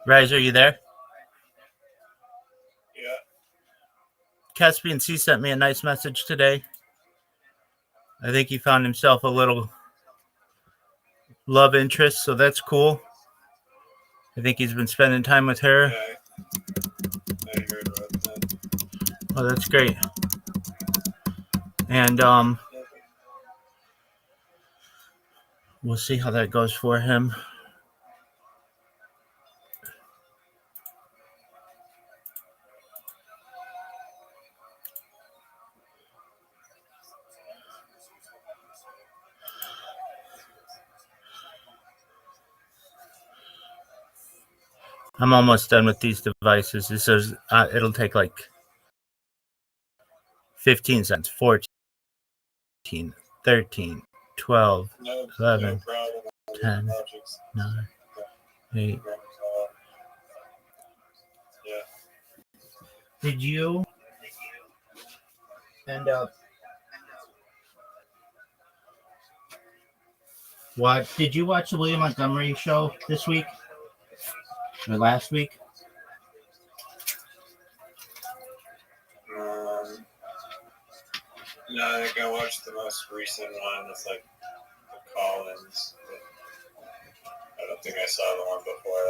Rise, are you there? Yeah. Caspian C sent me a nice message today. I think he found himself a little love interest, so that's cool. I think he's been spending time with her. Yeah, I heard about that. Oh, that's great. And we'll see how that goes for him. I'm almost done with these devices. This is it'll take like 15 cents, 14, 13, 12, 11, 10, 9, 8. Yeah. Did you end up did you watch the William Montgomery show this week? Or last week? No, I think I watched the most recent one. It's like the Collins. I don't think I saw the one before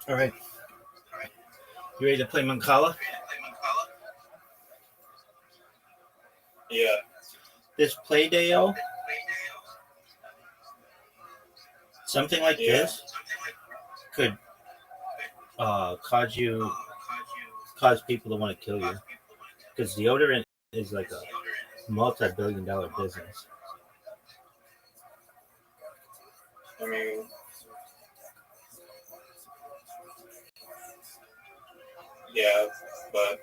that. All right. You ready to play Mancala? Yeah. This play day-o, something like this could cause people to want to kill you, because deodorant is like a multi-billion-dollar business. I mean, yeah, but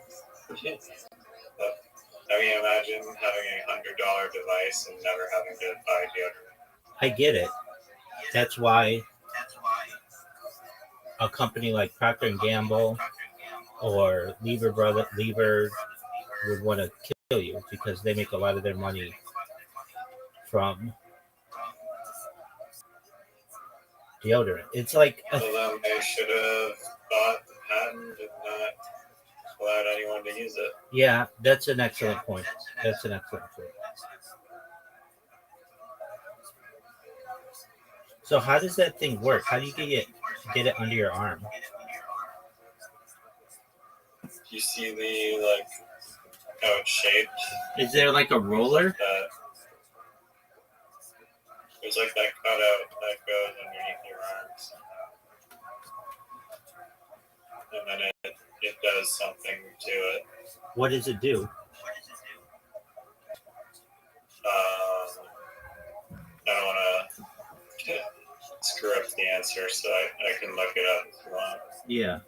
I mean, imagine having $100 device and never having to buy deodorant. I get it. That's why a company like Procter and Gamble or Lever would want to kill you, because they make a lot of their money from deodorant. It's like well, then they should have bought the patent and not allowed anyone to use it. Yeah, that's an excellent point. So how does that thing work? How do you get it under your arm? You see the, like, how it's shaped? Is there like a roller? There's like that cutout that goes underneath your arms. And then it does something to it. What does it do? I don't want to screw up the answer, so I can look it up if you want. Yeah.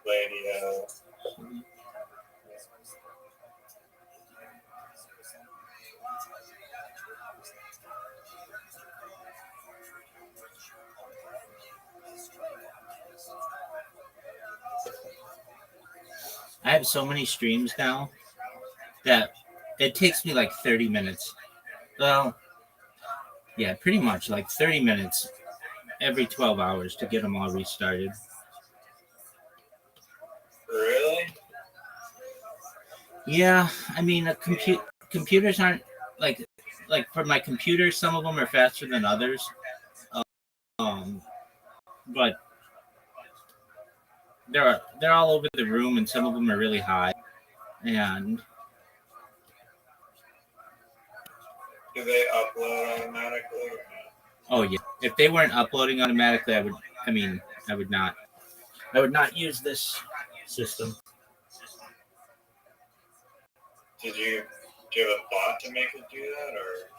Radio. I have so many streams now that it takes me like 30 minutes. Well, yeah, pretty much like 30 minutes every 12 hours to get them all restarted. Really? Yeah, I mean, computers aren't like for my computer, some of them are faster than others. But they're all over the room, and some of them are really high. And do they upload automatically or not? Oh yeah, if they weren't uploading automatically, I would not use this system. Did you give a bot to make it do that, or?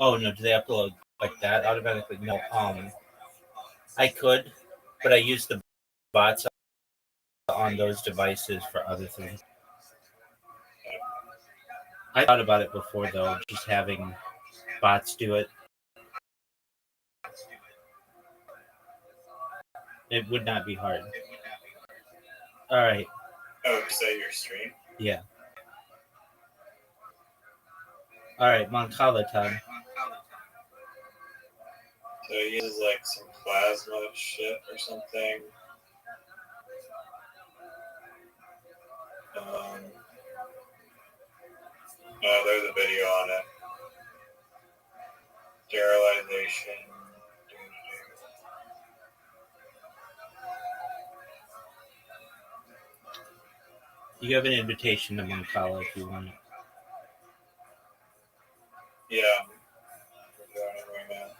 Oh no, do they upload like that automatically? No. I could, but I use the bots on those devices for other things. I thought about it before though, just having bots do it. It would not be hard. All right. Oh, say your stream? Yeah. All right, Moncala time. So he uses like some plasma shit or something. No, there's a video on it. Sterilization. You have an invitation to Moncala if you want it. Yeah, we're doing it right now.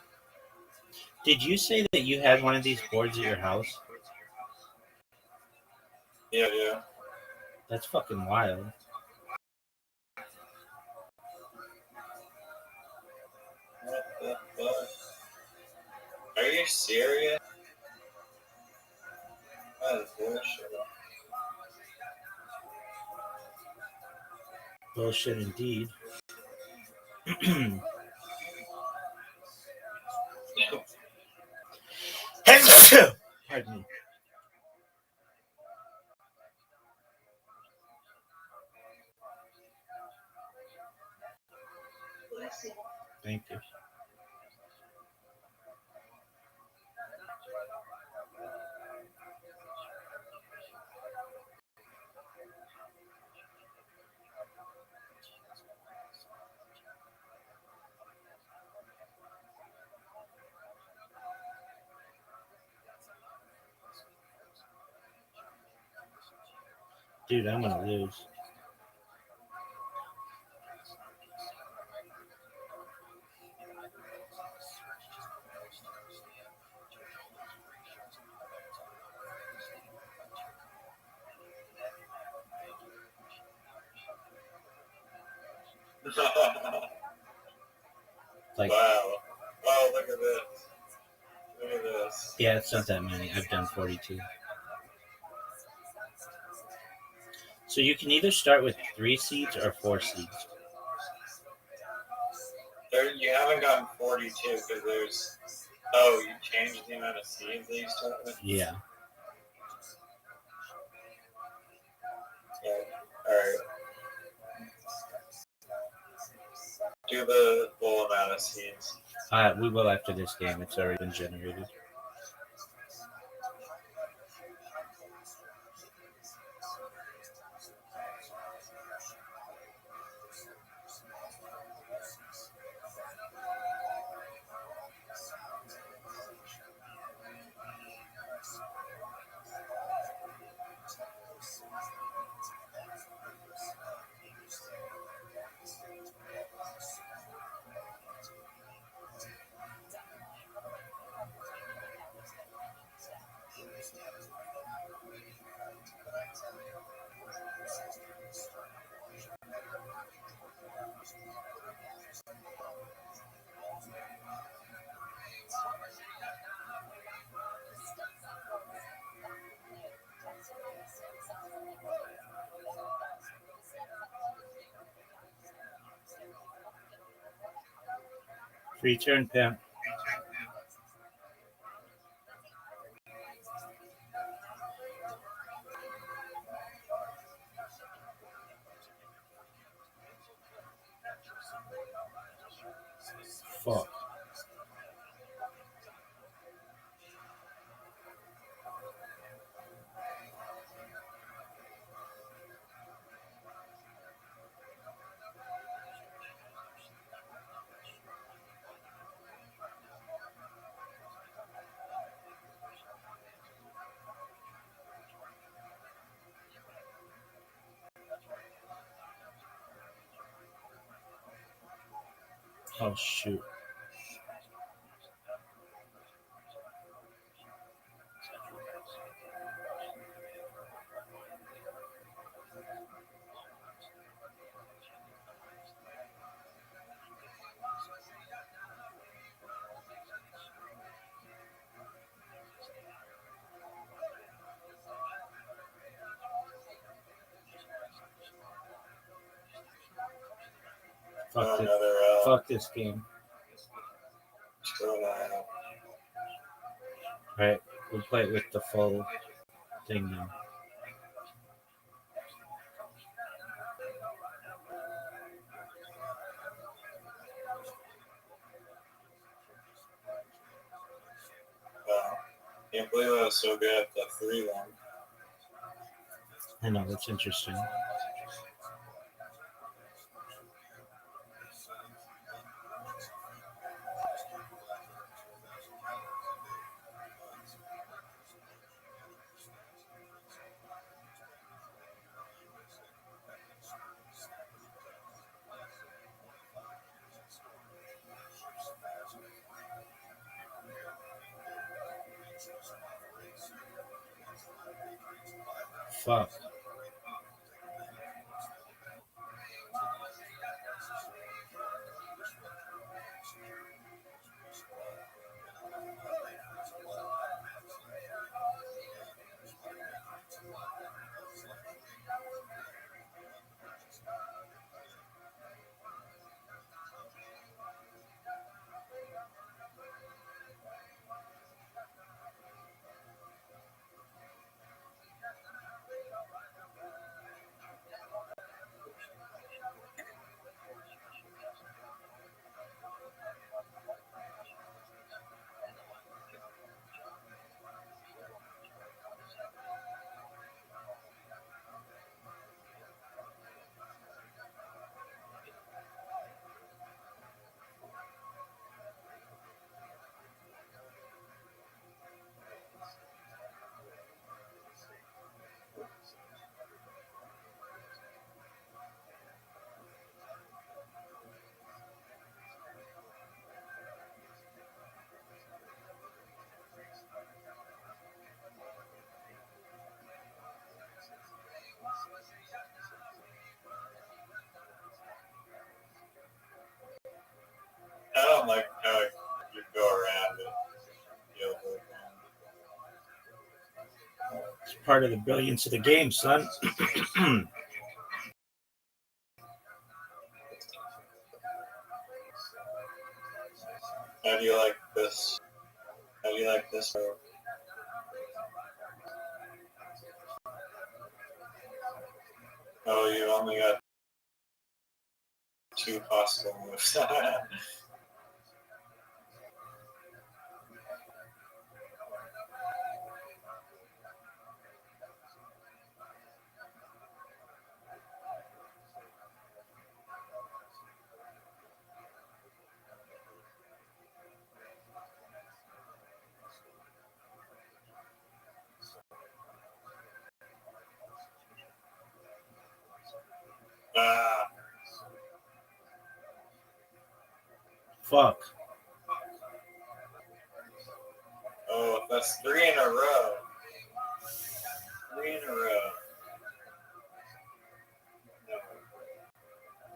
Did you say that you had one of these boards at your house? Yeah. That's fucking wild. What the fuck? Are you serious? That is bullshit. Bullshit indeed. Pardon me. Thank you. Dude, I'm gonna lose. Like, wow. Oh, look at this. Look at this. yeah, it's not that many. I've done 42. So you can either start with 3 seeds or 4 seeds. You haven't gotten 42 because there's. Oh, you changed the amount of seeds that you start with? Yeah. Alright. Do the full amount of seeds. We will after this game. It's already been generated. Free turn, pimp. Fuck. Oh, shoot. Fuck this. Fuck this game. Alright, we'll play it with the full thing now. Can't believe I was so good at the 3-1. I know, that's interesting. Fuck. I don't like how you go around it. It's part of the brilliance of the game, son. How do you like this? How do you like this? Oh, you only got 2 possible moves. Ah, Fuck. oh, that's 3 in a row. 3 in a row.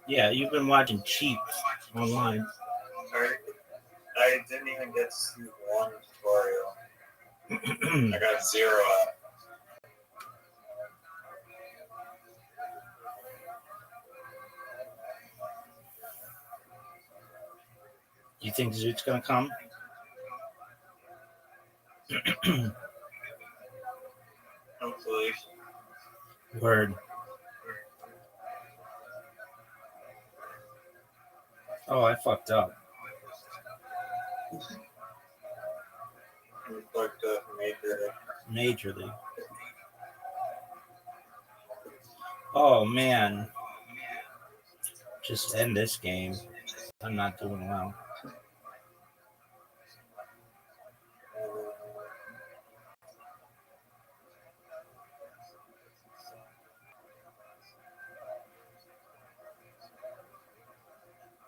Yeah, you've been watching Cheap online. I didn't even get to see 1 tutorial. I got 0 out. You think Zoot's gonna come? Hopefully. Word. Oh, I fucked up. You fucked up Majorly. Oh, man. Just end this game. I'm not doing well.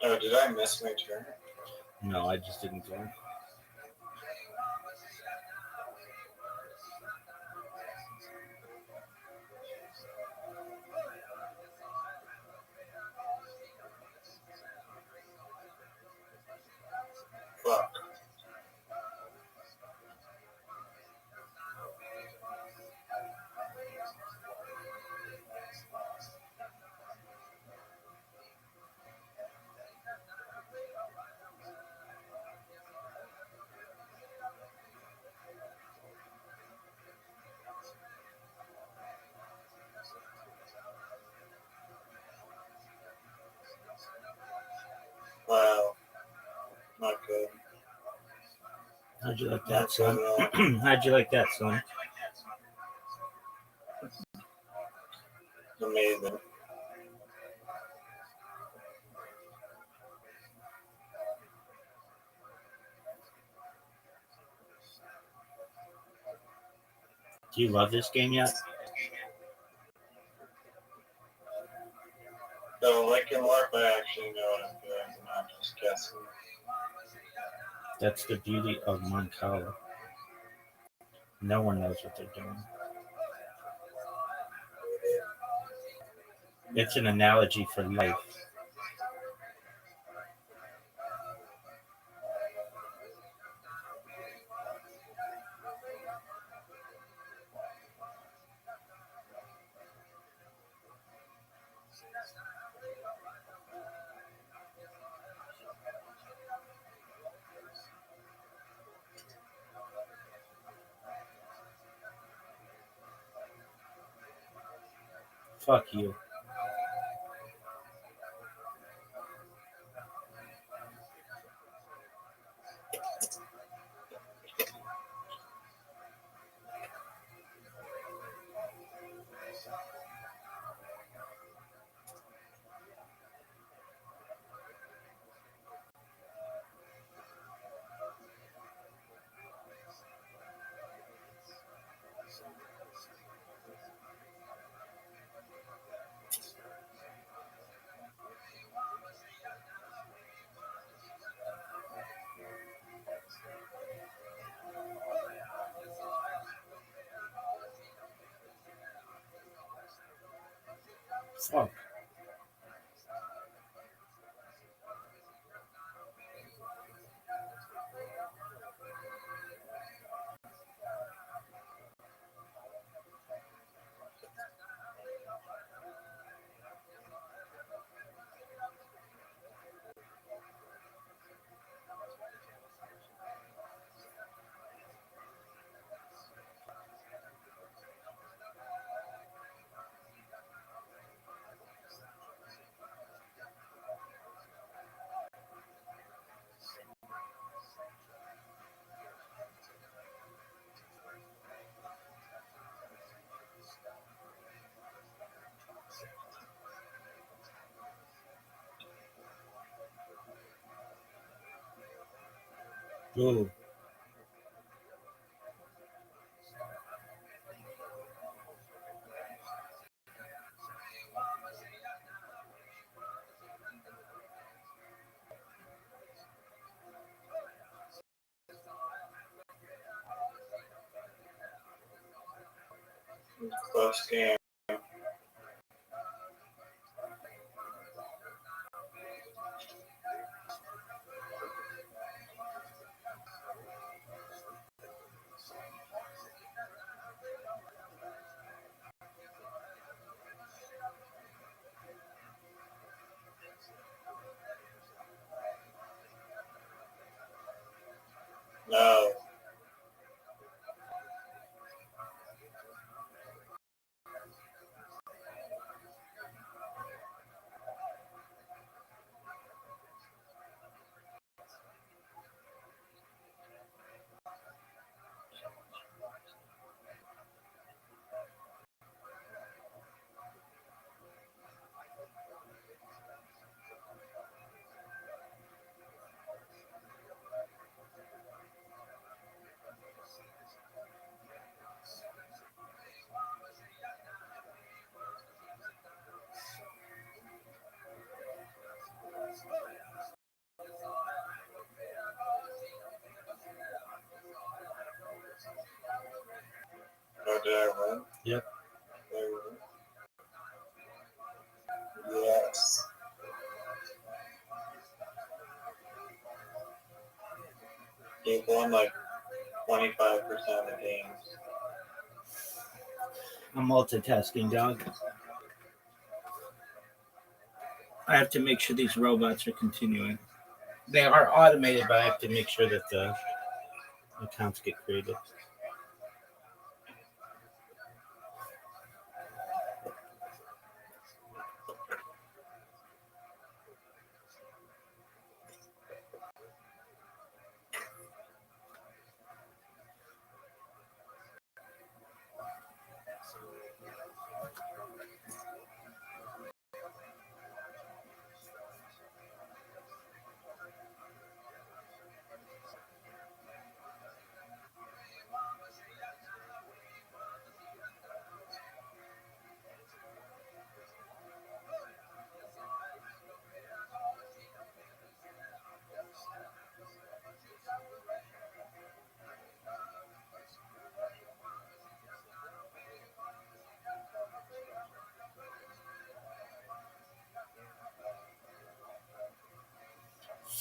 Oh, did I miss my turn? No, I just didn't do it. Fuck. How'd you like that, son? How'd you like that, son? Amazing. Do you love this game yet? So, like in LARP, I actually know what I'm doing. I'm not just guessing. That's the beauty of Moncala. No one knows what they're doing. It's an analogy for life. Fuck you. Fuck. Ooh. Close game. No. Oh, did I win? Yep. Did I win? Yes. You've won like 25% of the games. I'm multitasking, dog. I have to make sure these robots are continuing. They are automated, but I have to make sure that the accounts get created.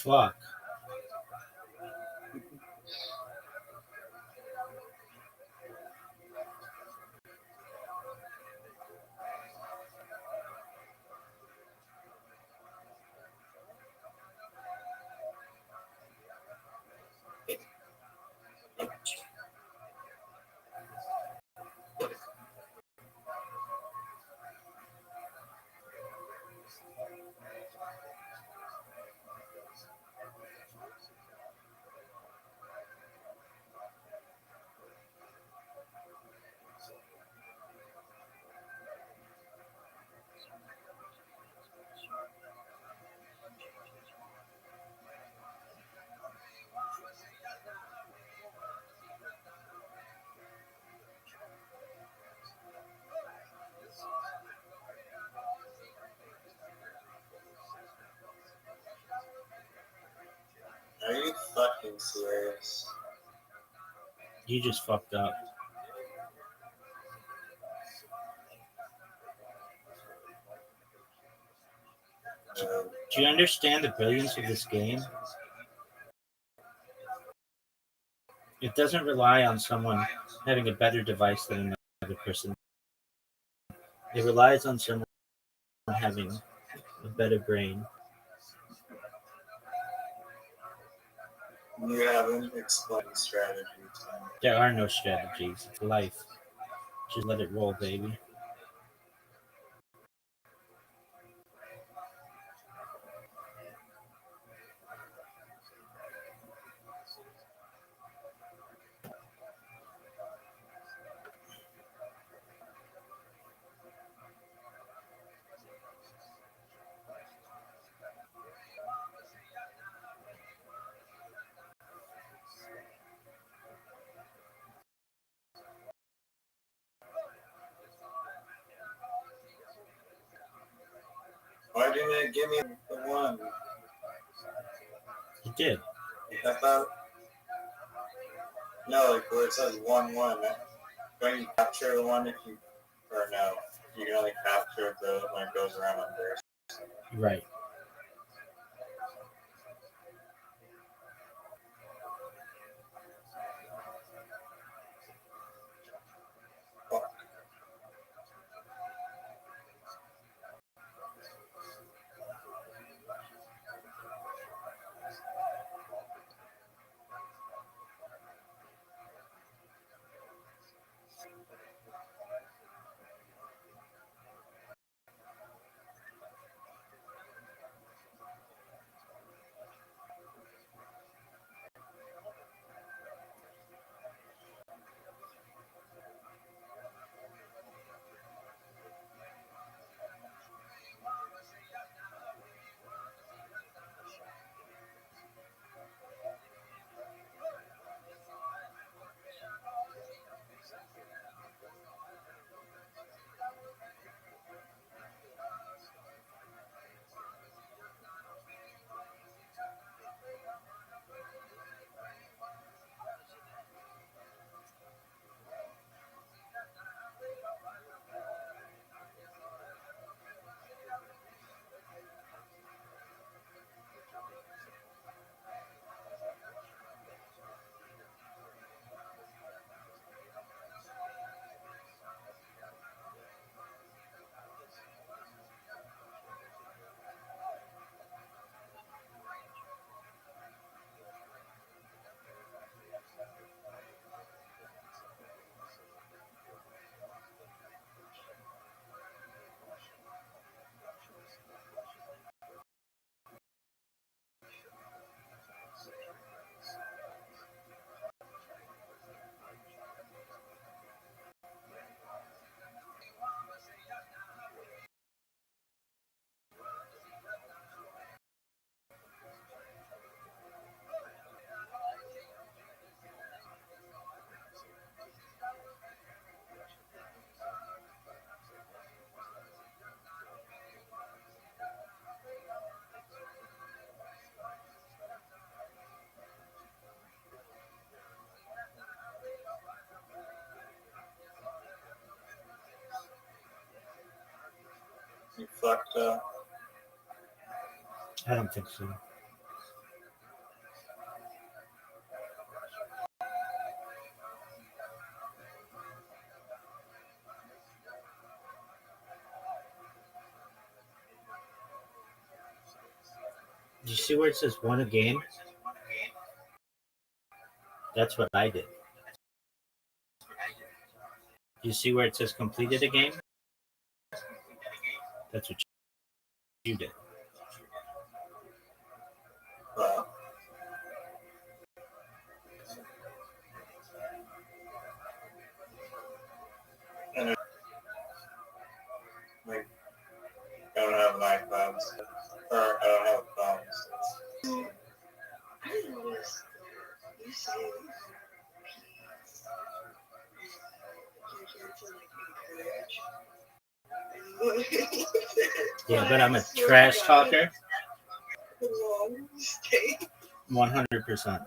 Fuck. Are you fucking serious? You just fucked up. Do you understand the brilliance of this game? It doesn't rely on someone having a better device than another person. It relies on someone having a better brain. You haven't explained strategy to me. There are no strategies. It's life. Just let it roll, baby. Why didn't it give me the one? It did. I thought, no, like where it says 1-1. Don't you capture the one if you, or no? You can only capture the when it goes around on burst. Right. You fucked up. I don't think so. Do you see where it says won a game? That's what I did. Do you see where it says completed a game? That's what you did. Well, and like, I don't have an iPhone, or I don't have a phone. So I didn't notice you saying encourage. Yeah, but I'm a trash talker. Long stay. 100%.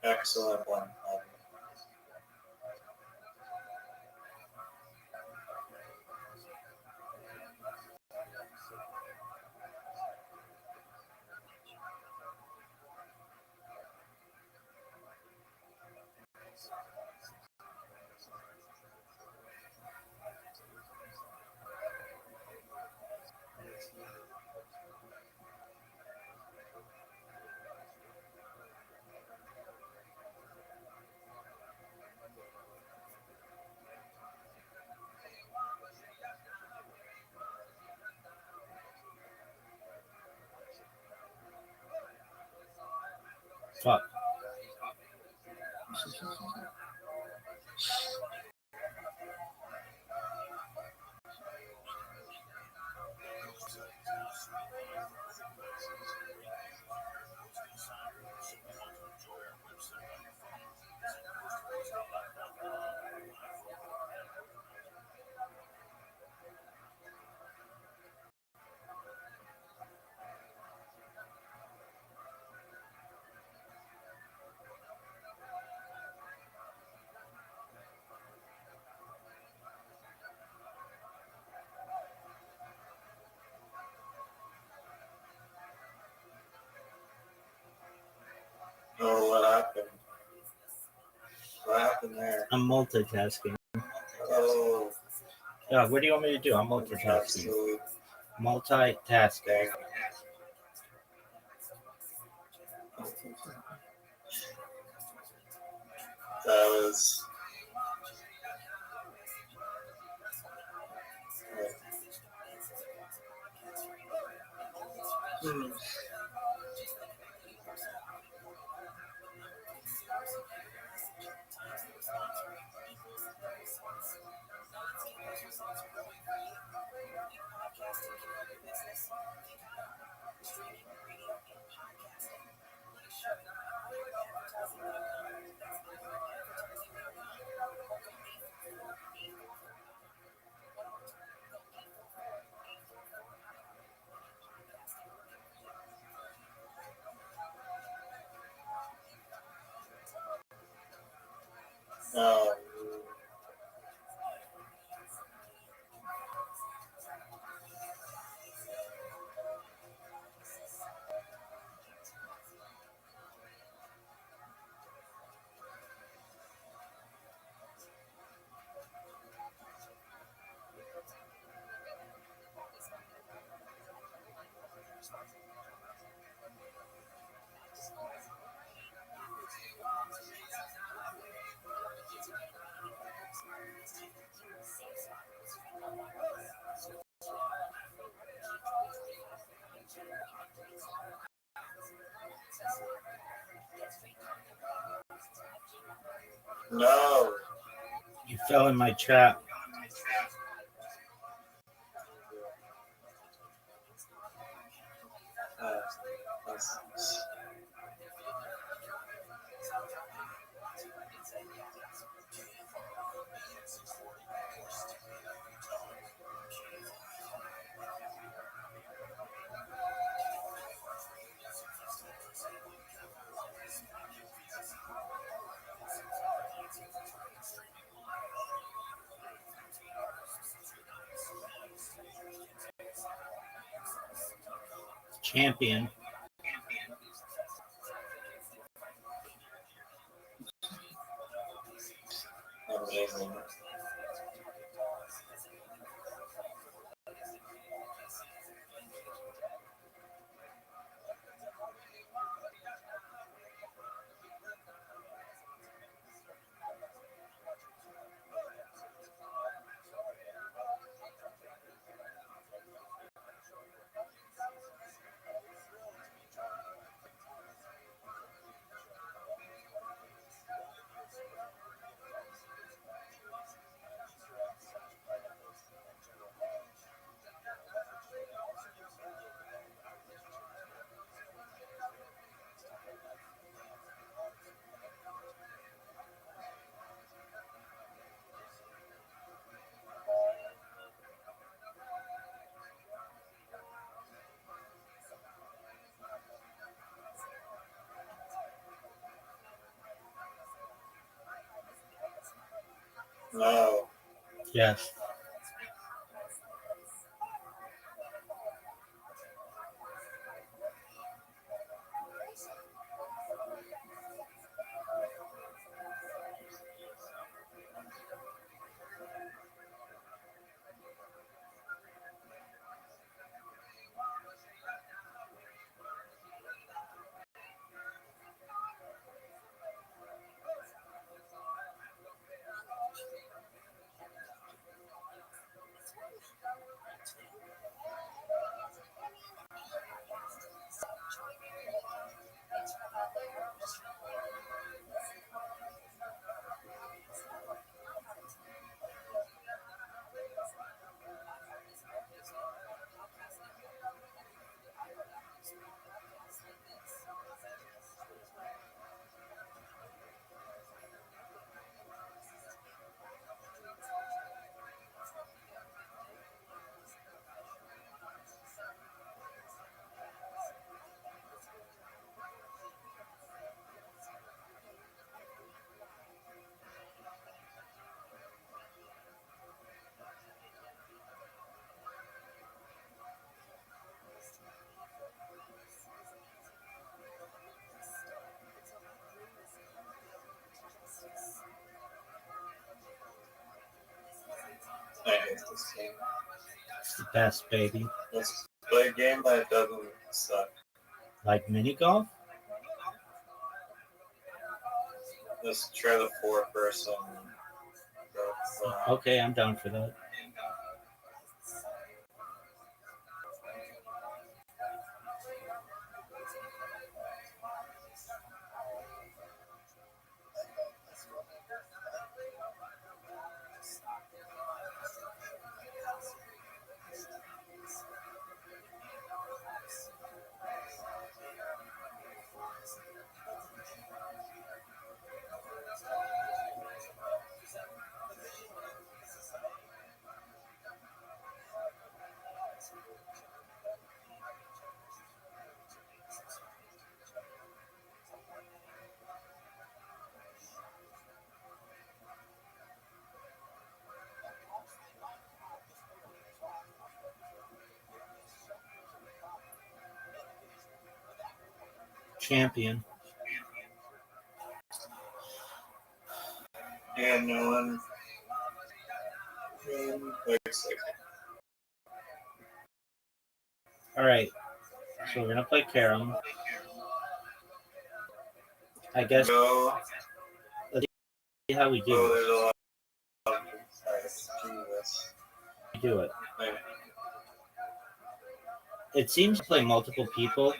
excellent one. Fuck. Oh, what happened? What happened there? I'm multitasking. Oh, Yeah, what do you want me to do? I'm multitasking. absolute Multitasking. dang. That was. Hmm. Oh, no. You fell in my trap. That's- Champion. No. Yes. I hate this game. It's the best, baby. Let's play a game that doesn't suck. Like mini golf? Let's try the 4-person. Okay, I'm down for that. Champion. And no one. Looks like All right. So we're gonna play carom. I guess go. see how we do Oh, it. there's a lot of. Jesus. We do it. Like, It seems to play multiple people.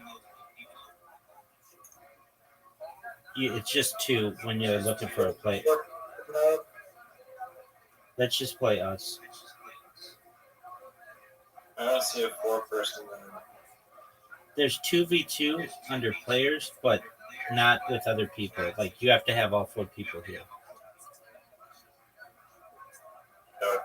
It's just two when you're looking for a play. no, Let's just play us. I don't see a 4-person. There's 2v2 under players, but not with other people. Like you have to have all 4 people here. No.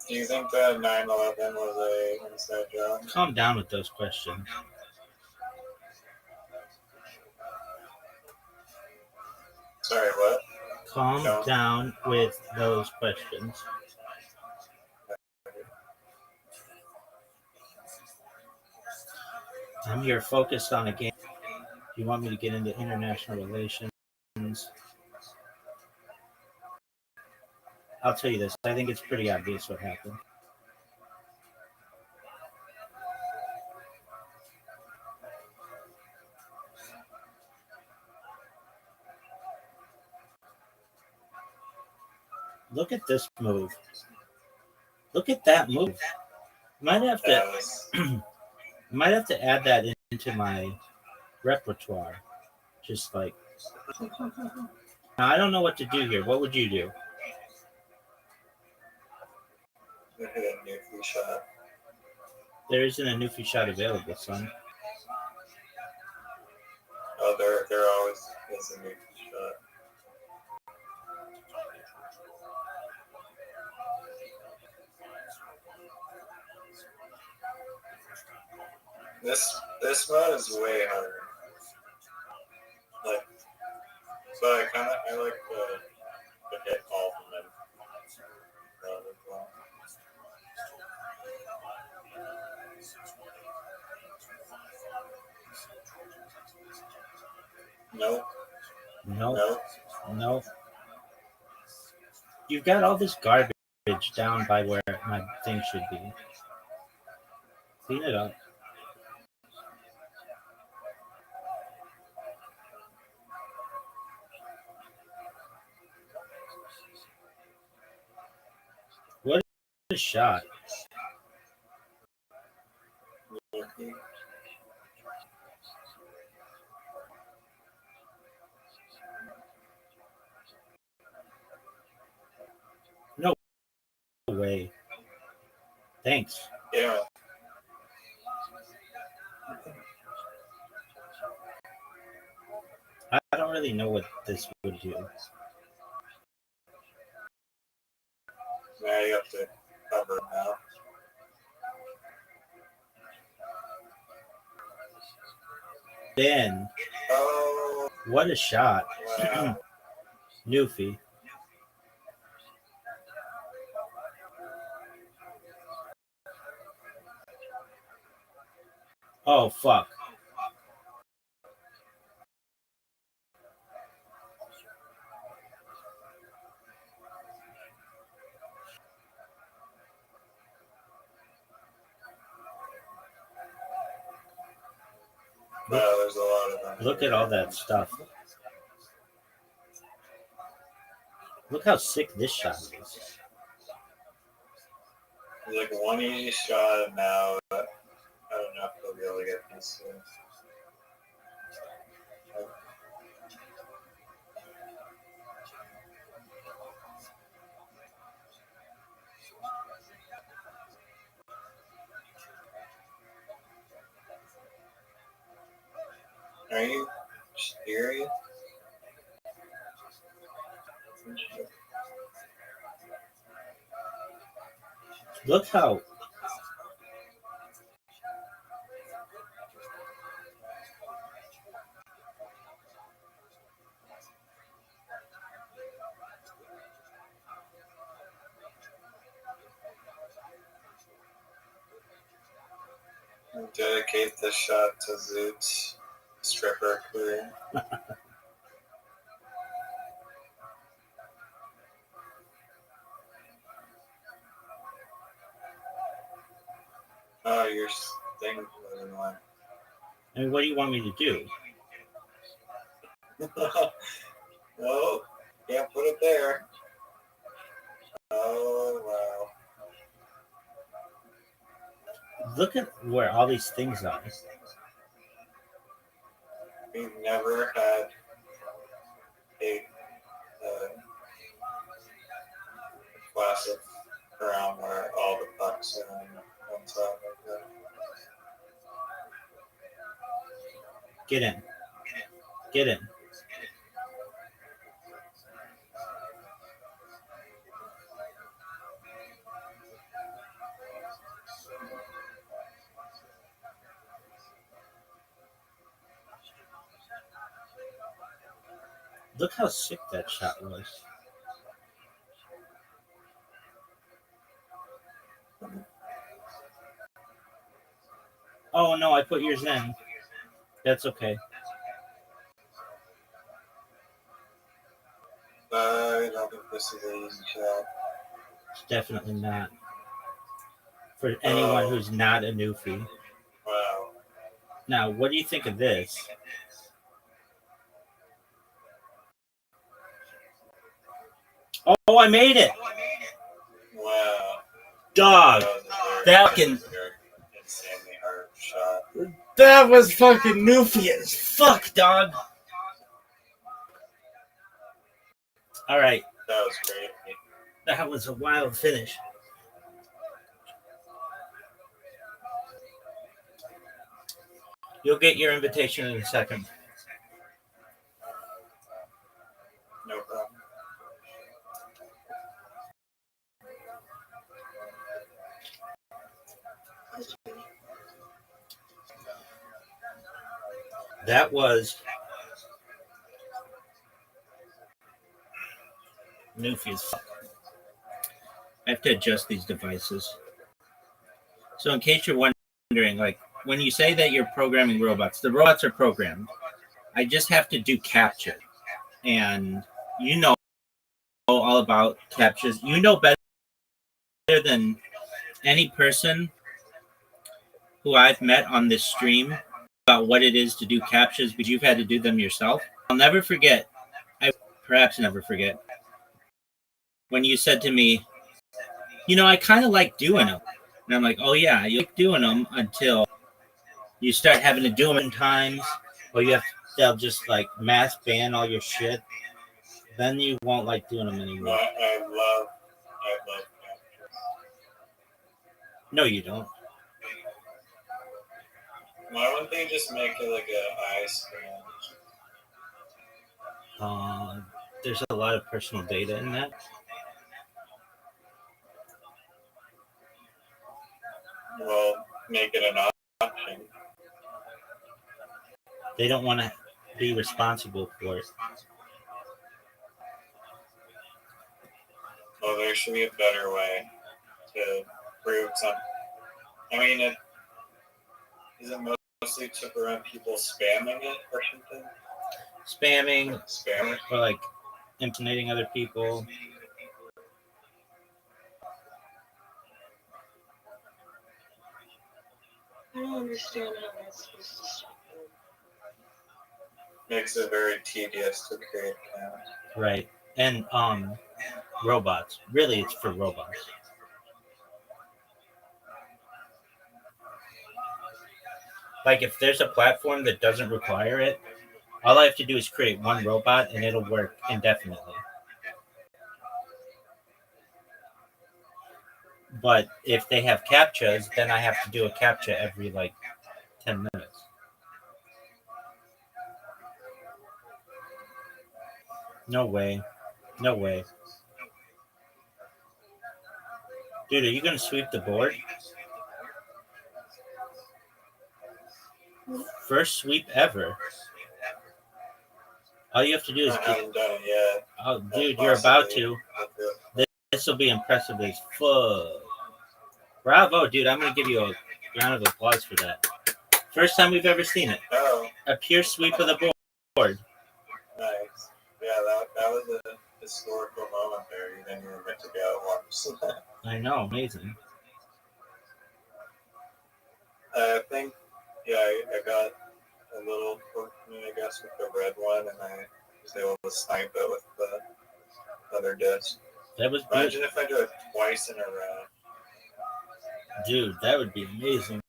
Do you think that 9/11 was a inside job? Calm down with those questions. Sorry, what? Calm No. down with those questions. I'm here focused on a game. You want me to get into international relations? I'll tell you this. I think it's pretty obvious what happened. Look at this move. Look at that move. Might have That to was. might have to add that into my repertoire. Just like I don't know what to do here. What would you do? I hit a nuclear shot. There isn't a Newfie shot available, son. Oh, there always is a nuclear shot. This mod is way harder. Like, but I like the hit all from it. Well. Nope. Nope. Nope. Nope. You've got all this garbage down by where my thing should be. Clean it up. What a shot. No way. Thanks. Yeah. I don't really know what this would do. Now you have to cover it now. Ben. Oh. What a shot. Wow. Newfie. Oh, fuck. Wow, there's a lot of them. Look at all that stuff. Look how sick this shot is. There's like one easy shot now. I don't know if they'll be able to get this. Are you serious? Look how. Dedicate this shot to Zoot's stripper career. Oh, your thing wasn't on. I mean, what do you want me to do? No, can't put it there. Oh, wow. Look at where all these things are. We've never had a classic around where all the pucks are on top like that. Get in. Get in. Look how sick that shot was. Oh no, I put yours in. That's okay. I don't think this is an easy shot. It's definitely not. For anyone Oh. who's not a newfie. Wow. Now, what do you think of this? Oh, I made it! Wow. Dog! That That can. insanely hard shot. That was fucking newfie as fuck, dog! All right. That was great. That was a wild finish. You'll get your invitation in a second. No problem. That was Newfie as fuck. I have to adjust these devices. So, in case you're wondering, like when you say that you're programming robots, the robots are programmed. I just have to do captcha, and you know all about captchas. You know better than any person who I've met on this stream about what it is to do captchas, because you've had to do them yourself. I'll never forget. I perhaps never forget when you said to me, I kind of like doing them. And I'm like, oh, yeah, you like doing them until you start having to do them in times, or they'll just like mass ban all your shit. Then you won't like doing them No, anymore. I love captures. No, you don't. Why wouldn't they just make it like a eye scan? There's a lot of personal data in that. Well, make it an option. They don't want to be responsible for it. Well, there should be a better way to prove something. I mean, is it mostly to prevent people spamming it or something? Spamming, Spamming? or like impersonating other people. I don't understand how that's supposed to stop them. Makes it very tedious to create accounts. Right. And robots. Really, it's for robots. Like if there's a platform that doesn't require it, all I have to do is create one robot and it'll work indefinitely. But if they have captchas, then I have to do a captcha every like 10 minutes. No way. No way. Dude, are you going to sweep the board? First sweep ever. All you have to do is... I haven't done it yet. Oh, dude, you're about to. This will be impressive as fuck. Bravo, dude. I'm going to give you a round of applause for that. First time we've ever seen it. Oh. A pure sweep of the board. Nice. Yeah, that was a historical moment there. You didn't even get to go once. I know, amazing. I think, I got a little fortunate, I guess, with the red one, and I was able to snipe it with the other disc. That was Imagine if I do it twice in a row. Dude, that would be amazing.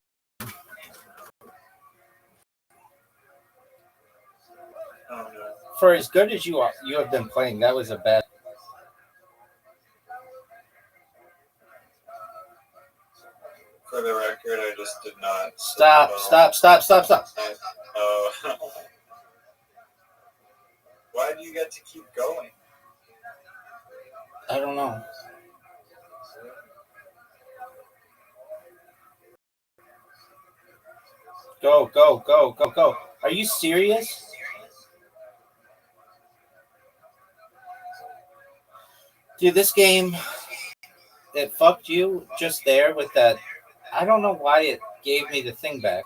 Oh, no. For as good as you have been playing, that was a bad... For the record, I just did not... Stop. Oh. Why do you get to keep going? I don't know. Go. Are you serious? Dude, this game, it fucked you just there with that. I don't know why it gave me the thing back.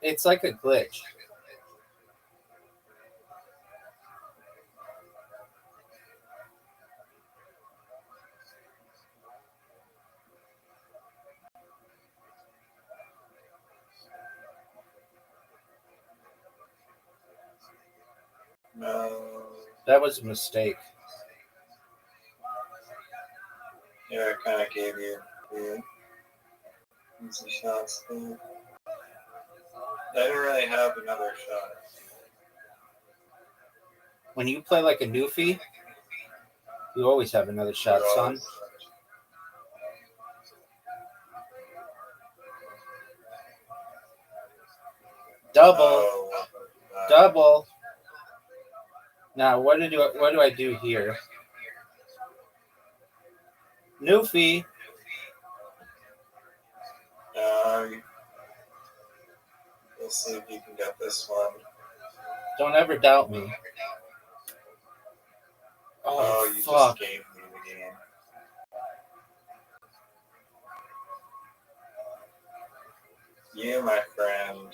It's like a glitch. No. That was a mistake. Yeah, I kind of gave you easy shots there. I didn't really have another shot. When you play like a Newfie, You always have another shot, son. Double. Oh, Double. Now, what do I do here? Newfie. Let's see if you can get this one. Don't ever doubt me. Oh, you fuck. just gave me the game. You, my friend,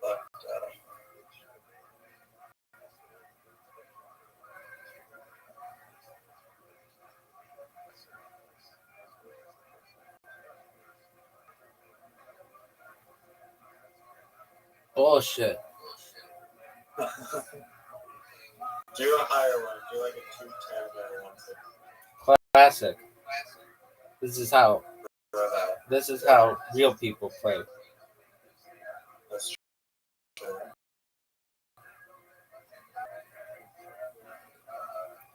fucked up. Bullshit. Do a higher one. Do like a 210 or 160. Classic. This is how. For that. This is how real people play. That's true.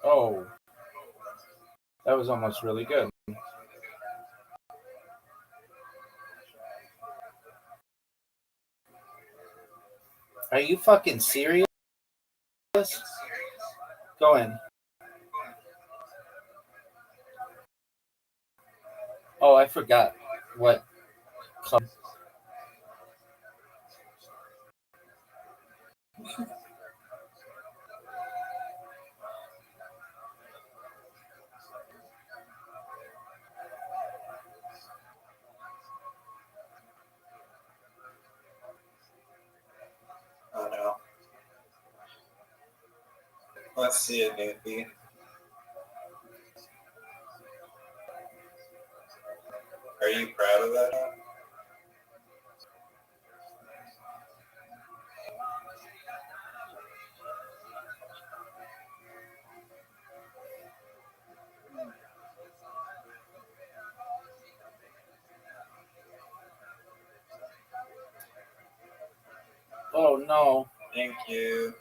Oh. That was almost really good. Are you fucking serious? Go in. Oh, I forgot what club. Oh no. Let's see it, Newfie. Are you proud of that? Oh no. Thank you.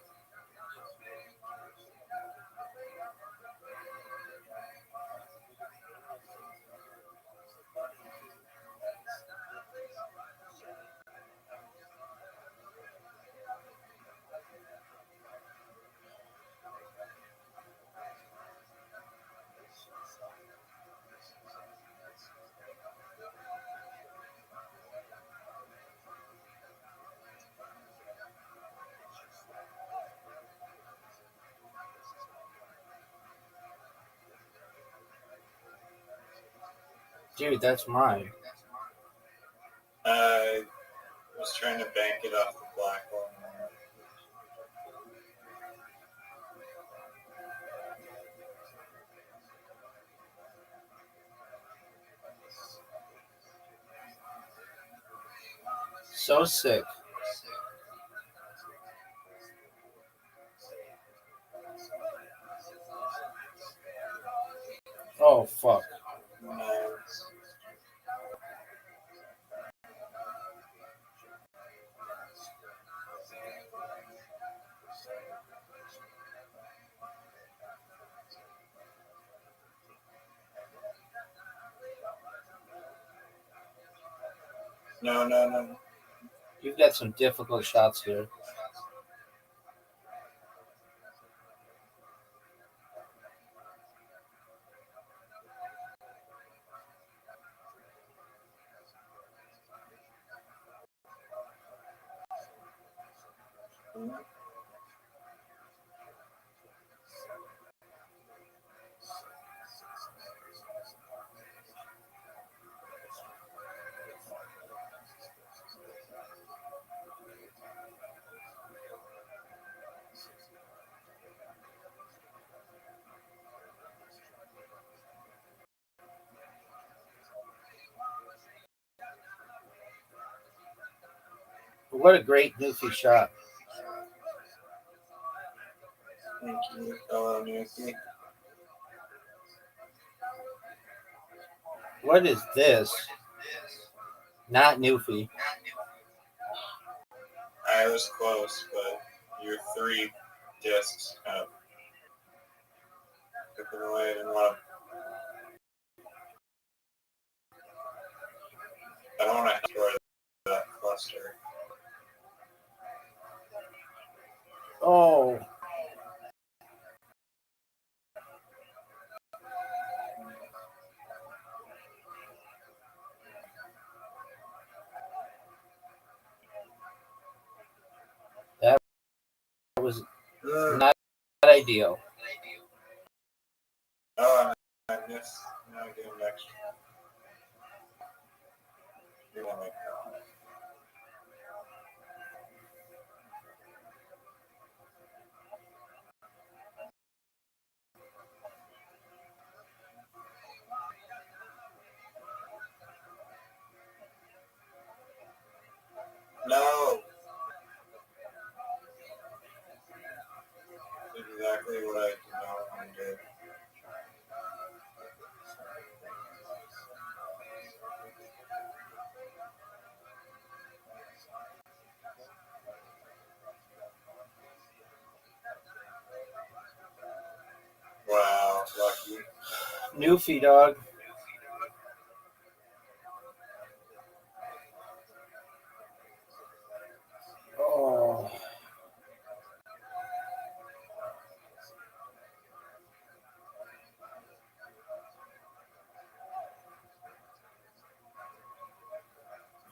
Dude, that's mine. I was trying to bank it off the black one. So sick. Oh fuck. No. You've got some difficult shots here. What a great Newfie shot. Thank you, fellow Newfie. What is this? Not Newfie. I was close, but your 3 discs up. The took them away. I didn't want to. I don't want to destroy that cluster. Oh. That was not ideal. Oh, I missed. Now I do next. You want me? No. Exactly what I do not want to do. Wow, lucky. Newfie, dog. Oh.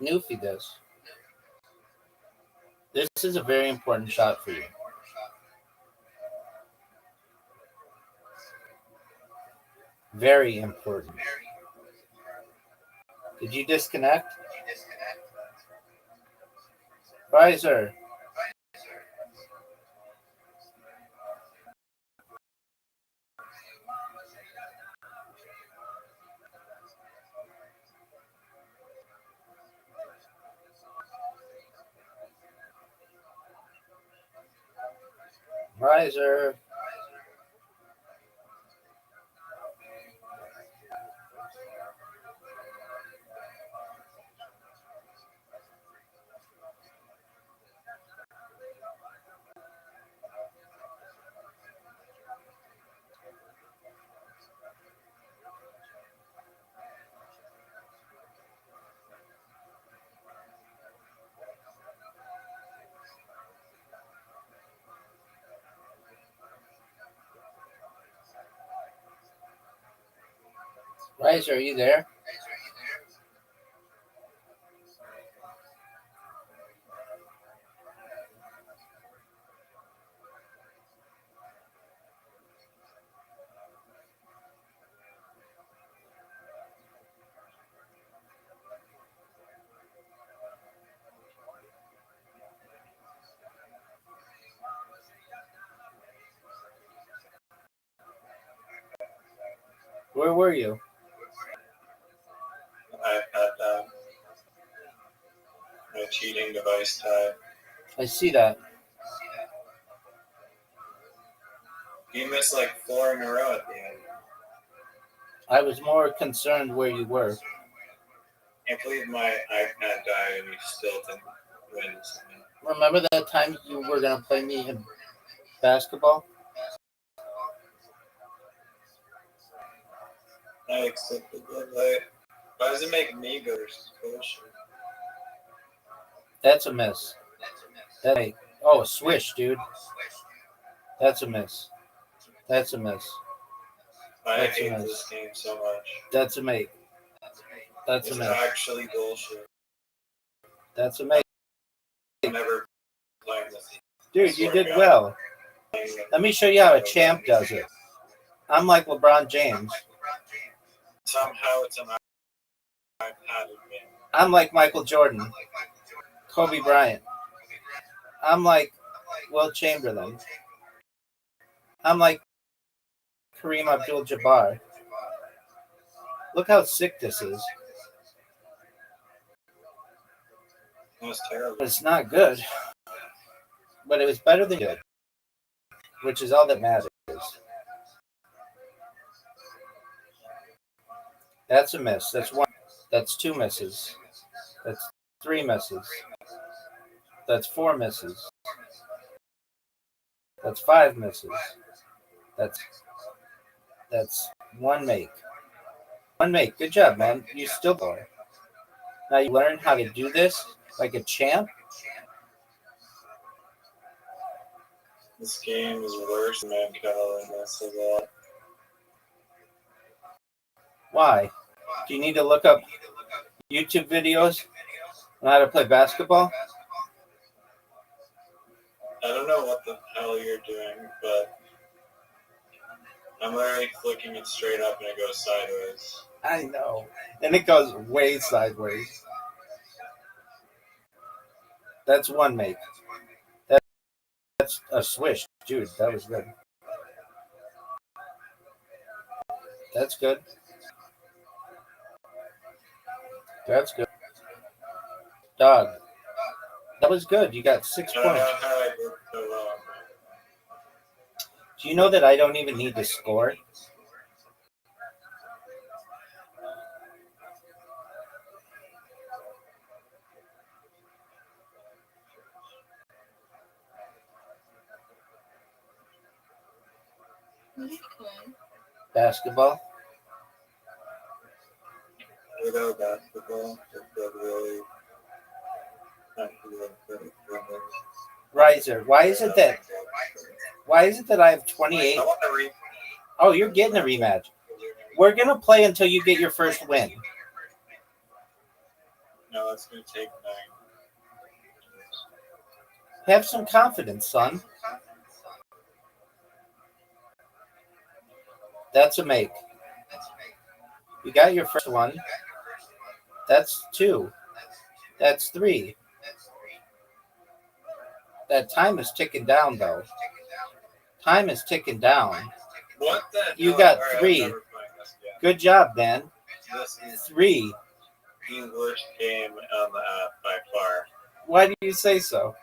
Newfie this. This is a very important shot for you. Very important. Did you disconnect? Riser. Riser. Riser, are you there? Where were you? I had my cheating device tied. I see that. You missed like 4 in a row at the end. I was more concerned where you were. I can't believe my iPad died and you still didn't win something. Remember that time you were going to play me in basketball? I accepted that. Why does it make me go versus bullshit? That's a miss. Oh, a swish, dude. That's a miss. That's a miss. I That's a hate miss. this game so much. That's a mate. That's a It's miss. actually bullshit. That's a mate. I'm never playing this. Dude, you did well. Let me show you how a champ does it. I'm like LeBron James. Somehow it's an iPad game. I'm like Michael Jordan. Kobe Bryant. I'm like Will Chamberlain. I'm like Kareem Abdul-Jabbar. Look how sick this is. It was terrible. It's not good. But it was better than good. Which is all that matters. That's a miss. That's one. That's 2 misses. That's 3 misses. That's 4 misses. That's 5 misses. That's That's one make. One make. Good job, man. You still score. Now you learn how to do this like a champ. This game is worse than Mancal and this a lot. Why? Do you need to look up YouTube videos on how to play basketball? I don't know what the hell you're doing, but I'm literally flicking it straight up and it goes sideways. I know. And it goes way sideways. That's one make. That's a swish. Dude, that was good. That's good. That's good. Dog. That was good. You got 6 I don't points. know how I did so wrong. Do you know that I don't even need to score? Okay. Basketball? Without basketball, it's really not really good. Riser, why is it that I have 28? I want to read. Oh, you're getting a rematch. We're gonna play until you get your first win. No, that's going to take 9. Have some confidence, son. That's a make. You got your first one. That's 2. That's 3. That time is ticking down, though. Time is ticking down. What the hell? You got All right, 3. I'm never playing this again. Good job, man. This is 3. the worst game on the app by far. Why do you say so?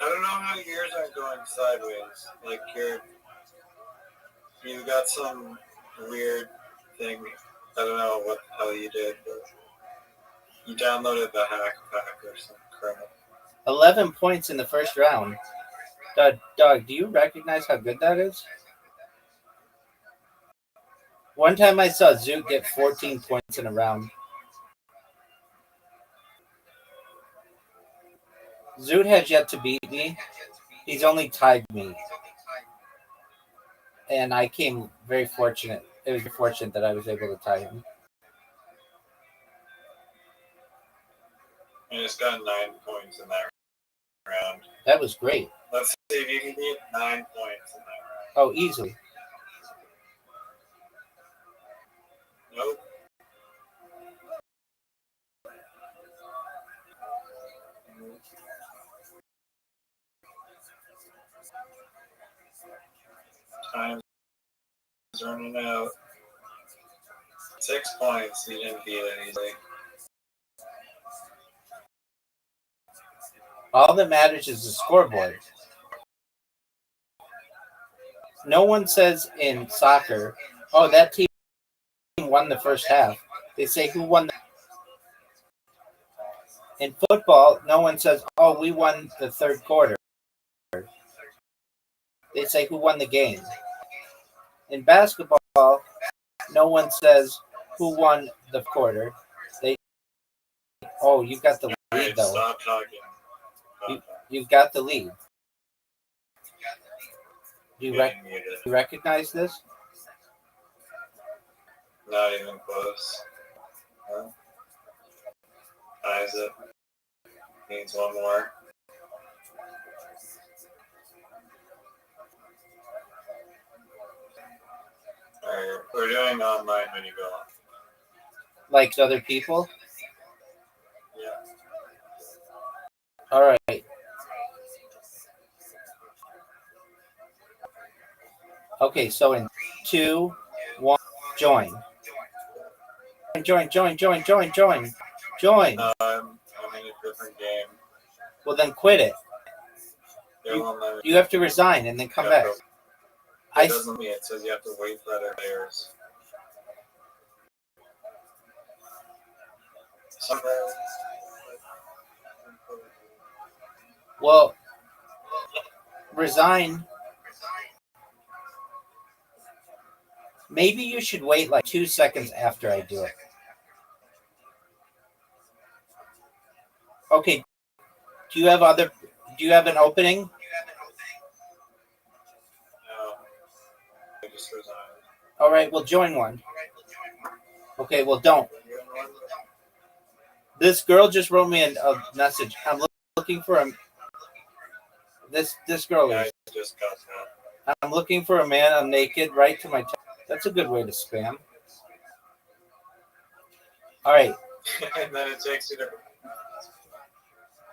I don't know how yours aren't going sideways. Like you got some weird thing. I don't know what the hell you did, but you downloaded the hack pack or some crap. 11 points in the first round. Dog, do you recognize how good that is? One time I saw Zoot get 14 points in a round. Zoot has yet to beat me. He's only tied me. And I came very fortunate. It was fortunate that I was able to tie him. I just got 9 points in that round. That was great. Let's see if you can get 9 points in that round. Oh, easily. Nope. Time's running out. 6 points. You didn't beat it easily. All that matters is the scoreboard. No one says in soccer, oh, that team won the first half. They say who won. In football, no one says, oh, we won the third quarter. They say who won the game. In basketball, no one says who won the quarter. Oh, you got the lead, though. Stop talking. You've got the lead. Do you Getting muted. recognize this? Not even close. Huh? Ties it. Needs one more. Alright, we're doing online mini golf. Like other people? Yeah. All right. Okay, so in 2, 1, join. Join. I'm in a different game. Well, then quit it. They won't let me. You have to resign and then come back. It doesn't mean it says you have to wait for other players. Well, resign Maybe you should wait like 2 seconds after I do it. Okay. Do you have an opening? No. I just resigned. All right, well, join one. Okay, well, don't. This girl just wrote me a message. I'm looking for a. This girl Yeah, is. I just got that. I'm looking for a man. I'm naked. Right to my. That's a good way to spam. All right. And then it takes you to.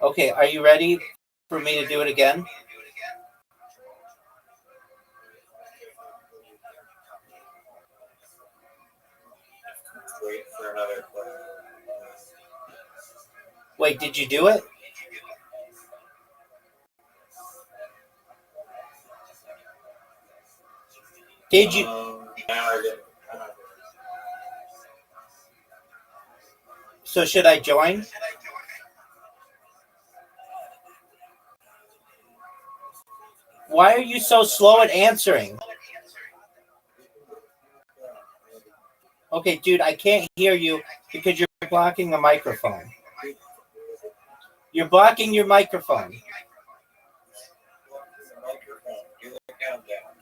Okay, are you ready for me to do it again? Wait for another player. Wait, did you do it? Did you? Now I didn't. So should I join? Why are you so slow at answering? Okay, dude, I can't hear you because you're blocking the microphone. You're blocking your microphone. Do the countdown.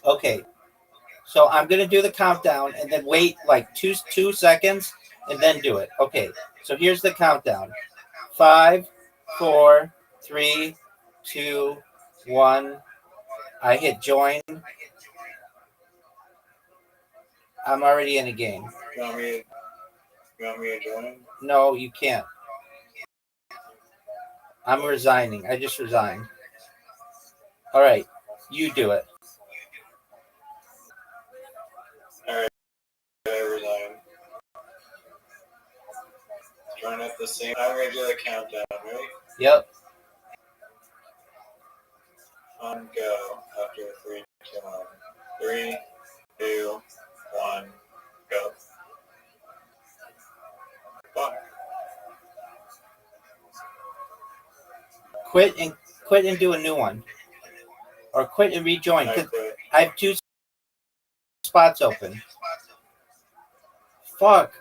Okay, so I'm gonna do the countdown and then wait like two seconds and then do it. Okay, so here's the countdown: 5, 4, 3, 2, 1. I hit join. I'm already in a game. You want me to join? No, you can't. I'm resigning. I just resigned. All right, you do it. Alright, I resign. Join at the same. I'm gonna do the countdown, right? Yep. On go after 3, 2, 1. 3, 2, 1, go. Fuck. Quit and do a new one, or quit and rejoin. I 'Cause quit. I have 2 spots open. Fuck.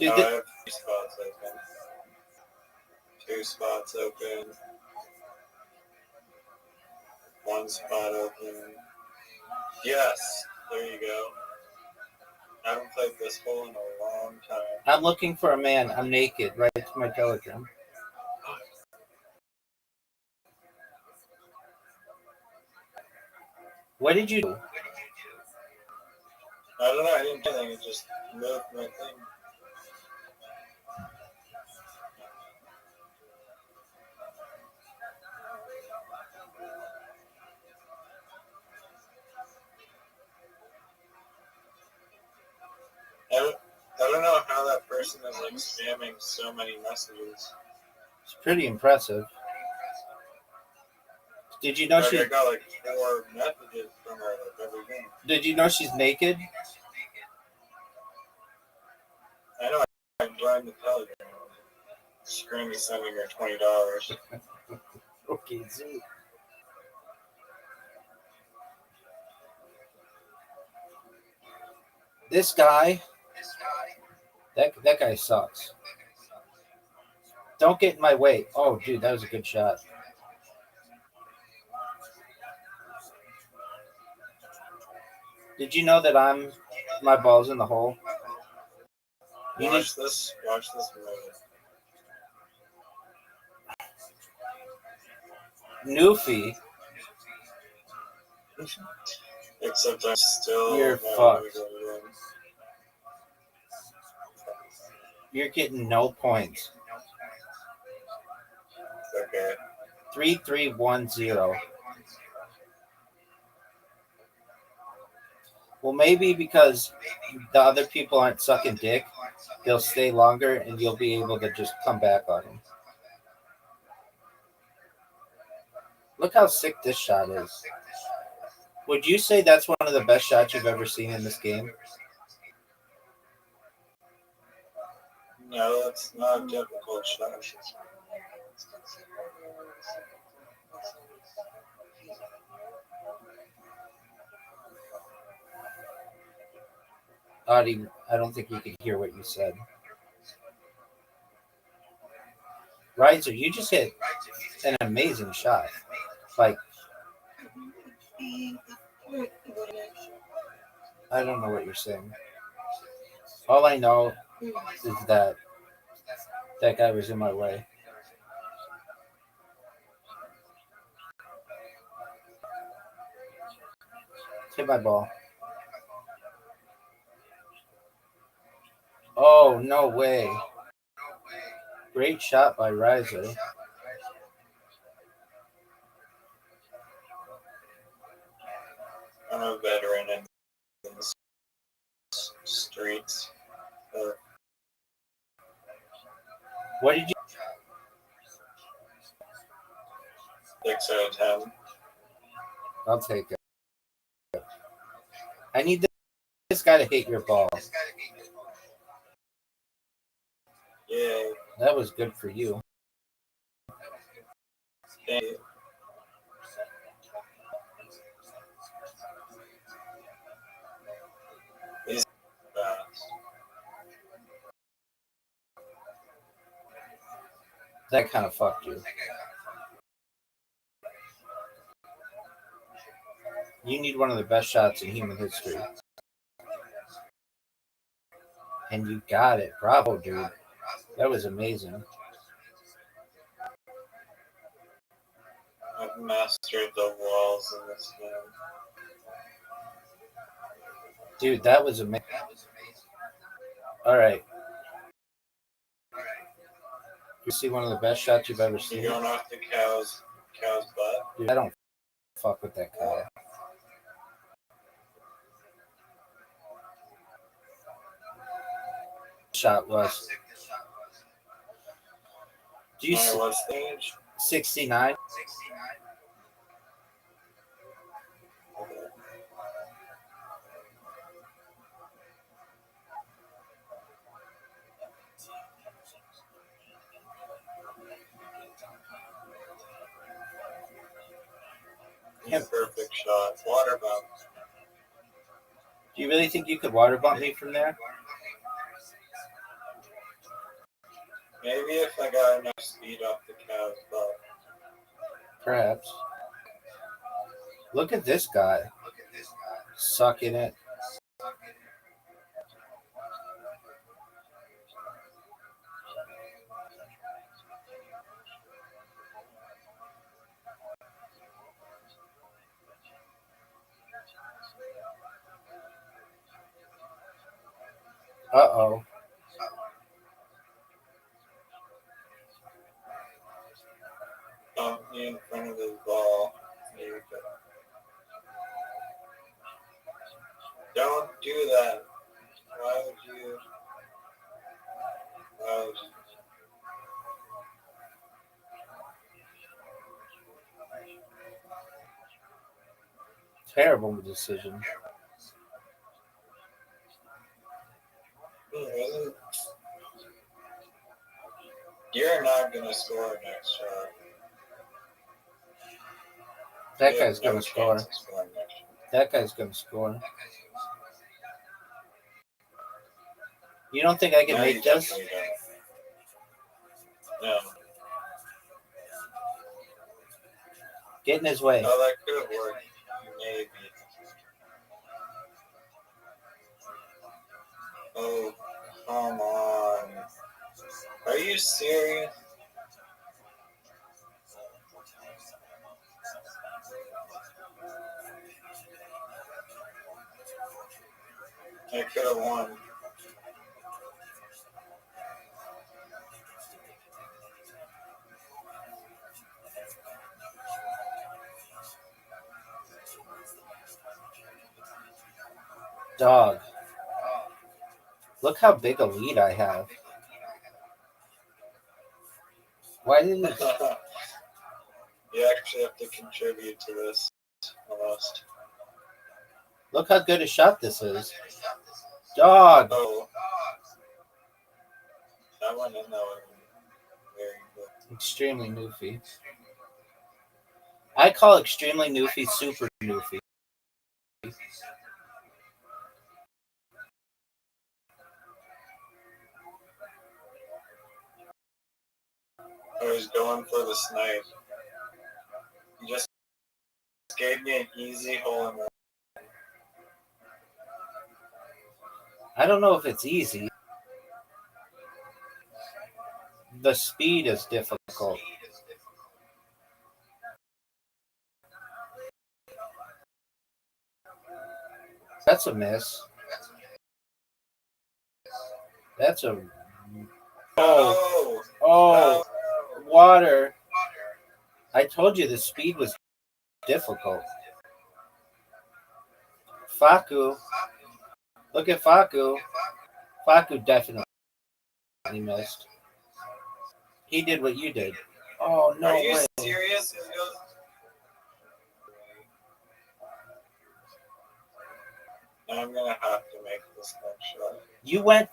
Dude, No, I have 3 spots open. 2 spots open. 1 spot open. Yes! There you go. I haven't played this hole in a long time. I'm looking for a man. I'm naked. Right to my Telegram. What did you do? I don't know, I didn't do anything, it just moved my thing. I don't know how that person is like spamming so many messages. It's pretty impressive. Did you know Like, I she? got like 4 messages from her like every game. Did you know she's naked? I know I joined the Telegram. Screaming sending her $20. Okay, see. This guy, that guy sucks. Don't get in my way. Oh, dude, that was a good shot. Did you know that my ball's in the hole? You need, Watch this movie. Newfie, Except I'm still You're not fucked. able to win. you're getting no points. Okay. 3310. Well, maybe because the other people aren't sucking dick, they'll stay longer and you'll be able to just come back on them. Look how sick this shot is. Would you say that's one of the best shots you've ever seen in this game? No, that's not a difficult shot. Audie, I don't think we could hear what you said. Riser, you just hit an amazing shot. Like, I don't know what you're saying. All I know is that that guy was in my way. Hit my ball. Oh, no way. Great shot by Riser. I'm a veteran in the streets. What did you? 6 out of 10. I'll take it. I need this guy to hit your ball. Yay. That was good for you. Thank you. He's fast. That kind of fucked you. You need one of the best shots in human history. And you got it. Bravo, dude. That was amazing. I've mastered the walls in this game. Dude, that was amazing. All right. You see one of the best shots you've ever seen? You're going off the cow's butt. Dude, I don't fuck with that guy. Shot was. Do you see What stage? 69? Perfect shot. Water bump. Do you really think you could water bump me from there? Maybe if I got enough speed off the cow's butt. Perhaps. Look at this guy. Sucking it. Uh-oh. Bump me in front of his ball. There you go. Don't do that. Why would you? Why would you? Terrible decision. You're not going to score next shot. That You guy's have no going to score. chance of scoring next shot. That guy's going to score. You don't think I can No, you make this? definitely don't. No. Get in his way. Oh, that could have worked. Maybe. Oh, come on. Are you serious? I could have won. Dog. Look how big a lead I have. Why didn't it? You actually have to contribute to this almost. Look how good a shot this is. Dog. Oh. That one in that one. Very good. Extremely Newfie. I call extremely Newfie super Newfie. was going for the snipe. He just gave me an easy hole in one. I don't know if it's easy. The speed is difficult. That's a miss. That's a... Oh, water. I told you the speed was difficult. Faku. Look at Faku. Faku definitely missed. He did what you did. Oh, no Are you way. serious? I'm gonna have to make this next shot. You went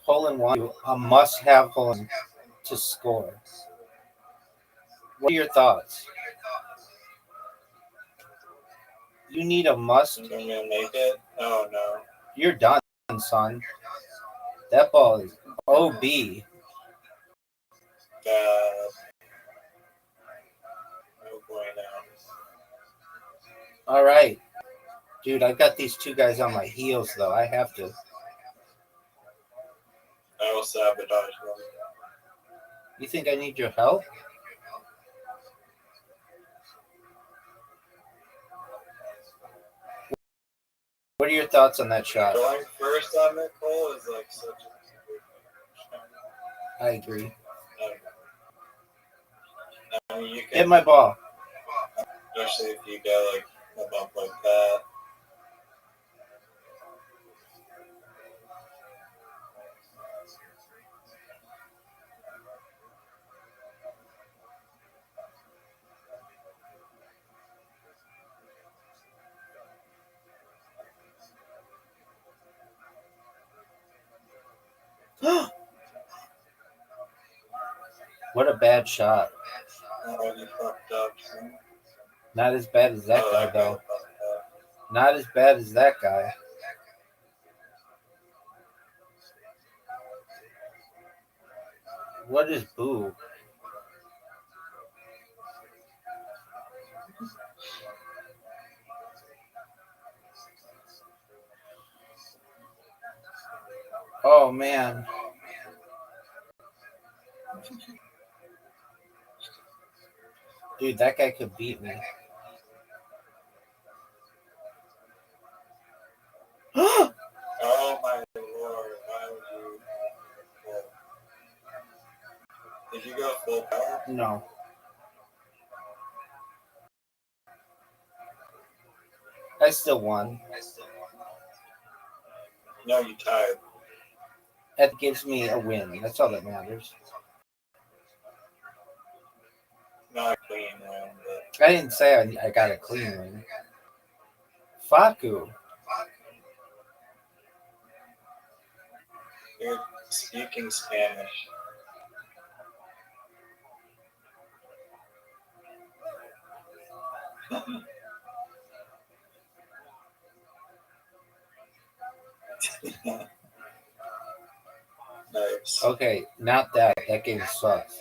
hole in one. A must-have hole in to score. What are your thoughts? You need a must. I'm gonna make it. Oh no. You're done, son. That ball is OB. God. Oh boy now. All right. Dude, I've got these two guys on my heels, though. I have to. I will sabotage them. You think I need your help? What are your thoughts on that shot? Going first on that hole is like such a I agree. I mean, you Hit can, my ball. especially if you get like a bump like that. What a bad shot. Oh, you fucked up. Son. Not as bad as that Oh, guy, that though. fucked up. Not as bad as that guy. What is boo? Oh, man. Dude, that guy could beat me. Oh my lord, why would you? Did you go full power? No. I still won. No, you tied. That gives me a win. That's all that matters. Not a clean win, but I didn't say I got a clean win. Faku. you're speaking Spanish. Nice. Okay, not that. That game sucks.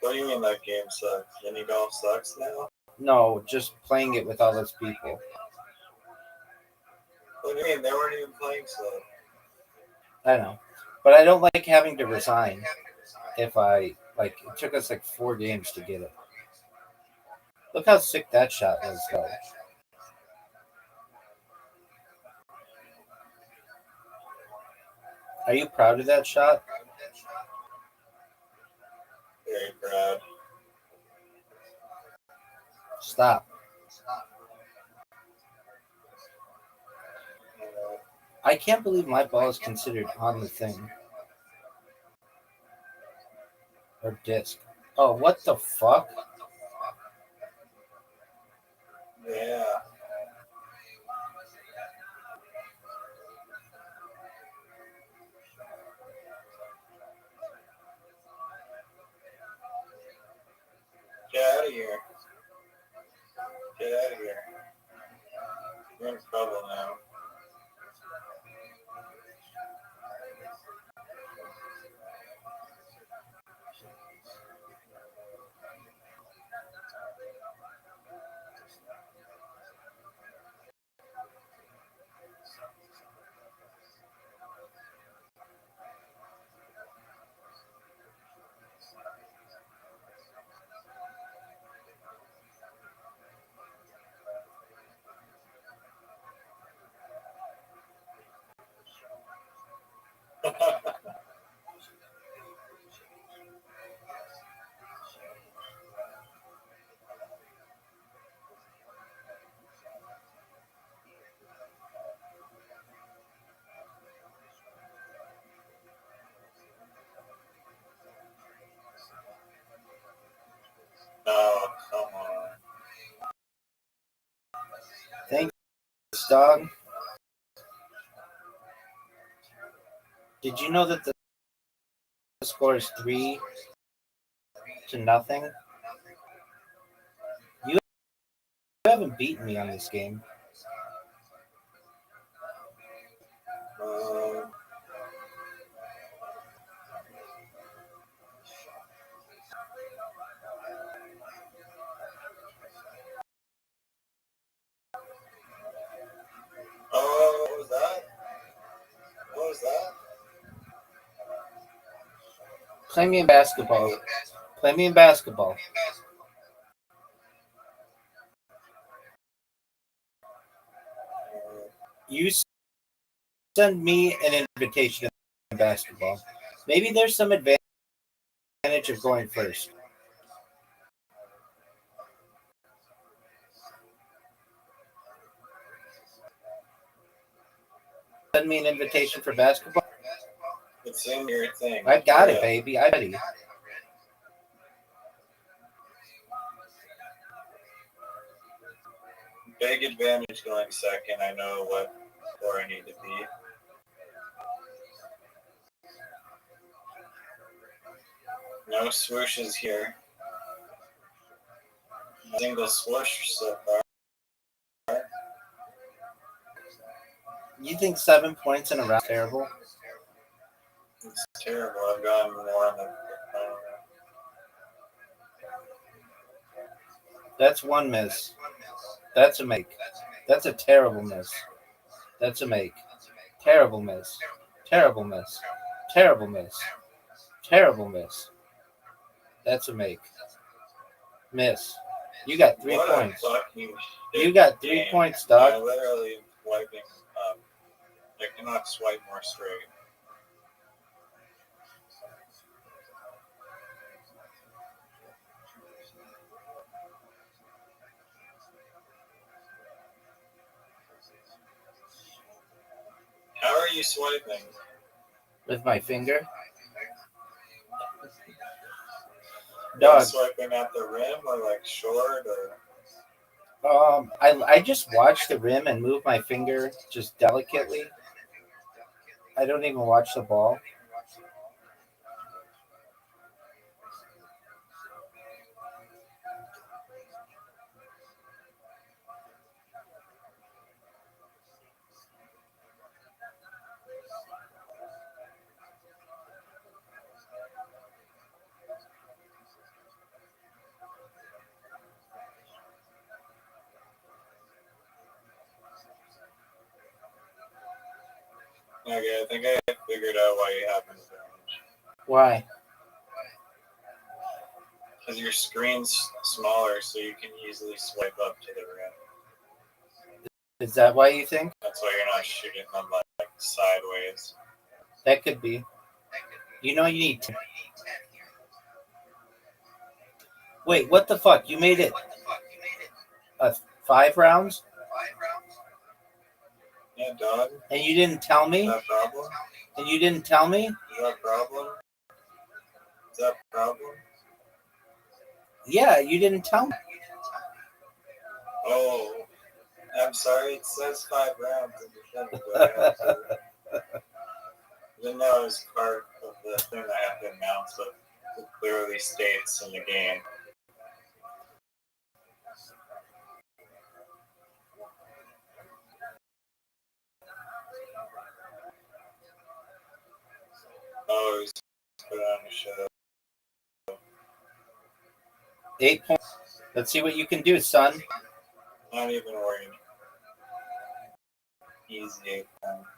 What do you mean that game sucks? Mini golf sucks now? No, just playing it with all those people. What do you mean? They weren't even playing slow. I know. But I don't like having to resign if I, like, it took us like 4 games to get it. Look how sick that shot was, though. Are you proud of that shot? Very proud. Stop. I can't believe my ball is considered on the thing. Or disc. Oh, what the fuck? Yeah. Get out of here. Get out of here. You're in trouble now. dog. Did you know that the score is 3-0? You haven't beaten me on this game. What was that? What was that? Play me in basketball. Play me in basketball. You send me an invitation in basketball. Maybe there's some advantage of going first. Send me an invitation for basketball. It's in your thing. I got it, baby. I'm ready. Big advantage going second. I know what score I need to be. No swooshes here. Single swoosh so far. You think 7 points in a round is terrible? It's terrible. I've gotten more on the final. That's one miss. That's a make. That's a terrible miss. That's a make. Terrible miss. Terrible miss. Terrible miss. Terrible miss. That's a make. Miss. You got 3 What points. a fucking You got 3 game. points, I dog. literally wiping up. I cannot swipe more straight. How are you swiping? With my finger. Are you Dog. swiping at the rim or like short or? I just watch the rim and move my finger just delicately. I don't even watch the ball. Okay, I think I figured out why you have an advantage. Why? Because your screen's smaller, so you can easily swipe up to the rim. Is that why you think? That's why you're not shooting them like sideways. That could be. You know you need to. Wait, what the fuck? You made it 5 rounds? Yeah, dog. And you didn't tell Is me? that a problem? And you didn't tell me? Is that a problem? Is that a problem? Yeah, you didn't tell me. Oh, I'm sorry. It says 5 rounds in the thing, but I have to. Didn't know it was part of the thing I have to announce, but it clearly states in the game. Oh, he's put on a show. 8 points. Let's see what you can do, son. Not even worried. Easy 8 points.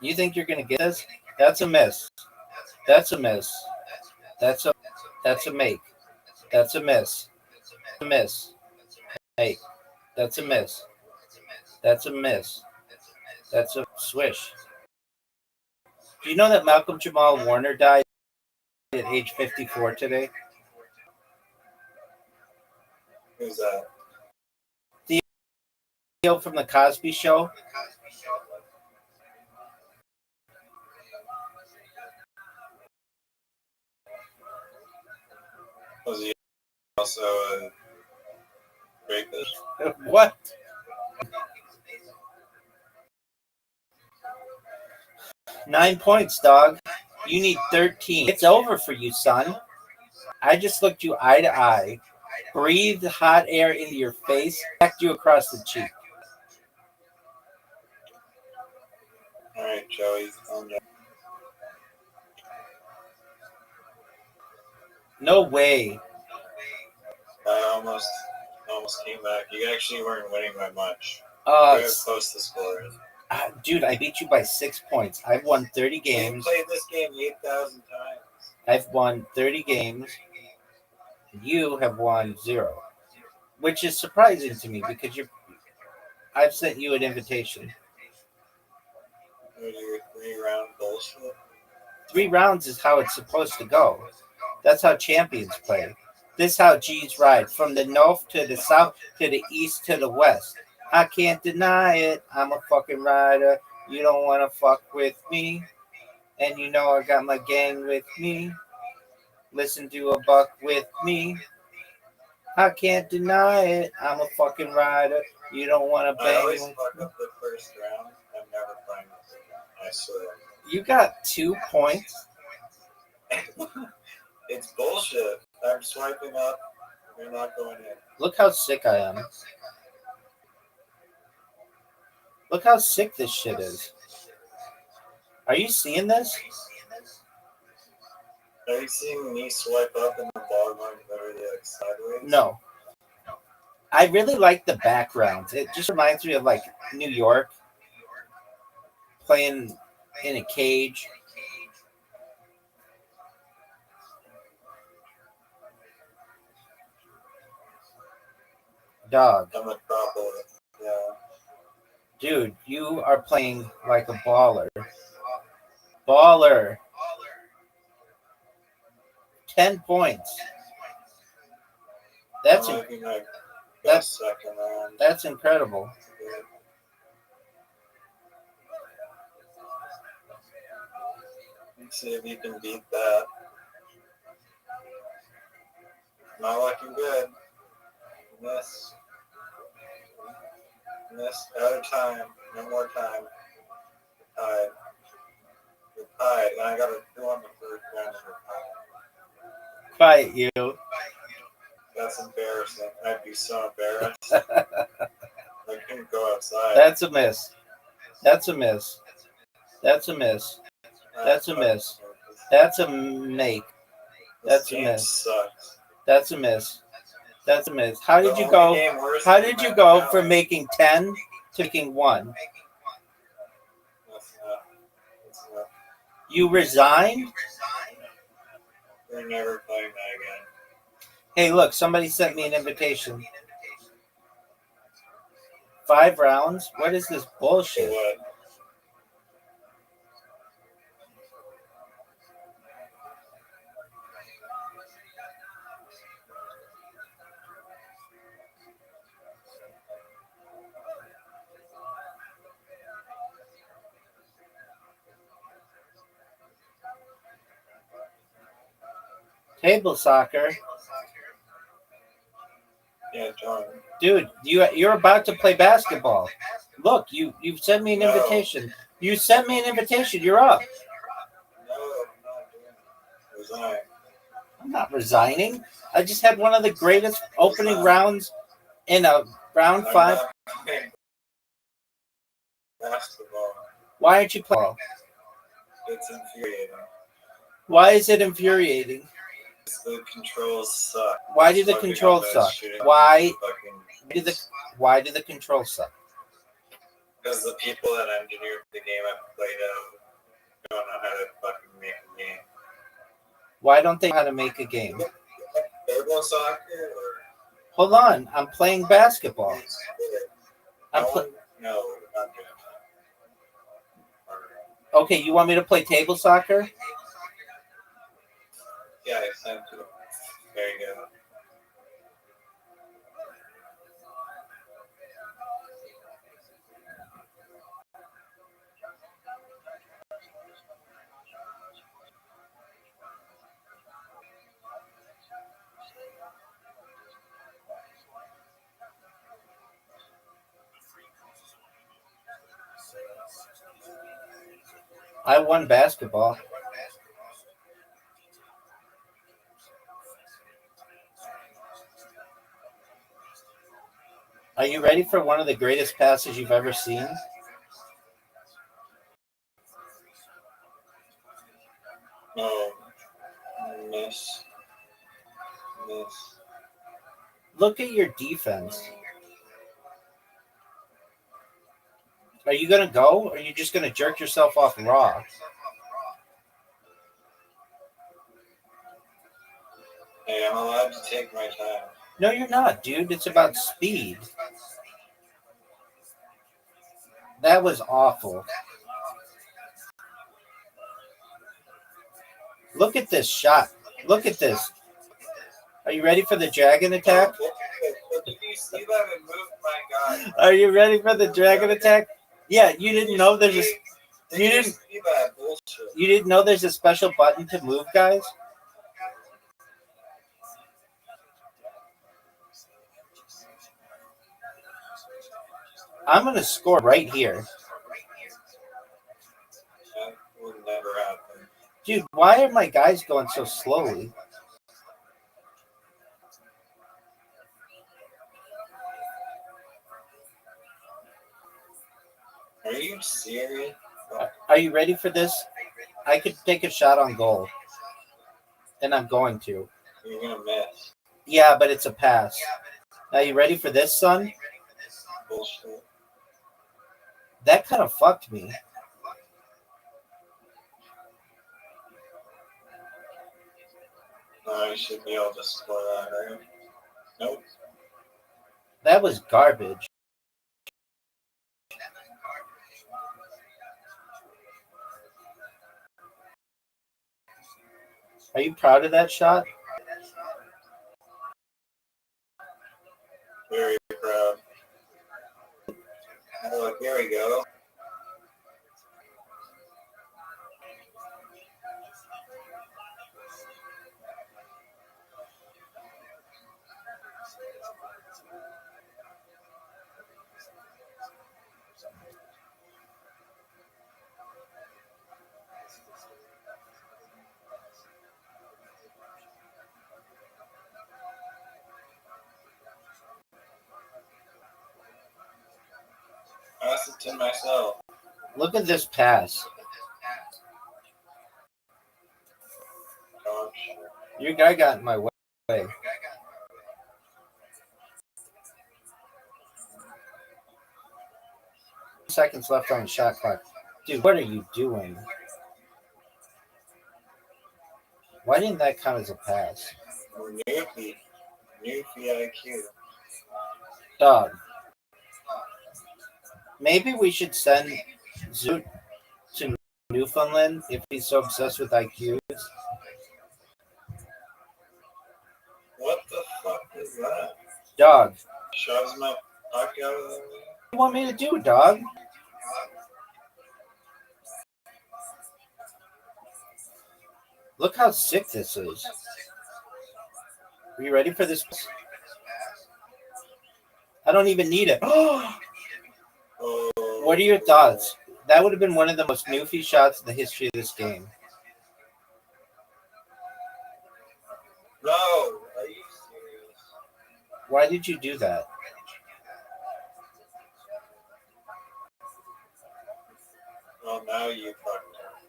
You think you're gonna get this? That's a miss. That's a miss. That's a make. That's a miss. A miss. Make. That's a miss. That's a miss. That's a swish. Do you know that Malcolm Jamal Warner died at age 54 today? Who's that? Theo from the Cosby Show. Was he also a rapist? What? 9 points, dog. You need 13. It's over for you, son. I just looked you eye to eye, breathed hot air into your face, smacked you across the cheek. All right, Joey. No way. I almost came back. You actually weren't winning by much. Very close to score. Dude, I beat you by 6 points. I've won 30 games. You played this game 8,000 times. I've won 30 games. You have won 0, which is surprising to me because I've sent you an invitation. Your 3-round bullshit. 3 rounds is how it's supposed to go. That's how champions play. This is how G's ride from the north to the south to the east to the west. I can't deny it. I'm a fucking rider. You don't want to fuck with me. And you know I got my gang with me. Listen to a buck with me. I can't deny it. I'm a fucking rider. You don't want to bang. I always fuck up the first round. I'm never playing this again. I swear. You got 2 points. It's bullshit. I'm swiping up. You're not going in. Look how sick I am. Look how sick this shit is. Are you seeing this? Are you seeing me swipe up and the ball going literally like sideways? No. I really like the backgrounds. It just reminds me of like New York, playing in a cage. Dog. The Metropolis. Yeah. Dude, you are playing like a baller. Baller. 10 points. That's second round. That's incredible. Let's see if you can beat that. Not looking good. Miss. Out of time. No more time. Tied. You're tied. And I got a 2 on the first round. Fight you. That's embarrassing. I'd be so embarrassed. I couldn't go outside. That's a miss. That's a miss. That's a miss. That's a miss. That's a make. That's a miss. Sucks. That's a miss. That's a miss. How did you go? How did you go from making 10 to making 1? That's enough. You resigned? We're never playing that again. Hey, look, somebody sent me an invitation. 5 rounds? What is this bullshit? What? Table soccer. Yeah, John. Dude, you're about to play basketball. Look, you sent me an invitation. You sent me an invitation. You're up. No, I'm not doing it. Resign. I'm not resigning. I just had one of the greatest opening rounds in a round 5. Basketball. Why aren't you playing? It's infuriating. Why is it infuriating? The controls suck. Why do the controls suck? Why do the controls suck? Because the people that engineered the game have played out don't know how to fucking make a game. Why don't they know how to make a game? Table soccer or Hold on, I'm playing basketball. no, we're not doing that. Okay, you want me to play table soccer? Yeah, I sent it. There you go. I won basketball. Are you ready for one of the greatest passes you've ever seen? Oh, miss. Look at your defense. Are you going to go, or are you just going to jerk yourself off raw? Hey, I'm allowed to take my time. No, you're not, dude. It's about speed. That was awful. Look at this shot. Look at this. Are you ready for the dragon attack? Did you see that and moved my guy? Are you ready for the dragon attack? Yeah, you didn't know there's a Did you see that bullshit? you didn't know there's a special button to move guys? I'm gonna score right here. That would never happen. Dude, why are my guys going so slowly? Are you serious? Are you ready for this? I could take a shot on goal. And I'm going to. You're gonna miss. Yeah, but it's a pass. Now you ready for this, son? Bullshit. That kind of fucked me. No, you should be able to score that, right? Nope. That was garbage. Are you proud of that shot? Very proud. Oh, look, here we go. Pass it to myself. Look at this pass. Gosh. Your guy got in my way. Seconds left on the shot clock. Dude, what are you doing? Why didn't that count as a pass? Newfie IQ. Dog. Maybe we should send Zoot to Newfoundland if he's so obsessed with IQs. What the fuck is that? Dog. Shoves my puck out of the way. What do you want me to do, dog? Look how sick this is. Are you ready for this? I don't even need it. What are your thoughts? That would have been one of the most newfie shots in the history of this game. No, are you serious? Why did you do that? Well, now you fucked up.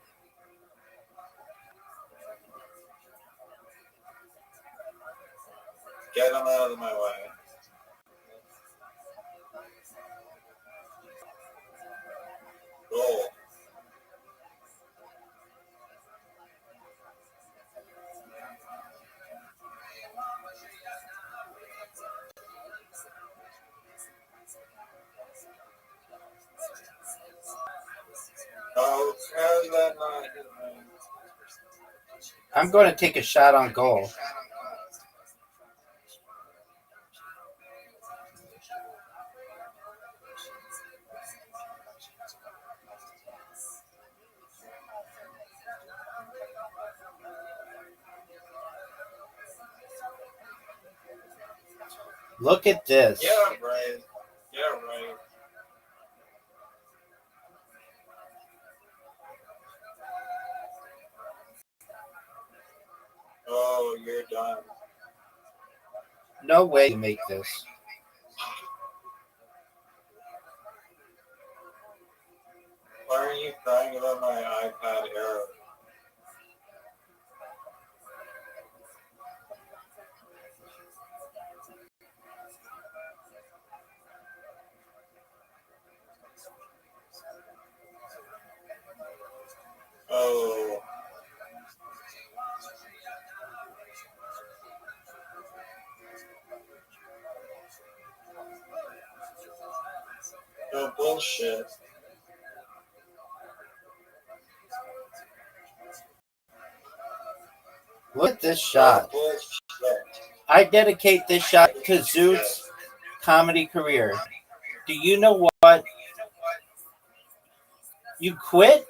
Get him out of my way. Goal. Oh, how's that not hit me? I'm going to take a shot on goal. Look at this. Yeah, right. Yeah, right. Oh, you're done. No way you make this. Why are you crying about my iPad Air? Oh. No bullshit. Look at this No shot. bullshit. I dedicate this shot to Zoot's comedy career. Do you know what? You quit?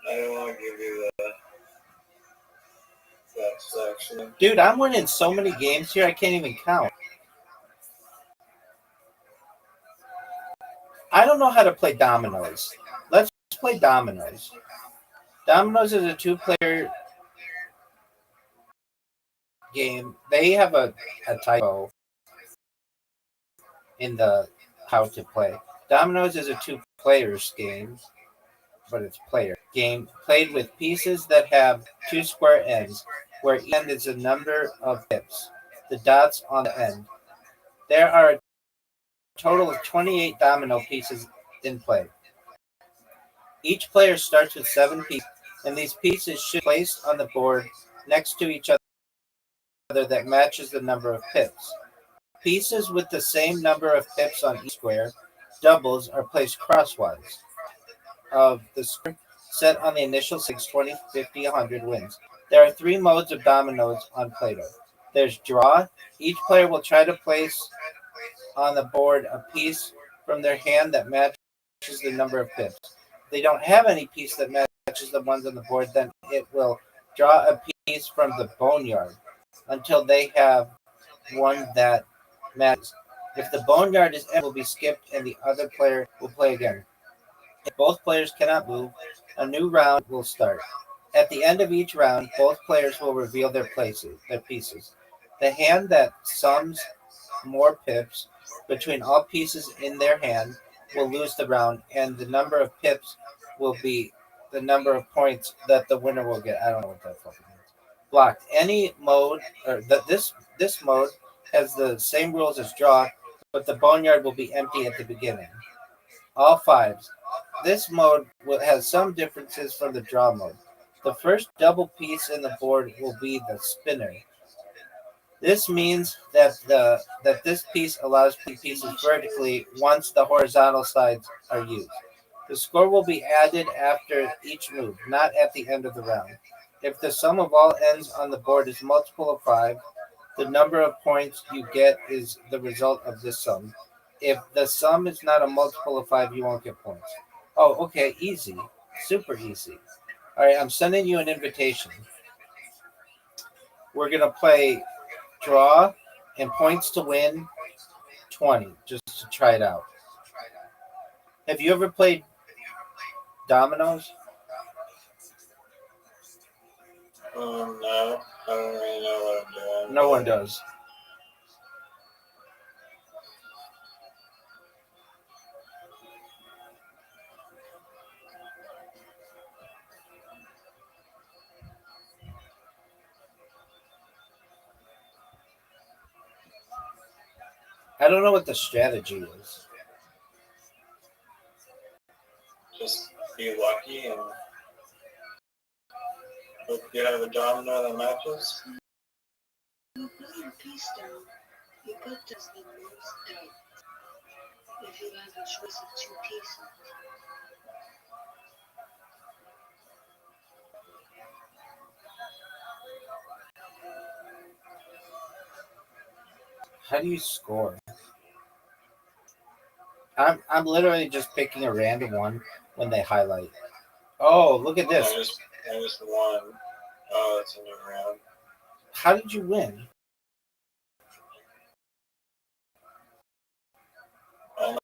I don't want to give you that section. Dude, I'm winning so many games here I can't even count. I don't know how to play dominoes. Let's play dominoes. Dominoes is a two-player game. They have a typo in the how to play. Dominoes is a two-players game, but it's player game played with pieces that have two square ends, where each end is the number of pips, the dots on the end. There are a total of 28 domino pieces in play. Each player starts with 7 pieces, and these pieces should be placed on the board next to each other that matches the number of pips. Pieces with the same number of pips on each square, doubles, are placed crosswise of the square set on the initial 6, 20, 50, 100 wins. There are 3 modes of dominoes on Play-Doh. There's draw. Each player will try to place on the board a piece from their hand that matches the number of pips. If they don't have any piece that matches the ones on the board, then it will draw a piece from the boneyard until they have one that matches. If the boneyard is empty, it will be skipped and the other player will play again. If both players cannot move, a new round will start. At the end of each round, both players will reveal their pieces. The hand that sums more pips between all pieces in their hand will lose the round, and the number of pips will be the number of points that the winner will get. I don't know what that fucking means. Blocked. Any mode, or this mode has the same rules as draw, but the boneyard will be empty at the beginning. All fives. This mode has some differences from the draw mode. The first double piece in the board will be the spinner. This means that this piece allows pieces vertically once the horizontal sides are used. The score will be added after each move, not at the end of the round. If the sum of all ends on the board is multiple of 5, the number of points you get is the result of this sum. If the sum is not a multiple of 5, you won't get points. Oh, okay, easy. Super easy. All right, I'm sending you an invitation. We're going to play draw and points to win 20, just to try it out. Have you ever played dominoes? No. I don't really know what I'm doing. No one does. I don't know what the strategy is. Just be lucky and hope you have a domino that matches. You put your piece down. You put this the most down. If you have a choice of 2 pieces. How do you score? I'm literally just picking a random one when they highlight. Oh, look at this. I just won. Oh, it's a new round. How did you win? All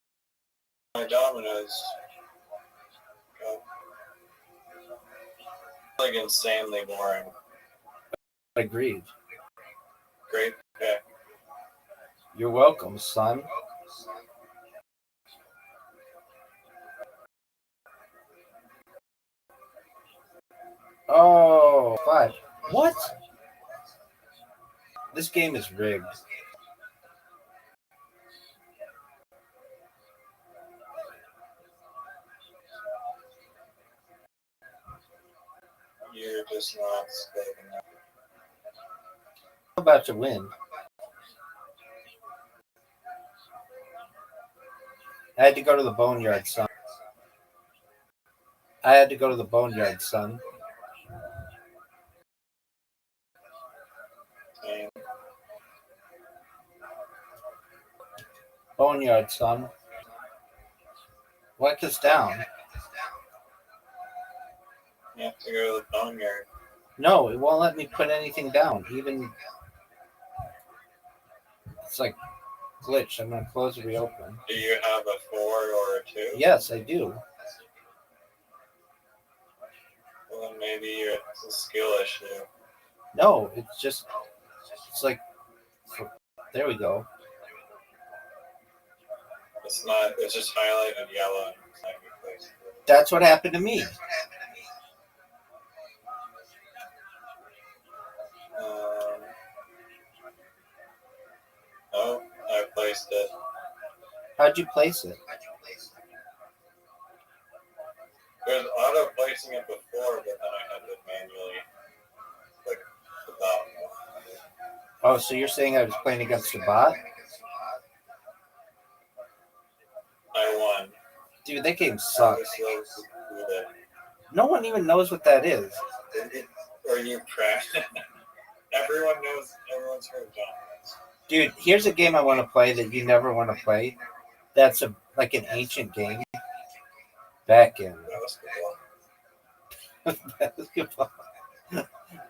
my dominoes. like insanely boring. Agreed. Great pick. You're welcome, son. Oh, 5. What? This game is rigged. You're just not staying up. I'm about to win. I had to go to the boneyard, son. I had to go to the boneyard, son. And Boneyard, son. Wipe this down. you have to go to the boneyard. No, it won't let me put anything down. Even it's like glitched. I'm gonna close and reopen. Do you have a 4 or a 2? Yes, I do. Well, then maybe it's a skill issue. No, it's like there we go. It's not. It's just highlighted yellow. And it's not replaced. That's what happened to me. Oh, I placed it. How'd you place it? There's auto placing it before, but then I had to manually click the button. Oh, so you're saying I was playing against a bot? I won. Dude, that game I sucks. was so good. No one even knows what that is. Or you crashed. Everyone knows. Everyone's heard of John. Dude, here's a game I want to play that you never want to play. That's like an ancient game. Backgammon. Basketball.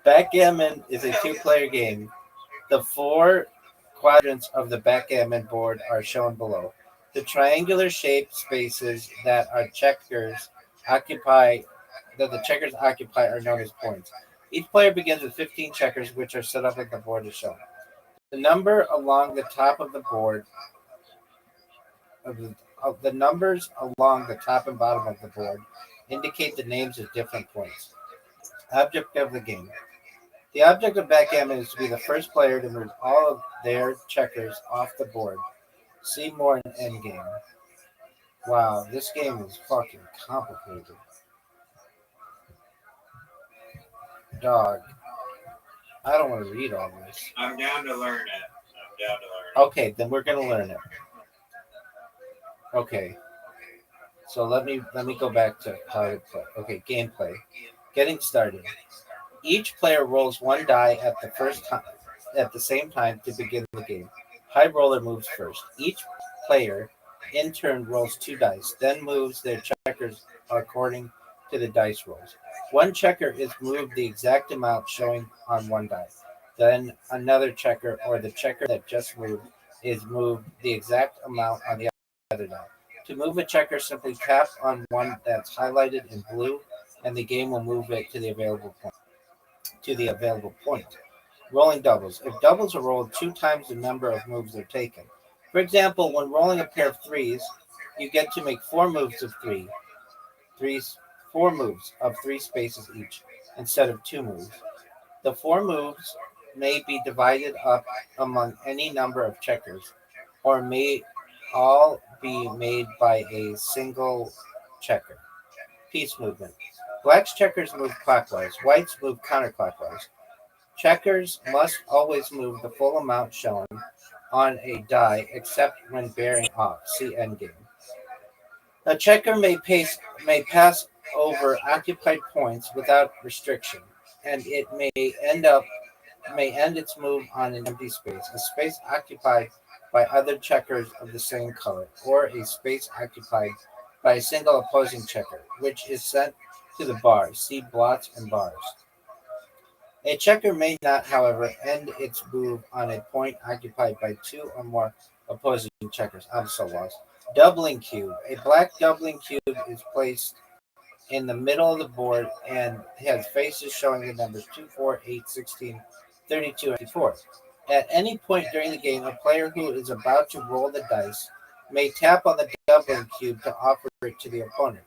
Backgammon is a 2-player game. The 4 quadrants of the backgammon board are shown below. The triangular shaped spaces that the checkers occupy are known as points. Each player begins with 15 checkers, which are set up as the board is shown. The number along the top of the board the numbers along the top and bottom of the board indicate the names of different points. Object of the game. The object of backgammon is to be the first player to move all of their checkers off the board. See more in Endgame. Wow, this game is fucking complicated. Dog. I don't want to read all this. I'm down to learn it. Okay, then we're gonna learn it. Okay. So let me go back to how to play. Okay, gameplay. Getting started. Each player rolls 1 die at the same time to begin the game. High roller moves first. Each player in turn rolls 2 dice, then moves their checkers according to the dice rolls. 1 checker is moved the exact amount showing on 1 die. Then another checker or the checker that just moved is moved the exact amount on the other die. To move a checker, simply tap on one that's highlighted in blue, and the game will move it to the available point. Rolling doubles. If doubles are rolled 2 times the number of moves are taken. For example, when rolling a pair of 3s, you get to make 4 moves of 3. 4 moves of 3 spaces each, instead of 2 moves. The 4 moves may be divided up among any number of checkers, or may all be made by a single checker. Piece movement. Black's checkers move clockwise. White's move counterclockwise. Checkers must always move the full amount shown on a die, except when bearing off. See endgame. A checker may pass over occupied points without restriction, and it may end its move on an empty space, a space occupied by other checkers of the same color, or a space occupied by a single opposing checker, which is sent to the bar. See blots and bars. A checker may not, however, end its move on a point occupied by 2 or more opposing checkers. I'm so lost. Doubling cube. A black doubling cube is placed in the middle of the board and has faces showing the numbers 2, 4, 8, 16, 32, and 54. At any point during the game, a player who is about to roll the dice may tap on the doubling cube to offer it to the opponent.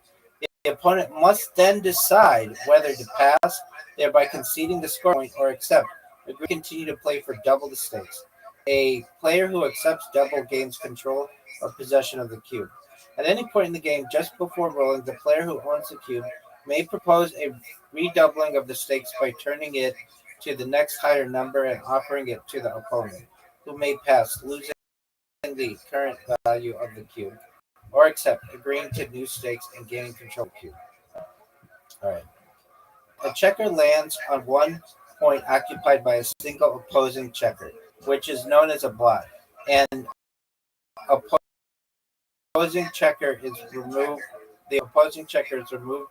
The opponent must then decide whether to pass, thereby conceding the score point, or accept. Agree to continue to play for double the stakes. A player who accepts double gains control or possession of the cube. At any point in the game, just before rolling, the player who owns the cube may propose a redoubling of the stakes by turning it to the next higher number and offering it to the opponent, who may pass, losing the current value of the cube, or accept, agreeing to new stakes and gaining control of the cube. All right. A checker lands on one point occupied by a single opposing checker, which is known as a blot. And opposing checker is removed. The opposing checker is removed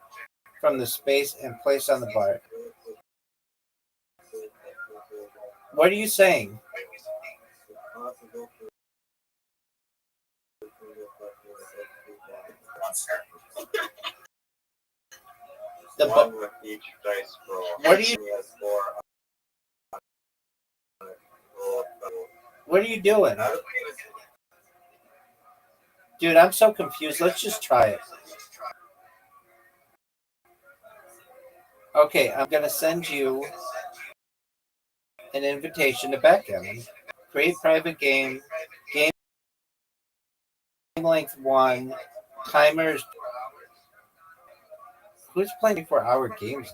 from the space and placed on the bar. What are you saying? The One with each dice roll. What are you? He has 4 on it. Roll. What are you doing, How do dude? I'm so confused. Let's just try it. Okay, I'm gonna send you an invitation to backgammon. Create private game. Game length 1. Timers. Who's playing 4-hour games?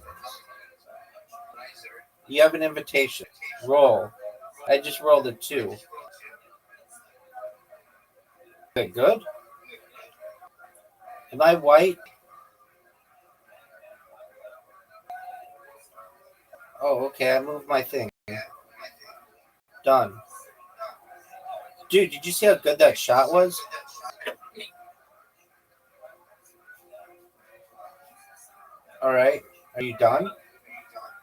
You have an invitation. Roll. I just rolled a 2. Is it good? Am I white? Oh, okay. I moved my thing. Done. Dude, did you see how good that shot was? All right. Are you done?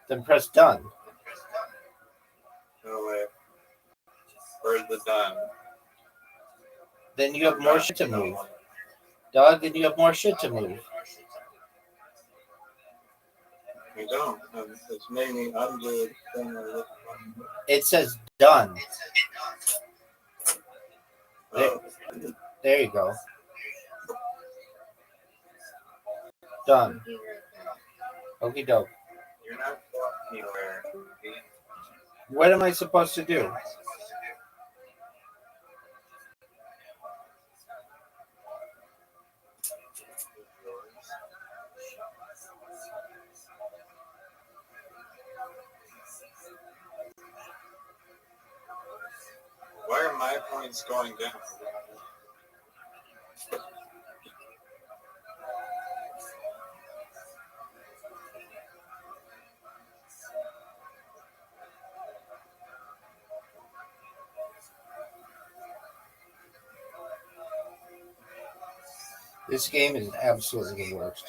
Then press done. Oh, wait. Where's the done? Then you have more shit to move. Dog, then you have more shit to move. You don't. It's made me undo the thing. It says done. Oh, There you go. Done. Okie doke. you're not going anywhere. What am I supposed to do? Why are my points going down? This game is absolutely the worst.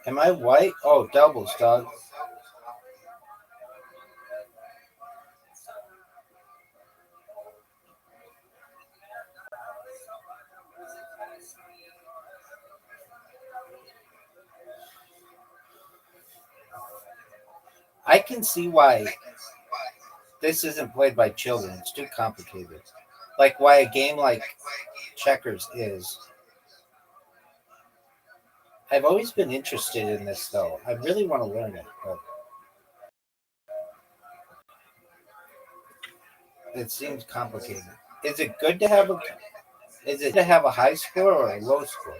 Am I white? Oh, doubles, dog. I can see why this isn't played by children. It's too complicated. Like why a game like checkers is. I've always been interested in this though. I really want to learn it, but it seems complicated. Is it good to have a high score or a low score?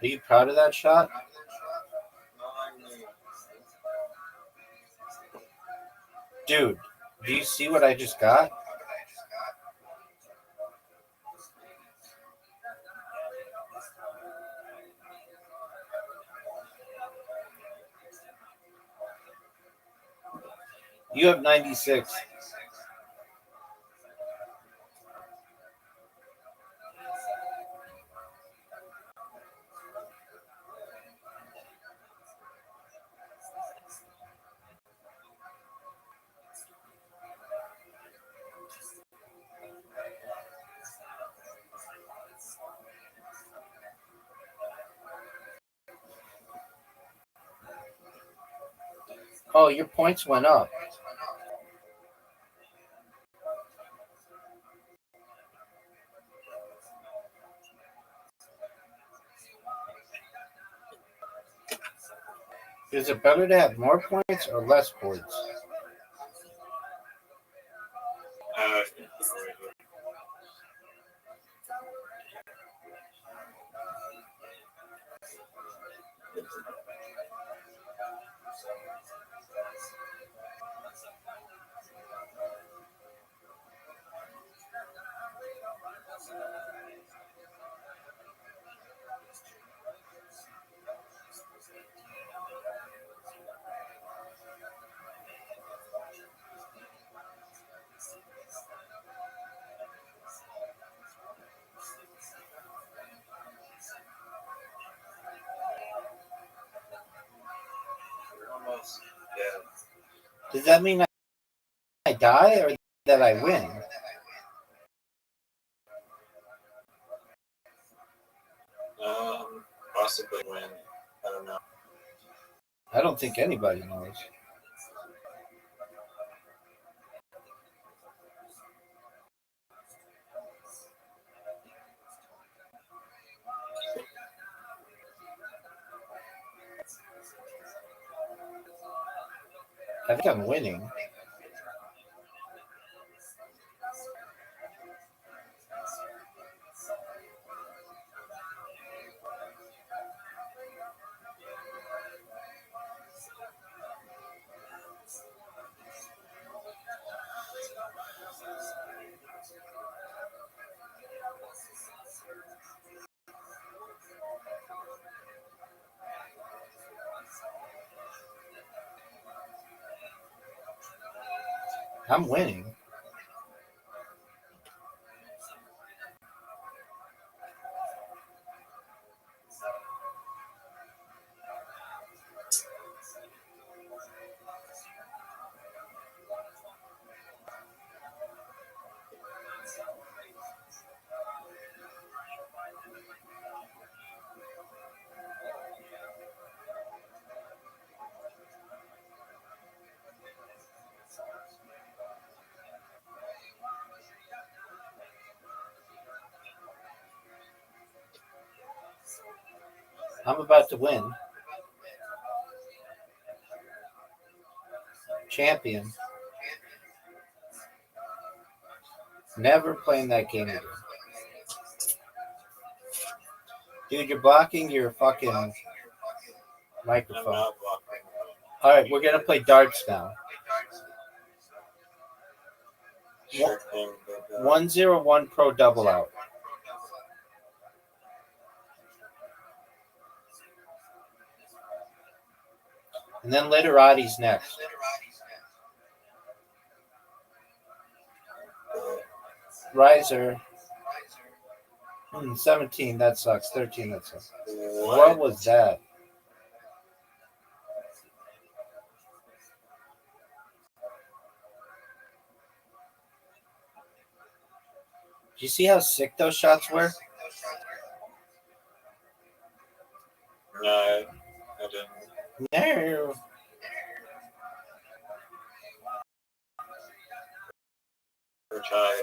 Are you proud of that shot? Dude, do you see what I just got? You have 96. Oh, your points went up. Is it better to have more points or less points? Almost dead. Does that mean I die or that I win? Possibly win. I don't know. I don't think anybody knows. I think I'm winning. I'm winning. I'm about to win. Champion. Never playing that game again. Dude, you're blocking your fucking I'm microphone. not blocking. All right, we're going to play darts now. Sure thing. But, 101 pro double out. And then Literati's next. Riser. 17, that sucks. 13, that sucks. What was that? Do you see how sick those shots were? No, I didn't. No. We're tied.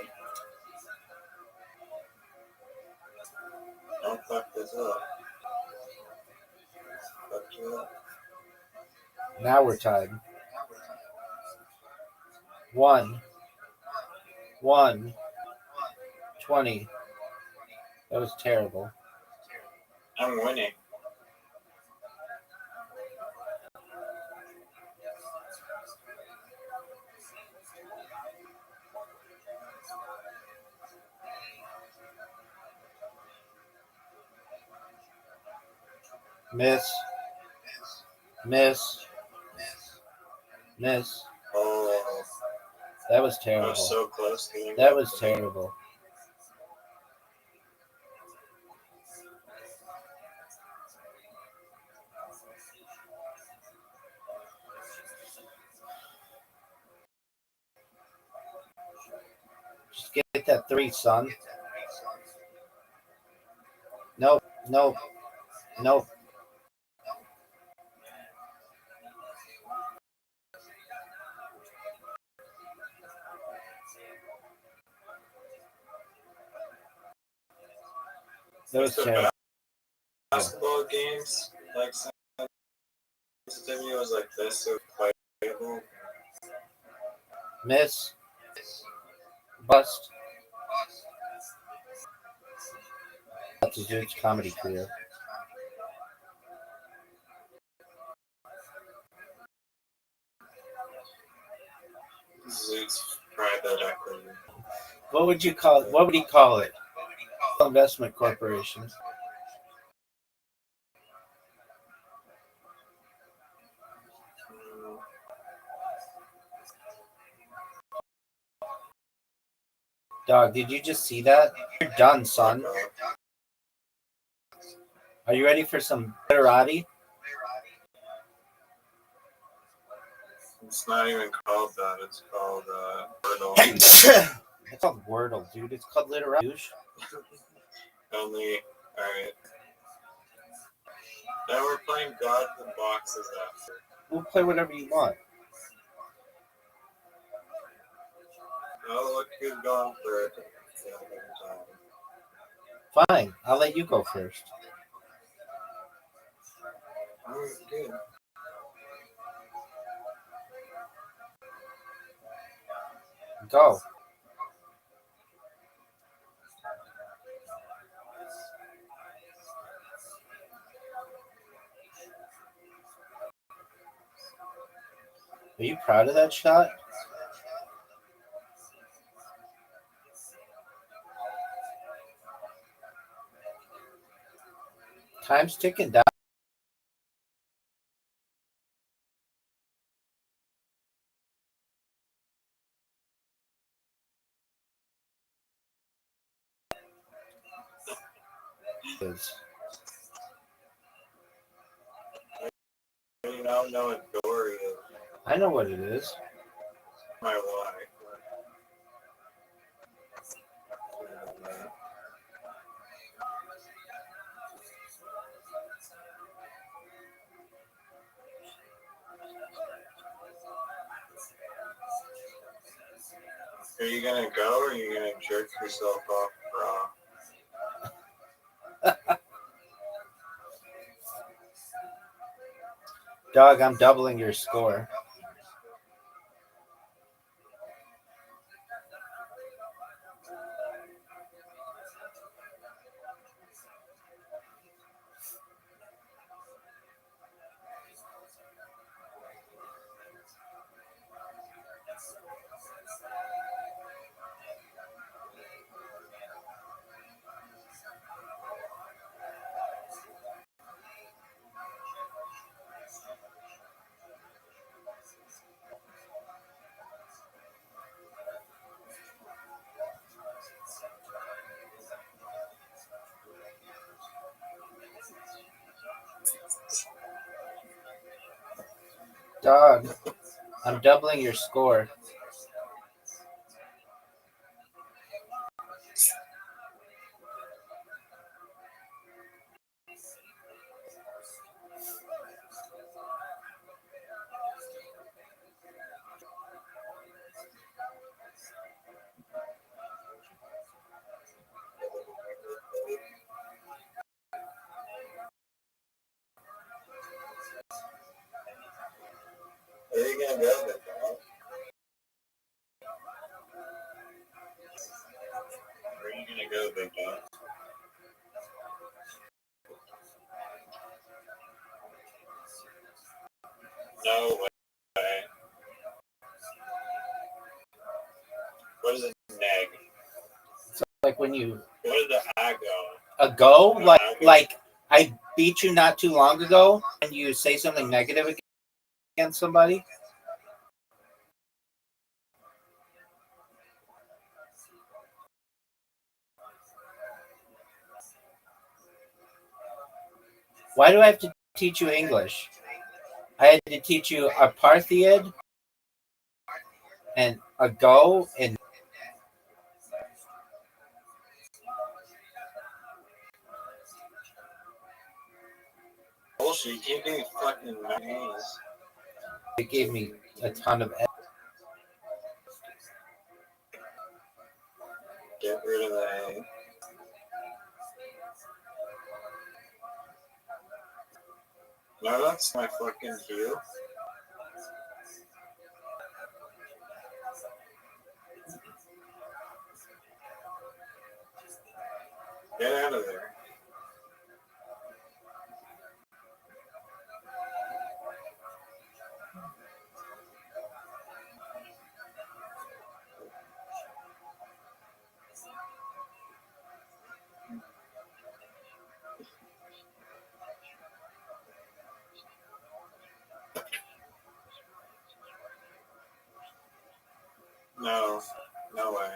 Don't fuck this up. Fuck you up. Now we're tied. 1. 20. That was terrible. I'm winning. Miss. Miss. Miss. Oh, That was I terrible. was so close to getting That was terrible. Just get that 3, son. Nope. Nope. Nope. That was The terrible. basketball games, like sensitivity was like this, so playable. Miss. Bust. That's a dude's comedy career. Zoot's private equity. What would you call it? What would he call it? Investment corporation. Dog, did you just see that? You're done, son. Are you ready for some literati? It's not even called that. It's called Wordle. It's called Wordle, dude. It's called literati. Only, alright. Now we're playing God the Boxes after. We'll play whatever you want. Oh, look who's going for it. Fine. I'll let you go first. Alright, good. Go. Are you proud of that shot? Time's ticking down. You now know what Dory is. I know what it is. My wife. Are you gonna go or are you gonna jerk yourself off raw? Dog, I'm doubling your score. Dog, I'm doubling your score. Where are you gonna go with that? Where are you gonna go, Big John? No way. What is a neg? Like when you What is the I go? a go, like I beat you not too long ago, and you say something negative against somebody. Why do I have to teach you English? I had to teach you apartheid and a go and Bullshit, you can't give me fucking mayonnaise. it gave me a ton of. Get rid of the A. No, that's my fucking hue. Get out of there. No, no way.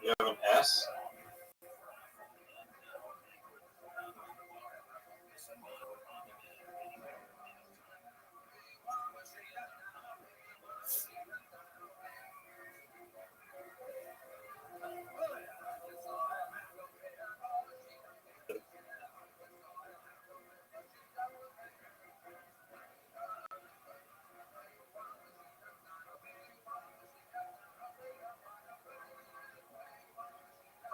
You have an S?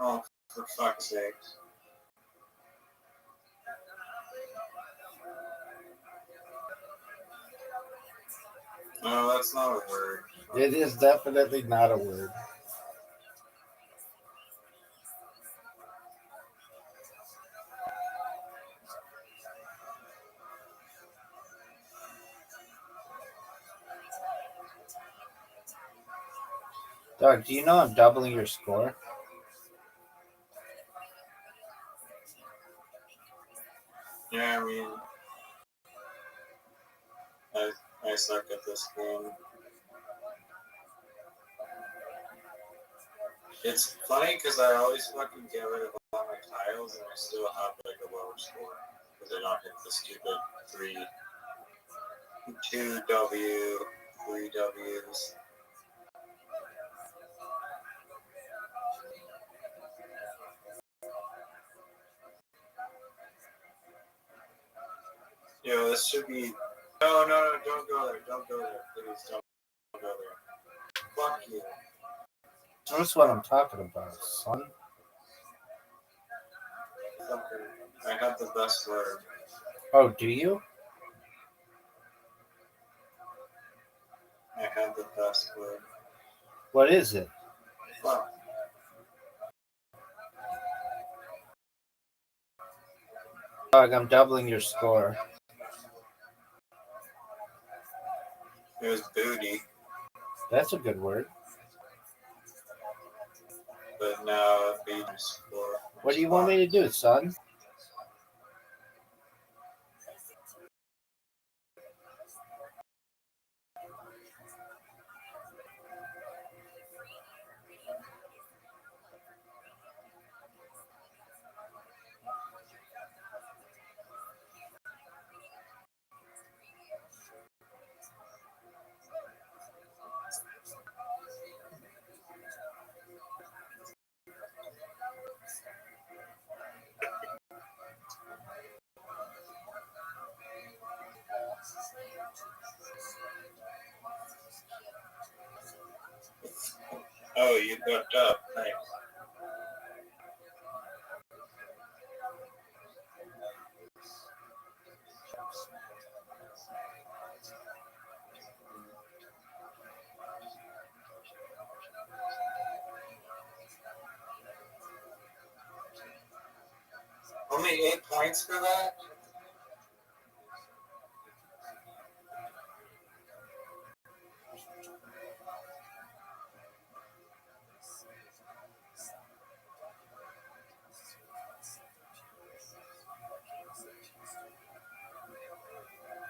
Oh, for fuck's sake. No, that's not a word. It is definitely not a word. Doug, do you know I'm doubling your score? Yeah, I mean, I suck at this game. It's funny because I always fucking get rid of all my tiles and I still have like a lower score because I don't hit the stupid 2W, 3Ws. You know, this should be. No, don't go there. Don't go there. Please don't go there. Fuck you. That's what I'm talking about, son. Fucker. I have the best word. Oh, do you? I have the best word. What is it? Fuck. Doug, I'm doubling your score. It was booty, That's a good word. but now it beat my score. What do you want me to do, son? Oh, you got up. Thanks. Only 8 points for that?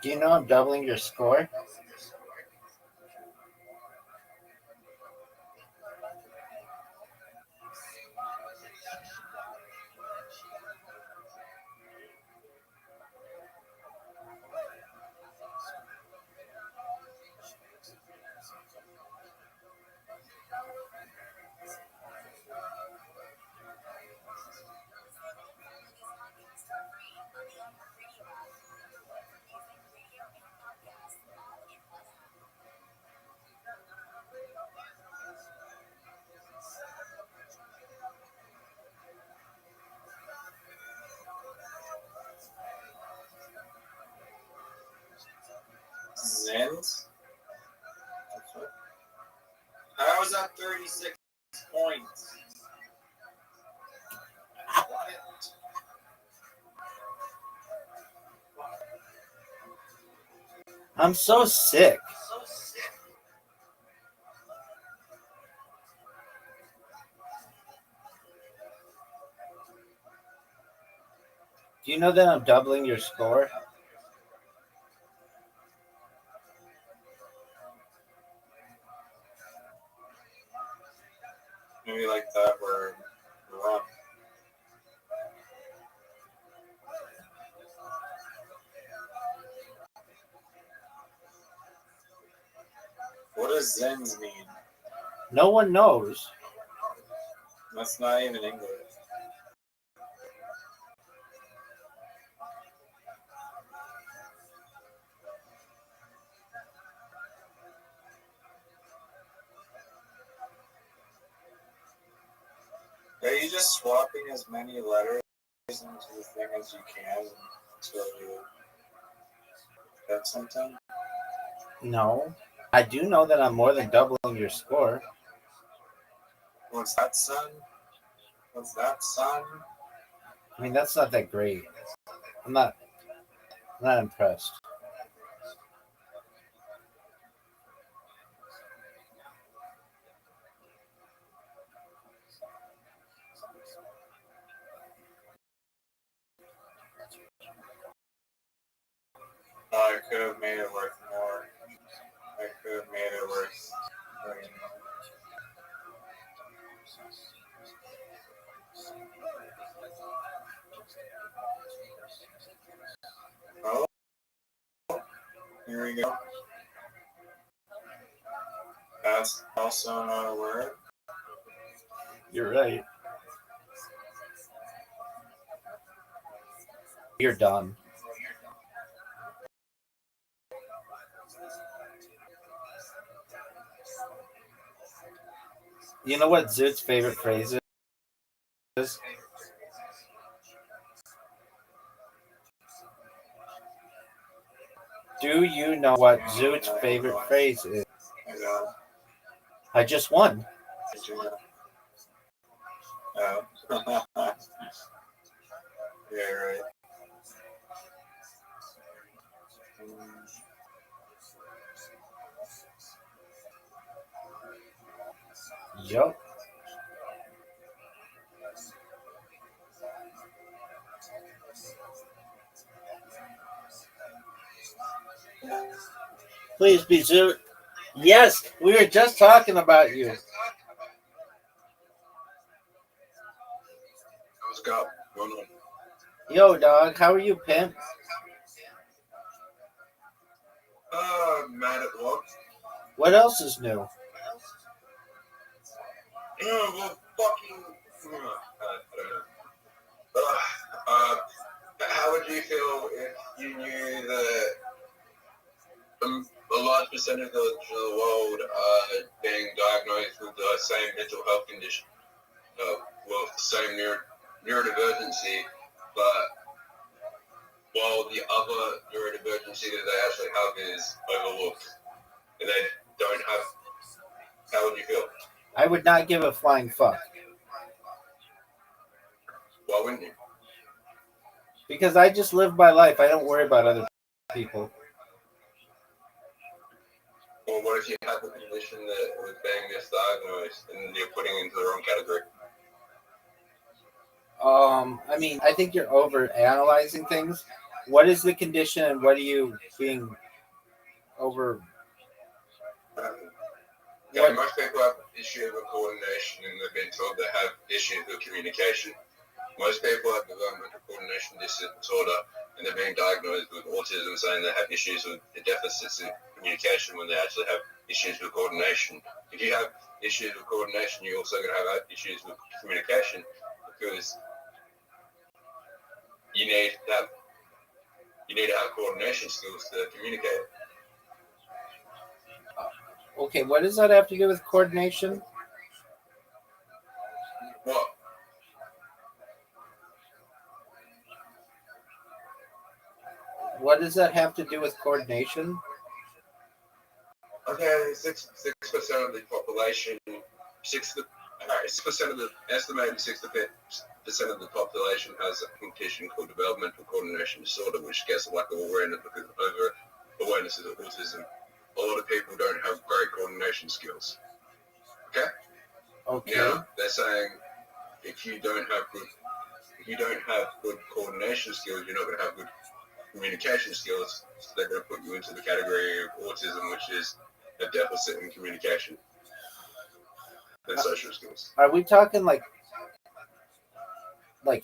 Do you know I'm doubling your score? Zins? How was that 36 points? I'm so sick. Do you know that I'm doubling your score? Maybe like that word. Wrong. What does Zins mean? No one knows. That's not even English. Are you just swapping as many letters into the thing as you can until you get something? No. I do know that I'm more than doubling your score. What's that, son? What's that, son? I mean, that's not that great. I'm not impressed. Oh, I could have made it worth more. I could have made it worth way more. Oh, here we go. That's also not a word. You're right. You're done. You know what Zoot's favorite phrase is? Do you know what Zoot's favorite phrase is? I know. I just won. I do know. Oh. Yeah, right. Yup. Please be Zoot. Yes, we were just talking about you. What's going on? Yo, dog, how are you, pimp? Mad at work. What else is new? Oh, well, fucking. I don't know. How would you feel if you knew that a large percentage of the world are being diagnosed with the same mental health condition? Well, the same neurodivergency, but while the other neurodivergency that they actually have is overlooked, and they don't have. How would you feel? I would not give a flying fuck. Why wouldn't you? Because I just live my life. I don't worry about other people. Or what if you have a condition that was being misdiagnosed and you're putting it into the wrong category? I mean, I think you're over analyzing things. What is the condition, and what are you being over? Yeah, most people have issues with coordination and they've been told they have issues with communication. Most people have developmental coordination disorder and they're being diagnosed with autism, saying they have issues with deficits in communication when they actually have issues with coordination. If you have issues with coordination, you're also going to have issues with communication because you need to have coordination skills to communicate. Okay, what does that have to do with coordination? What? What does that have to do with coordination? Okay, 6% of the population, 6% of the estimated 6% of the population has a condition called developmental coordination disorder, which gets a lack of awareness because of over awareness of autism. A lot of people don't have great coordination skills. Okay. Okay. Now they're saying if you don't have good coordination skills, you're not going to have good communication skills. So they're going to put you into the category of autism, which is a deficit in communication and social skills. Are we talking like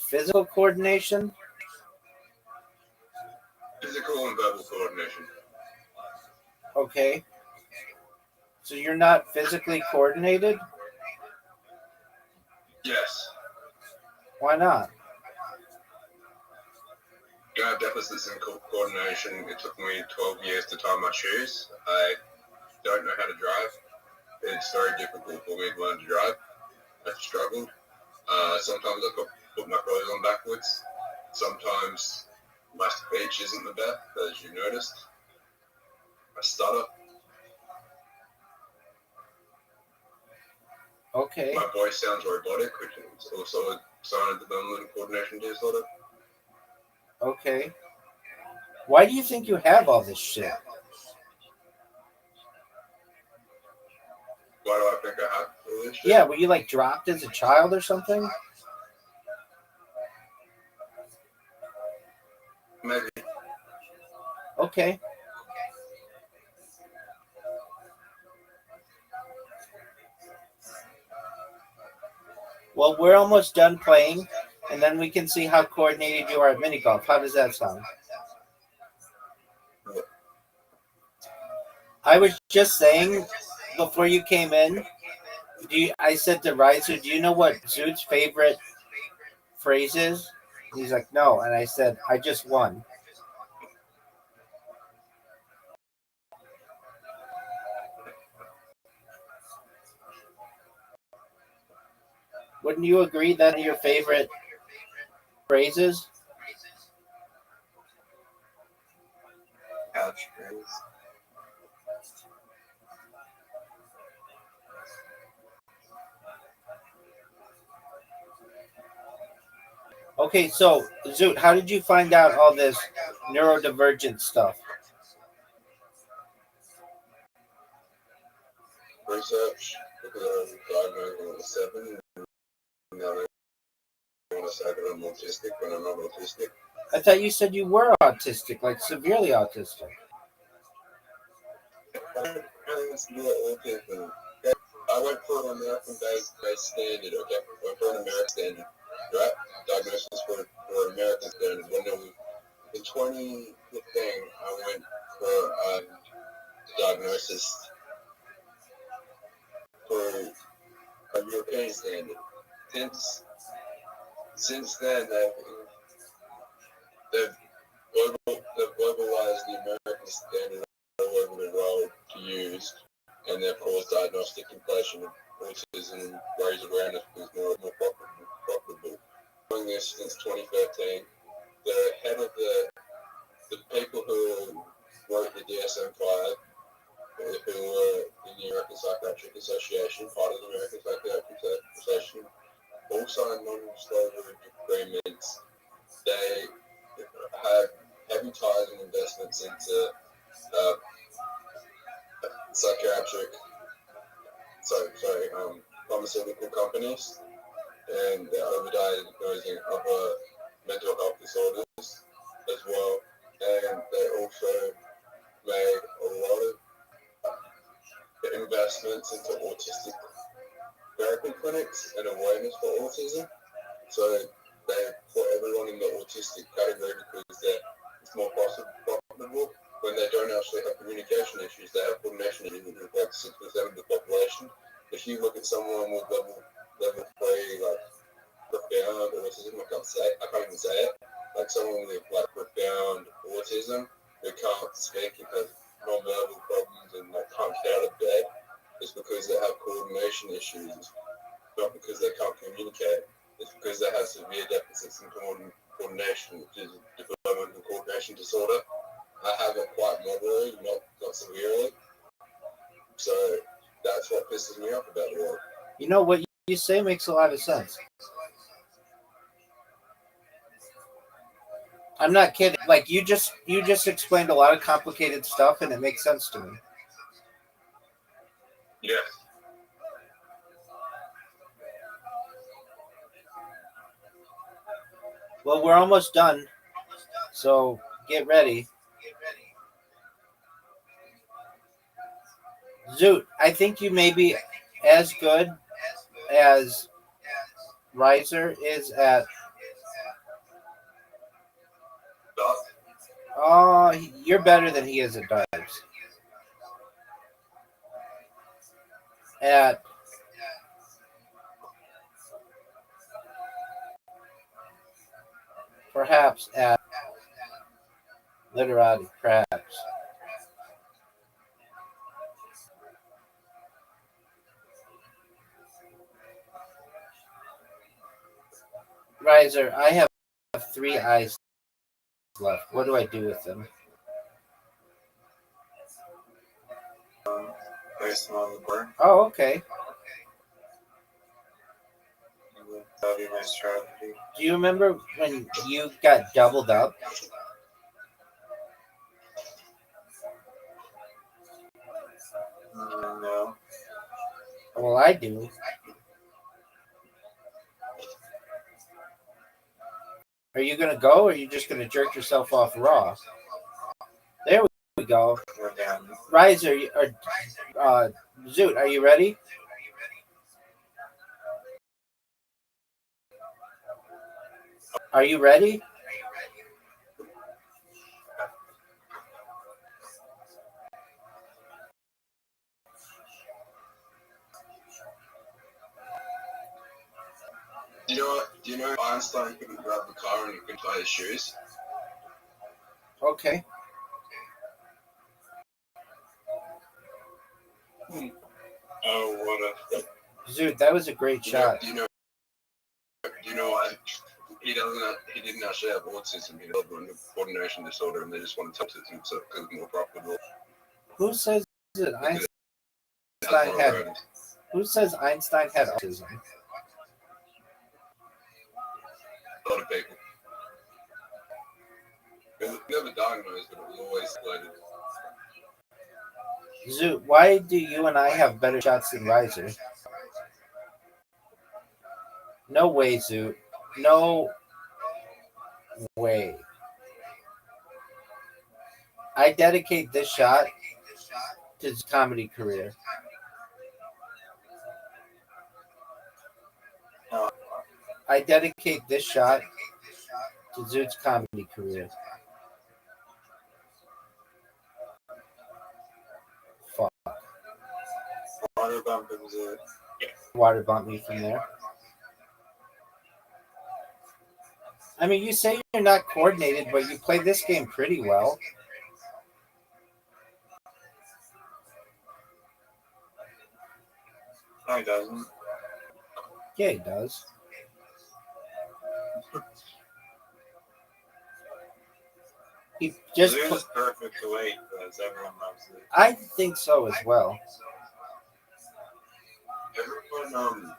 physical coordination? Physical and verbal coordination. Okay. So you're not physically coordinated? Yes. Why not? I have deficits in coordination. It took me 12 years to tie my shoes. I don't know how to drive. It's very difficult for me to learn to drive. I've struggled. Sometimes I put my clothes on backwards. Sometimes my speech isn't the best, as you noticed. I stutter. Okay. My voice sounds robotic, which is also a sign of developmental coordination disorder. Okay. Why do you think you have all this shit? Why do I think I have all this shit? Yeah, were you like dropped as a child or something? Maybe. Okay. Well, we're almost done playing, and then we can see how coordinated you are at mini golf. How does that sound? I was just saying before you came in, I said to Riser, do you know what Zoot's favorite phrase is? He's like, no. And I said, I just won. Wouldn't you agree that your favorite phrases? Catchphrase. Okay, so Zoot, how did you find out all this neurodivergent stuff? Research, because I was diagnosed when I was 7, and now they want to say that I'm autistic when I'm not autistic. I thought you said you were autistic, like severely autistic. I think it's more autism. I went for an American-based standard, okay? I went for an American standard, right? Diagnosis for American standard. When it was in 2015, I went for diagnosis for a European standard. Since then, they've globalized the American standard all over the world to use, and they've caused diagnostic inflation of autism and raised awareness because more profitable. Doing this since 2013, the head of the people who wrote the DSM-5, who were in the American Psychiatric Association, part of the American Psychiatric Association, all signed non-disclosure agreements. They had heavy ties and investments into pharmaceutical companies, and they're overdiagnosing other mental health disorders as well. investments into autistic therapy clinics and awareness for autism. So they put everyone in the autistic category because it's more profitable. When they don't actually have communication issues, they have coordination issues, which is like 6% of the population. If you look at someone with level 3, like profound autism, I can't even say it. Like someone with like profound autism who can't speak and have non-verbal problems and like can't get out of bed, it's because they have coordination issues, not because they can't communicate. It's because they have severe deficits in coordination, which is developmental coordination disorder. I have it quite moderately, not severely. So that's what pisses me off about the world. You know what you say makes a lot of sense. I'm not kidding. Like you just explained a lot of complicated stuff, and it makes sense to me. Yes. Well, we're almost done, so get ready. Zoot, I think you may be as good as Riser is at. Oh, you're better than he is at dives. Perhaps at literati, perhaps. Riser, I have 3 eyes left. What do I do with them? Place them on the board. Oh, okay. That'll be my strategy. Do you remember when you got doubled up? No. Well, I do. Are you going to go, or are you just going to jerk yourself off raw? There we go. We're down. Riser, Zoot, are you ready? Are you ready? Do you know Einstein couldn't grab the car and he couldn't tie his shoes? Okay. Oh, what a... Zoot, that was a great shot. Do you know why he didn't actually have autism, he had a coordination disorder, and they just wanted to autism so because it's more profitable. Who says that Einstein had? Who says Einstein had autism? A lot of people. It was never diagnosed, but it was always related. Zoot, why do you and I have better shots than Riser? No way, Zoot. No way. I dedicate this shot to his comedy career. I dedicate this shot to Zoot's comedy career. Fuck. Water bump him, Zoot. Water bump me from there. I mean, you say you're not coordinated, but you play this game pretty well. No, he doesn't. Yeah, he does. He just. Zoot is perfect the way he plays. Everyone loves Zoot. I think so as well. Everyone,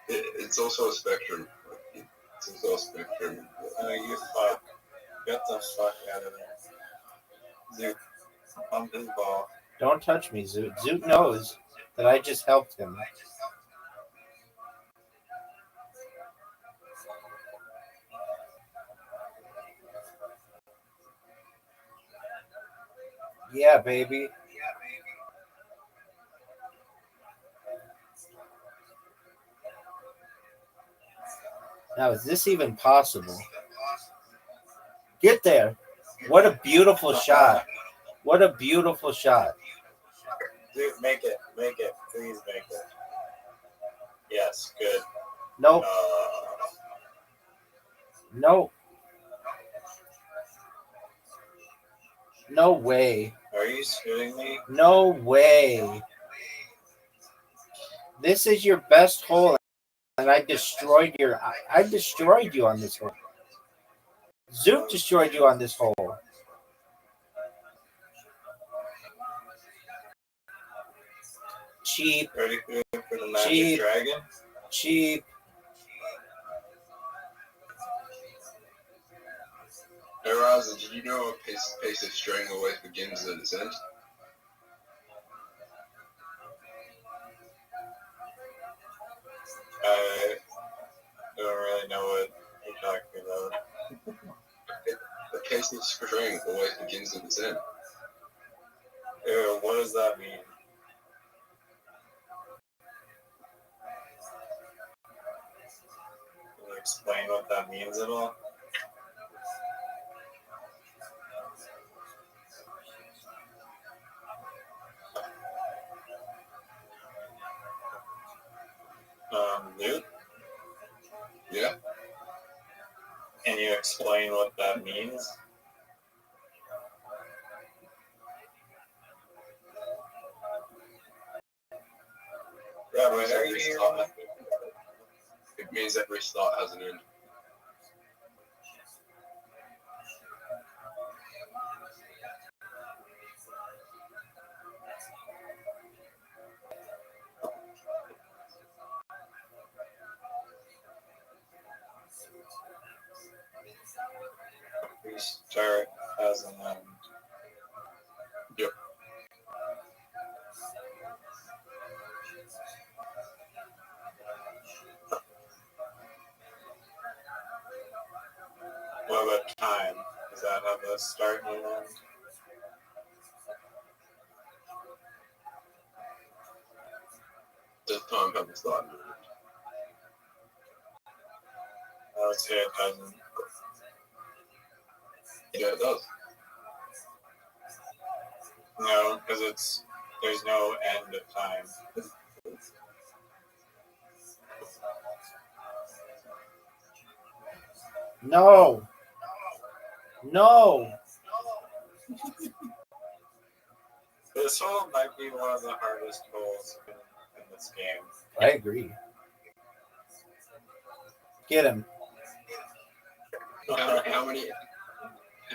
it's also a spectrum. It's also a spectrum. You fuck. Get the fuck out of there. Zoot, pump his ball. Don't touch me, Zoot. Zoot knows that I just helped him. Yeah, baby. Now, is this even possible? Get there. What a beautiful shot. What a beautiful shot. Dude, make it. Please make it. Yes, good. Nope. Nope. No way. Are you shooting me? No way. This is your best hole, and I destroyed you on this hole. Zook destroyed you on this hole. Cheap. Ready for the Magic Cheap. Dragon? Cheap. Hey, Raza, did you know a piece of string always begins at its end? I don't really know what you're talking about. A piece of string always begins at its end. Ew, what does that mean? Can you explain what that means at all? Luke, Yeah? can you explain what that means? Rabbi, are you Every here? start, it means every start has an end. Restart as an end. Yep. What about time? Does that have a start and an end? Does time have a start and an end? I would say it doesn't. Yeah, it does. No, because there's no end of time. No. No. This hole might be one of the hardest holes in this game. I agree. Get him.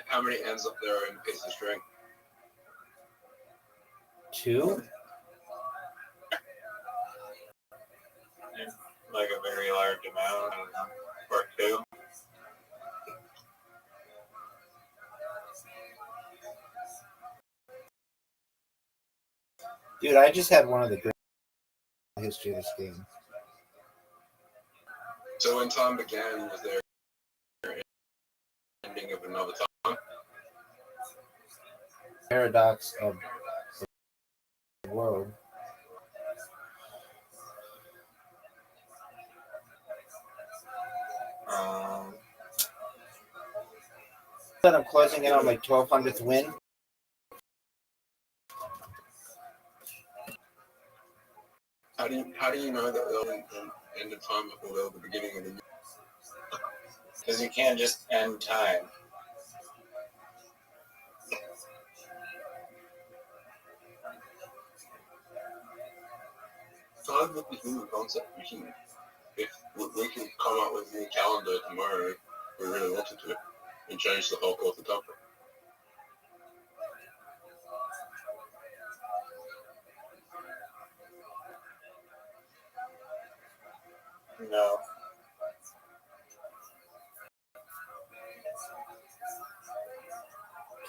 How many ends up there are in a piece of string? 2. Like a very large amount, I don't know, or 2. Dude, I just had one of the great history of this game. So when time began, was there an ending of another time? Paradox of the world. That I'm closing in on my 1200th win. How do you know that they'll end of time before they're the beginning of the new? Because you can't just end time. Time would be human concept. If we could come up with a new calendar tomorrow, if we really wanted to, and change the whole course of time. No.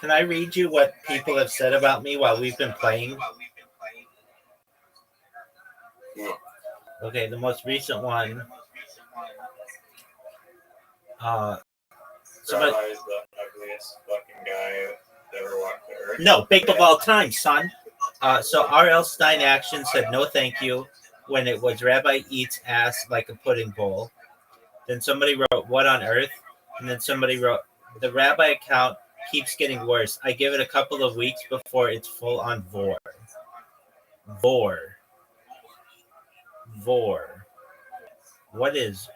Can I read you what people have said about me while we've been playing? No. Okay, the most recent one. Somebody, Rabbi is the ugliest fucking guy that ever walked the earth. no, big of all time, son. So R.L. Stein Action said no thank you when it was Rabbi eats ass like a pudding bowl. Then somebody wrote, "What on earth?" And then somebody wrote, "The Rabbi account keeps getting worse. I give it a couple of weeks before it's full on vor." Vor. Vor. What is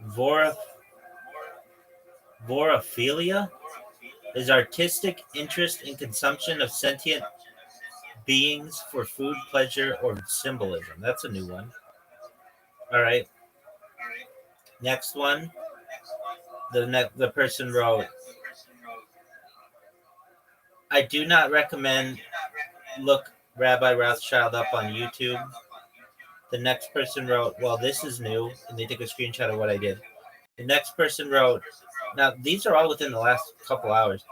vor? Vorophilia? Is artistic interest in consumption of sentient beings for food, pleasure, or symbolism. That's a new one. All right. Next one. The person wrote, "I do not recommend look Rabbi Rothschild up on YouTube." The next person wrote, "Well, this is new," and they took a screenshot of what I did. The next person wrote, now these are all within the last couple hours.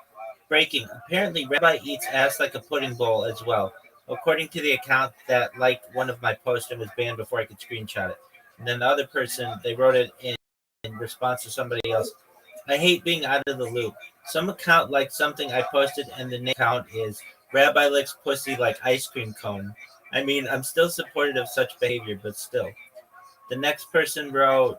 Breaking. Apparently, Rabbi eats ass like a pudding bowl as well, according to the account that liked one of my posts and was banned before I could screenshot it. And then the other person, they wrote it in response to somebody else. "I hate being out of the loop. Some account liked something I posted, and the name account is Rabbi licks pussy like ice cream cone. I mean, I'm still supportive of such behavior, but still." The next person wrote,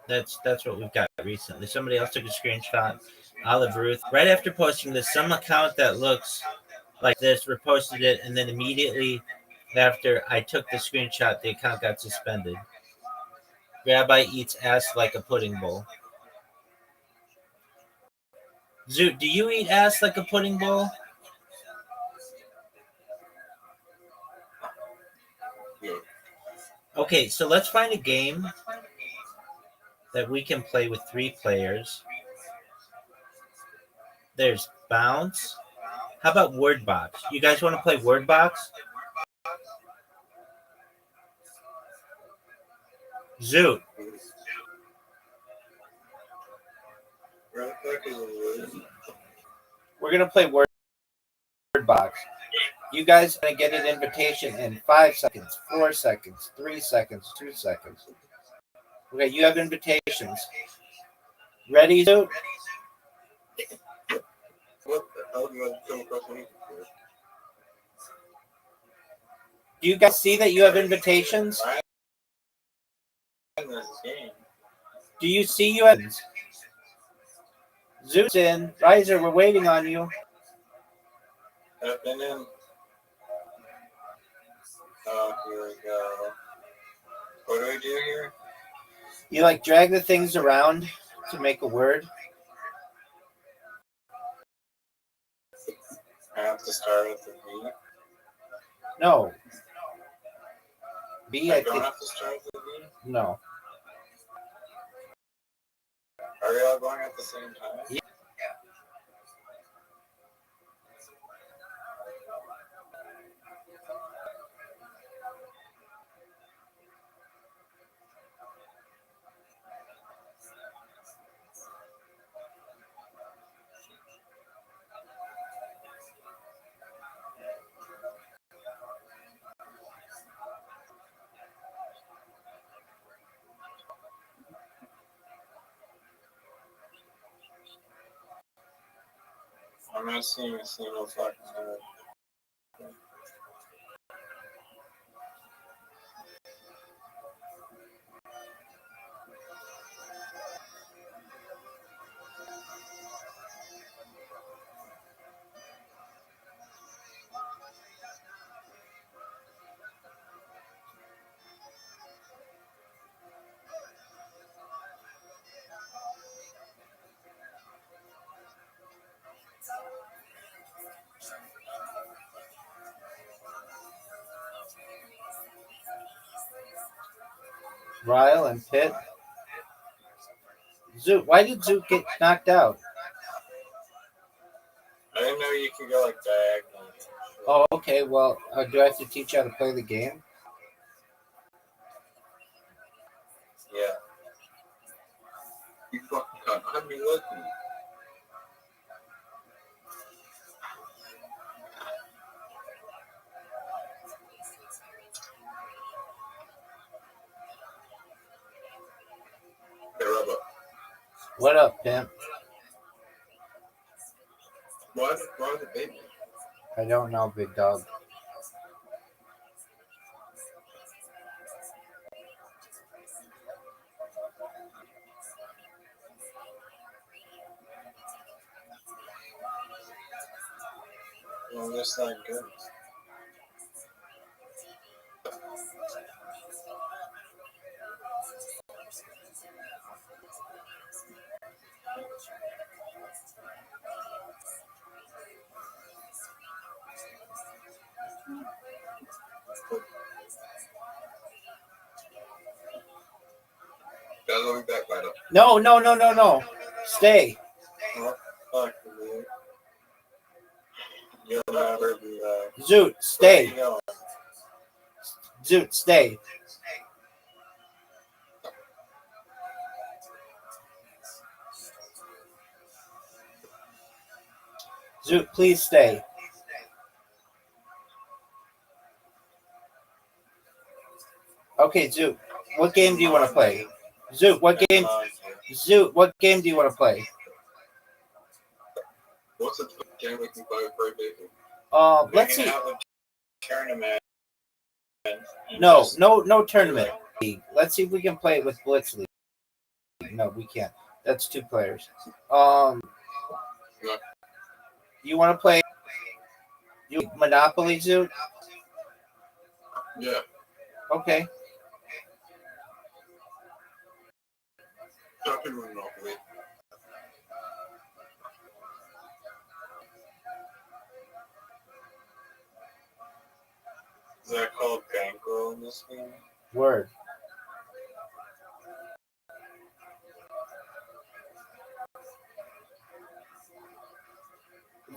That's what we've got recently. Somebody else took a screenshot. Olive Ruth. Right after posting this, some account that looks like this reposted it, and then immediately after I took the screenshot, the account got suspended. Rabbi eats ass like a pudding bowl. Zoot, do you eat ass like a pudding bowl? Yeah. Okay, so let's find a game that we can play with 3 players. There's Bounce. How about Word Box? You guys want to play Word Box? Zoot. We're going to play Word Box. You guys are going to get an invitation in 5 seconds, 4 seconds, 3 seconds, 2 seconds. Okay, you have invitations. Ready, Zoot? What the hell do you come across me? Do you guys see that you have invitations? Do you see you have... Zoot's in. Riser, we're waiting on you. I've been in. Here we go. What do we do here? You like drag the things around to make a word. I have to start with the V. No. B, I I don't think. have to start with the V? No. Are we all going at the same time? Yeah. I'm not seeing a single fucking word. Ryle and Pitt. Zoot, why did Zoot get knocked out? I didn't know you could go like diagonal. Oh, okay. Well, do I have to teach you how to play the game? Yeah. You fucking cunt. I'd be lucky. Hey, Rabbi. What up, pimp? I don't know, big dog. Well, that's not good. Guys, I'll be back later. No. Stay. Well, fuck, dude. You'll never be back. Zoot, Where stay. you going? Zoot, stay. Zoot, please stay. Okay, Zoot. What game do you want to play? Zoot, what game? Zoot, what game do you want to play? What's the game we can play with 3 people? Let's We see. can have a tournament. No tournament league. Let's see if we can play it with Blitz League. No, we can't. That's 2 players. No. You want to play Monopoly, Zoot? Yeah. Okay. Talking with Monopoly. Is that called bankroll in this game? Word.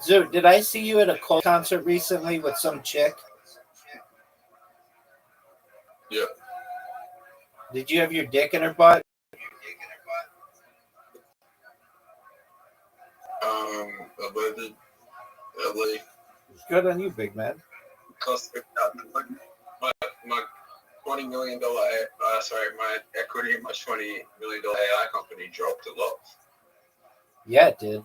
Zoot, did I see you at a Cole concert recently with some chick? Yeah. Did you have your dick in her butt? Alleged. LA. Good on you, big man. Cost my $20 million, my equity in my $20 million AI company dropped a lot. Yeah, it did.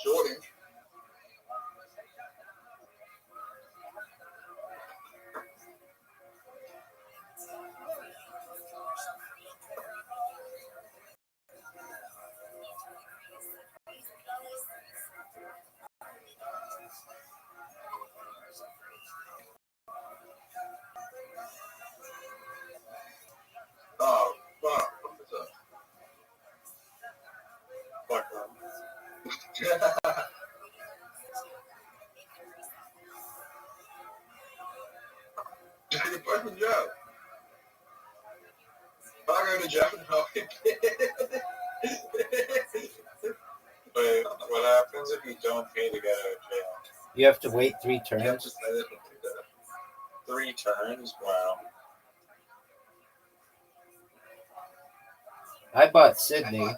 Shorting. Oh, fuck. What was Fuck that? Take a fucking job. I go to jail now. Wait, what happens if you don't pay to get out of jail? You have to wait 3 You have turns. to stay there for 3 turns? Wow. I bought Sydney.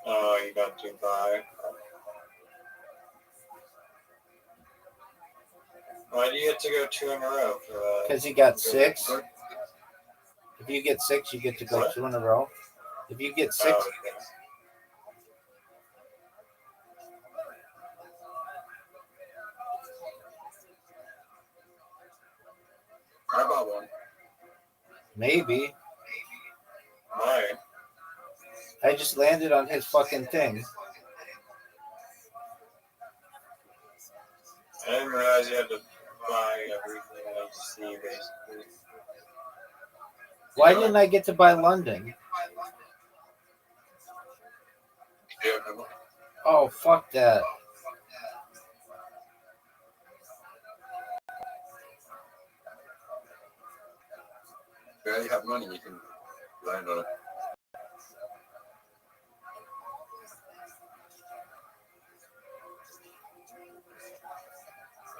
Oh, you got to buy. Why do you have to go 2 in a row for that? Because you got 6. What? If you get 6, you get to go What? 2 in a row. If you get 6, Oh, okay. I bought one. maybe. Why? I just landed on his fucking thing. I didn't realize you had to buy everything I see, basically. Why didn't I get to buy London? Yeah, remember? Oh, fuck that. Yeah, you have money, you can land on it.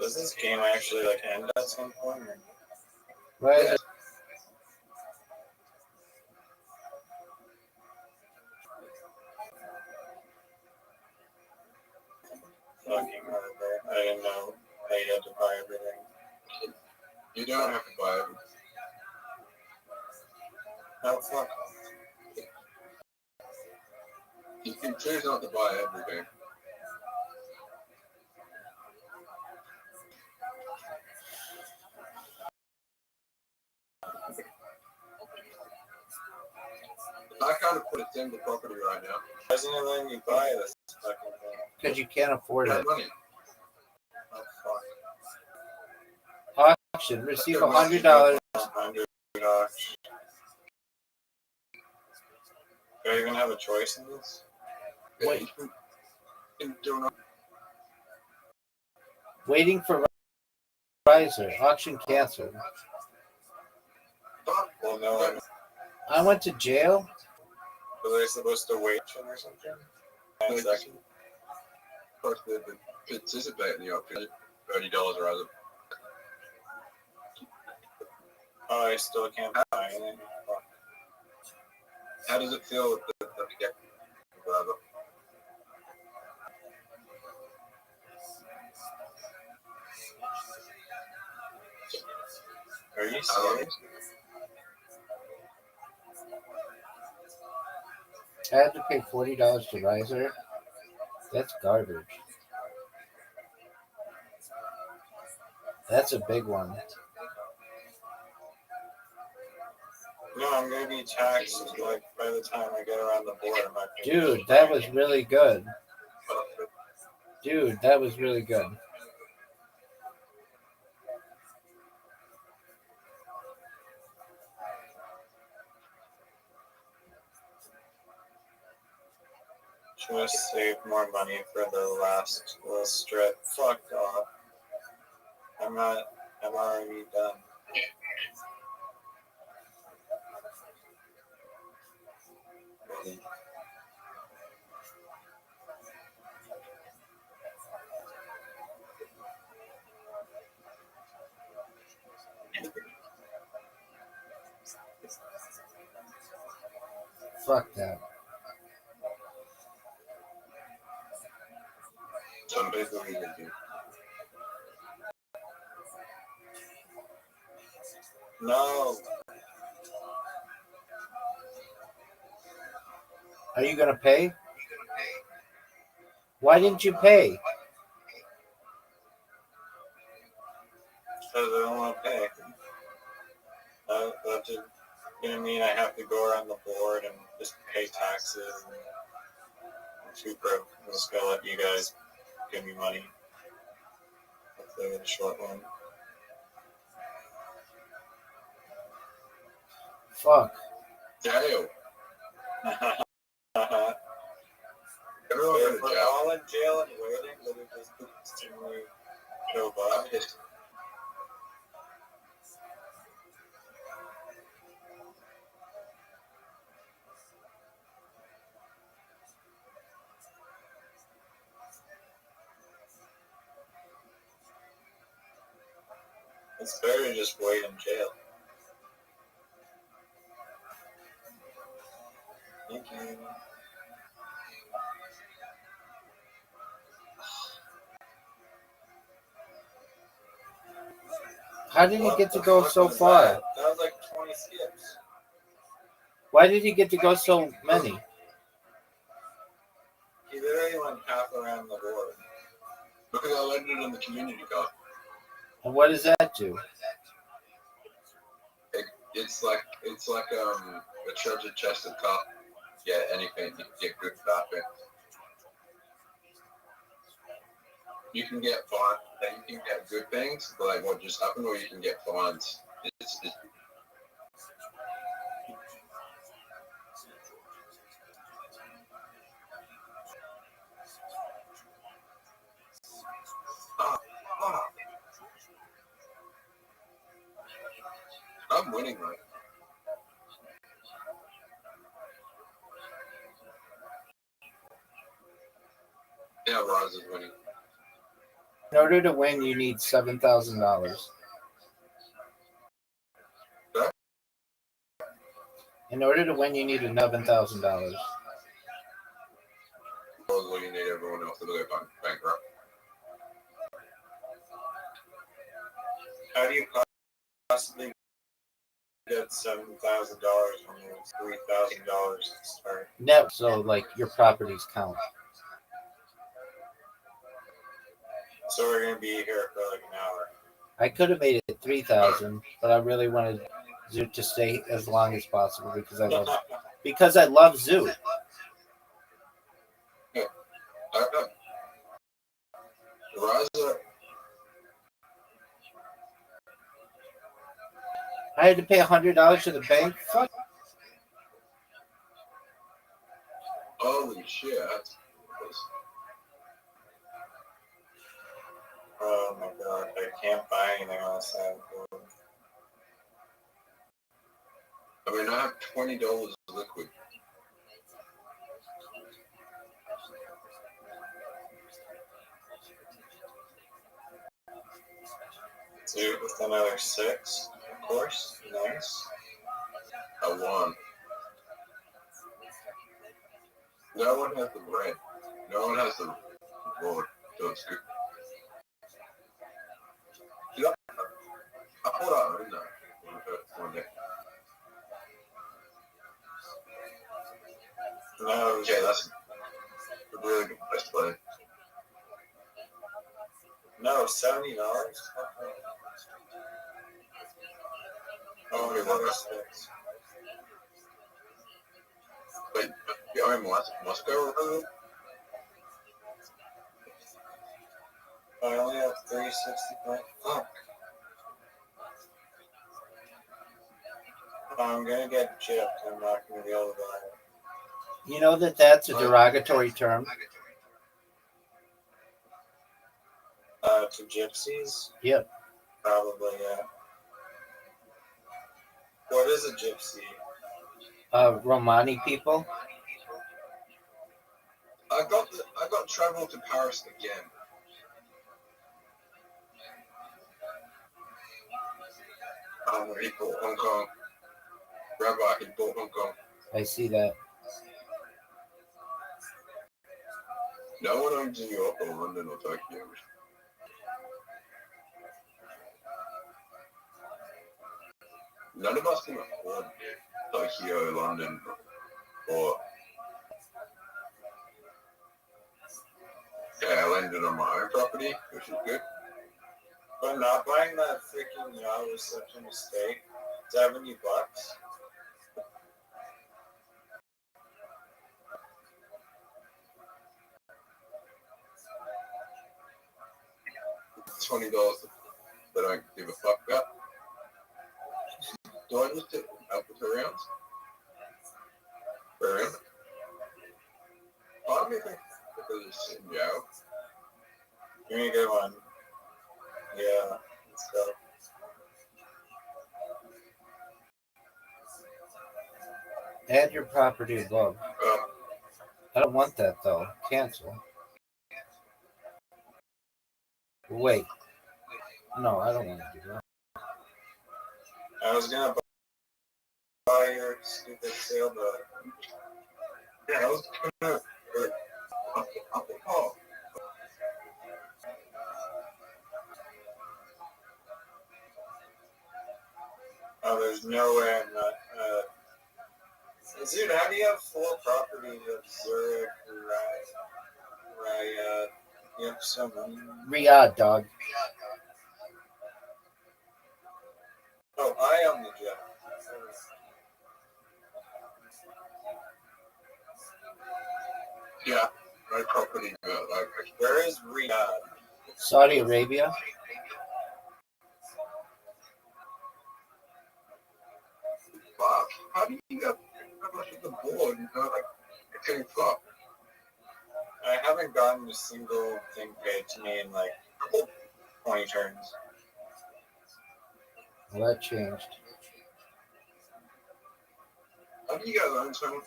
Does this game actually like end at some point? Or? Right? Yeah. Fucking hardware. I didn't know how you had to buy everything. You don't have to buy it. No, fuck. You can choose not to buy everything. I can't put a single property right now. Why isn't it letting you buy this fucking thing? Because you can't afford I it. have money. Oh, fuck. Auction. Receive $100. $100. Do I even have a choice in this? Wait. You can do not. Waiting for riser. Auction canceled. Well, no. I went to jail. Were they supposed to wait or something? 10 seconds? Of course, they participate in the auction. $30 rather. Oh, I still can't buy anything. Fuck. How does it feel with the rather? Are you serious? I had to pay $40 to riser. That's garbage. That's a big one. No, I'm gonna be taxed like by the time I get around the board. I might be- Dude, that was really good. Dude, that was really good. Should have saved more money for the last little strip. Fuck off. I'm already done. Fuck that. Some people even do. No. Are you going to pay? Why didn't you pay? Because I don't want to pay. That's gonna mean I have to go around the board and just pay taxes. And I'm too broke. I'm just gonna let you guys give me money. Hopefully with a short one. Fuck. Jail. Everyone If go to we're jail. all in jail and waiting, would it just continually go by? It's better to just wait in jail. Thank you. How did he What get to the go fuck so was far? That was like 20 skips. Why did he get to go so many? He literally went half around the board. Because I landed in the community card. And what does that do? It's like a treasure chest of cup. Yeah, anything you can get good stuff in. You can get fine. You can get good things, like what just happened, or you can get fines. It's I'm winning, right? Yeah, Roz is winning. In order to win, you need $7,000. What? In order to win, you need $11,000. Well, you need everyone else to go bankrupt. How do you possibly get $7,000 when there's $3,000 to start. Net, so like your properties count. So we're gonna be here for like an hour. I could have made it 3,000, but I really wanted Zoo to stay as long as possible because I love Zoo. I had to pay $100 to the bank. Fuck. Holy shit. Oh my god, I can't buy anything on the side. I mean, I have $20 liquid. Dude, with another 6, of course. Nice. I won. No one has the red. No one has the board, so it's good. Yeah. I thought I owned that one day. No, Okay, that's a really good place to play. no, $70. Oh, another 6. Wait, you own Moscow or I only have 365. Fuck. I'm gonna get gypped. I'm not gonna be able to buy it. You know that's a derogatory term. To gypsies? Yep. Probably, yeah. What is a gypsy? Romani people. I got travel to Paris again. He bought Hong Kong. Rabbi, he bought Hong Kong. I see that. No one owns New York or London or Tokyo. None of us can afford Tokyo, London, or I landed on my own property, which is good. But not buying that freaking yacht was such a mistake. $70. $20 that I don't give a fuck about. Do I just up with the rounds? Around? I don't think because it's in jail. Give me a good one. Yeah, let's go. Add your property above. I don't want that though. Cancel. Wait. No, I don't want to do that. I was gonna buy your stupid sailboat. Yeah, I was gonna. Oh. Oh, there's no way I'm not. Dude, how do you have 4 properties of Zurich, Riyadh? You have so many. Riyadh, dog. Oh, I own the jet. Yeah, my property. Where is Riyadh? Saudi Arabia. Fuck. How do you have how much of the board and like a 10 fuck? I haven't gotten a single thing paid to me in like 20 turns. Well, that changed. How do you guys own so much?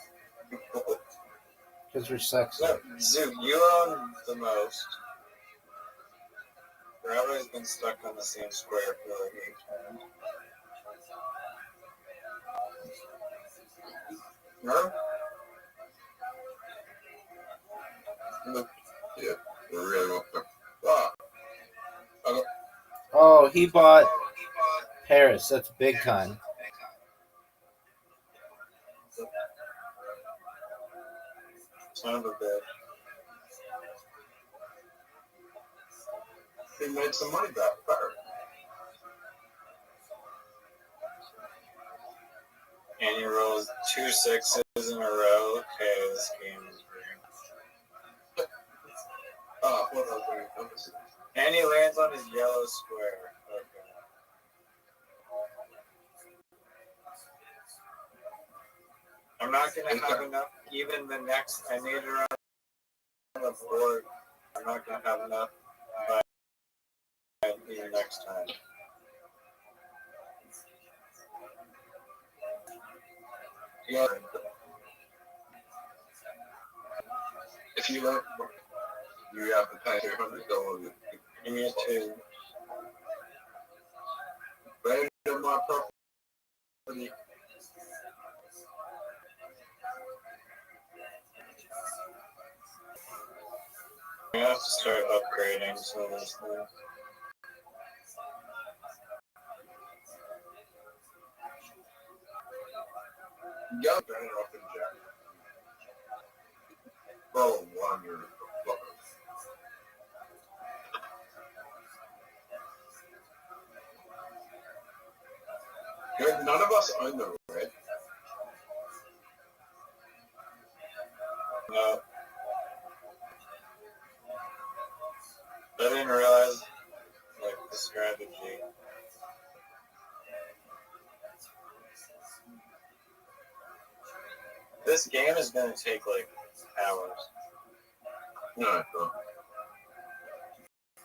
Because we're sexy. No, Zoo, you own the most. Rabbi's been stuck on the same square for like 8 turns. No? Yeah, we really want to. Fuck. Oh, he bought Paris, that's big time. Son of a bitch. He made some money back. And he rolls 2 sixes in a row. Okay, this game is weird. What else? And he lands on his yellow square. Okay. I'm not gonna have enough. Even the next, I need around the board. I'm not gonna have enough by the next time. Yeah. If you let, you have to pay $300. Give me a 2. Random my property. I have to start upgrading some of these things. You got better off in jack. Oh, wonder. Good. None of us own them, right? No. I didn't realize like the strategy. This game is gonna take like hours. No, I don't.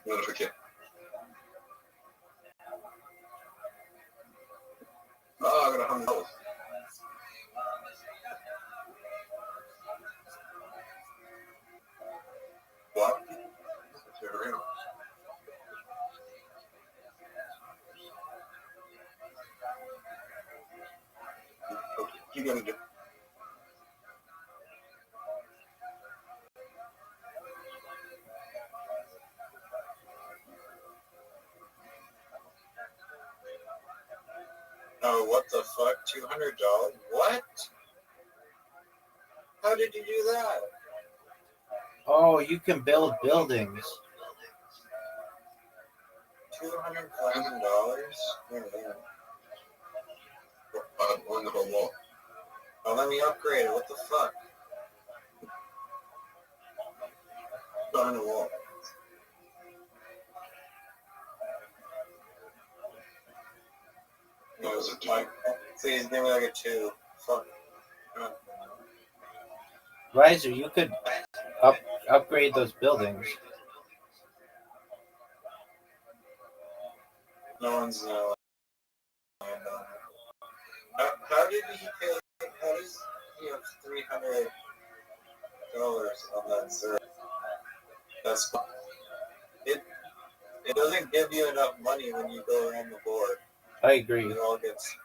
What if we can? Oh, I got $100. What? Okay, you gotta do. Oh, what the fuck? $200? What? How did you do that? Oh, you can build buildings. $200,000? On the whole wall. Oh, let me upgrade it. What the fuck? On the wall. No, it was a Like, please give me like a 2. Fuck. Riser, you could upgrade those buildings. No one's gonna land on it. How did he pay? How does he have $300 on that zero? That's it. It doesn't give you enough money when you go around the board. I agree. It all gets.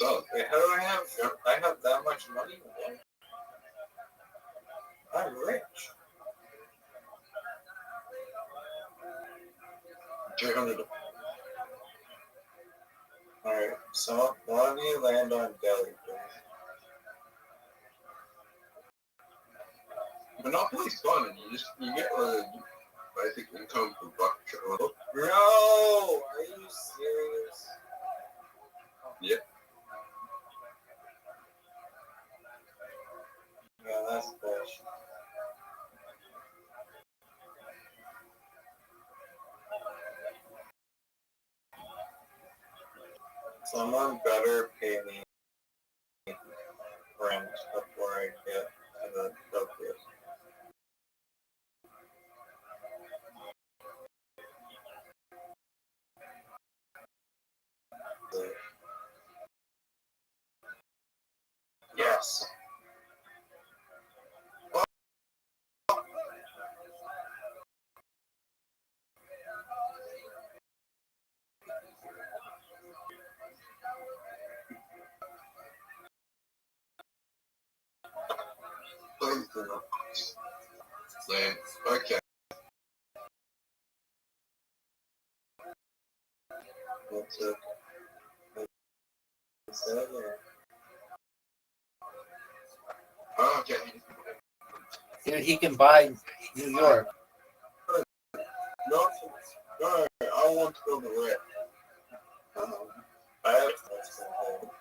Oh, Wait, how do I have? I have that much money. I'm rich. 300. All right, so one of you land on Delhi, please. Monopoly's fun, and you get basic income from Rothschild. No, are you serious? Yep. Yeah, that's bullshit. Someone better pay me rent before I get to the Tokyo. Yes. Okay. What's it? What's that? Oh, okay. Dude, he can buy New York. No, no, I want to go to the red. I have that's cool.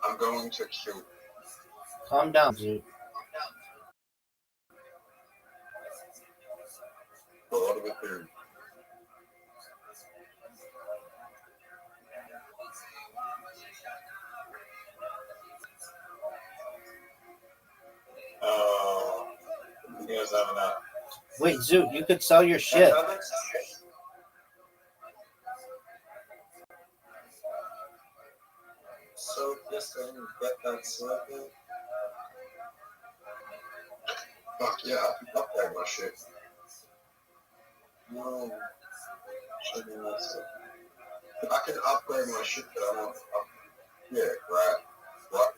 I'm going to Q. Calm down, dude. A lot of it there. Oh, you guys have enough. Wait, Zoot, you could sell your shit. So this and get that circle. Fuck yeah, I can upgrade my shit. No. Should be nice. I can upgrade my shit that I want. Yeah, right. What?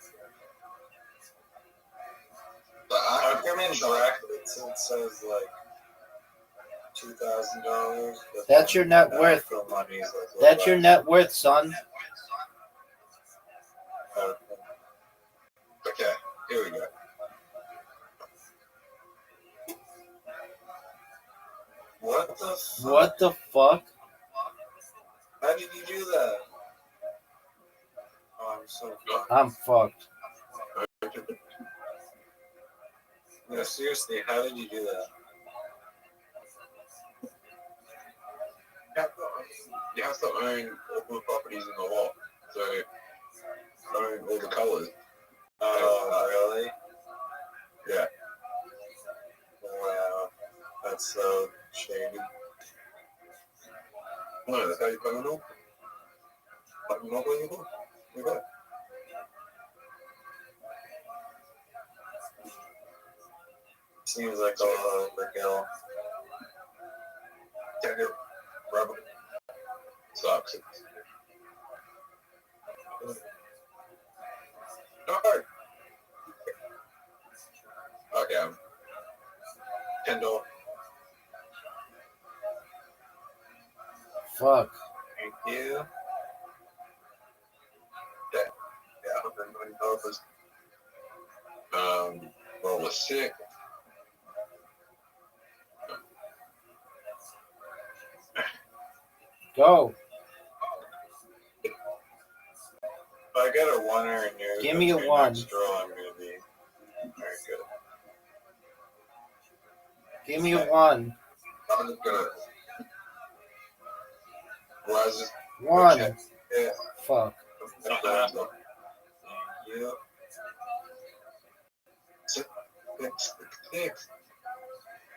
But I I come in can direct. It says like $2,000. That's your net worth. For money is like That's your net worth, son. Okay, here we go. What the fuck? What the fuck? How did you do that? Oh, I'm so fucked. I'm fucked. No, seriously, how did you do that? You have to own all the properties in the lot. So, own all the colors. Oh, really? Yeah. Wow. That's so shady. No, that's how you come in all. Like, not when you go. You go. Seems like a overkill. Take it. Rabbi. Sucks. No. Okay. $10. Fuck. Thank you. Yeah, $190. Roll a 6. Go. If I get a oner and you're Give me a your one. next draw, I'm gonna be very good. Give me a one. I'm just gonna rise it. One. Okay. Yeah. Fuck. Thank you. Six.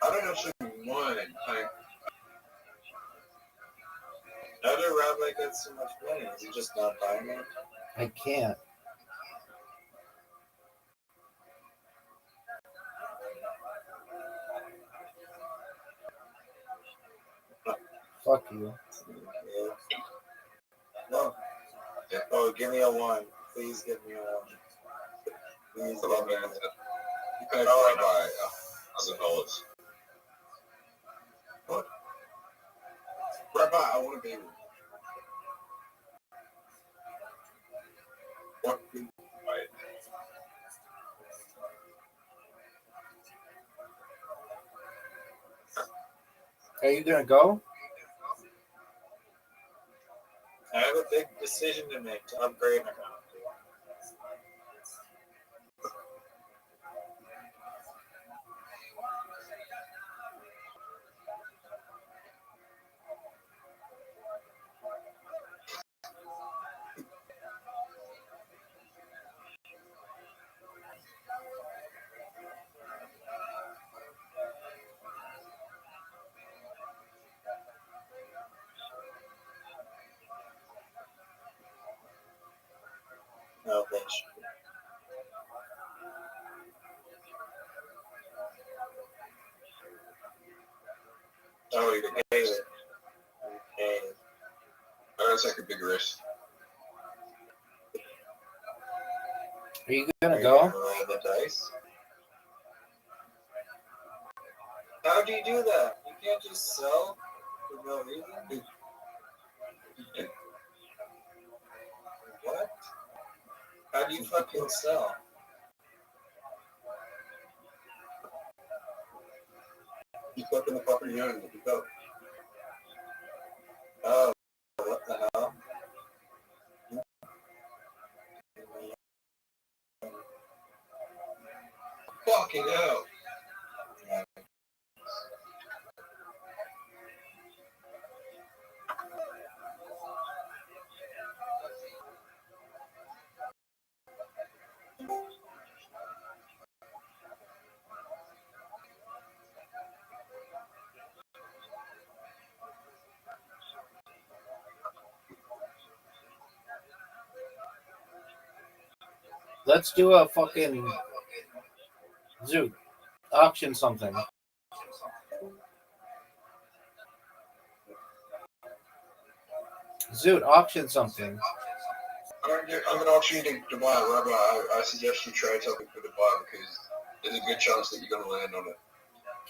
I don't know if she won. How did Rabbi get so much money? Is he just not buying it? I can't. Fuck you. Yeah. No. Yeah. Oh, give me a one. Please give me a one. Please give me a one. You paid for it by $1,000. What? Rabbi, I want to be. What? Right. Are you gonna go? I have a big decision to make to upgrade my account. No, bitch. Oh, you're gonna pay it. Okay. I'm going to take a big risk. Are you gonna Are you go? gonna roll the dice? How do you do that? You can't just sell for no reason. What? How do you fucking sell? You fucking the property owner. Look it up. Oh, what the hell? Fucking hell. Let's do a fucking Zoot. Auction something. Zoot, auction something. I'm gonna auction you to buy it, Rabbi. I suggest you trade something for the buy because there's a good chance that you're gonna land on it.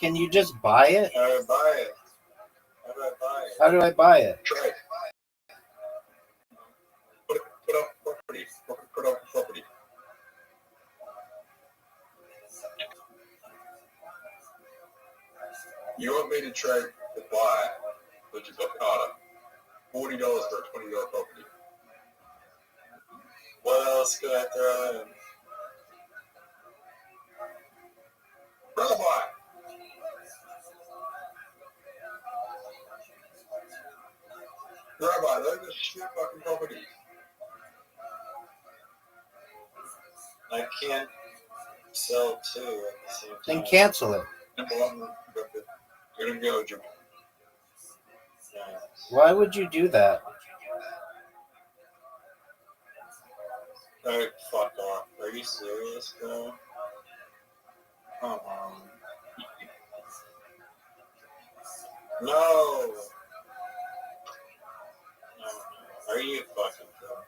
Can you just buy it? How do I buy it? How do I buy it? How do I buy it? Trade. Put up property. Put up property. You want me to trade the buy, which is Okada, $40 for a $20 property. What else could I throw in? Rabbi! Rabbi, those are shit fucking properties. I can't sell two at the same time. Then cancel it. Here we go, Jim. Yeah. Why would you do that? Alright, fuck off. Are you serious, bro? Come on. No! No. Are you fucking kidding?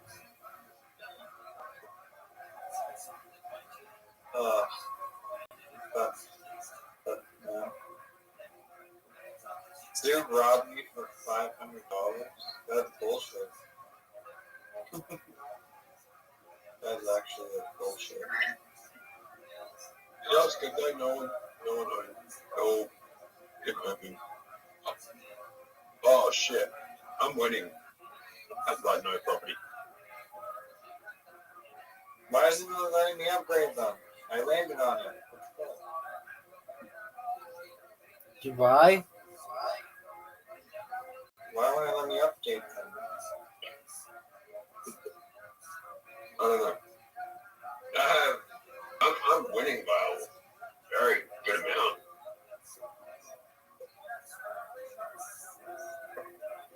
Ugh. But no. Dude robbed me for $500? That's bullshit. That's actually bullshit. Yeah, it's good day. No one. No. It might be. Oh shit. I'm winning. That's like no property. Why isn't it letting me upgrade them? I landed on it. Dubai? Why won't it let me update them? I don't know. I'm winning by a very good amount.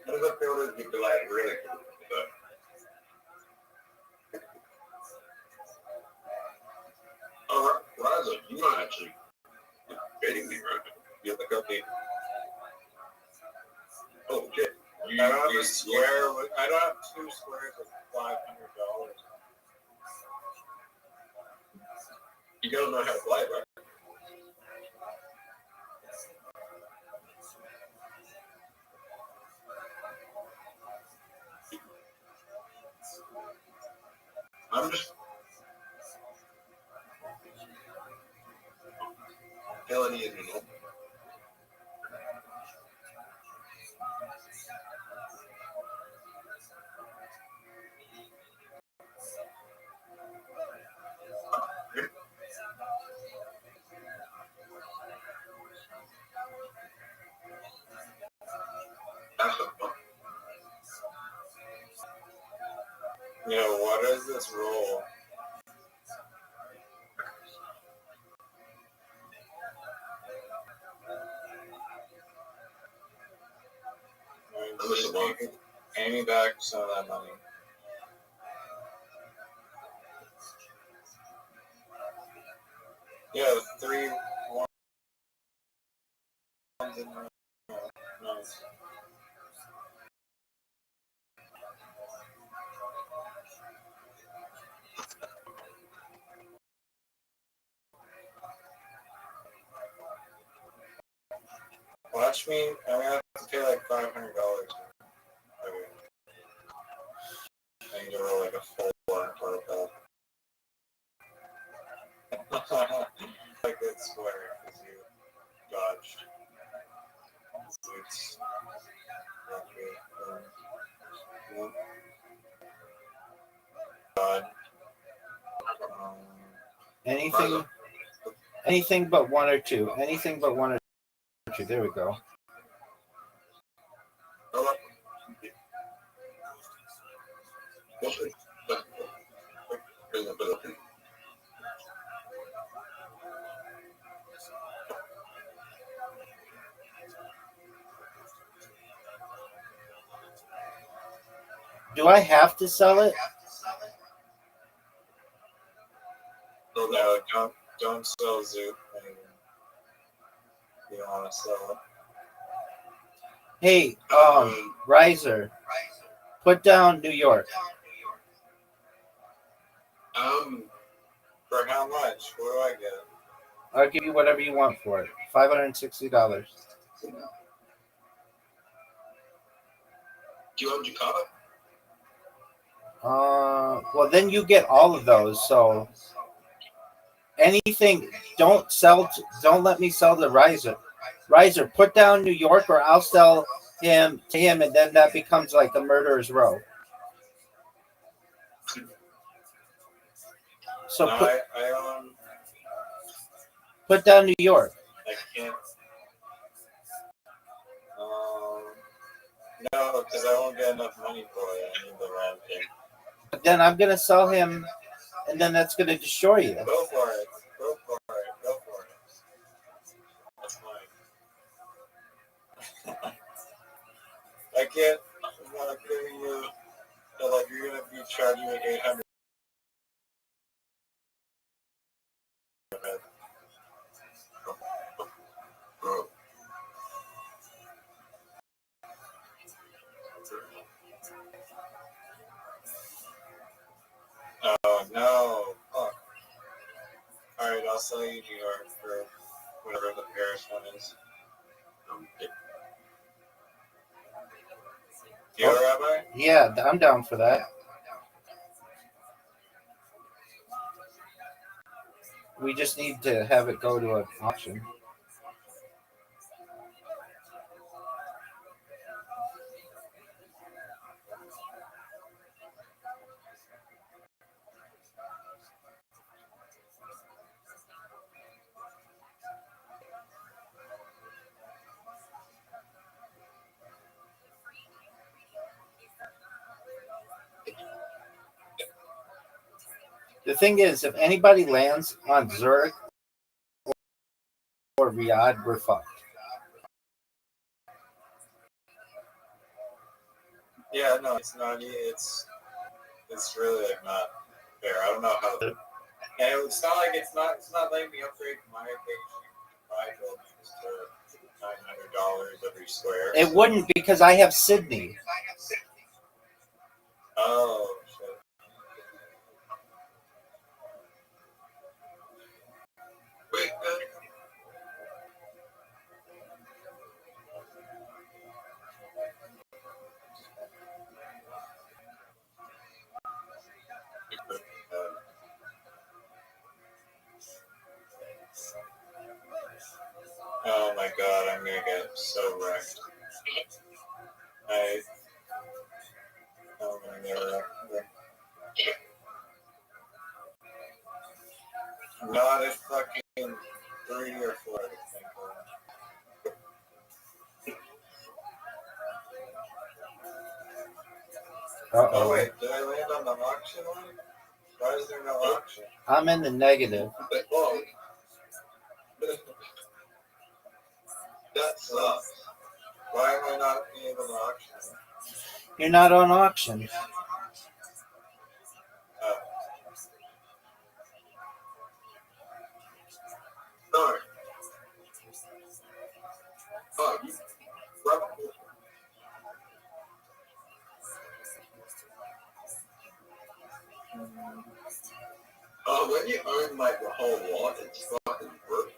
How does that feel to be delayed really? Oh, Raza, you might actually be beating me, right? You have the copy. Oh shit. I don't have a square. I don't have two squares of $500. You gotta know how to play, right? I'm just feeling it, you know. That's the fun. You know, what is this roll? Just pay me back some of that money. Yeah, 3 ones in a row. Nice. Watch me. I'm gonna have to pay like $500. I need to roll like a 4 for a like good square because you dodged. It's God. Anything but one or two. Anything but one or two. There we go. Do I have to sell it? No, don't sell Zoot. You don't want to sell it. Hey, Riser, put down New York. For how much? What do I get? I'll give you whatever you want for it. $560. Do you own Jakarta? Well, then you get all of those. So anything, don't let me sell the Riser. Riser, put down New York, or I'll sell him to him, and then that becomes like a murderer's row. So No, I own. Put down New York. I can't. No, because I won't get enough money for it. I need the round thing. Then I'm gonna sell him, and then that's gonna destroy you. Go for it. Go for it. Go for it. That's mine. I can't. I'm not giving you. Like you're gonna be charging me 800. Oh no! Fuck. All right, I'll sell you New York for whatever the Paris one is. You a Rabbi? Yeah, I'm down for that. We just need to have it go to an auction. The thing is, if anybody lands on Zurich or Riyadh, we're fucked. Yeah, no, it's not. It's really like not fair. I don't know how. And it's not like it's not letting me upgrade my page. I built just for $900 every square. It wouldn't, because I have Sydney. Oh shit. Wait, Oh my god, I'm gonna get so wrecked. I'm gonna get wrecked. Not a fucking 3 or 4, I think. Oh wait, did I land on the auction one? Why is there no auction? I'm in the negative. oh. That sucks. Why am I not able to auction? You're not on auction. Sorry. Oh, you probably. Oh, when you own like the whole lot, it's fucking worth it.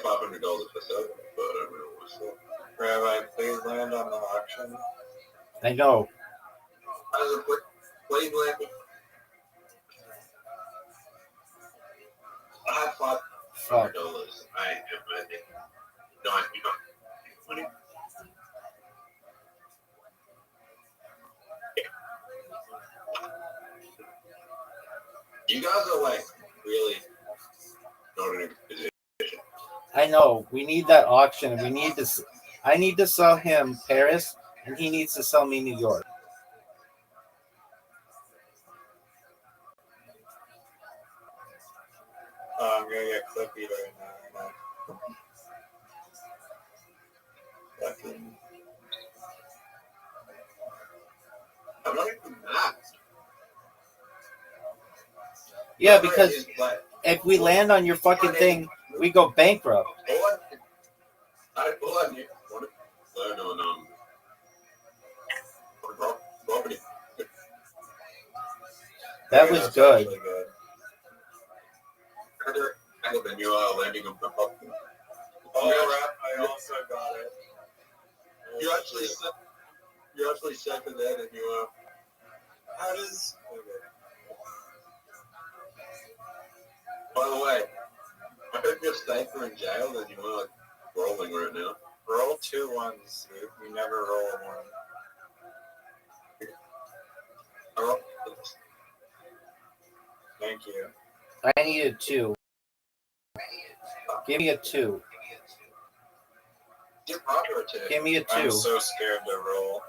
get $500 for selling it, but I don't know what's up. Rabbi, please land on the auction. I know. As a quick, please land me. I have $500. Fuck. I am landing. No, I do not. Money. You guys are like really not in a position. I know. We need that auction. We need to. I need to sell him Paris, and he needs to sell me New York. I'm gonna get clippy right now. Fucking. I'm not even mad. Yeah, because if we land on your fucking thing, we go bankrupt. I want to learn on property. That was good. Really good. Better than you are landing on property. Oh, I also got it. You actually said to that and you are. How does? Okay. By the way, I heard you're staying in jail and you are like rolling right now. Roll 2 ones, dude. You never roll a 1. Thank you. I need a 2. Give me a 2. Give Roger a 2. Give me a 2. I'm so scared to roll.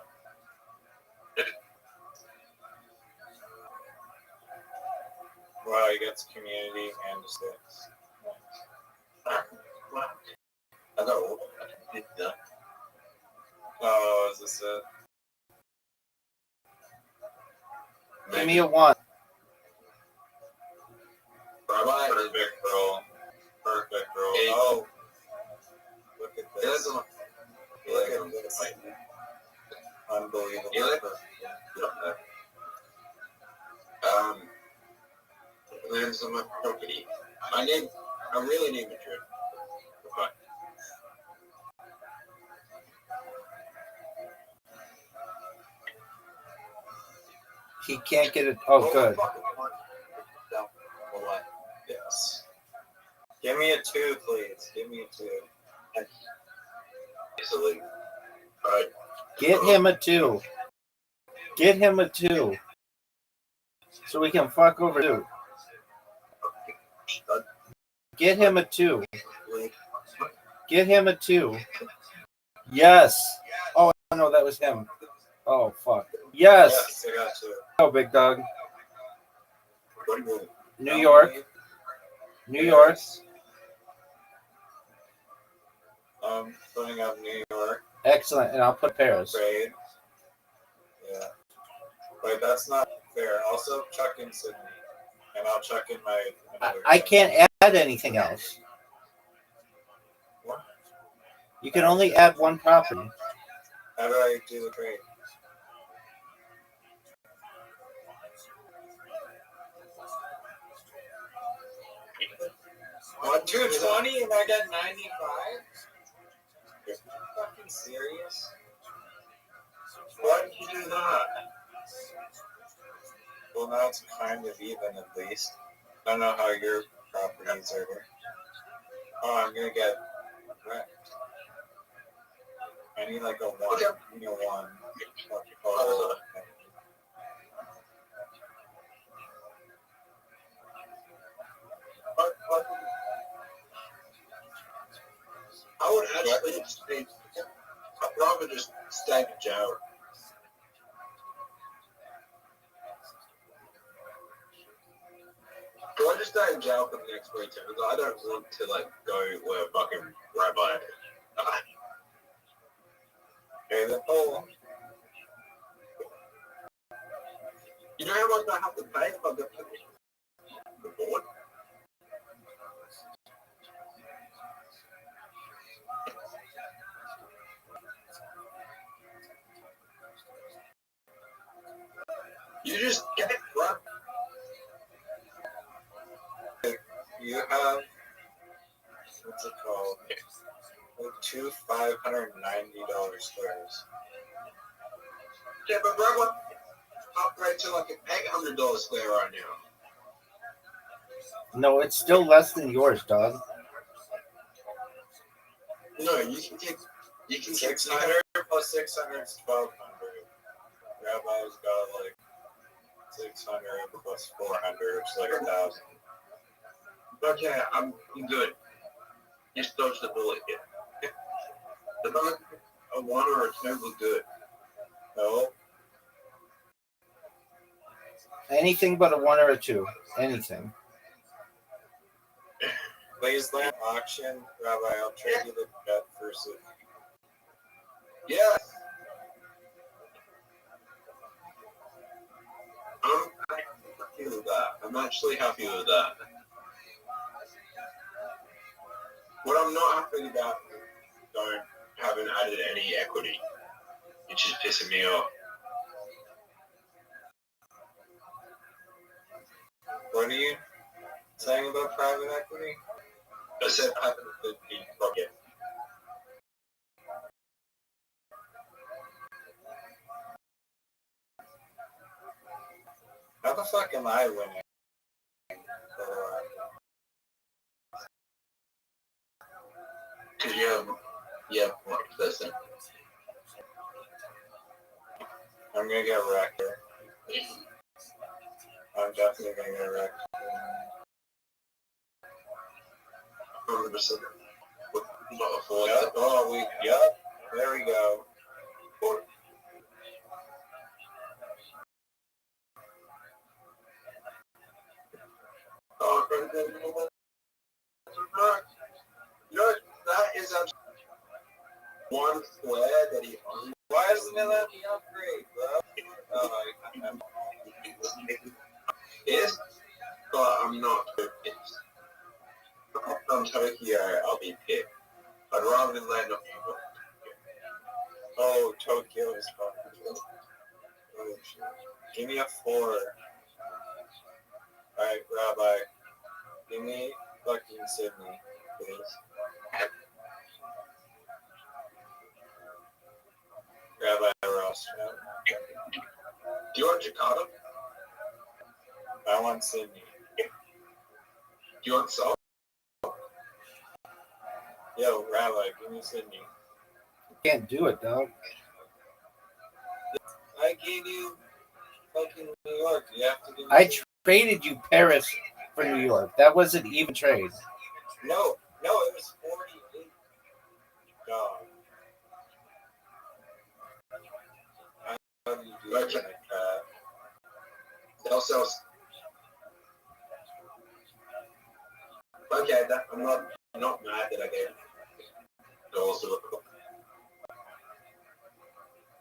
Wow, he gets community and a 6. I got all. Yeah. Oh, is this it? Give me a 1. Rabbi. Perfect roll. Perfect roll. Eight. Oh, look at this. Look Look at this. Unbelievable. Yeah. Lands on my property. I really need the trip. Okay. He can't get it. Oh, good. Yes. Give me a 2, please. Give me a 2. Easily. Alright. Get him a 2. Get him a 2. So we can fuck over 2. Get him a 2. Get him a 2. Yes. Oh, no, that was him. Oh, fuck. Yes. Yes, I got 2. Oh, big dog. What do you want? New York. New York. Putting up New York. Excellent. And I'll put Paris. Trade. Yeah. Wait, that's not fair. Also, chuck in Sydney. And I'll chuck in my. I can't add anything else. What? You can only add one property. How do I do the trade? What, 220 and I got 95? You're fucking serious? Why did you do that? Well, now it's kind of even at least. I don't know how your properties are. Oh, I'm gonna get wrecked. I need like a 1. I need a 1. Oh, I would actually I'd rather just stay in jail. Do I just stay in jail for the next week? Because I don't want to like go where fucking Rabbi. okay, the whole. You know how much I have to pay if I get the board? You just get it, bro. You have. What's it called? two $590 squares. Yeah, but bro, what? Upgrade to like an $800 square right now. No, it's still less than yours, dog. No, you can get 600 plus 600 is 1200. Rabbi's got like 600 plus 400, which is like 1,000. Okay, I'm good. Just dodge the bullet here. The bullet, a 1 or a 2 was good. No, Anything but a 1 or a 2. Anything. Blaze Land auction, Rabbi, I'll trade you the bet versus. Yeah. I'm happy with that. I'm actually happy with that. What I'm not happy about is haven't added any equity, which is pissing me off. What are you saying about private equity? I said I haven't added the bucket. How the fuck am I winning? Because you have one person. I'm gonna get wrecked. I'm definitely gonna get wrecked. 100%. Not afford Yep. it. Oh, yep. There we go. Oh, you know, that is one square that he owns. Why doesn't it let me upgrade, bro? Oh, I'm Yes, but I'm not so pissed. From Tokyo, I'll be pissed. I'd rather land on people. Oh, Tokyo is fucking. Oh, shit. Give me a 4. Alright, Rabbi. Give me fucking Sydney, please. Rabbi Rothschild. Do you want Jakarta? I want Sydney. Do you want Seoul? Yo, Rabbi, give me Sydney. You can't do it, dog. I gave you fucking New York. You have to give me I Sydney. traded you Paris for New York. That wasn't even trade. No, it was 48. Dog. How do you do it like that? Sell. Okay, I'm not mad that I gave it. Also,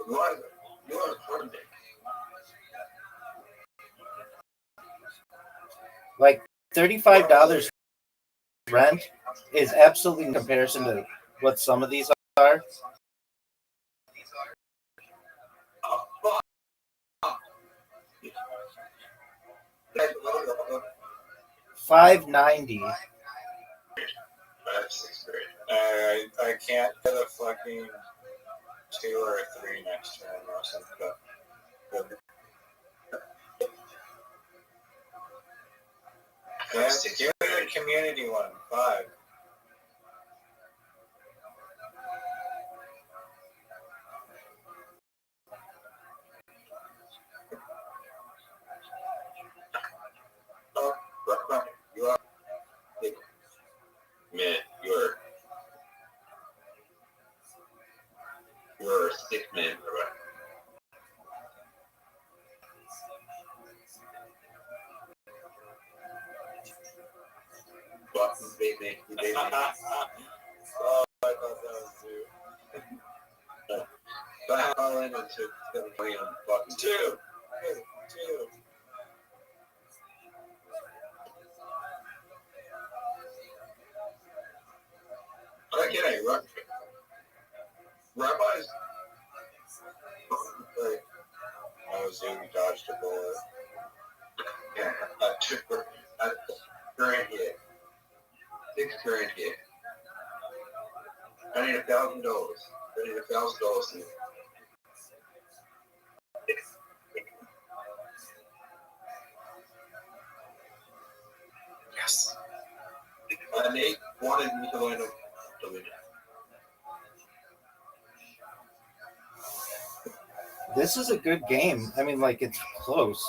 why? You're on holiday. Like $35 rent is absolutely in comparison to what some of these are. $590. I can't get a fucking 2 or a 3 next turn or something. But yeah, give me the community one. 5. You are, man, you're a sick man, right? Boston baby. Oh, I thought that was you. But how I know to 7 million fucking 2. 2. Okay, Rabbi's. I was you who dodged a bullet. Yeah, $2 grand hit. $6 grand hit. I need $1,000. I need $1,000. Yes. And they wanted me to line up to win it. This is a good game. I mean, like, it's close.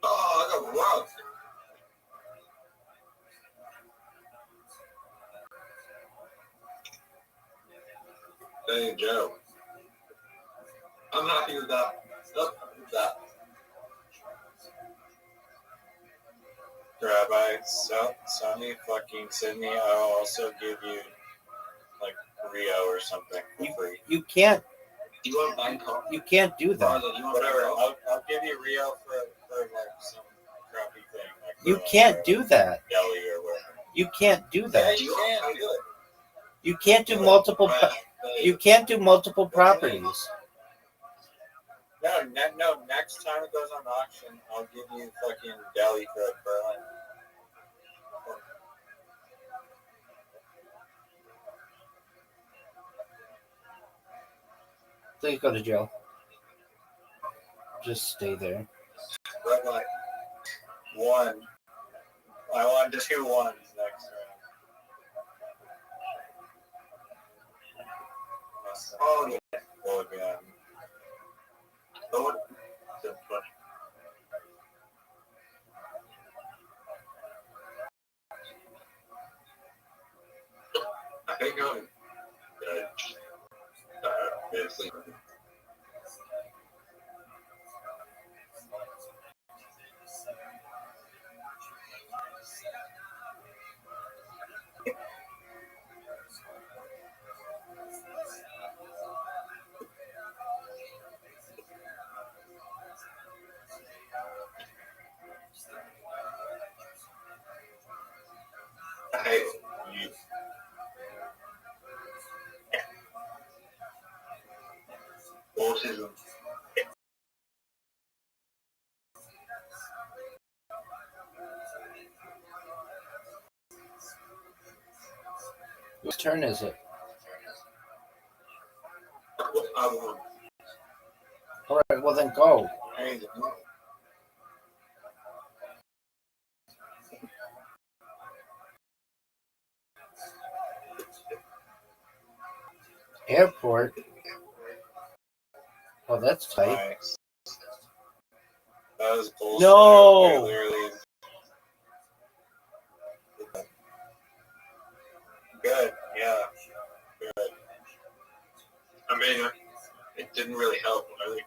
Oh, I got robbed. Hey, Joe. I'm happy with that. Not happy with that. Rabbi, Sunny fucking Sydney, I'll also give you like Rio or something for free. You can't. Do you want mine call? You can't do that. Do you want Whatever, mine I'll give you Rio for like some crappy thing. Like You can't do that. Deli or whatever. You can't do Yeah, that. you can do it. You can't do multiple. You can't do multiple properties. No, next time it goes on auction, I'll give you fucking deli for a Berlin. Please go to jail. Just stay there. Red light. One. I want 2 ones next round. Oh, yeah. Oh, again. Oh, I think I'm sleeping. Hey, you. Autism. Whose turn is it? I want. All right. Well, then go. Hey, Airport. Oh, that's tight. nice. That was bullshit. No. Literally. Good, yeah. Good. I mean, it didn't really help. I think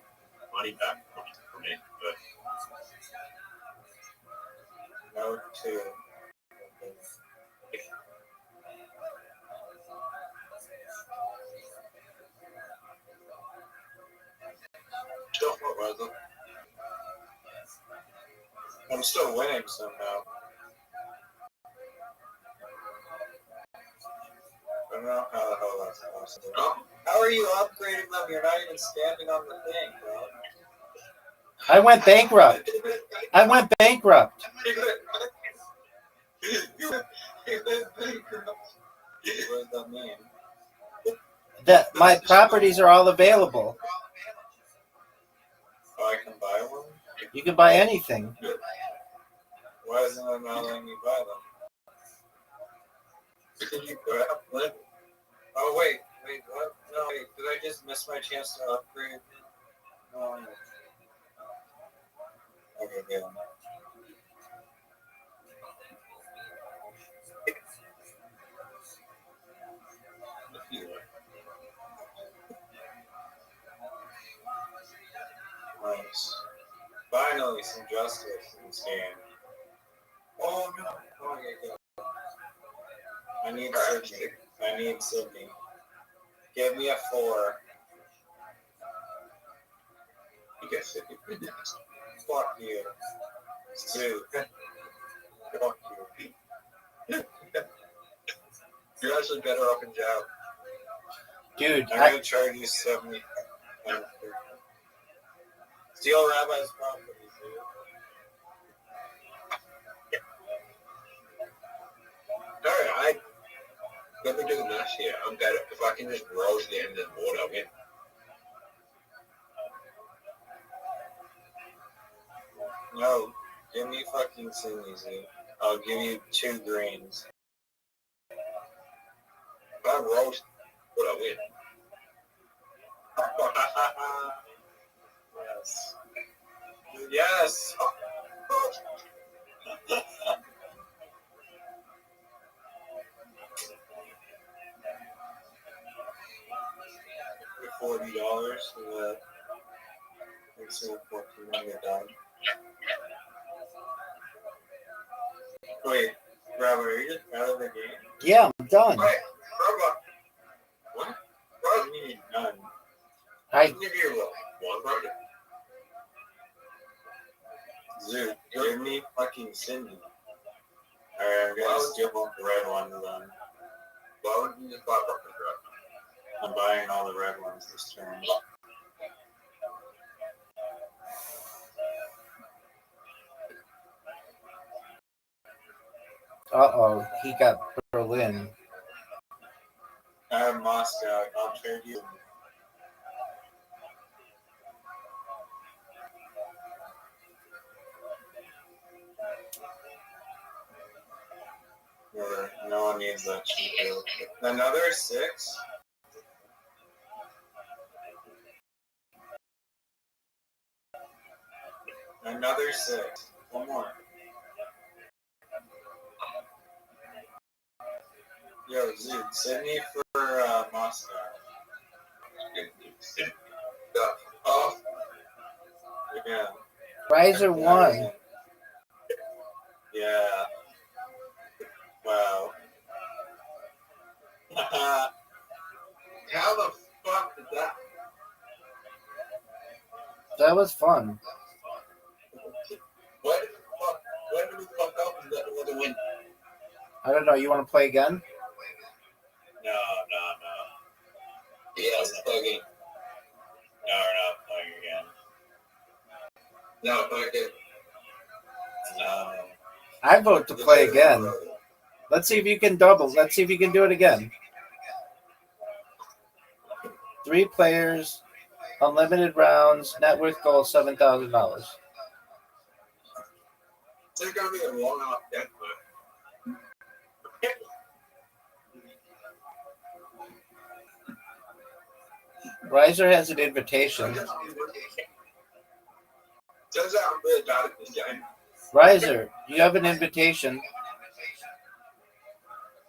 money back for me, but No 2. still, what was it? I'm still winning somehow. I don't know how the hell that's possible. Oh, How are you upgrading them? You're not even standing on the thing, bro. I went bankrupt. I went bankrupt. What does that mean? That my properties are all available. Oh, I can buy one? You can buy anything. Why isn't it not letting me buy them? Oh, wait, what? No, wait, did I just miss my chance to upgrade? No. Okay, good. Nice. Finally, some justice in this game. Oh, no. Oh, yeah, good. I need Sydney. I need Sydney. Give me a 4. You get Sydney. Fuck you. Sue. Fuck you. You're actually better off in jail. Dude, I'm gonna charge you 70. Steal Rabbi's property, dude. Alright, let me do the math here. I'm better if I can just roll to the end of the board, I'll win. No, give me fucking Sinise. I'll give you 2 greens. If I roll, would I win? Yes. Yes! $40 for that. Let's see what 14 when you're done. Wait, Rabbi, are you just out of the game? Yeah, I'm done. Wait, Rabbi. What? What do you mean done? I Give you one round. Dude, give me fucking Cindy. Alright, I'm gonna skip on the red one then. Why would you just buy Rothschild? I'm buying all the red ones this turn. he got Berlin. I have Moscow. I'll trade you. Or no one needs that cheap deal. Another 6? Another 6. One more. Yo, Zoot, send me for Moscow. Oh, Yeah. Riser won. Yeah. Wow. how the fuck did that? That was fun. Why did we fuck up and that was a win? I don't know. You want to play again? No. Yeah, it's fucking. No, we're not playing again. No, fucking. No. I vote to play again. Let's see if you can double. Let's see if you can do it again. 3 players, unlimited rounds, net worth goal $7,000. It's gonna be a long off death, Riser has an invitation. Turns out I'm really bad at this game. Riser, you have an invitation.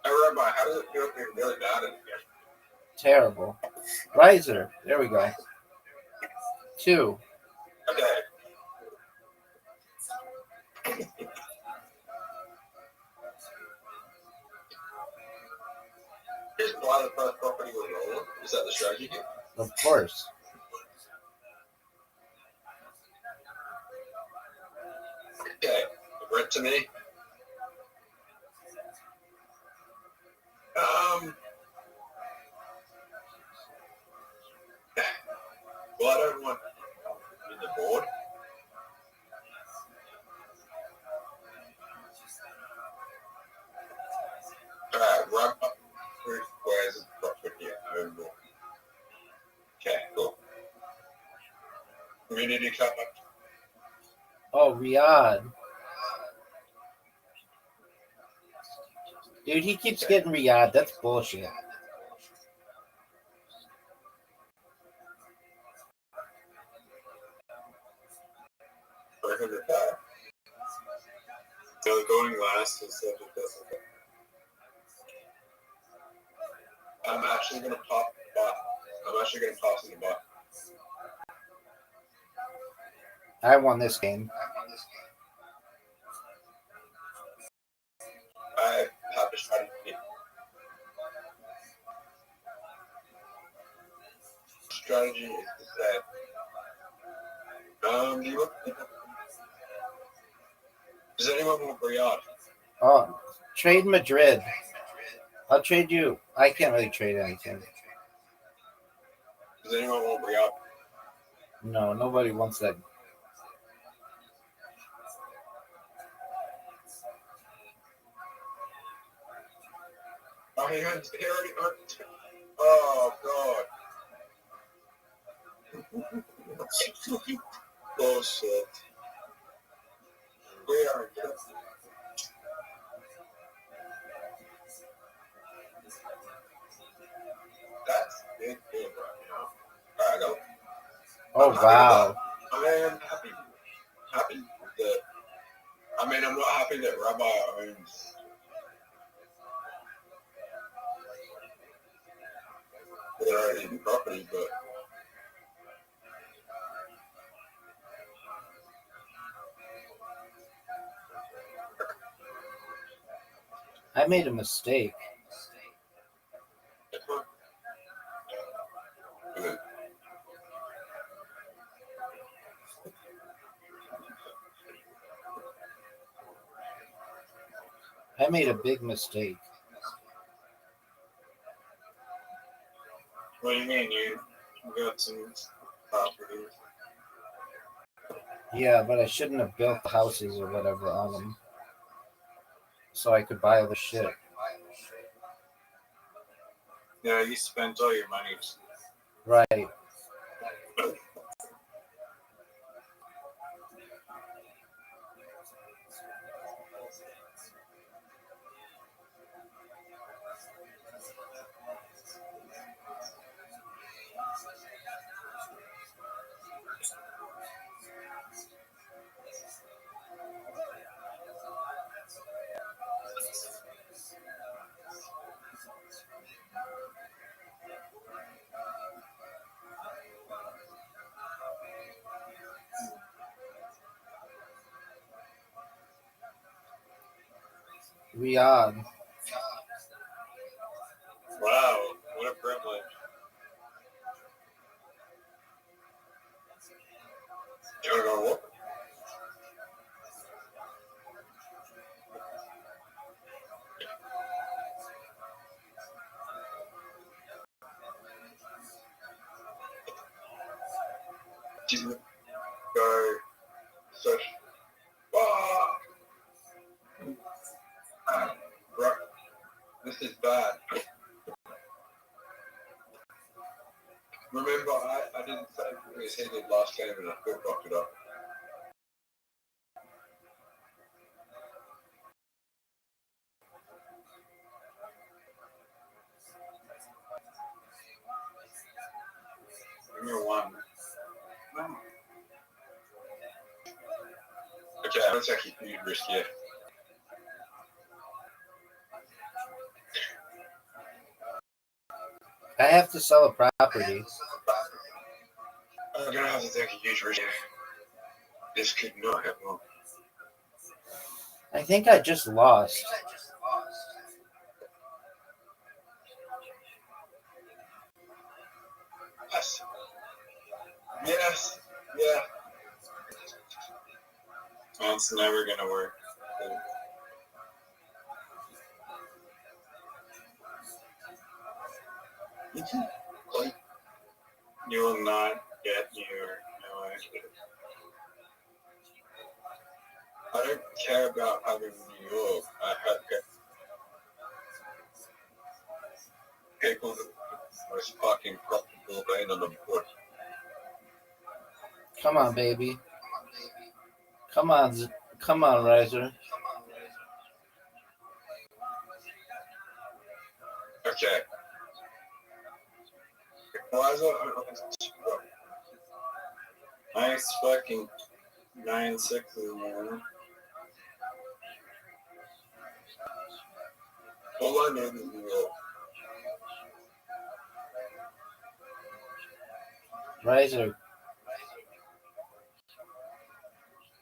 Hey, Rabbi, how does it feel if you're really bad at this game? Terrible. Riser, there we go. 2. Okay. Just buy the first property with roller. Is that the strategy here? Of course. Okay. Rent to me. Well, I don't want in the board. Run up 3 squares of profit here. No more. Okay, cool. Community cover. Oh, Riyadh. Dude, he keeps getting Riyadh. That's bullshit. So going last is such a difficult. I'm actually gonna pop the butt. I'm actually gonna pass in the butt. I won this game. I have a strategy. Strategy is to say, does anyone want Riyadh? Oh, trade Madrid. I'll trade you. I can't really trade anything. Does anyone want Riyadh? No, nobody wants that. he already. Oh God. Bullshit. We are. That's big deal right now. All right, I go. Oh, wow. I'm happy that. I mean, I'm not happy that Rabbi owns the property, but I made a mistake. it's not good. I made a big mistake. What do you mean? You got some property? Yeah, but I shouldn't have built the houses or whatever on them. So I could buy other shit. Yeah, you spent all your money. Right. Riyadh. Wow, what a privilege. You wanna go walk? Go. Search. Right. This is bad. Remember, I didn't say it was heated last game and I still fucked it up. Give me one. Okay, that's actually pretty risky. I have to sell a property. I'm gonna have to take a huge risk. This could not happen. I think I just lost. Yes. Yes. Yeah. That's never gonna work. You will not get your no idea. I don't care about having New York. I have people that most fucking profitable lane on the board. Come on, baby. Come on, come on, Riser. Okay. Why is it? Nice fucking 9-6, man. All I know is New York. Riser.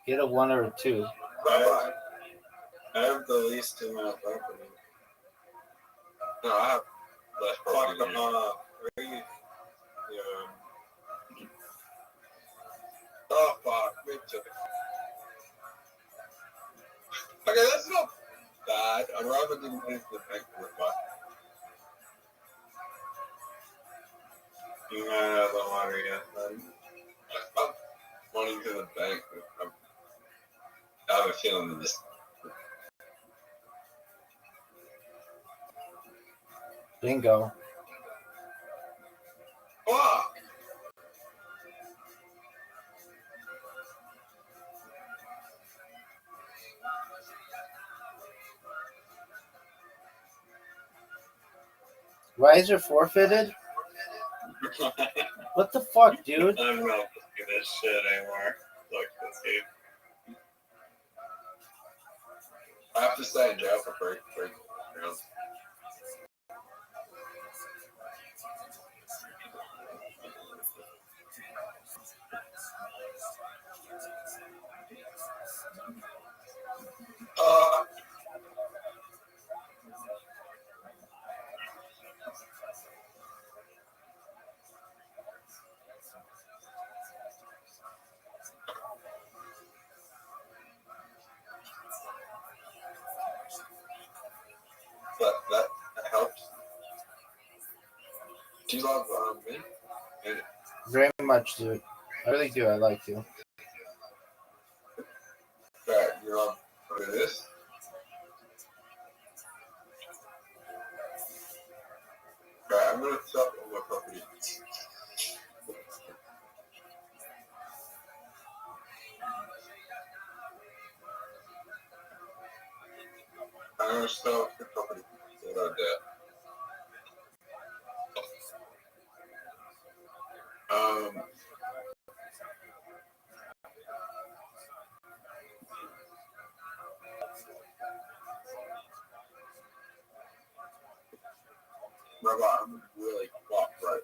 Get a 1 or a 2. Rabbi. I have the least amount of property. No, I have less property Fuck than you. off. Yeah. Oh, fuck. Me too. Okay, that's not bad. I'd rather than move the bank with my. You might have the water yet, then. I'm wanting to the bank. I have a feeling that this. Bingo. Fuck! Riser forfeited? What the fuck, dude? I'm not gonna do this shit anymore. Look, let's see. I have to stay in jail for break. That helps. Do you love me? Very much, dude. I really do. I like you. Right, you love this? Right, I'm gonna stop on my property. I'm gonna stop your property without that. Rabbi, I'm really fucked right.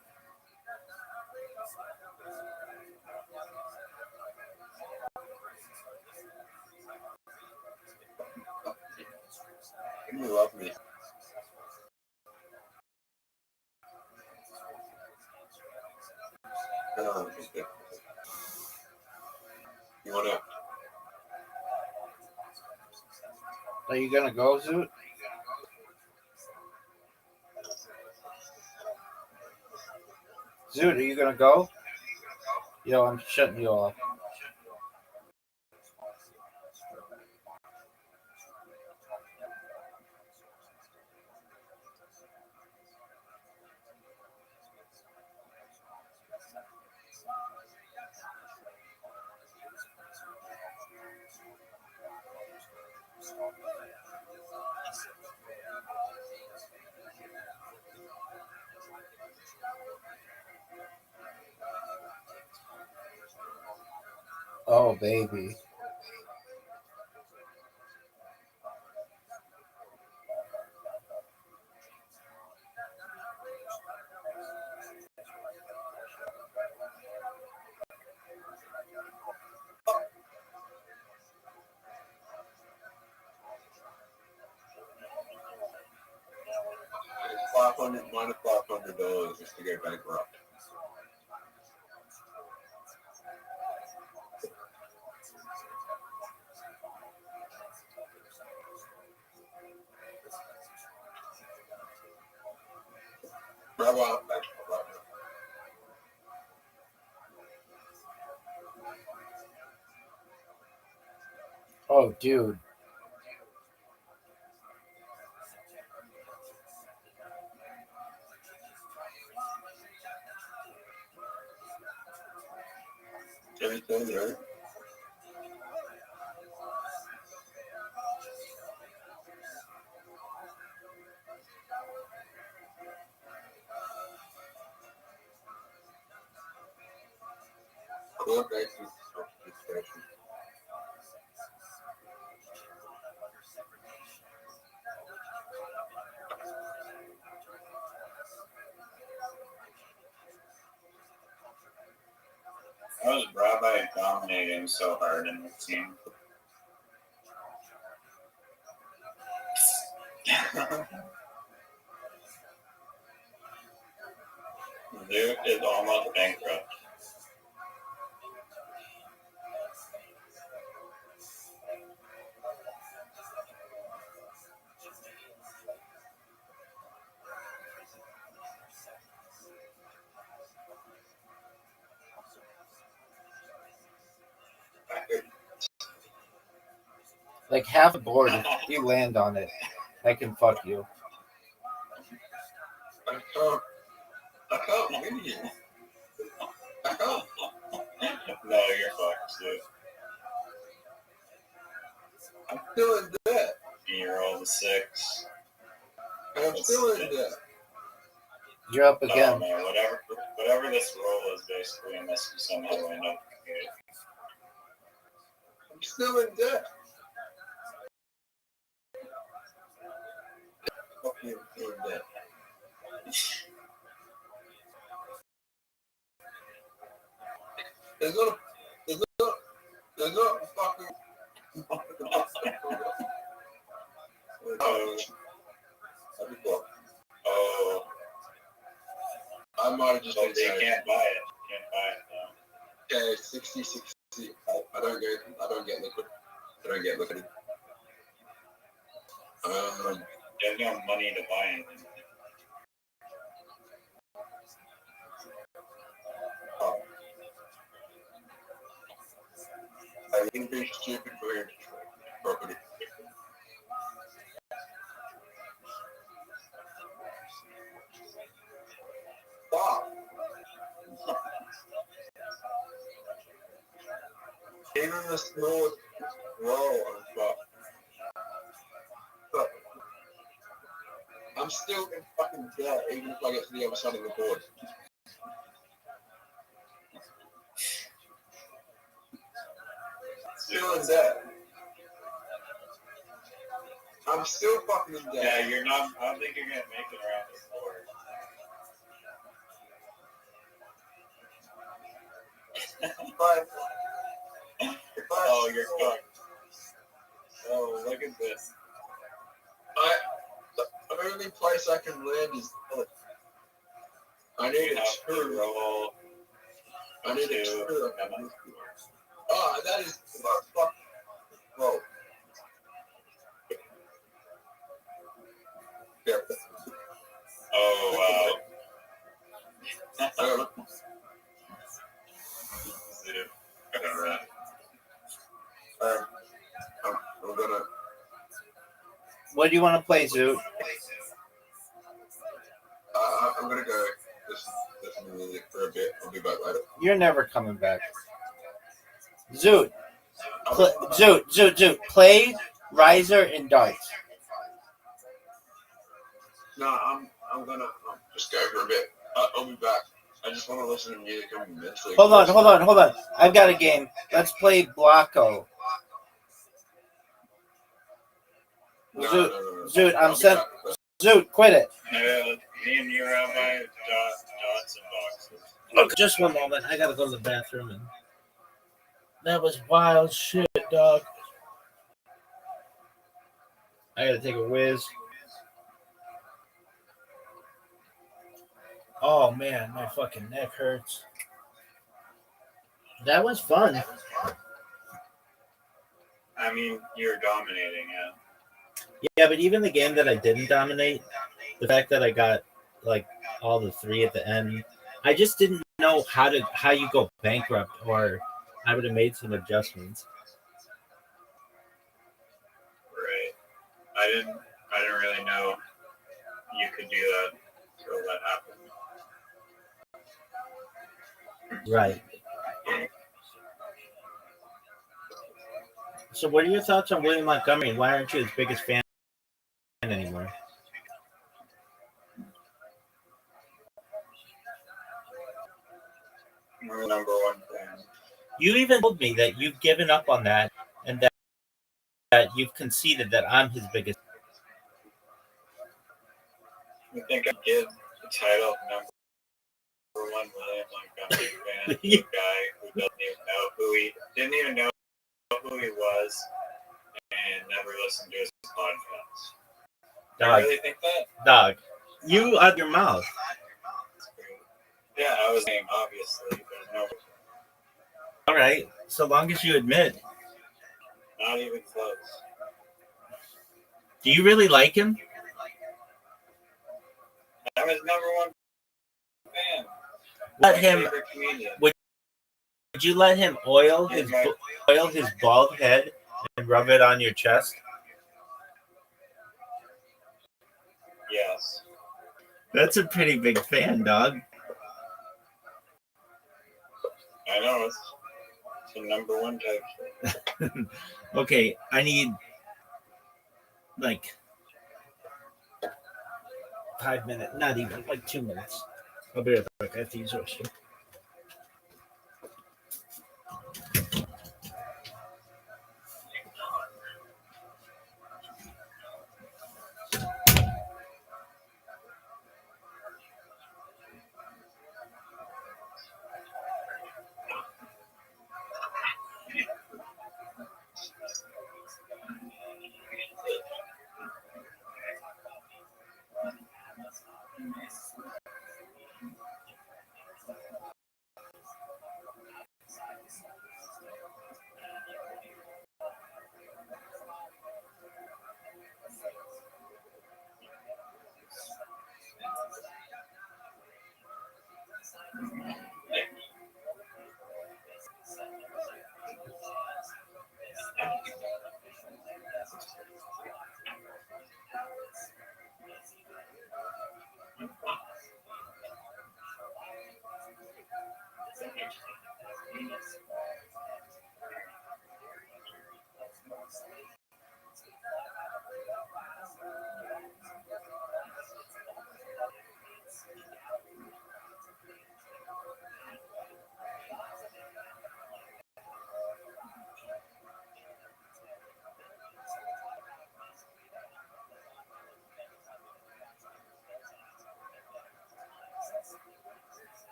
You love me. You wanna? Are you gonna go, Zoot? Zoot, are you gonna go? Yo, I'm shutting you off. Oh, baby. $500 just to get bankrupt. Rabbi, Oh, dude. everything, right? Court basis discussion. How is Rabbi dominating so hard in the team? Dude is almost bankrupt. Like half a board, if you land on it, I can fuck you. 2006. And I'm still in debt. You're up Oh, again. man, whatever this role is, basically, unless you somehow end up it. I'm still in debt. Fuck you, I'm still in debt. There's not a fucking. Oh, I might have just so been they saying. can't buy it. Can't buy it, though. Okay, 60. I don't get liquid. There's no money to buy anything. I think they're stupid for your property. Fuck. Even the smallest roll on fuck. Fuck. I'm still in fucking debt, even if I get to the other side of the board. Still in debt. I'm still fucking in debt. Yeah, you're not. I don't think you're gonna make it around this board. Oh, you're cooked. Oh, look at this. The only place I can land is. I need You a have to two. roll I need a two. two. Oh, that is fuck. Roll. Yeah. Oh, wow. Um, Zip. Alright. I'm gonna. What do you want to play, Zoot? I'm gonna go listen to music for a bit. I'll be back later. You're never coming back. Zoot. Zoot. Play Riser and Darts. No, I'm gonna just go for a bit. I'll be back. I just want to listen to music. I'm mentally. Hold on. I've got a game. Let's play Blocko. No, Zoot, no. Zoot, I'll I'm be sent. back. Zoot, quit it. Me and you, Rabbi, dots and boxes. Look, just one moment. I gotta go to the bathroom, and that was wild shit, dog. I gotta take a whiz. Oh man, my fucking neck hurts. That was fun. I mean, you're dominating it. Yeah, but even the game that I didn't dominate, the fact that I got like all the three at the end, I just didn't know how you go bankrupt, or I would have made some adjustments. Right. I didn't really know you could do that until that happened. Right. So, what are your thoughts on William Montgomery, and why aren't you his biggest fan anymore? We're number one fan. You even told me that you've given up on that, and that you've conceded that I'm his biggest. You think I'd give the title of number one William Montgomery fan to a guy who didn't even know who he was and never listened to his podcast? Do you really think that? Dog, you out your mouth. Yeah, I was saying obviously. There's no, All right, so long as you admit. not even close. Do you really like him? I'm his number one fan. Let My him. favorite comedian. Would you let him oil his bald head and rub it on your chest? Yes. That's a pretty big fan, dog. I know, it's the number one type. Okay, I need like 5 minutes, not even like 2 minutes. I'll be right back. I have to use the restroom.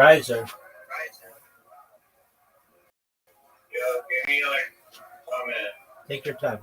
Riser. Yo, give me like a minute. Take your time.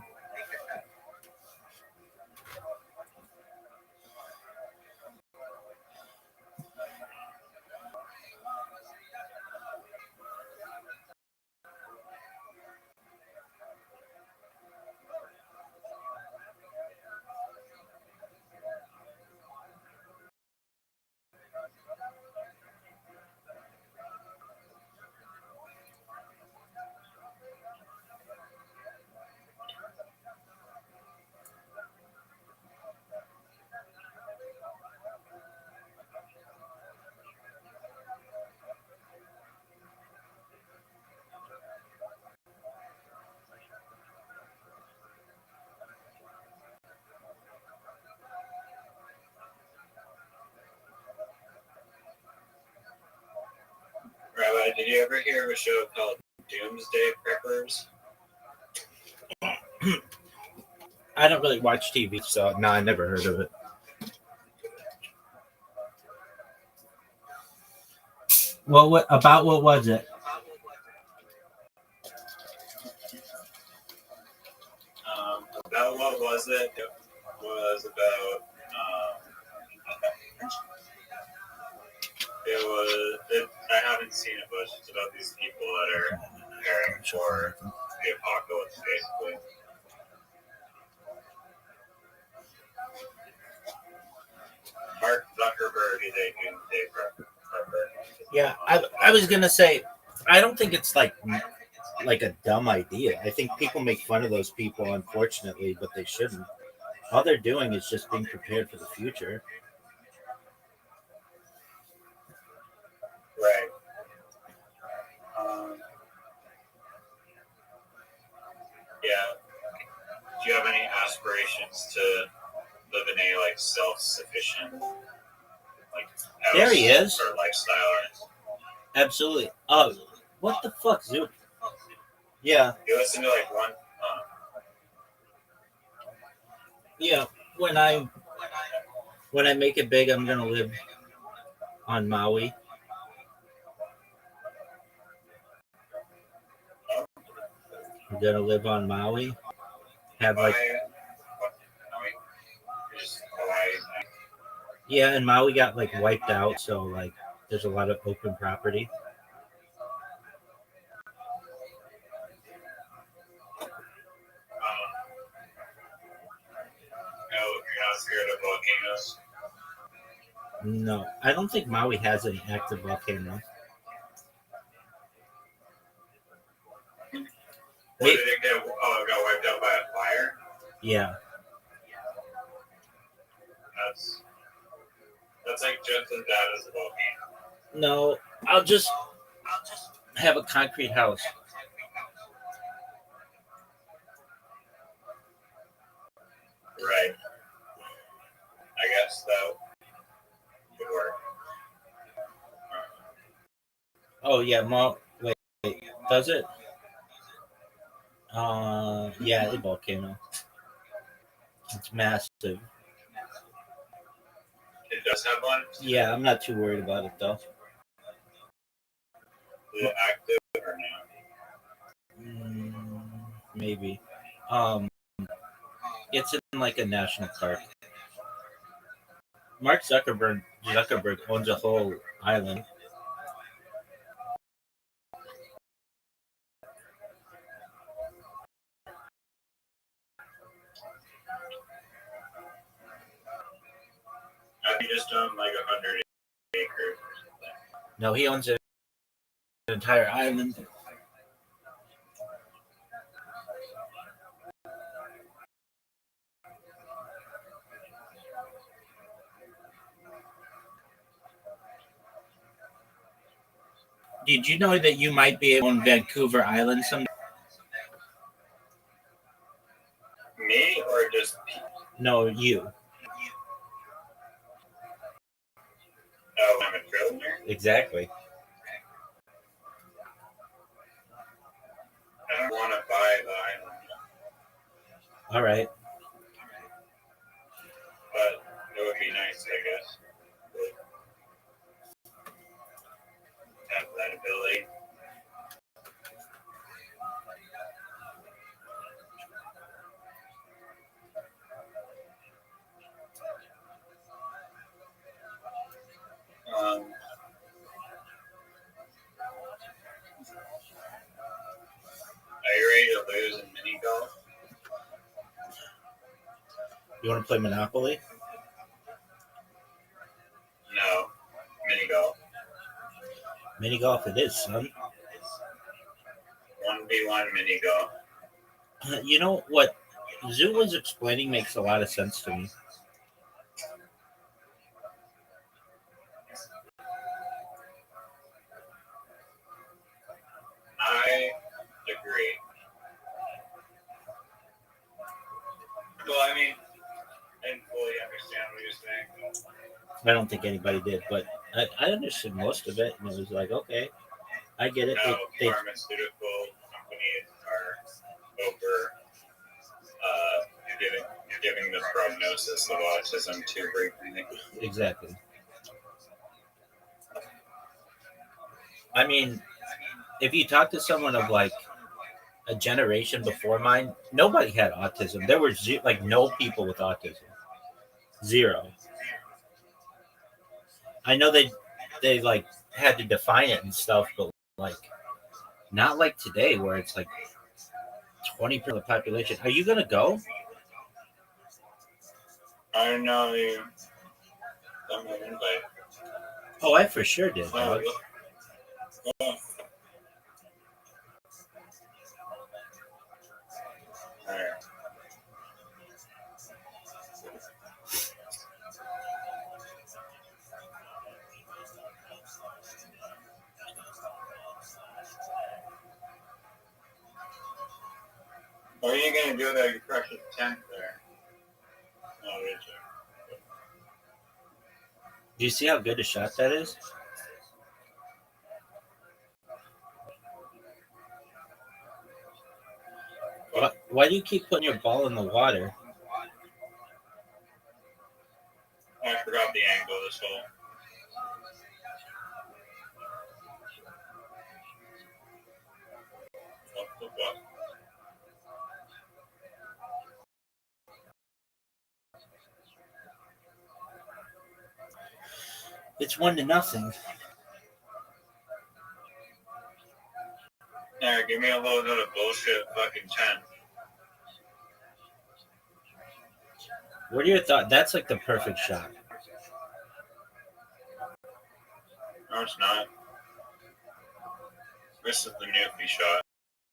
Rabbi, did you ever hear of a show called Doomsday Preppers? I don't really watch TV, so no, I never heard of it. Well, what was it? About what was it? It was about. I haven't seen it, but it's about these people that are preparing for the apocalypse, basically. Mark Zuckerberg is a doomsday prepper. Yeah, I was gonna say, I don't think it's like a dumb idea. I think people make fun of those people, unfortunately, but they shouldn't. All they're doing is just being prepared for the future. Right. Yeah. Do you have any aspirations to live in a like self-sufficient like house There he is. or lifestyle? Absolutely. Oh, what the fuck, Zoom? Yeah, You listen to like one. yeah. When I make it big, I'm gonna live on Maui. I'm gonna live on Maui. Have like yeah, and Maui got like wiped out, so like there's a lot of open property. No, you're not scared of volcanoes. No, I don't think Maui has an active volcano. What did it get? Oh, it got wiped out by a fire. Yeah. That's like just as bad as a volcano. No, I'll just have a concrete house. Right. I guess that would work. Oh yeah, wait, does it? Yeah, the volcano. It's massive. It does have one. Yeah, I'm not too worried about it though. Is it active or no? Maybe. It's in like a national park. Mark Zuckerberg owns a whole island. He just owned like 100 acres. No, he owns an entire island. Did you know that you might be on Vancouver Island someday? Me or just people? No, you. Oh, I'm a trillionaire? Exactly. I don't want to buy the island. All right. But it would be nice, I guess. You want to play Monopoly? No. Mini golf. Mini golf it is, son. 1v1 mini golf. You know what Zoo was explaining makes a lot of sense to me. I agree. Well, I mean, I didn't fully understand what you're saying. I don't think anybody did, but I understood most of it, and it was like, okay, I get it. No, They pharmaceutical companies are over giving the prognosis of autism too briefly. exactly. I mean, if you talk to someone of like a generation before mine, nobody had autism. There were like no people with autism. Zero. I know they like had to define it and stuff, but like not like today where it's like 20% of the population. Are you gonna go? I don't know. I'm an invite. Oh, I for sure did, dog. Yeah. All right. What are you gonna do that you crush a tent there? No, Richard. Do you see how good a shot that is? Why do you keep putting your ball in the water? I forgot the angle of this hole. What? It's 1-0. Yeah, give me a little bit of bullshit fucking 10. What are your thoughts? That's like the perfect shot. No, it's not. This is the newbie shot.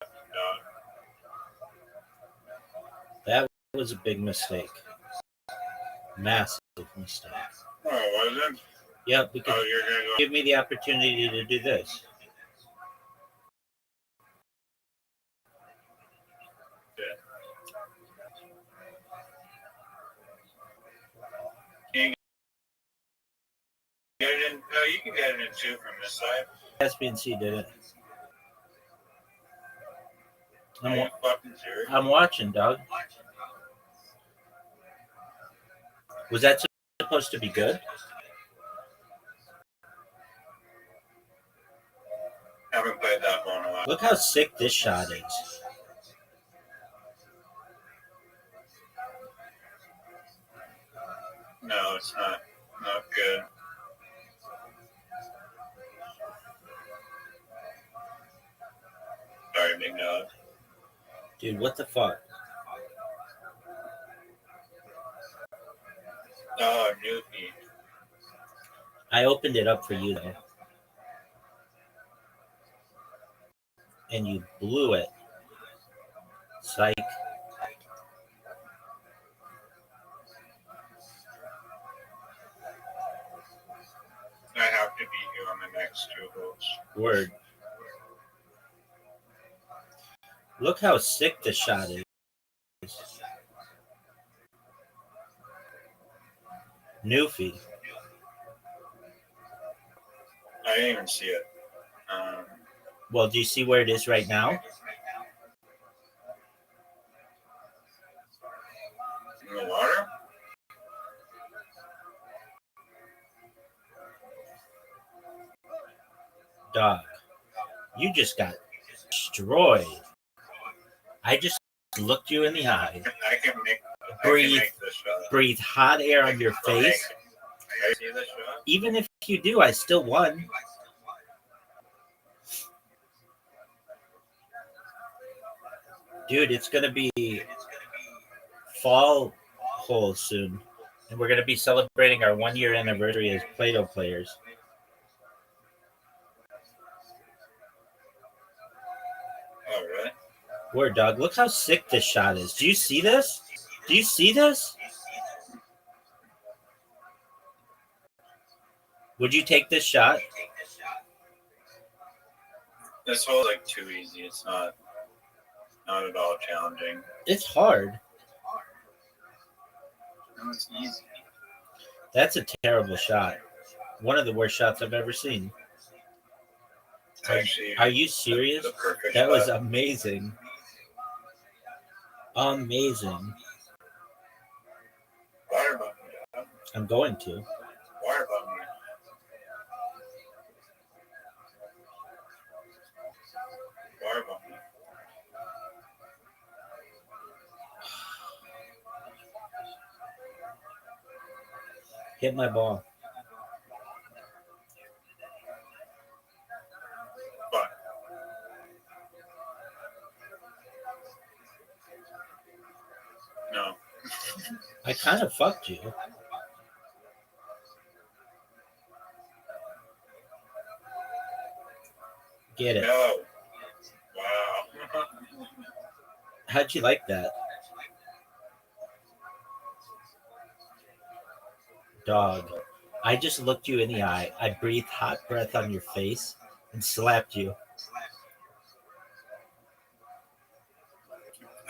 Dog. That was a big mistake. Massive mistake. Oh, was it? Yeah, because Oh, you're gonna go. give me the opportunity to do this. Get it in. No, you can get it in two from this side. SBNC did it. Are you fucking serious? I'm watching, dog. Was that supposed to be good? Haven't played that ball in a while. Look how sick this shot is. No, it's not. Not good. Sorry, big dog. Dude, what the fuck? Oh, newbie. I opened it up for you, though. And you blew it. Psych. I have to beat you on the next two holes. Word. Look how sick this shot is. Newfie. I didn't even see it. Well, do you see where it is right now? In the water? Dog. You just got destroyed. I just looked you in the eye. I can make this shot. Breathe hot air on your face. I see this shot. Even if you do, I still won. Dude, it's going to be fall hole soon. And we're going to be celebrating our 1 year anniversary as Play-Doh players. Oh, really? Word, dog. Look how sick this shot is. Do you see this? Do you see this? Would you take this shot? This hole's like too easy. It's not at all challenging. It's hard. No, it's easy. That's a terrible shot. One of the worst shots I've ever seen. It's actually Are you serious? the perfect That was shot. amazing. Amazing. Water bomb me, Dad. I'm going to. Water bomb me. Water bomb me. Hit my ball. Fuck. No. I kind of fucked you. Get it. No. Wow. How'd you like that? Dog. I just looked you in the eye. I breathed hot breath on your face and slapped you.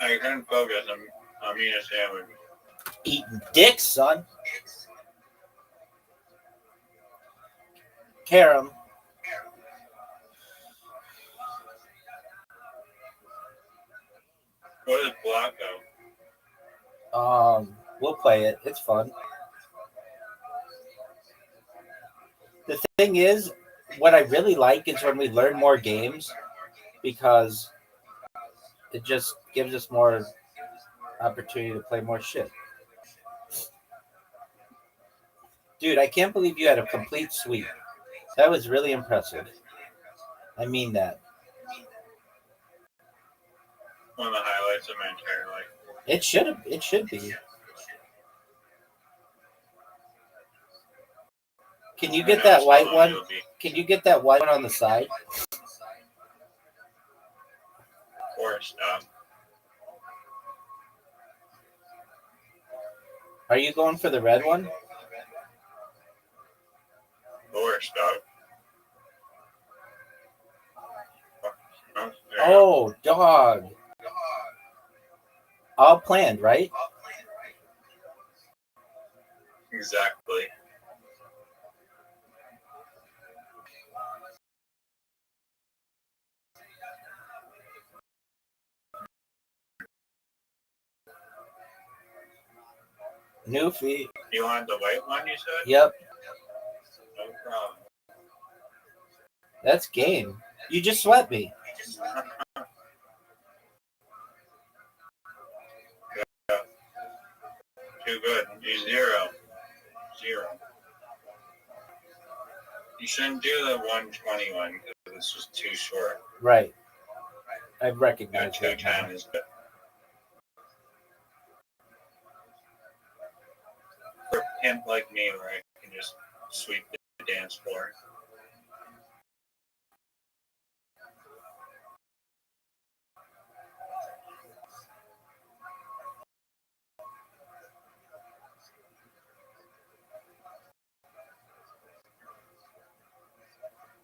I couldn't focus. I'm eating a sandwich. Eating dick, son. Karam. What is block though? We'll play it. It's fun. The thing is, what I really like is when we learn more games because it just gives us more opportunity to play more shit. Dude, I can't believe you had a complete sweep. That was really impressive. I mean that. One of the highlights of my entire life. It should be. Can you get that white one? Can you get that white one on the side? Of course, Are you going for the red one? Lower stuff. Oh, dog. All planned, right? Exactly. New feet. You want the white one, you said? Yep. No problem. That's game. You just swept me. Too good. You zero. You shouldn't do the 121 because it's just too short. Right. I The recognize that. 210 is good. For a pimp like me, where I can just sweep the dance floor.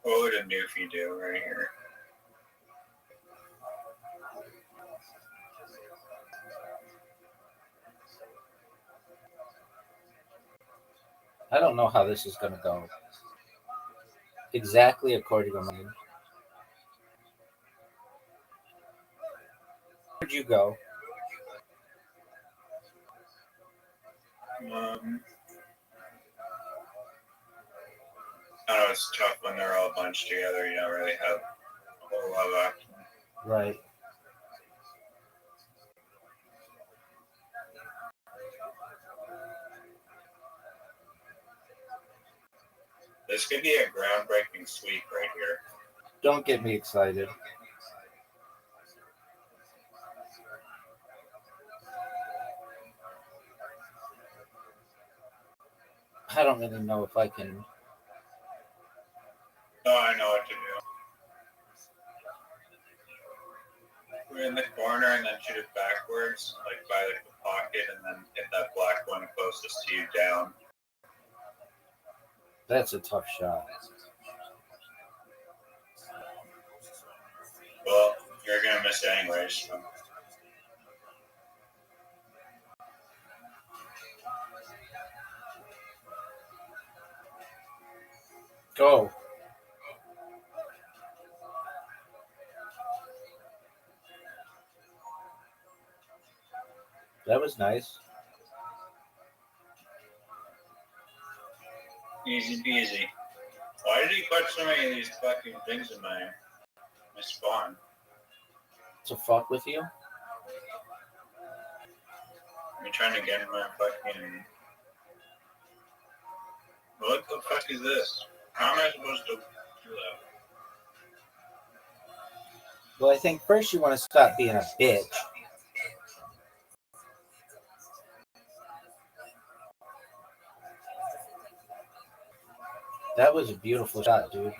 What would a newfie do right here? I don't know how this is going to go. Exactly according to mine. Where'd you go? I know it's tough when they're all bunched together. You don't really have a whole lot of options. Right. This could be a groundbreaking sweep right here. Don't get me excited. I don't really know if I can. Oh, I know what to do. We're in the corner and then shoot it backwards, like by like, the pocket, and then hit that black one closest to you down. That's a tough shot. Well, you're gonna miss it anyways. So. Go. That was nice. Easy peasy. Why did he put so many of these fucking things in my spawn? To fuck with you? I'm trying to get my fucking. What the fuck is this? How am I supposed to do that? Well, I think first you want to stop being a bitch. That was a beautiful shot, dude.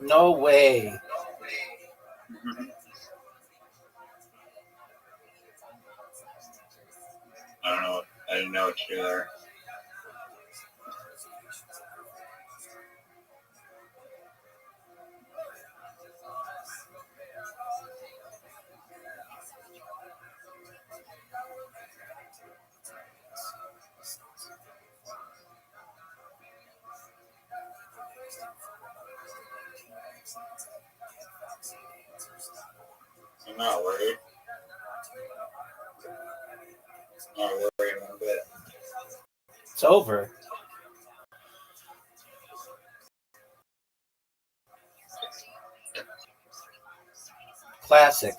No way. I don't know. I didn't know what to do there. I'm not worried. Not worried one bit. It's over. Classic.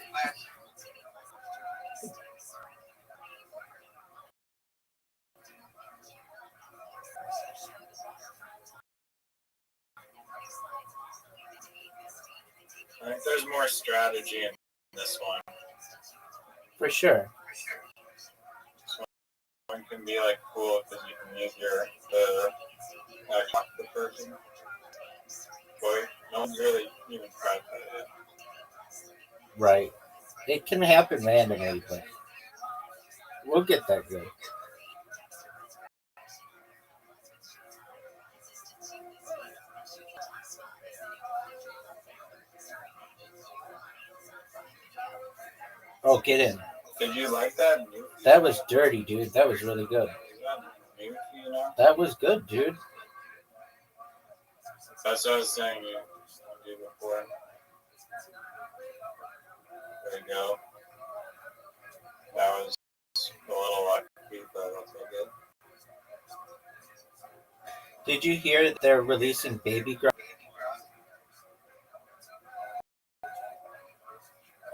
I think there's more strategy in this one. For sure. One can be like cool because you can use talk to the person. Boy, no one's really even tried that yet. Right. It can happen randomly, but we'll get that good. Oh, get in. Did you like that? That was dirty, dude. That was really good. You know? That was good, dude. That's what I was saying you do before. There you go. That was a little lucky, but that's all good. Did you hear that they're releasing baby ground?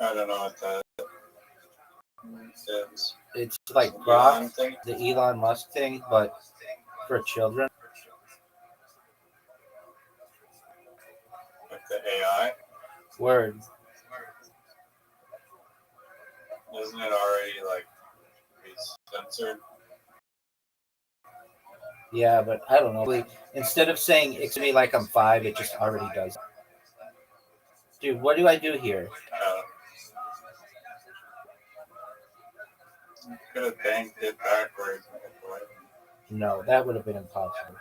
I don't know what that is. It's like Grok, the Elon Musk thing, but for children. Like the AI? Word. Isn't it already like censored? Yeah, but I don't know. Instead of saying it's me like I'm 5, it just already does. Dude, what do I do here? You could have banked it backwards. No, that would have been impossible.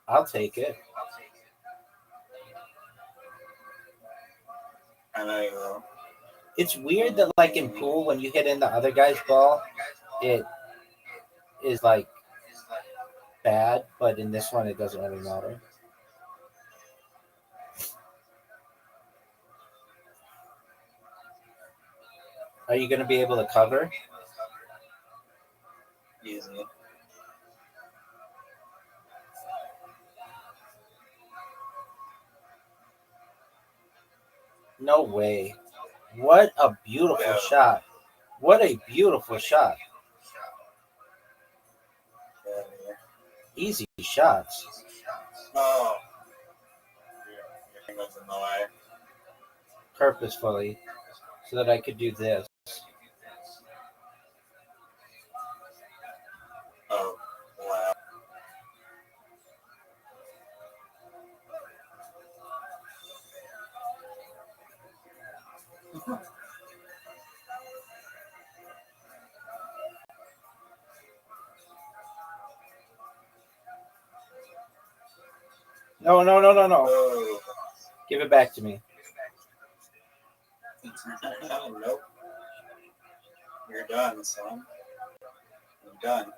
I'll take it. I know you will. It's weird that, like in pool, when you hit in the other guy's ball, it is like bad, but in this one, it doesn't really matter. Are you going to be able to cover? Easy. No way. What a beautiful shot. What a beautiful shot. Yeah. Easy shots. Oh. Your thing was in the way. Purposefully. So that I could do this. Oh, wow. No. Oh. Give it back to me. Nope. You're done, son. You're done.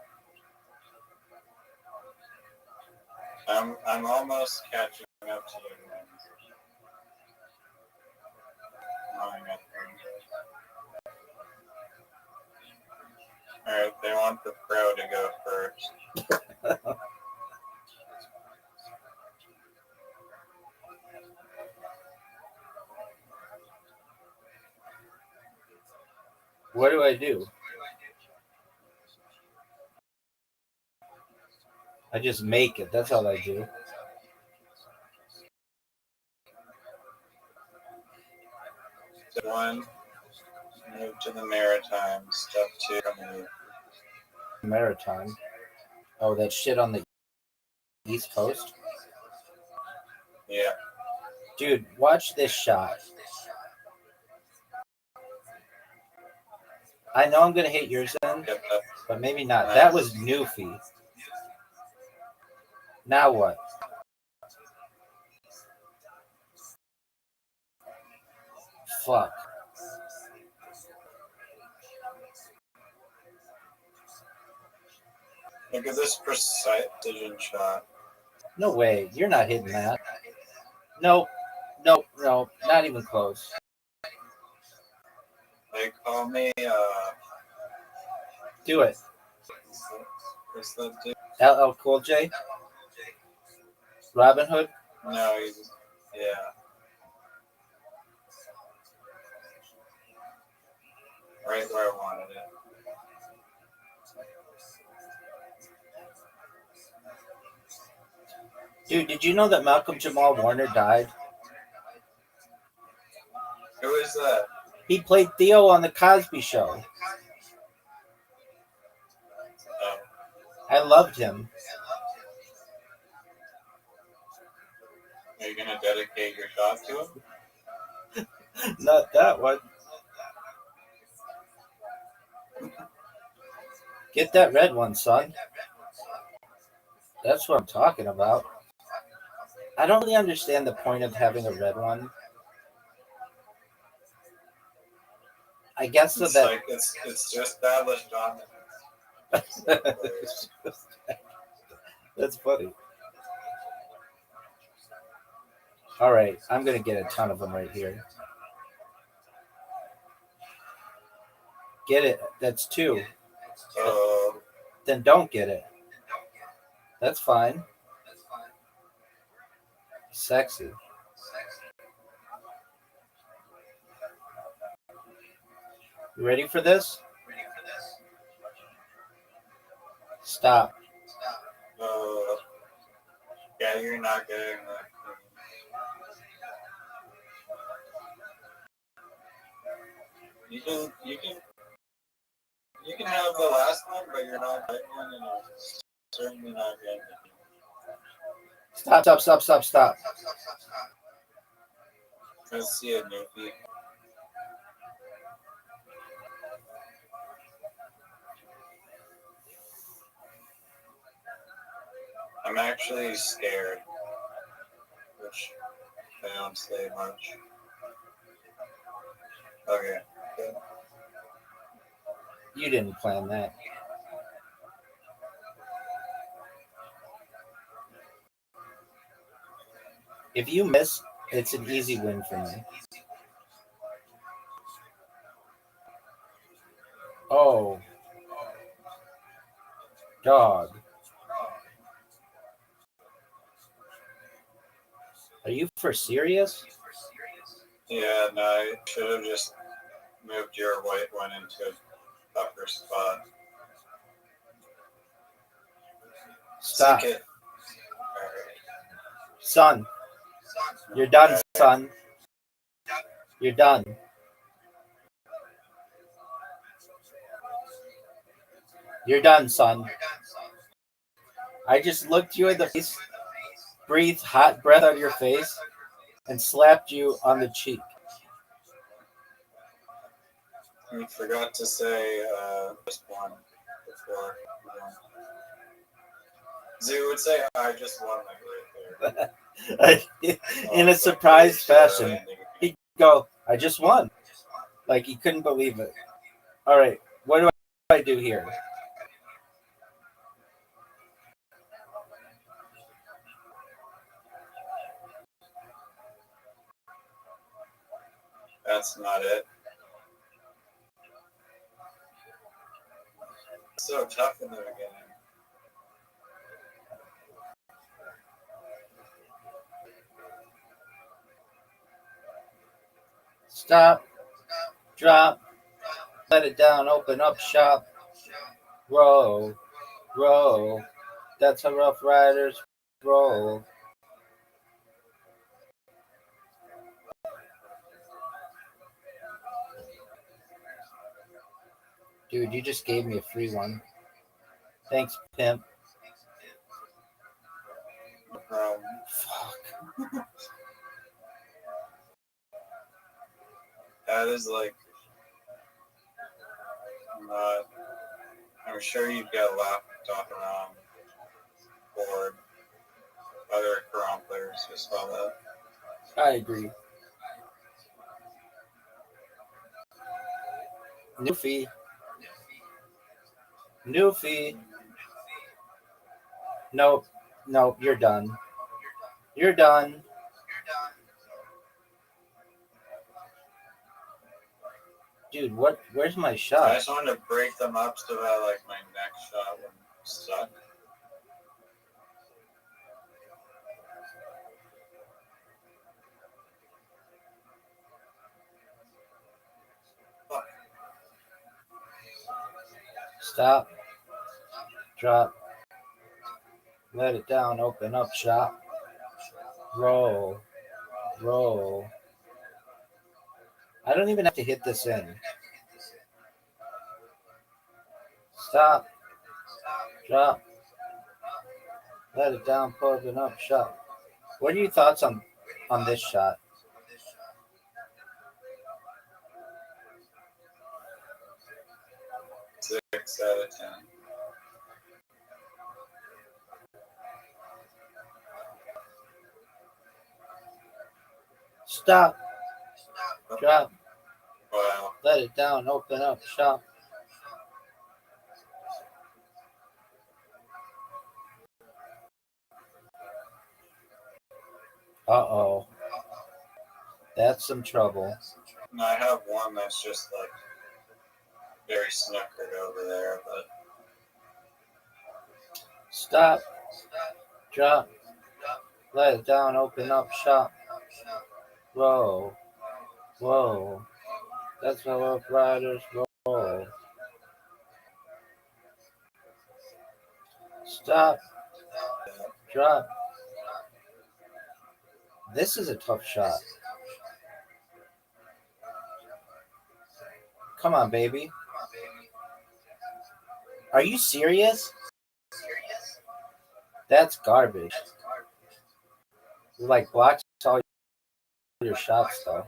I'm almost catching up to you. Alright, they want the pro to go first. What do I do? I just make it. That's all I do. Step 1, move to the Maritime. Step 2, move. Maritime. Oh, that shit on the East Coast? Yeah. Dude, watch this shot. I know I'm going to hit yours in, Get that. but maybe not. Nice. That was Newfie. Now what? Fuck. Look at this precision shot. No way. You're not hitting that. Nope. Nope. No. Not even close. They call me, Do it. what's that dude? LL Cool J? Robin Hood? No, he's, yeah. Right where I wanted it. Dude, did you know that Malcolm Jamal Warner died? Who is that? He played Theo on The Cosby Show. Oh, I loved him. are you gonna dedicate your shot to him? Not that one. Get that red one, son. That's what I'm talking about. I don't really understand the point of having a red one. I guess so It's that... like it's to establish dominance. That's funny. All right, I'm going to get a ton of them right here. Get it. That's 2. Then don't get it. That's fine. Sexy. You ready for this? Stop. Yeah, you're not getting that. You can have the last one, but you're not getting one, and you're certainly not getting it. Stop. Let's see it, Newfie. I'm actually scared, which I don't say much. Okay. Good. You didn't plan that. If you miss, it's an easy win for me. Oh. Dog. Are you for serious? Yeah, no, I should have just moved your white one into upper spot. Stop. Sink it. Alright. Son, you're done, son. You're done. You're done, son. I just looked you in the face, breathed hot breath out of your face, and slapped you on the cheek. You forgot to say just one before. Zoo would say, I just won like right there. In a surprised fashion. He'd go, I just won. Like he couldn't believe it. All right, what do I do here? That's not it. It's so tough in the beginning. Stop, drop, let it down, open up shop, roll, roll. That's how Rough Riders roll. Dude, you just gave me a free one. Thanks, pimp. Fuck. That is like not. I'm sure you've got a laptop around board. Other Quran players just saw that. I agree. Newfie. Newfie. Nope. Nope, you're done. You're done. Dude, what? Where's my I shot? just wanted to break them up so that like my next shot wouldn't suck. Fuck. Stop. Drop. Let it down. Open up shop. Roll. Roll. I don't even have to hit this in. Stop. Drop. Let it down. Open up shop. What are your thoughts on this shot? Six out of 10. Stop. Drop. Wow. Let it down. Open up shop. Uh-oh. That's some trouble. And I have one that's just like very snookered over there, but Stop. Drop. Let it down. Open up shop. Roll. Whoa. That's how Rough Riders roll. Stop. Drop. This is a tough shot. Come on, baby. Are you serious? That's garbage. Like blocks all your shots though.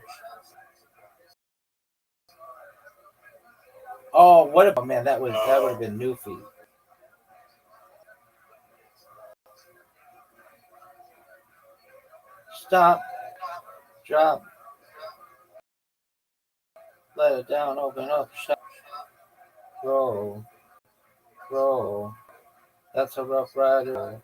Oh, what about man? That would have been Newfie. Stop. Drop. Let it down. Open up. Shot. Roll. Roll. That's a Rough Rider.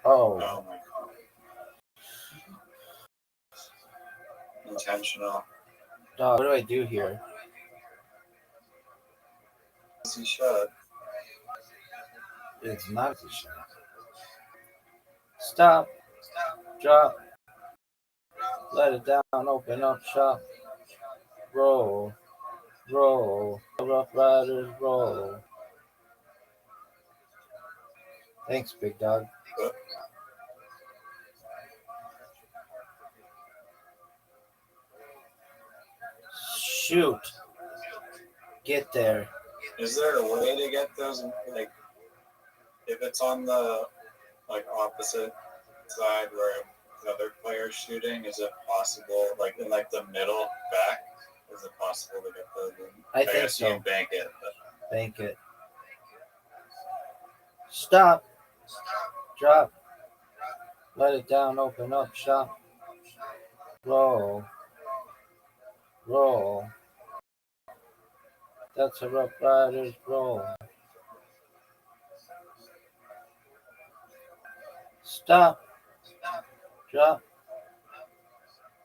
Oh. oh my god. Intentional. Dog, what do I do here? Easy shot. It's not a shot. Stop. drop, let it down, open up shop, roll, roll, Rough Riders roll. Thanks, big dog. Shoot. Get there. Is there a way to get those, like, if it's on the, like, opposite side where the other player's shooting, is it possible, like, in, like, the middle back, is it possible to get those in? I think guess so. you bank it, but Bank it. Stop. Drop. Let it down, open up shop. Roll. Roll. That's a Rough Riders roll. Stop. Drop.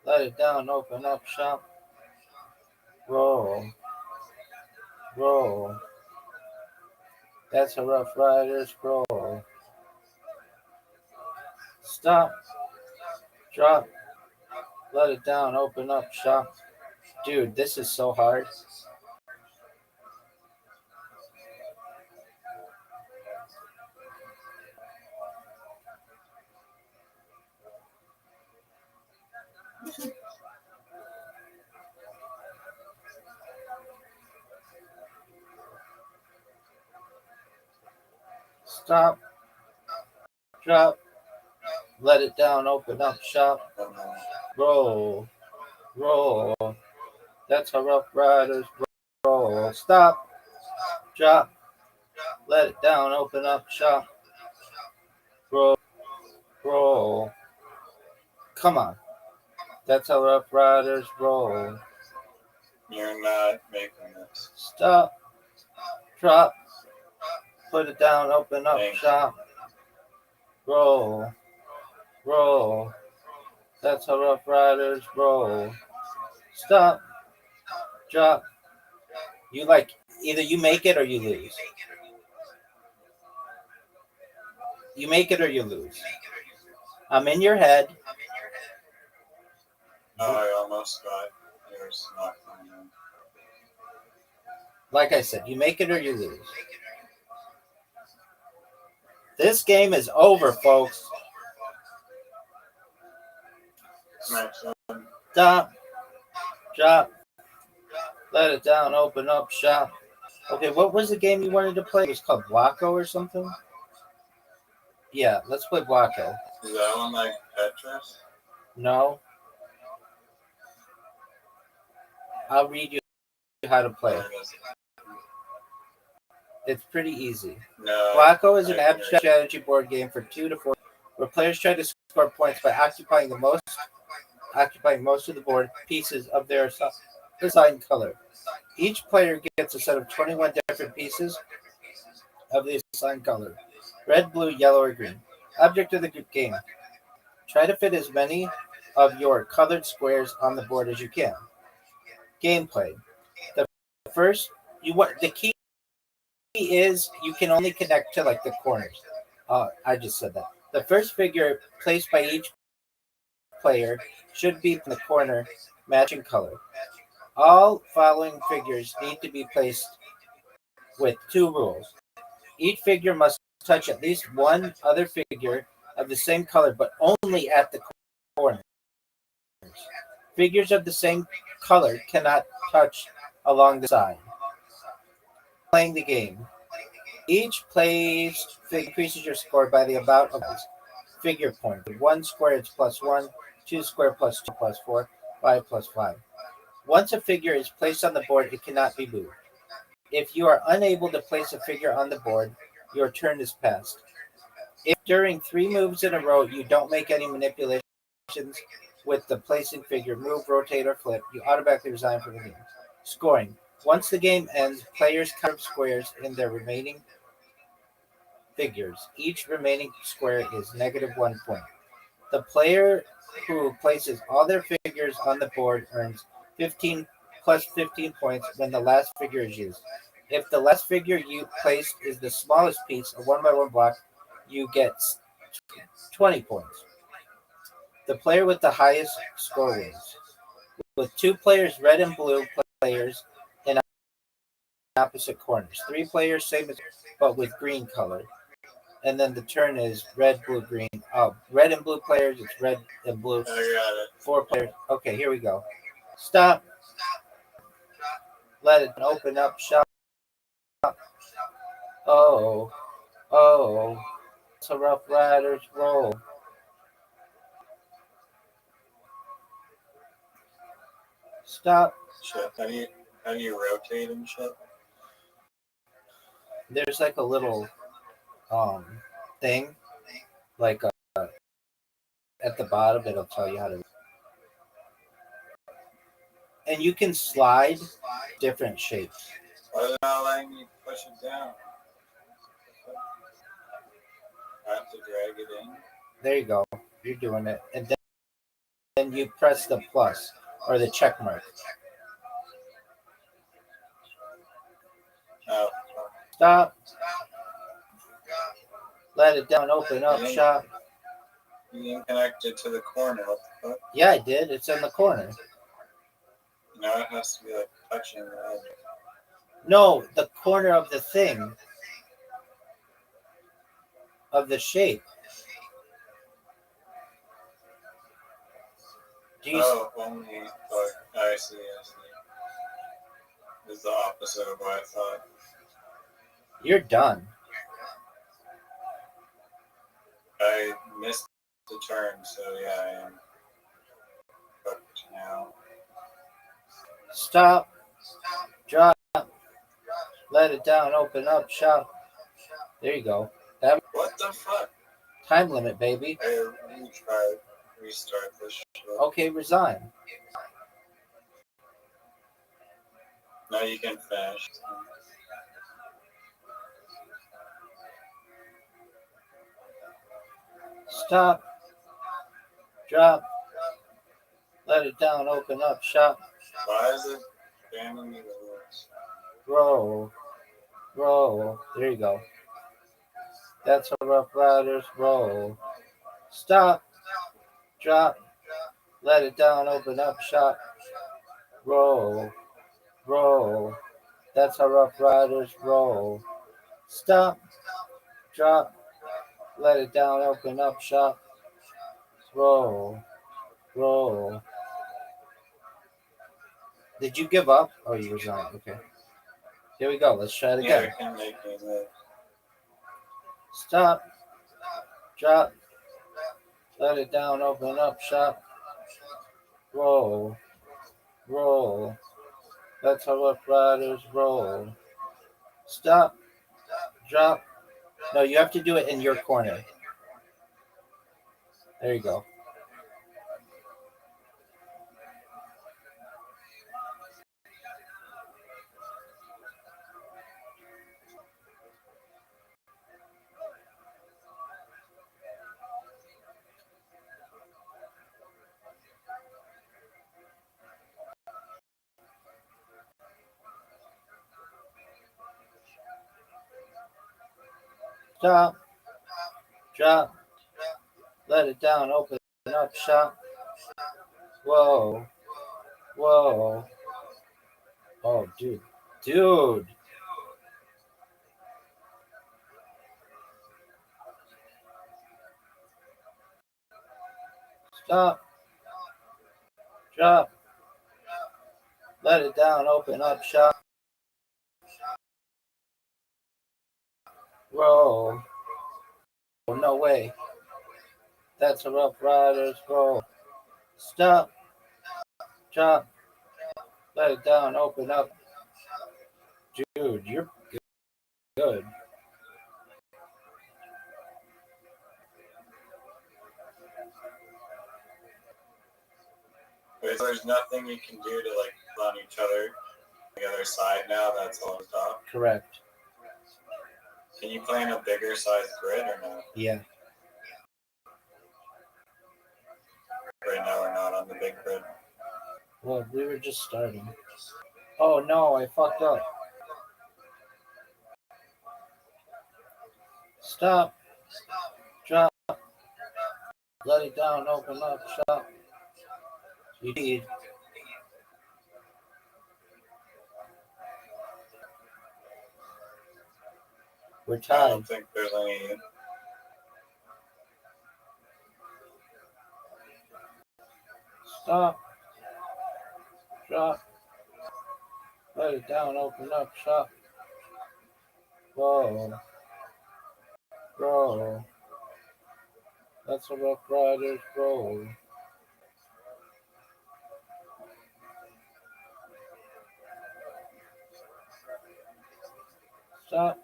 Let it down, open up shop. Roll. Roll. That's a Rough Riders roll. Stop. Drop. Let it down, open up shop. Dude, this is so hard. Stop. Drop. Let it down, open up shop. Roll. Roll. That's a Rough Riders roll. Stop. Drop. Let it down, open up shop. Roll. Roll. Come on. That's a Rough Riders roll. you're not making this. Stop. Drop. Put it down, open up Thanks. shop. Roll. Roll. That's a Rough Riders roll. Stop. Drop. You like either you make it or you lose. You make it or you lose. I'm in your head. Oh, I almost got yours not coming in. Like I said, you make it or you lose. This game is over, folks. Next one. Stop. Drop. Let it down. Open up shop. Okay, what was the game you wanted to play? It was called Blocko or something? Yeah, let's play Blocko. Is that one like Tetris? No. I'll read you how to play. Or is it- It's pretty easy. No. Blocko is an I abstract strategy board game for 2 to 4, where players try to score points by occupying most of the board pieces of their assigned color. Each player gets a set of 21 different pieces of the assigned color: red, blue, yellow, or green. Object of the game: try to fit as many of your colored squares on the board as you can. Gameplay: the key is you can only connect to like the corners. I just said that. The first figure placed by each player should be in the corner matching color. All following figures need to be placed with 2 rules. Each figure must touch at least one other figure of the same color, but only at the corners. Figures of the same color cannot touch along the side. Playing the game. Each placed figure increases your score by the amount of figure points. 1 square is +1, 2 square +2 +4, 5 +5. Once a figure is placed on the board, it cannot be moved. If you are unable to place a figure on the board, your turn is passed. If during 3 moves in a row you don't make any manipulations with the placing figure, move, rotate, or flip, you automatically resign from the game. Scoring. Once the game ends, players count squares in their remaining figures. Each remaining square is -1 point. The player who places all their figures on the board earns 15 plus 15 points when the last figure is used. If the last figure you placed is the smallest piece, a 1x1 block, you get 20 points. The player with the highest score wins. With 2 players, red and blue players in opposite corners. 3 players, same as but with green color. And then the turn is red, blue, green. Red and blue players, it's red and blue. I got it. 4 players. Okay, here we go. Stop. Let it open up shop. Oh, oh. It's a Rough Riders roll. Stop. Shit. How do you rotate and shit? There's like a little thing, like at the bottom, it'll tell you how to. And you can slide different shapes. Why is it not letting me push it down? I have to drag it in. There you go. You're doing it. And then you press the plus or the check mark. Oh, Stop. Let it down. Open up shop. you didn't connect it to the corner. What the fuck? Yeah, I did. It's in the corner. Now it has to be like touching the edge. No, the corner of the thing. Of the shape. Do you Oh, only. Oh, I see. It's the opposite of what I thought. You're done. I missed the turn, so yeah, I am fucked now. Stop. Drop. Let it down. Open up shop. There you go. What the fuck? Time limit, baby. I restart this shit. Okay, resign. Now you can finish. Stop. Drop. Let it down. Open up shop. Why is it banning me the words? Roll. Roll. There you go. That's a Rough Riders roll. Stop. Drop. Let it down. Open up shop. Roll. Roll. That's a Rough Riders roll. Stop. Drop. Let it down. Open up shop. Roll. Roll. Did you give up? Oh, you resigned. Okay. Here we go. Let's try it Yeah, again. I can make me live. Stop. Drop. Let it down. Open up shop. Roll. Roll. That's how Rough Riders roll. Stop. Drop. No, you have to do it in your corner. There you go. Stop. Drop. Let it down. Open up shop. Whoa. Whoa. Oh, dude. Dude. Stop. Drop. Let it down. Open up shop. Roll. Oh, no way. That's a Rough Riders roll. Stop. Drop. Let it down. Open up. Dude, you're good. Wait, so there's nothing you can do to like run each other the other side now. That's all stop. Correct. Can you play in a bigger size grid or no? Yeah. Right now we're not on the big grid. Well, we were just starting. Oh no, I fucked up. Stop. Drop. Let it down, open up shop. You need. We're I tied. don't think there's any. Stop. Drop. Let it down, open up shop. Whoa. Roll. That's a Rough Riders roll. Stop.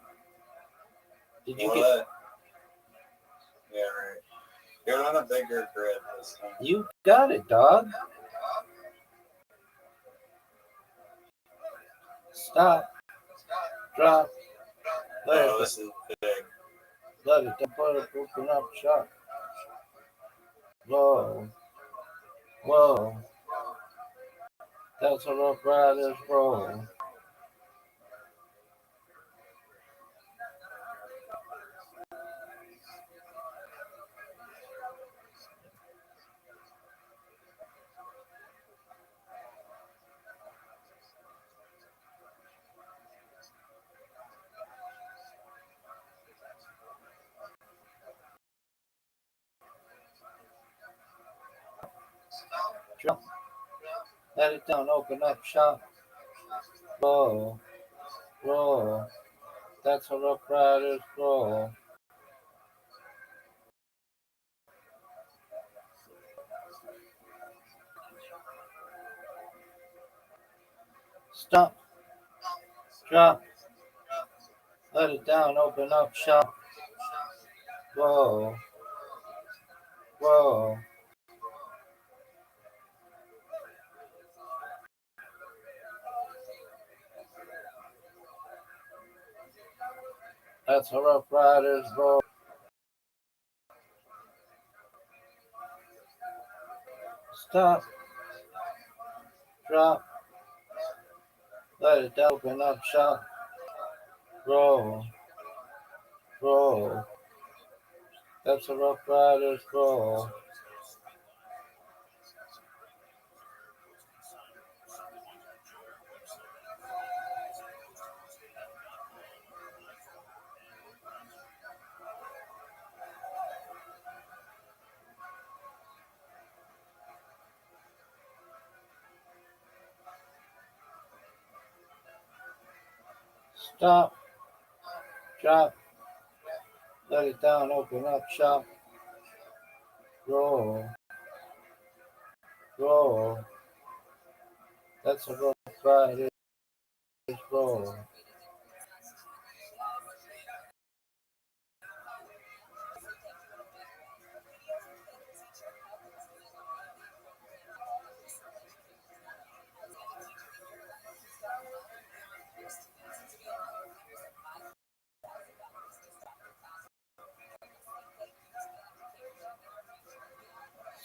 Did you What? get? Yeah, right. You're on a bigger grid this time. You got it, dog. Stop. Drop. Let Oh, it. this is big. Let it down. Put it. Open up shop. Whoa. Whoa. That's a Rough Riders roll. Drop. Let it down. Open up shop. Whoa. Roll. That's a Rough Riders roll. Stop. Drop. Let it down. Open up shop. Whoa. Whoa. That's a Rough Riders roll. Stop. Drop. Let it down. Open up shop. Roll. Roll. That's a Rough Riders roll. Stop. Drop. Let it down. Open up shop. Roll. Roll. That's a Rough Riders roll.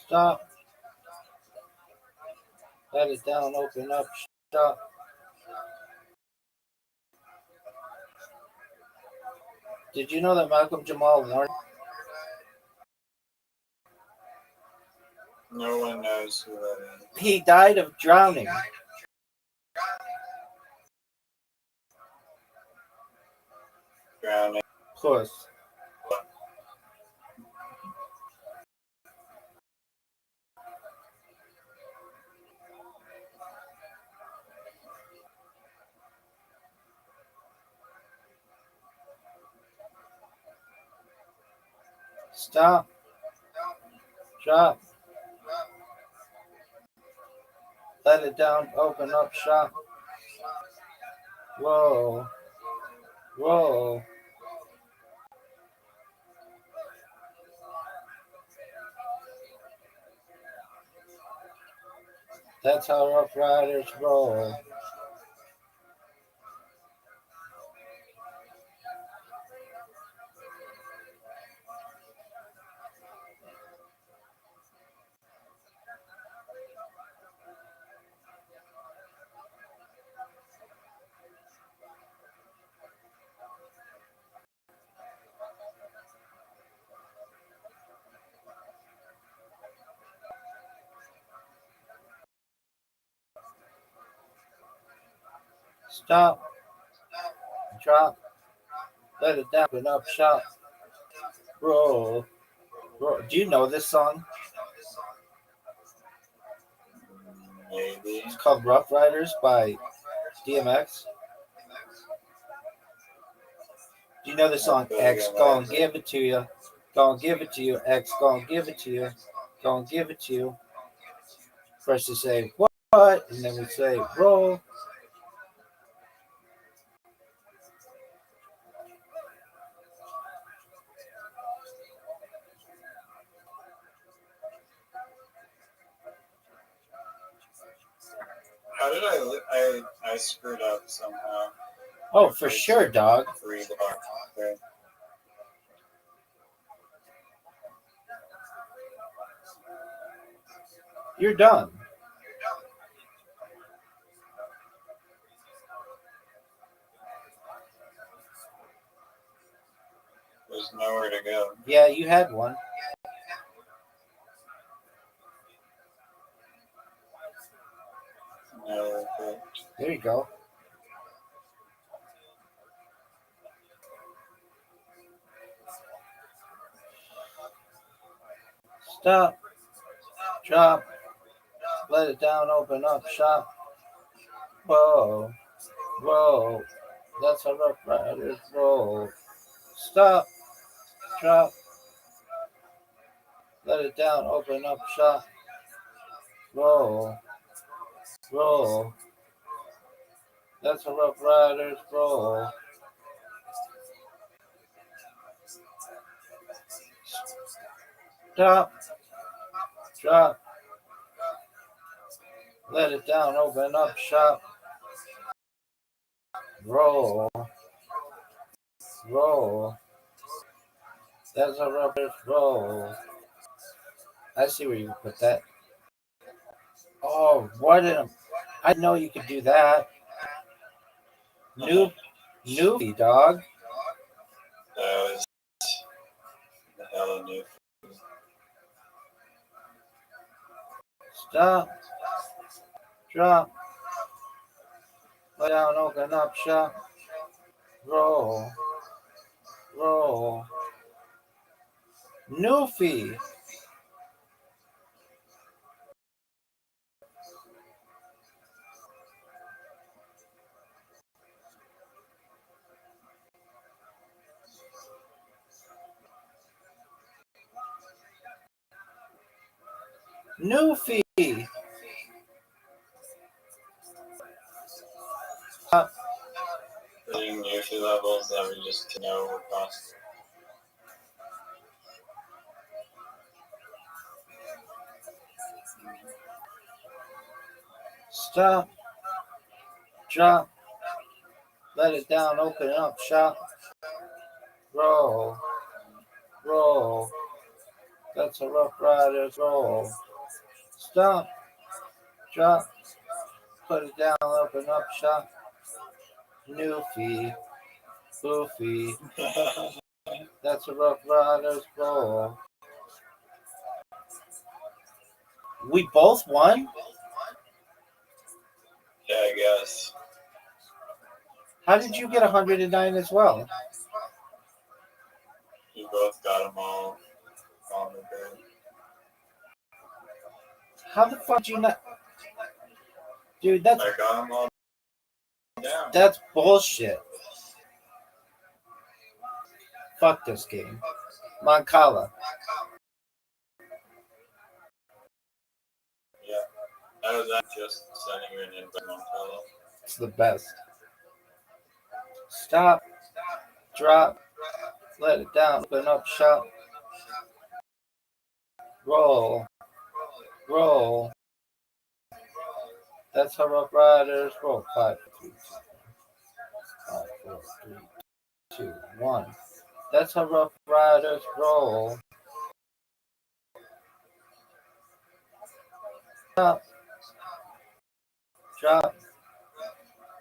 Stop. Let it down. Open up shop. Did you know that Malcolm Jamal warned? No one knows who that is. He died of drowning. Drowning. Of course. Stop. Drop. Let it down. Open up shop. Whoa. Whoa. That's how Rough Riders roll. Stop. Drop. Let it down. Open up shop. Roll. Roll. Do you know this song? Maybe. It's called Rough Riders by DMX. Do you know the song X gon' give it to you? Gon' give it to you. X gon' give it to you. Gon' give it to you. First you say what? And then we say roll. How did I screwed up somehow. Oh, for sure, dog. 3 block. Okay. You're done. There's nowhere to go. Yeah, you had one. No, okay. There you go. Stop. Drop. Let it down. Open up shop. Whoa. Roll. That's a Rough Riders roll. Stop. Drop. Let it down. Open up shop. Roll. Roll. That's a Rough Riders roll. Stop. Drop. Let it down. Open up shop. Roll. Roll. That's a Rough Riders roll. I see where you put that. Oh, what in a... I didn't know you could do that. Newfie, dog. That was the hell of new. Stop. Drop. Lay down, open up shop. Roll. Roll. Newfie. Newfie. Stop. Putting Newfie levels that we just know were possible. Stop. Drop. Let it down, open up shop. Roll. Roll. That's a Rough Riders roll. Stop. Drop. Put it down, open up shop. Newfie. Goofy. That's a Rough Riders roll. We both won? Yeah, I guess. How did you get 109 as well? We both got them all on the grid. How the fuck did you not? Dude, that's I got them all down. that's bullshit. Fuck this game. Moncala. Yeah. I was just sending you an invite on fellow. It's the best. Stop. Drop. Let it down. Open up shop. Roll. Roll. That's how Rough Riders roll. 5, 4, 3, 2, 1. That's how Rough Riders roll. Stop. Drop.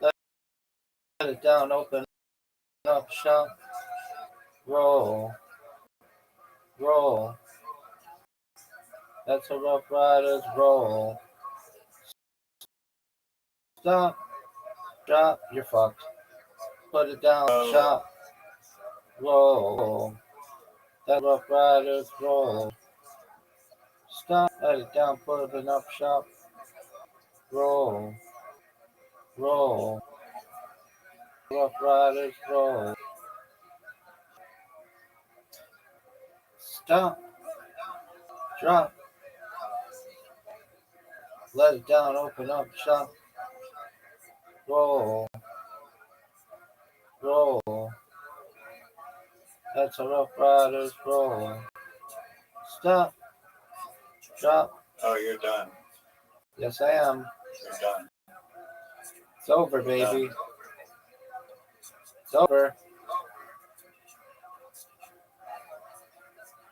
Let it down. Open up shop. Roll. Roll. That's how Rough Riders roll. Stop. Drop. You're fucked. Put it down. Oh. Chop. Roll. That Rough Riders roll. Stop. Let it down. Put it up. Chop. Roll. Roll. Rough Riders roll. Stop. Drop. Let it down. Open up. Chop. Roll. Roll. That's a Rough Riders roll. Stop. Drop. Oh, you're done. Yes, I am. You're done. It's over, baby. It's over.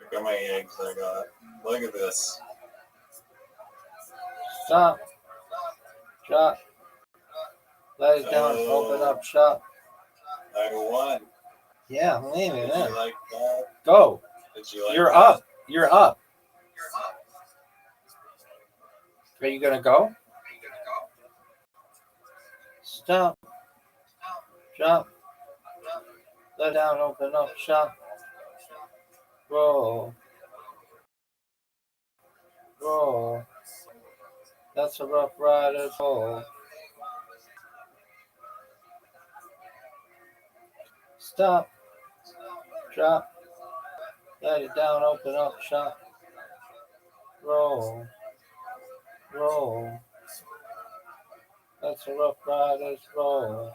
Look at my eggs I got. Look at this. Stop. Drop. Let it down. Open up. Shop. I won. Yeah, wait a Did minute. you like that? Go. Did you like You're that? up. You're up. Are you gonna go? Stop. Drop. Let down. Open up. Shop. Roll. Roll. That's a Rough Riders roll. Stop. Drop. Let it down. Open up. Shop. Roll. Roll. That's a Rough Riders roll.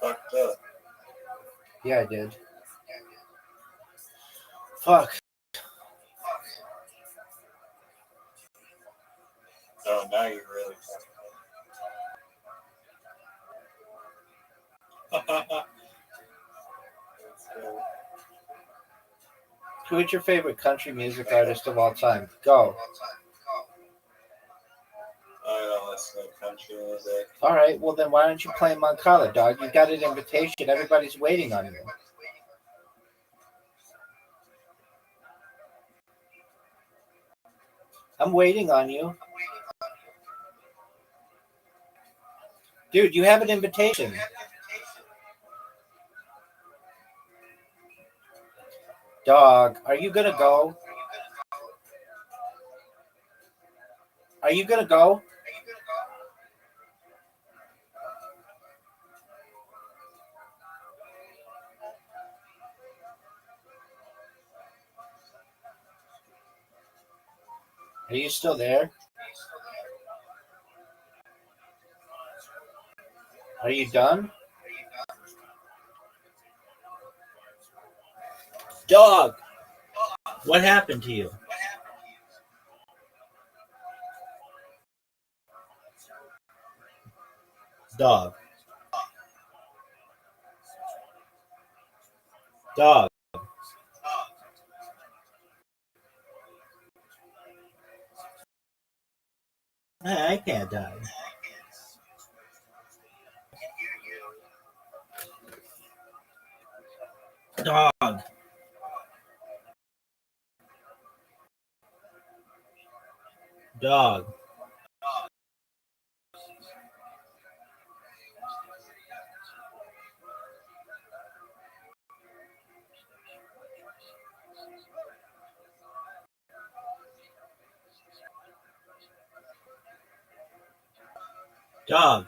Fucked up. Yeah, I did. Fuck. Oh, now you really fucked up. Who's your favorite country music artist of all time? Go. I don't listen to country music. All right. Well, then why aren't you playing Moncala, dog? You got an invitation. Everybody's waiting on you. I'm waiting on you. Dude, you have an invitation. Dog, are you going to go? Are you going to go? Are you still there? Are you done? Dog, what happened to you? Dog. Dog. I can't die. Dog. Dog. Dog.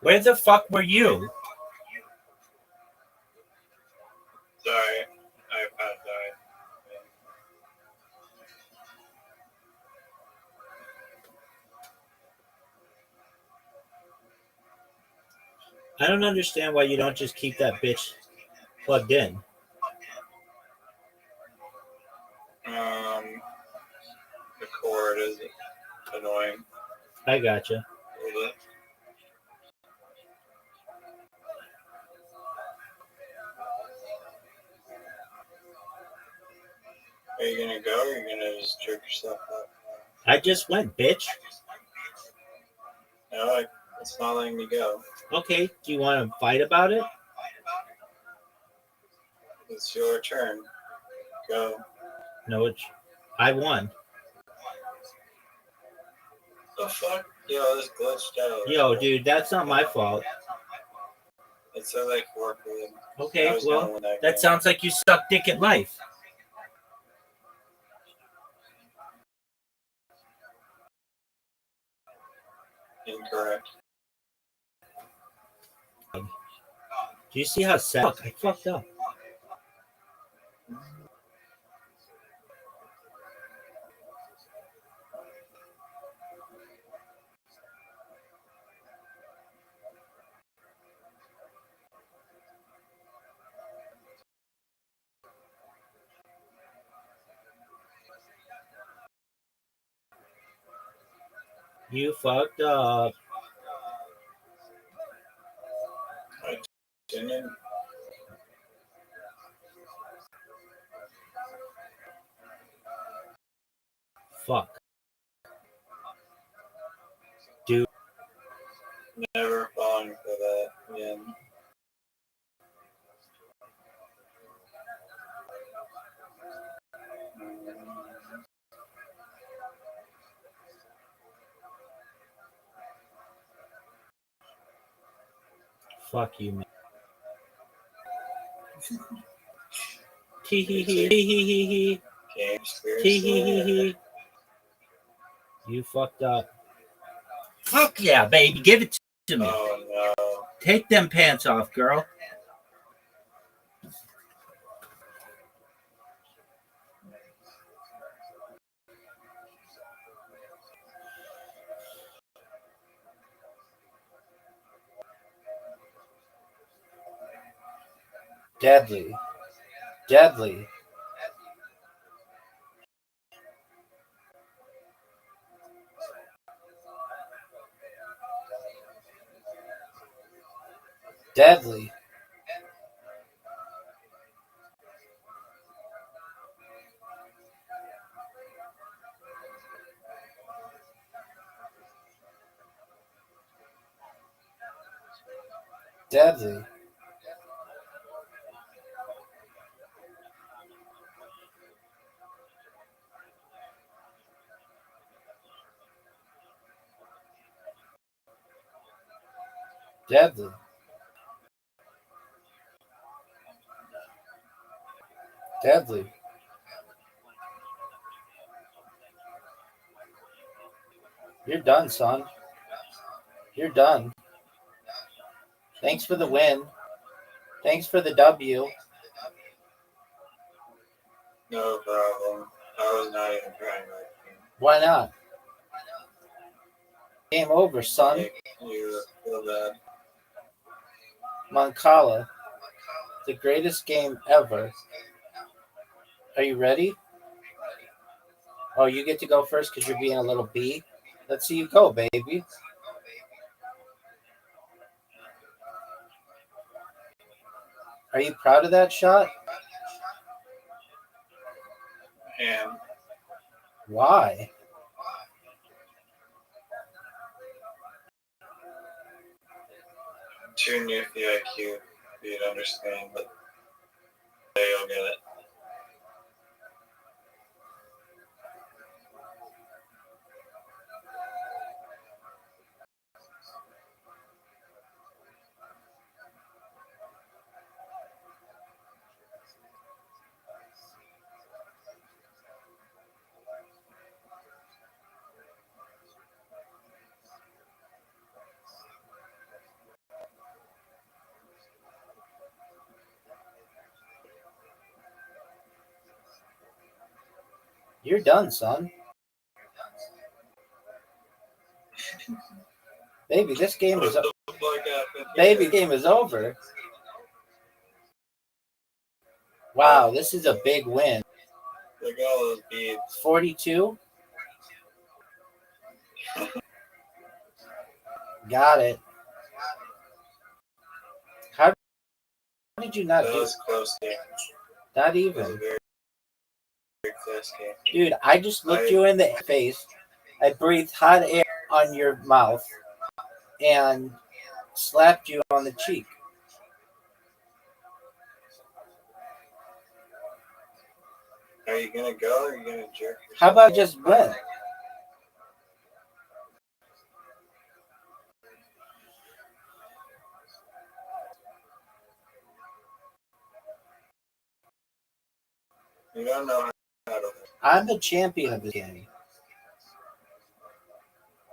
Where the fuck were you? Sorry, iPad died. I don't understand why you don't just keep that bitch plugged in. The cord is annoying. I gotcha. A little bit. Are you gonna go, or are you gonna just jerk yourself up? I just went, bitch. No, it's not letting me go. Okay, do you want to fight about it? It's your turn. Go. No, I won. The fuck? Yo, this glitched out. Yo, dude, that's not my fault. It says I forfeited. I Okay, was gonna well, win that game. sounds like you suck dick at life. Incorrect. Do you see how sad? Fuck, I fucked up. You fucked up. I didn't. Fuck. Dude. Never falling for that again. Fuck you, man. Tee hee hee hee hee hee. Game Tee hee hee hee. You fucked up. Fuck yeah, baby. Give it to me. Oh no. Take them pants off, girl. Deadly. Deadly. Deadly. Deadly. Deadly. Deadly. You're done, son. You're done. Thanks for the win. Thanks for the W. No problem. I was not even trying right. Why not? Game over, son. Make you feel bad. Moncala. The greatest game ever. Are you ready? Oh, you get to go first because you're being a little bee. Let's see you go, baby. Are you proud of that shot? And Why? too new for the IQ for you to understand, but you'll get it. You're done, son. Baby, this game is What the fuck happened baby here? game is over. Wow, this is a big win. Look at all those beads. 42. Got it. How did you not That do? was close game. Not It was a even. very, very close game. Dude, I just looked you in the face. I breathed hot air on your mouth and slapped you on the cheek. Are you gonna go or are you gonna jerk yourself? How about just win? You don't know how to I'm the champion of the game.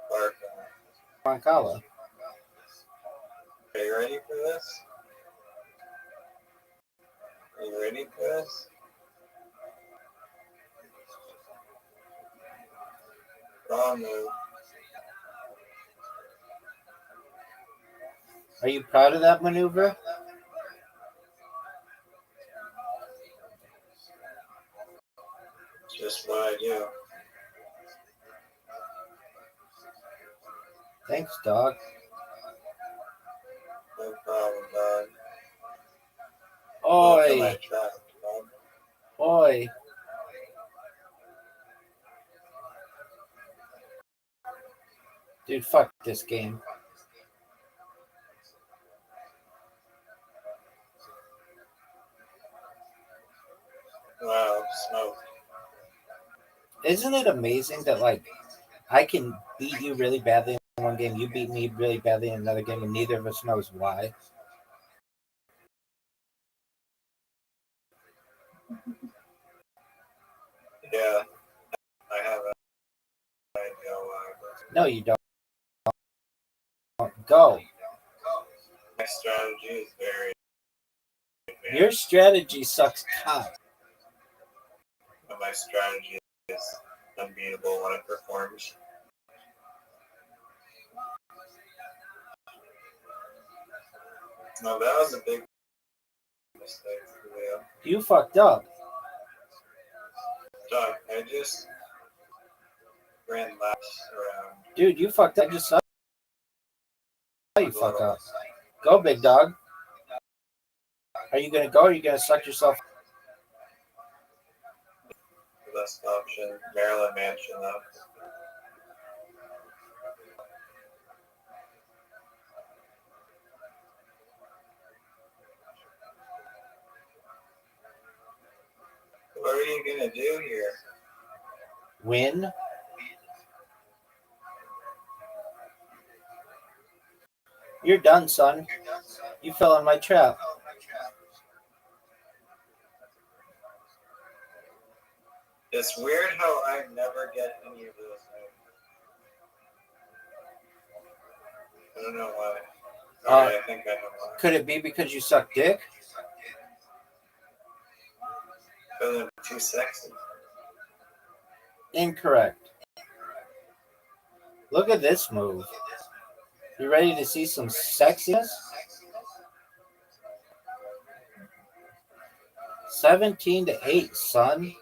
bark. Roncala. Are you ready for this? Are you ready for this? Wrong move. Are you proud of that maneuver? Just what I do. Thanks, dog. No problem, dog. Look at my Oi, track, dog. oi. Dude, fuck this game. Wow, smoke. Isn't it amazing that, like, I can beat you really badly in one game, you beat me really badly in another game, and neither of us knows why? Yeah, I have an idea why. No, you don't. Go. My strategy is very advanced, Your strategy sucks cock. but my strategy is unbeatable when it performs. No, that was a big mistake for you. You fucked up. Doug, I just ran laps around. Dude, you fucked up. I just saw you fuck up. Go, big dog. Are you gonna go or are you gonna suck yourself? The best option, Maryland Mansion, though. What are you gonna do here? Win? You're done, son. You fell in my trap. It's weird how I never get any of those moves. I don't know why. I think I know why. Could it be because you suck dick? Because I'm too sexy. Incorrect. Look at this move. You ready to see some sexiness? 17-8, son.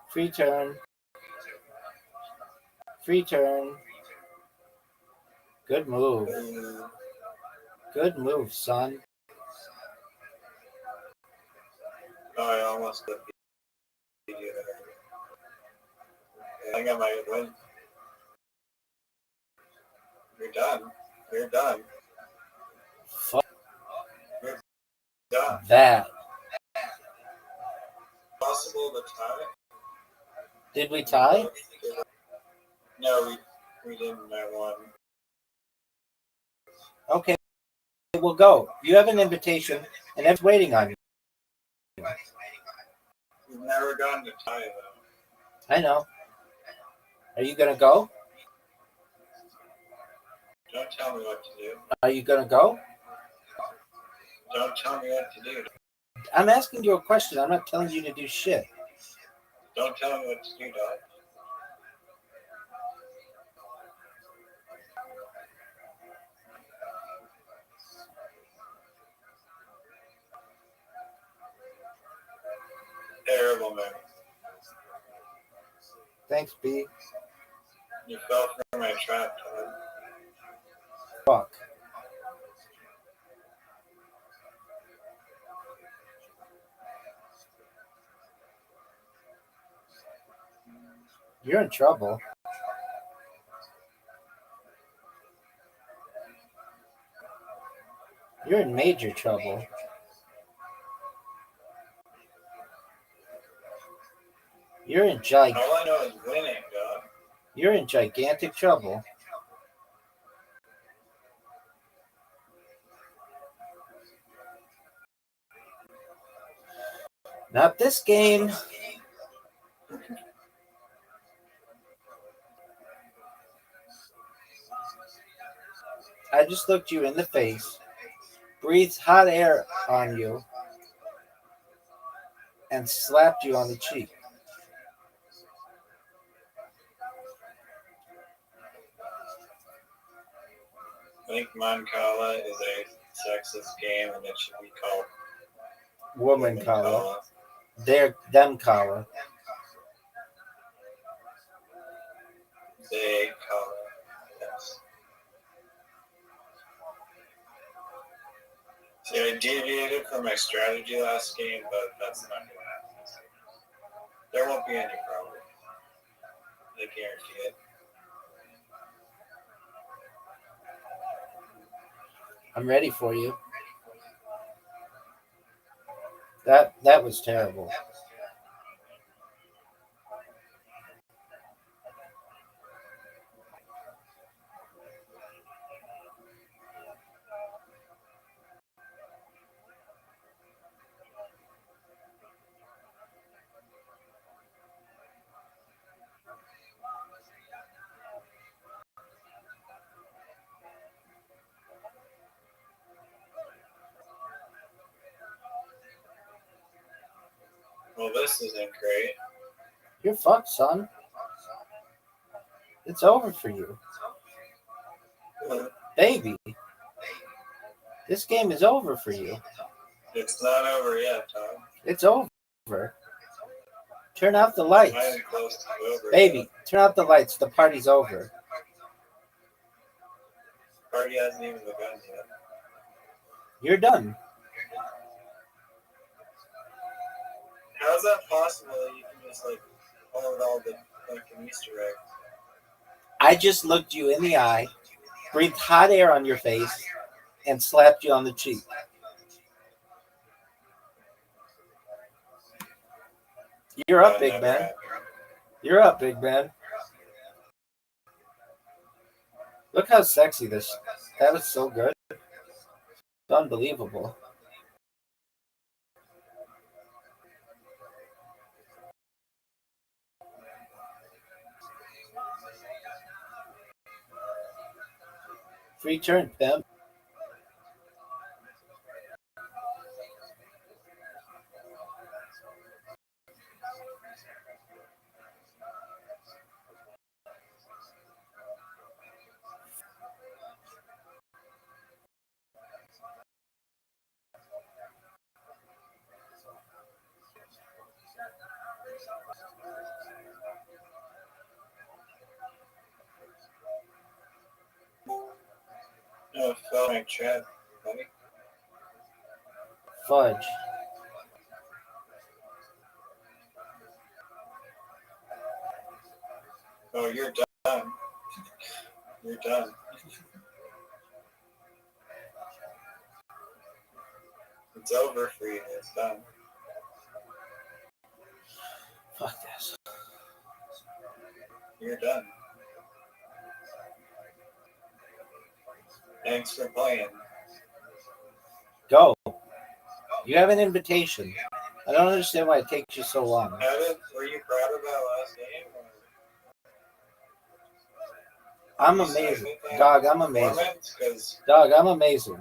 Free turn. Free turn. Good move. Good move, son. Oh, I almost beat you there. I think I might win. You're done. You're done. Fuck You're done. that. Possible to tie? Did we tie? No, we didn't. I won. Okay, we'll go. You have an invitation, and that's waiting on you. We've never gone to tie, though. I know. Are you gonna go? Don't tell me what to do. Are you gonna go? Don't tell me what to do. I'm asking you a question. I'm not telling you to do shit. Don't tell me what to do, dog. Terrible, man. Thanks, B. You fell for my trap, dog. Fuck. You're in trouble. You're in major trouble. You're in All I know is winning, dog. You're in gigantic trouble. Not this game. I just looked you in the face, breathed hot air on you, and slapped you on the cheek. I think Mancala is a sexist game and it should be called Woman collar. Them collar. They collar. Yes. See, I deviated from my strategy last game, but that's not going to happen. There won't be any problem. I guarantee it. I'm ready for you. That was terrible. Well, this isn't great. You're fucked, son. It's over for you. Baby. This game is over for you. It's not over yet, Tom. It's over. Turn off the lights. Not even close to over. Baby, Yet. turn off the lights. The party's over. Party hasn't even begun yet. You're done. How is that possible that you can just like hold all the fucking Easter eggs? I just looked you in the eye, breathed hot air on your face, and slapped you on the cheek. You're up, big man. You're up, big man. Look how sexy this. That was so good. It's unbelievable. Free turn, pimp. No, fell my trap, buddy. Fudge. Oh, you're done. You're done. It's over for you. It's done. Fuck this. You're done. Thanks for playing. Go. You have an invitation. I don't understand why it takes you so long. Were you proud of that last game? Or I'm amazing. Dog, I'm amazing. Because Dog, I'm amazing.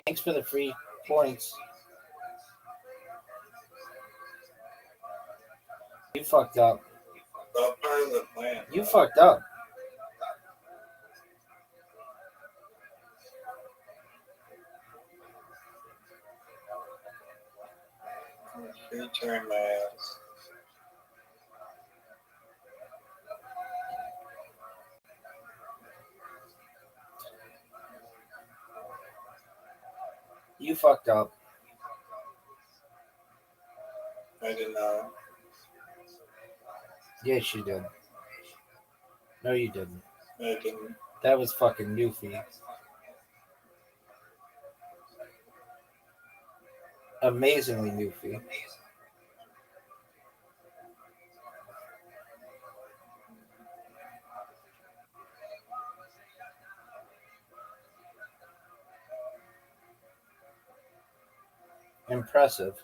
Thanks for the free points. You fucked up. All part of the plan. You fucked up. Free turn my ass. You fucked up. I did not. Yes, you did. No, you didn't. I didn't. That was fucking Newfie. Amazingly Newfie. Impressive.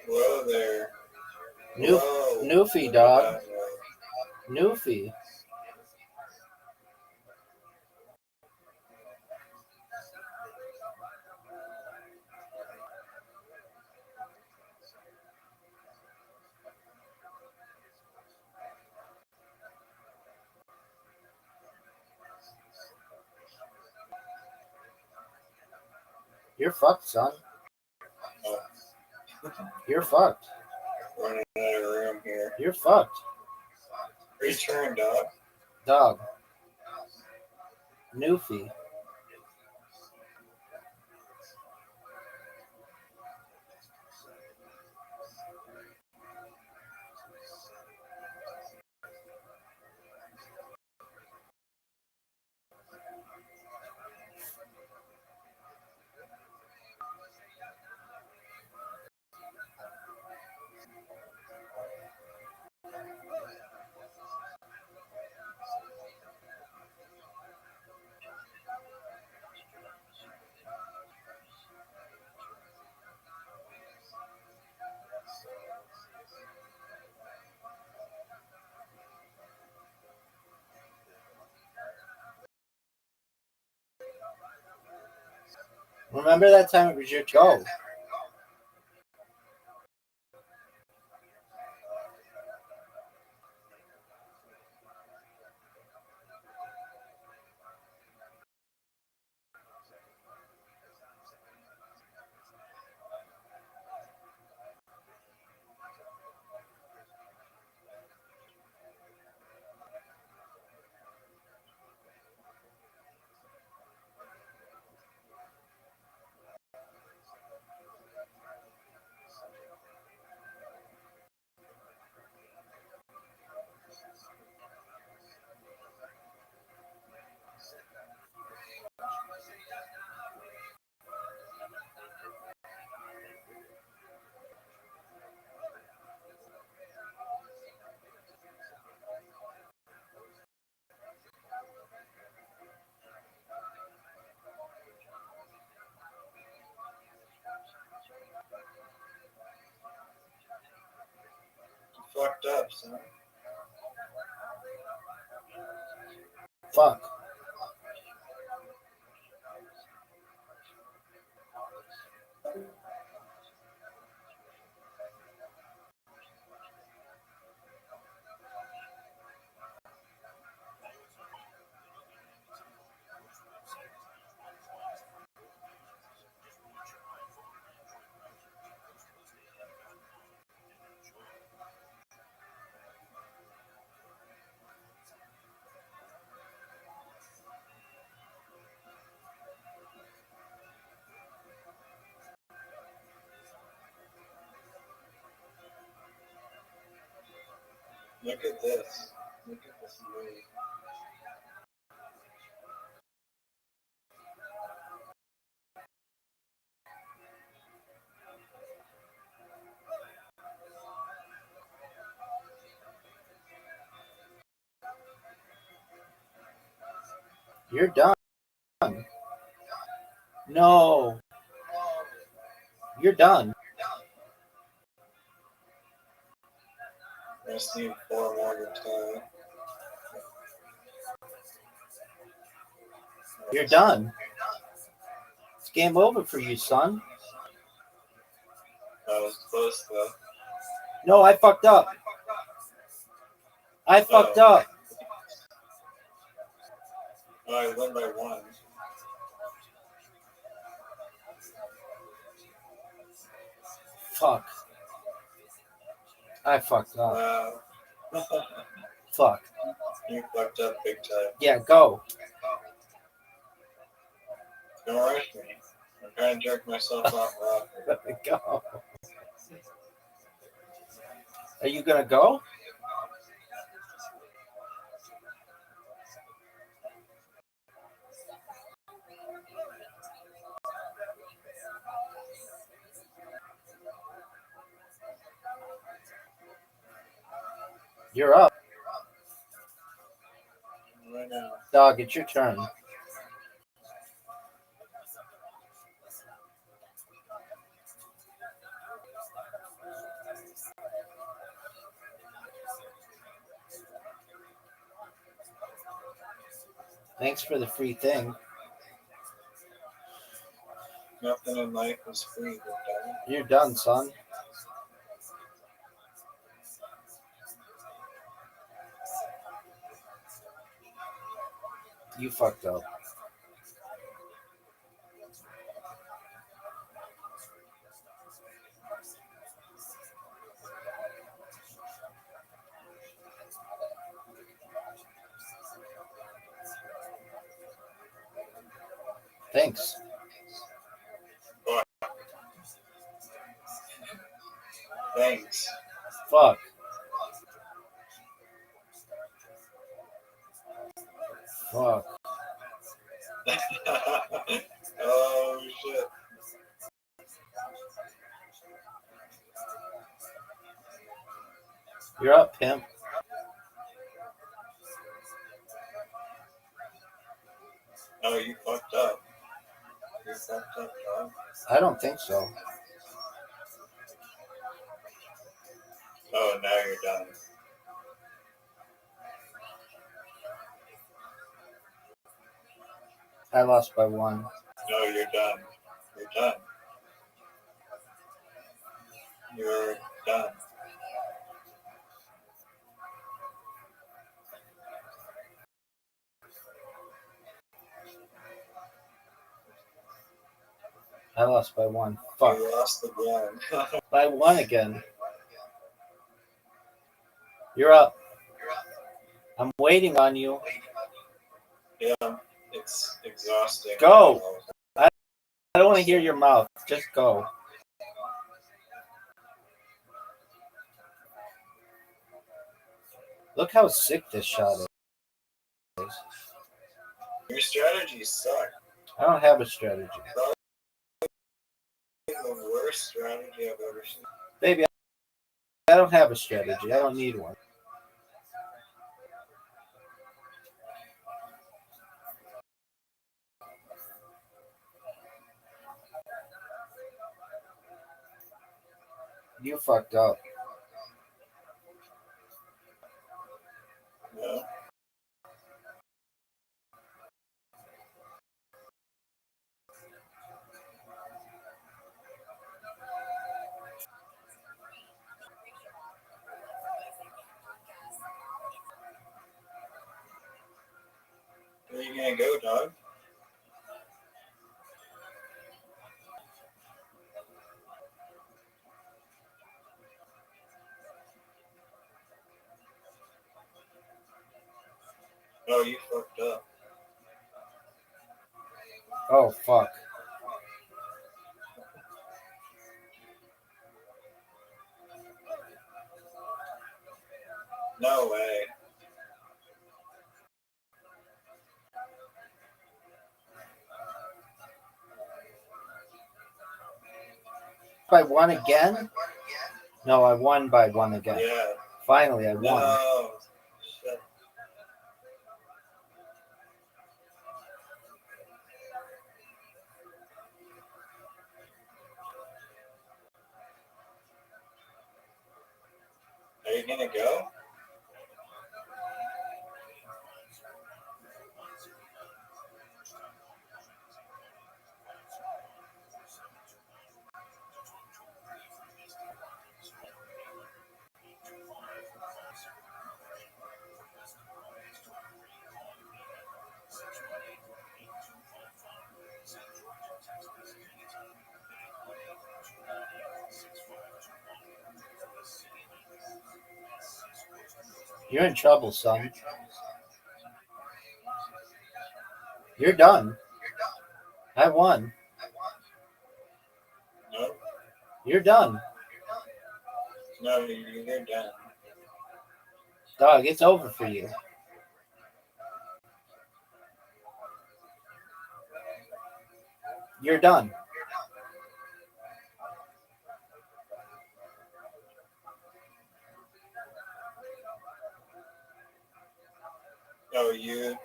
Whoa there. Newfie, Look dog. at that. Newfie. You're fucked, son. You're fucked. Running out of room here. You're fucked. Free turn, dog. Dog. Newfie. Remember that time it was your go. Fucked up, son. Fuck. Look at this. Look at this movie. You're done. No. You're done. I just need 4 more to time. You're done. It's game over for you, son. I was close though. No, I fucked up. I fucked up. Oh, I win by 1. Fuck. I fucked up. Wow. Fuck. You fucked up big time. Yeah, go. Don't rush me. I'm trying to jerk myself off rock. Go. Are you gonna go? You're up. Right now. Dog, it's your turn. Thanks for the free thing. Nothing in life is free, but You're done, son. You fucked up. Thanks. thanks. Fuck. Fuck. Oh shit. You're up, pimp. Oh, you fucked up. You fucked up, dog. I don't think so. Oh, now you're done. I lost by 1. No, you're done. You're done. You're done. I lost by 1. Fuck. You lost again. By 1 again. You're up. I'm waiting on you. Yeah, it's exhausting. Go. I don't want to hear your mouth. Just go. Look how sick this shot is. Your strategies suck. I don't have a strategy. The worst strategy I've ever seen. Baby, I don't have a strategy. I don't need one. You fucked up. Yeah. Where are you gonna go, dog? Oh, you fucked up. Oh, fuck. No way. By 1 again? No, I won by 1 again. Yeah. Finally, I won. No. Shit. Are you gonna go? You're in trouble, son. You're done. I won. No, You're done. no, you're done. Dog, it's over for you. You're done. No, you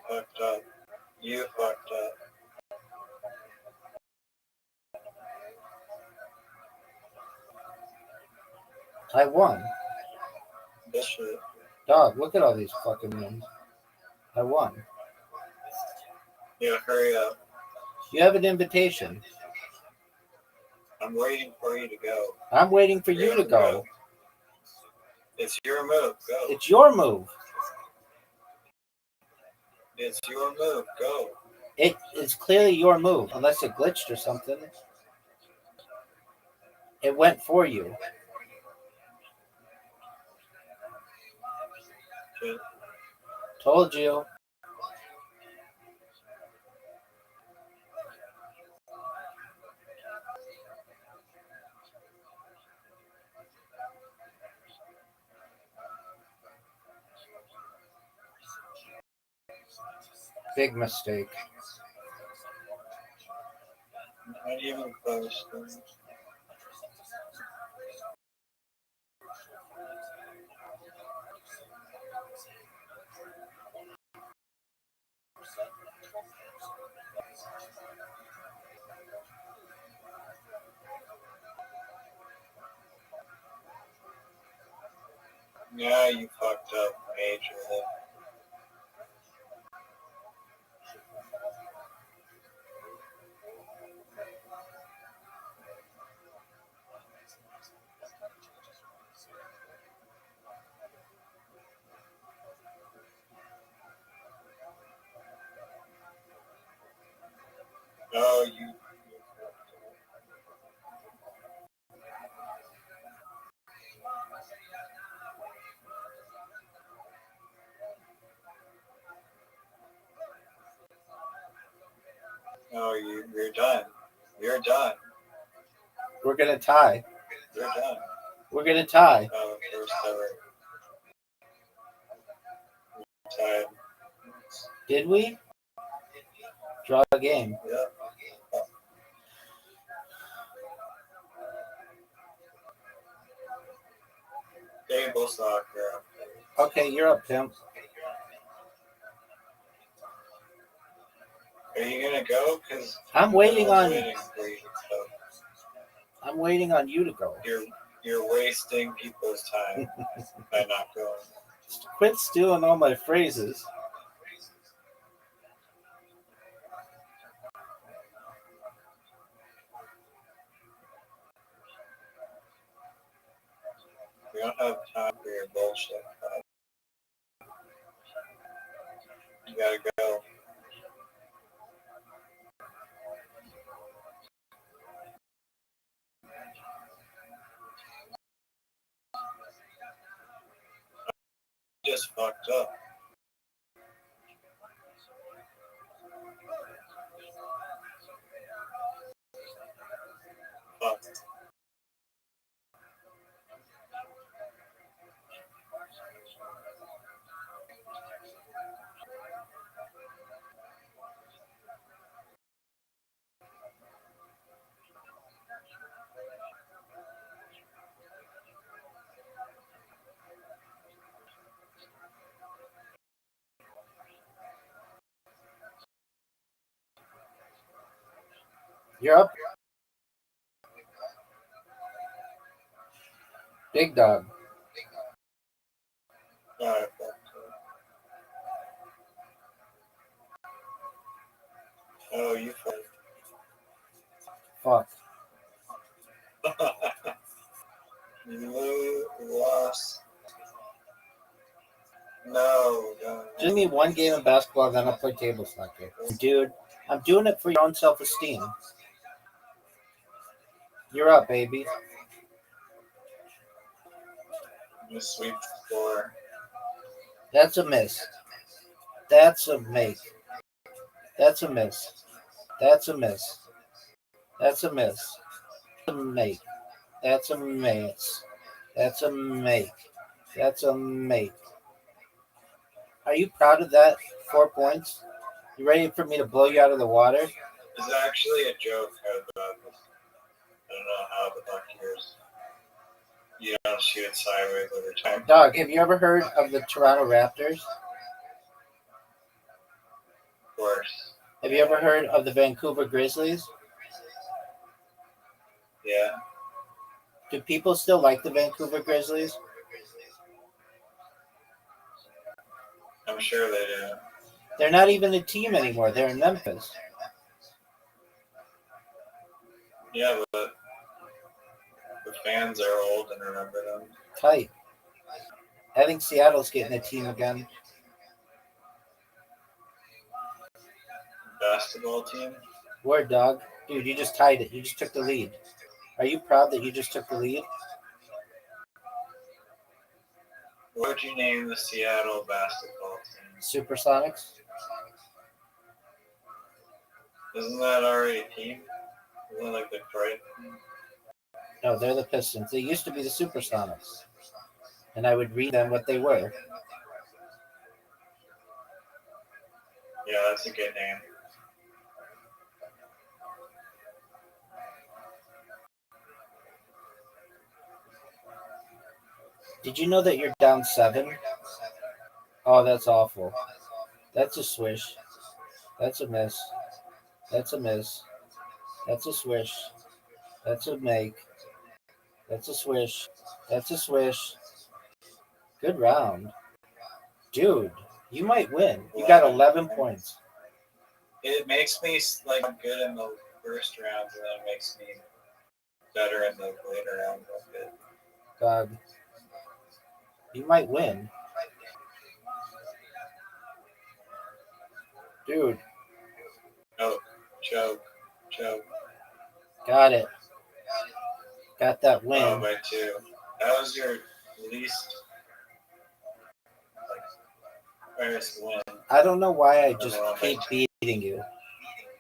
fucked up. You fucked up. I won. Bullshit. Dog, look at all these fucking wins. I won. Yeah, hurry up. You have an invitation. I'm waiting for you to go. I'm waiting for you to go. It's your move. Go. It's your move. It's your move. Go. It is clearly your move, unless it glitched or something. It went for you. Shit. Told you. Big mistake. Not even close. Yeah, you fucked up majorly. Oh, you. Oh, you're done. You're done. We're gonna tie. You're done. We're gonna tie. Oh, first ever. Tied. Did we? Draw a game. Yep. Table soccer. Okay, you're up, pimp. Are you gonna go? Cause I'm waiting on. waiting for you, so I'm waiting on you to go. you're wasting people's time by not going. Quit stealing all my phrases. We don't have time for your bullshit. You gotta go. You just fucked up. Fuck. You're up. Big dog. Alright, fuck. Oh, you Fuck. You lost. No, no. Just give me one game of basketball, then I'll play table soccer. Dude, I'm doing it for your own self-esteem. You're up, baby. You sweep the floor. That's a miss. That's a make. That's a miss. That's a miss. That's a miss. That's a make. That's a miss. That's a make. That's a make. Are you proud of that? 4 points? You ready for me to blow you out of the water? It's actually a joke how about this. I don't know how the fuck you don't shoot sideways every time. Dog, have you ever heard of the Toronto Raptors? Of course. Have you ever heard of the Vancouver Grizzlies? Yeah. Do people still like the Vancouver Grizzlies? I'm sure they do. They're not even a team anymore. They're in Memphis. Yeah, but the fans are old and remember them. Tight. I think Seattle's getting a team again. Basketball team? Word, dog. Dude, you just tied it. You just took the lead. Are you proud that you just took the lead? What would you name the Seattle basketball team? Supersonics? Isn't that already a team? Isn't it like Detroit? No, they're the Pistons. They used to be the Supersonics. And I would read them what they were. Yeah, that's a good name. Did you know that you're down 7? Oh, that's awful. That's a swish. That's a miss. That's a miss. That's a swish. That's a make. That's a swish. That's a swish. Good round. Dude, you might win. You got 11 points. It makes me like good in the first round, and then it makes me better in the later round. God. You might win. Dude. Oh, choke. Got it. Got that Oh, win. by 2. That was your least first win. I don't know why I just keep beating you.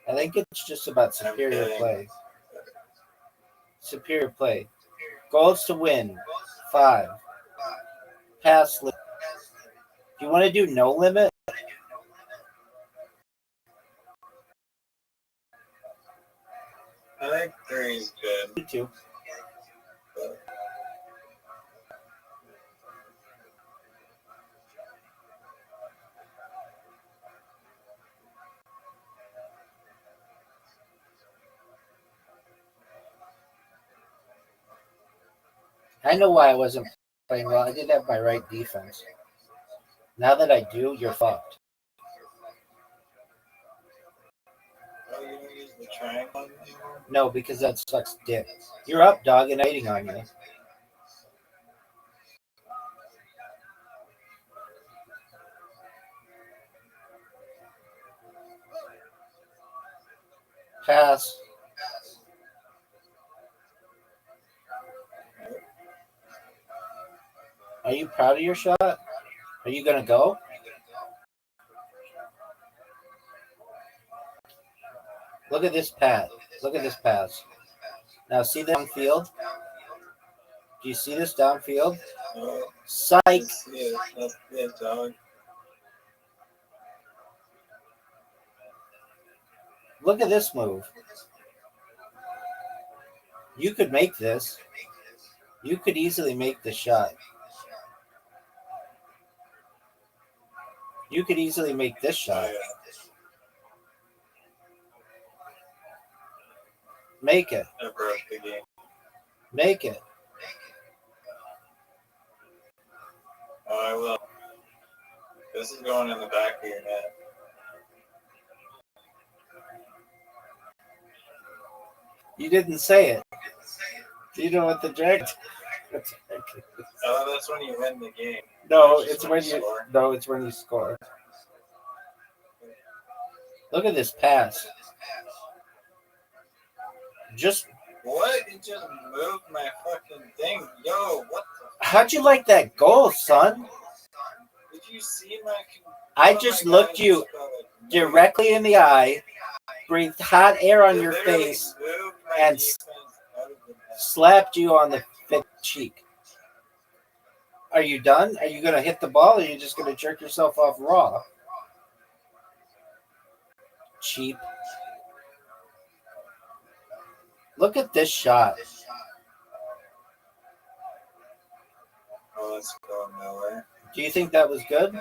I think it's just about superior play. Superior play. Goals to win. 5. Pass limit. Do you want to do no limit? I think 3 is good. Me too. I know why I wasn't playing well. I didn't have my right defense. Now that I do, you're fucked. Oh, you don't use the triangle anymore? No, because that sucks dick. You're up, dog, and waiting on you. Pass. Are you proud of your shot? Are you going to go? Look at this pass. Look at this pass. Now see the downfield? Do you see this downfield? Oh, Psych. that's it, dog. Look at this move. You could make this. You could easily make this shot. You could easily make this shot. Oh, yeah. Make it. I broke the game. Make it. Oh, I will. This is going in the back of your net. You didn't say it. You know what the jack? Oh, that's when you win the game. No, That's just it's when you. score. No, it's when you score. Look at this pass. Just What? It just moved my fucking thing. Yo, what the? how'd you like that goal, son? Did you you see my? I just looked you directly in the eye, breathed hot air on your face, and slapped you on the cheek. Are you done? Are you going to hit the ball, or are you just going to jerk yourself off raw? Cheap. Look at this shot. Oh, it's going nowhere. Do you think that was good?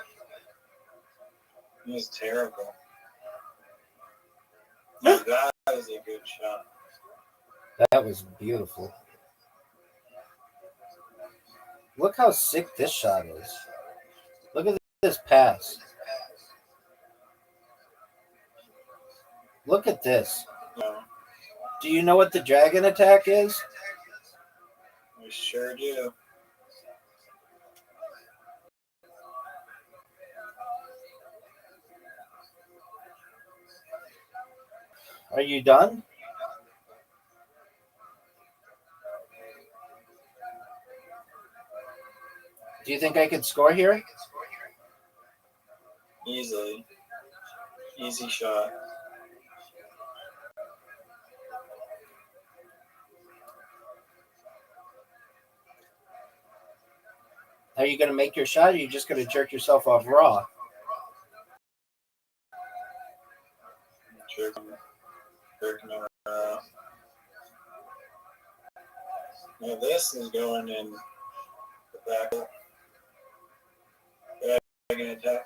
It was terrible. That was a good shot. That was beautiful. Look how sick this shot is. Look at this pass. Look at this. No, Do you know what the dragon attack is? I sure do. Are you done? Do you think I could score here? Easily. Easy shot. Are you going to make your shot, or are you just going to jerk yourself off raw? Jerking around. Now this is going in the back. Dragon attack.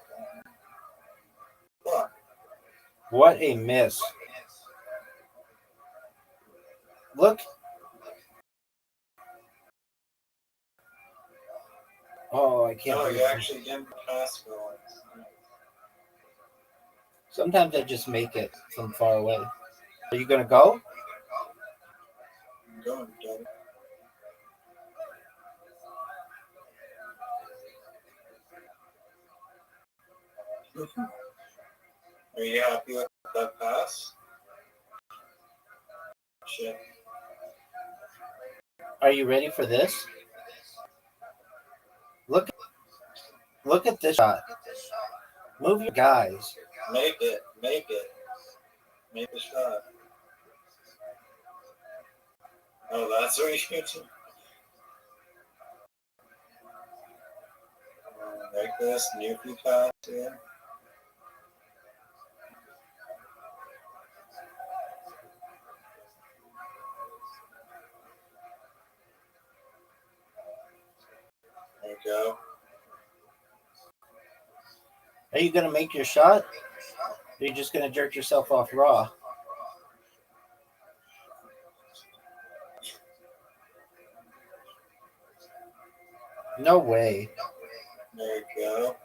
Fuck. What a miss. Look. Oh, I can't. No, you actually didn't pass for once. Sometimes I just make it from far away. Are you going to go? I'm going, Doug. Are you happy with that pass? Shit. Are you ready for this? Look at this shot. Move your guys. Make it. Make it. Make the shot. Oh, that's what you do. Make this Newfie pass here. There you go. Are you going to make your shot? Or are you just going to jerk yourself off raw? No way. There you go.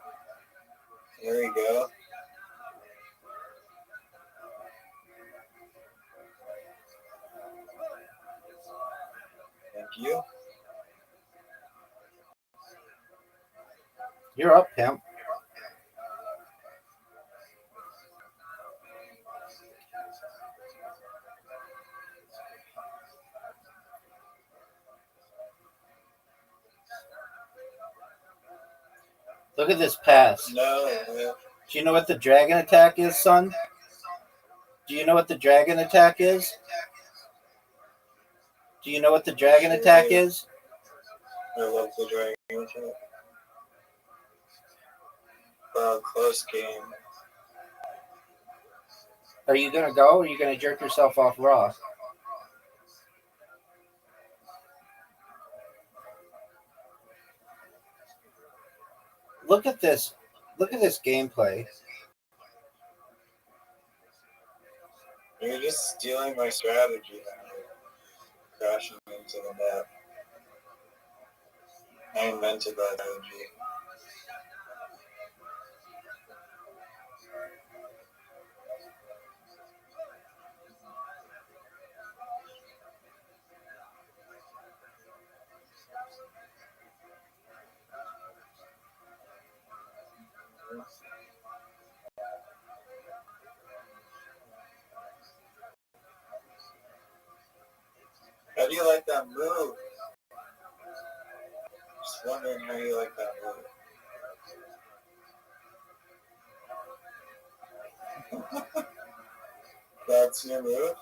There you go. Thank you. You're up, pimp. Look at this pass. No. Do you know what the dragon attack is, son? Do you know what the dragon attack is? Do you know what the dragon attack is? I love the dragon attack. Close game. Are you going to go, or are you going to jerk yourself off raw? Look at this. Look at this gameplay. You're just stealing my strategy now. Crashing into the map. I invented that strategy. How do you like that move? Just wondering how you like that move. That's your move?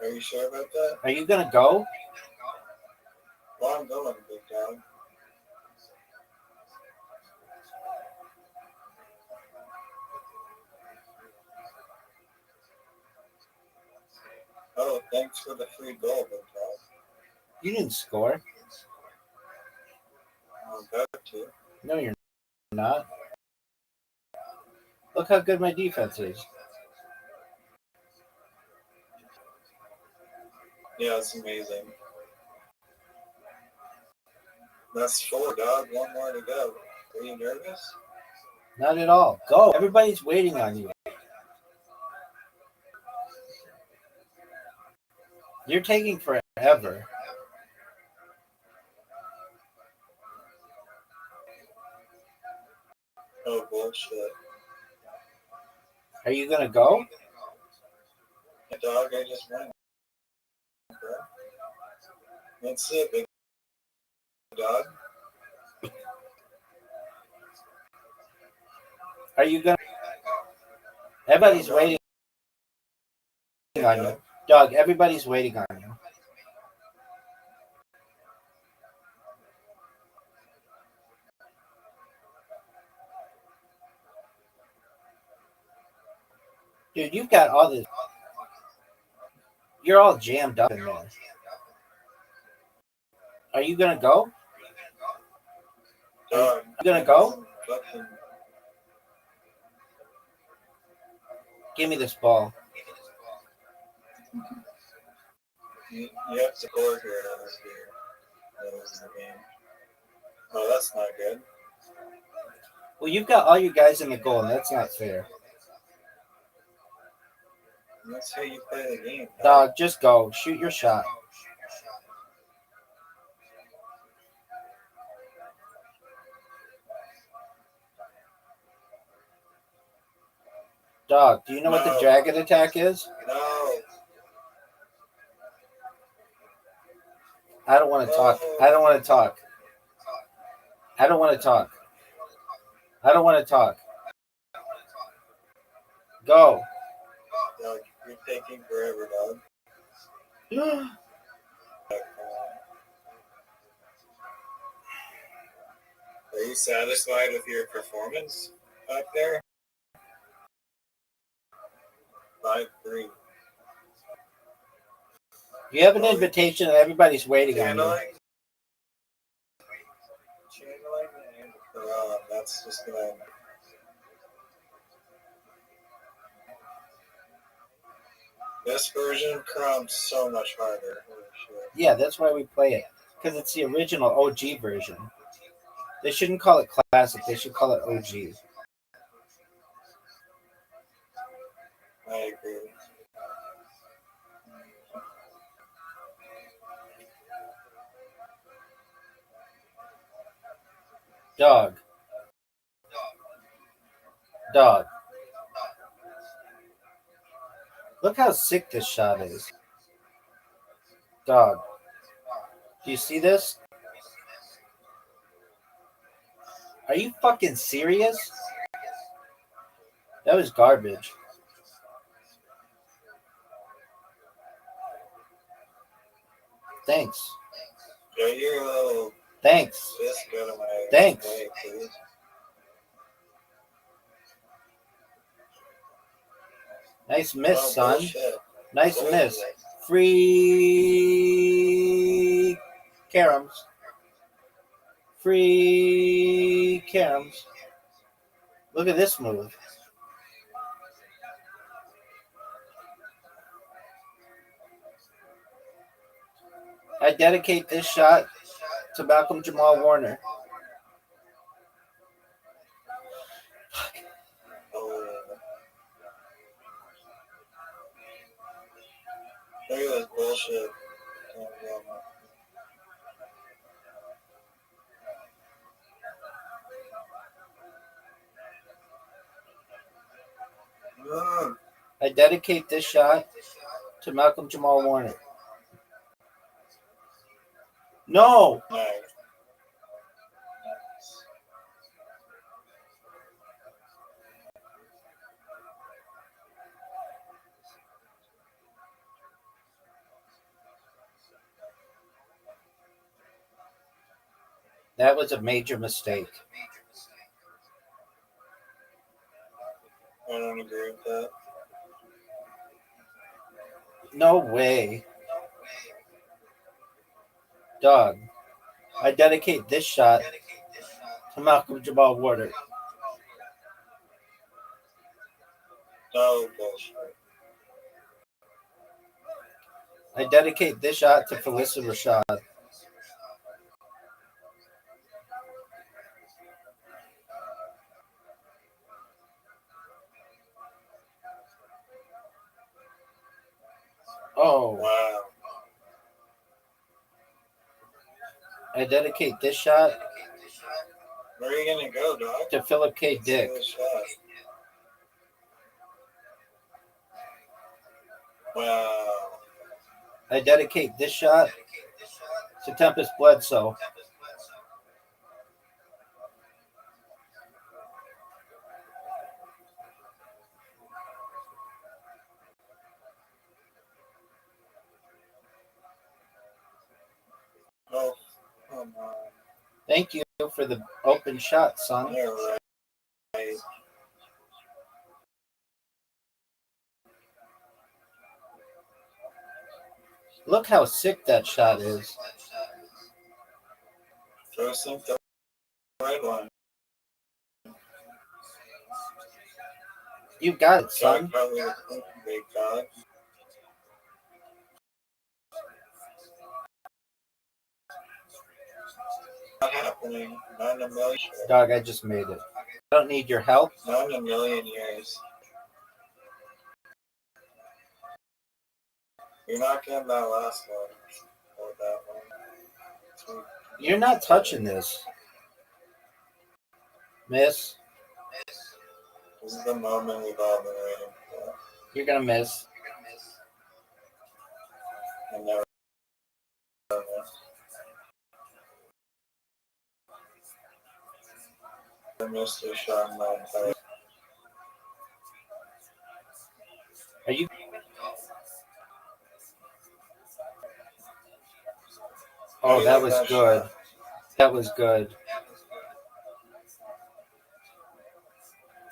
Are you sure about that? Are you gonna go? Well, I'm going, big dog. Oh, thanks for the free goal, big dog. You didn't score. I'm about to. No, you're not. Look how good my defense is. Yeah, it's amazing. That's 4, dog. 1 more to go. Are you nervous? Not at all. Go. Everybody's waiting on you. You're taking forever. Oh, bullshit. Are you gonna go? Yeah, dog, I just won. Bro. That's it, big dog. Are you gonna? Everybody's waiting on you. Dog, everybody's waiting on you. Dude, you've got all this. You're all jammed up in there. Are you gonna go? Dog. You gonna go? Fucking... Give me this ball. You have to score here on this game. That was the game. Oh, that's not good. Well, you've got all you guys in the goal, and that's not fair. That's how you play the game. Dog, just go. Shoot your shot. Dog, do you know what the dragon attack is? No. I don't want to talk. I don't want to talk. I don't want to talk. I don't want to talk. Go. Dog, you're taking forever, dog. Are you satisfied with your performance up there? 5-3. You have an invitation, and everybody's waiting on you. Channeling and that's just gonna. This version of Chrome's so much harder. Holy shit. Yeah, that's why we play it. Because it's the original OG version. They shouldn't call it classic. They should call it OG. I agree. Dog. Dog. Look how sick this shot is. Dog. Do you see this? Are you fucking serious? That was garbage. Thanks. Get your little Thanks. fist out of my Thanks. way, please. Nice miss, Oh, son. bullshit. Nice Bullshit. miss. Free caroms. Free caroms. Look at this move. I dedicate this shot to Malcolm Jamal Warner. Oh, look at this bullshit. I dedicate this shot to Malcolm Jamal Warner. No! Nice. That was a major mistake. I don't agree with that. No way. Dog. I dedicate this shot to Malcolm Jamal Warner. No bullshit. I dedicate this shot to Felissa Rashad. Oh, Wow. I dedicate this shot Where are you gonna go, dog? to Philip K. Let's Dick. do a shot. Wow. I dedicate this shot to Tempest Bledsoe. Oh, come on. Thank you for the open shot, son. You're right. Look how sick that shot is. Throw some the right one. You got it, Dog son. probably a big dog. Not happening. Not in a million. Dog, I just made it. I don't need your help. Not in a million years. You're not getting that last one. Or that one. You're not touching this. Miss, This is the moment we've all been waiting for. you're going to miss. I never missed. I missed a shot in my entire. Are you? Oh, that was good. That was good.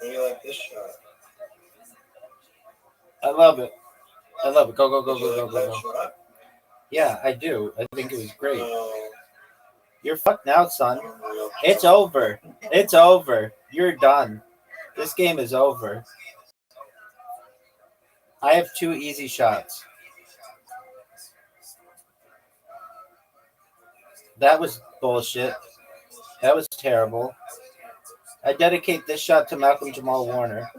How do you like this shot? I love it. I love it. Go, go, go, Did you go, go, like go, that go. shot? Yeah, I do. I think it was great. No, You're fucked now, son. unreal. It's over. It's over. You're done. This game is over. I have 2 easy shots. That was bullshit. That was terrible. I dedicate this shot to Malcolm Jamal Warner.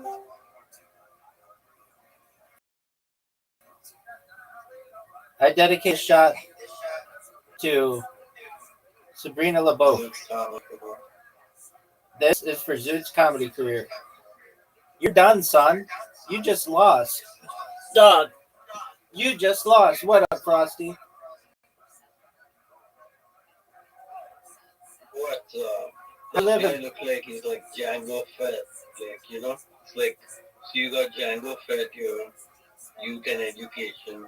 I dedicate this shot to Sabrina LeBeau. It's not lookable. This is for Zoot's comedy career. You're done, son. You just lost. Dog. You just lost. What up, Frosty? What? I live This guy in- look like he's like Django Fett. Like, you know? It's like, so you got Django Fett here, youth and education.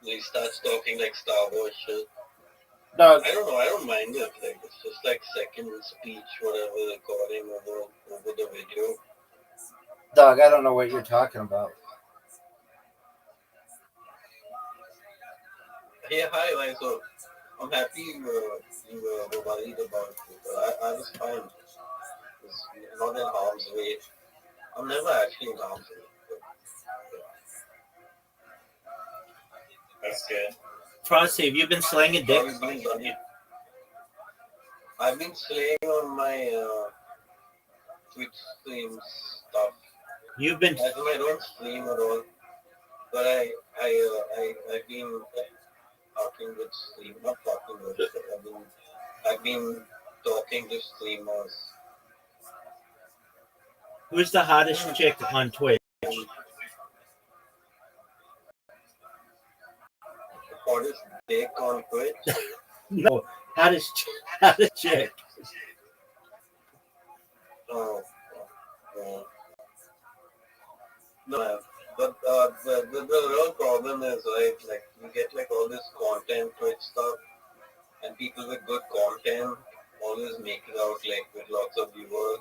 He starts talking like Star Wars shit. Dog. I don't know, I don't mind it. Like, it's just like second speech, whatever, recording over the video. Dog, I don't know what you're talking about. Yeah, hi, like, so I'm happy you were worried about it, but I was fine. It's not in harm's way. I'm never actually in harm's way. That's good. Frosty, have you been slinging dick? I've been slaying on my Twitch stream stuff. You've been. As in, I don't stream at all, but I've been talking with stream, not talking with, but I've been talking to streamers. Who's the hottest chick on Twitch? Hottest dick on Twitch. No, hottest chick. Oh, no, but the real problem is, right, like, you get like all this content Twitch stuff, and people with good content always make it out like with lots of viewers,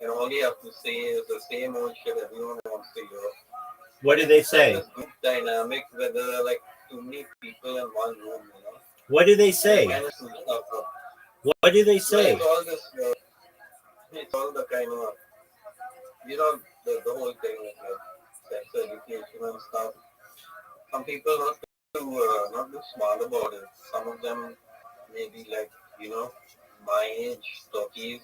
and all you have to say is the same old shit everyone wants to hear. What do they It's like say? this group dynamic where there are like too many people in one room, you know. What do they And it say? kind of suits up. What do they Well, say? it's all this. It's all the kind of the whole thing with sex education and stuff. Some people not too smart about it. Some of them maybe like my age, 30s,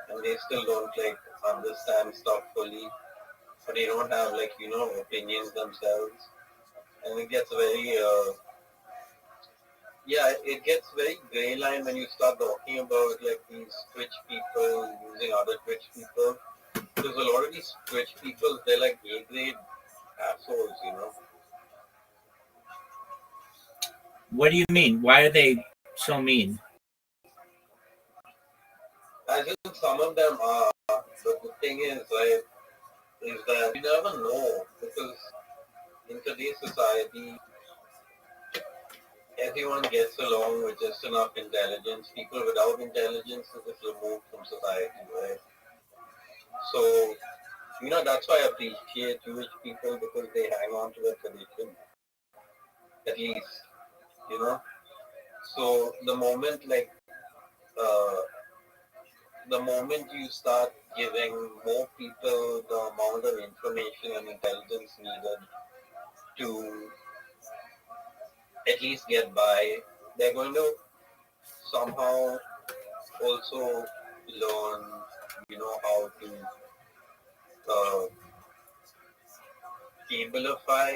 and they still don't like understand stuff fully, but they don't have like opinions themselves, and it gets very it gets very gray line when you start talking about like these Twitch people using other Twitch people. Because a lot of these Twitch people, they're like A-grade assholes. What do you mean? Why are they so mean? I think some of them are, but the thing is, right, is that you never know, because in today's society, everyone gets along with just enough intelligence. People without intelligence are just removed from society, right? So, that's why I appreciate Jewish people, because they hang on to the tradition, at least, you know. So uh, the moment you start giving more people the amount of information and intelligence needed to at least get by, they're going to somehow also learn, how to uh, ablify.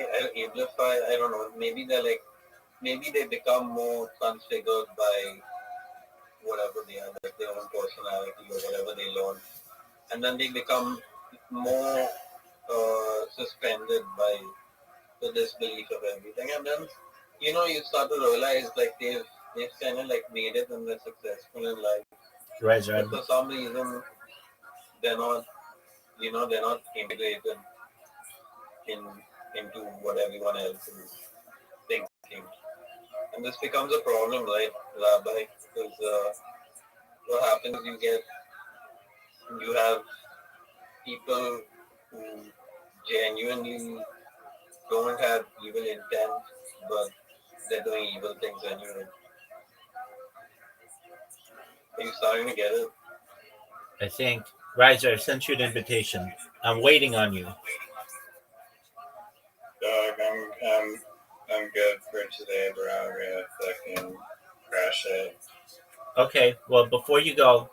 I don't know. Maybe they become more transfigured by whatever they are, like their own personality or whatever they learn, and then they become more suspended by the disbelief of everything, and then you start to realize like they've kind of like made it and they're successful in life, Right. but for some reason they're not they're not integrated in into what everyone else is thinking, and this becomes a problem, right, Rabbi? Because what happens is you have people who genuinely don't have evil intent, but they're doing evil things anyway. Are you starting to get it? I think. Riser, I sent you an invitation. I'm waiting on you. Dog, I'm good for today, bro. I'm gonna fucking crash it. Okay, well, before you go,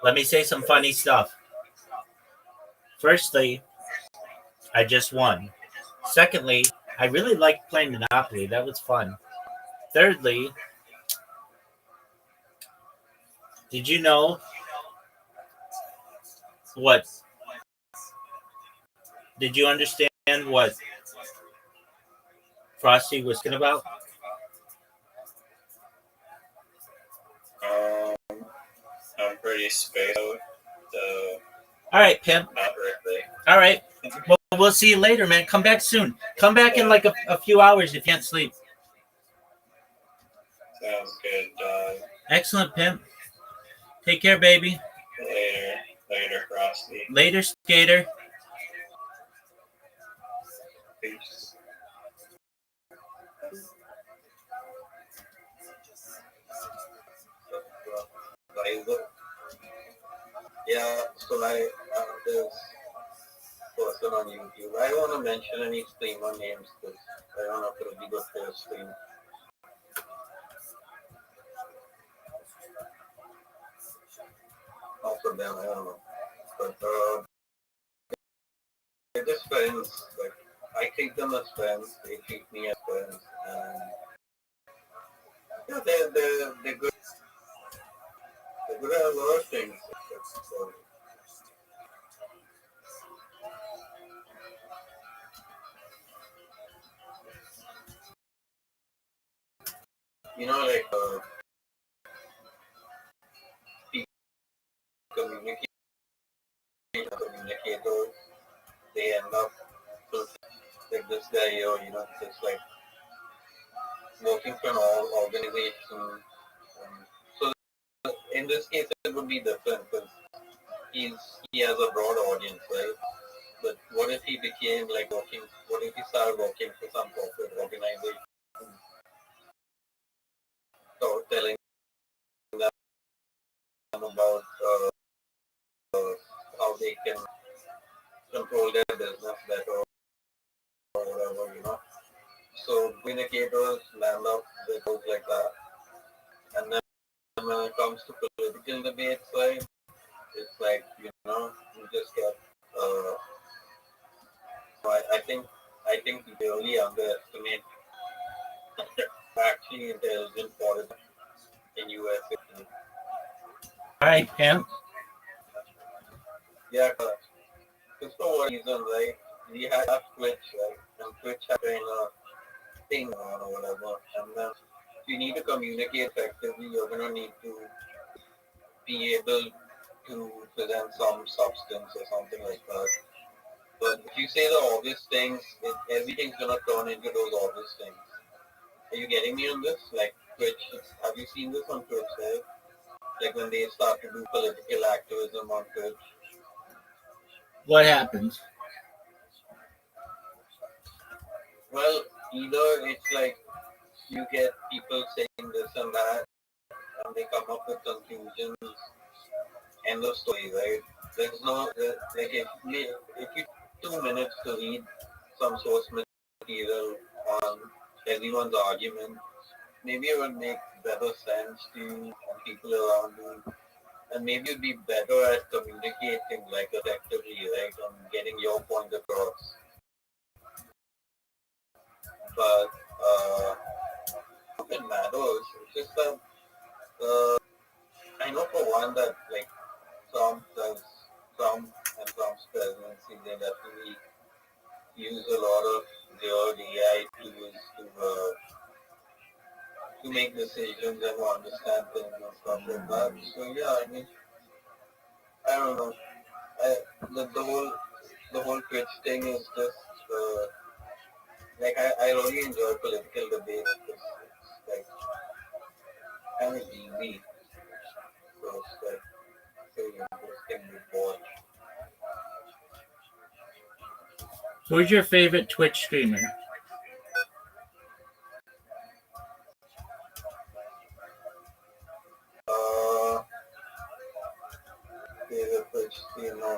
let me say some funny stuff. Firstly, I just won. Secondly, I really liked playing Monopoly. That was fun. Thirdly, did you know what did you understand what Frosty was talking about? I'm pretty spaced out, so All right, Pimp. not really. All right. Well, we'll see you later, man. Come back soon. Come back in like a few hours if you can't sleep. Sounds good, dog. Excellent, Pimp. Take care, baby. Later, Frosty. Later, Skater. Peace. Yeah, so there's person on YouTube. I don't want to mention any streamer names because I don't know if it'll be good for your stream. Not for them, I don't know. But they're just friends. Like, I treat them as friends. They treat me as friends. And yeah, they're good. They're good at a lot of things. So, like communicators, they end up like this guy here, just like working for an organization. So in this case, it would be different because he has a broad audience, right? But what if he became like working? What if he started working for some corporate organization, so telling them about how they can control their business better or whatever, you know? So communicators land up with things like that, and then when it comes to political debates, right? It's like, you know, you just get. I think we really underestimate actually intelligent politics in US. All right, Pam. Yeah, just for what reason, right? We have Twitch, right? And Twitch has kind of thing on or whatever. And then if you need to communicate effectively, you're gonna need to be able to present some substance or something like that. But if you say the obvious things, everything's gonna turn into those obvious things. Are you getting me on this? Like Twitch, have you seen this on Twitch, right? Like when they start to do political activism on Twitch. What happens? Well, either it's like you get people saying this and that, and they come up with conclusions. End of story, right? There's no like if you 2 minutes to read some source material on everyone's argument, maybe it would make better sense to you and people around you, and maybe you'd be better at communicating like effectively, right, on getting your point across. But it matters. It's just that I know for one that like Trump and Trump's presidency, they definitely use a lot of their AI tools to make decisions and to understand things and stuff like that. So yeah, I mean, I don't know. I, the whole Twitch thing is just like I really enjoy political debates because it's like kind of easy. So it's like very interesting to watch. Who's your favorite Twitch streamer? Uh, favorite Twitch streamer.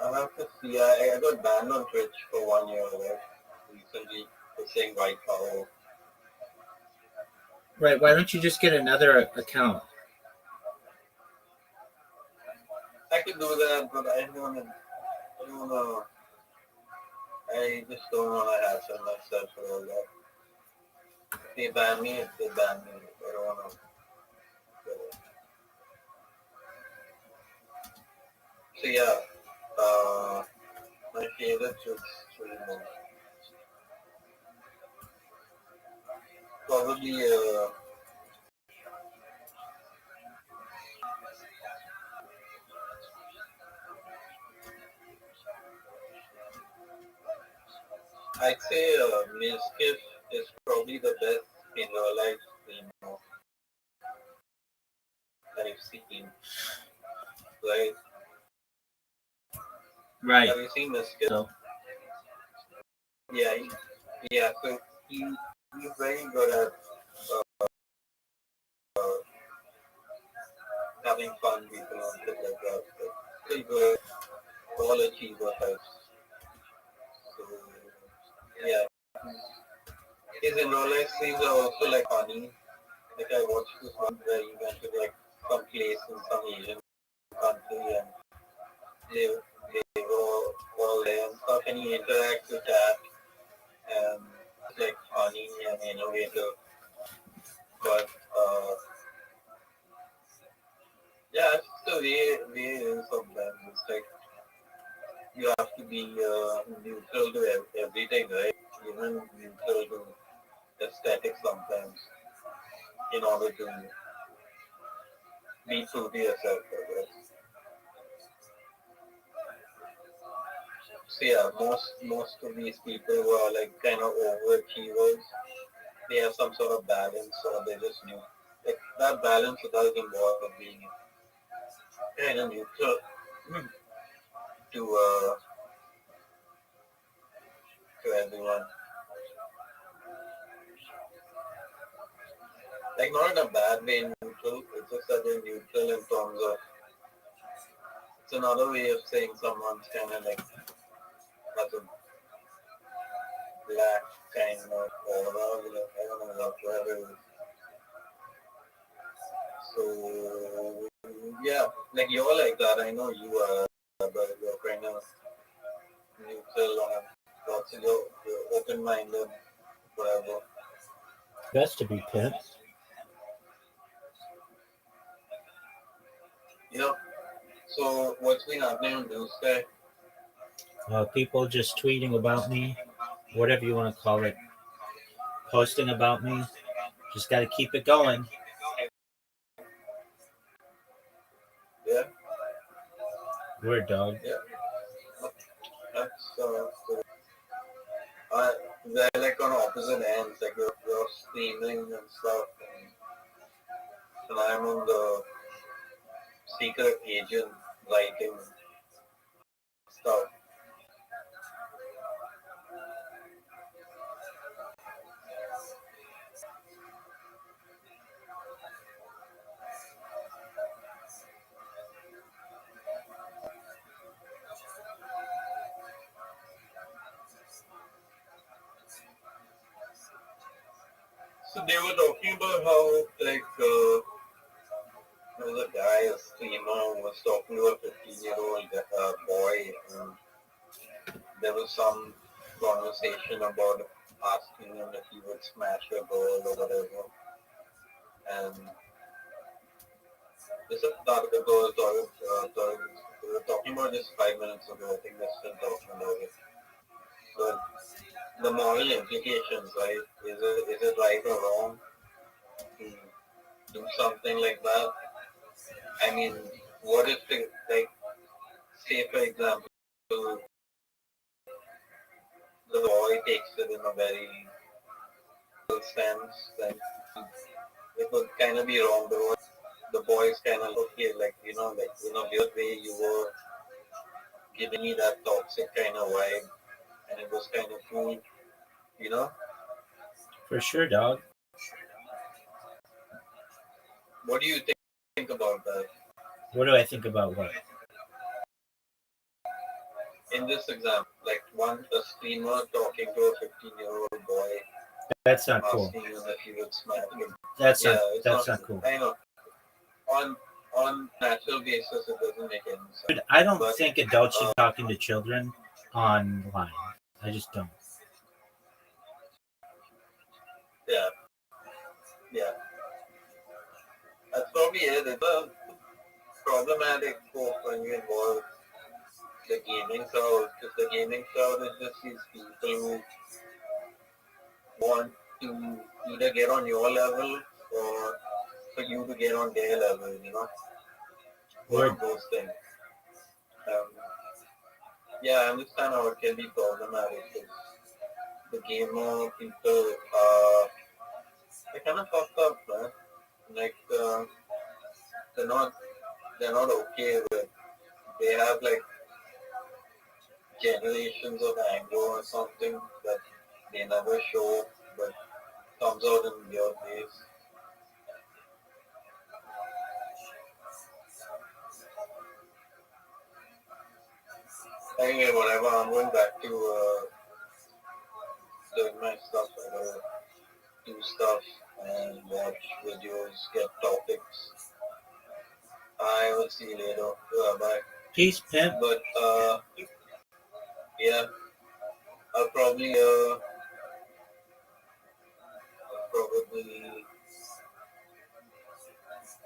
I'll have to see. I got banned on Twitch for 1 year, right? Recently for saying white power. Right. Why don't you just get another account? I could do that, but I just don't wanna hassle myself for all that. If they ban me, if they ban me. I don't wanna. So yeah, my favorite Twitch streamer. Probably I'd say Miskiff is probably the best in real life streamer I've seen. Right? Right. Have you seen Miskiff? So, Yeah, yeah. So he's very good at having fun with people and stuff like that. So he's good all achiever types. So yeah, his in real life streams are also like funny. Like I watched this one where he went to like some place in some Asian country and they were all there and stuff, and he interacts with that and it's like funny and innovative. But yeah, it's the way it is sometimes. It's like you have to be neutral to everything, right? Even neutral to aesthetics sometimes in order to be true to yourself, I guess. So yeah, most of these people who are like kind of overachievers, they have some sort of balance or they just new. Like that balance without involved being kind of neutral to everyone. Like not in a bad way neutral, it's just that they're neutral in terms of it's another way of saying someone's kind of like has a black kind of aura, I don't know whatever it is. So yeah, like you're like that. I know you are, but you're kind of neutral on lots of you're open-minded, whatever. Best to be Pimp. Yep. So what's been happening on Tuesday? People just tweeting about me, whatever you want to call it, posting about me. Just got to keep it going. Yeah. Word, dog. Yeah. That's they're like on opposite ends, like you're streaming and stuff, and I'm on the secret agent writing stuff. So they were talking about how like there was a guy, a streamer, who was talking to a 15-year-old boy, and there was some conversation about asking him if he would smash a girl or whatever. And this article we were talking about this 5 minutes ago. I think they're still talking about it. But the moral implications, right? Is it right or wrong to do something like that? I mean, what if like say for example the boy takes it in a very real sense, then it would kind of be wrong. The boy is kind of okay, like like in a weird way you were giving me that toxic kind of vibe, and it was kind of cool, you know. For sure, dog. What do you think about that? What do I think about what? In this example, like a streamer talking to a 15-year-old boy, That's not cool. asking him if he would smash him. That's Yeah, not cool. I know. On natural basis, it doesn't make any sense. Dude, I don't think adults should be talking to children online. I just don't. Yeah. That's probably it. It's a problematic for when you involve the gaming crowd, because the gaming crowd is just these people who want to either get on your level or for you to get on their level, one of those things. Yeah, I understand how it can be problematic. The gamer people, they kind of fucked up, man. Like, they're not okay with. They have like generations of anger or something that they never show, but comes out in weird ways. Anyway, whatever. I'm going back to doing my stuff. I gotta do stuff and watch videos, get topics. I will see you later. Bye. Peace, Pimp. But yeah, I'll probably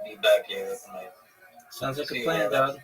be back here tonight. Sounds like See a you plan, later. dog.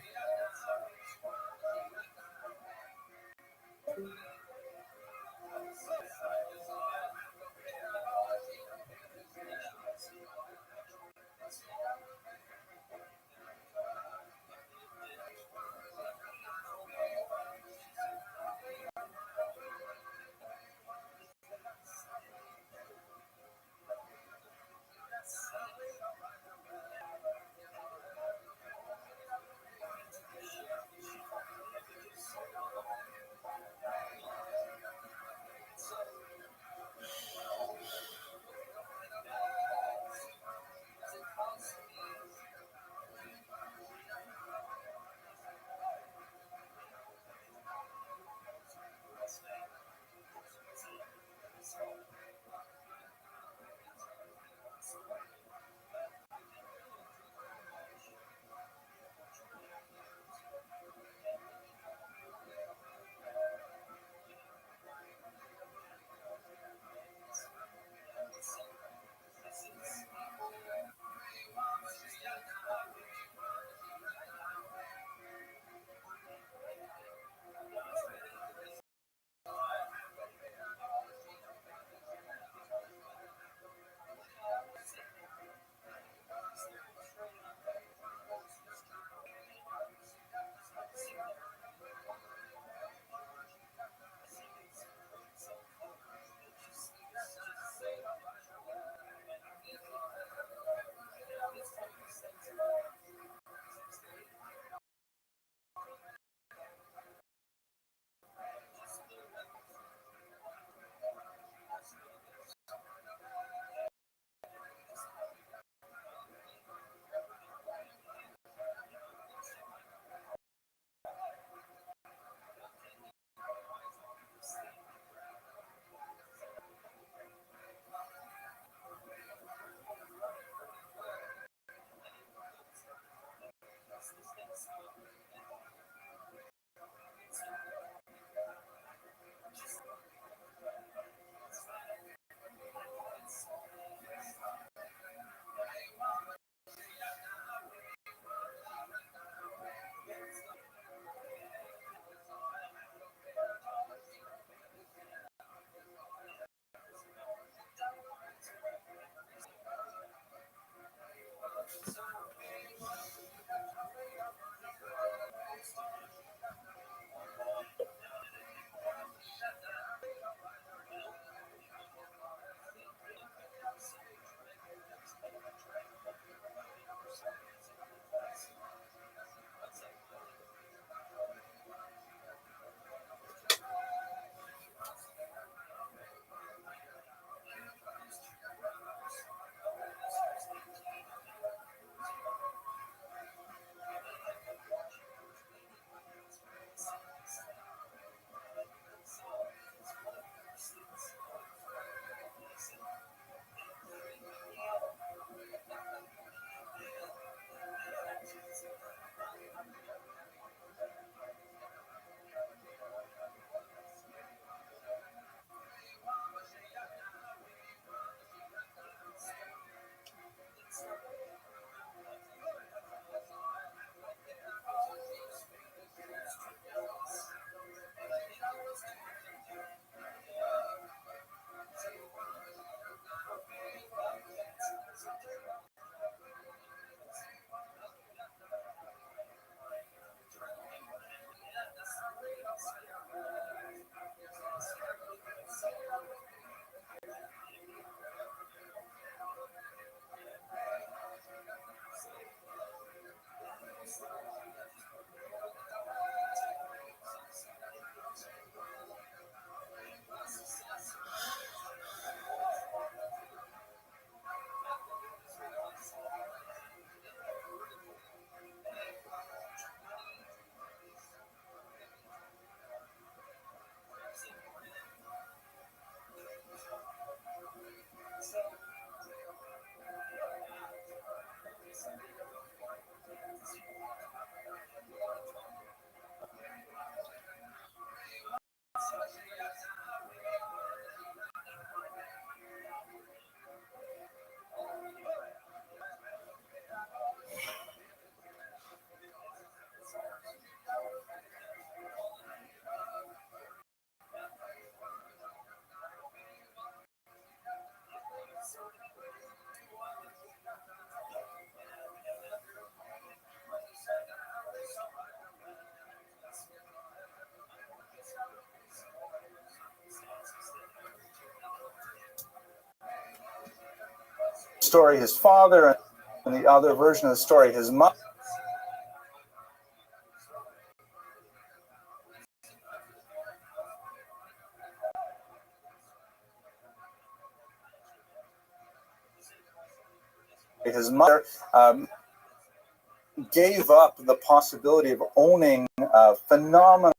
story, his father, and the other version of the story, his mother. His mother gave up the possibility of owning phenomenal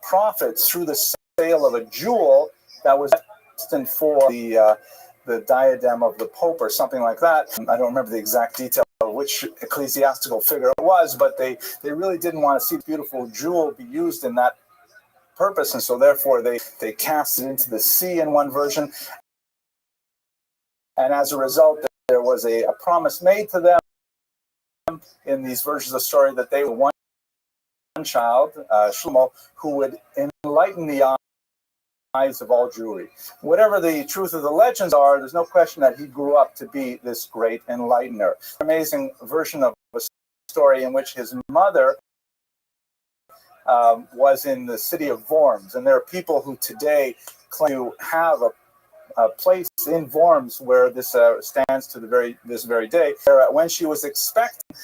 profits through the sale of a jewel that was destined for the diadem of the Pope or something like that. I don't remember the exact detail of which ecclesiastical figure it was, but they really didn't want to see the beautiful jewel be used in that purpose, and so therefore they cast it into the sea in one version. And as a result, there was a promise made to them in these versions of the story that they were one child, Shlomo, who would enlighten the eyes of all Jewry. Whatever the truth of the legends are, there's no question that he grew up to be this great enlightener. Amazing version of a story in which his mother was in the city of Worms, and there are people who today claim to have a place in Worms where this stands to this very day. When she was expecting,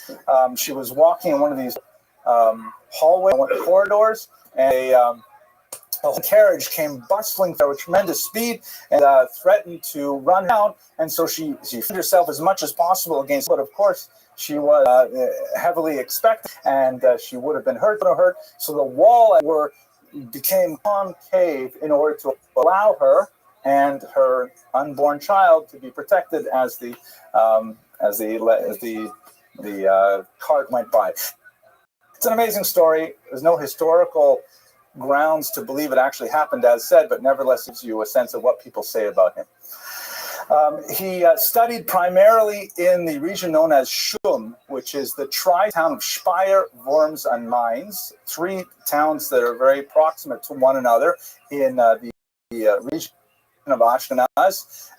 she was walking in one of these hallway corridors, and a carriage came bustling through with tremendous speed and threatened to run down. And so she freed herself as much as possible against, but of course she was heavily expected, and she would have been hurt. So the wall became concave in order to allow her and her unborn child to be protected as the cart went by. It's an amazing story. There's no historical grounds to believe it actually happened as said, but nevertheless gives you a sense of what people say about him. He studied primarily in the region known as Shum, which is the tri-town of Speyer, Worms, and Mainz, three towns that are very proximate to one another in the region of Ashkenaz,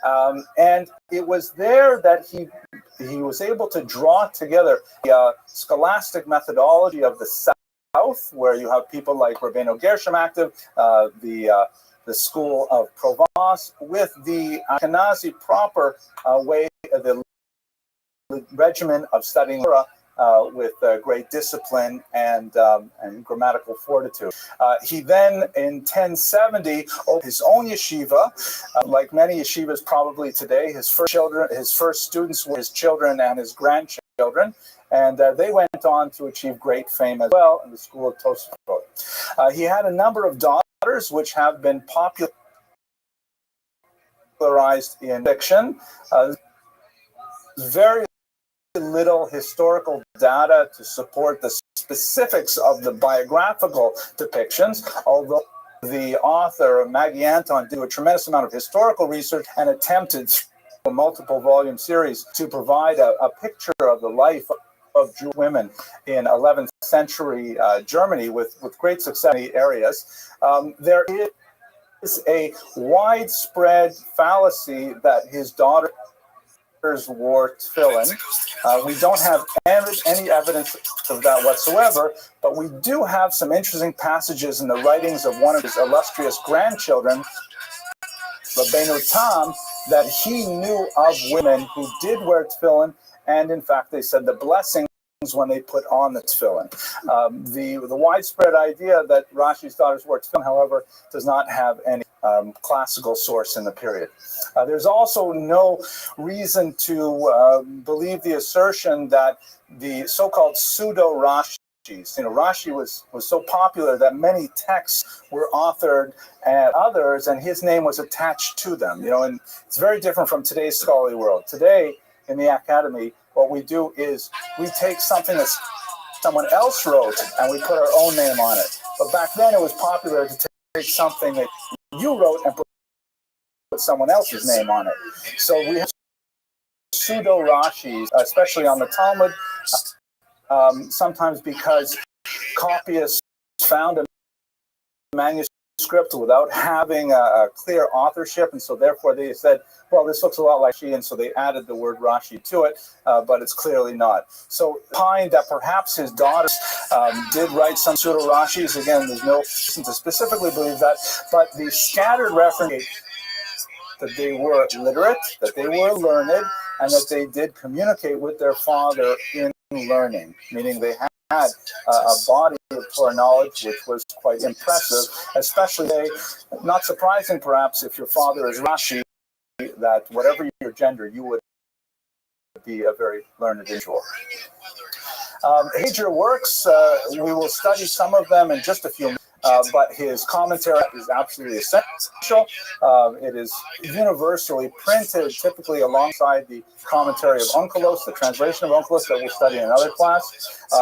and it was there that he was able to draw together the scholastic methodology of the South, where you have people like Rabbeinu Gershom active, the school of Provence, with the Ashkenazi proper way, the regimen of studying Torah with great discipline and grammatical fortitude. He then, in 1070, opened his own yeshiva. Like many yeshivas probably today, his first students were his children and his grandchildren, and they went on to achieve great fame as well in the school of Tosafot. He had a number of daughters which have been popularized in fiction. Very little historical data to support the specifics of the biographical depictions, although the author, Maggie Anton, did a tremendous amount of historical research and attempted through a multiple volume series to provide a picture of the life of Jewish women in 11th century Germany with great success in the areas. There is a widespread fallacy that his daughter wore tefillin. We don't have any evidence of that whatsoever, but we do have some interesting passages in the writings of one of his illustrious grandchildren, Rabbeinu Tam, that he knew of women who did wear tefillin, and in fact they said the blessings when they put on the tefillin. The widespread idea that Rashi's daughters wore tefillin, however, does not have any classical source in the period. There's also no reason to believe the assertion that the so-called pseudo-Rashis, Rashi was so popular that many texts were authored and others, and his name was attached to them. And it's very different from today's scholarly world. Today, in the academy, what we do is we take something that someone else wrote and we put our own name on it. But back then, it was popular to take something that you wrote and put someone else's name on it. So we have pseudo-Rashis, especially on the Talmud, sometimes because copyists found a manuscript without having a clear authorship, and so therefore they said, well, this looks a lot like Rashi, and so they added the word Rashi to it, but it's clearly not. So find that perhaps his daughters did write some pseudo-Rashis. Again, there's no reason to specifically believe that, but the scattered reference that they were literate, that they were learned, and that they did communicate with their father in learning, meaning they had a body of Torah knowledge which was quite impressive, especially not surprising perhaps if your father is Rashi, that whatever your gender, you would be a very learned individual. Major works, we will study some of them in just a few minutes. But his commentary is absolutely essential. It is universally printed, typically alongside the commentary of Onkelos, the translation of Onkelos that we'll study in another class.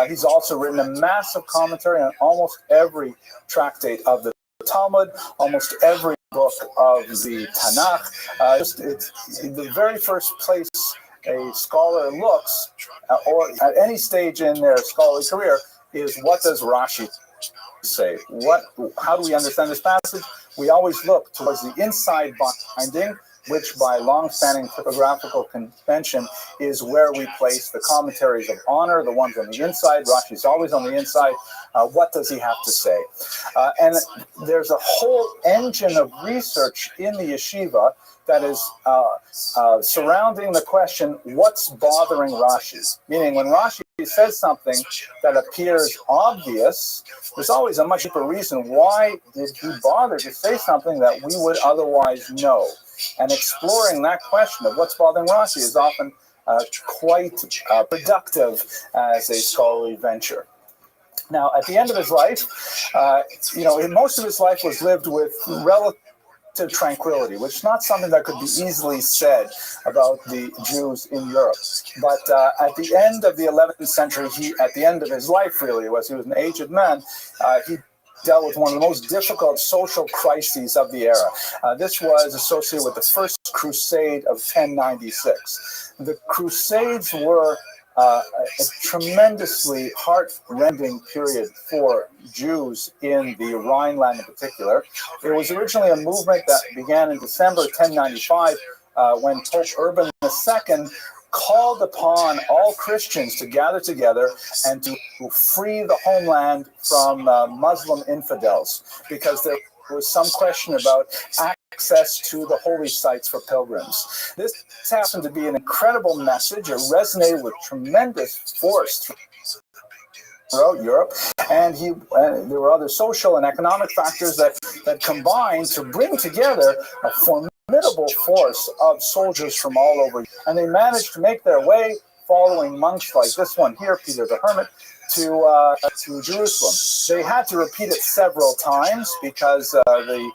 He's also written a massive commentary on almost every tractate of the Talmud, almost every book of the Tanakh. It's the very first place a scholar looks, or at any stage in their scholarly career, is what does Rashi say? How do we understand this passage? We always look towards the inside binding, which by long-standing typographical convention is where we place the commentaries of honor, the ones on the inside. Rashi's always on the inside. What does he have to say? And there's a whole engine of research in the yeshiva that is surrounding the question, what's bothering Rashi? Meaning, when Rashi says something that appears obvious, there's always a much deeper reason. Why did he bother to say something that we would otherwise know? And exploring that question of what's bothering Rashi is often quite productive as a scholarly venture. Now, at the end of his life, most of his life was lived with relative tranquility, which is not something that could be easily said about the Jews in Europe. But at the end of the 11th century, at the end of his life, really, he was an aged man, he dealt with one of the most difficult social crises of the era. This was associated with the First Crusade of 1096. The Crusades were a tremendously heart-rending period for Jews in the Rhineland in particular. It was originally a movement that began in December 1095 when Pope Urban II called upon all Christians to gather together and to free the homeland from Muslim infidels, because there was some question about access to the holy sites for pilgrims. This happened to be an incredible message. It resonated with tremendous force throughout Europe, and there were other social and economic factors that combined to bring together a formidable force of soldiers from all over. And they managed to make their way, following monks like this one here, Peter the Hermit, to Jerusalem. They had to repeat it several times because the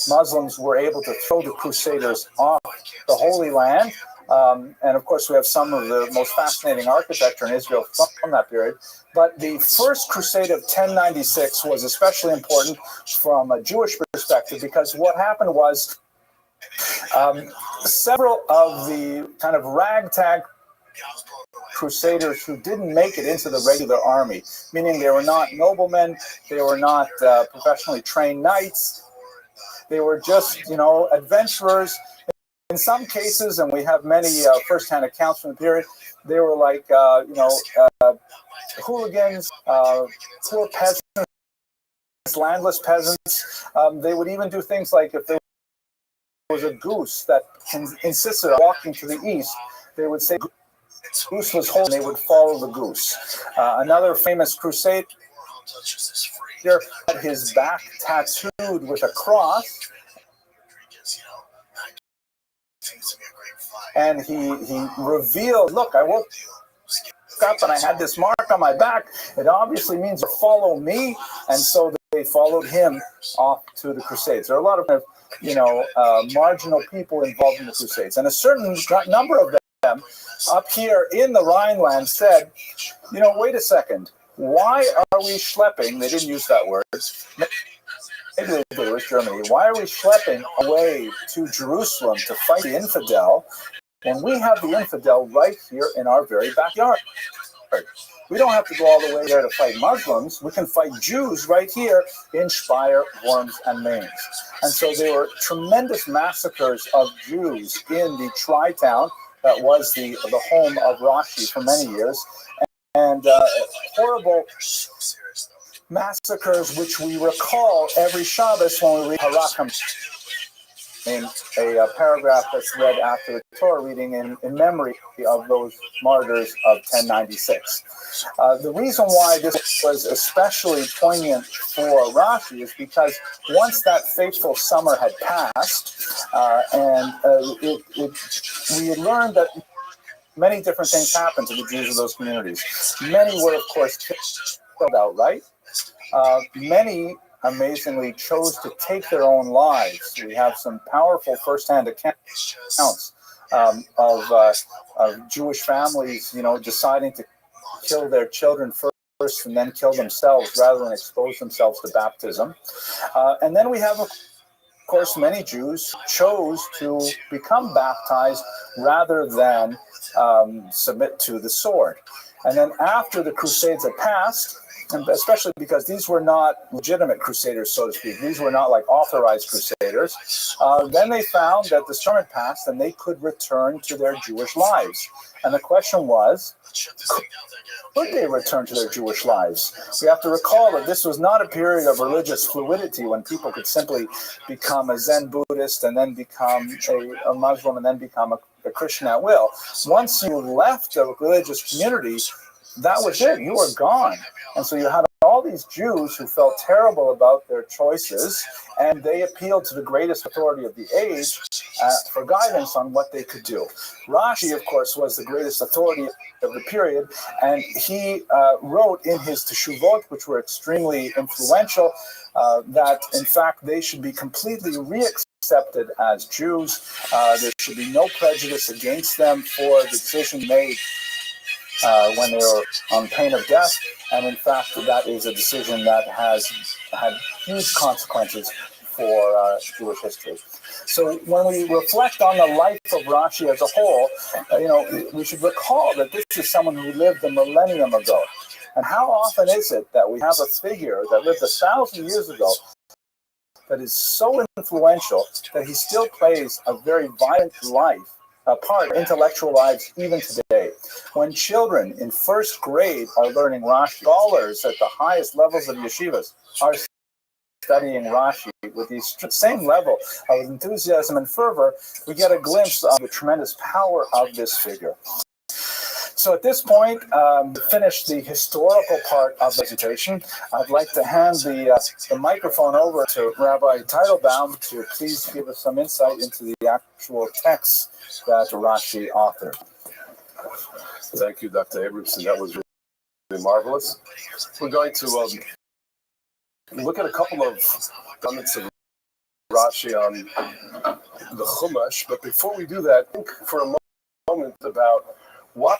Muslims were able to throw the Crusaders off the Holy Land. And of course, we have some of the most fascinating architecture in Israel from that period. But the First Crusade of 1096 was especially important from a Jewish perspective, because what happened was several of the kind of ragtag Crusaders who didn't make it into the regular army, meaning they were not noblemen, they were not professionally trained knights, they were just, adventurers. In some cases, and we have many first-hand accounts from the period, they were like, hooligans, poor peasants, landless peasants. They would even do things like, if there was a goose that insisted on walking to the east, they would say goose was holy, and they would follow the goose. Another famous crusader had his back tattooed with a cross, and he revealed, look, I woke up and I had this mark on my back. It obviously means to follow me. And so they followed him off to the Crusades. There are a lot of marginal people involved in the Crusades. And a certain number of them up here in the Rhineland said, wait a second, why are we schlepping? They didn't use that word. Maybe they did, it was Germany. Why are we schlepping away to Jerusalem to fight the infidel when we have the infidel right here in our very backyard? We don't have to go all the way there to fight Muslims. We can fight Jews right here in Speyer, Worms, and Mainz. And so there were tremendous massacres of Jews in the Tri-Town that was the home of Rashi for many years. And horrible massacres which we recall every Shabbos when we read Haracham in a paragraph that's read after the Torah reading in memory of those martyrs of 1096. The reason why this was especially poignant for Rashi is because once that fateful summer had passed, we had learned that many different things happened to the Jews of those communities. Many were, of course, killed outright. Many, amazingly, chose to take their own lives. We have some powerful first-hand accounts of Jewish families, deciding to kill their children first and then kill themselves rather than expose themselves to baptism. And then we have, of course, many Jews chose to become baptized rather than submit to the sword. And then after the Crusades had passed, and especially because these were not legitimate crusaders, so to speak, these were not like authorized crusaders, then they found that the sermon passed and they could return to their Jewish lives. And the question was, could they return to their Jewish lives? We have to recall that this was not a period of religious fluidity when people could simply become a Zen Buddhist and then become a Muslim and then become a Christian at will. Once you left the religious community, that was it. You were gone. And so you had all these Jews who felt terrible about their choices, and they appealed to the greatest authority of the age for guidance on what they could do. Rashi, of course, was the greatest authority of the period, and he wrote in his Teshuvot, which were extremely influential, that, in fact, they should be completely accepted as Jews. There should be no prejudice against them for the decision made when they were on pain of death. And in fact, that is a decision that has had huge consequences for Jewish history. So when we reflect on the life of Rashi as a whole, we should recall that this is someone who lived a millennium ago. And how often is it that we have a figure that lived 1,000 years ago that is so influential that he still plays a very violent part of intellectual lives even today? When children in first grade are learning Rashi, scholars at the highest levels of yeshivas are studying Rashi with the same level of enthusiasm and fervor, we get a glimpse of the tremendous power of this figure. So at this point, to finish the historical part of the presentation, I'd like to hand the microphone over to Rabbi Teitelbaum to please give us some insight into the actual texts that Rashi authored. Thank you, Dr. Abramson. That was really marvelous. We're going to look at a couple of comments of Rashi on the Chumash, but before we do that, think for a moment about what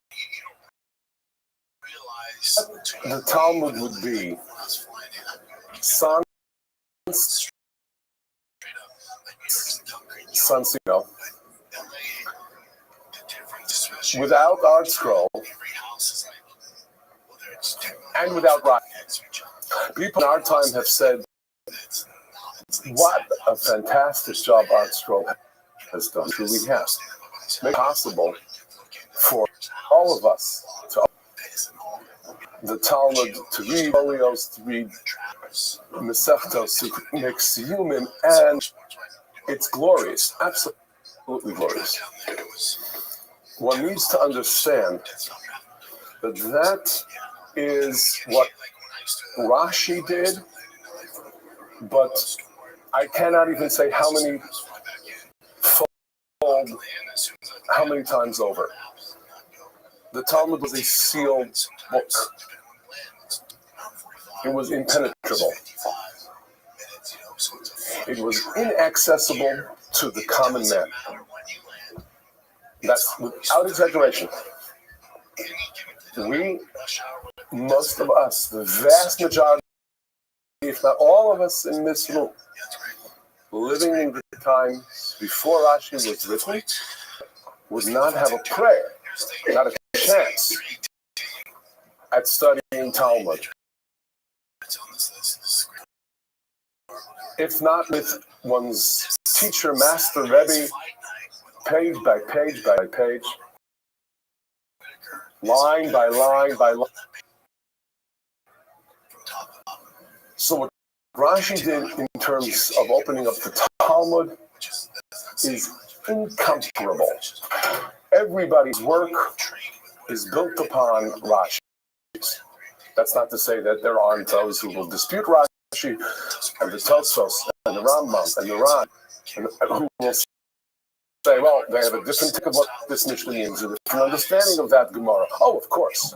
the Talmud would be. Without Art Scroll and without Rashi. People in our time have said, what a fantastic job Art Scroll has done. Truly has. Make it possible for all of us to the Talmud, to read Folios, to read Masechtos, to make Siyumim, and it's glorious, absolutely glorious. One needs to understand that that is what Rashi did, but I cannot even say how many times over. The Talmud was a sealed book. It was impenetrable. It was inaccessible to the common man. That's without exaggeration. Most of us, the vast majority, if not all of us in this room, living in the times before Rashi was written, would not have a prayer, not a chance at studying Talmud. If not with one's teacher, master, Rabbi, page by page by page, line by line by line. So what Rashi did in terms of opening up the Talmud is incomparable. Everybody's work is built upon Rashi. That's not to say that there aren't those who will dispute Rashi and the Tosfos and the Rambam and the Ran, and who will say, well, they have a different take of what this Mishnah means, a different understanding of that Gemara. Oh, of course.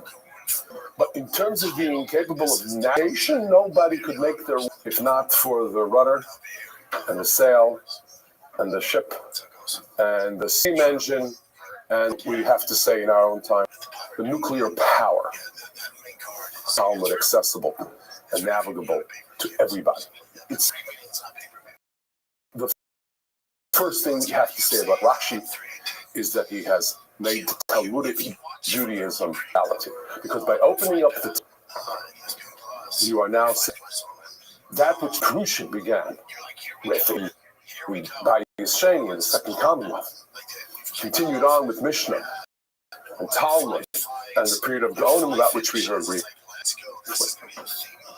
But in terms of being capable of navigation, nobody could make their, if not for the rudder and the sail and the ship and the steam engine, and we have to say in our own time, the nuclear power. Talmud accessible and navigable to everybody. It's the first thing you have to say about Rashi is that he has made Talmudic Judaism reality. Because by opening up the you are now saying that which Perusha began with by Yisrael in the Second Commonwealth, continued on with Mishnah and Talmud and the period of Gaonim about which we heard briefly.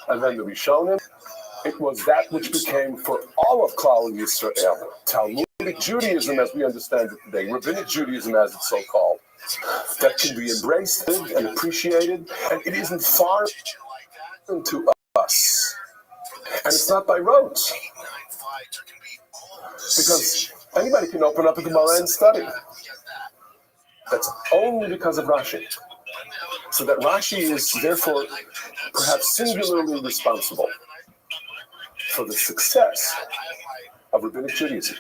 And then the Rishonim, it was that which became for all of Klal Yisrael, Talmudic Judaism as we understand it today, Rabbinic Judaism as it's so called, that can be embraced and appreciated, and it isn't foreign to us. And it's not by rote, because anybody can open up a Gemara and study. That's only because of Rashi. So that Rashi is therefore perhaps singularly responsible for the success of Rabbinic Judaism.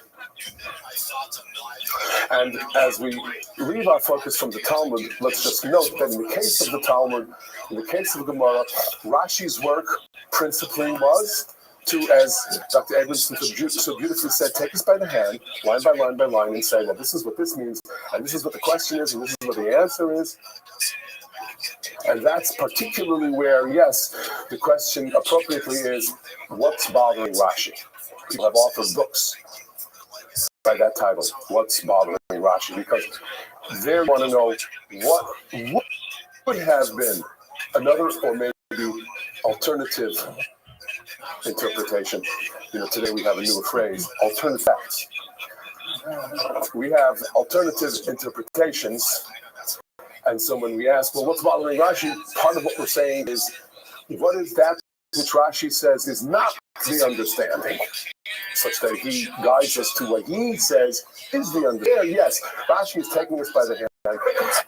And as we leave our focus from the Talmud, let's just note that in the case of the Talmud, in the case of Gemara, Rashi's work principally was to, as Dr. Abramson so beautifully said, take us by the hand, line by line by line, and say, well, this is what this means, and this is what the question is, and this is what the answer is. And that's particularly where, yes, the question appropriately is, what's bothering Rashi? People have authored books by that title, What's Bothering Rashi? Because they want to know what would have been another or maybe alternative interpretation. You know, today we have a newer phrase, alternative facts. We have alternative interpretations. And so when we ask, well, what's bothering Rashi? Part of what we're saying is, what is that which Rashi says is not the understanding, such that he guides us to what he says is the understanding. Yes, Rashi is taking us by the hand,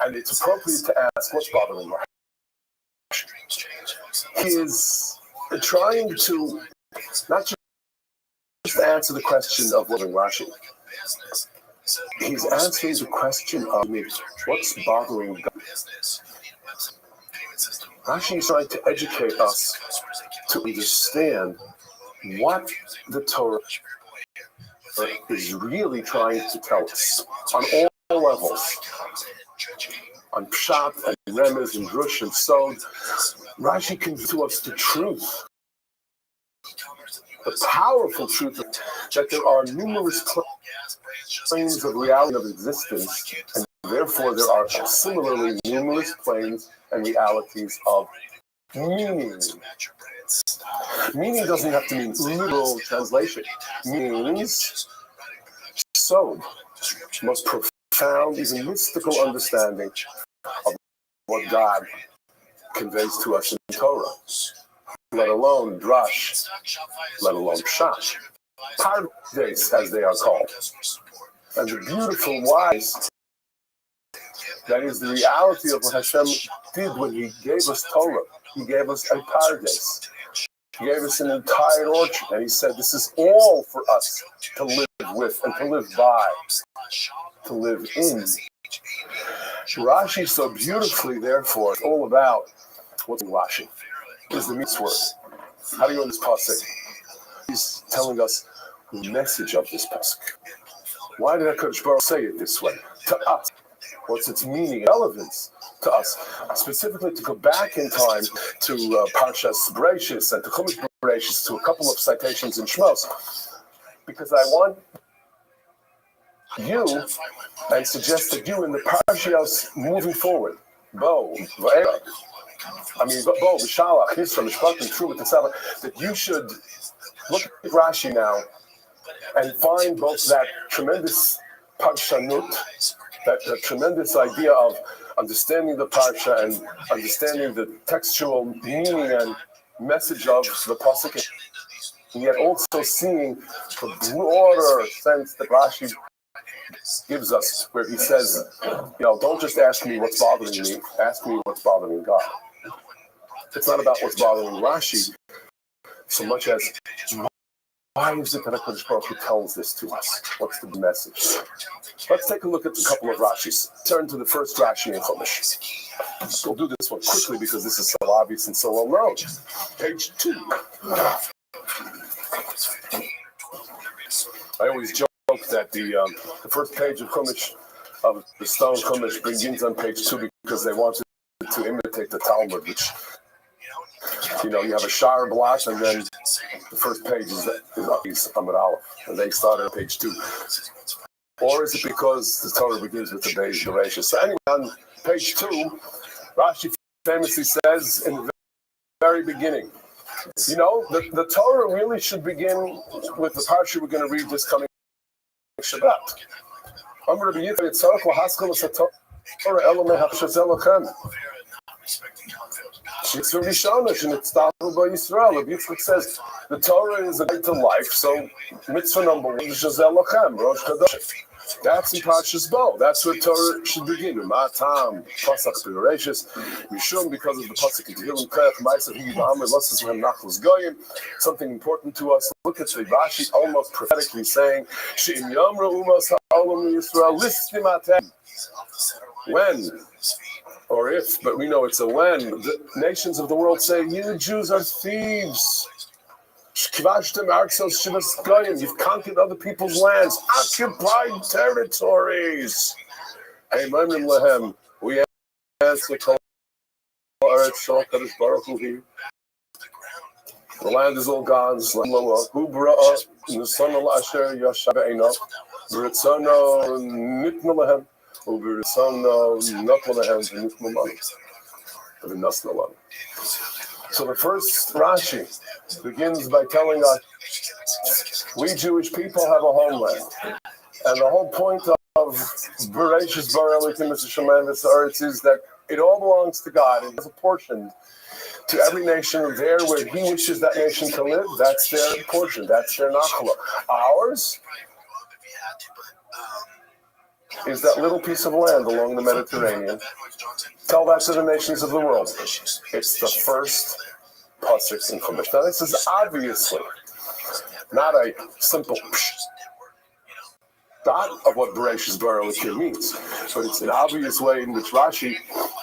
and it's appropriate to ask, what's bothering Rashi? He is trying to not just answer the question of bothering Rashi. He's answering the question of what's bothering God. Rashi is trying to educate us to understand what the Torah is really trying to tell us on all levels, on Pshat and Remez and Drush and Sod. Rashi can give to us the truth, the powerful truth that there are numerous planes of reality of existence, and therefore there are similarly numerous planes and realities of meaning. Meaning doesn't have to mean literal translation. Means so most profound, even mystical understanding of what God conveys to us in Torah, let alone drush, let alone pshat, pardes as they are called. And the beautiful wise, that is the reality of what Hashem did when He gave us Torah. He gave us a pardes. He gave us an entire orchard, and He said, this is all for us to live with and to live by, to live in. Rashi so beautifully, therefore, is all about what's in Rashi. Is the mitzvah word. How do you understand this pasuk? He's telling us the message of this pasuk. Why did HaKadosh Baruch say it this way? To us. What's its meaning, relevance to us? Specifically, to go back in time to Parshas Bereishis and to Chumash Bereishis, to a couple of citations in Shmos, because I want you and suggest that you in the Parshios moving forward, Bo, Va'era, Bo, V'Shalach, Yisra, Mishpat, and Truma, etc., that you should look at Rashi now and find both that tremendous parshanut, that tremendous idea of understanding the parsha and understanding the textual meaning and message of the pasuk, and yet also seeing the broader sense that Rashi gives us, where he says, don't just ask me what's bothering me, ask me what's bothering God. It's not about what's bothering Rashi so much as why is it that HaKadosh Baruch Hu tells this to us? What's the message? Let's take a look at a couple of Rashis. Turn to the first Rashi in Chumash. We'll do this one quickly because this is so obvious and so well known. Page 2. I always joke that the first page of Chumash, of the stone Chumash, begins on page 2 because they wanted to imitate the Talmud, which, you have a shar blot, and then the first page is Amud Aleph, and they started on page 2. Or is it because the Torah begins with the Beis Bereshis? So anyway, on page 2, Rashi famously says in the very beginning, the Torah really should begin with the parsha we're going to read this coming Shabbat. Rabbi Yitzchak says the Torah is a guide to life, so mitzvah number 1 is Shazel Lachem, Rosh Chodesh. That's in Parshas Bo. That's where Torah should begin. Matam, Pasach Bereshis, Mishum, because of the Pasach in Tehillim, Kayach Ma'asav Higibam, Losses Lehem Nachlos Goyim. Something important to us. Look at the Rashi almost prophetically saying, She'im Yomra Umas Ha'olam Yisrael Listim Atem. When, or if, but we know it's a when, the nations of the world say, you Jews are thieves. You've conquered other people's lands, occupied territories. We answer, the land is all gone. Who brought us in the son of Asher Yashabeino? Britzono Nitnalahem, who Britzono Natlalahem, Nitnalahem. So the first Rashi begins by telling us we Jewish people have a homeland. And the whole point of Bereshis Bara Elokim Shemayim V'Sa'aretz is that it all belongs to God and is apportioned to every nation there where He wishes that nation to live. That's their portion. That's their nachla. Ours is that little piece of land along the Mediterranean. Tell that to the nations of the world. It's the first pasuk in Chumash. Now, this is obviously not a simple dot of what Bereshis Bara Elokim means, but it's an obvious way in which Rashi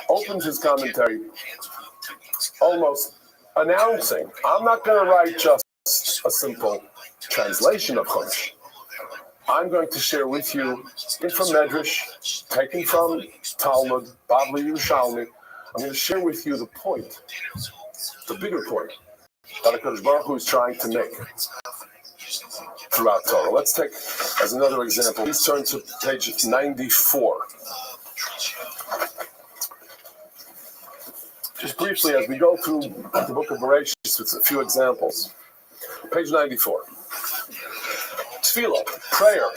opens his commentary almost announcing, I'm not going to write just a simple translation of Chumash. I'm going to share with you from Medrash, taken from Talmud, Bavli Yerushalmi. I'm going to share with you the point, the bigger point that HaKadosh Baruch Hu is trying to make throughout Torah. Let's take, as another example, please turn to page 94. Just briefly, as we go through the book of Bereshis with a few examples. Page 94. Tefillah, prayer,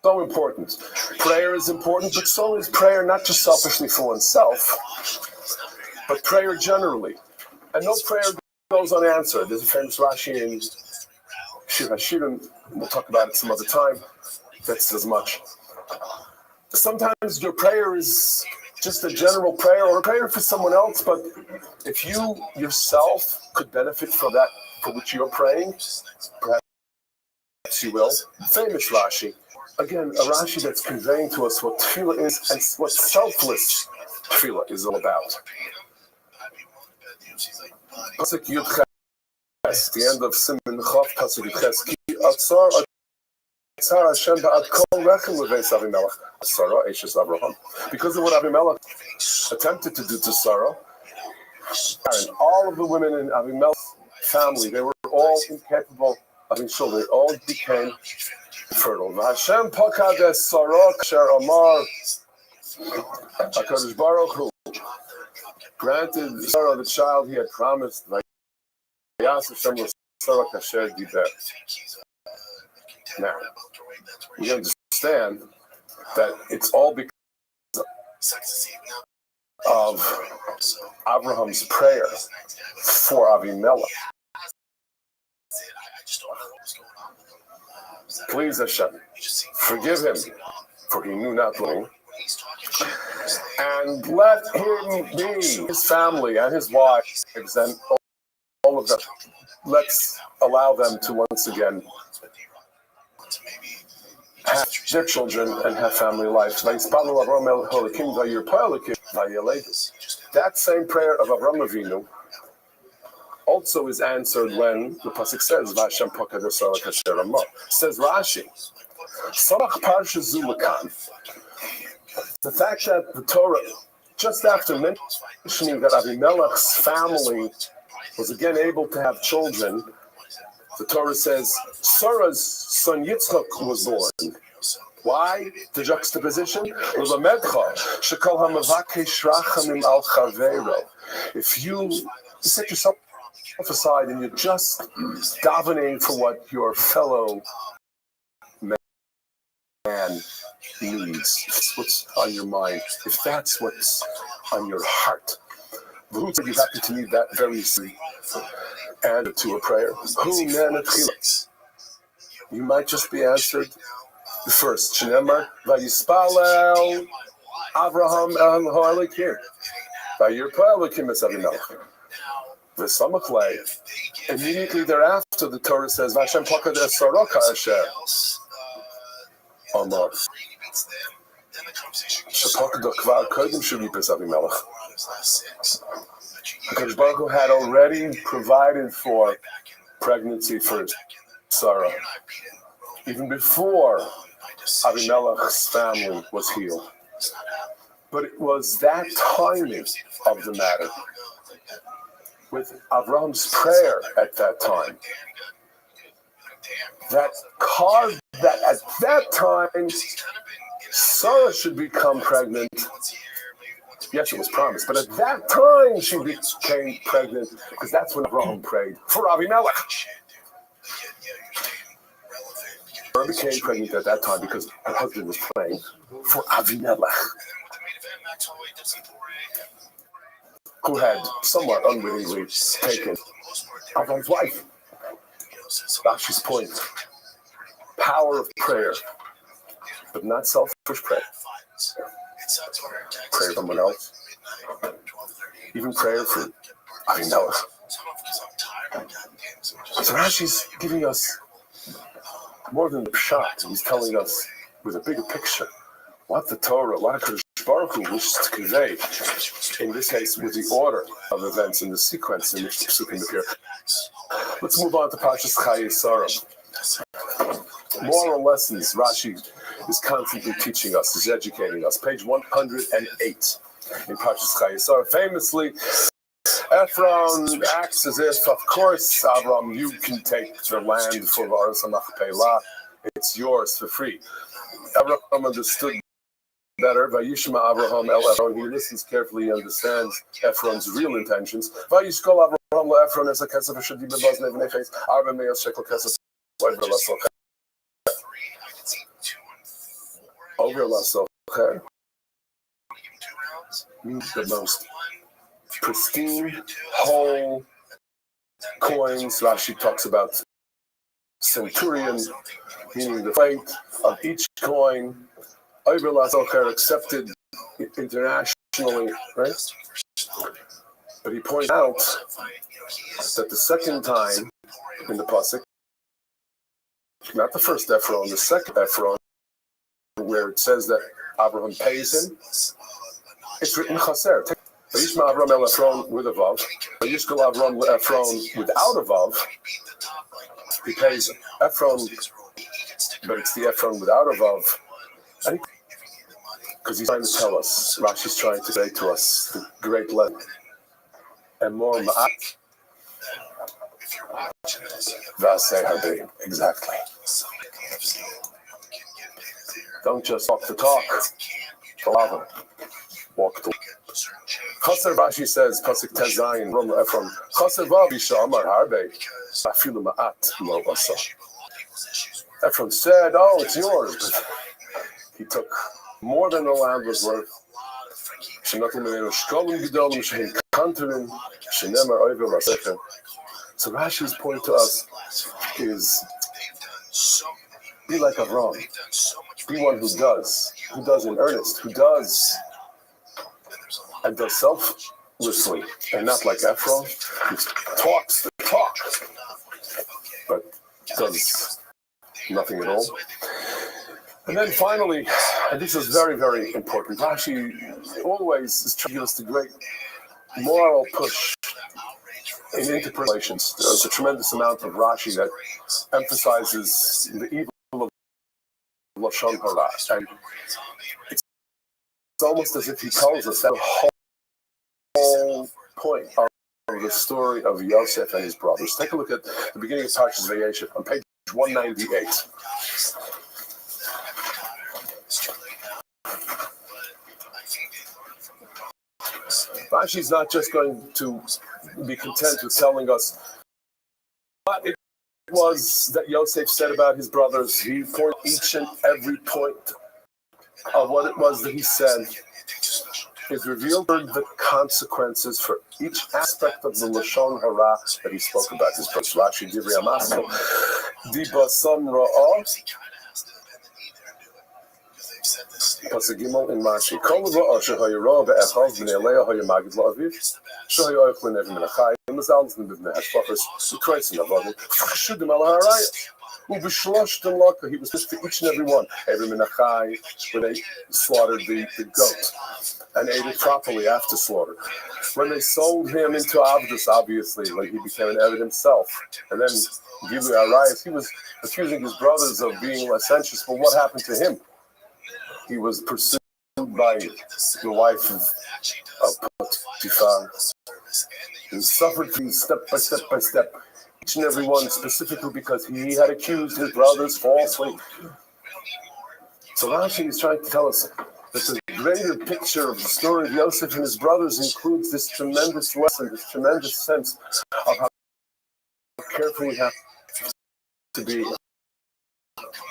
so important. Prayer is important, but so is prayer not just selfishly for oneself, but prayer generally. And no prayer goes unanswered. There's a famous Rashi in Shir HaShirim, we'll talk about it some other time, that says much. Sometimes your prayer is just a general prayer or a prayer for someone else, but if you yourself could benefit from that for which you're praying, perhaps you will. Famous Rashi. Again, a Rashi that's conveying to us what tefillah is and what selfless tefillah is all about. Pasuk Yud Ches, the end of Siman Chav, Pasuk Yud Ches, Ki Atzar Hashem Ba'ad Kol Rechem Leveis Avimelech, Sarah, Eshes Abraham. Because of what Avimelech attempted to do to Sarah, and all of the women in Avimelech's family, they were all incapable of having children. They all became fertile. Hashem Pakad Es Sarah Kasher Amar, HaKadosh Baruch Hu granted Sarah the child he had promised. Vayas Hashem Sarah Kasher Diber. Now, we understand that it's all because of Abraham's prayer for Avimelech. Please, Hashem, forgive him, for he knew not wrong, and let him be, his family and his wives, and all of them. Let's allow them to once again have their children and have family lives. That same prayer of Avraham Avinu also is answered when the pasuk says, "V'Hashem pakad esara kasher amah." Says Rashi, "Samach parsha zulakan." The fact that the Torah, just after mentioning that Avimelech's family was again able to have children, the Torah says Sarah's son Yitzchak was born. Why? The juxtaposition. If you set yourself aside and you're just davening for what your fellow man needs, what's on your mind, if that's what's on your heart, who said you happen to need that very soon? And to a prayer, you might just be answered the first. Shnemar vayispalel Avraham el Ha'elikim vayirpa Elikim es Avimelech v'samachlei. Immediately thereafter, the Torah says, "Vashem pakad esara kasher amar shepakad kvar kodim shevipes Avimelech." Because Baruch Hu had already provided for pregnancy for Sarah, even before Avimelech's family was healed. But it was that timing of the matter, with Avraham's prayer at that time, that caused that at that time Sarah should become pregnant. Yes, it was promised, but at that time she became pregnant, because that's when Abraham prayed for Avimelech. Sarah became pregnant at that time because her husband was praying for Avimelech, who had somewhat unwittingly taken Abraham's wife. Rashi's point: power of prayer, but not selfish prayer. Prayer for someone else, even prayer for Avimelech. So Rashi's giving us more than the pshat. He's telling us with a bigger picture what the Torah, what HaKadosh Baruch Hu wishes to convey. In this case, with the order of events and the sequence in which the psukim appear. Let's move on to Parshas Chayei Sarah. Moral lessons Rashi is constantly teaching us, is educating us. Page 108 in Parshas Chayei Sarah. Famously, Ephron acts as if, of course, Avram, you can take the land for Varas HaMachpelah. It's yours for free. Abraham understood better. Vayishma Abraham el Ephron. He listens carefully, he understands Ephron's real intentions. Vayishkol Abraham le Ephron es hakesef asher diber baz nevnei ches arba me'el shekel kesef over lasocher. The most pristine, whole coins. Rashi talks about centurion, meaning the weight of each coin. Over lasocher, accepted internationally, right? But he points out that the second time in the pasuk, not the first Ephron, the second Ephron, where it says that Abraham pays him, it's written chaser. Vayishma Abraham el Ephron with a vav, Vayishkol Abraham le Ephron without a vav. He pays him. Ephron, but it's the Ephron without a vav. Because he's trying to tell us, Rashi's trying to say to us, the great lesson. And more ma'at, v'aseh harbeh. Exactly. Don't just talk the talk. Walk the walk. Chaser Rashi says, Pasuk Tezayin, Rom Ephron, Chaser Vav Isha Amar Harbeh, Afilu Ma'at Lo Asa. Ephraim said, "Oh, it's yours." But he took more than the land was worth. So Rashi's point to us is, be like Avram. Be one who does in earnest, who does and does selflessly, and not like Ephraim, who talks the talk, but does nothing at all. And then finally, and this is very, very important, Rashi always is trying to give us the great moral push in interpretations. There's a tremendous amount of Rashi that emphasizes the evil of Lashon Hara. And it's almost as if he tells us that the whole point of the story of Yosef and his brothers. Take a look at the beginning of Parshas Vayeshev on page 198. Rashi's not just going to be content with telling us what it was that Yosef said about his brothers. He pointed each and every point of what it was that he said is revealed the consequences for each aspect of the Lashon Hara that he spoke about his brothers. Rashi Divrei Amaso Diba Sam Ra'ah Pasagimel in Rashi. Kol Ra'ah Shehayirah Be'echaz B'nei Leah Hayamagid La'aviv Shehayah Oichlin Evim Menachai Mazalzim B'nei Hashpachas Ukreisen Avodim Shudim Ala Harayah. He was pushed for each and every one. Every Menachai, when they slaughtered the goat and ate it properly after slaughter. When they sold him into Avdus, obviously, when he became an Eved himself. And then Gilu Arayas, he was accusing his brothers of being licentious. But what happened to him? He was pursued by the wife of Potiphar. He suffered things step by step by step. Each and every one, specifically because he had accused his brothers falsely. So Rashi is trying to tell us that the greater picture of the story of Yosef and his brothers includes this tremendous lesson, this tremendous sense of how careful we have to be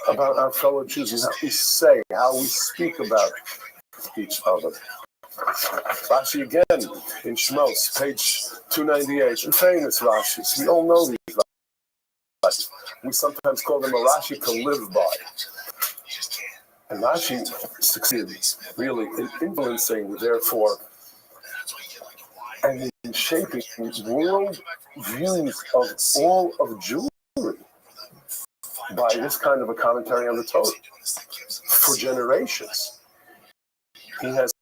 about our fellow Jews and how we say, how we speak about each other. Rashi again in Shmos, page 298, famous Rashis. We all know these Rashis. We sometimes call them a Rashi to live by. And Rashi succeeds really in influencing, therefore, and in shaping world views of all of Jewry by this kind of a commentary on the Torah. For generations, he has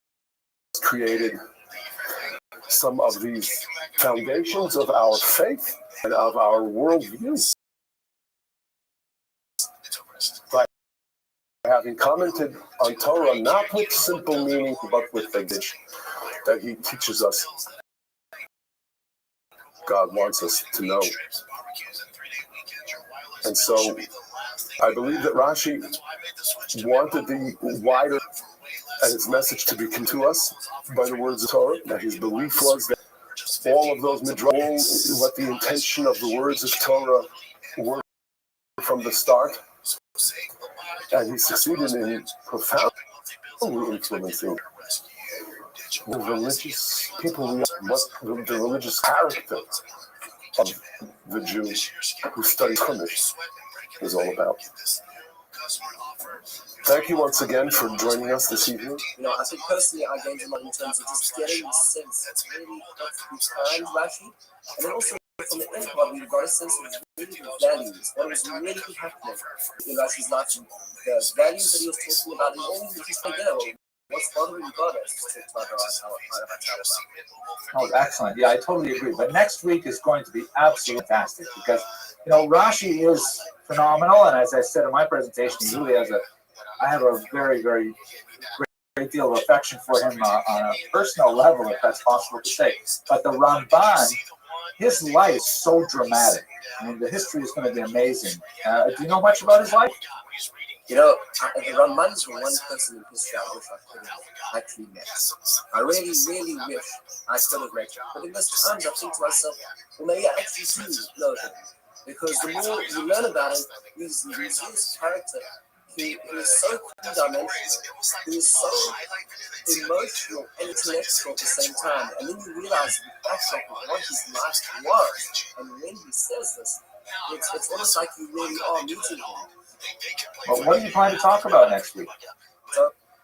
created some of these foundations of our faith and of our worldview by having commented on Torah not with simple meaning but with the dish that he teaches us. God wants us to know. And so I believe that Rashi wanted the wider and his message to be given to us by the words of Torah. That his belief was that all of those midrash, what the intention of the words of Torah were from the start, and he succeeded in profoundly influencing the religious people, what the religious character of the Jews who study Chumash is all about. Thank you once again for joining us this evening. You know, I think personally I gained a lot in terms of just getting the sense that's really behind Rashi, and then also from the end part, we got a sense of really the values, what was really happening in Rashi's life, the values that he was talking about, and all we just together. What's bothering God is Oh, excellent. Yeah, I totally agree. But next week is going to be absolutely fantastic because, you know, Rashi is phenomenal. And as I said in my presentation, he really has I have a very, very great deal of affection for him on a personal level, if that's possible to say. But the Ramban, his life is so dramatic. I mean, the history is going to be amazing. Do you know much about his life? You know, the Ramban is one person in history I wish I could have actually met. I really, really wish I could have met him. But in this time, I think to myself, well, maybe I actually do know him. Because the more you learn about him, he's his character. He is so three-dimensional. He is so emotional and intellectual at the same time. And then you realize the backdrop of what his life was. And when he says this, it's almost like you really are meeting him. But what do you plan to talk about next week?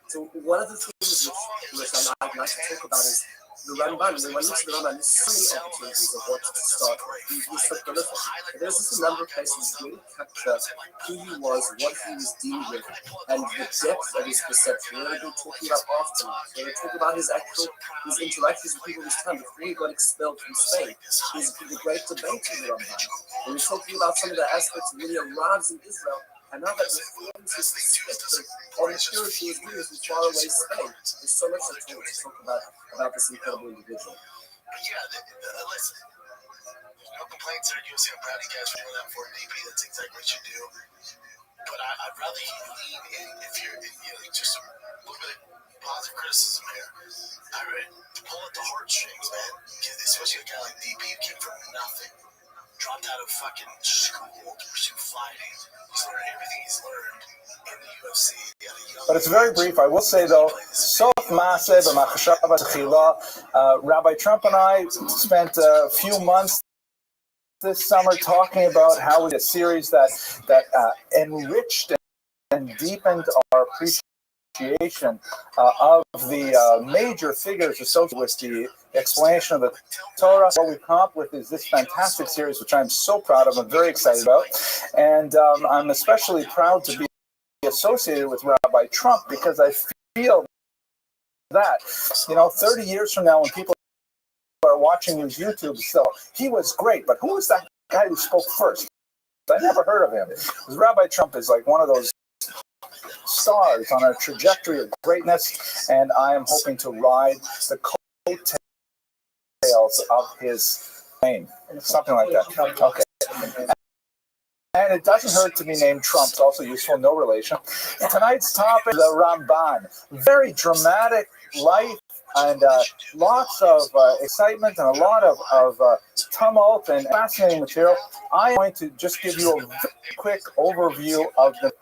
So one of the things which I'd like to talk about is the Ramban. When you look at the Ramban, there's so many opportunities of what to start with. He's so prolific. There's just a number of places where he captured who he was, what he was dealing with, and the depth of his perception. We're going to be talking about afterlife. We're going to talk about his interactions with people of his time before he got expelled from Spain. He's the great debate in the Ramban. And we're talking about some of the aspects when he arrives in Israel, and now that reforms his perspective on the spiritual views in faraway Spain. There's so much to talk about this incredible individual. Listen, there's no complaints there. You see, I'm proud of you guys for doing that for DP. That's exactly what you do. But I'd rather you lean in if you're just a little bit of positive criticism here. All right, pull at the heartstrings, man. Especially a guy like DP who came from nothing. Dropped out of fucking school to pursue fighting. He's learned everything he's learned in the UFC. But it's very brief. I will say, though, Rabbi Trump and I spent a few months this summer talking about how we did a series that enriched and deepened our appreciation of the major figures associated with the explanation of the Torah. What we've come up with is this fantastic series, which I'm so proud of. I'm very excited about. And I'm especially proud to be associated with Rabbi Trump because I feel that, 30 years from now when people are watching his YouTube still, he was great. But who was that guy who spoke first? I never heard of him. Because Rabbi Trump is like one of those stars on a trajectory of greatness, and I am hoping to ride the coattails of his fame. Something like that. Okay. And it doesn't hurt to be named Trump. It's also useful, no relation. Tonight's topic is the Ramban. Very dramatic life and lots of excitement and a lot of tumult and fascinating material. I am going to just give you a very quick overview of the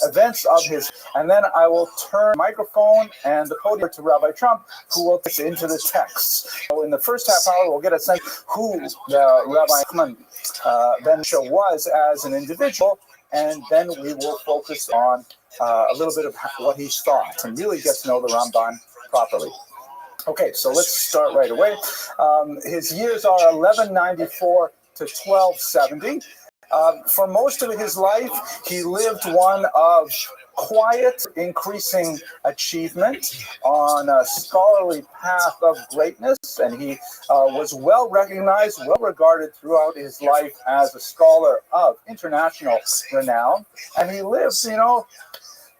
events of his, and then I will turn the microphone and the podium to Rabbi Trump, who will take into the texts. So in the first half hour, we'll get a sense who Rabbi Nachman Ben Shah was as an individual, and then we will focus on a little bit of what he thought and really get to know the Ramban properly. Okay, so let's start right away. His years are 1194 to 1270. For most of his life, he lived one of quiet, increasing achievement on a scholarly path of greatness, and he was well recognized, well regarded throughout his life as a scholar of international renown. And he lived,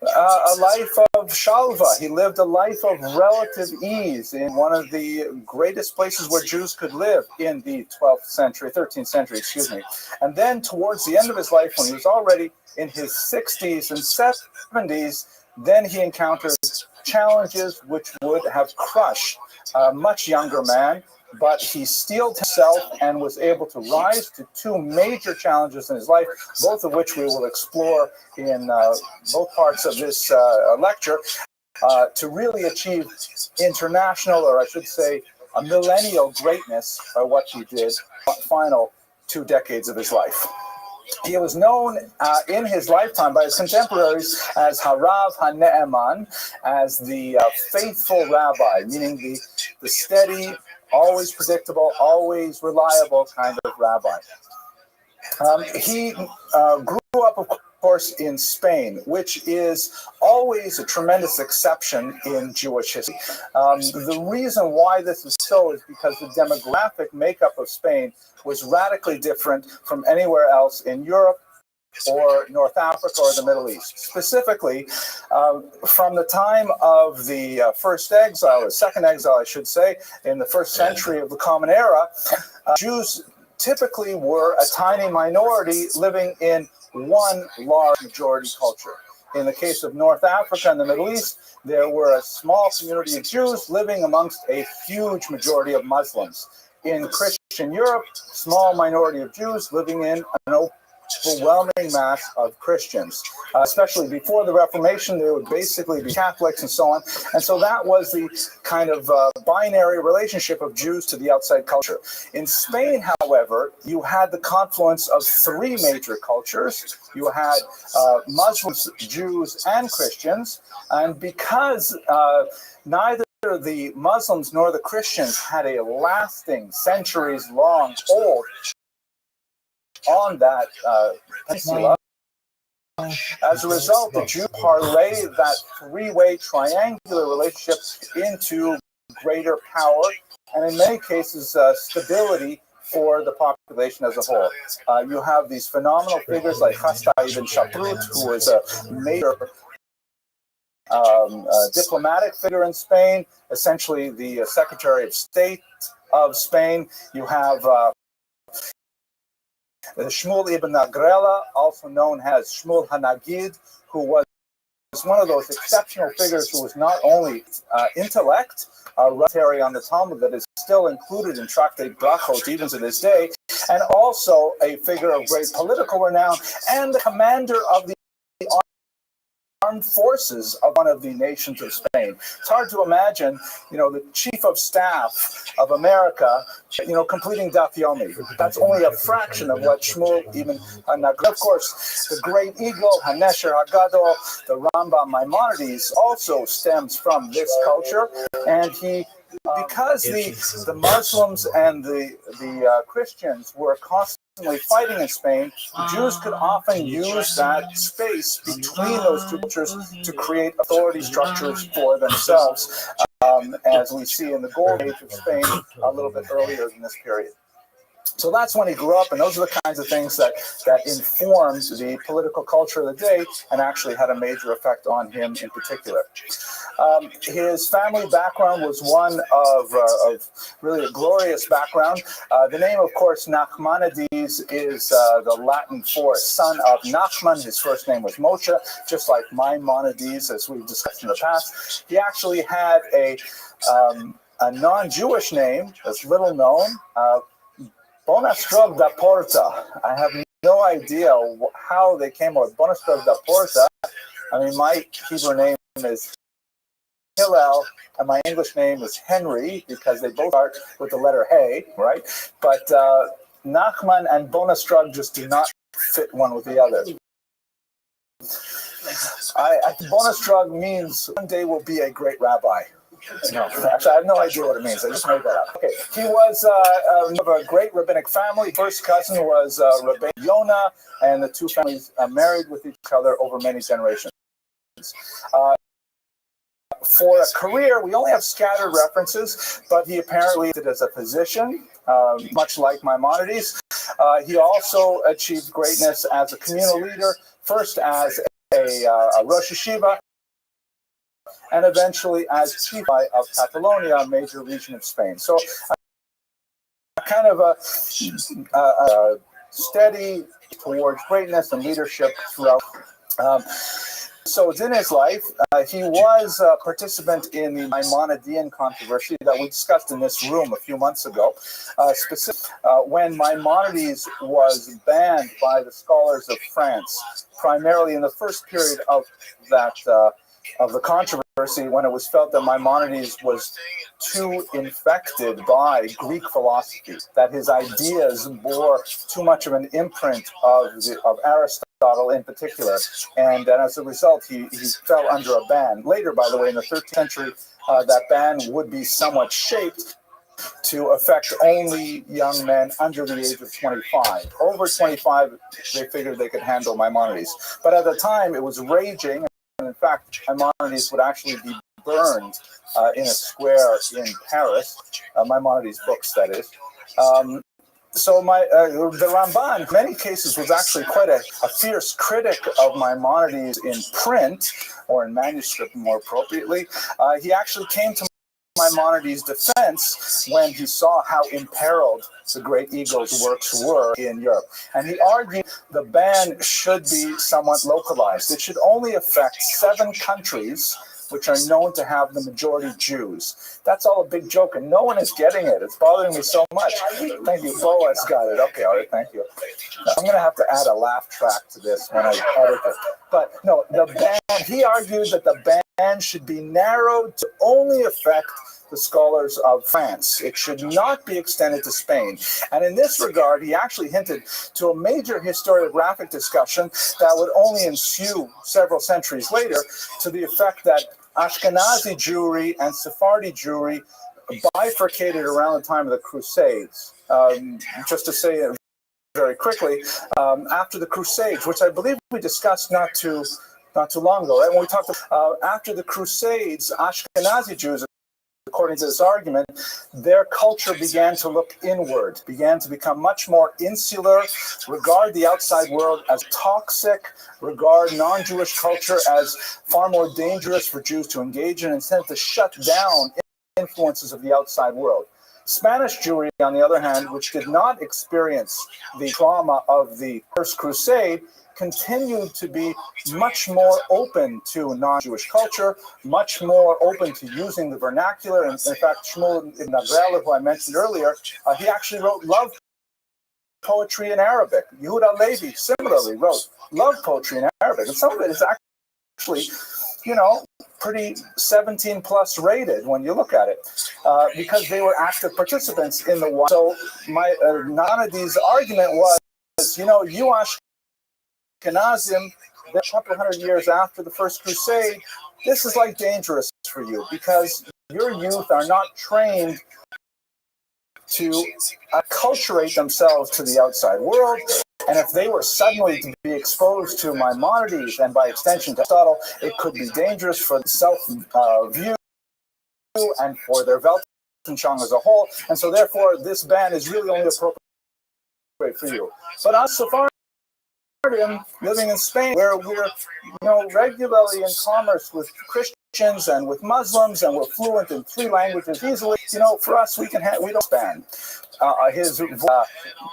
a life of shalva. He lived a life of relative ease in one of the greatest places where Jews could live in the 13th century, And then towards the end of his life, when he was already in his 60s and 70s, then he encountered challenges which would have crushed a much younger man. But he steeled himself and was able to rise to two major challenges in his life, both of which we will explore in both parts of this lecture, to really achieve international, or I should say, a millennial greatness by what he did the final 2 decades of his life. He was known in his lifetime by his contemporaries as Harav HaNe'eman, as the faithful rabbi, meaning the steady, always predictable, always reliable kind of rabbi. He grew up, of course, in Spain, which is always a tremendous exception in Jewish history. The reason why this is so is because the demographic makeup of Spain was radically different from anywhere else in Europe or North Africa or the Middle East. Specifically, from the time of the first exile, or second exile, I should say, in the first century of the Common Era, Jews typically were a tiny minority living in one large majority culture. In the case of North Africa and the Middle East, there were a small community of Jews living amongst a huge majority of Muslims. in Christian Europe, small minority of Jews living in an overwhelming mass of Christians. Especially before the Reformation, they would basically be Catholics and so on. And so that was the kind of binary relationship of Jews to the outside culture. In Spain, however, you had the confluence of three major cultures. You had Muslims, Jews, and Christians. And because neither the Muslims nor the Christians had a lasting, centuries-long hold on that peninsula. As a result, the Jews parlayed that three-way triangular relationship into greater power and in many cases stability for the population as a whole. You have these phenomenal figures like Hasta ibn Shaprut, who was a major diplomatic figure in Spain, essentially the Secretary of State of Spain. You have Shmuel ibn Agrela, also known as Shmuel Hanagid, who was one of those exceptional figures who was not only intellect, commentary on the Talmud that is still included in Tractate Brachot even to this day, and also a figure of great political renown and the commander of the armed forces of one of the nations of Spain. It's hard to imagine, the chief of staff of America, completing Daf Yomi. That's only a fraction of what Shmuel even Hanagid. Of course, the great eagle, Hanesher Hagadol, the Rambam Maimonides, also stems from this culture, and because the Muslims and the Christians were constantly fighting in Spain, the Jews could often use that space between those two cultures to create authority structures for themselves, as we see in the Golden Age of Spain a little bit earlier in this period. So that's when he grew up, and those are the kinds of things that informed the political culture of the day and actually had a major effect on him in particular. His family background was one of really a glorious background. The name, of course, Nachmanides is the Latin for son of Nachman. His first name was Moshe, just like Maimonides, as we've discussed in the past. He actually had a non-Jewish name that's little known, Bonastrog da Porta. I have no idea how they came up with Bonastrog da Porta. I mean, my Hebrew name is Hillel, and my English name is Henry, because they both start with the letter Hey, right? But Nachman and Bonastrog just do not fit one with the other. I think Bonastrog means one day will be a great rabbi. No, actually, I have no idea what it means. I just made that up. Okay, he was of a great rabbinic family. First cousin was Rabbi Yonah, and the two families married with each other over many generations. For a career, we only have scattered references, but he apparently did as a physician, much like Maimonides. He also achieved greatness as a communal leader, first as a Rosh Yeshiva, and eventually as chief of Catalonia, a major region of Spain. So kind of a steady towards greatness and leadership throughout. So in his life, he was a participant in the Maimonidean controversy that we discussed in this room a few months ago, when Maimonides was banned by the scholars of France, primarily in the first period of that of the controversy, when it was felt that Maimonides was too infected by Greek philosophy, that his ideas bore too much of an imprint of Aristotle in particular, and as a result, he fell under a ban. Later, by the way, in the 13th century, that ban would be somewhat shaped to affect only young men under the age of 25. Over 25, they figured they could handle Maimonides. But at the time, it was raging. And in fact, Maimonides would actually be burned in a square in Paris. Maimonides' books, that is. So the Ramban, in many cases, was actually quite a fierce critic of Maimonides in print, or in manuscript more appropriately. He actually came to Maimonides' defense when he saw how imperiled the great eagle's works were in Europe. And he argued the ban should be somewhat localized. It should only affect 7 countries which are known to have the majority Jews. That's all a big joke, and no one is getting it. It's bothering me so much. Thank you. Boaz got it. Okay, all right, thank you. I'm going to have to add a laugh track to this when I edit it. But no, the ban, he argued that the ban should be narrowed to only affect the scholars of France. It should not be extended to Spain. And in this regard, he actually hinted to a major historiographic discussion that would only ensue several centuries later, to the effect that Ashkenazi Jewry and Sephardi Jewry bifurcated around the time of the Crusades. Just to say it very quickly, after the Crusades, which I believe we discussed not too long ago, right? When we talked after the Crusades, Ashkenazi Jews, according to this argument, their culture began to look inward, began to become much more insular, regard the outside world as toxic, regard non-Jewish culture as far more dangerous for Jews to engage in, and tend to shut down influences of the outside world. Spanish Jewry, on the other hand, which did not experience the trauma of the First Crusade, continued to be much more open to non-Jewish culture, much more open to using the vernacular. And in fact, Shmuel ibn Agrela, who I mentioned earlier, he actually wrote love poetry in Arabic. Yehuda Levi similarly wrote love poetry in Arabic. And some of it is actually, pretty 17 plus rated when you look at it, because they were active participants in the war. So my Nanady's argument was, you Ashkenazim, a couple hundred years after the First Crusade, this is like dangerous for you because your youth are not trained to acculturate themselves to the outside world. And if they were suddenly to be exposed to Maimonides and by extension to Aristotle, it could be dangerous for the self-view and for their Weltanschauung as a whole. And so therefore, this ban is really only appropriate for you. But us Sephardim, living in Spain, where we're regularly in commerce with Christians and with Muslims, and we're fluent in 3 languages easily. For us, we don't ban. His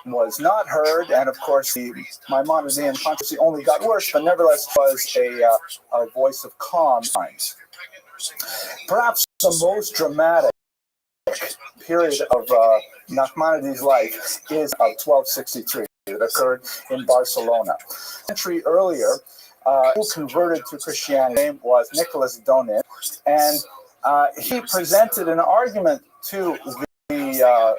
was not heard, and of course, the Maimonidean controversy only got worse, but nevertheless was a voice of calm times. Perhaps the most dramatic period of Nachmanides' life is of 1263. It occurred in Barcelona. A century earlier, who converted to Christianity. His name was Nicholas Donin, and he presented an argument to the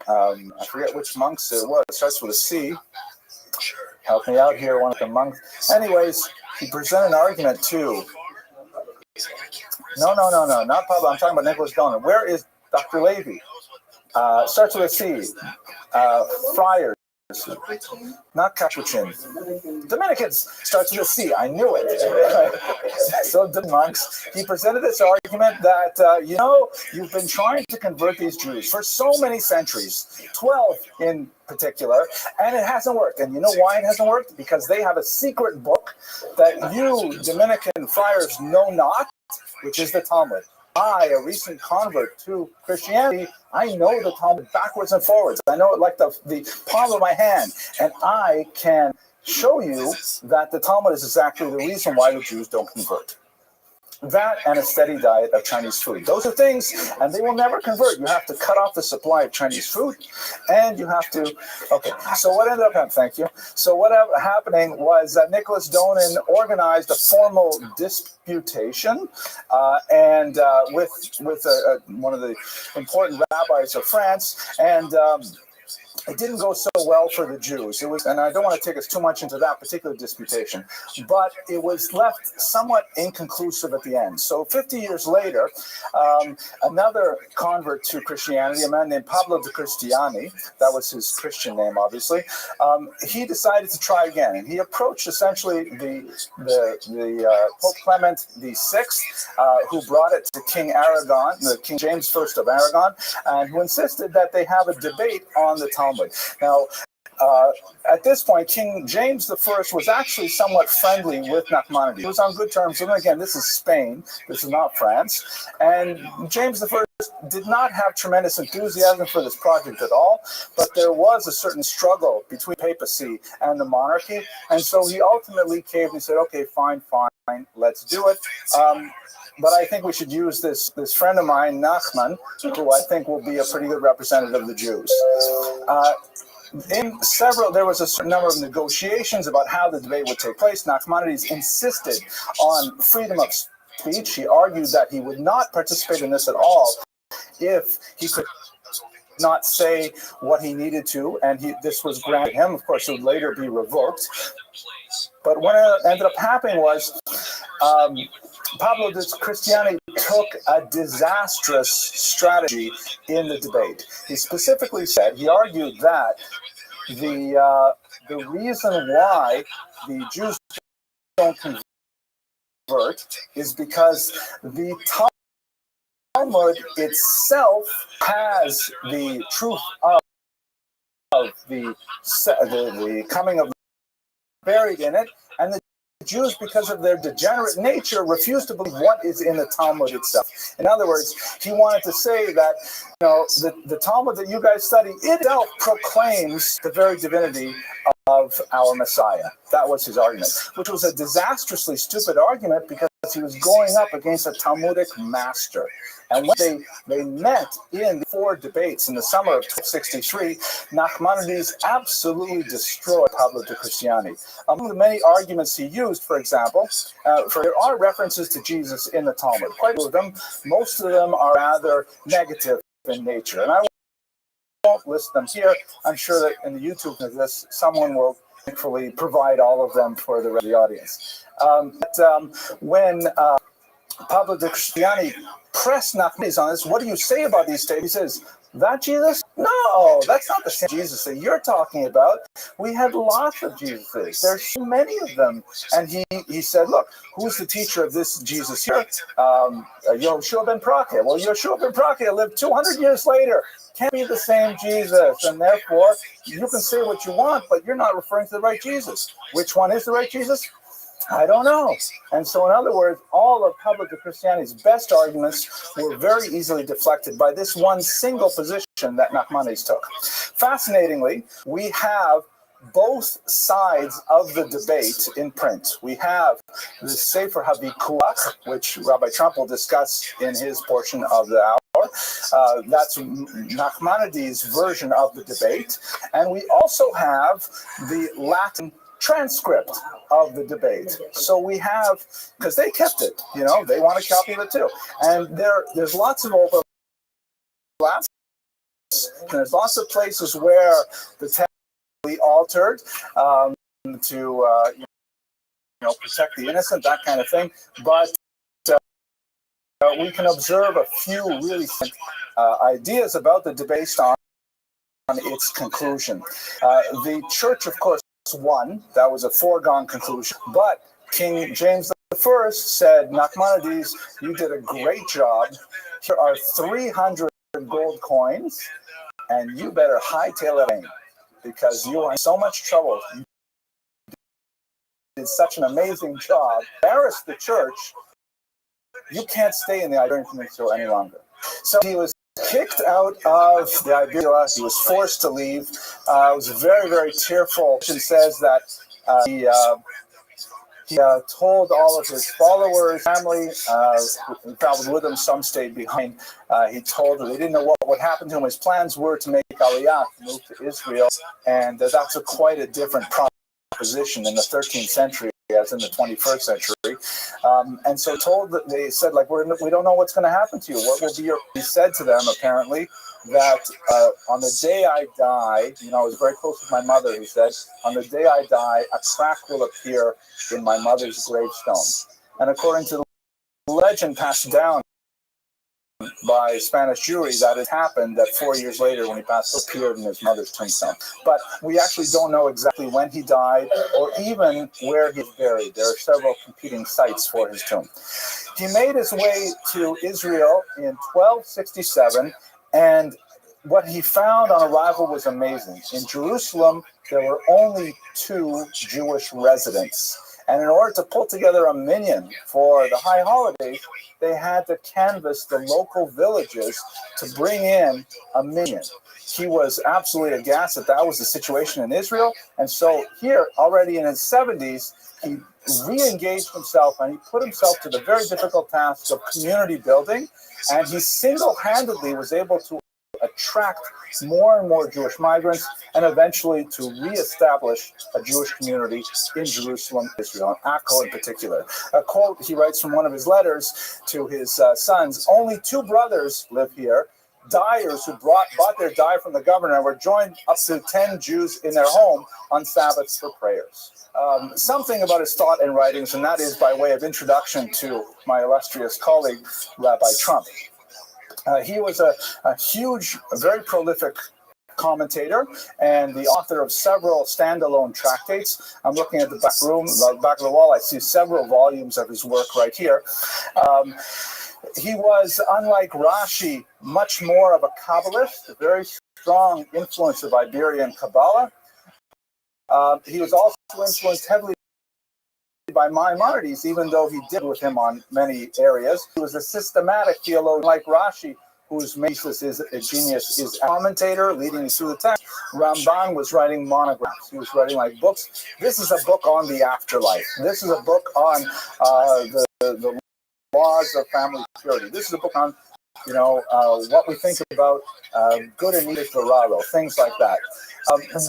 I forget which monks it was. It starts with a C. Help me out here, one of the monks. Anyways, he presented an argument to. No, not Pablo. I'm talking about Nicholas Donin. Where is Dr. Levi? Starts with a C. Friars. Not Capuchin. Dominicans starts with a C. I knew it. So the monks, he presented this argument that, you've been trying to convert these Jews for so many centuries, 12 in particular, and it hasn't worked. And you know why it hasn't worked? Because they have a secret book that you Dominican friars know not, which is the Talmud. I, a recent convert to Christianity, I know the Talmud backwards and forwards. I know it like the palm of my hand. And I can show you that the Talmud is exactly the reason why the Jews don't convert. That and a steady diet of Chinese food. Those are things, and they will never convert. You have to cut off the supply of Chinese food, and you have to... Okay, so what ended up happening? Thank you. So what ended up happening was that Nicholas Donin organized a formal disputation and with one of the important rabbis of France, and... it didn't go so well for the Jews. It was, and I don't want to take us too much into that particular disputation, but it was left somewhat inconclusive at the end. So 50 years later, another convert to Christianity, a man named Pablo de Cristiani, that was his Christian name, obviously, he decided to try again, and he approached essentially the Pope Clement VI, who brought it to King Aragon, the King James I of Aragon, and who insisted that they have a debate on the Talmud. Now, at this point, King James I was actually somewhat friendly with Nachmanides. He was on good terms. And again, this is Spain. This is not France. And James I did not have tremendous enthusiasm for this project at all, but there was a certain struggle between papacy and the monarchy. And so he ultimately caved and said, okay, fine, let's do it. but I think we should use this friend of mine, Nachman, who I think will be a pretty good representative of the Jews. There was a certain number of negotiations about how the debate would take place. Nachmanides insisted on freedom of speech. He argued that he would not participate in this at all if he could not say what he needed to, and this was granted him. Of course, it would later be revoked. But what ended up happening was Pablo de Cristiani took a disastrous strategy in the debate. He specifically said, he argued that the reason why the Jews don't convert is because the Talmud itself has the truth of the coming of buried in it, and the Jews, because of their degenerate nature, refuse to believe what is in the Talmud itself. In other words, he wanted to say that the Talmud that you guys study itself proclaims the very divinity of our Messiah. That was his argument, which was a disastrously stupid argument because he was going up against a Talmudic master. And when they met in the 4 debates in the summer of 1263, Nachmanides absolutely destroyed Pablo de Cristiani. Among the many arguments he used, for example, there are references to Jesus in the Talmud. Quite a few of them. Most of them are rather negative in nature. And I won't list them here. I'm sure that in the YouTube of this, someone will thankfully provide all of them for the rest of the audience. When Pablo de Cristiani pressed Nachmanides on this, what do you say about these statements? He says, that Jesus? No, that's not the same Jesus that you're talking about. We had lots of Jesuses. There's so many of them. And he said, look, who's the teacher of this Jesus here? Yoshua ben Prakhya. Well, Yoshua ben Prakhya lived 200 years later. Can't be the same Jesus. And therefore, you can say what you want, but you're not referring to the right Jesus. Which one is the right Jesus? I don't know. And so, in other words, all of Pablo de Cristiani's best arguments were very easily deflected by this one single position that Nachmanides took. Fascinatingly, we have both sides of the debate in print. We have the Sefer HaVikuach, which Rabbi Trump will discuss in his portion of the hour. That's Nachmanides' version of the debate. And we also have the Latin transcript of the debate. So we have, because they kept it, they want a copy of it too. And there's lots of overlaps. There's lots of places where the text will be altered to protect the innocent, that kind of thing. But we can observe a few really ideas about the debate based on its conclusion. The church, of course, won. That was a foregone conclusion. But King James I said, Nachmanides, you did a great job. Here are 300 gold coins, and you better hightail it in because you are in so much trouble. You did such an amazing job. Embarrassed the church. You can't stay in the Iberian Peninsula any longer. So he was kicked out of the Iberia. He was forced to leave. It was very, very tearful. It says that he told all of his followers, family, who traveled with him, some stayed behind. He told them they didn't know what would happen to him. His plans were to make Aliyah, move to Israel, and that's quite a different proposition in the 13th century as in the 21st century. And so they said, we don't know what's going to happen to you. What will be he said to them, apparently, that on the day I die, I was very close with my mother, he said, on the day I die, a crack will appear in my mother's gravestone. And according to the legend passed down by Spanish Jewry, that it happened that 4 years later when he passed, appeared in his mother's tombstone. But we actually don't know exactly when he died or even where he's buried. There are several competing sites for his tomb. He made his way to Israel in 1267, and what he found on arrival was amazing. In Jerusalem, there were only 2 Jewish residents. And in order to pull together a minyan for the high holidays, they had to canvass the local villages to bring in a minyan. He was absolutely aghast that was the situation in Israel. And so here, already in his 70s, he re-engaged himself and he put himself to the very difficult task of community building, and he single-handedly was able to attract more and more Jewish migrants and eventually to re-establish a Jewish community in Jerusalem, Israel, and Akko in particular. A quote he writes from one of his letters to his sons: "Only 2 brothers live here. Dyers who bought their dye from the governor were joined up to 10 Jews in their home on Sabbaths for prayers." Something about his thought and writings, and that is by way of introduction to my illustrious colleague, Rabbi Trump. He was a huge, very prolific commentator and the author of several standalone tractates. I'm looking at the back room, the back of the wall. I see several volumes of his work right here. He was, unlike Rashi, much more of a Kabbalist, a very strong influence of Iberian Kabbalah. He was also influenced heavily by Maimonides, even though he did with him on many areas. He was a systematic theologian like Rashi, whose basis is a genius, is a commentator leading through the text. Ramban was writing monographs. He was writing like books. This is a book on the afterlife. This is a book on the laws of family purity. This is a book on, what we think about good and evil, things like that.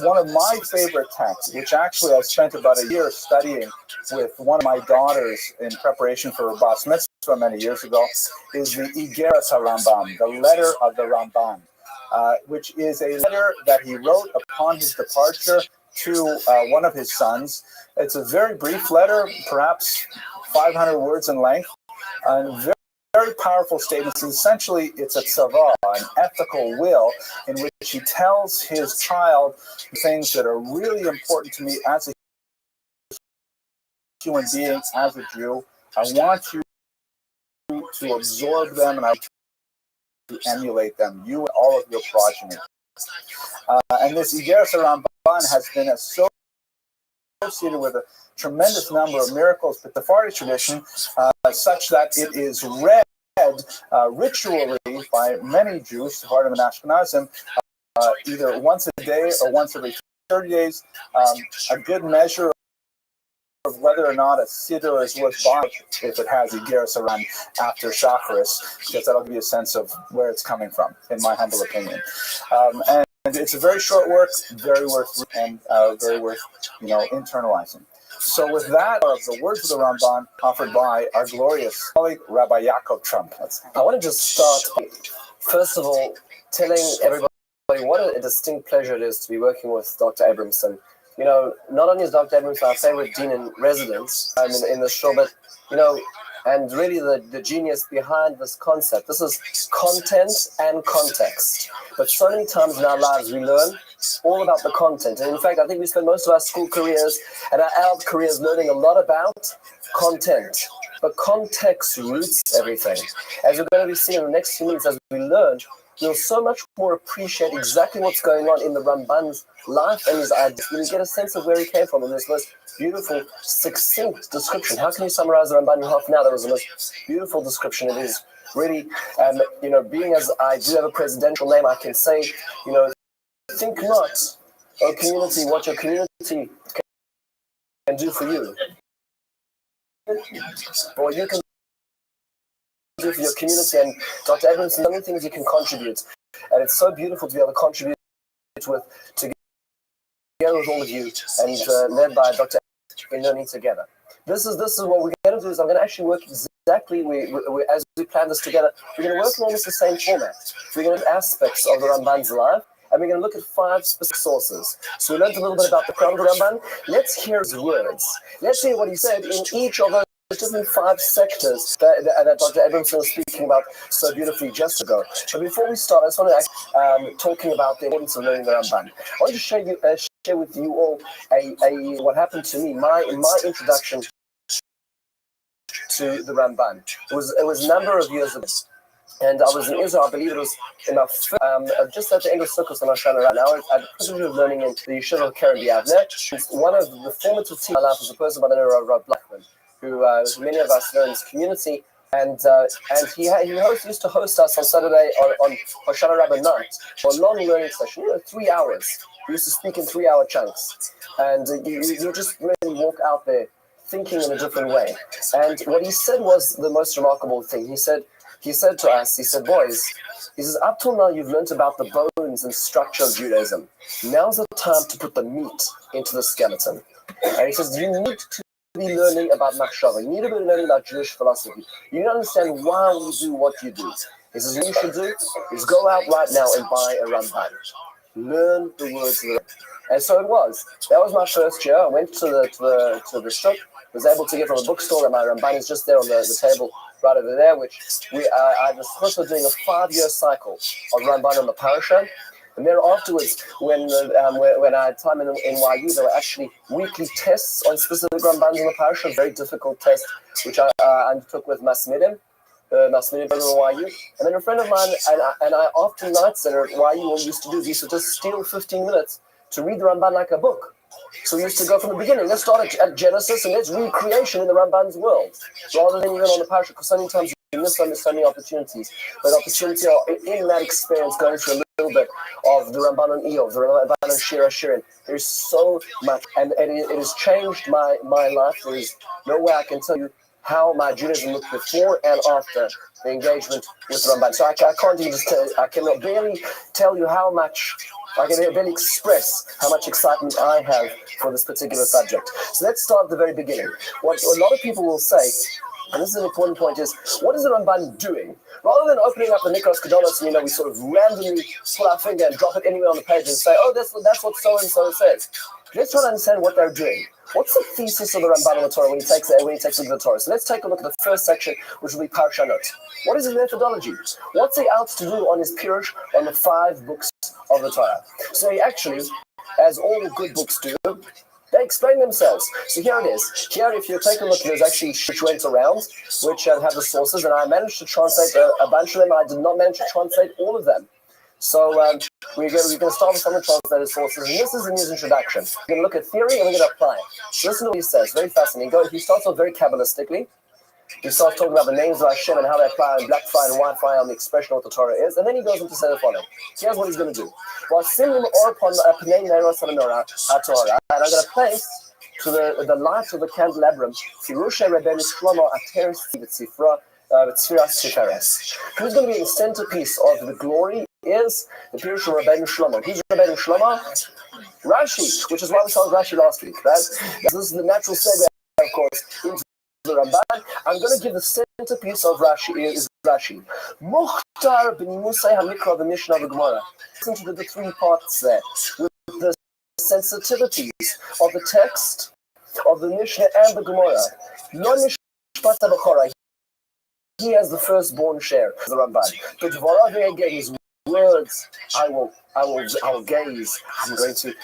One of my favorite texts, which actually I spent about a year studying with one of my daughters in preparation for a Bas Mitzvah many years ago, is the Igeras HaRambam, the letter of the Ramban, which is a letter that he wrote upon his departure to one of his sons. It's a very brief letter, perhaps 500 words in length, and very powerful statements. Essentially, it's a tzavah, an ethical will, in which he tells his child things that are really important to me as a human being, as a Jew. I want you to absorb them, and I want you to emulate them, you and all of your progeny. And this Igeras HaRamban has been associated with a tremendous number of miracles, but the Sephardic tradition, such that it is read ritually by many Jews, Sephardim and Ashkenazim, either once a day or once every 30 days, a good measure of whether or not a siddur is worth buying if it has Igeras HaRambam after Shacharis, because that'll give you a sense of where it's coming from, in my humble opinion. And it's a very short work, very worth and very worth internalizing. So with that, the words of the Ramban offered by our glorious colleague, Rabbi Yaakov Trump. I want to just start by, first of all, telling everybody what a distinct pleasure it is to be working with Dr. Abramson. Not only is Dr. Abramson our favorite dean in residence in the show, but, and really the genius behind this concept. This is content and context. But so many times in our lives, we learn all about the content. And in fact, I think we spend most of our school careers and our adult careers learning a lot about content. But context roots everything. As we're going to be seeing in the next few minutes, as we learn, we'll so much more appreciate exactly what's going on in the Ramban's life and his ideas. We'll get a sense of where he came from in this most beautiful, succinct description. How can you summarize the Ramban in half an hour? That was the most beautiful description. It is really, being as I do have a presidential name, I can say, think not, O community, what your community can do for you. Or you can do for your community. And Dr. Evans, so many things you can contribute. And it's so beautiful to be able to contribute together with all of you and led by Dr. in learning together. This is what we're going to do is I'm going to actually work exactly as we plan this together. We're going to work in almost the same format. We're going to have aspects of the Ramban's life, and we're going to look at 5 specific sources. So we learned a little bit about the Ramban. Let's hear his words. Let's hear what he said in each of those different 5 sectors that Dr. Abramson was speaking about so beautifully just ago. But before we start, I just want to talking about the importance of learning the Ramban. I want to share with you all what happened to me, my introduction to the Ramban. It was a number of years ago. And I was in Israel, I believe it was in my just at the end of Sukkot on Hoshana right now. I had the privilege of learning in the Yeshiva of Karen Biavne. One of the formative teams in my life was a person by the name of Rabbi Blackman, who many of us know in this community. And he used to host us on Saturday on Hoshana Rabbah night for a long learning session, 3 hours. We used to speak in 3-hour chunks. And you just really walk out there thinking in a different way. And what he said was the most remarkable thing. He said to us, he said, boys, he says, up till now you've learnt about the bones and structure of Judaism. Now's the time to put the meat into the skeleton. And he says, you need to be learning about machshava. You need to be learning about Jewish philosophy. You need to understand why you do what you do. He says, what you should do is go out right now and buy a Ramban. Learn the words of the Ramban. And so it was. That was my first year. I went to the shop, was able to get from a bookstore, and my Ramban is just there on the table right over there, which I was supposed to be doing a 5-year cycle of Ramban on the parasha. And then afterwards, when I had time in NYU, there were actually weekly tests on specific Rambans in the parasha, a very difficult test, which I undertook with Masmidim from NYU. And then a friend of mine, and I after nights at NYU, what we used to do is we used to just steal 15 minutes to read the Ramban like a book. So we used to go from the beginning. Let's start at Genesis and let's read creation in the Ramban's world, rather than even on the parasha, because so many times you miss so many opportunities. But opportunity in that experience, going through a little bit of the Ramban on Eov, the Ramban on Shira Shirin. There's so much, and it has changed my life. There is no way I can tell you how my Judaism looked before and after the engagement with the Ramban. So I can't even just tell, I cannot barely tell you how much, I can barely express how much excitement I have for this particular subject. So let's start at the very beginning. What a lot of people will say, and this is an important point, is what is the Ramban doing? Rather than opening up the Nikos Kedolos and, we sort of randomly pull our finger and drop it anywhere on the page and say, oh, that's what so-and-so says. Let's try to understand what they're doing. What's the thesis of the Ramban in the Torah when he takes a look at the Torah? So let's take a look at the first section, which will be Parshanot. What is his methodology? What's he out to do on his Pirush on the 5 books of the Torah? So he actually, as all good books do, they explain themselves. So here it is. Here, if you take a look, there's actually which went around, which have the sources, and I managed to translate a bunch of them. I did not manage to translate all of them. So we're going to start with some of the translated sources, and this is in his introduction. We're going to look at theory and we're going to apply it. So listen to what he says. Very fascinating. He starts off very Kabbalistically. He starts talking about the names of Hashem and how they apply on black fire and white fire on the expression of what the Torah is, and then he goes into saying the following. Here's what he's going to do. While singing or upon a Pnei Neros HaMenorah HaTorah, and I'm going to place to the light of the candelabrum, Firusha Rabbeinu Shlomo Ateres Tzifra Tzfiras Tiferes. Who's going to be the centerpiece of the glory is the Pirush of Rabbeinu Shlomo. Who's Rabbeinu Shlomo? Rashi, which is why we saw Rashi last week. Right? This is the natural segue, of course, into the Ramban. I'm going to give the centerpiece of Rashi is Rashi. Mukhtar b'nimusei hamikra v'mishnah v'gemara. Listen to the 3 parts there, with the sensitivities of the text, of the Mishnah and the Gemara. Lo nishpata b'chora. He has the firstborn share, the Ramban. But Dvarav again, his words, I will gaze. I'm going to.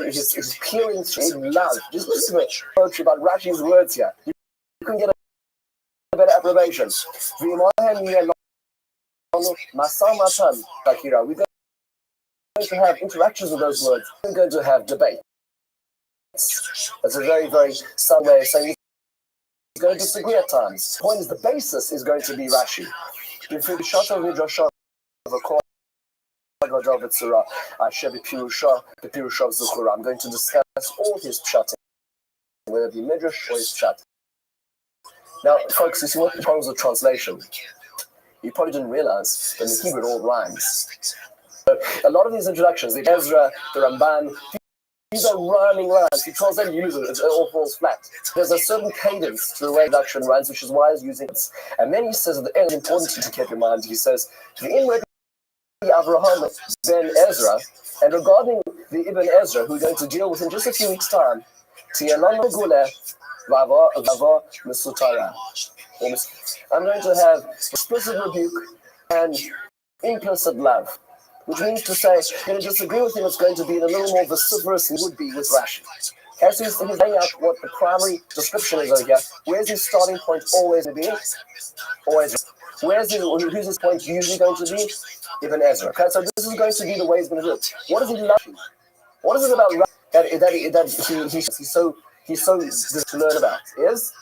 He's peering in love. Just listen to it. Poetry about Rashi's words here. You can get a better approbation. We're going to have interactions with those words. We're going to have debate. That's a very, very subtle way of saying he's going to disagree at times. The point is, the basis is going to be Rashi. I'm going to discuss all his pshatim, whether it be midrash or his pshat. Now, folks, you see what the problems with translation? You probably didn't realize that in Hebrew it all rhymes. So a lot of these introductions, the Ezra, the Ramban, these are rhyming lines. If you translate and use it, it all falls flat. There's a certain cadence to the way introduction runs, which is why he's using it. And then he says at the end, important to keep in mind, he says, the inward Avraham ben Ezra, and regarding the Ibn Ezra, who we're going to deal with in just a few weeks' time, I'm going to have explicit rebuke and implicit love, which means to say, if you're going to disagree with him, it's going to be in a little more vociferous than would be with Rashi. Okay, so he's laying out what the primary description is over here. Where's his starting point always going to be? Always. Who's his point usually going to be? Ibn Ezra. Okay, so this is going to be the way he's going to do it. What is he like? What is it about Rashi that he's so to learn about? Is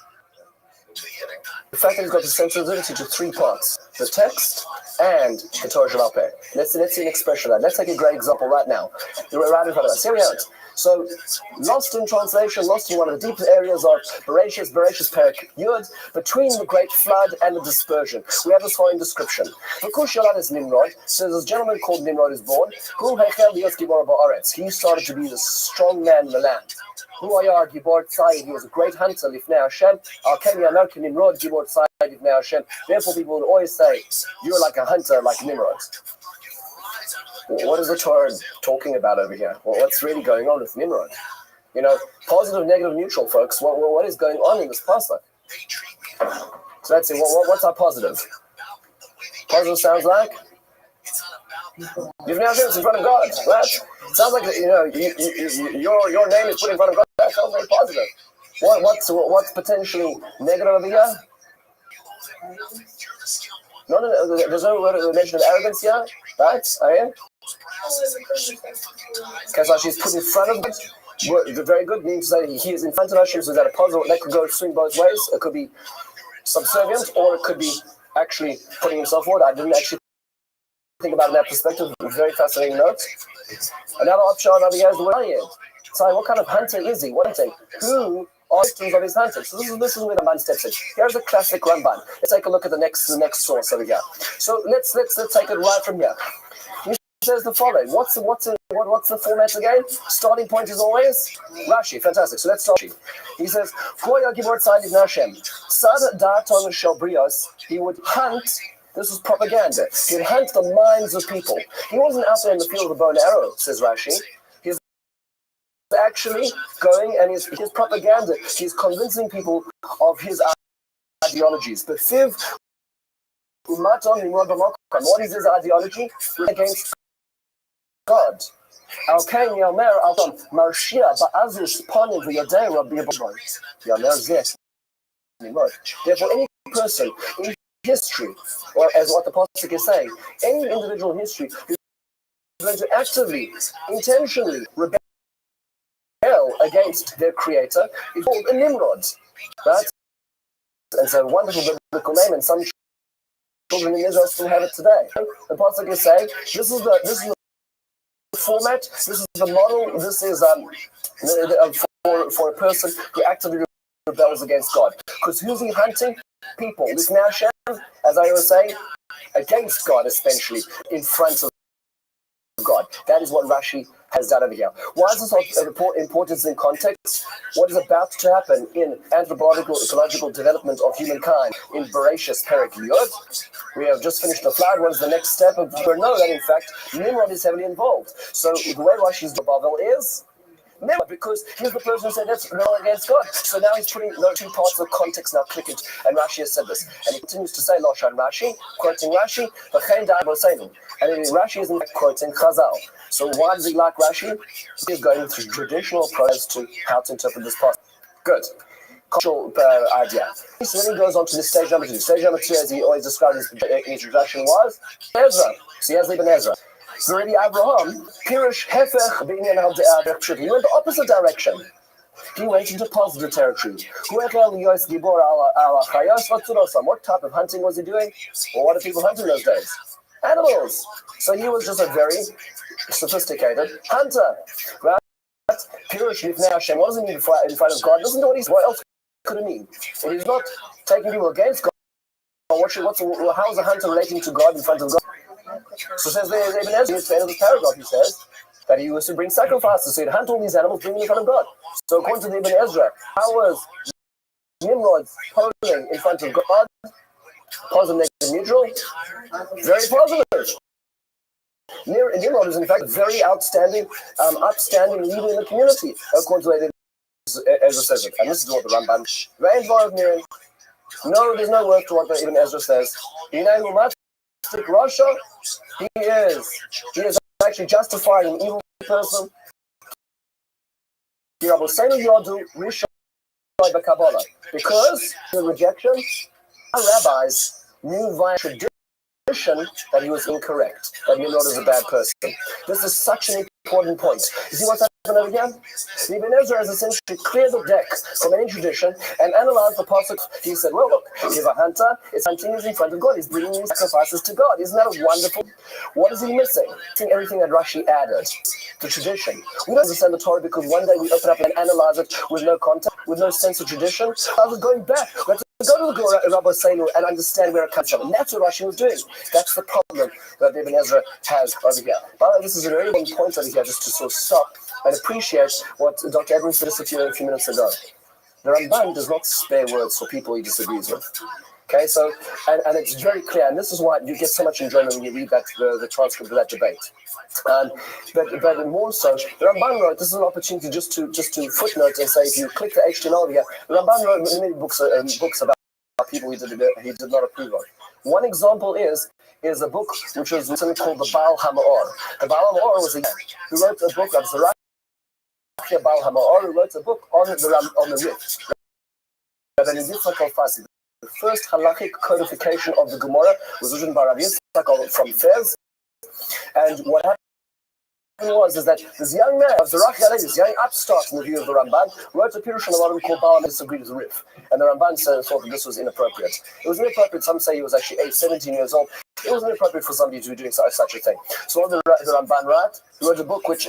the fact that he's got the sensitivity to 3 parts. the text and the Torah Sheba'al Peh. Let's see an expression of that. Let's take a great example right now. Right in front of us. Here we have it. So, lost in translation, lost in one of the deep areas of Bereshis Perek Yud, between the great flood and the dispersion. We have this following description. Is Nimrod. So this gentleman called Nimrod is born. He started to be the strong man in the land. He was a great hunter, Lifnei Hashem. Nimrod, Gibor Tzayid, Lifnei Hashem. Therefore, people would always say, you're like a hunter, like Nimrod. What is the Torah talking about over here? Well, what's really going on with Nimrod? You know, positive, negative, neutral, folks. What is going on in this pasuk? So let's see. What's our positive? Positive sounds like you've now been in front of God, right? Sounds like your name is put in front of God. That sounds very positive. What's potentially negative over here? No. There's no word mention of arrogance here, right? Okay, so she's put in front of God. Very good. Meaning to say he is in front of Hashem, so that a positive that could go swing both ways. It could be subservient, or it could be actually putting himself forward. I didn't actually think about it in that perspective. Very fascinating note. Another option over here is the word Yed. So what kind of hunter is he? What is he? Who are victims of his hunting? So this is where the Ramban steps in. Here's a classic Ramban. Let's take a look at the next source over here. So let's take it right from here. He says the following. What's the format again? Starting point is always Rashi. Fantastic. So let's start. He says, he would hunt. This was propaganda. He would hunt the minds of people. He wasn't out there in the field with a bow and arrow, says Rashi. He's actually going, and his propaganda, he's convincing people of his ideologies. But what is his ideology? Against God. Therefore, any person in history, or as what the pasuk is saying, any individual in history who is going to actively, intentionally rebel against their creator is called a Nimrod. Right? And so, wonderful biblical name, and some children in Israel still have it today. The pasuk is saying, this is the format, this is the model, this is for a person who actively rebels against God. Because who's he hunting? People. This now Hashem, as I was saying, against God, essentially, in front of God. That is what Rashi has done over here. Why is this of importance in context? What is about to happen in anthropological, ecological development of humankind in Bereshis Perek Yud? We have just finished the flood. What is the next step? We know that, in fact, Nimrod is heavily involved. So the way Rashi's Babel is Nimrod, because he's the person who said that's no against God. So now he's putting those two parts of context now click it. And Rashi has said this. And he continues to say, Loshan Rashi, quoting Rashi, and Rashi is in fact quoting Chazal. So why does he like Rashi? He's going through traditional approaches to how to interpret this part. Good. Cultural idea. So then he goes on to the stage number 2. Stage number 2, as he always described in his introduction, was Ezra. So he has Ibn Ezra. So Rabbi Abraham, Pirush Hefech, he went the opposite direction. He went into positive territory. What type of hunting was he doing? Or what are people hunting those days? Animals. So he was just a very sophisticated hunter. Right? Pirush Lifnei Hashem. What does it mean in front of God? Listen to what else could it mean? It is not taking people against God. How is a hunter relating to God in front of God? So says the Ibn Ezra, at the end of this paragraph, he says that he was to bring sacrifices, so he'd hunt all these animals, bring them in front of God. So according to the Ibn Ezra, how was Nimrod posing in front of God? Positive, negative, neutral? Very positive. Nimrod is in fact a very upstanding leader in the community, according to the Ibn Ezra says it. And this is what the Ramban. No, there's no word to what the Ibn Ezra says. You know who much? Russia, he is actually justifying an evil person. Because the rejection, our rabbis knew via tradition that he was incorrect, that Nimrod is a bad person. This is such an important point. You see what's happened over here? The Ibn Ezra has essentially cleared the deck from any tradition and analyzed the pasuk. He said, well, look, he's a hunter. His hunting is in front of God. He's bringing these sacrifices to God. Isn't that wonderful? What is he missing? Missing everything that Rashi added to tradition. We don't understand the Torah because one day we open up and analyze it with no context, with no sense of tradition. I was going back. We have to go to the Rabbi Seinu and understand where it comes from. And that's what Rashi was doing. That's the problem that Ibn Ezra has over here. By the way, this is a very important point over here, just to sort of stop and appreciate what Dr. Edwards said a few minutes ago. The Ramban does not spare words for people he disagrees with. Okay, so, and it's very clear, and this is why you get so much enjoyment when you read that the transcript of that debate. But more so, the Ramban wrote, this is an opportunity just to footnote and say, if you click the HTML over here, the Ramban wrote many books about people he did not approve of. One example is a book which was something called the Baal HaMaor. The Baal HaMaor was a man who wrote a book of Zerachia Baal HaMaor, who wrote a book on the Rif. The first halachic codification of the Gemara was written by Rabbi from Fez. And what happened is that this young man, Zerachia, this young upstart in the view of the Ramban, wrote a pirush on what we call Baal and disagreed with the Rif. And the Ramban thought that this was inappropriate. It was inappropriate. Some say he was actually 17 years old. It was inappropriate for somebody to be doing such a thing. So what did the Ramban write? He wrote a book which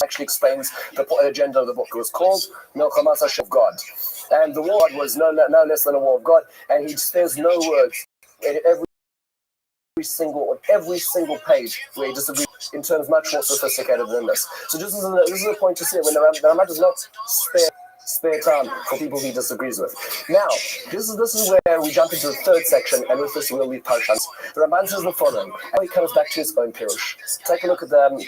actually explains the agenda of the book. It was called Milchamas Hashem of God. And the war was no less than a war of God. And he spares no words in every single page where he disagrees in terms much more sophisticated than this. So this is a point to see when the Ramban does not spare time for people he disagrees with. Now, this is where we jump into the third section, and with this we'll leave Parshas. The Ramban says the following, and he comes back to his own pirush. Take a look at the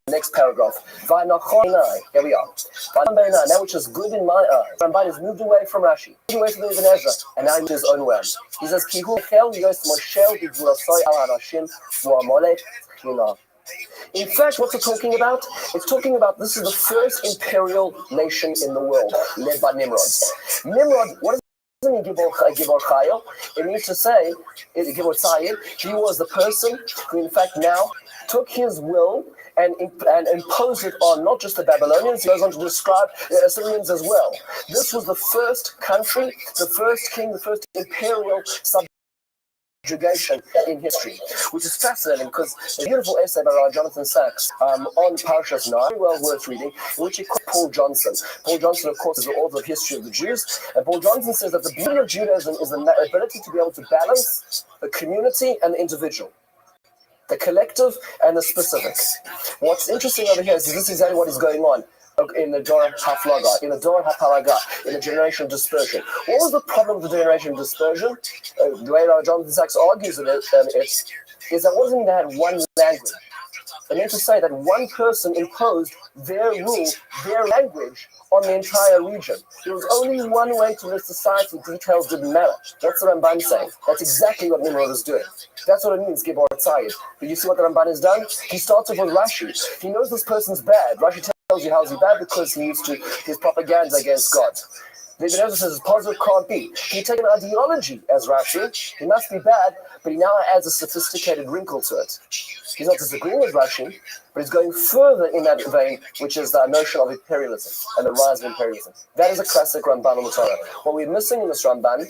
next paragraph. Here we are. That which is good in my eyes. Ramban has moved away from Rashi, moved away from Ibn Ezra, and now into his own way. He says, in fact, what's it talking about? It's talking about this is the first imperial nation in the world, led by Nimrod. Nimrod, what does it mean, Gibor Chayil? It means to say, Gibor Tzayil, he was the person who, in fact, now took his will and imposed it on not just the Babylonians, he goes on to describe the Assyrians as well. This was the first country, the first king, the first imperial subjugation in history, which is fascinating because a beautiful essay by Jonathan Sachs on Parshas 9, very well worth reading, in which he quotes Paul Johnson. Paul Johnson, of course, is the author of History of the Jews, and Paul Johnson says that the beauty of Judaism is the ability to be able to balance the community and the individual, the collective and the specific. What's interesting over here is this is exactly what is going on in the Dor HaFlaga, in the Dor HaPalaga, in the generation of dispersion. What was the problem with the generation of dispersion? The way Jonathan Sachs argues it is that wasn't they had one language. They meant to say that one person imposed their rule, their language, on the entire region. There was only one way to live society, details didn't matter. That's the Ramban saying. That's exactly what Nimrod is doing. That's what it means, Gibor Tzayid. But you see what the Ramban has done? He starts off with Rashi. He knows this person's bad. Rashi tells you how is he bad because he used to his propaganda against God. The Ibn Ezra says positive can't be. He take an ideology as Rashi. He must be bad, but he now adds a sophisticated wrinkle to it. He's not disagreeing with Rashi, but he's going further in that vein, which is the notion of imperialism and the rise of imperialism. That is a classic Ramban on the Torah. What we're missing in this Ramban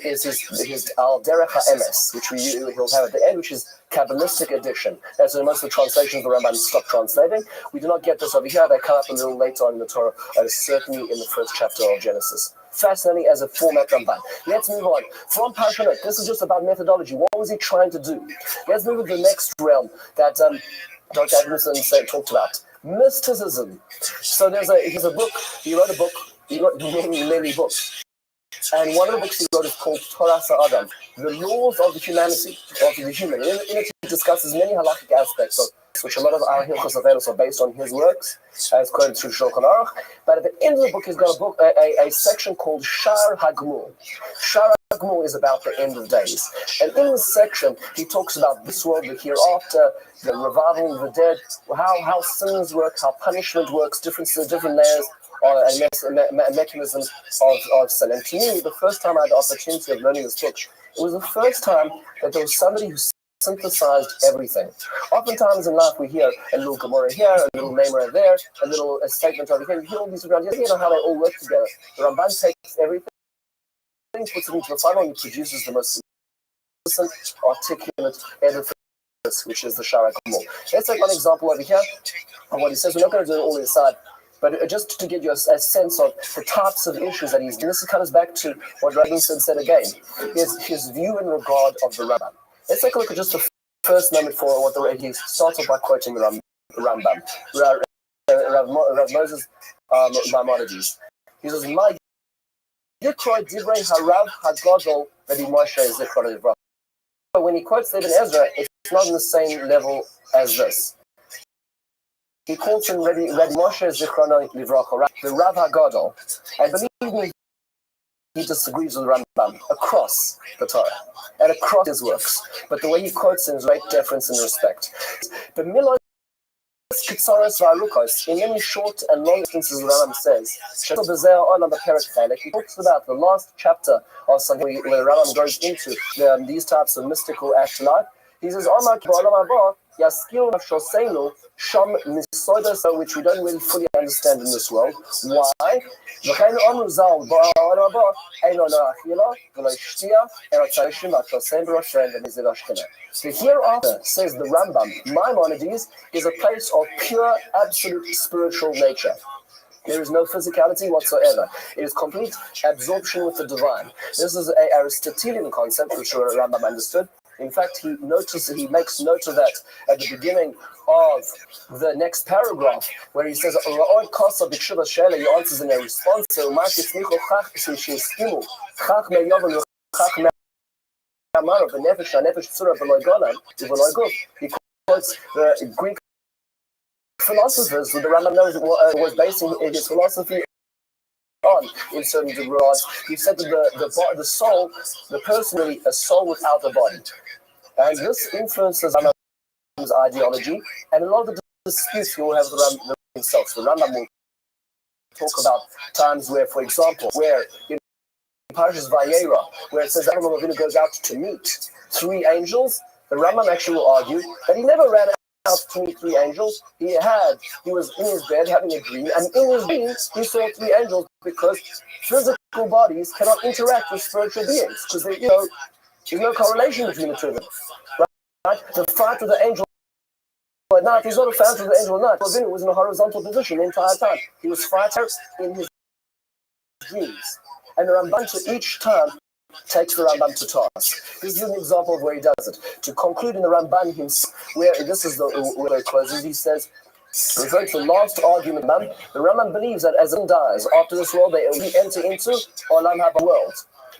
is his Al Derech HaEmes, which he'll have at the end, which is Kabbalistic edition. That's when most of the translations of the Ramban stop translating. We do not get this over here. They come up a little later on in the Torah, certainly in the first chapter of Genesis. Fascinating as a format Ramban. Let's move on. From Parshanot, this is just about methodology. What was he trying to do? Let's move to the next realm that Dr. Edmondson talked about. Mysticism. So here's a book. He wrote a book. He wrote many books. And one of the books he wrote is called Torah Sa'adam, the laws of the humanity, of the human. In it he discusses many halakhic aspects of which a lot of our Hilchos Avelos are based on his works, as quoted through Shulchan Aruch. But at the end of the book, he's got a section called Shar HaGmul. Shar HaGmul is about the end of days. And in this section, he talks about this world, the hereafter, the revival of the dead, how sins work, how punishment works, different layers, and mechanisms of sin. And to me, the first time I had the opportunity of learning this book, it was the first time that there was somebody who synthesized everything. Oftentimes in life we hear a little Gemara here, a little Maimer there, a little statement over here. You hear all these around here, you know how they all work together. The Ramban takes everything, puts it into the final, and produces the most articulate edifice, which is the Shara Kumul. Let's take one example over here of what he says. We're not going to do it all inside, but just to give you a sense of the types of issues that he's. And this comes back to what Rabbi said again, is his view in regard of the Rambam. Let's take a look at just the first moment for what he starts off by quoting the Rambam, Rav Moses Maimonides. He says, "My Yikra Divrei Harav Hagadol Rabbi Moshe Zichron Livracha." When he quotes Ibn Ezra, it's not on the same level as this. He quotes in Rabbi Moshe Zichron Livracha, the Rav Hagadol, and believe me, he disagrees with Rambam across the Torah and across his works. But the way he quotes him is great deference and respect. But Milos Kitsaros Varukos, in many short and long instances, the Rambam says, he talks about the last chapter of something where the Rambam goes into these types of mystical afterlife. He says, which we don't really fully understand in this world. Why? The hereafter, says the Rambam, Maimonides, is a place of pure, absolute spiritual nature. There is no physicality whatsoever. It is complete absorption with the divine. This is an Aristotelian concept, which Rambam understood. In fact, he makes note of that at the beginning of the next paragraph, where he says, he answers in a response to he quotes the Greek philosophers who the Rambam was basing his philosophy on in certain regards. He said that the soul, the person really a soul without a body. And this influences Rambam's ideology and a lot of the disputes he will have with Rambam himself. So Rambam will talk about times where, for example, where in Parshas Vayera, where it says that Avraham Avinu goes out to meet three angels, the Rambam actually will argue that he never ran out to meet three angels. He was in his bed having a dream, and in his dream he saw three angels, because physical bodies cannot interact with spiritual beings, because there's no correlation between the two of them. Right? The fight with the angel at night, he's not a fight with the angel at night. Avinu was in a horizontal position the entire time. He was fighting in his dreams. And the Ramban to each time takes the Rambam to task. This is an example of where he does it. To conclude in the Ramban himself, where this is where it closes, he says, referring to the last argument, the Rambam believes that as one dies, after this world they enter into Olam Haba world.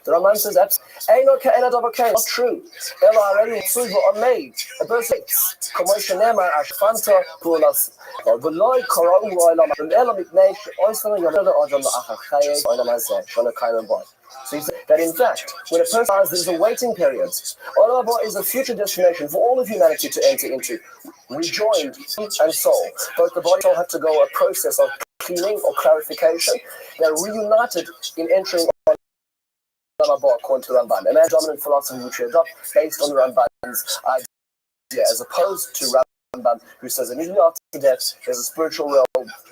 The Rambam says, not true. Ella already are made. A person so he said that in fact, when a person dies, there's a waiting period. Olam Haba is a future destination for all of humanity to enter into, rejoined and soul. Both the body and soul have to go a process of cleaning or clarification. They're reunited in entering Olam Haba according to Ramban, and that's dominant philosophy which we adopt based on the Ramban's idea, as opposed to Rambam, who says immediately after death, there's a spiritual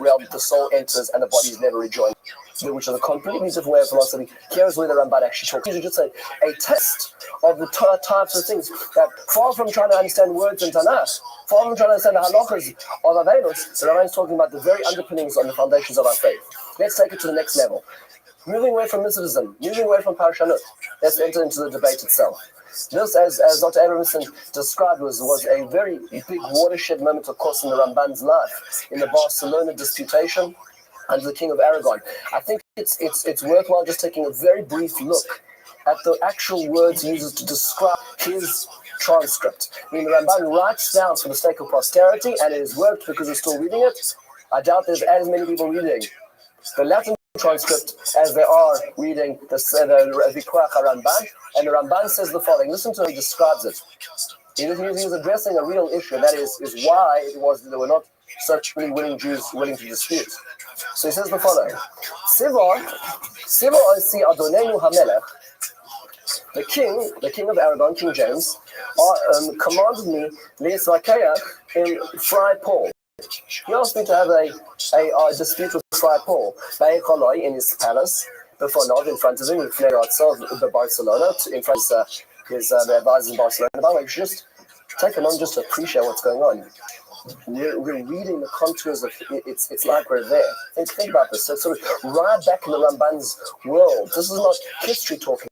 realm, the soul enters and the body is never rejoined, which is a completely different way of philosophy. Here's where the Ramban actually talks. These are just a test of the types of things that, far from trying to understand words in Tanakh, far from trying to understand the halachas of Avelus, the Ramban is talking about the very underpinnings on the foundations of our faith. Let's take it to the next level. Moving away from mysticism, moving away from Parshanut, let's enter into the debate itself. This, as Dr. Abrahamson described, was a very big watershed moment, of course, in the Ramban's life, in the Barcelona disputation under the King of Aragon. I think it's worthwhile just taking a very brief look at the actual words he uses to describe his transcript. I mean, the Ramban writes down for the sake of posterity, and it has worked because we're still reading it. I doubt there's as many people reading the Latin transcript as they are reading the Vikuach Ramban, and the Ramban says the following. Listen to how he describes it. He was addressing a real issue, and that is why there were not such many willing Jews willing to dispute. So he says the following: Siva Osi Adonenu Hamelech, the king of Aragon, King James, commanded me Leisakea in Fry Paul. He asked me to have a dispute with Fry Paul in his palace before Nov in front of him in Rothschild, the Barcelona, in front of his advisors in Barcelona. By the way, we should just take a moment just to appreciate what's going on. We're reading the contours of it's like we're there. Think about this. So sort of right back in the Ramban's world. This is not history talking.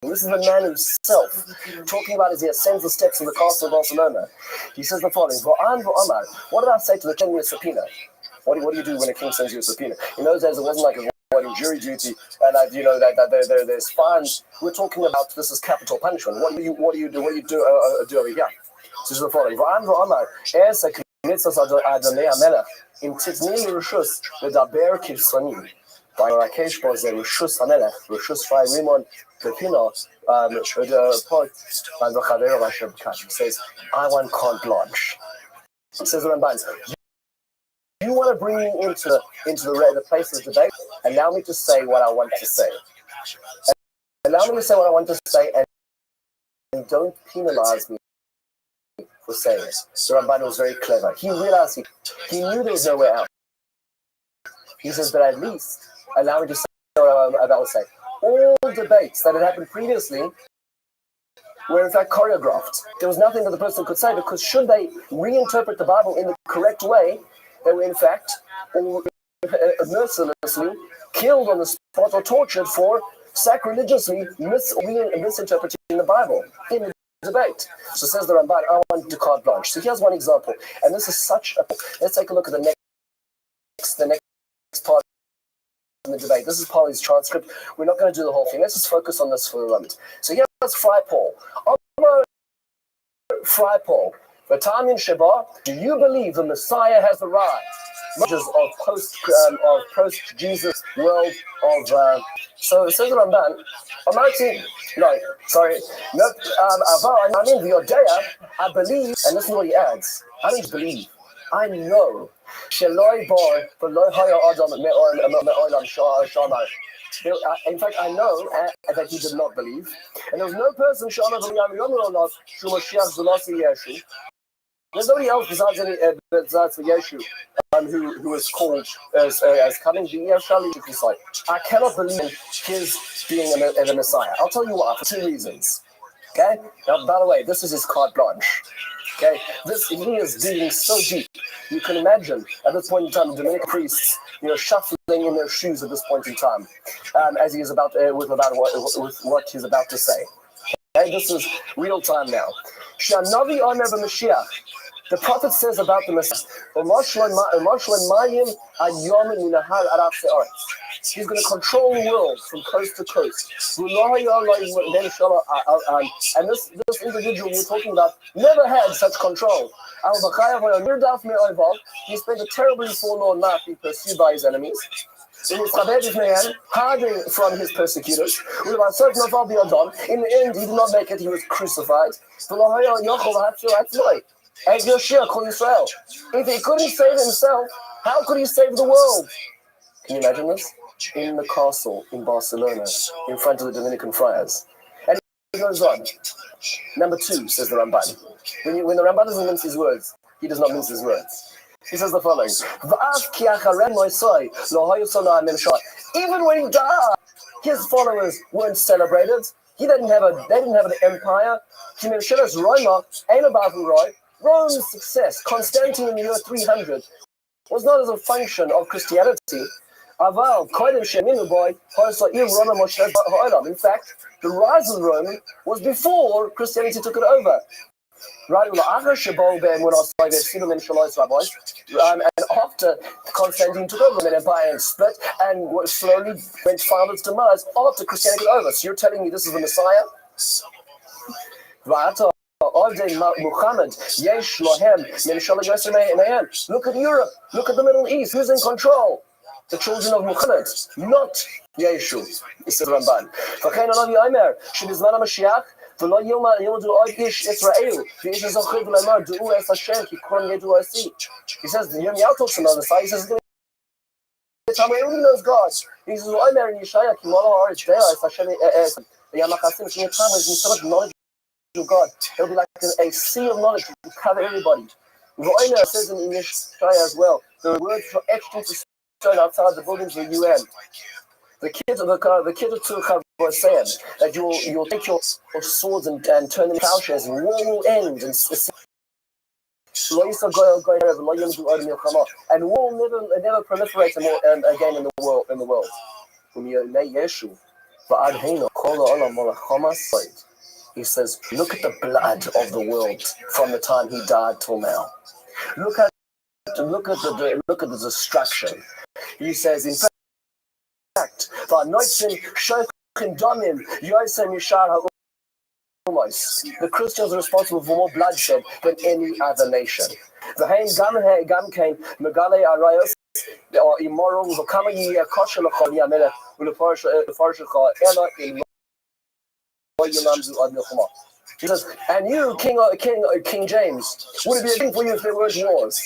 This is the man himself talking about as he ascends the steps of the castle of Barcelona. He says the following: what did I say to the king with a subpoena? What do you do when a king sends you a subpoena? In those days, it wasn't like avoiding jury duty, and there's fines. We're talking about this is capital punishment. What do you do over here? This is the following: in Titnil Rishus, the Daber Kilsonim. By Rakesh Bozer, Rishus Hamelech, Rishus Fry Rimon, Pepino, the poet, and the Chaver Rashem Kash says, I want carte blanche. Says the Ramban, you want to bring me into the place of debate? Allow me to say what I want to say. Allow me to say what I want to say, and don't penalize me for saying it. The Ramban was very clever. He realized he knew there was nowhere else. He says, but at least allow me to say what I'm about to say. All debates that had happened previously were in fact choreographed. There was nothing that the person could say, because should they reinterpret the Bible in the correct way, they were in fact mercilessly killed on the spot or tortured for sacrilegiously misinterpreting the Bible in the debate. So says the Ramban, I want to carte blanche. So here's one example, and this is such a. Let's take a look at the next part in the debate. This is Polly's transcript. We're not going to do the whole thing. Let's just focus on this for a moment. So here's Fry Paul. Fry Paul. Vatamin Sheba, do you believe the Messiah has arrived? Of post Jesus world of so it says Ramban. I mean the Odea, I believe, and listen to what he adds. I don't believe. I know. In fact, I know that he did not believe. And there was no person, there's nobody else besides Yeshu who is called as coming. I cannot believe in his being a Messiah. I'll tell you why, for two reasons. Okay? Now, by the way, this is his carte blanche. Okay, he is digging so deep. You can imagine at this point in time, the Dominican priests, shuffling in their shoes at this point in time, as he is about with what he's about to say. Okay, this is real time now. Shanavi Omer b'Mashiach. The prophet says about the Messiah, he's going to control the world from coast to coast. And this individual we're talking about never had such control. He spent a terribly forlorn life being pursued by his enemies. Hiding from his persecutors. In the end, he did not make it, he was crucified. If he couldn't save himself, how could he save the world? Can you imagine this? In the castle in Barcelona, in front of the Dominican friars. And he goes on. Number two, says the Ramban. When the Ramban doesn't mince his words, he does not mince his words. He says the following: even when he died, his followers weren't celebrated. They didn't have an empire. Rome's success, Constantine in the year 300, was not as a function of Christianity. In fact, the rise of Rome was before Christianity took it over. And after Constantine took over the Empire and split and slowly went found its demise after Christianity took over. So you're telling me this is the Messiah? Muhammad, look at Europe, look at the Middle East, who's in control? The children of Muhammad, not Yeshu, says Ramban. He says, the Yirmiyahu talks about the side, he says, everybody knows God. He says, in Yeshaya, so much knowledge God. It'll be like a sea of knowledge to cover everybody. Roina says in Yeshaya as well, the words were etched into stone outside the buildings of the UN. The kids of Tzurcha were saying that you'll take your swords and turn them into plowshares, and war will end, and war will never proliferate again in the world. He says, look at the blood of the world from the time he died till now. Look at the destruction. He says, in fact, the Christians are responsible for more bloodshed than any other nation. The are immoral. He says, and you, King James, would it be a king for you if there weren't wars?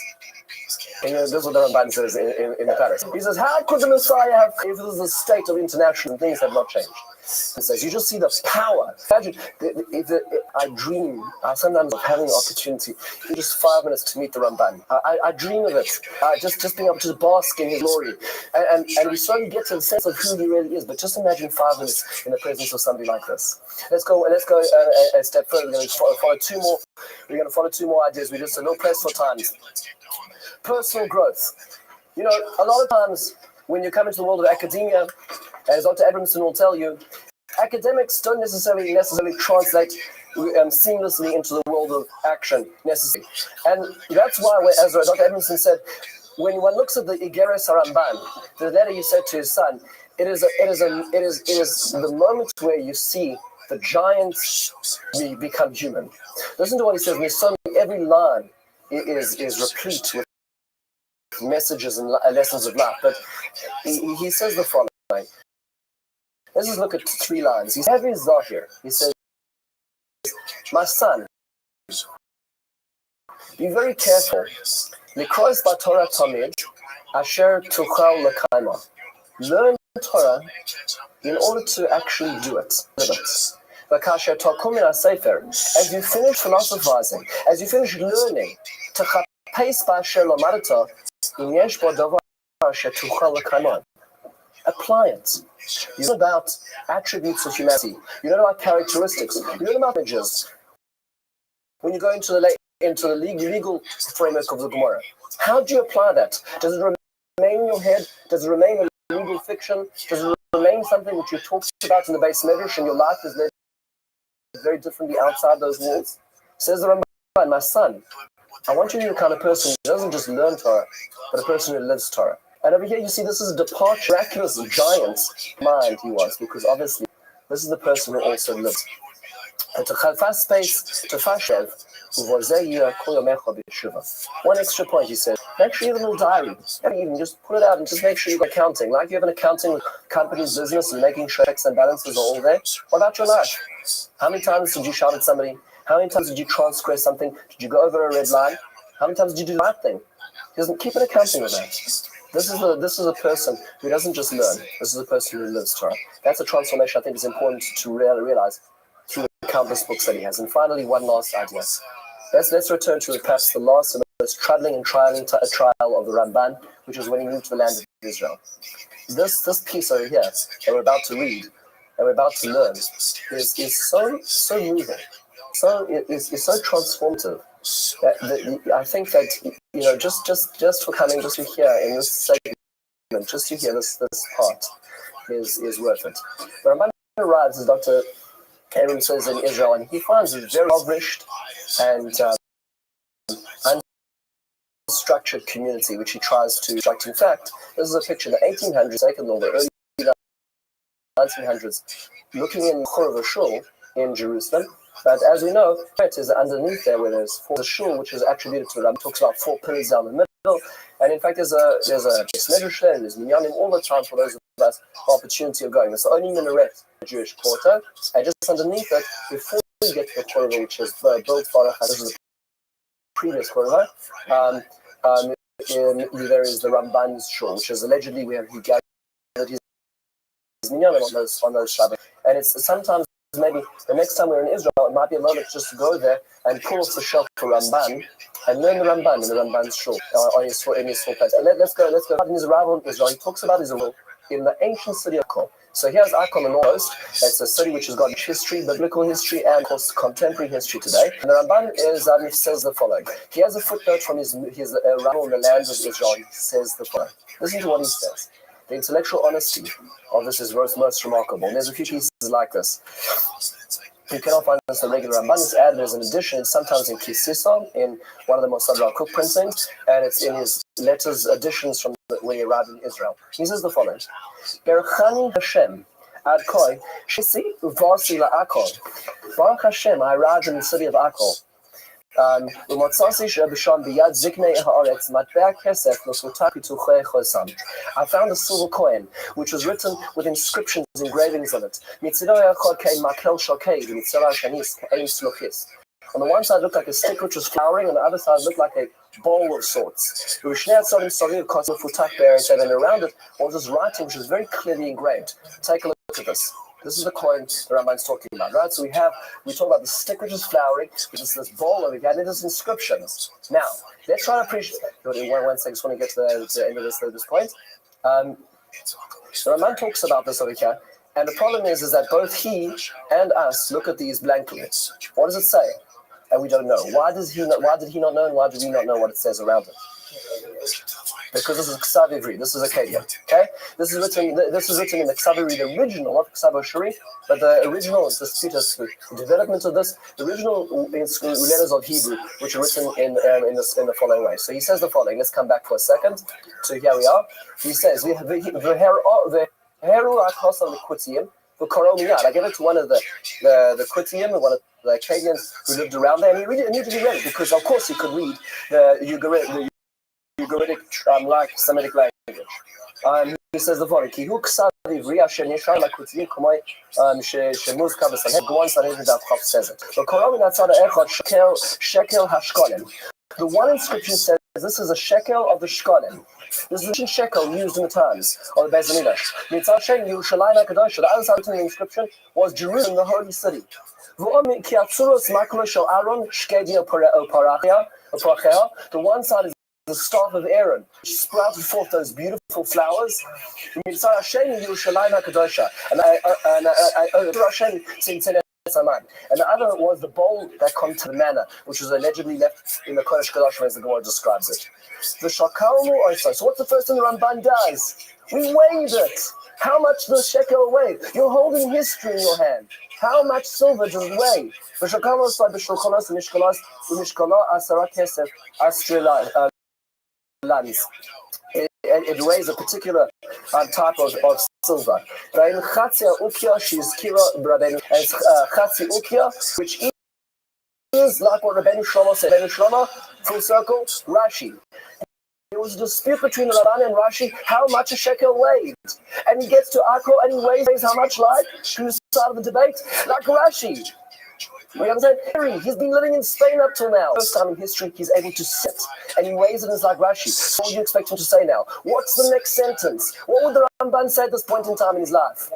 And this is what the Ramban says in the Paris. He says, how could the Messiah have, if this is a state of international, things have not changed? He says, you just see the power. Imagine, I dream sometimes of having an opportunity in just 5 minutes to meet the Ramban. I dream of it, just being able to bask in his glory. And we slowly get to the sense of who he really is. But just imagine 5 minutes in the presence of somebody like this. Let's go a step further. We're going to follow two more ideas. We just a little press for time. Personal growth. You know, a lot of times when you come into the world of academia, as Dr. Abramson will tell you, academics don't necessarily translate seamlessly into the world of action necessarily. And that's why, as Dr. Abramson said, when one looks at the Igeres Haramban, the letter you said to his son, it is the moment where you see the giants become human. Listen to what he says. Every line is replete with messages and lessons of life. But he says the following. Let's just look at 3 lines. He says, he says, my son, be very careful. Likros b'Torah tamid, asher tuchal l'kaima. Learn Torah in order to actually do it, live it. As you finish philosophizing, as you finish learning, apply it. You learn about attributes of humanity. You learn about characteristics. You learn about images. When you go into the legal framework of the Gemara, how do you apply that? Does it remain in your head? Does it remain a legal fiction? Does it remain something which you talked about in the base medrash, and your life is led very differently outside those walls? Says the Ramban, my son, I want you to be the kind of person who doesn't just learn Torah, but a person who lives Torah. And over here you see this is a departure, miraculous giant mind he was, because obviously this is the person who also lives. And to fast space, to fashev, one extra point, he said, make sure you have a little diary. Even just put it out and just make sure you got accounting. Like you have an accounting with company's business and making sure checks and balances are all there. What about your life? How many times did you shout at somebody? How many times did you transgress something? Did you go over a red line? How many times did you do the right thing? He doesn't keep an accounting of that. This is a person who doesn't just learn. This is a person who lives Torah. That's a transformation I think is important to realize through the countless books that he has. And finally, one last idea. Let's return to perhaps the last and most troubling and trial of the Ramban, which is when he moved to the land of Israel. This piece over here that we're about to read and we're about to learn is so moving, is so transformative. I think that just for coming just to hear in this segment, just to hear this part is worth it. The Ramban arrives, as Dr. Aaron says, in Israel, and he finds it very impoverished and unstructured community, which he tries to construct. In fact, this is a picture in the 1800s, second or the early 1900s, looking in Chorov Shul in Jerusalem. But as we know, it is underneath there where there's the shul, which is attributed to Rabbi. Talks about 4 pillars down the middle, and in fact there's a medrash there, and there's minyanim all the time for those of us opportunity of going. It's the only minaret in the Jewish quarter, and just underneath it, before you get to the korva, which is built for this is the previous korva, there is the Ramban's shul, which is allegedly where he gathered his minyanim on those Shabbat, and it's sometimes maybe the next time we're in Israel, it might be a moment just to go there and pull off the shelf for Ramban and learn the Ramban in the Ramban's shul, in his full place. Let's go. In his arrival in Israel, he talks about Israel in the ancient city of Akko. So here's Akko on the north coast. It's a city which has got history, biblical history, and of course contemporary history today. And the Ramban says the following. He has a footnote from his arrival in the lands of Israel. He says the following. Listen to what he says. The intellectual honesty of this is most remarkable. And there's a few pieces like this. You cannot find this in the regular Ramban. It's added as an addition, sometimes in Kisisa, in one of the Mossad Cook printings, and it's in his letters, additions from when he arrived in Israel. He says the following: Berchani Hashem ad koi shisi uvasi la'akol. Baruch Hashem, I arrived in the city of Akko. I found a silver coin which was written with inscriptions, engravings on it. On the one side it looked like a stick which was flowering, on the other side it looked like a bowl of sorts. And around it was this writing which was very clearly engraved. Take a look at this. This is the coin the Ramban's talking about, right? So we talk about the stick which is flowering, which is this bowl over here, and it is inscriptions. Now, let's try to appreciate. One second, I just want to get to the end of this point. The Ramban talks about this over here, and the problem is that both he and us look at these blankly. What does it say? And we don't know. Why did he not know, and why do we not know what it says around it? Because this is Ksav Ivri, this is Akkadian. Okay, this is written in the Ksav Ivri, the original, not Ksav Ashuri, but the original. The development of this, the original letters of Hebrew, which are written in the following way. So he says the following. Let's come back for a second. So here we are. He says the Heru Akos of the Kutiyim, the Koromiyad. I gave it to one of the Kutiyim, one of the Akkadians who lived around there, and he needed to be read because, of course, he could read the Ugaritic, like Semitic language. He says the following: Ki hu ksav ivri asher nishar lakutiyim kamoi shemuz kabesan. Go on, says it. The Quran outside of echad shekel hashkolim. The one inscription says this is a shekel of the shkolim. This is a shekel used in the times of the Beis Hamikdash. Mitzvah Shem Yerushalayim HaKadosh. The other side of the inscription was Jerusalem, the holy city. The one side is the staff of Aaron, which sprouted forth those beautiful flowers. And the other was the bowl that contained the manna, which was allegedly left in the Kodesh Kodashim, as the Gemara describes it. The shakalmu also. So what's the first thing the Ramban does? We weighed it. How much does shekel weigh? You're holding history in your hand. How much silver does it weigh? The shakalmu also the shulchanos and mishkolah asara kesef astrila lands. It weighs a particular type of silver. And chatzia ukia, she's kira Rabbeinu, and chatzi ukia, which is like what Rabbeinu Shlomo said. Rabbeinu Shlomo, full circle, Rashi. There was a dispute between Rabban and Rashi how much a shekel weighed. And he gets to Akko and he weighs how much, like, to the side of the debate, like Rashi. You understand? He's been living in Spain up till now. First time in history he's able to sit and he weighs it as like Rashi. What would you expect him to say now? What's the next sentence? What would the Ramban say at this point in time in his life?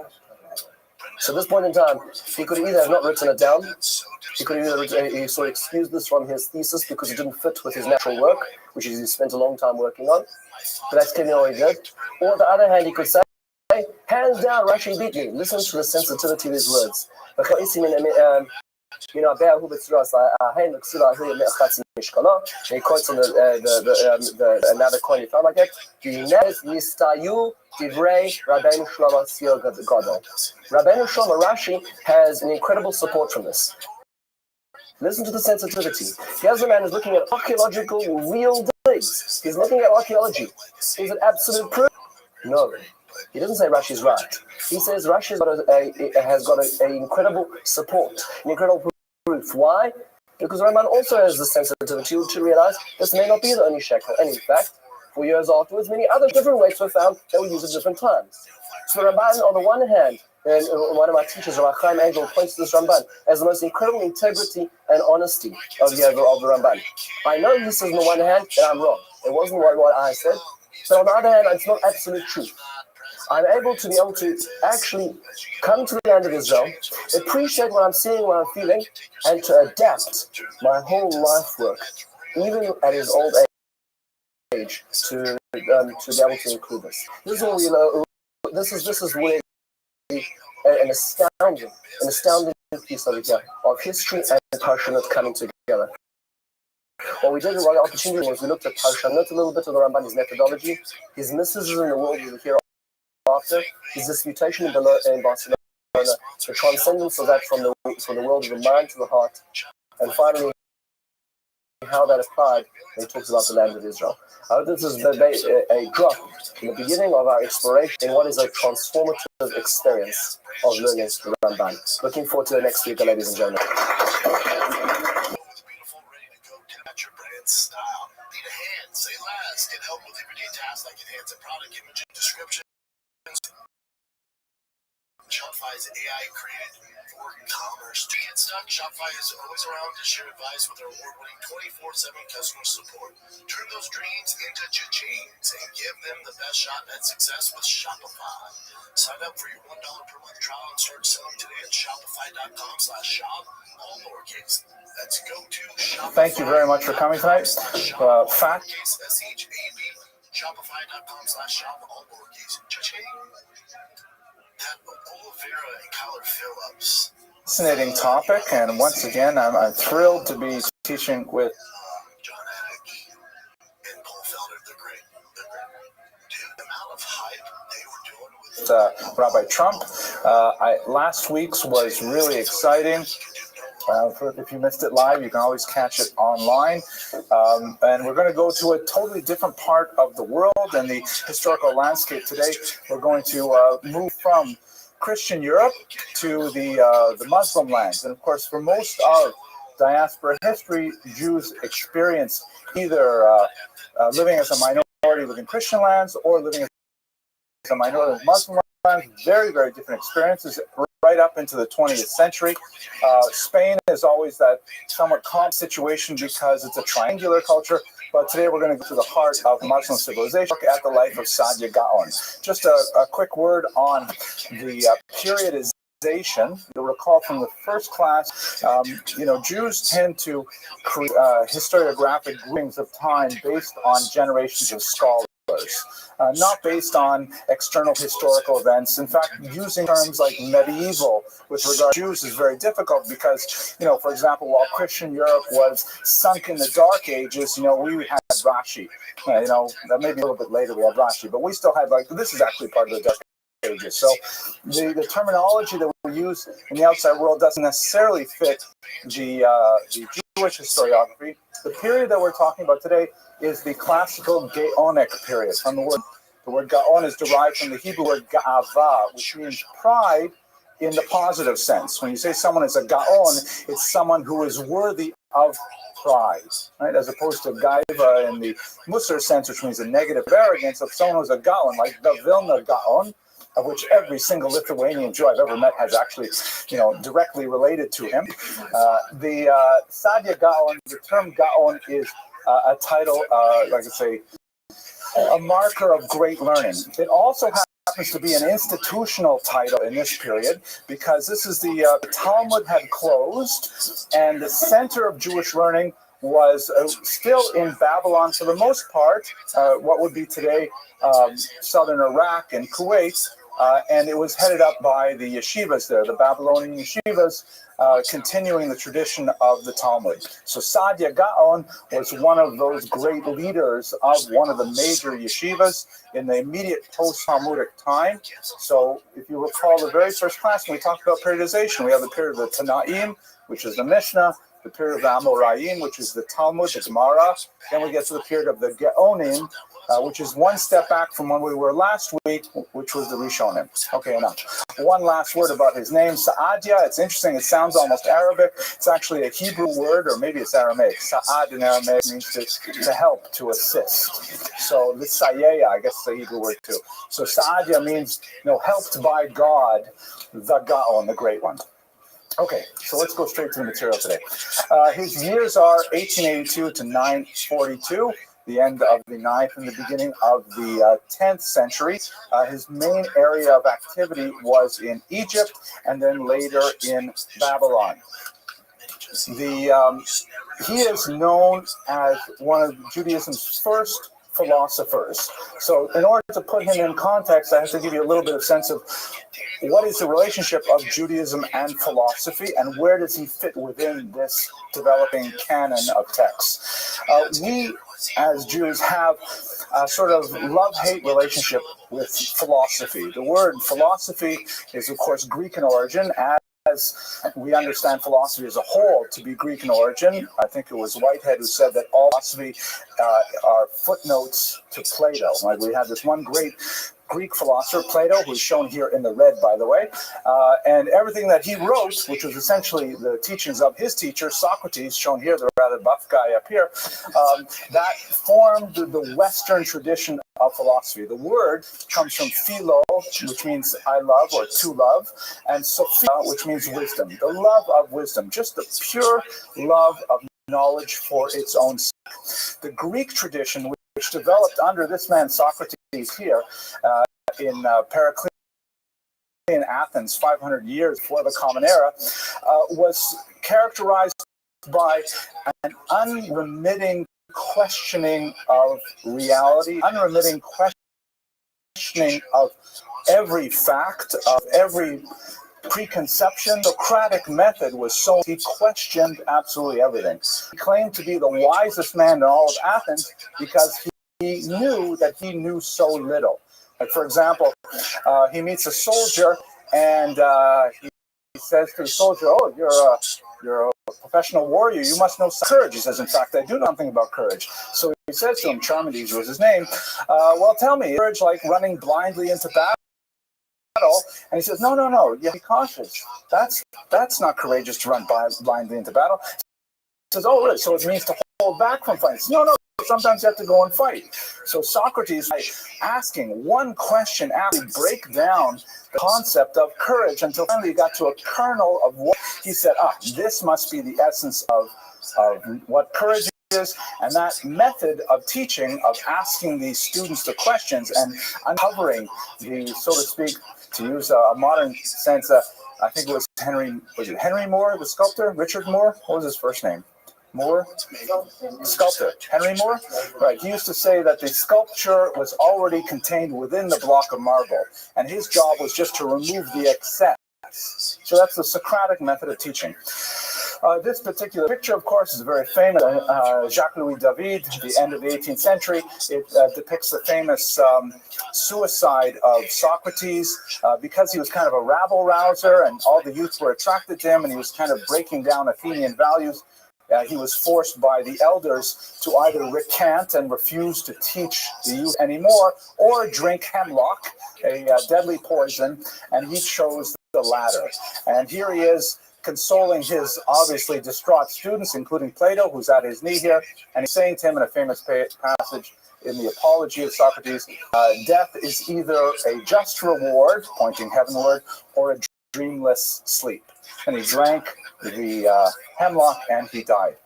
So at this point in time, he could either have not written it down, he could either he sort of excused this from his thesis because it didn't fit with his natural work, which he spent a long time working on. But that's clearly what he did. Or on the other hand, he could say, hands down, Rashi beat me. Listen to the sensitivity of his words. He quotes on another coin he found like it. Rabbeinu Shlomo Rashi has an incredible support from this. Listen to the sensitivity. Here's a man who's looking at archaeological real things. He's looking at archaeology. Is it absolute proof? No. He doesn't say Rashi's right. He says Rashi has got an incredible support, an incredible proof. Why? Because Ramban also has the sensitivity to realize this may not be the only shekel. And in fact, 4 years afterwards, many other different weights were found that were used at different times. So Ramban, on the one hand, and one of my teachers, Rabbi Chaim Angel, points to this Ramban as the most incredible integrity and honesty of the Ramban. I know he says on the one hand that I'm wrong. It wasn't what I said. But on the other hand, it's not absolute truth. I'm able to actually come to the land of Israel, appreciate what I'm seeing, what I'm feeling, and to adapt my whole life work, even at his old age, to be able to include this. This is all This is really an astounding piece of history and Parshanot coming together. What we did in one opportunity was we looked at Parshanot a little bit of the Ramban, his methodology, his misses in the world we will hear after, his disputation in Barcelona, the transcendence of that from the world of the mind to the heart, and finally how that applied when he talks about the land of Israel. This is a drop in the beginning of our exploration in what is a transformative experience of learning the Ramban. Looking forward to the next speaker, ladies and gentlemen. Your brand style. Need a hand, say last. Get help with everyday tasks like enhancing product imaging, descriptions. Shopify is AI created for commerce. To get stuck, Shopify is always around to share advice with their award-winning 24/7 customer support. Turn those dreams into cha-chings and give them the best shot at success with Shopify. Sign up for your $1 per month trial and start selling today at shopify.com/shop, all lowercase. That's go to Shopify. Thank you very much for coming tonight. Fact. SHAB, shopify.com/shop, all lowercase. Cha-ching. Fascinating topic, and once again, I'm thrilled to be teaching with John Haddock and Paul Felder, the great. Dude, the amount of hype they were doing with Rabbi Trump. Last week's was really exciting. If you missed it live, you can always catch it online. And we're going to go to a totally different part of the world and the historical landscape today. We're going to move from Christian Europe to the Muslim lands. And of course, for most of diaspora history, Jews experience either living as a minority within Christian lands or living as a minority in Muslim lands. Very, very different experiences. Right up into the 20th century. Spain is always that somewhat calm situation because it's a triangular culture, but today we're going to go to the heart of Muslim civilization, look at the life of Saadia Gaon. Just a quick word on the periodization. You'll recall from the first class, Jews tend to create historiographic groupings of time based on generations of scholars. Not based on external historical events. In fact, using terms like medieval with regard to Jews is very difficult because, for example, while Christian Europe was sunk in the Dark Ages, we had Rashi. That maybe a little bit later we had Rashi, but we still had, this is actually part of the Dark Ages. So the terminology that we use in the outside world doesn't necessarily fit the Jewish historiography. The period that we're talking about today is the classical Gaonic period. The word Gaon is derived from the Hebrew word Ga'ava, which means pride in the positive sense. When you say someone is a Gaon, it's someone who is worthy of pride, right? As opposed to Gaiva in the Musar sense, which means a negative arrogance of someone who's a Gaon, like the Vilna Gaon, of which every single Lithuanian Jew I've ever met has actually, directly related to him. The Saadia Gaon, the term Gaon is a title, a marker of great learning. It also happens to be an institutional title in this period because this is the Talmud had closed and the center of Jewish learning was still in Babylon for the most part, what would be today southern Iraq and Kuwait, and it was headed up by the yeshivas there, the Babylonian yeshivas, continuing the tradition of the Talmud. So Saadia Gaon was one of those great leaders of one of the major yeshivas in the immediate post-Talmudic time. So if you recall the very first class when we talked about periodization, we have the period of the Tanaim, which is the Mishnah, the period of the Amoraim, which is the Talmud, the Gemara. Then we get to the period of the Gaonim, which is one step back from when we were last week, which was the Rishonim. Okay, now, one last word about his name, Saadia. It's interesting. It sounds almost Arabic. It's actually a Hebrew word, or maybe it's Aramaic. Sa'ad in Aramaic means to help, to assist. So, Lisayaya, I guess is a Hebrew word too. So, Saadia means, helped by God, the Gaon, the great one. Okay, so let's go straight to the material today. His years are 1882 to 942. the end of the 9th and the beginning of the 10th century. His main area of activity was in Egypt and then later in Babylon. He is known as one of Judaism's first philosophers. So in order to put him in context, I have to give you a little bit of sense of what is the relationship of Judaism and philosophy, and where does he fit within this developing canon of texts. We, as Jews, have a sort of love-hate relationship with philosophy. The word philosophy is, of course, Greek in origin, as we understand philosophy as a whole to be Greek in origin. I think it was Whitehead who said that all philosophy are footnotes to Plato. Like, we have this one great Greek philosopher, Plato, who's shown here in the red, by the way, and everything that he wrote, which was essentially the teachings of his teacher, Socrates, shown here, the rather buff guy up here, that formed the Western tradition of philosophy. The word comes from philo, which means I love or to love, and sophia, which means wisdom. The love of wisdom, just the pure love of knowledge for its own sake. The Greek tradition, which developed under this man Socrates here in Periclean Athens 500 years before the Common Era, was characterized by an unremitting questioning of reality, unremitting questioning of every fact, of every preconception. The Socratic method was so he questioned absolutely everything. He claimed to be the wisest man in all of Athens because he knew that he knew so little. Like, for example, he meets a soldier and he says to the soldier, "Oh, you're a professional warrior. You must know courage." He says, "In fact, I do know something about courage." So he says to him, Charmides was his name, "Well, tell me, courage like running blindly into battle?" And he says, no, you have to be cautious. That's not courageous to run blindly into battle. He says, "Oh, really? So it means to hold back from fighting?" No, sometimes you have to go and fight. So Socrates, by asking one question, actually break down the concept of courage until finally he got to a kernel of what he said, this must be the essence of what courage is. And that method of teaching, of asking these students the questions and uncovering the, so to speak, to use a modern sense, I think it was Henry Moore, the sculptor? Richard Moore? What was his first name? Moore? Sculptor. Henry Moore? Right. He used to say that the sculpture was already contained within the block of marble, and his job was just to remove the excess. So that's the Socratic method of teaching. This particular picture, of course, is very famous. Jacques-Louis David, the end of the 18th century. It depicts the famous suicide of Socrates because he was kind of a rabble-rouser, and all the youth were attracted to him, and he was kind of breaking down Athenian values. He was forced by the elders to either recant and refuse to teach the youth anymore, or drink hemlock, a deadly poison, and he chose the latter. And here he is, consoling his obviously distraught students, including Plato, who's at his knee here, and he's saying to him in a famous passage in the Apology of Socrates, death is either a just reward, pointing heavenward, or a dreamless sleep. And he drank the hemlock and he died.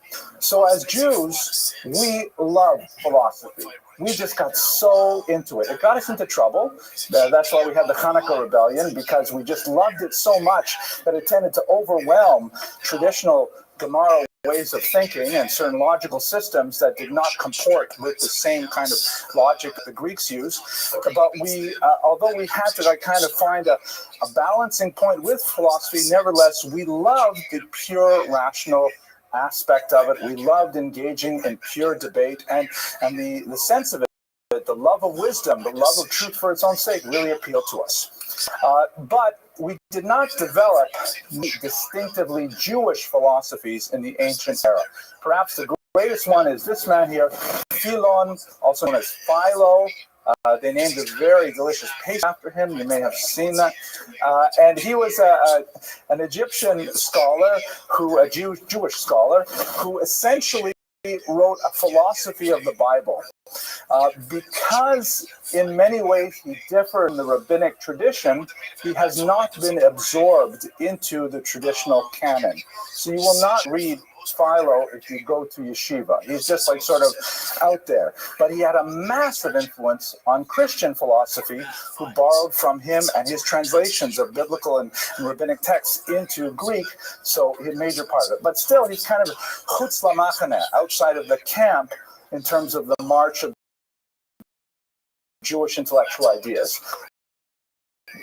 So as Jews, we love philosophy. We just got so into it. It got us into trouble. That's why we had the Hanukkah Rebellion, because we just loved it so much that it tended to overwhelm traditional Gemara ways of thinking and certain logical systems that did not comport with the same kind of logic the Greeks used. But we, although we had to kind of find a balancing point with philosophy, nevertheless, we loved the pure rational aspect of it. We loved engaging in pure debate, and the sense of it, the love of wisdom, the love of truth for its own sake, really appealed to us. But we did not develop distinctively Jewish philosophies in the ancient era. Perhaps the greatest one is this man here, Philon, also known as Philo. They named a very delicious paste after him. You may have seen that. And he was an Egyptian scholar, a Jewish scholar, who essentially wrote a philosophy of the Bible. Because in many ways he differed in the rabbinic tradition, he has not been absorbed into the traditional canon. So you will not read Philo if you go to yeshiva. He's just like sort of out there. But he had a massive influence on Christian philosophy, who borrowed from him and his translations of biblical and rabbinic texts into Greek, so he's a major part of it. But still, he's kind of chutz lamachane, outside of the camp in terms of the march of Jewish intellectual ideas.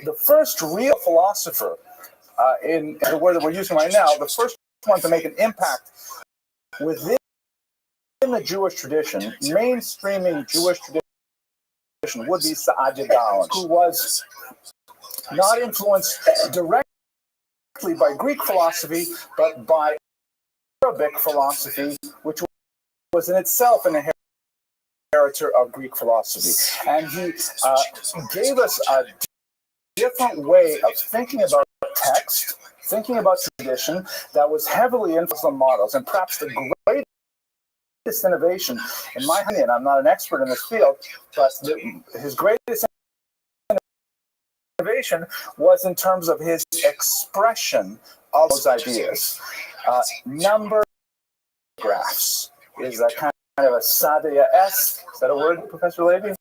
The first real philosopher, in the word that we're using right now, the first one to make an impact within the Jewish tradition, mainstreaming Jewish tradition, would be Saadia Gaon, who was not influenced directly by Greek philosophy, but by Arabic philosophy, which was in itself an inheritor of Greek philosophy. And he gave us a different way of thinking about text, thinking about tradition, that was heavily influenced on models. And perhaps the greatest innovation, in my opinion, I'm not an expert in this field, but his greatest innovation was in terms of his expression of those ideas. Number graphs is a kind of a Sadia-esque. Is that a word, Professor Levy?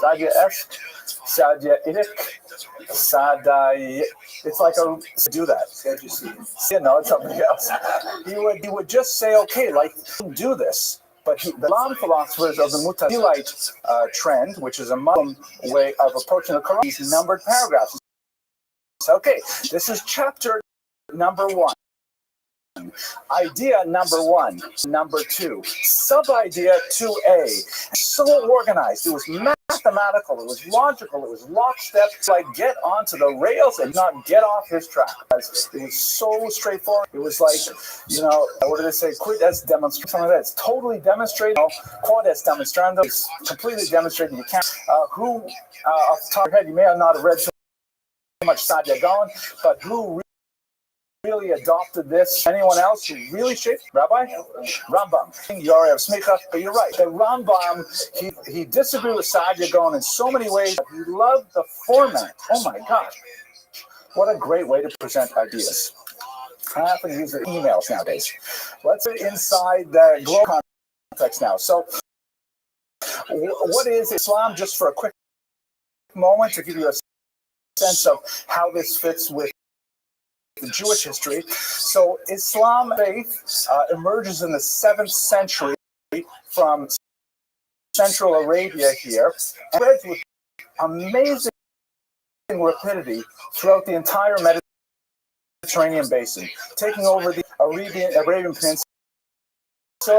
Sadia-esque? Sadia-idic? Sadai. It's like do that. Yeah, no, it's something else. He would just say, okay, like, do this. But the Islam philosophers of the Mutazilite trend, which is a Muslim way of approaching the Quran, these numbered paragraphs. So, okay, this is chapter number 1. Idea number 1, number 2, sub-idea 2A. So organized. It was mathematical. It was logical. It was lockstep. Like, get onto the rails and not get off his track. It was so straightforward. It was like, what did they say? Quid est demonstrandum. Something like that. It's totally demonstrated. Quod est demonstrandum. It's completely demonstrated. You can't. Off the top of your head, you may not have read so much Saadia Gaon, but who really adopted this? Anyone else who really shaped? Rabbi? Rambam. Yari of Smicha, but you're right. The Rambam, he disagreed with Saadia Gaon in so many ways. He loved the format. Oh my gosh. What a great way to present ideas. I often use the emails nowadays. Let's get inside the global context now. So, what is Islam? Just for a quick moment to give you a sense of how this fits with the Jewish history. So Islam faith emerges in the 7th century from Central Arabia here, and spreads with amazing rapidity throughout the entire Mediterranean basin, taking over the Arabian Peninsula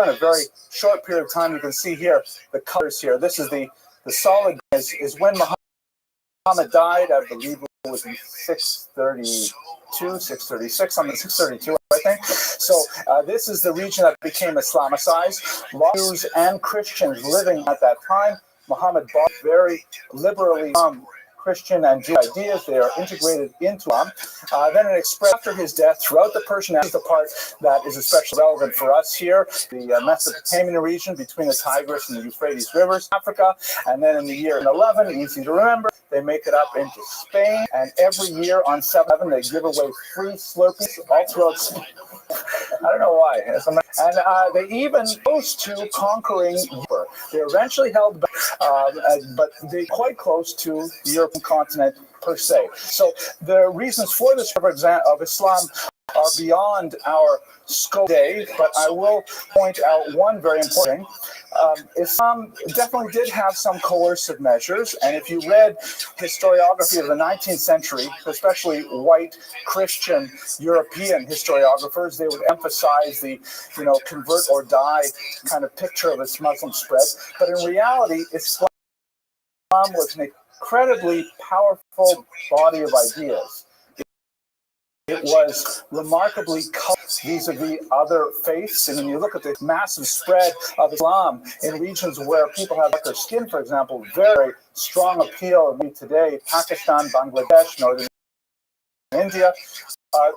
in a very short period of time. You can see here the colors here. This is the solid is when Muhammad died. I believe it was in 632, 636, something 632, I think. So this is the region that became Islamicized. Jews and Christians living at that time. Muhammad brought very liberally Christian and Jewish ideas. They are integrated into Islam. Then it expressed after his death throughout the Persian Empire, the part that is especially relevant for us here, the Mesopotamian region between the Tigris and the Euphrates rivers, Africa. And then in the year 11, easy to remember, they make it up into Spain. And every year on 7/11, they give away free Slurpees all throughout Spain. I don't know why. And they even close to conquering Europe. They're eventually held back, but they're quite close to the European continent per se. So the reasons for this of Islam are beyond our scope today, but I will point out one very important thing. Islam definitely did have some coercive measures, and if you read historiography of the 19th century, especially white Christian European historiographers, they would emphasize the, convert or die kind of picture of its Muslim spread. But in reality, Islam was an incredibly powerful body of ideas. It was remarkably cult vis-a-vis other faiths. And when you look at the massive spread of Islam in regions where people have their skin, for example, very strong appeal today, Pakistan, Bangladesh, Northern India,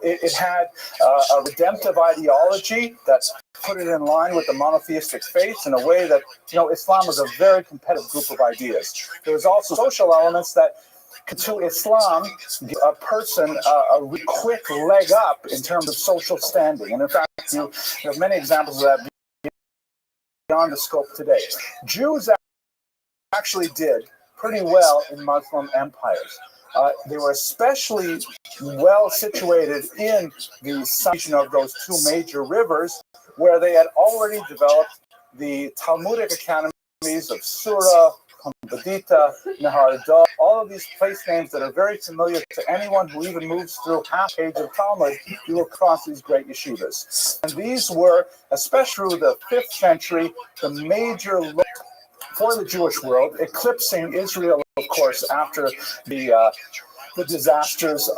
it had a redemptive ideology that put it in line with the monotheistic faiths in a way that, Islam was a very competitive group of ideas. There was also social elements that to Islam give a person a quick leg up in terms of social standing. And in fact, you have many examples of that beyond the scope today. Jews actually did pretty well in Muslim empires. They were especially well situated in the region of those two major rivers, where they had already developed the Talmudic academies of Surah, Badita, Nahar, all of these place names that are very familiar to anyone who even moves through half page of Talmud. You will cross these great yeshivas. And these were, especially through the 5th century, the major for the Jewish world, eclipsing Israel, of course, after the disasters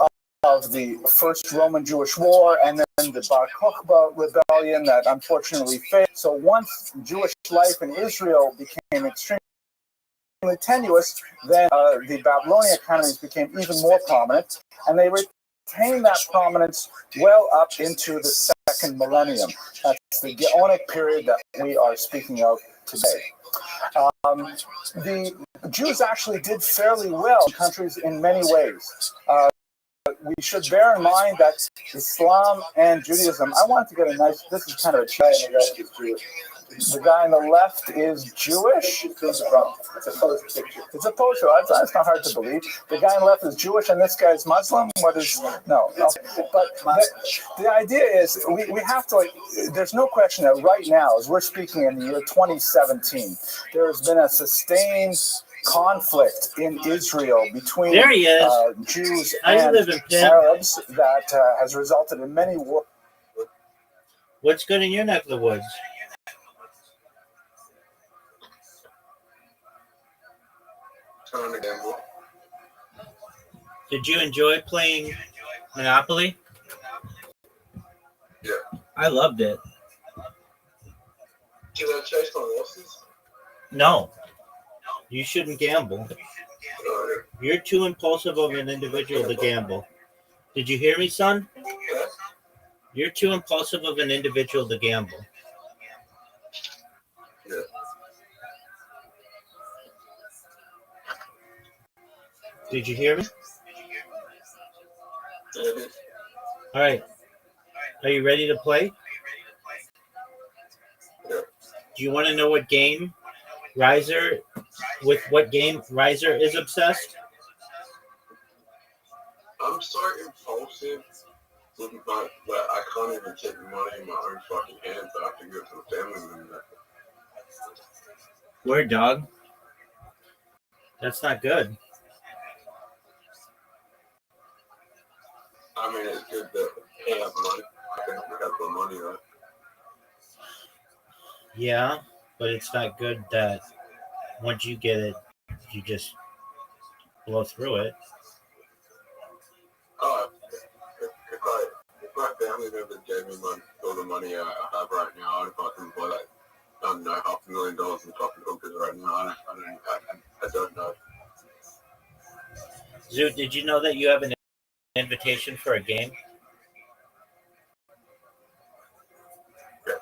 of the First Roman-Jewish War and then the Bar Kokhba rebellion that unfortunately failed. So once Jewish life in Israel became extremely tenuous, then the Babylonian economies became even more prominent, and they retained that prominence well up into the 2nd millennium. That's the Gaonic period that we are speaking of today. The Jews actually did fairly well in countries in many ways. We should bear in mind that Islam and Judaism, I wanted to get a nice, this is kind of a chat. The guy on the left is Jewish. It's a poster picture. It's a poster. That's not hard to believe. The guy on the left is Jewish and this guy is Muslim. What is, no. But the idea is we have to, there's no question that right now, as we're speaking in the year 2017, there has been a sustained conflict in Israel between Jews and Arabs that has resulted in many wars. What's good in your neck of the woods? Did you enjoy playing Monopoly? Yeah. I loved it. Did I chase my losses? No. You shouldn't gamble. You're too impulsive of an individual to gamble. Did you hear me, son? Yeah. You're too impulsive of an individual to gamble. Yeah. Did you hear me? Yeah. All right. Are you ready to play? Yeah. Do you want to know what game Riser is obsessed? I'm so impulsive with my, but I can't even take the money in my own fucking hands. I have to give it to the family member. Word, dog. That's not good. I mean, it's good that they have money. I think we have the money, right? Yeah, but it's not good that once you get it, you just blow through it. Oh, if my family member gave me all the money I have right now, I'd fucking buy like, I don't know, $500,000 in fucking hookers right now. I don't know. Zoot, did you know that you have an invitation for a game? Yeah.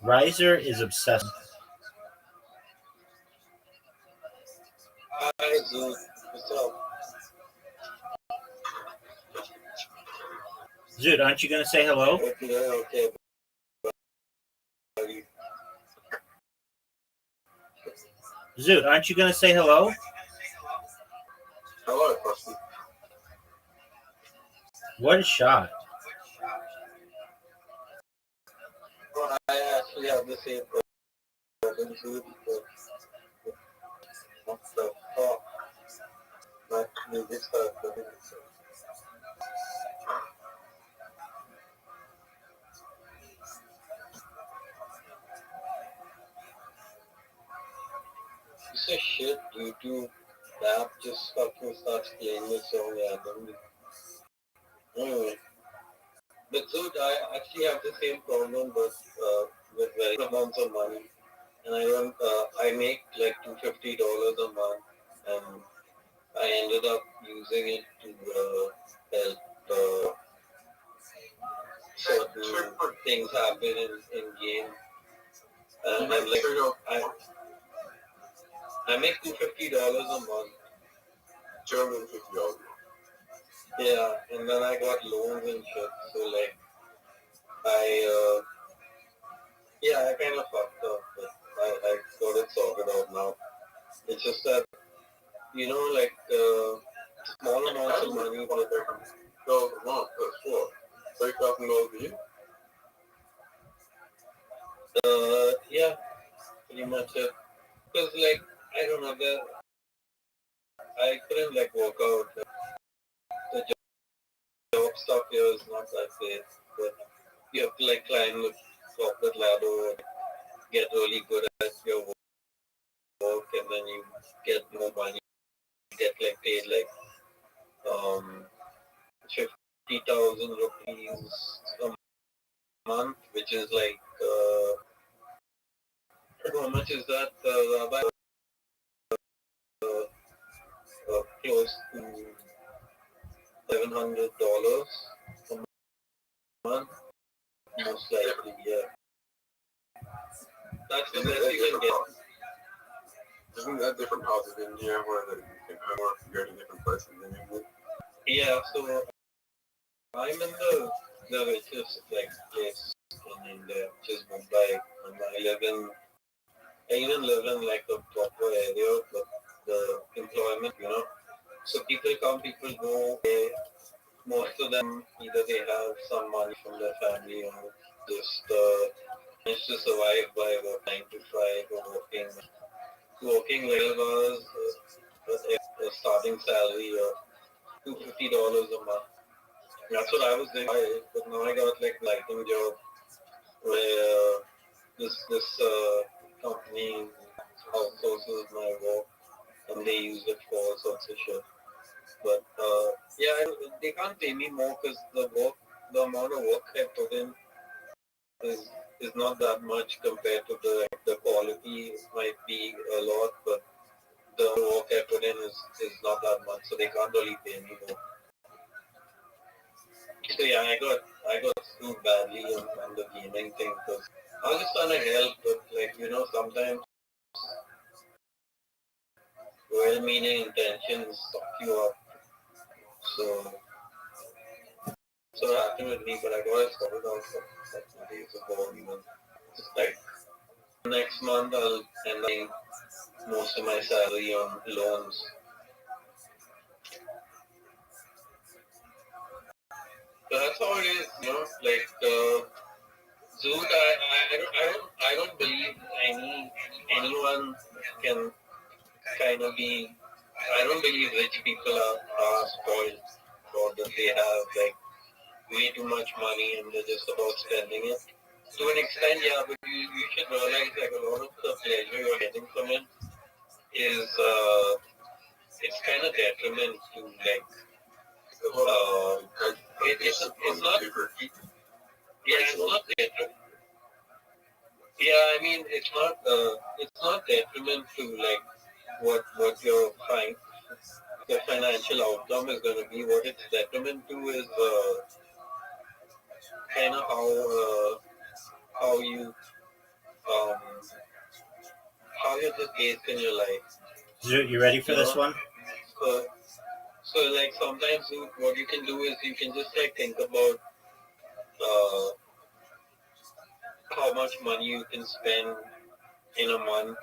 Riser is obsessed. Hi, Zoot. What's up? Zoot, aren't you going to say hello? Okay. Zoot, aren't you going to say hello? Hello, Preston. What a shot. Well, I actually have the same problem, Zoot. What the fuck? My music started. Piece of shit, YouTube app just fucking starts playing it so randomly. Anyway, but so I actually have the same problem, but with very amounts of money, and I make like $250 a month, and I ended up using it to help certain things happen in game. And I'm like, I make $250 a month $250. Yeah, and then I got loans and shit. So like, I kind of fucked up, but I got it sorted out now. It's just that, like small amounts of money, but $30 a month, that's what? $3,000 a year? yeah, pretty much it. Because like, I don't know, I couldn't like work out. The job stuff here is not that great, but you have to like climb the corporate ladder, get really good at your work, and then you get more money. You get like paid like 50,000 rupees a month, which is like how much is that, Rabbi? Close to $700 a month, most likely. Yeah, that's the best you can get. Isn't that different parts of India where you can earn more if you go to different places in India? Yeah, so I'm in the richest like place in India, which is Mumbai, and I even live in like a proper area, but the employment, so people come, people go. Most of them either they have some money from their family or just manage to survive by about 9 to 5 or working like 12 hours with a starting salary of $250 a month. That's what I was doing, but now I got like lighting job where this company outsources my work and they use it for all sorts of shit. But they can't pay me more because the amount of work I put in is not that much compared to the quality. Might be a lot, but the work I put in is not that much, so they can't really pay me more. So yeah, I got screwed badly on the gaming thing because I was just trying to help, but like sometimes well-meaning intentions fuck you up. So it happened with me, but I got it sorted out for 2 days ago. Just like next month I'll end up most of my salary on loans. So that's how it is, like Zoot, I don't believe anyone can kind of be. I don't believe rich people are spoiled or that they have like way too much money and they're just about spending it. To an extent, yeah, but you should realize like a lot of the pleasure you're getting from it is it's kind of detriment to like it's not detriment. Yeah, I mean it's not detriment to like what your the financial outcome is going to be. What it's detriment to is kind of how you um how you're just based in your life. You ready for this one? So like sometimes what you can do is you can just like think about how much money you can spend in a month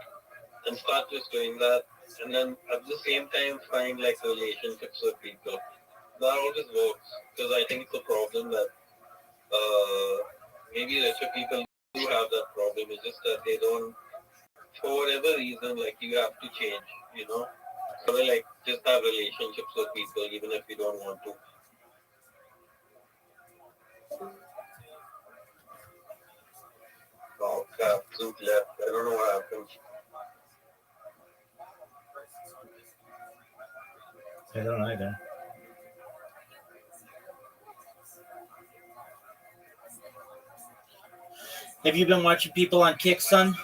and start just doing that, and then at the same time find like relationships with people. That always works because I think it's a problem that maybe richer people do have that problem. It's just that they don't, for whatever reason, like you have to change. So like just have relationships with people even if you don't want to. Oh crap, Zoot left. I don't know what happened. I don't either. Have you been watching people on Kick, son?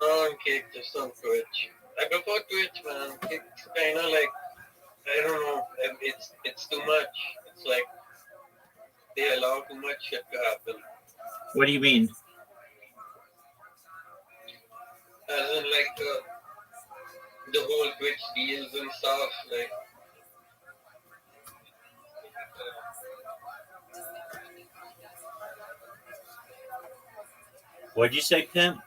No, on Kick, just on Twitch. I prefer Twitch, man. Kick's kind of like, I don't know, it's too much. It's like they allow too much shit to happen. What do you mean? As in like the whole Twitch deals and stuff, like. What'd you say, Pimp?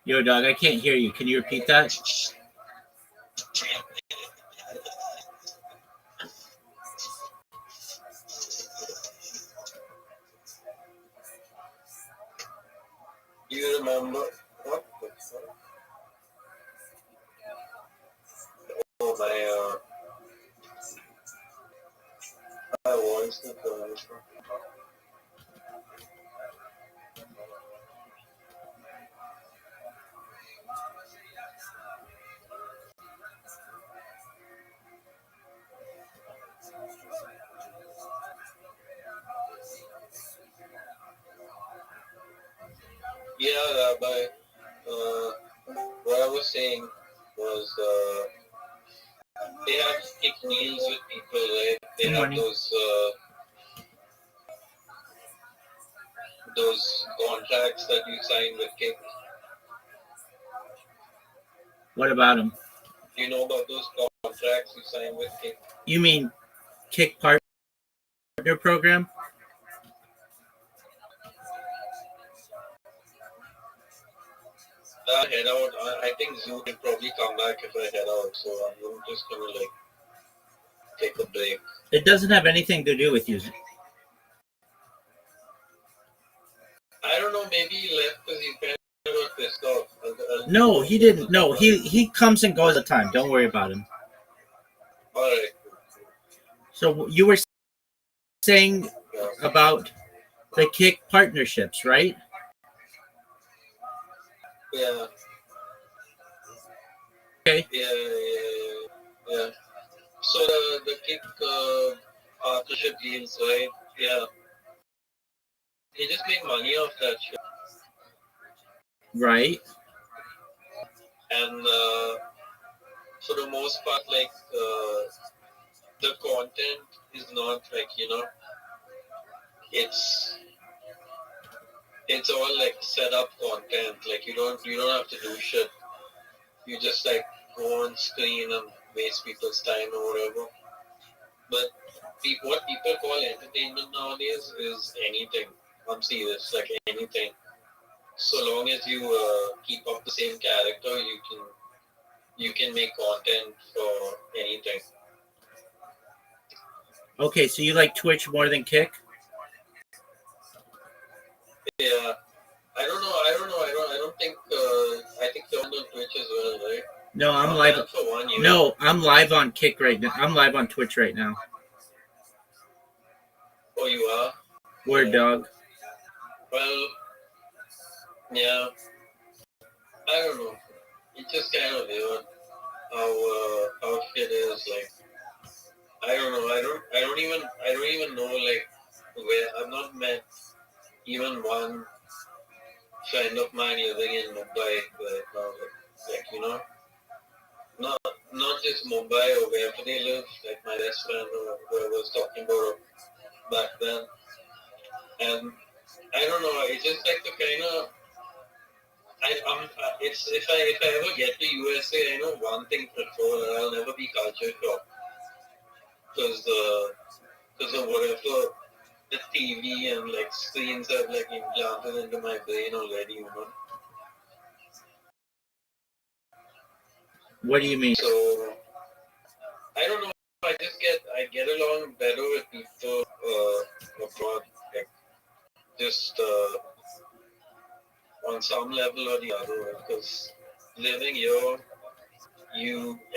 Yo, dog, I can't hear you. Can you repeat that? You remember what? Oh my voice is Yeah, Rabbi. What I was saying was they have stick deals with people, right? They have those contracts that you sign with Kick. What about them? Do you know about those contracts you sign with Kick? You mean Kick Partner Program? I head out. I think Zoo can probably come back if I head out, so I'm just gonna like take a break. It doesn't have anything to do with you. I don't know. Maybe he left because he kind of got pissed off. No, he didn't. No, he comes and goes all the time. Don't worry about him. All right. So you were saying about the Kick partnerships, right? Yeah. Okay. Yeah. So the Kick partnership deals, right? Yeah. They just make money off that shit. Right. And for the most part, like the content is not like, you know, it's all like set up content. Like you don't have to do shit. You just like go on screen and waste people's time or whatever. But what people call entertainment nowadays is anything. I'm serious, like anything. So long as you keep up the same character, you can make content for anything. Okay, so you like Twitch more than Kick? Yeah. I don't know. I don't think. I think you're on Twitch as well, right? No, I'm live. No, I'm live on Kick right now. I'm live on Twitch right now. Oh, you are? Word, dog. Well, yeah. I don't know. It's just kind of weird how shit is like. I don't know. I don't even know like where I've not met even one friend of mine living in Mumbai right now. Like you know, not just Mumbai or wherever they live. Like my best friend or whoever I was talking about back then. And I don't know. It's just like the kind of. It's if I ever get to USA, I know one thing for sure. I'll never be culture shocked because of whatever the TV and like screens have like implanted into my brain already, you know. What do you mean? So I don't know. I get along better with people abroad, like just on some level or the other. Because living here,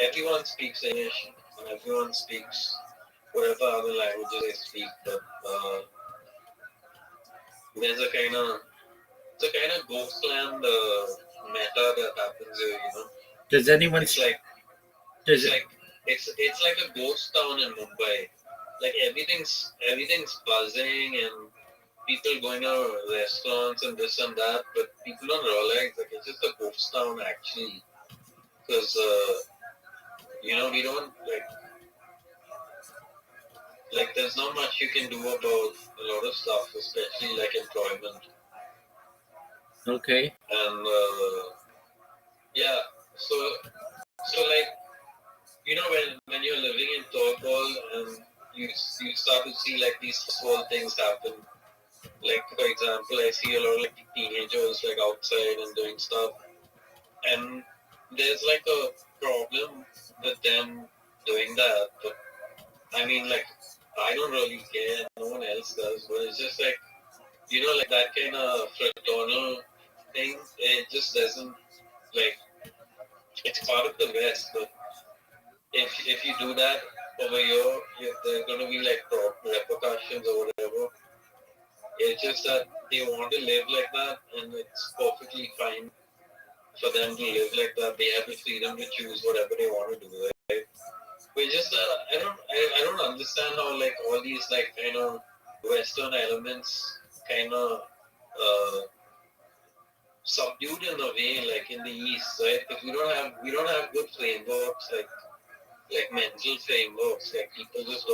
everyone speaks English and everyone speaks whatever other languages they speak, but there's a kind of ghostland meta that happens here, you know. Does anyone? It's like a ghost town in Mumbai. Like everything's buzzing and people going to restaurants and this and that, but people don't realize like it's just a ghost town actually, because you know we don't like like there's not much you can do about a lot of stuff, especially like employment. Okay. And yeah, so like when you're living in third world and you start to see like these small things happen. Like for example, I see a lot of like teenagers like outside and doing stuff, and there's like a problem with them doing that. But I mean, like I don't really care. No one else does. But it's just like like that kind of fraternal thing. It just doesn't like. It's part of the West, but if you do that over here, there are going to be like repercussions or whatever. It's just that they want to live like that, and it's perfectly fine for them to live like that. They have the freedom to choose whatever they want to do, right? But just I don't understand how like all these like kind of Western elements kind of uh, subdued in a way, like in the East, right? Because we don't have good frameworks like mental frameworks. Like people just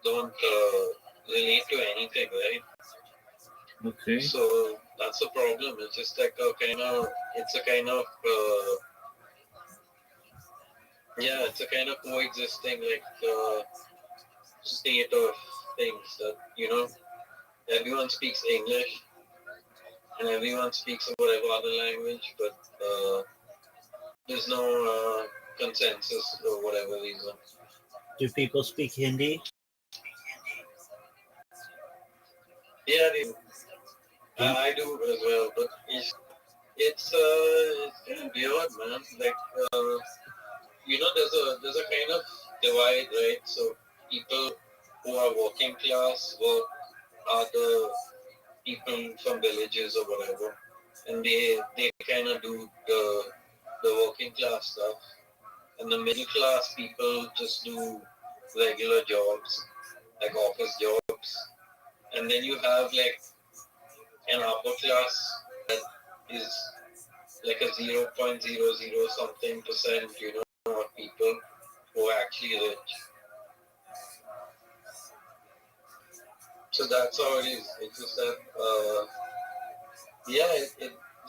don't relate to anything, right? Okay. So that's a problem. It's just like it's a kind of it's a kind of coexisting like state of things that everyone speaks English and everyone speaks whatever other language, but there's no consensus for whatever reason. Do people speak Hindi? Yeah, I do as well, but it's kind of weird, man. Like there's a kind of divide, right? So people who are working class work are the people from villages or whatever, and they kind of do the working class stuff, and the middle class people just do regular jobs like office jobs, and then you have like an upper class that is like a 0.00 something percent, of people who are actually rich. So that's how it is. It's just that,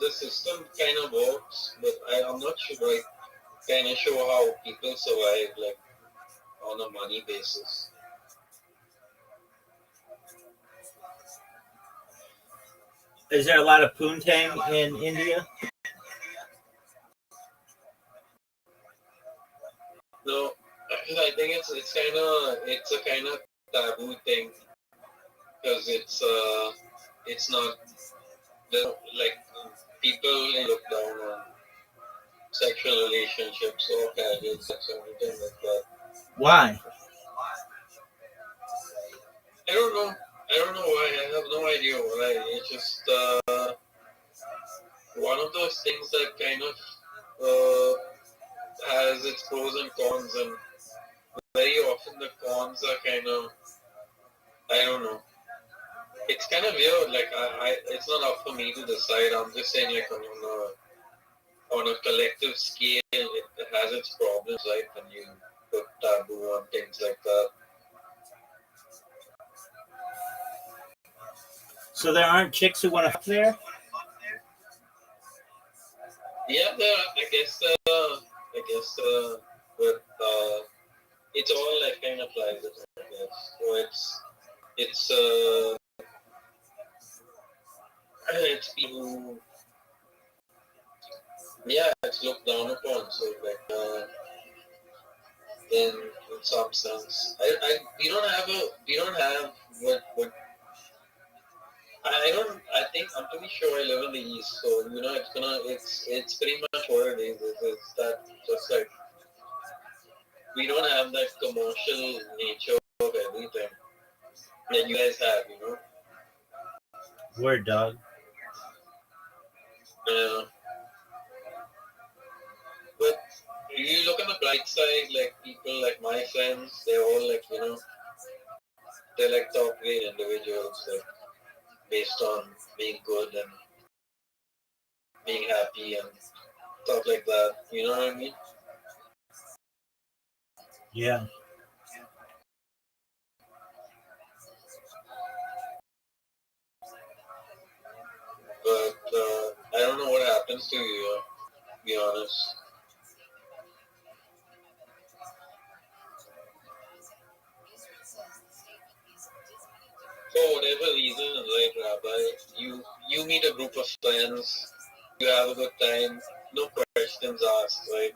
the system kind of works, but I'm not sure, like, kind of sure how people survive, like, on a money basis. Is there a lot of poontang in India? No, I think it's a kind of taboo thing because it's not like people look down on sexual relationships or casual sex or anything like that. Why? I don't know. I don't know why. I have no idea why. It's just one of those things that kind of has its pros and cons, and very often the cons are kind of, I don't know. It's kind of weird. Like it's not up for me to decide. I'm just saying, like on a collective scale, it has its problems, right? When you put taboo on things like that. So there aren't chicks who want to fuck there? Yeah, I guess, but it's all like kind of like this, I guess. So it's people who, it's looked down upon. So like, in some sense, we don't have what. I think I'm pretty sure I live in the East, so it's pretty much what it is. It's that just like we don't have that commercial nature of everything that you guys have. Word, dog. But you look on the bright side, like people like my friends, they're all like, they're like top grade individuals, like based on being good and being happy and stuff like that. You know what I mean? Yeah. happens to you, be honest. For whatever reason, right, Rabbi, you meet a group of friends, you have a good time, no questions asked, right?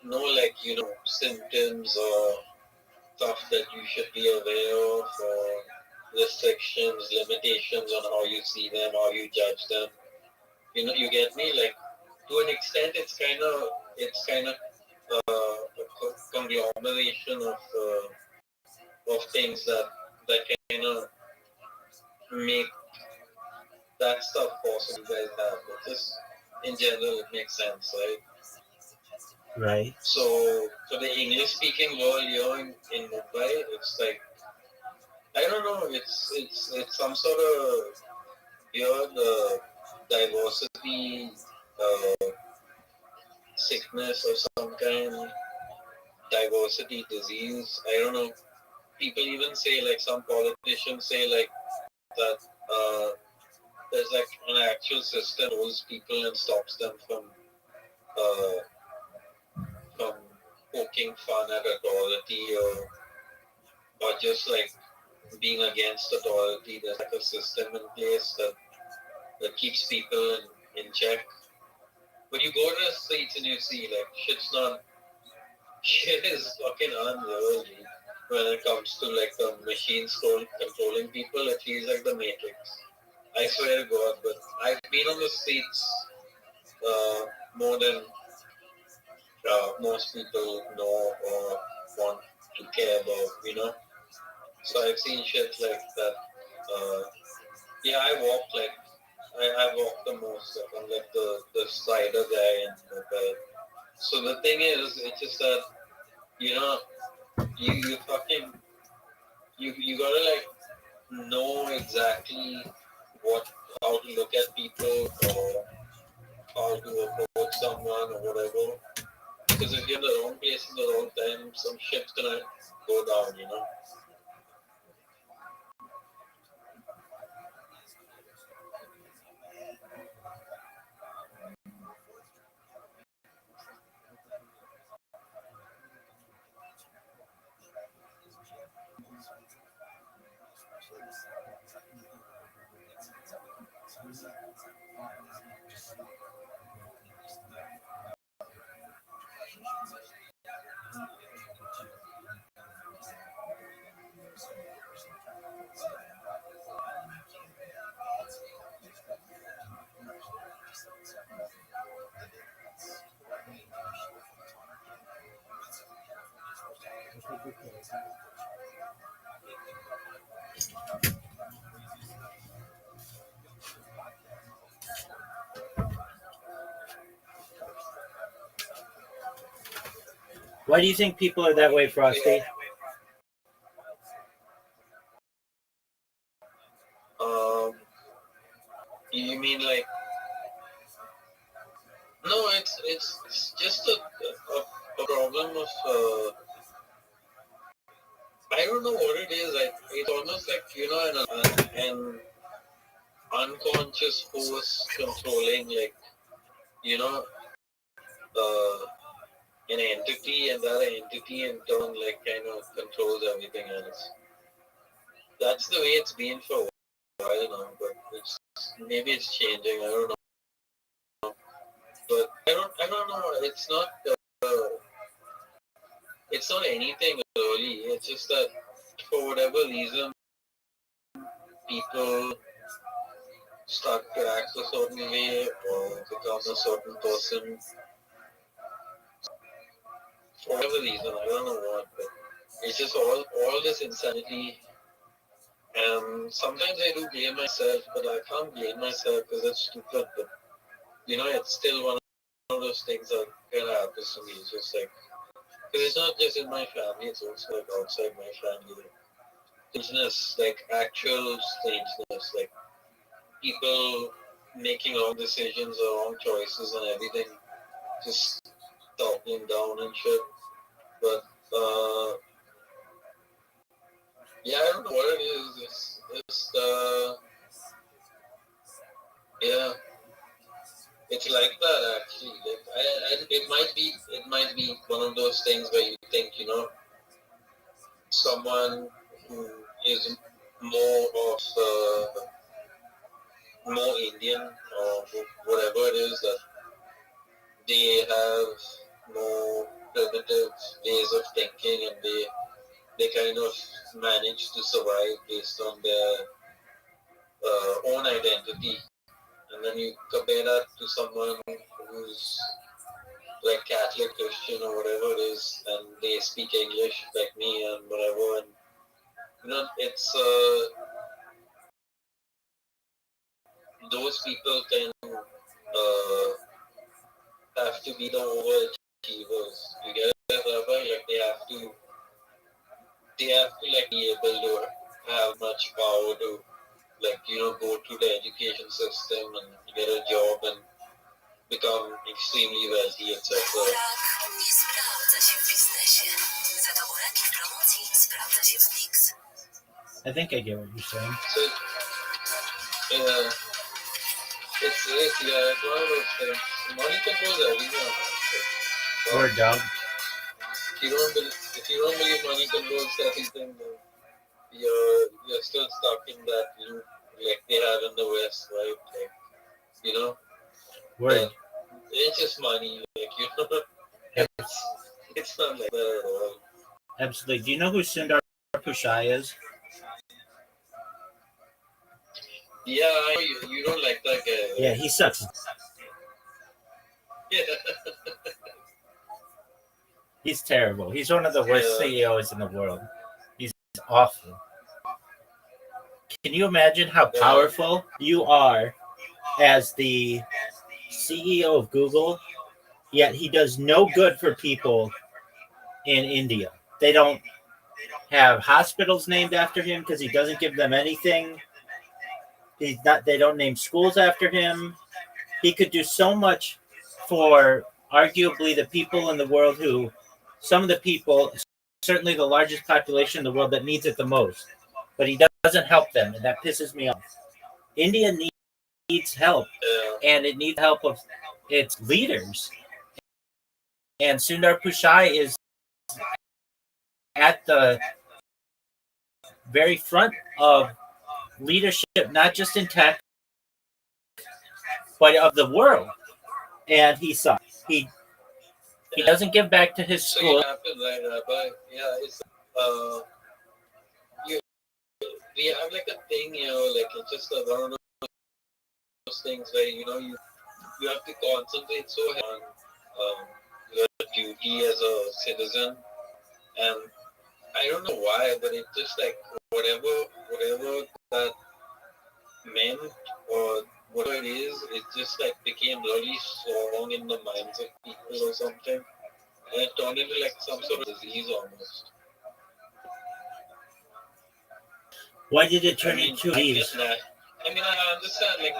No like, symptoms or stuff that you should be aware of, or restrictions, limitations on how you see them, how you judge them. You get me? Like, to an extent, it's kind of a conglomeration of things that kind of make that stuff possible you guys have. But just in general, it makes sense, right? Right. So for the English-speaking world here in Mumbai, it's like, I don't know, it's some sort of weird diversity sickness of some kind, diversity disease. I don't know. People even say, like, some politicians say, like, that there's like an actual system that holds people and stops them uh, from poking fun at authority, or just like being against authority. There's like a system in place that keeps people in check. But you go to the streets and you see, like, shit is fucking unreal, dude. When it comes to like the machines controlling people, it feels like the Matrix. I swear to God, but I've been on the streets more than most people know or want to care about. So I've seen shit like that. Yeah, I walk the most. Like, I'm like the strider guy in Mumbai. So the thing is, it's just that, you fucking, you gotta like know exactly how to look at people, or how to approach someone or whatever. Because if you're in the wrong place at the wrong time, some shit's gonna go down. Why do you think people are that way, Frosty? You mean like, no? It's just a problem of I don't know what it is. Like, it's almost like, an unconscious force controlling, like, you know uh, an entity, and that entity in turn like kind of controls everything else. That's the way it's been for a while now, but maybe it's changing. I don't know, but I don't know. It's not anything really. It's just that for whatever reason, people start to act a certain way or become a certain person for whatever reason. I don't know what, but it's just all this insanity. And sometimes I do blame myself, but I can't blame myself because it's stupid. But it's still one of those things that kind of happens to me. It's just like, because it's not just in my family; it's also like outside my family. Strangeness, like actual strangeness, like people making wrong decisions or wrong choices and everything, just toppling down and shit. But yeah, I don't know what it is. It's yeah. It's like that actually. Like, it might be one of those things where you think, someone who is more of more Indian or whatever it is, that they have more primitive ways of thinking, and they kind of manage to survive based on their own identity. And then you compare that to someone who's like Catholic, Christian, or whatever it is, and they speak English like me and whatever, and it's those people can have to be the overachievers. You get it, Rabbi? Like they have to like be able to have much power to go through the education system and get a job and become extremely wealthy, etc. Nie sprawdza się w biznesie. Za to uraki w promocji sprawdza się w Mix. I think I get what you're saying. So, yeah, it's one of those things. Money controls everything. Or a dog. If you don't believe money controls everything, then you're still stuck in that loop like they have in the West, right? Like, Word. It's just money, it's not like that at all. Absolutely. Do you know who Sundar Pichai is? Yeah, I know you don't like that guy. Right? Yeah, he sucks. Yeah. He's terrible. He's one of the worst CEOs in the world. He's awful. Can you imagine how powerful you are as the CEO of Google, yet he does no good for people in India? They don't have hospitals named after him because he doesn't give them anything. They don't name schools after him. He could do so much for arguably the people in the world some of the people, certainly the largest population in the world that needs it the most, but he doesn't help them, and that pisses me off. India needs help, and it needs help of its leaders. And Sundar Pichai is at the very front of leadership, not just in tech, but of the world. And he sucks. He doesn't give back to his school. So but yeah, it's we have like a thing, like it's just one of those things where you have to concentrate so hard on your duty as a citizen, and I don't know why, but it's just like whatever that meant or whatever it is, it just like became really strong in the minds of people or something, and it turned into like some sort of disease almost. Why did it turn into disease? I understand like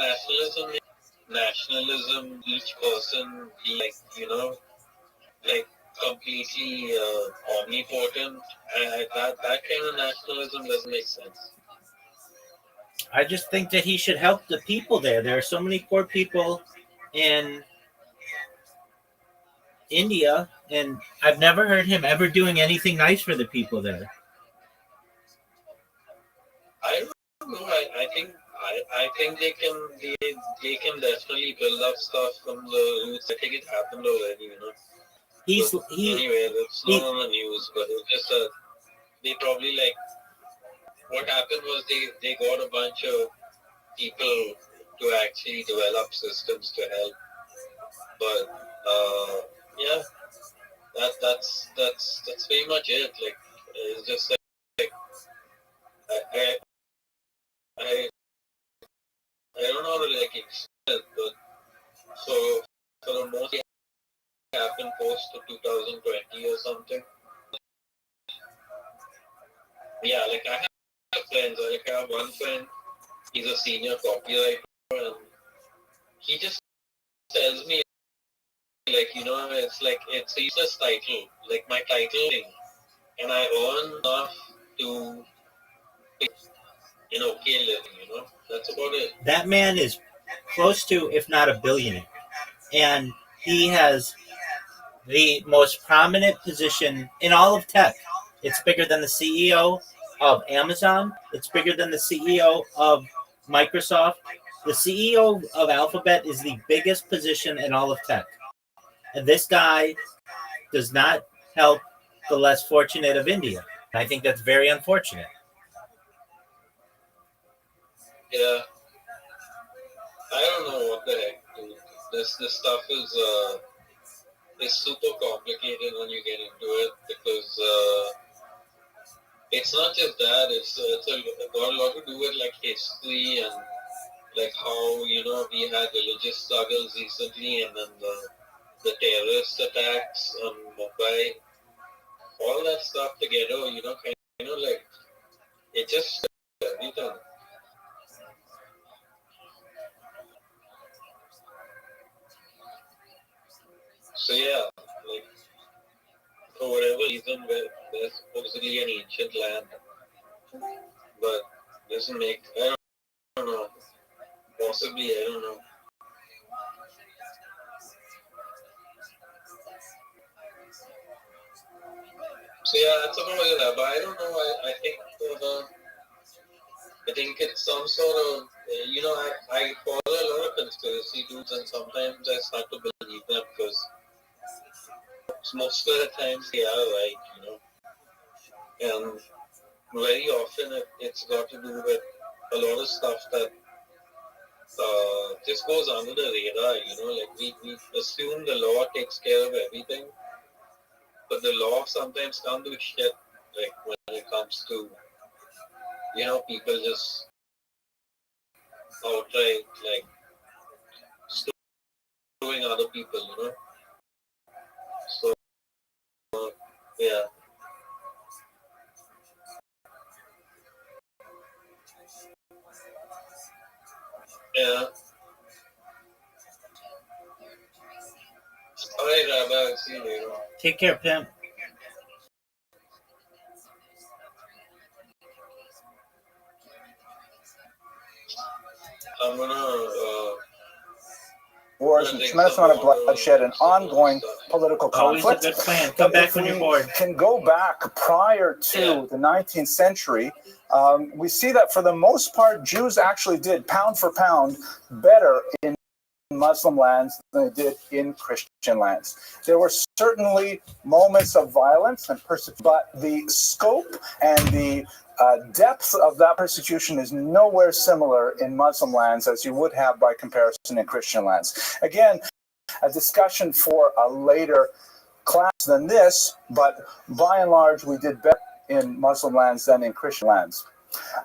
nationalism, each person being like like completely omnipotent. That kind of nationalism doesn't make sense. I just think that he should help the people there. There are so many poor people in India, and I've never heard him ever doing anything nice for the people there. I don't know. I think they can definitely build up stuff from the roots. I think it happened already, Anyway, it's not on the news, but it's just they probably like what happened was they got a bunch of people to actually develop systems to help. But yeah, that's pretty much it. Like it's just like I don't know how to like explain it, but so for the most happened post to 2020 or something. Yeah, like I have friends. Like I have one friend. He's a senior copywriter, and he just tells me like it's like it's a useless title, like my title thing, and I earn enough to okay living. That's about it. That man is close to, if not a billionaire. and he has the most prominent position in all of tech. It's bigger than the CEO of Amazon. It's bigger than the CEO of Microsoft. The CEO of Alphabet is the biggest position in all of tech. And this guy does not help the less fortunate of India. I think that's very unfortunate. Yeah. I don't know what the heck, dude. This stuff is super complicated when you get into it because it's not just that. It's got a lot to do with like history and like how we had religious struggles recently, and then the terrorist attacks on Mumbai, all that stuff together. Kind of like it just everything. So yeah, like for whatever reason, there's supposedly an ancient land, but doesn't make. I don't know. Possibly, I don't know. So yeah, that's about it. But I don't know. I think it's some sort of. I follow a lot of conspiracy dudes, and sometimes I start to believe them because most of the times they are right, and very often it's got to do with a lot of stuff that just goes under the radar, like we assume the law takes care of everything, but the law sometimes can't do shit, like when it comes to, people just outright, like, screwing other people, So, yeah. Yeah. All right, Rabbi, I'll see you later. Take care, Pimp. I'm gonna. Wars and tremendous amount of bloodshed and ongoing political conflict. Always a good plan. Come back when you're bored. Can go back prior to the 19th century. We see that for the most part, Jews actually did pound for pound better in Muslim lands than they did in Christian lands. There were certainly moments of violence and persecution, but the scope and the depth of that persecution is nowhere similar in Muslim lands as you would have by comparison in Christian lands. Again, a discussion for a later class than this, but by and large, we did better in Muslim lands than in Christian lands.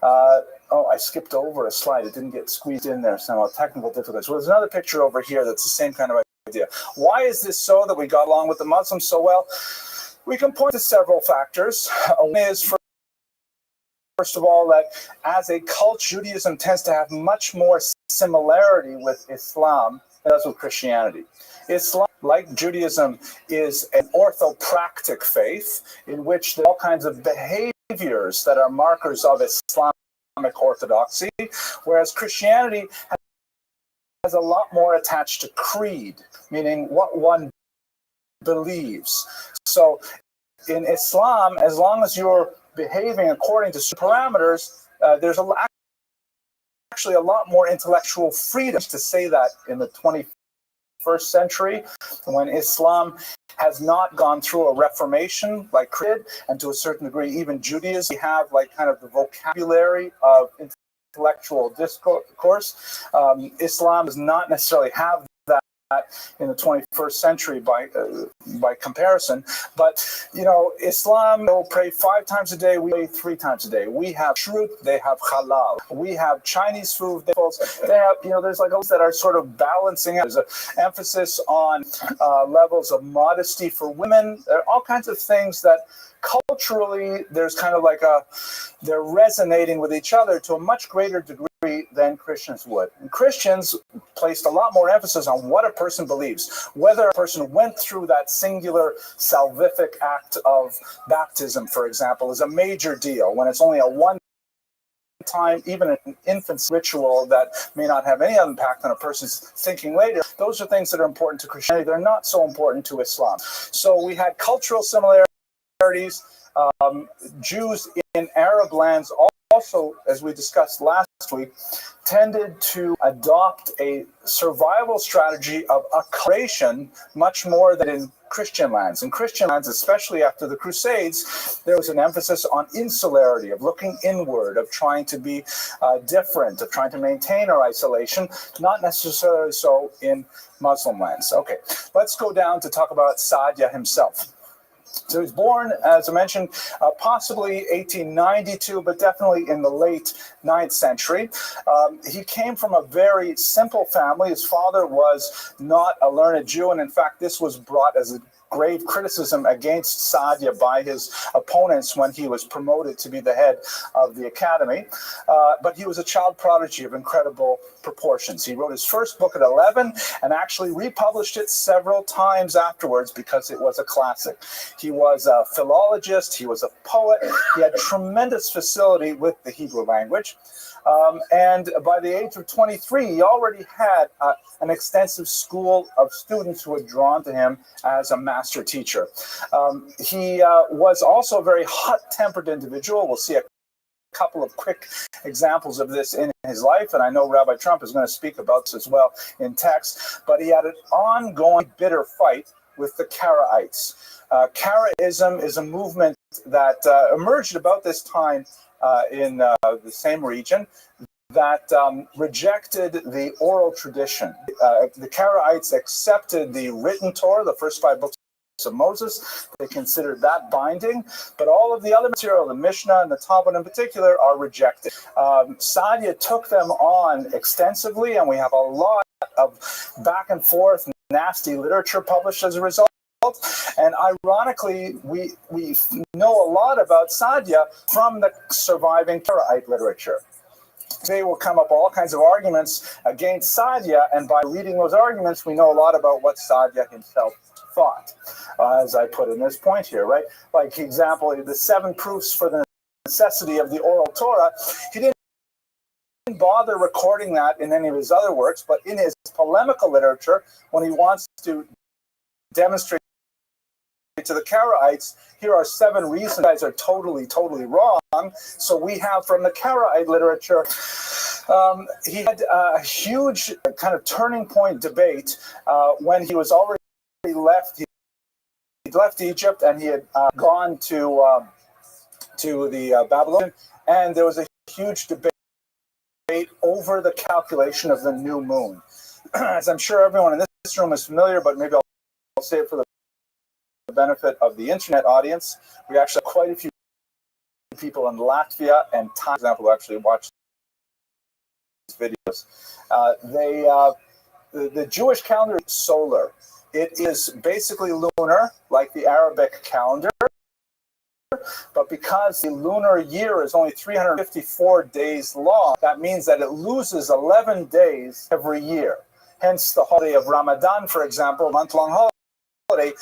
I skipped over a slide. It didn't get squeezed in there somehow. Technical difficulties. Well, there's another picture over here that's the same kind of idea. Why is this so that we got along with the Muslims so well? We can point to several factors. One is, first of all, that as a culture, Judaism tends to have much more similarity with Islam than it does with Christianity. Islam, like Judaism, is an orthopractic faith in which there are all kinds of behaviors that are markers of Islamic orthodoxy, whereas Christianity has a lot more attached to creed, meaning what one believes. So in Islam, as long as you're behaving according to parameters, there's actually a lot more intellectual freedom to say that in the 21st century, when Islam has not gone through a reformation like creed, and to a certain degree even Judaism. We have like kind of the vocabulary of intellectual discourse. Islam does not necessarily have that in the 21st century by comparison, but Islam will pray 5 times a day, we pray 3 times a day. We have shrut, they have halal. We have Chinese food, they have there's like those that are sort of balancing out. There's an emphasis on levels of modesty for women. There are all kinds of things that culturally there's kind of like they're resonating with each other to a much greater degree than Christians would. And Christians placed a lot more emphasis on what a person believes. Whether a person went through that singular salvific act of baptism, for example, is a major deal when it's only a one time, even an infant's ritual that may not have any impact on a person's thinking later, those are things that are important to Christianity. They're not so important to Islam. So we had cultural similarities. Jews in Arab lands also, as we discussed last week, tended to adopt a survival strategy of acculturation much more than in Christian lands. In Christian lands, especially after the Crusades, there was an emphasis on insularity, of looking inward, of trying to be different, of trying to maintain our isolation, not necessarily so in Muslim lands. Okay, let's go down to talk about Saadia himself. So he was born, as I mentioned, possibly 1892, but definitely in the late 9th century. He came from a very simple family. His father was not a learned Jew, and in fact, this was brought as a grave criticism against Saadia by his opponents when he was promoted to be the head of the academy. But he was a child prodigy of incredible proportions. He wrote his first book at 11 and actually republished it several times afterwards because it was a classic. He was a philologist, he was a poet, he had tremendous facility with the Hebrew language. And by the age of 23, he already had an extensive school of students who were drawn to him as a master teacher. He was also a very hot-tempered individual. We'll see a couple of quick examples of this in his life, and I know Rabbi Trump is going to speak about this as well in text, but he had an ongoing bitter fight with the Karaites. Karaism is a movement that emerged about this time in the same region that rejected the oral tradition. The Karaites accepted the written Torah, the first 5 books of Moses. They considered that binding, but all of the other material, the Mishnah and the Talmud in particular, are rejected. Saadia took them on extensively, and we have a lot of back and forth nasty literature published as a result. And ironically, we know a lot about Saadia from the surviving Karaite literature. Today will come up all kinds of arguments against Saadia, and by reading those arguments, we know a lot about what Saadia himself thought, as I put in this point here, right? Like, for example, the 7 proofs for the necessity of the oral Torah. He didn't bother recording that in any of his other works, but in his polemical literature, when he wants to demonstrate to the Karaites, here are 7 reasons you guys are totally wrong. So we have from the Karaite literature, he had a huge kind of turning point debate when he was already left. He'd left Egypt and he had gone to the Babylon, and there was a huge debate over the calculation of the new moon. As I'm sure everyone in this room is familiar, but maybe I'll say it for the benefit of the internet audience. We actually have quite a few people in Latvia and Thailand, for example, who actually watch these videos. The Jewish calendar is solar. It is basically lunar, like the Arabic calendar, but because the lunar year is only 354 days long, that means that it loses 11 days every year. Hence the holiday of Ramadan, for example, a month-long holiday,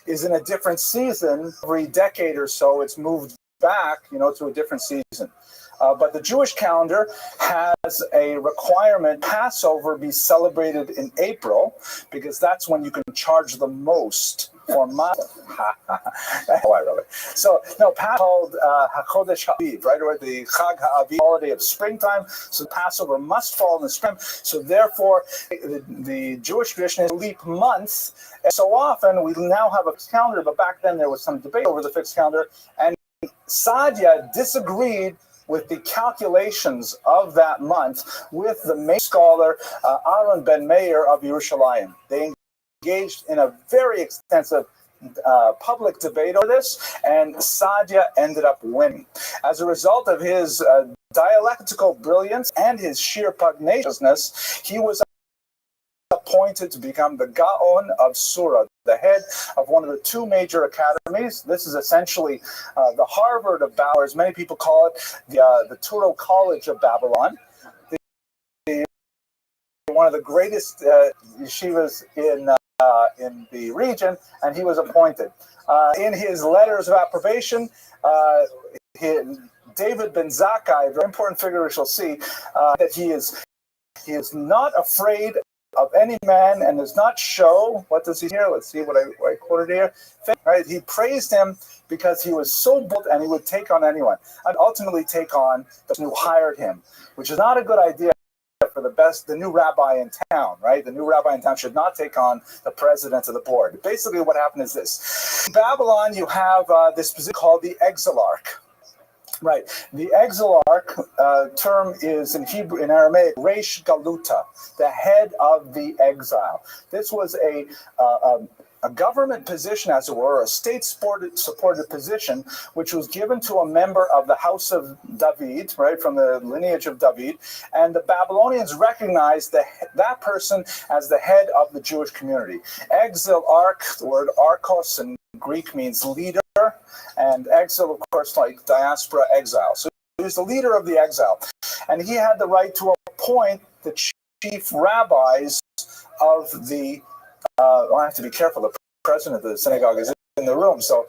is in a different season. Every decade or so, it's moved back, to a different season. But the Jewish calendar has a requirement: Passover be celebrated in April, because that's when you can charge the most for That's how I wrote it. So, no, called HaChodesh HaAviv, right, or the Chag HaAviv, holiday of springtime. So Passover must fall in the spring. So therefore, the Jewish tradition is a leap month. And so often, we now have a fixed calendar, but back then there was some debate over the fixed calendar, and Saadia disagreed with the calculations of that month with the main scholar Aaron ben Meir of Yerushalayim. They engaged in a very extensive public debate over this, and Saadia ended up winning. As a result of his dialectical brilliance and his sheer pugnaciousness, he was appointed to become the Gaon of Sura, the head of one of the 2 major academies. This is essentially the Harvard of Babylon, as many people call it, the Touro College of Babylon. One of the greatest yeshivas in the region, and he was appointed. In his letters of approbation, David ben Zakkai, a very important figure we shall see, that he is not afraid of any man and does not show. What does he here? Let's see what I quoted here. Right? He praised him because he was so bold and he would take on anyone and ultimately take on the person who hired him, which is not a good idea for the new rabbi in town, right? The new rabbi in town should not take on the president of the board. Basically what happened is this. In Babylon, you have this position called the exilarch. Right. The exilarch term is in Hebrew, in Aramaic, Reish Galuta, the head of the exile. This was a government position, as it were, a state-supported position, which was given to a member of the house of David, right, from the lineage of David. And the Babylonians recognized that person as the head of the Jewish community. Exilarch, the word archos in Greek means leader, and exile, of course, like diaspora, exile. So he was the leader of the exile. And he had the right to appoint the chief rabbis of the, I have to be careful, the president of the synagogue is in the room, so,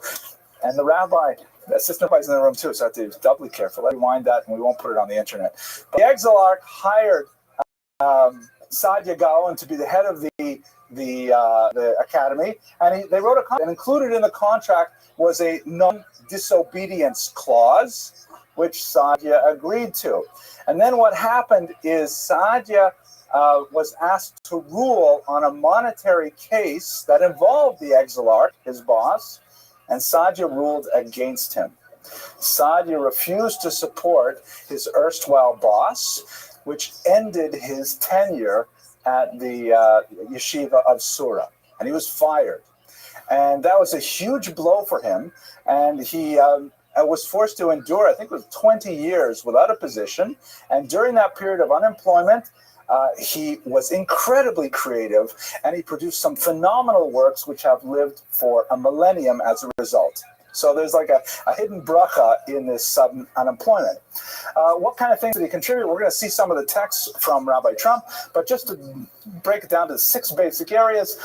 and the rabbi, the assistant rabbi is in the room too, so I have to be doubly careful. Let's rewind that and we won't put it on the internet. But the exilarch hired Saadia Gaon to be the head of the academy, and they wrote a contract, and included in the contract was a non-disobedience clause, which Saadia agreed to. And then what happened is Saadia was asked to rule on a monetary case that involved the exilarch, his boss, and Saadia ruled against him. Saadia refused to support his erstwhile boss, which ended his tenure at the yeshiva of Sura, and he was fired. And that was a huge blow for him, and he was forced to endure, I think it was 20 years without a position, and during that period of unemployment, he was incredibly creative, and he produced some phenomenal works which have lived for a millennium as a result. So there's like a hidden bracha in this sudden unemployment. What kind of things did he contribute? We're going to see some of the texts from Rabbi Trump, but just to break it down to 6 basic areas.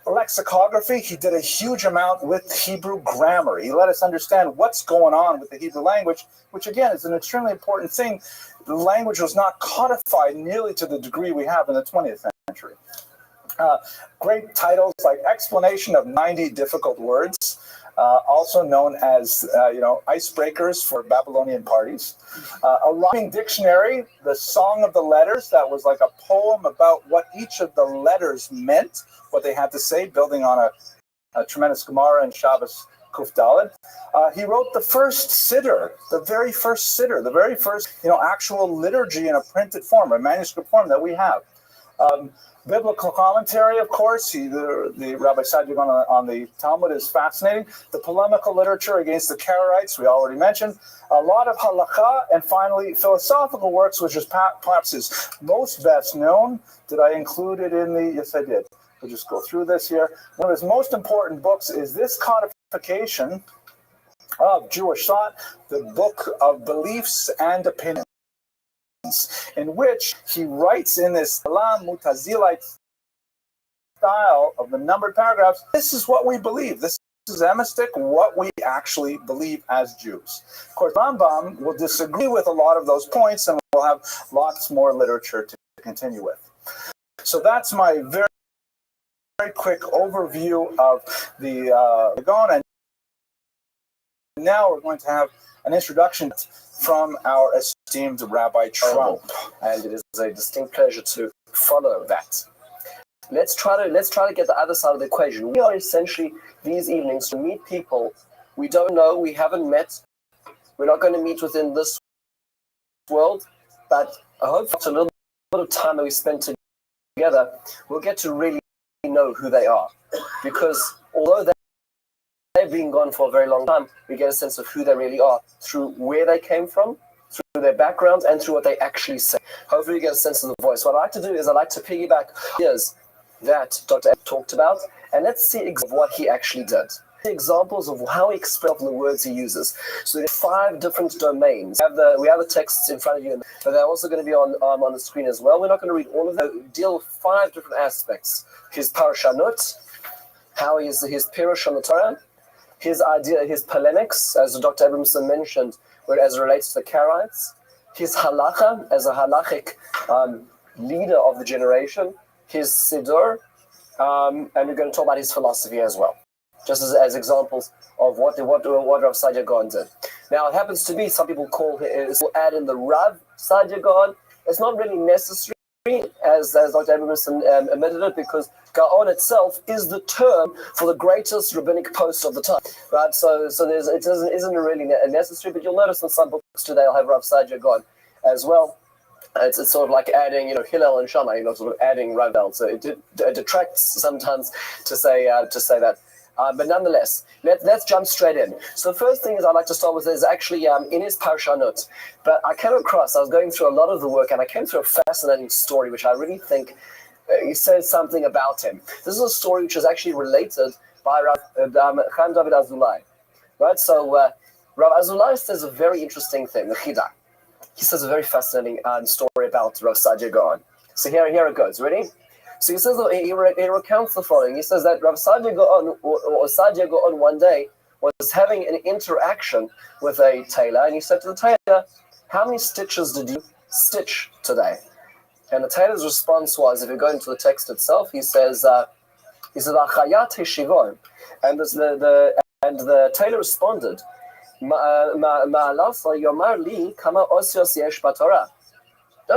Lexicography, he did a huge amount with Hebrew grammar. He let us understand what's going on with the Hebrew language, which again is an extremely important thing. The language was not codified nearly to the degree we have in the 20th century. Great titles like Explanation of 90 Difficult Words, also known as icebreakers for Babylonian parties. A rhyming dictionary, the Song of the Letters, that was like a poem about what each of the letters meant, what they had to say, building on a tremendous Gemara and Shabbos Kuf Daled. He wrote the first siddur, the very first actual liturgy in a printed form, a manuscript form that we have. Biblical commentary, of course, the Rabbi Saadia Gaon on the Talmud is fascinating. The polemical literature against the Karaites, we already mentioned. A lot of halakha, and finally, philosophical works, which is perhaps his most best known. Did I include it in the? Yes, I did. We'll just go through this here. One of his most important books is this codification of Jewish thought, the Book of Beliefs and Opinions, in which he writes in this Mutazilite style of the numbered paragraphs, this is what we believe. This is emistic, what we actually believe as Jews. Of course, Rambam will disagree with a lot of those points, and we'll have lots more literature to continue with. So that's my very, very quick overview of the Gaon. And now we're going to have an introduction from our esteemed Rabbi Trump, and it is a distinct pleasure to follow that. Let's try to get the other side of the equation. We are essentially these evenings to meet people we don't know, we haven't met. We're not going to meet within this world, but I hope after a little bit of time that we spend together, we'll get to really know who they are. Because although they've been gone for a very long time, we get a sense of who they really are through where they came from, through their background, and through what they actually say. Hopefully you get a sense of the voice. What I like to do is I like to piggyback ideas that Dr. M talked about, and let's see what he actually did. Examples of how he expressed the words he uses. So there are 5 different domains. We have the texts in front of you, but they're also going to be on the screen as well. We're not going to read all of them. Deal with 5 different aspects. His parashanot, how is his pirush on the Torah, his idea, his polemics, as Dr. Abramson mentioned, as it relates to the Karaites, his halacha as a halachic leader of the generation, his siddur, and we're going to talk about his philosophy as well, just as examples of what Rav Saadia Gaon did. Now, it happens to be some people add in the Rav Saadia Gaon. It's not really necessary, as Dr. Abramson admitted it, because Gaon itself is the term for the greatest rabbinic post of the time, right? So isn't really necessary, but you'll notice in some books today I'll have Rav Saadia Gaon as well. It's sort of like adding, Hillel and Shammai, sort of adding Ravel. So it detracts sometimes to say that. But nonetheless, let's jump straight in. So the first thing I'd like to start with is actually in his Parshanot. But I came across, I was going through a lot of the work, and I came through a fascinating story, which I really think he says something about him. This is a story which is actually related by Chaim David Azulai. Right? So Rav Azulai says a very interesting thing, the Chida. He says a very fascinating story about Rav Saadia Gaon. So here it goes. Ready? So he says he recounts the following. He says that Rav Saadia Gaon or Saadia Gaon one day was having an interaction with a tailor, and he said to the tailor, "How many stitches did you stitch today?" And the tailor's response was, if you go into the text itself, he says, "Achayat heshivon," and the tailor responded, don't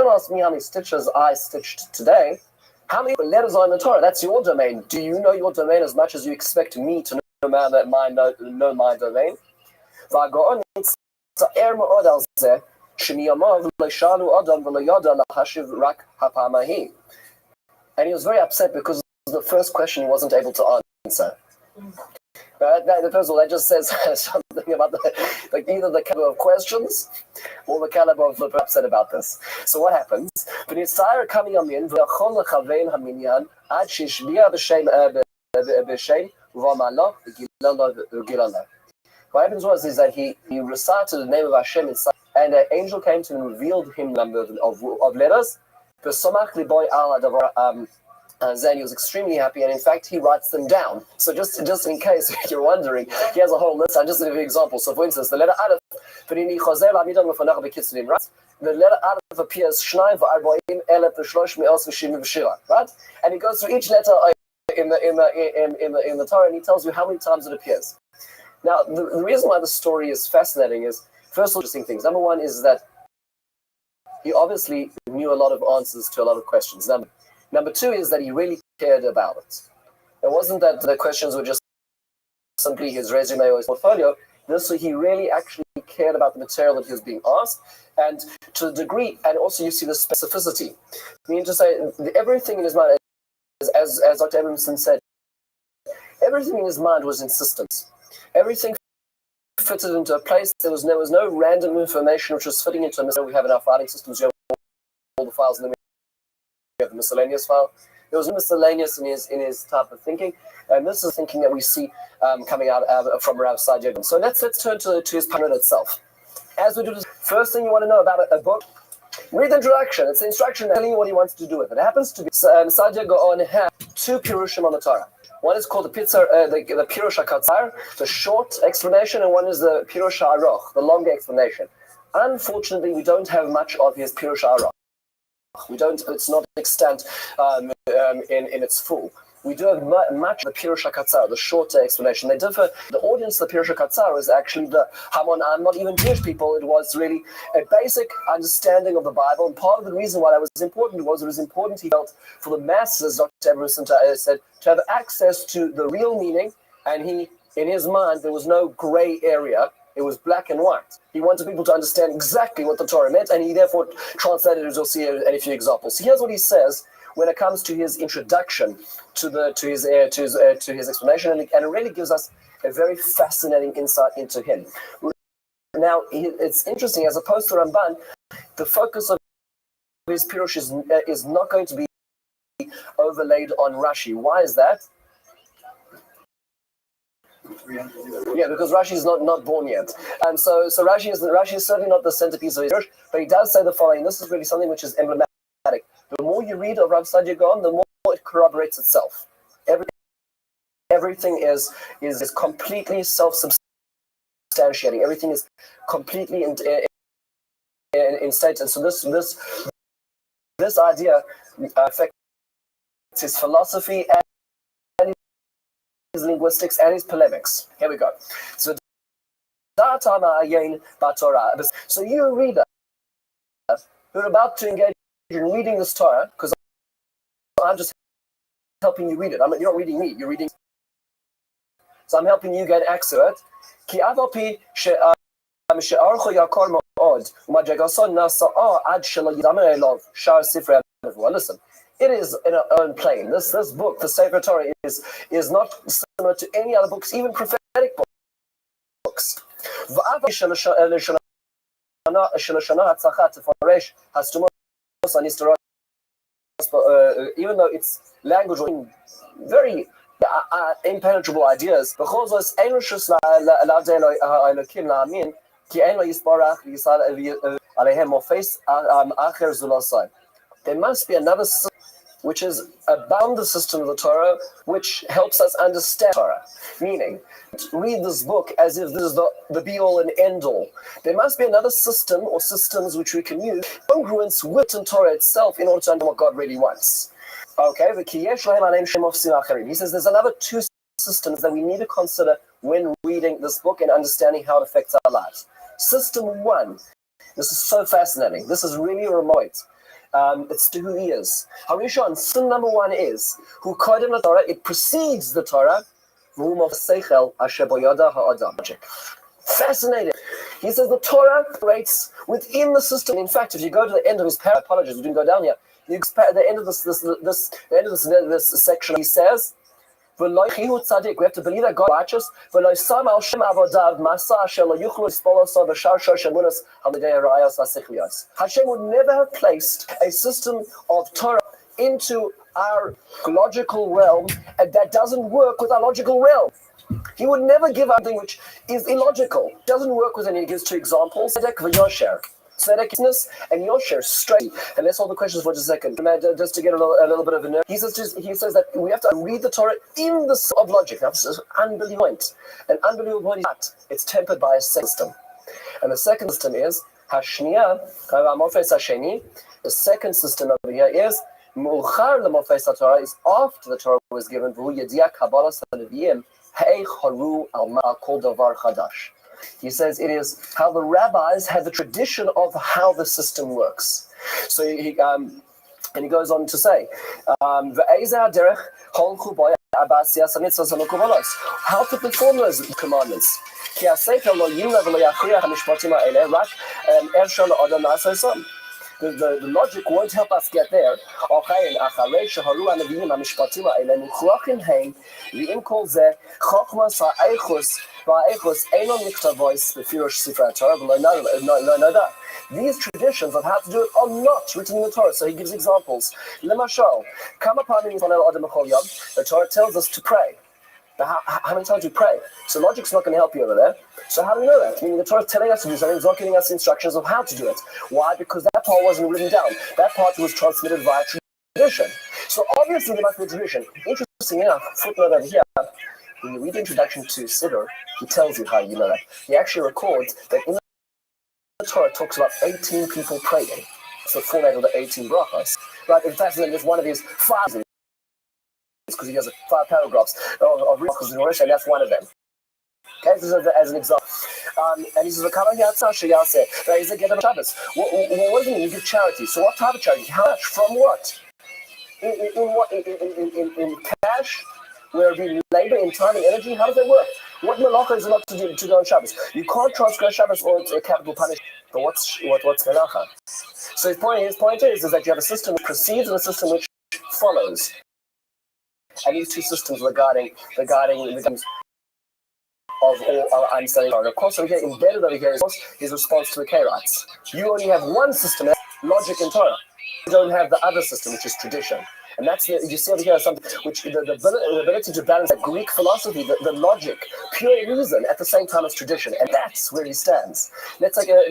ask me how many stitches I stitched today. How many letters are in the Torah? That's your domain. Do you know your domain as much as you expect me to know my domain? And he was very upset because the first question he wasn't able to answer. First of all, that just says something about either the caliber of questions or the caliber of the upset about this. So what happens? What happens is that he recited the name of Hashem inside, and an angel came to him and revealed him number of letters. Then he was extremely happy, and in fact, he writes them down. So just in case you're wondering, he has a whole list. I'm just going to give you an example. So for instance, the letter Aleph, the letter Aleph appears right? And he goes through each letter in the Torah, and he tells you how many times it appears. Now, the reason why the story is fascinating is, first of all, interesting things. Number one is that he obviously knew a lot of answers to a lot of questions. Number two is that he really cared about it. It wasn't that the questions were just simply his resume or his portfolio. He really actually cared about the material that he was being asked, and to the degree, and also you see the specificity. I mean to say, everything in his mind, as Dr. Abramson said, everything in his mind was in systems. Everything fitted into a place. There was no random information which was fitting into a mystery we have in our filing systems. You have all the files, and then we have the miscellaneous file. There was miscellaneous in his type of thinking, and this is thinking that we see coming out from Rav Saadia. So let's turn to his Paranot itself. As we do this, first thing you want to know about a book, read the introduction. It's the instruction telling you what he wants to do with it. It happens to be Saadia Gaon had two pirushim on the Torah. One is called the Pirush HaKatzar, the short explanation, and one is the Pirush HaAroch, the longer explanation. Unfortunately, we don't have much of his Pirush HaAroch. We don't. It's not extant in its full. We do have much of the Pirush HaKatzar, the shorter explanation. They differ. The audience of the Pirush HaKatzar is actually the Hamon, not even Jewish people. It was really a basic understanding of the Bible. And part of the reason why that was important was it was important, he felt, for the masses, Dr. Abramson said, to have access to the real meaning. And in his mind, there was no gray area. It was black and white. He wanted people to understand exactly what the Torah meant, and he therefore translated it, as you'll see in a few examples. So here's what he says when it comes to his introduction to his explanation, and it really gives us a very fascinating insight into him. Now, it's interesting, as opposed to Ramban, the focus of his Pirush is not going to be overlaid on Rashi. Why is that? Yeah, because Rashi is not born yet, and so Rashi is certainly not the centerpiece of his Pirush, but he does say the following. This is really something which is emblematic. The more you read of Rav Saadia Gaon, the more it corroborates itself. everything is completely self-substantiating. Everything is completely in state. And so this idea affects his philosophy and his linguistics and his polemics. Here we go. So you reader who are about to engage in reading this Torah, because I'm just helping you read it. You're not reading me, you're reading. So I'm helping you get access to it. Listen, it is in our own plane. This book, the Sefer Torah, is not similar to any other books, even prophetic books. Even though its language was very impenetrable ideas, there must be another system which is about the system of the Torah, which helps us understand Torah. Meaning, read this book as if this is the be-all and end-all. There must be another system or systems which we can use, congruence with the Torah itself, in order to understand what God really wants. Okay, he says there's another two systems that we need to consider when reading this book and understanding how it affects our lives. System one, this is so fascinating. This is really remote. It's to who he is. Harishon, sin number one is who kodem the Torah, it precedes the Torah. Fascinating. He says the Torah operates within the system. In fact, if you go to the end of his paragraph, apologies, we didn't go down here. The end of this section, he says, we have to believe that God is righteous. Hashem would never have placed a system of Torah into our logical realm that doesn't work with our logical realm. He would never give something which is illogical. Doesn't work with any. He gives two examples. Tzedekness and Yosher straight. And let's hold the questions for just a second. Just to get a little bit of a nerve. He says that we have to read the Torah in the of logic. Now, this is an unbelievable point. An unbelievable point. It's tempered by a system. And the second system is Hashniya, the second system over here is Mu'char l'mofes Torah, is after the Torah was given. V'hu yediak Kabbalas HaNeviim Hei Haru al Kol Davar Chadash. He says it is how the rabbis have the tradition of how the system works. So he goes on to say, how to perform those commandments. The logic won't help us get there. These traditions of how to do it are not written in the Torah. So he gives examples. The Torah tells us to pray. How many times do we pray? So logic's not going to help you over there. So how do we know that? Meaning the Torah is telling us to do something, it's not giving us instructions of how to do it. Why? Because that part wasn't written down. That part was transmitted via tradition. So obviously there must be a tradition. Interesting enough, footnote over here, when you read the introduction to Siddur, he tells you how you know that. He actually records that in the Torah it talks about 18 people praying. It's the format of the 18 brachas. Right? In fact, then there's one of his five, because he has 5 paragraphs of brachas in Rosh, and that's one of them. Okay, this is as an example. And he says, what does it mean? You give charity. So what type of charity? How much? From what? In cash? Where it be labor, in time and energy? How does that work? What malacha is not to do on Shabbos? You can't transgress Shabbos or it's a capital punishment. But what's malacha? So his point is that you have a system which precedes and a system which follows. And these two systems regarding the of all our understanding. Of course, over here, embedded over here is his response to the Karaites. You only have one system, logic and Torah. You don't have the other system, which is tradition. And that's you see over here something which the ability to balance that Greek philosophy, the logic, pure reason at the same time as tradition, and that's where he stands. Let's take a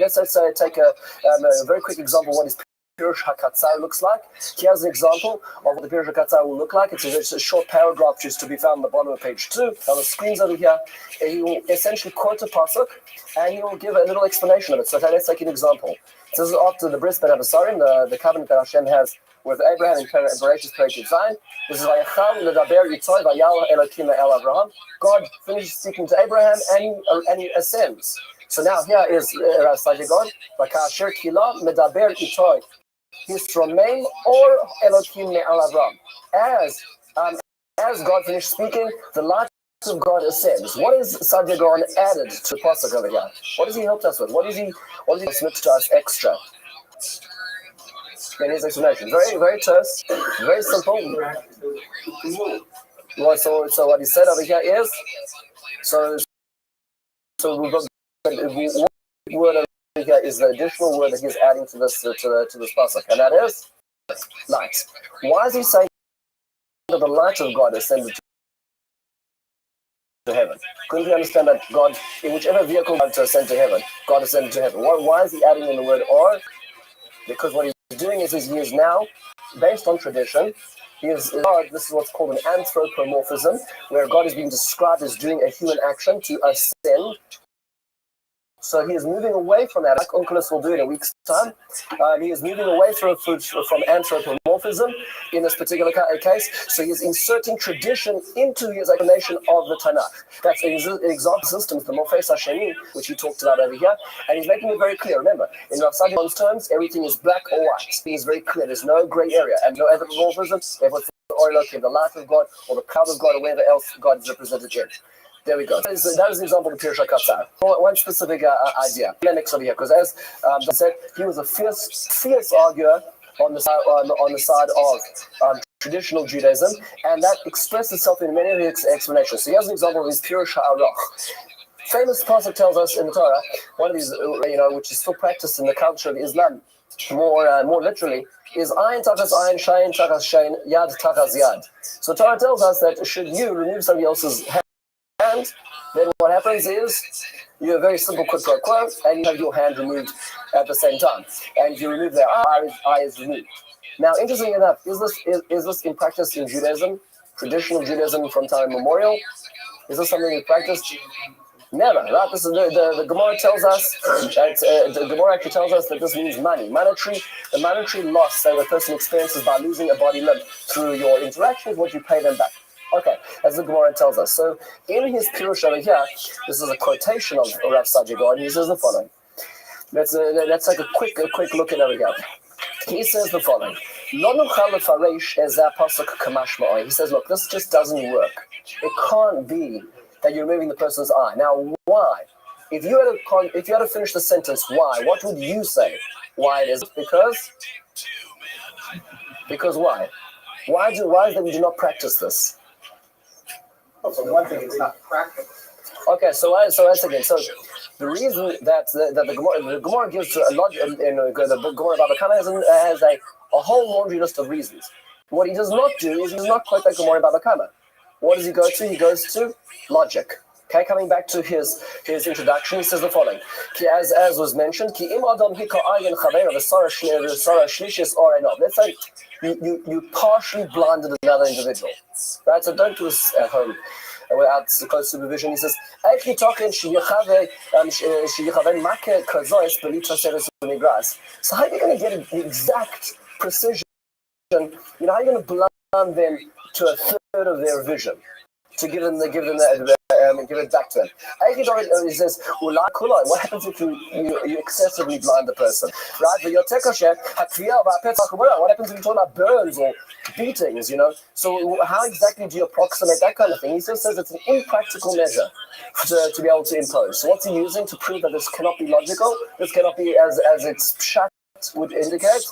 very quick example. What is Pirush HaKatzar looks like. Here's an example of what the Pirush HaKatzar will look like. It's a short paragraph which is to be found on the bottom of page 2. On the screens over here, he will essentially quote a pasuk and he will give a little explanation of it. So let's take an example. So this is after the Bris Ben Abasarim, the covenant that Hashem has with Abraham in Bereshit Perek Zayin. This is Vayachal Ledaber Yitzhak Vayal Elokim El Avraham. God finishes speaking to Abraham and he ascends. So now here is Rav Sajigon, Vakasher Kila Medaber Itoy. Hisromein or Elokim Me'al Avram. As God finished speaking, the light of God ascends. What is Sajigon added to the pasuk over here? What does he help us with? What does he submit to us extra? And his explanation. Very, very terse, very simple. So what he said over here is we've got one word over here is the additional word that he's adding to this pasuk, and that is light. Why is he saying that the light of God ascended to heaven? Couldn't we understand that God, in whichever vehicle God to ascend to heaven, God ascended to heaven? Why is he adding in the word or? Because what he's doing is he is now, based on tradition, this is what's called an anthropomorphism, where God is being described as doing a human action to ascend. So he is moving away from that, like Onkelos will do in a week's time. He is moving away from anthropomorphism in this particular case. So he is inserting tradition into his explanation of the Tanakh. That's an example systems, the Morphes Hashemi, which he talked about over here. And he's making it very clear. Remember, in Rav Sajigon's terms, everything is black or white. He is very clear. There's no gray area and no anthropomorphism. Everything the light of God or the cloud of God or wherever else God is represented in. There we go. That is an example of Pirush HaKatzar. One specific idea. Next over here, because as I said, he was a fierce arguer on the side of traditional Judaism, and that expressed itself in many of his explanations. So here's an example of his Pirush HaAroch. Famous pasuk tells us in the Torah, one of these, which is still practiced in the culture of Islam, more literally, is ayin tachas ayin, shayin tachas shayin, yad tachas yad. So Torah tells us that should you remove somebody else's hand, then what happens is you have a very simple quid pro quo, and you have your hand removed at the same time. And if you remove their eye is removed. Now, interestingly enough, is this in practice in Judaism, traditional Judaism from time immemorial? Is this something we practiced? Never, right? This is the Gemara tells us that the Gemara actually tells us that this means money. The monetary loss that a person experiences by losing a body limb through your interaction is what you pay them back. Okay, as the Gemara tells us. So in his Pirush over here, this is a quotation of Rav Sajigon, and he says the following. Let's take a quick look at over here. He says the following. He says, look, this just doesn't work. It can't be that you're removing the person's eye. Now, why? If you had to finish the sentence, why? What would you say? Why it is? Because why? Why is it that we do not practice this? Well, for one thing, it's not practical. Okay, so once again, so the reason that the Gemara gives a lot in the Gemara Baba Kama has a whole laundry list of reasons. What he does not do is he does not quote that Gemara Baba Kama. What does he go to? He goes to logic. Okay, coming back to his introduction, he says the following. As was mentioned, let's say you partially blinded another individual. Right? So don't do this at home without close supervision. He says, so how are you going to get an exact precision? How are you going to blind them to a third of their vision? To give it back to them. He says, what happens if you excessively blind the person? Right? What happens if you talk about burns or beatings, So how exactly do you approximate that kind of thing? He just says it's an impractical measure to be able to impose. So what's he using to prove that this cannot be logical? This cannot be as it's pshat would indicate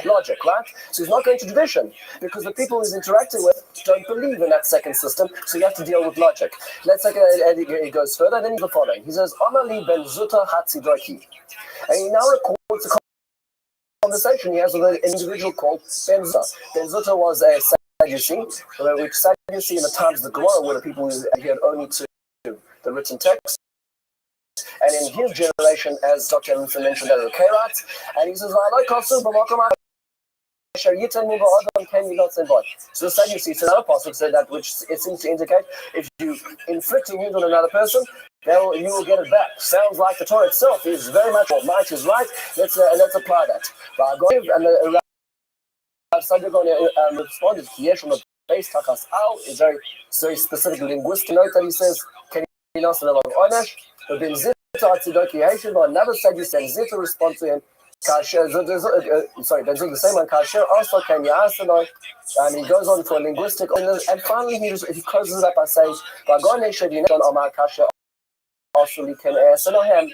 logic, right? So he's not going to tradition because the people he's interacting with don't believe in that second system, so you have to deal with logic. Let's take it goes further, then the following. He says, Amali ben Zuta Hatzidraki. And he now records a conversation he has with an individual called Ben Zuta. Ben Zuta was a Sadducee, which Sadducee in the times of the Gemara were the people who adhered only to the written text. And in his generation, as Dr. Emerson mentioned, there were Karaites, and he says, Yitan Muba Adam Ken Yilot Bot. So the Sadducees, another passage said that, which it seems to indicate if you inflict a wound on another person, you will get it back. Sounds like the Torah itself is very much what might is right. Let's apply that. And the Rav Sadiq responded, Yesh from the base Takas Al is very specific linguistic note that he says, Can you not say of Onesh? But Ben Zita Atzidoki Haitian, but another Sadducee and Zita respond to him. Ben Zita the same one, Kasher also can you ask and he goes on for a linguistic, and finally he closes it up by saying, Omar Kasher. Also, you can answer him.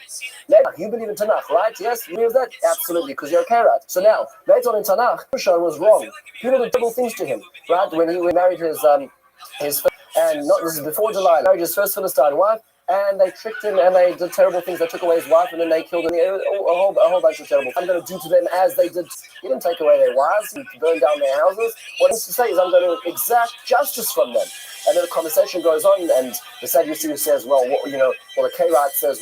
You believe in Tanakh, right? Yes, you believe that? Absolutely, because you're a Kairat. So now, later on in Tanakh, Rothschild was wrong. People did terrible things to him, right? When he married his first, and not this is before July, married his first Philistine wife, and they tricked him and they did terrible things. They took away his wife and then they killed him. A whole bunch of terrible. I'm going to do to them as they did. He didn't take away their wives. He burned down their houses. What he needs to say is, I'm going to exact justice from them. And then the conversation goes on, and the Sadducee says, well, the Kairat says,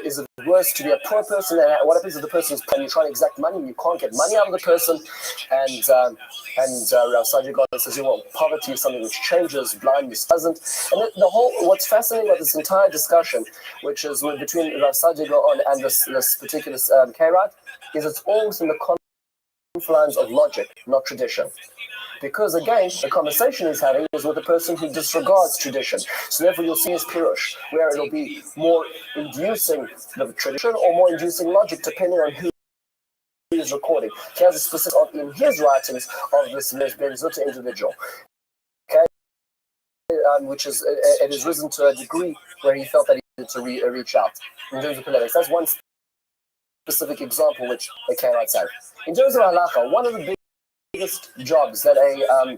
is it worse to be a poor person? And what happens if the person is you're trying to exact money and you can't get money out of the person? And Rav Sadiq says, poverty is something which changes, blindness doesn't. And what's fascinating about this entire discussion, which is between Rav Sadiq and this particular Kairat, is it's all within the confines of logic, not tradition. Because again, the conversation he's having is with a person who disregards tradition. So therefore you'll see his pirush, where it'll be more inducing the tradition or more inducing logic, depending on who is recording. He has a specific in his writings of this Ben Zutta individual. Okay? Which is, it has risen to a degree where he felt that he needed to reach out. In terms of polemics, that's one specific example which they cannot say. In terms of halacha, one of the biggest jobs that a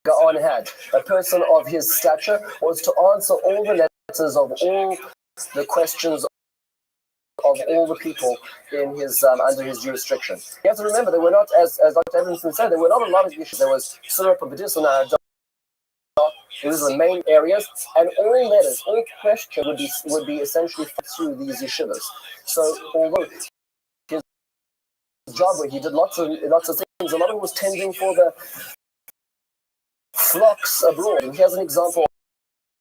Gaon had, a person of his stature, was to answer all the letters of all the questions of all the people in his under his jurisdiction. You have to remember, there were not, as Dr. Evanson said, there were not a lot of issues. There was Surah Padisana, these are the main areas, and all letters, all questions would be essentially through these yeshivas. So although his job where he did lots of things, a lot of it was tending for the flocks abroad. And here's an example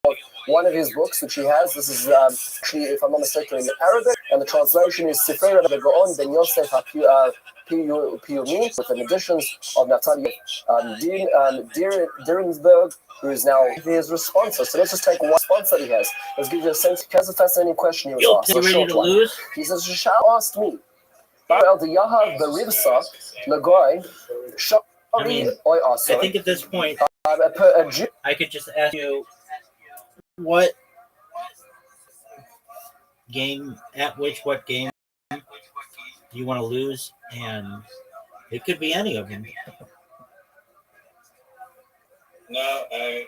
of one of his books, which he has. This is actually, if I'm not mistaken, in Arabic, and the translation is Sefer Rabbi Gaon Ben Yosef Piyumi, with the additions of Natalia Dirinsberg, who is now his responser. So let's just take one response that he has. Let's give you a sense. He has a fascinating question he was asked. You ready to lose? He says, Shishal asked me, I think at this point, I could just ask you what game do you want to lose, and it could be any of them. No, I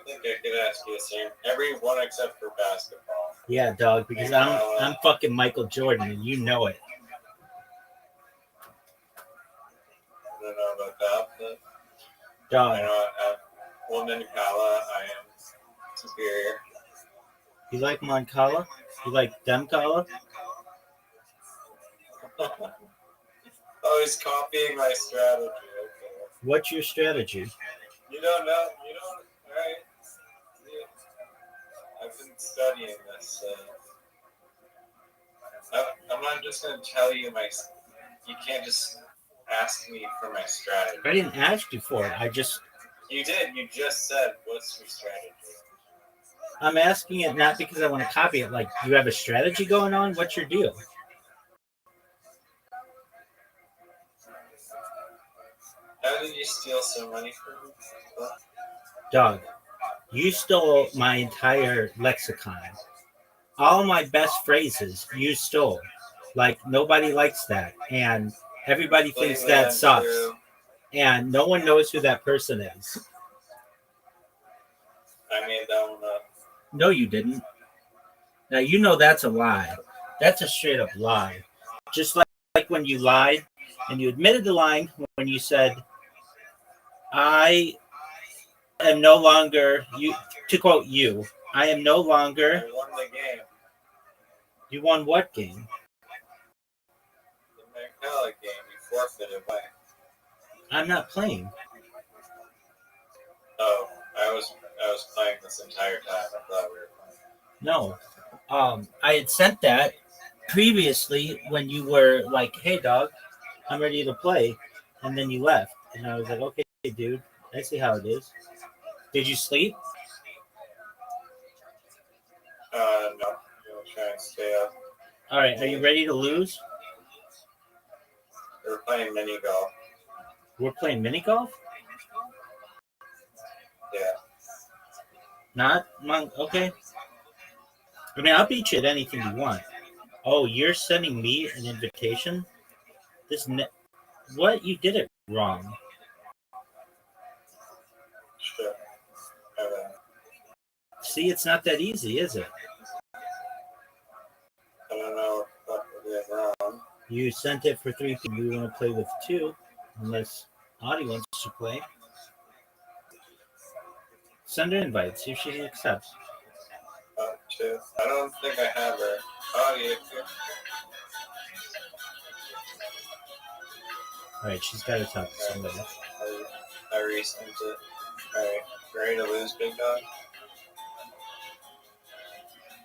think I could ask you the same. Every one except for basketball. Yeah, dog, because I'm fucking Michael Jordan, and you know it. I don't know about that, but Dog. At woman Kala, I am superior. You like Moncala? You like Demkala? Oh, he's copying my strategy. Okay. What's your strategy? You don't know? You don't? All right. Yeah. I've been studying this. I'm not just going to tell you my... You can't just ask me for my strategy. I didn't ask you for it. You did. You just said, what's your strategy? I'm asking it not because I want to copy it. Like, you have a strategy going on? What's your deal? How did you steal so money from me? Dog, you stole my entire lexicon. All my best phrases you stole. Like, nobody likes that. And everybody thinks that sucks. True. And no one knows who that person is. I made that one up. No, you didn't. Now, you know that's a lie. That's a straight up lie. Just like when you lied, and you admitted to lying when you said, I am no longer, to quote you, I am no longer. I won the game. You won what game? The Hell game. You forfeited. Why? I'm not playing. Oh, I was playing this entire time. I thought we were playing. No. I had sent that previously when you were like, "Hey, dog, I'm ready to play," and then you left, and I was like, "Okay, dude, I see how it is." Did you sleep? No. I'm trying to stay up. All right. Are you ready to lose? We were playing mini golf. We're playing mini golf. Yeah. Not okay. I mean, I'll beat you at anything you want. Oh, you're sending me an invitation? What? You did it wrong. Sure. Okay. See, it's not that easy, is it? I don't know what we did wrong. You sent it for 3 people. You want to play with 2, unless Audie wants to play. Send her an invite. See if she accepts. 2. I don't think I have her. Oh, yeah. All right, she's got to talk to somebody. I resent it. All right. Ready to lose, big dog?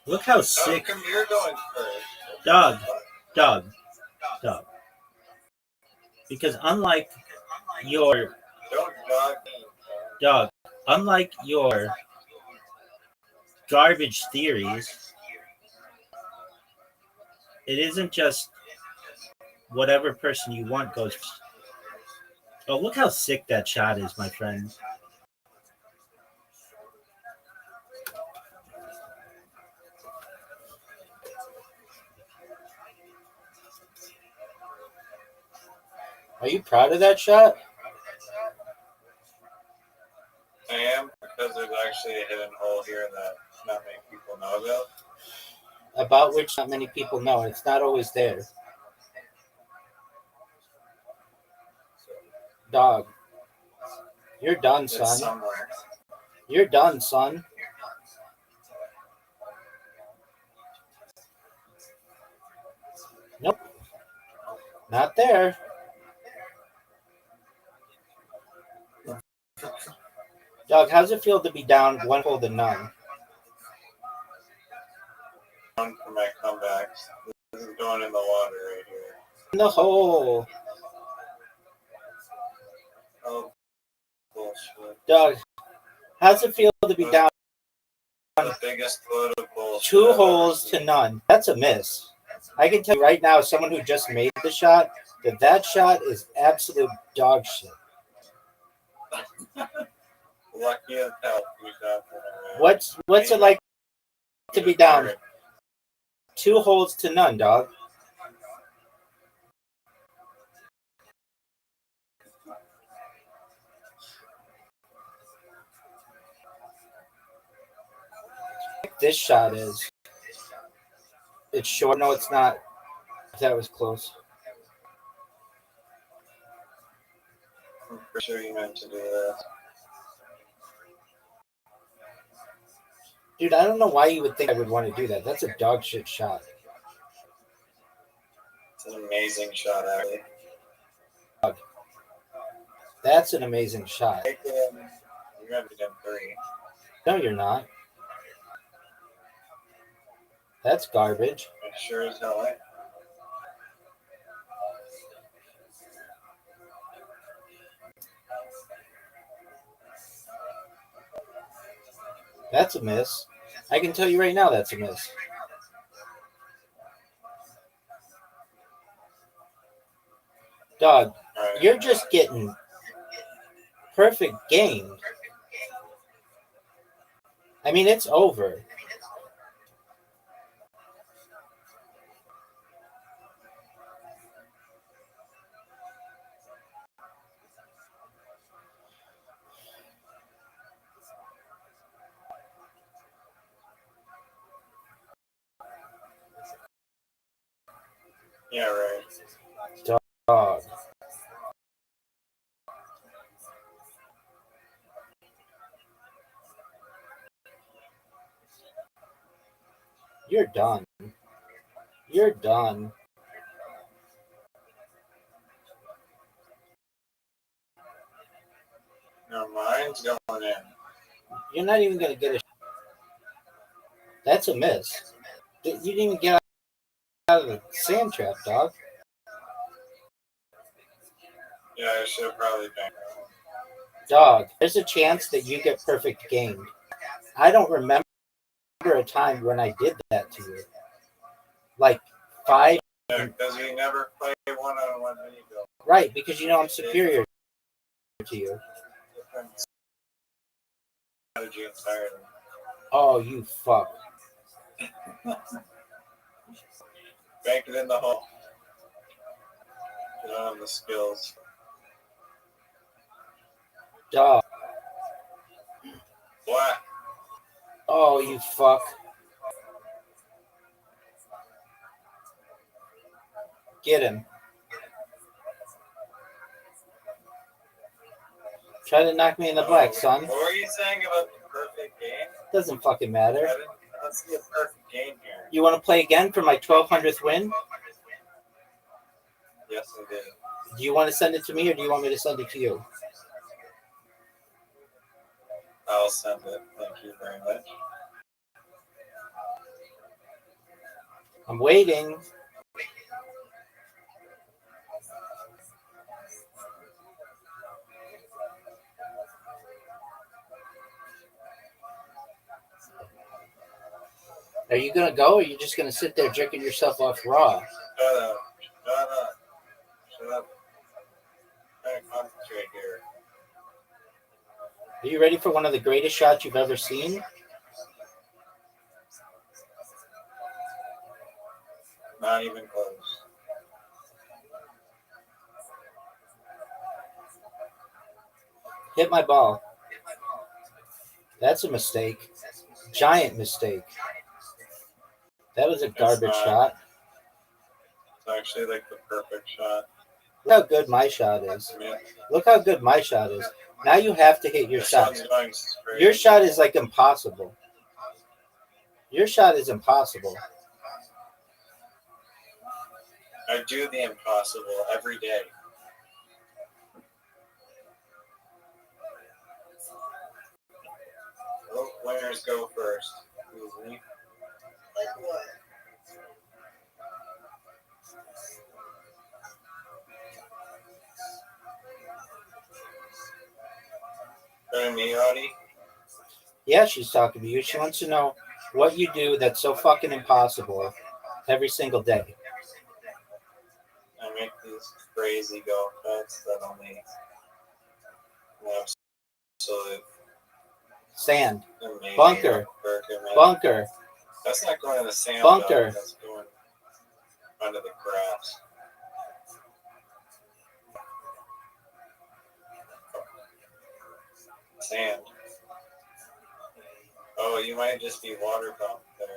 Look how sick. Come here, going first. Dog. Because unlike your dog, unlike your garbage theories, it isn't just whatever person you want goes. Oh, look how sick that shot is, my friend. Are you proud of that shot? I am, because there's actually a hidden hole here that not many people know about. About which not many people know. It's not always there. Dog. You're done, son. It's somewhere. You're done, son. Nope. Not there. Dog, how's it feel to be down 1 hole to none? For my comebacks. This is going in the water right here. In the hole. Oh, bullshit. Dog, how's it feel to be down The biggest load of bullshit. 2 holes to none? That's a miss. I can tell you right now, someone who just made the shot, that shot is absolute dog shit. Lucky as hell. What's it like to be down 2 holes to none, dog? This shot is. It's short. No, it's not. That was close. I'm pretty sure you meant to do that. Dude, I don't know why you would think I would want to do that. That's a dog shit shot. It's an amazing shot, actually. That's an amazing shot. You're going to be done 3. No, you're not. That's garbage. It sure as hell ain't. That's a miss. I can tell you right now that's a miss. Dog, you're just getting perfect gamed. I mean, it's over. Yeah, right. Dog. You're done. You're done. No, mine's going in. You're not even going to get a. That's a miss. You didn't even get out of the sand trap, dog. Yeah, I should have probably been. Dog, there's a chance that you get perfect gamed. I don't remember a time when I did that to you. Like 5. Yeah, because we never play one-on-one video. Right, because you know I'm superior to you. Different strategy entirely. Oh, you fuck. Bank it in the hole. Get on the skills. Dog. What? Oh, you fuck. Get him. Try to knock me in the black, son. What were you saying about the perfect game? Doesn't fucking matter. I don't see a perfect game here. You want to play again for my 1200th win? Yes, I did. Do you want to send it to me or do you want me to send it to you? I'll send it. Thank you very much. I'm waiting. Are you going to go or are you just going to sit there jerking yourself off raw? Shut up. Shut up. Shut up. I'm trying to concentrate here. Are you ready for one of the greatest shots you've ever seen? Not even close. Hit my ball. That's a mistake. Giant mistake. That was a garbage shot. It's actually like the perfect shot. Look how good my shot is. Look how good my shot is. Now you have to hit your shot. Your shot is like impossible. Your shot is impossible. I do the impossible every day. Oh, winners go first. Easy. Like what? Turn me, Roddy. Yeah, she's talking to you. She wants to know what you do that's so fucking impossible every single day. I make these crazy golf cuts that only absolute Sand. amazing Bunker. Bunker. That's not going in the sand. Bunker. Dog. That's going under the grass. Sand. Oh, you might just be water pump there.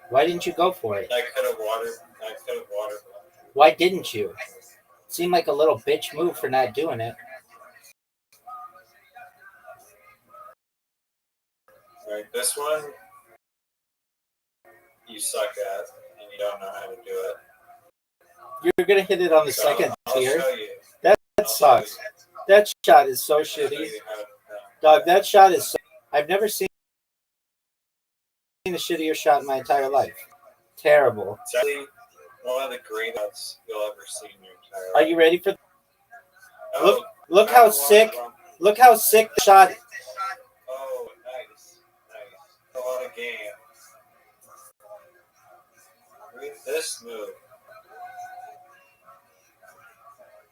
Why didn't you go for it? I could have water pumped. Why didn't you? Seemed like a little bitch move for not doing it. Alright, this one you suck at and you don't know how to do it. You're gonna hit it on the So second I'll tier. show you. That sucks. That shot is so shitty. Dog, that shot is so... I've never seen a shittier shot in my entire life. Terrible. It's actually one of the greatest you'll ever see in your entire life. Are you ready for... Oh, Look how sick... Look how sick the shot... Oh, nice. Nice. A lot of game. Look at this move.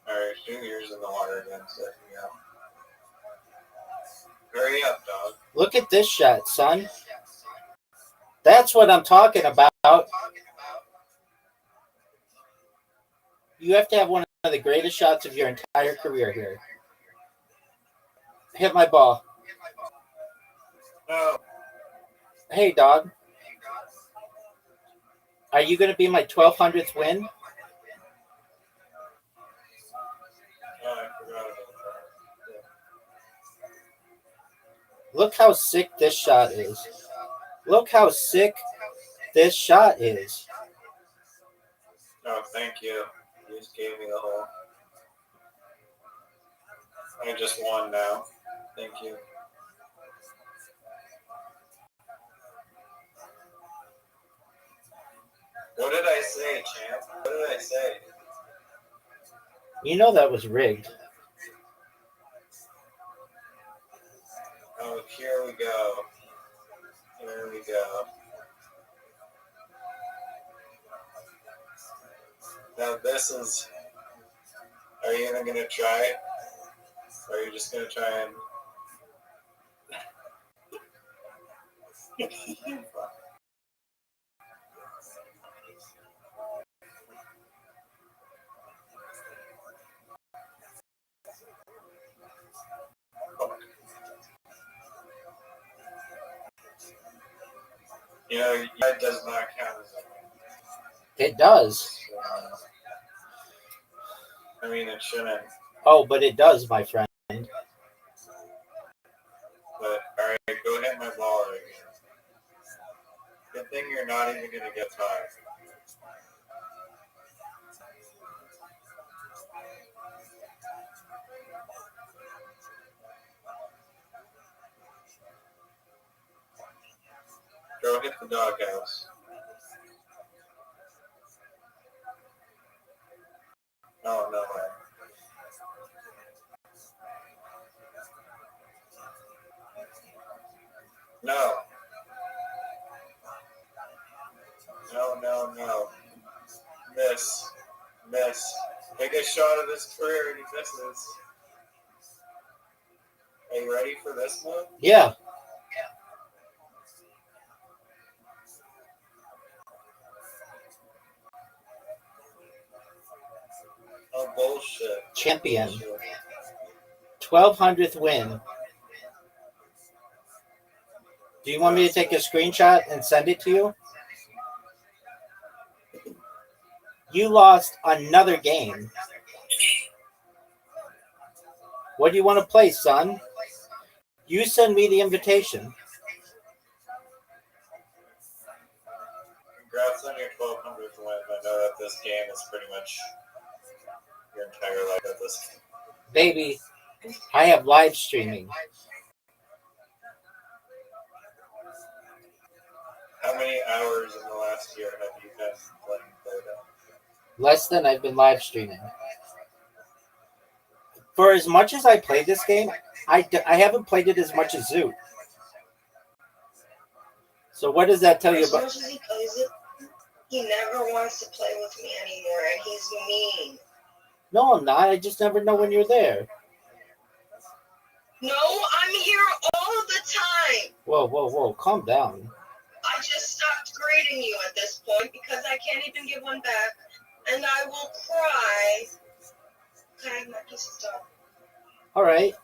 Alright, shoot yours in the water again. So yeah. Hurry up, dog. Look at this shot, son. That's what I'm talking about. You have to have one of the greatest shots of your entire career here. Hit my ball. No. Hey, dog. Are you going to be my 1200th win? Oh, I forgot about that. Look how sick this shot is. Look how sick this shot is. No, thank you. You just gave me the whole. I just won now. Thank you. What did I say, champ? What did I say? You know that was rigged. Oh, here we go. Here we go. Now this is. Are you even gonna try? Or are you just gonna try and? You know, that does not count as a win. It does. I mean, it shouldn't. Oh, but it does, my friend. But alright, go hit my ball again. Good thing you're not even gonna get tired. Go hit the doghouse. Oh, no way. No. No. Miss. Biggest shot of his career and he misses. Are you ready for this one? Yeah. Oh, bullshit. Champion. Bullshit. 1200th win. Do you want me to take a screenshot and send it to you? You lost another game. What do you want to play, son? You send me the invitation. Congrats on your 1200th win. I know that this game is pretty much your entire life at this game. Baby, I have live streaming. How many hours in the last year have you been playing Dota? Less than I've been live streaming. For as much as I played this game, I haven't played it as much as Zoot. So what does that tell you As about? much as he plays it, he never wants to play with me anymore, and he's mean. No, I'm not. I just never know when you're there. No, I'm here all of the time. Whoa. Calm down. I just stopped grading you at this point because I can't even give one back, and I will cry. Okay, my piece of stuff. All right.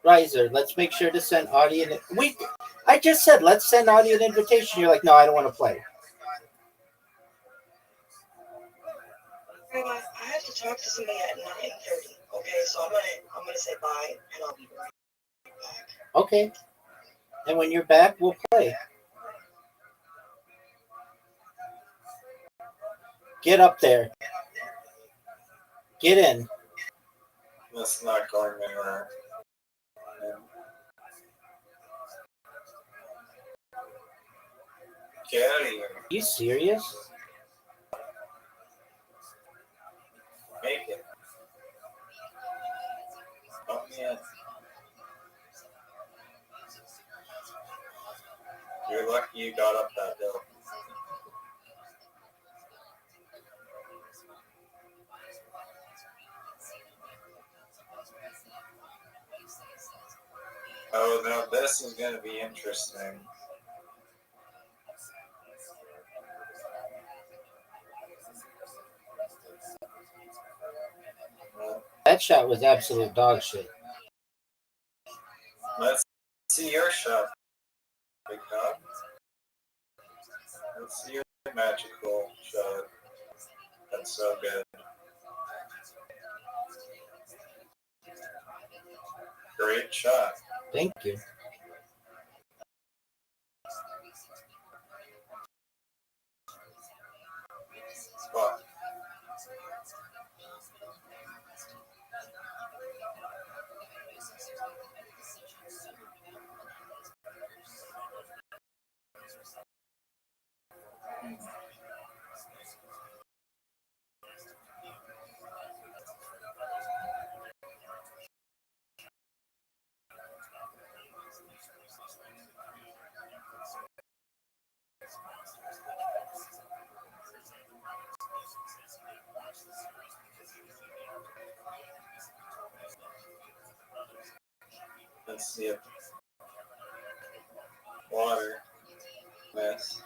Riser, let's make sure to send audio. I just said, let's send audio an invitation. You're like, no, I don't want to play. Rabbi, I have to talk to somebody at 9:30. Okay, so I'm gonna say bye, and I'll be right back. Okay. And when you're back, we'll play. Get up there. Get in. That's not going anywhere. Get out of here. Are you serious? Make it. Oh, man. You're lucky you got up that hill. Oh, now this is going to be interesting. That shot was absolute dog shit. Let's see your shot, big dog. Let's see your magical shot. That's so good. Great shot. Thank you. Let's see if water mess.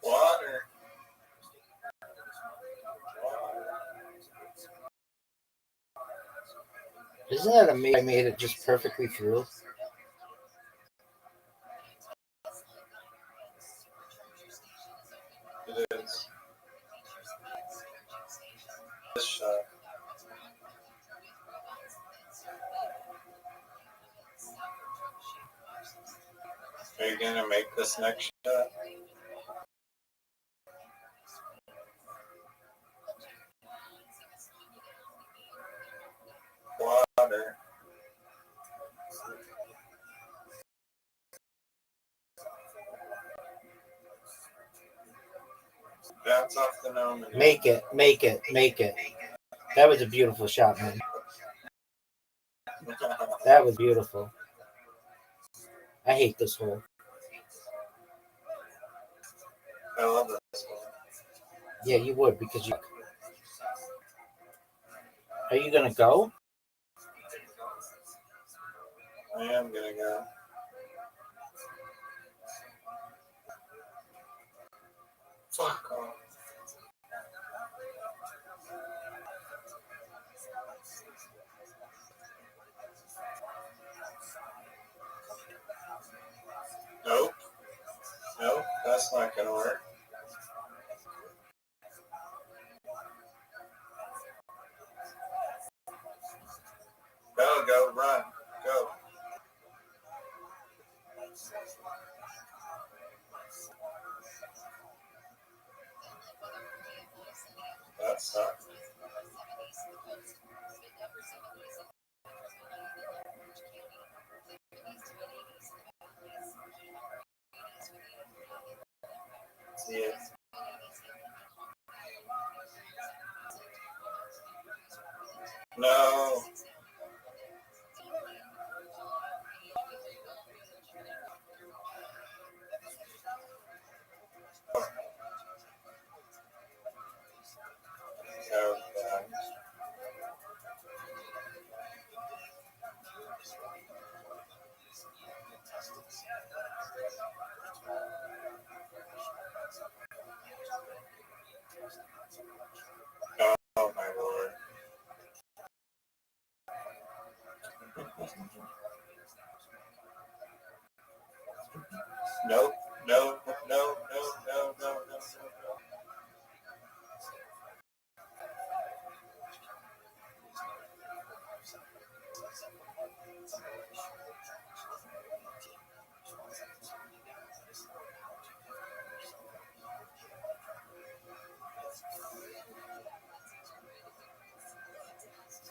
Water. Isn't that amazing? I made it just perfectly through. It is. This shot. Are you gonna make this next shot? Water. Bounce off the gnome. Make it. That was a beautiful shot, man. That was beautiful. I hate this hole. I love this one. Yeah, you would because you. Are you gonna go? I am gonna go. Fuck off. Nope. Nope, that's not gonna work. Go, run, go. That sucks. See it. No. So bad. Oh my lord. Nope. No.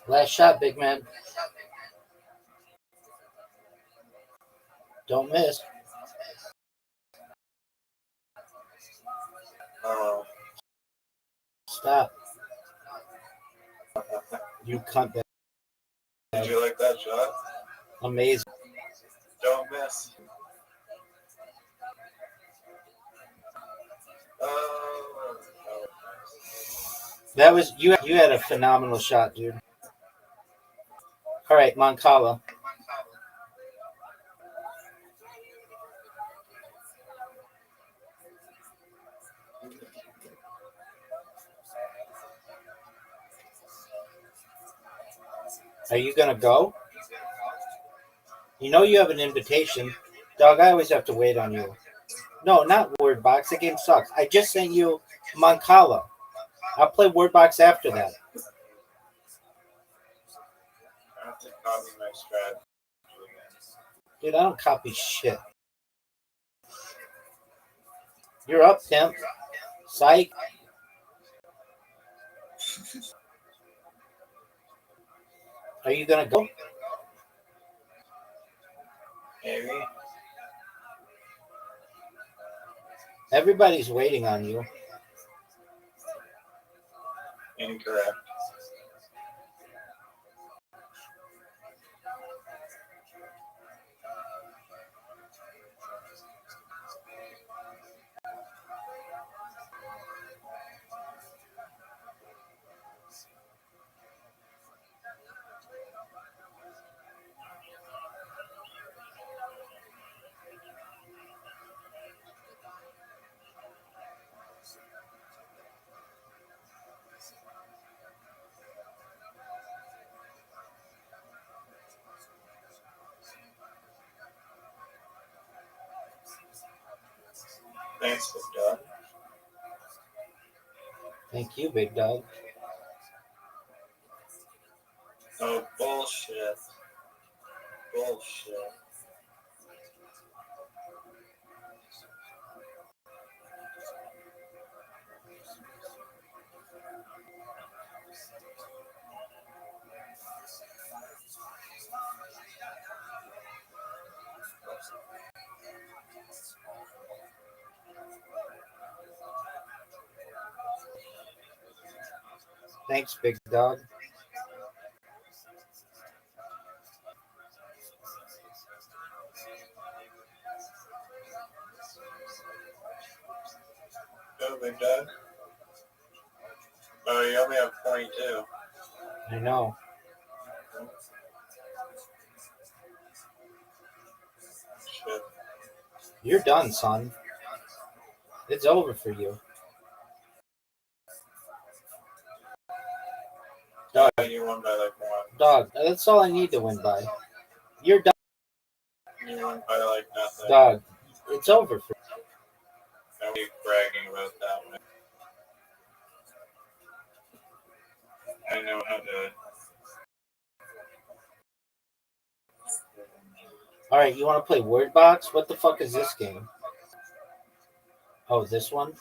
Last shot, big man. Don't miss. Oh. Stop. You cunt that. Did you like that shot? Amazing. Don't miss. Oh. That was you. You had a phenomenal shot, dude. All right, Moncala. Are you gonna go? You know you have an invitation, dog. I always have to wait on you. No, not Word Box. That game sucks. I just sent you Mancala. I'll play Word Box after that. I have to copy my strategy again. Dude, I don't copy shit. You're up, Tim. Psych. Are you gonna go? Maybe. Everybody's waiting on you. Incorrect. Thanks, Big Dog. Thank you, big dog. Oh, bullshit. Bullshit. Thanks, big dog. Go, Big Dog. Oh, you only have 22. I know. Shit. You're done, son. It's over for you. Dog. You won by like one. Dog. That's all I need to win by. You're done. You won by like nothing. Dog. It's over for you. Don't be bragging about that one. I know how to. All right, you want to play Word Box? What the fuck is this game? Oh, this one?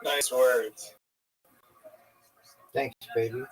Nice words. Thanks, baby.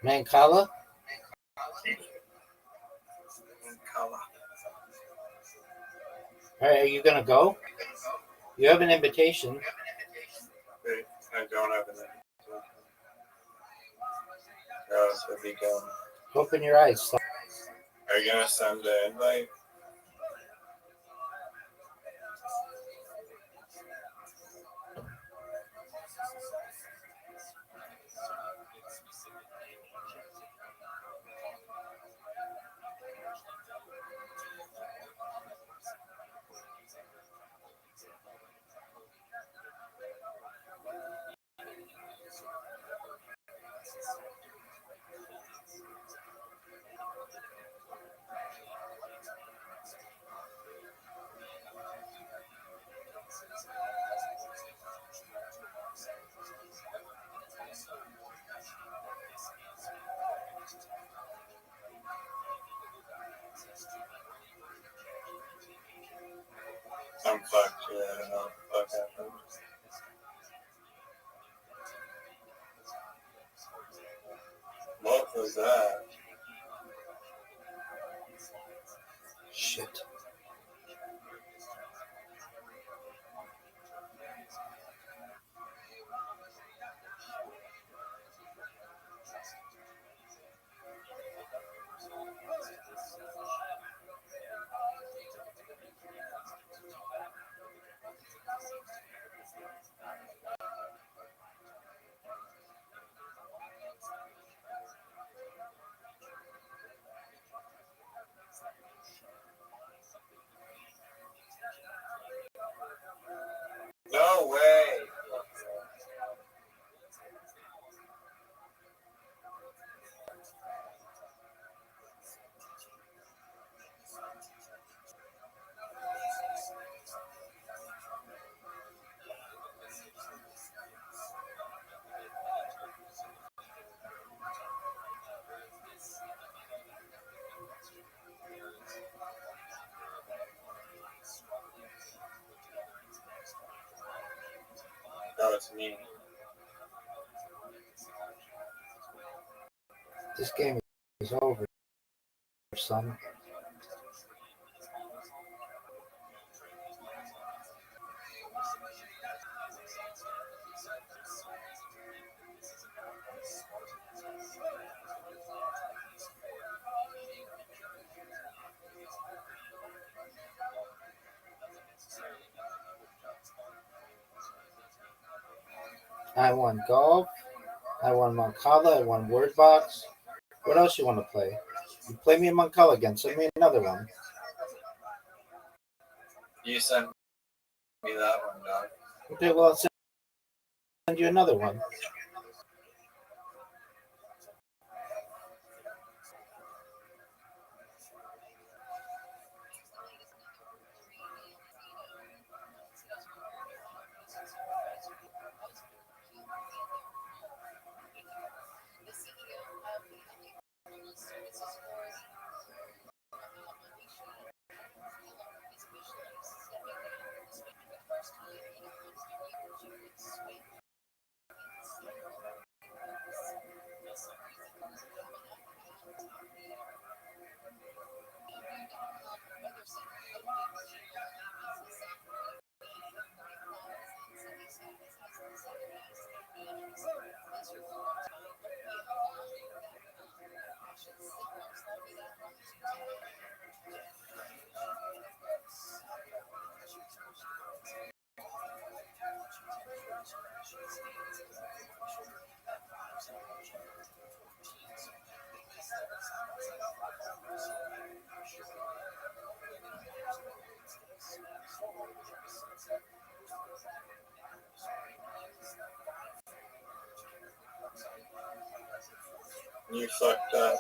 Mancala? Color. All right, are you gonna go? You have an invitation. Wait, I don't have an invitation. Or else would be going. Open your eyes. Are you gonna send the invite? I'm fucked here. I don't know what the fuck happened. What was that? Shit. No way. No, it's me. This game is over, son. I won golf. I won Mancala. I won Word Box. What else you want to play? You play me in Mancala again. Send me another one. You sent me that one, dog. Okay, well, I'll send you another one. You fucked up.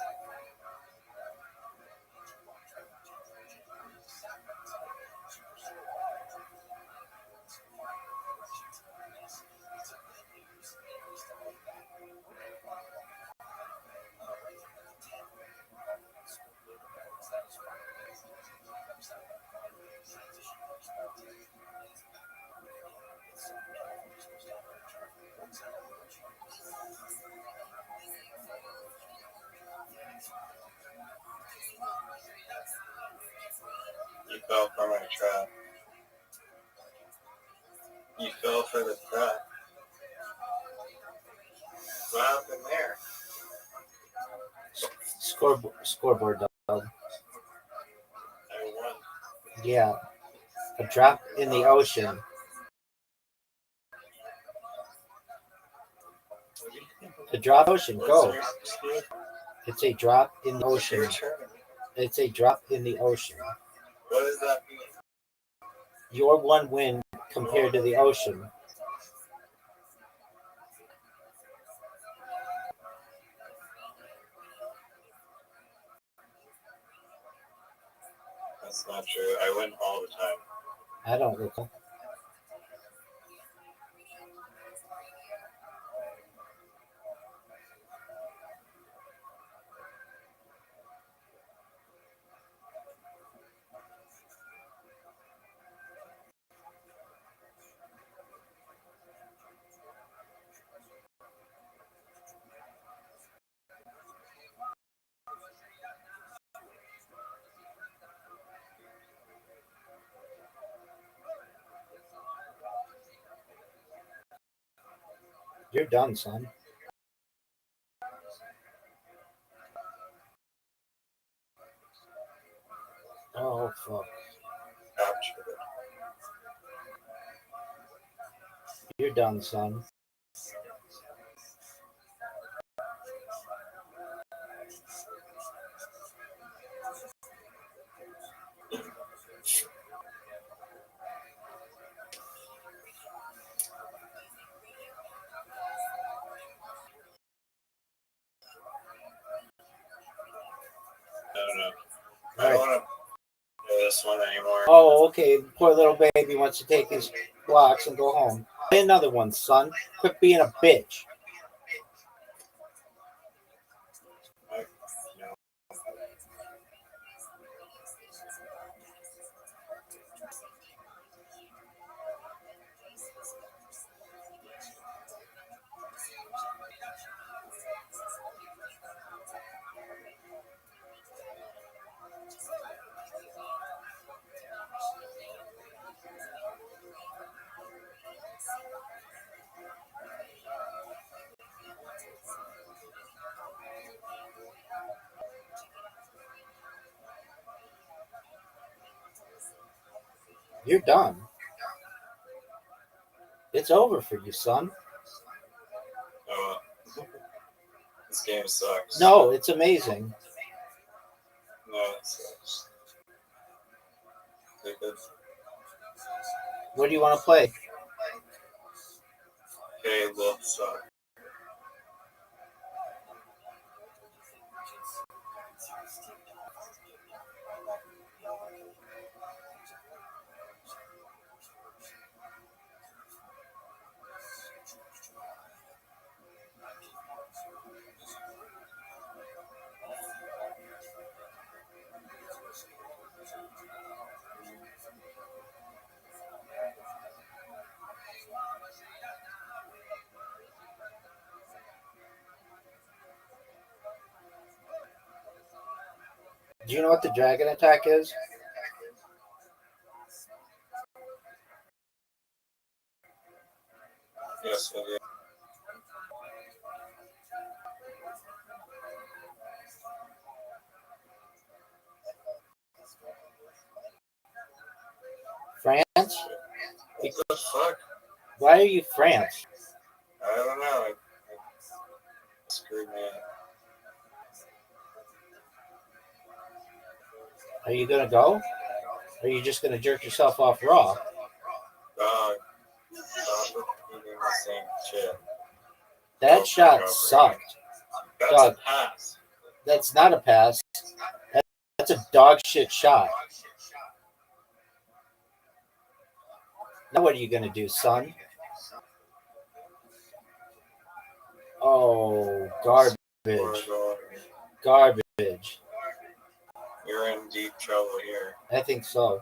fell for my trap. You fell for the trap. What happened there? Scoreboard dog. I won. Yeah. A drop in the ocean. A drop ocean. Go. It's a drop in the ocean. It's a drop in the ocean. What does that mean? Your one win compared to the ocean. That's not true. I win all the time. I don't recall. You're done, son. Oh, fuck. Captured it. You're done, son. I don't know. I don't want to play this one anymore. Oh, okay. Poor little baby wants to take his blocks and go home. Play another one, son. Quit being a bitch. No. You're done. It's over for you, son. Oh, this game sucks. No, it's amazing. No, it sucks. What do you want to play? Okay, love suck. Do you know what the dragon attack is? Yes, I do. France? What the fuck? Why are you France? I don't know. I screwed me up. Are you going to go? Or are you just going to jerk yourself off raw? Dog. Stop repeating the same shit. That shot sucked. That's Dog. a pass. That's not a pass. That's a dog shit shot. Now what are you going to do, son? Oh, garbage. Garbage. You're in deep trouble here. I think so.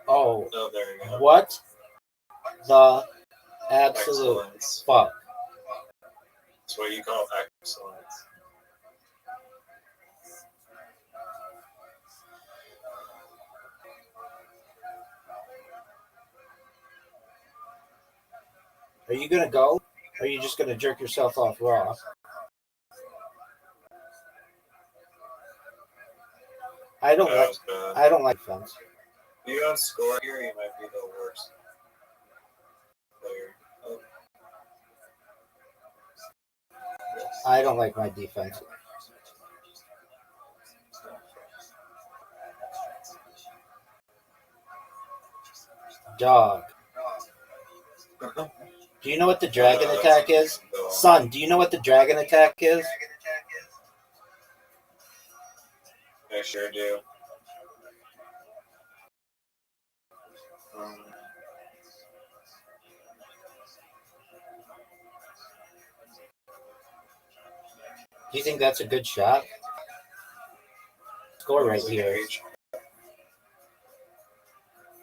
Oh, Oh, there you go. what the absolute Excellence. fuck? That's what you call excellence. Are you gonna go? Or are you just gonna jerk yourself off raw? I don't like. I don't like fence. If you don't score here, you might be the worst player. Oh. Yes. I don't like my defense. Dog. Do you know what the dragon attack is? Son, do you know what the dragon attack is? I sure do. Do you think that's a good shot? Score right here.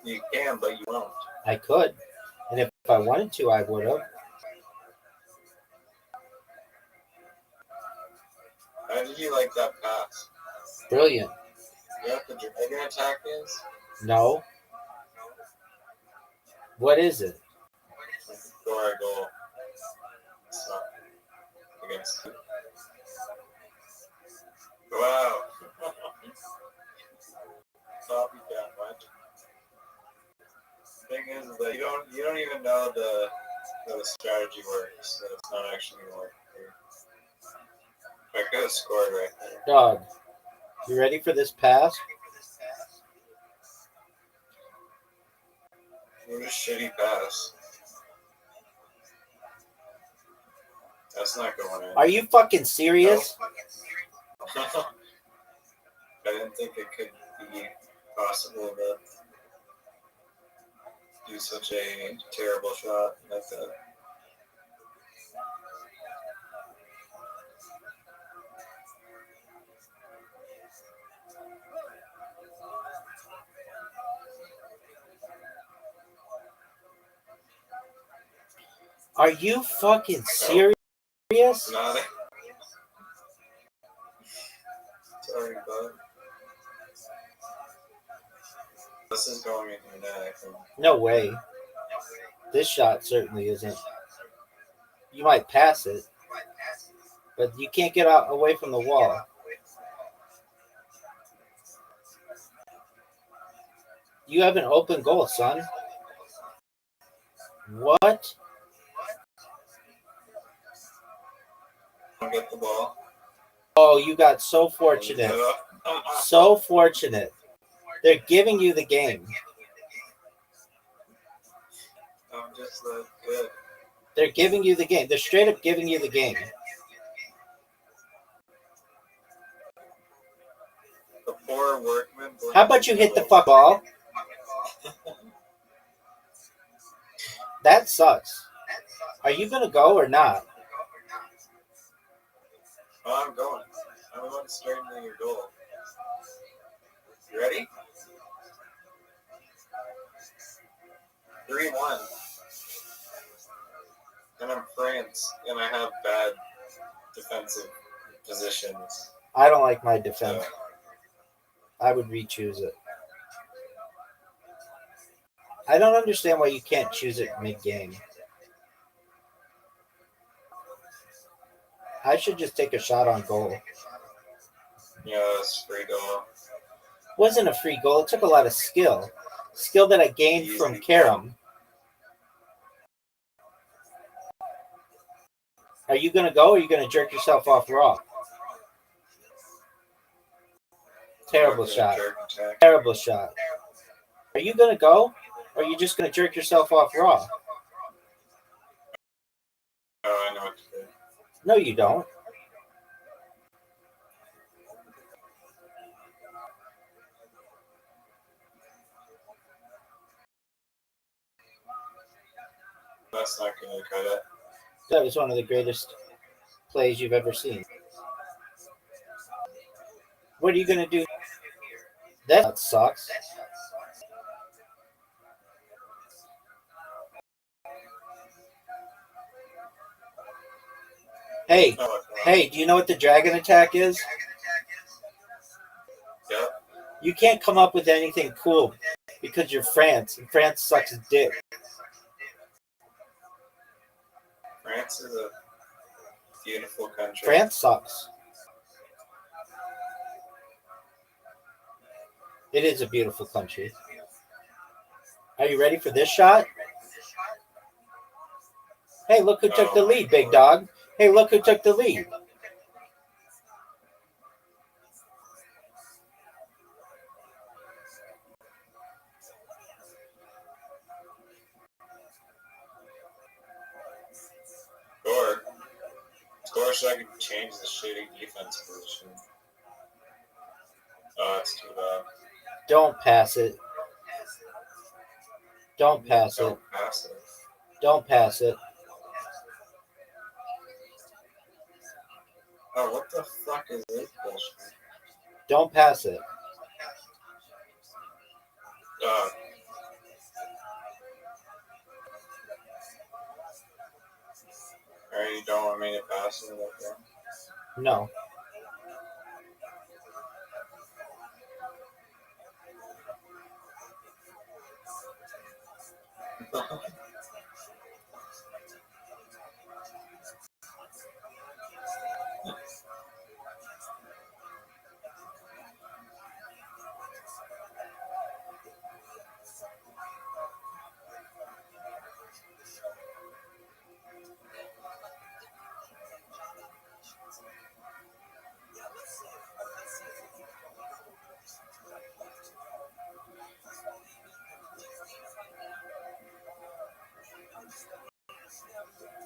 You can, but you won't. I could. And if I wanted to, I would have. How did you like that pass? Brilliant. You know what the dragon attack is? No. What is it? Before I go against you. Wow. Copycat, what? Thing is that you don't even know the strategy works, so it's not actually gonna work here. I could have scored right there. Dog. You ready for this pass? What a shitty pass. That's not going in. Are you fucking serious? No. I didn't think it could be possible to do such a terrible shot like that. Are you fucking serious? Not it. Sorry, bud. This is going in your net, I think. No way. This shot certainly isn't. You might pass it, but you can't get out away from the wall. You have an open goal, son. What? Get the ball. Oh, you got so fortunate. So fortunate. They're giving you the game. I'm just that good. They're giving you the game. They're straight up giving you the game. The poor workman. How about you hit the fuck ball? That sucks. Are you going to go or not? Oh, I'm going. I'm going straight into your goal. You ready? 3-1. And I'm France, and I have bad defensive positions. I don't like my defense. I would re-choose it. I don't understand why you can't choose it mid-game. I should just take a shot on goal. Yeah, that's free goal. Wasn't a free goal. It took a lot of skill. Skill that I gained from Karam. Are you going to go or are you going to jerk yourself off raw? Terrible shot. Terrible shot. Are you going to go or are you just going to jerk yourself off raw? Oh, I know what to do. No, you don't. That's not going to cut it. That was one of the greatest plays you've ever seen. What are you going to do? That sucks. Hey, do you know what the dragon attack is? Yeah. You can't come up with anything cool because you're France, and France sucks dick. France is a beautiful country. France sucks. It is a beautiful country. Are you ready for this shot? Hey, look who took the lead, big dog. Hey, look who took the lead. Score so I can change the shitty defense position. Oh, it's too bad. Don't pass it. Don't pass it. Don't pass it. Don't pass it. Oh, what the fuck is this bullshit? Don't pass it. Alright, you don't want me to pass it? Okay. No.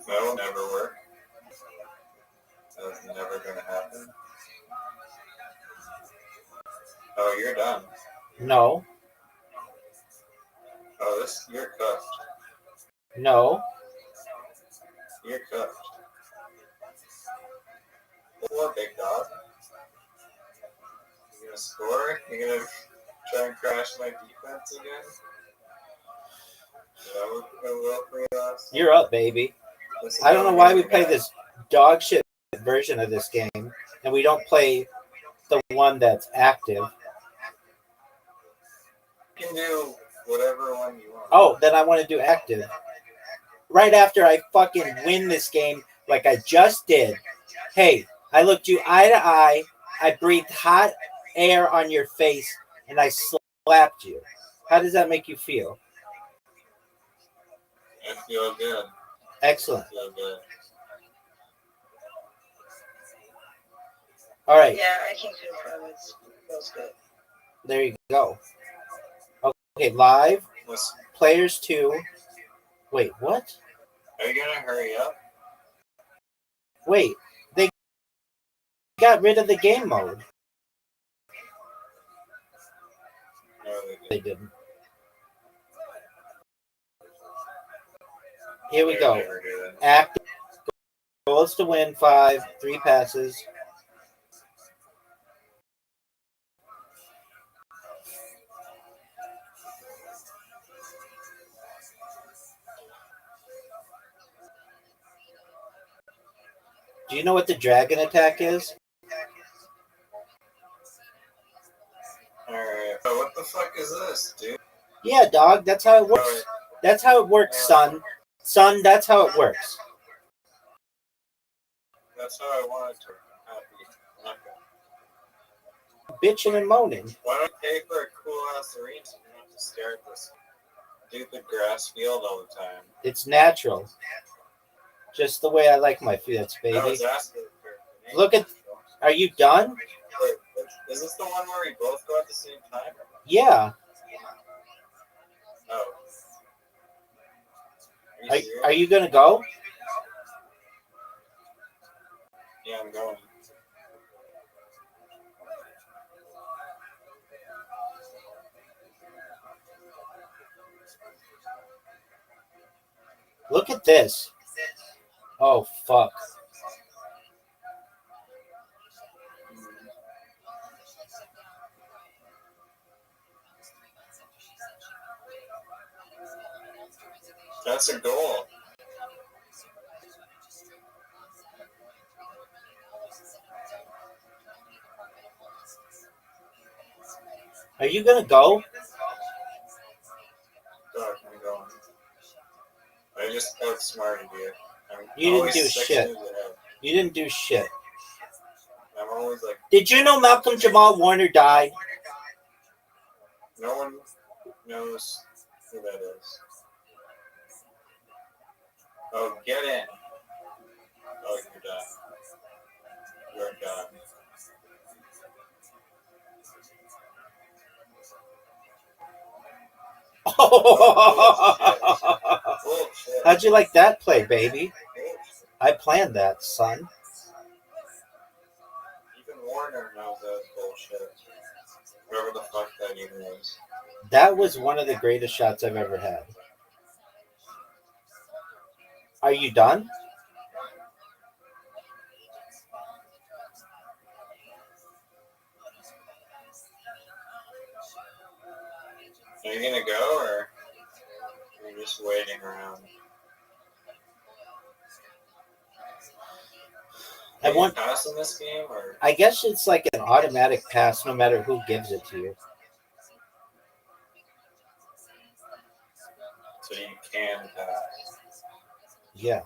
That'll never work. That's never gonna happen. Oh, you're done. No. Oh, you're cooked. No. You're cooked. What, big dog? You gonna score? You gonna try and crash my defense again? You're up, baby. I don't know why we play this dog shit version of this game and we don't play the one that's active. You can do whatever one you want. Oh, then I want to do active. Right after I fucking win this game like I just did. Hey, I looked you eye to eye. I breathed hot air on your face and I slapped you. How does that make you feel? I feel good. Excellent. I feel good. All right. Yeah, I can confirm it feels good. There you go. Okay, live. Players 2. Wait, what? Are you gonna hurry up? Wait, they got rid of the game mode. No, They didn't. Here we go. Active. Goals to win 5, 3 passes. Do you know what the dragon attack is? Alright. Oh, what the fuck is this, dude? Yeah, dog. That's how it works. That's how it works, son. Son, that's how it works. That's how I want it to happen. Bitching and moaning. Why don't I pay for a cool ass arena so you don't have to stare at this stupid grass field all the time? It's natural. Just the way I like my fields, baby. I was asking for Look at. Are you done? Wait, is this the one where we both go at the same time? Yeah. Oh. Are you gonna go? Yeah, I'm going. Look at this. Oh, fuck. That's a goal. Are you gonna go? God, I'm going. I just outsmarted you. I'm You didn't always do 6 shit. moves ahead. You didn't do shit. I'm always like, Did you know Malcolm Jamal Warner died? no one knows who that is. Oh, get in. Oh, you're done. You're done. Bullshit. How'd you like that play, baby? I planned that, son. Even Warner knows that was bullshit. Whoever the fuck that even is. That was one of the greatest shots I've ever had. Are you done? Are you gonna go, or are you just waiting around? I want. Pass in this game, or I guess it's like an automatic pass, no matter who gives it to you. so you can pass. Yeah.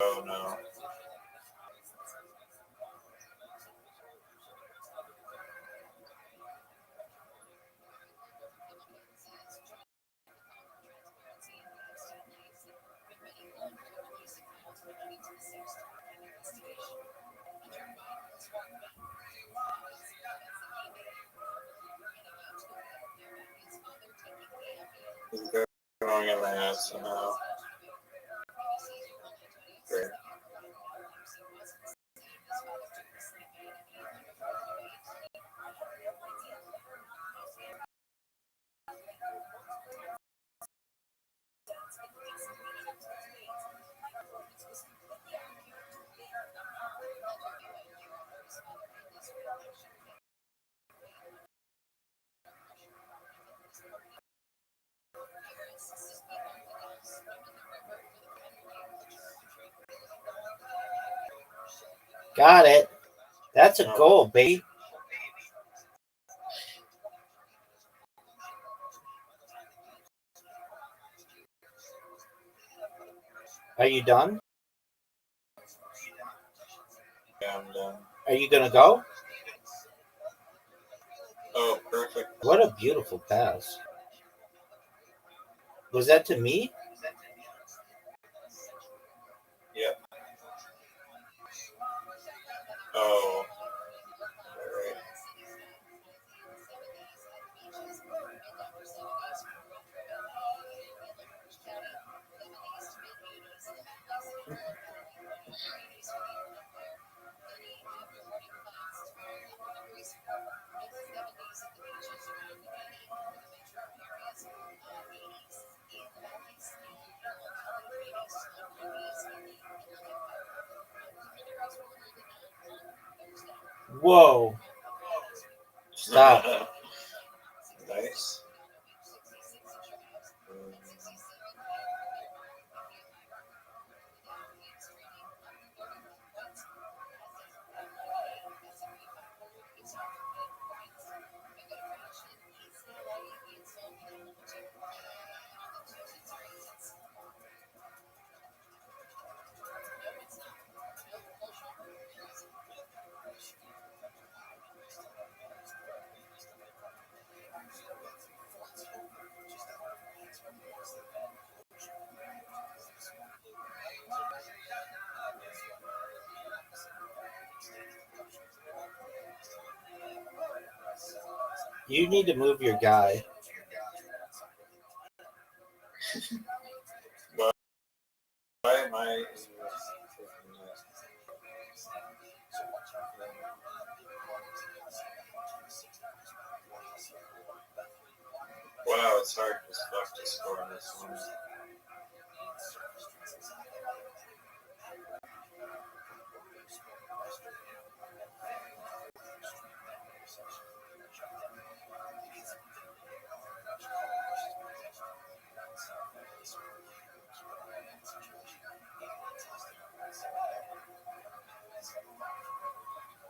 Oh no. He's going in the ass somehow. Great. Got it. That's a goal, baby. Are you done? Yeah, I'm done. Are you gonna go? Oh, perfect. What a beautiful pass. Was that to me? Yep. Oh. Alright. Whoa. Stop. Nice. You need to move your guy. Why am I? Wow, it's hard as fuck to score on this one.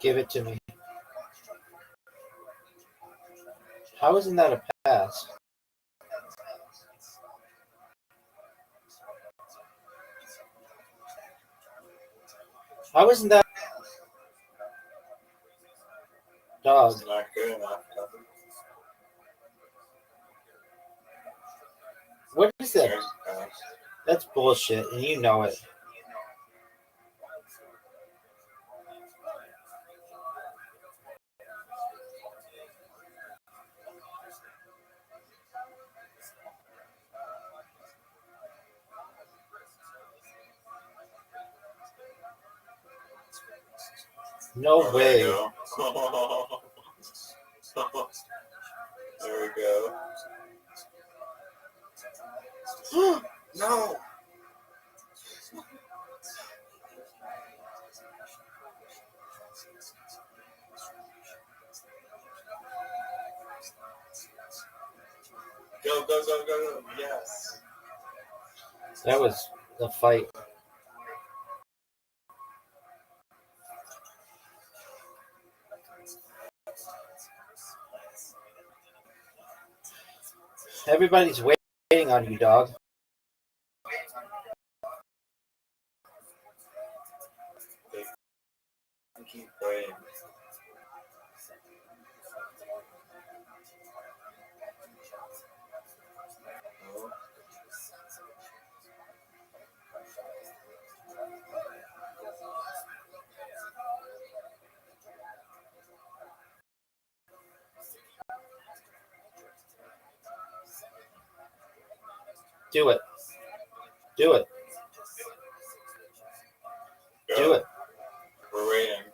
Give it to me. How isn't that a pass? How isn't that dog? It's not good enough. What is that? There's a pass. That's bullshit, and you know it. No Oh, way. there we go. There we go. No. Go, go, go, go, go. Yes. That was the fight. Everybody's waiting on you, dog. They keep playing. No. Do it. Do it. Go. Do it. We're waiting.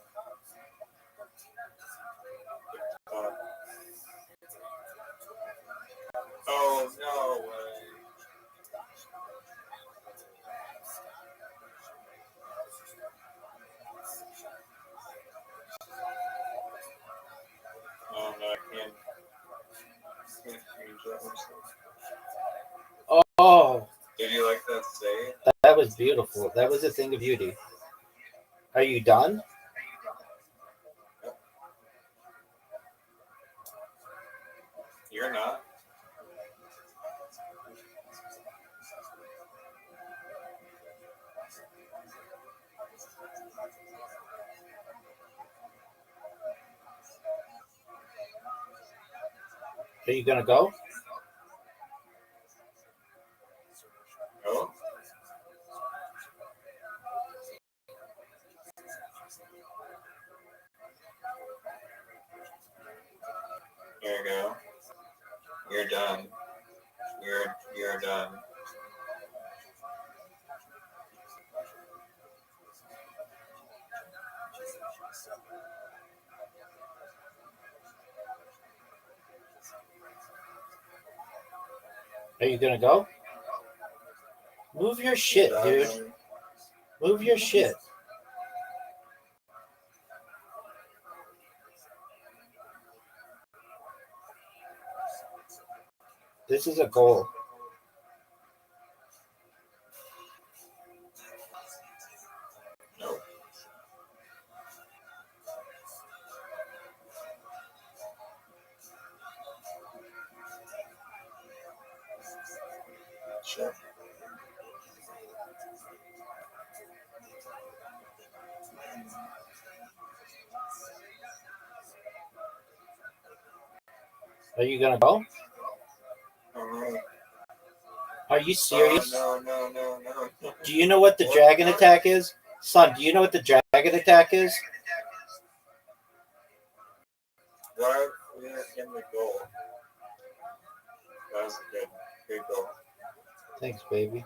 Oh, no way. Oh, no, I can't change that. Oh, Did you like that save? that was beautiful. That was a thing of beauty. Are you done? You're not? Are you gonna go? No? Here you go. You're done. You're done. Are you gonna go? Move your shit, dude. Move your shit. This is a goal. Nope. Sure. Are you gonna go? Alright. Are you serious? Oh, no. Do you know what the dragon attack is? Son, do you know what the dragon attack is? Right in the goal. That was a good goal. Thanks, baby.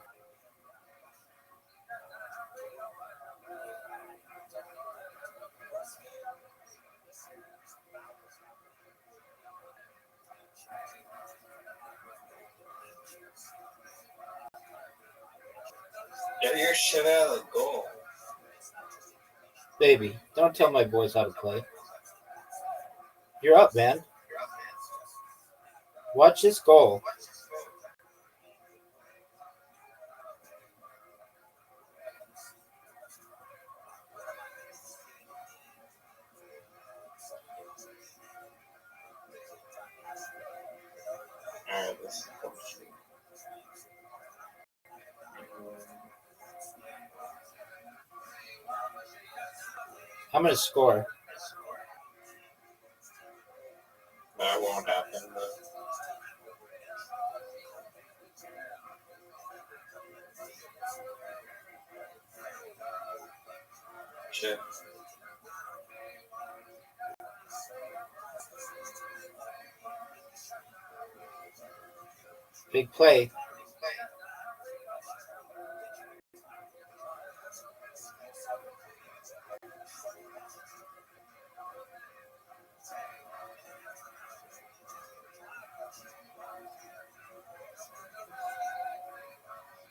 Get your shit out of the goal. Baby, don't tell my boys how to play. You're up, man. Watch this goal. Alright, this is bullshit. I'm gonna score. That won't happen. But shit. Big play.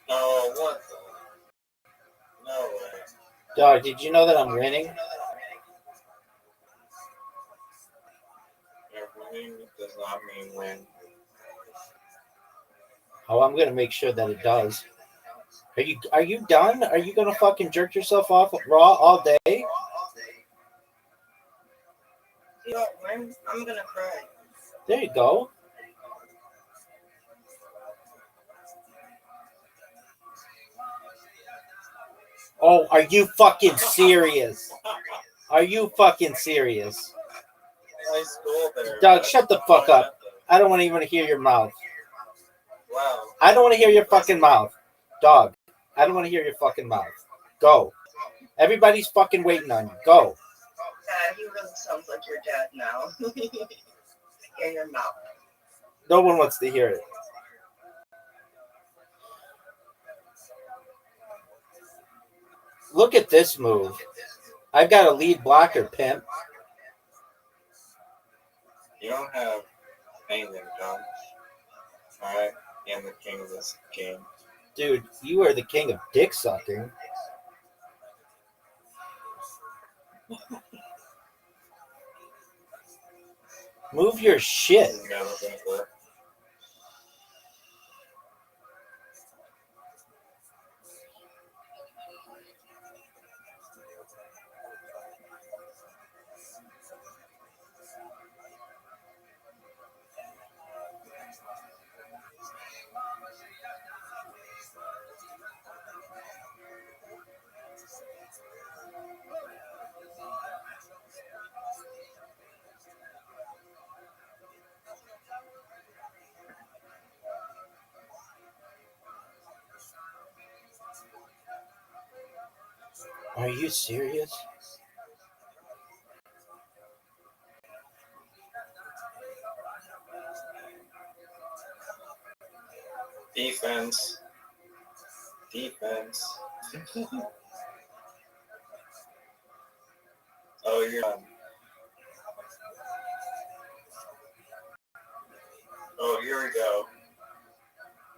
No, what? No way. Dog, did you know that I'm winning? Winning does not mean win. Oh, I'm gonna make sure that it does. Are you done? Are you gonna fucking jerk yourself off raw all day? You don't win, I'm gonna cry. There you go. Oh, are you fucking serious? Are you fucking serious? Nice goal there. Doug, shut the fuck up. I don't want to even hear your mouth. Wow. I don't want to hear your fucking mouth. Dog, I don't want to hear your fucking mouth. Go. Everybody's fucking waiting on you. Go. Dad, he really sounds like your dad now. In your mouth. No one wants to hear it. Look at this move. I've got a lead blocker, pimp. You don't have anything, John. Alright? I'm the king of this game. Dude, you are the king of dick sucking. Move your shit. This is never gonna work. Are you serious? Defense. Oh, you're done. Oh, here we go.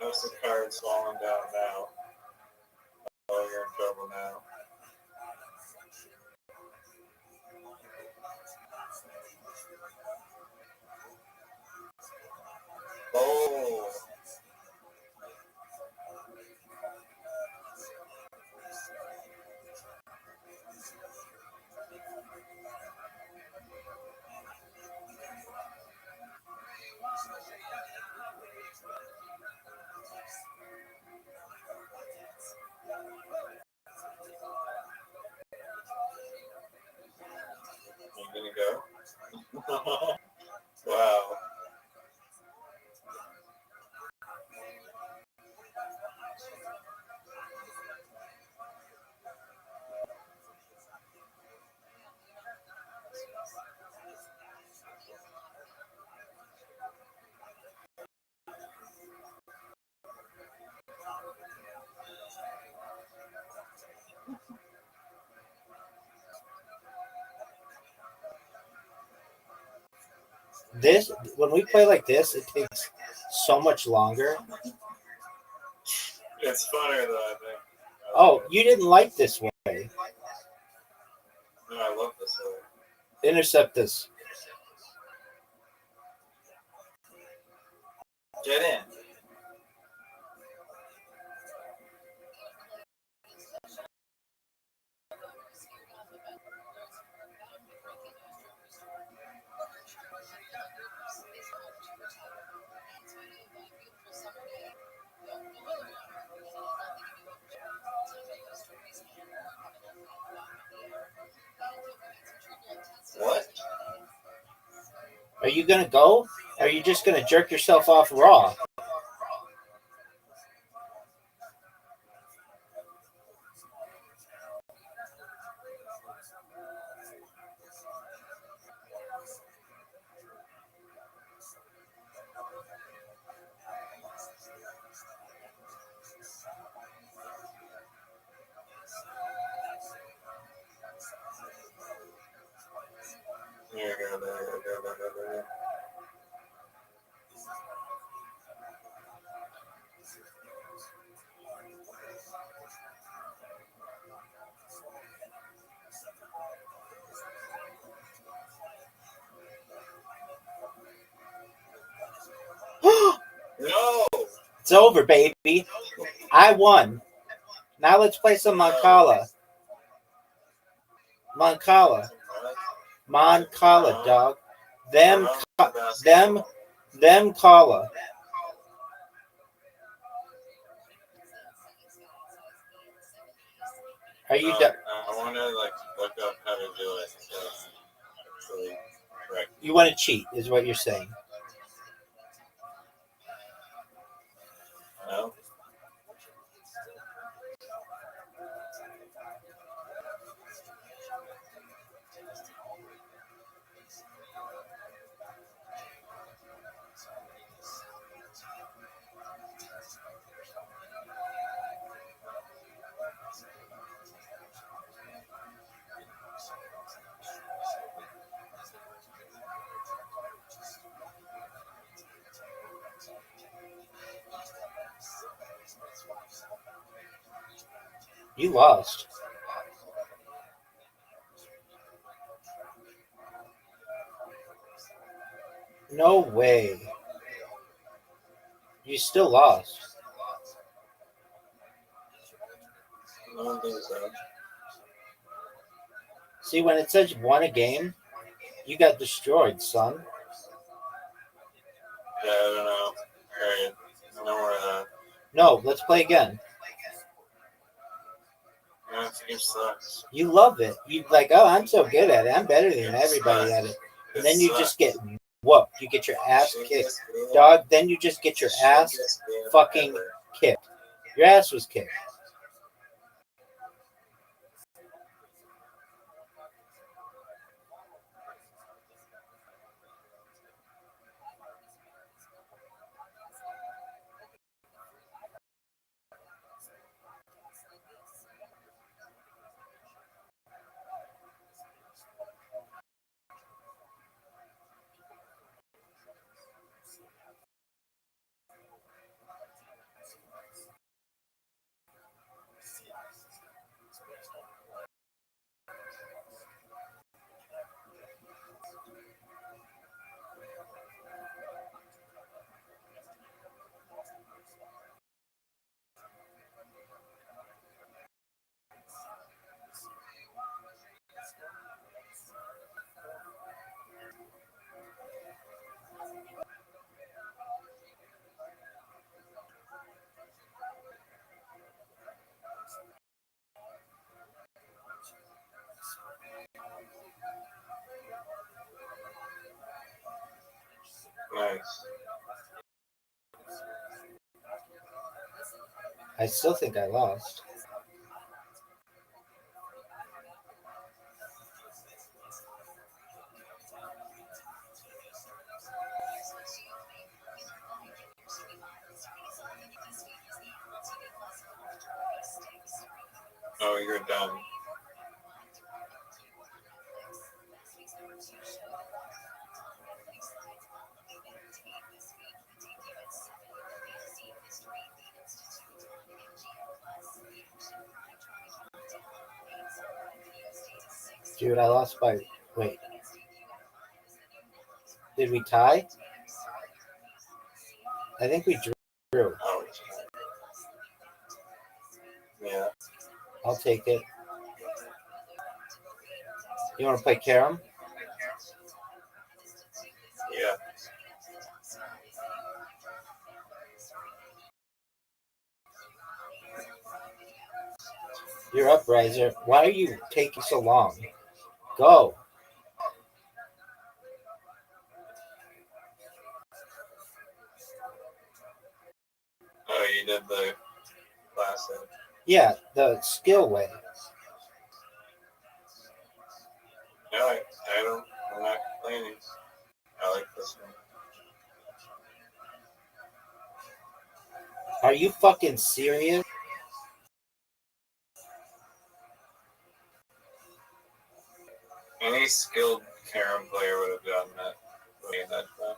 Notice the card's falling down now. Oh, you're in trouble now. Oh. You gonna go? Wow. This, when we play like this, it takes so much longer. It's funner though, I think. Oh, you didn't like this way. No, I love this way. Intercept this. Get in. Are you gonna go? Or are you just gonna jerk yourself off raw? No! It's over, baby. I won. Now let's play some Moncala. Moncala. Moncala, dog. Them Kala. Are you done? I want to like look up how to do it. Actually, correct. You want to cheat, is what you're saying. No. You lost. No way. You still lost. I don't think so. See, when it says you won a game, you got destroyed, son. Yeah, I don't know. Alright. I know where that. No, let's play again. Yeah, this game sucks. You love it. You like, oh, I'm so good at it. I'm better than everybody at it. And then you just get whooped. You get your ass kicked. Dog, then you just get your ass fucking kicked. Your ass was kicked. Nice. I still think I lost. Oh, you're done. Dude, I lost by... Wait. Did we tie? I think we drew. Oh, yeah. I'll take it. You want to play carom? Yeah. You're up, Riser. Why are you taking so long? Go. you did the classic. Yeah, the skill way. No, I'm not complaining. I like this one. Are you fucking serious? Any skilled carom player would have done that. Made that fun.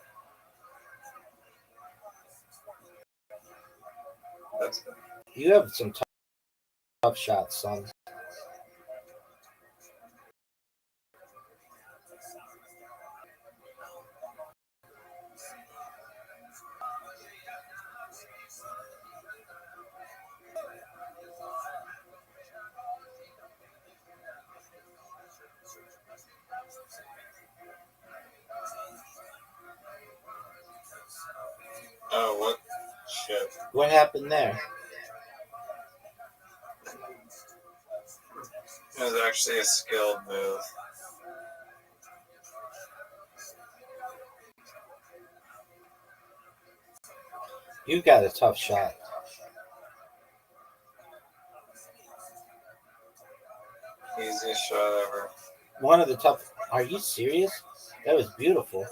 That's good. You have some tough shots, son. Oh, what? Shit. What happened there? It was actually a skilled move. You got a tough shot. Easiest shot ever. One of the tough. Are you serious? That was beautiful.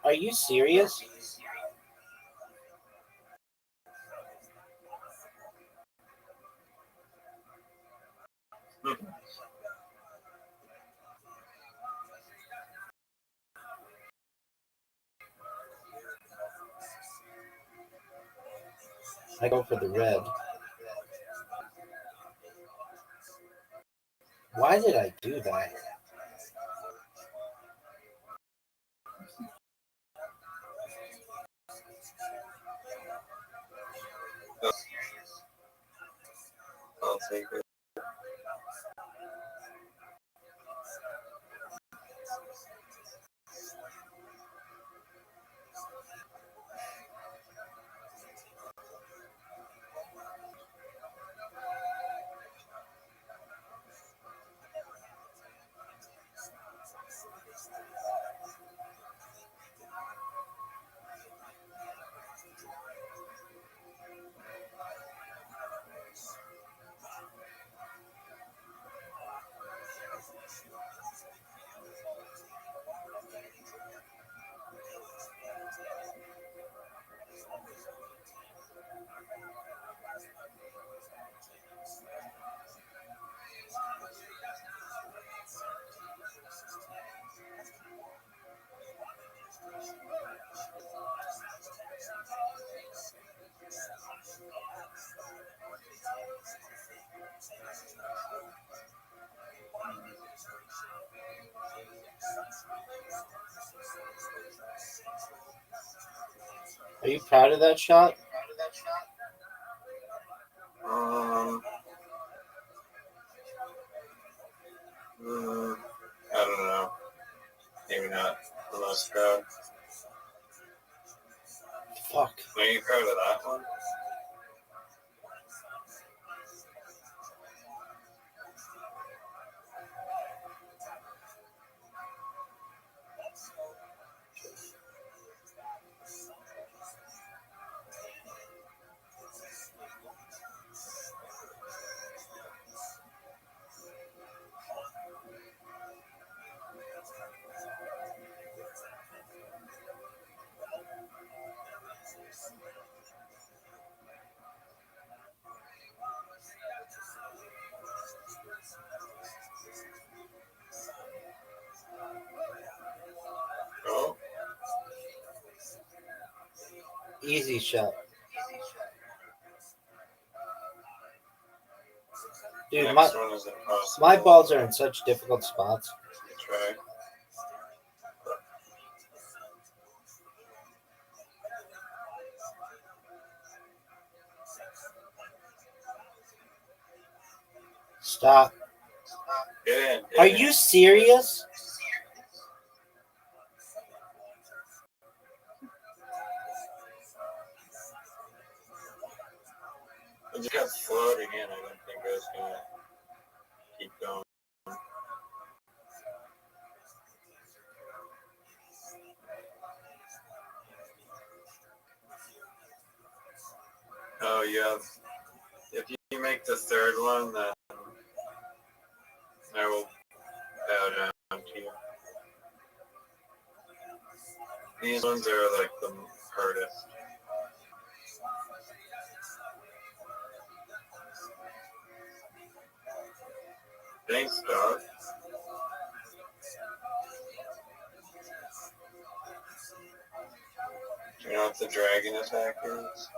Are you serious? I go for the red. Why did I do that? I'll take it. Are you proud of that shot? I don't know. Maybe not the most proud. Fuck. Are you proud of that one? Oh, Easy shot. Dude, next one is impossible. my balls are in such difficult spots. Try. Stop. Get in. Get Are in. you serious? I just kept floating in. I didn't think I was gonna keep going. Oh, yeah. If you make the third one, then I will bow down to you. These ones are like the hardest. Thanks, dog. Do you know what the dragon attack is?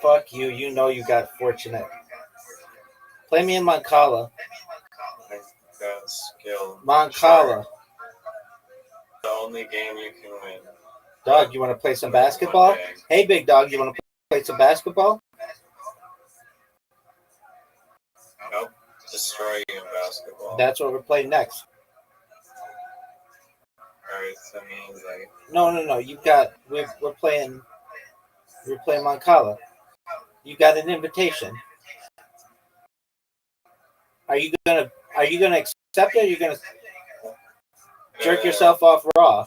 Fuck you. You know you got fortunate. Play me in Mancala. I got skill. Mancala. The only game you can win. Dog, you want to play some basketball? Hey, big dog, you want to play some basketball? Nope. Destroy you in basketball. That's what we're playing next. Alright, so that means like... No. You got... We're playing... We're playing Mancala. You got an invitation. Are you gonna accept it, or are you gonna jerk yourself off raw?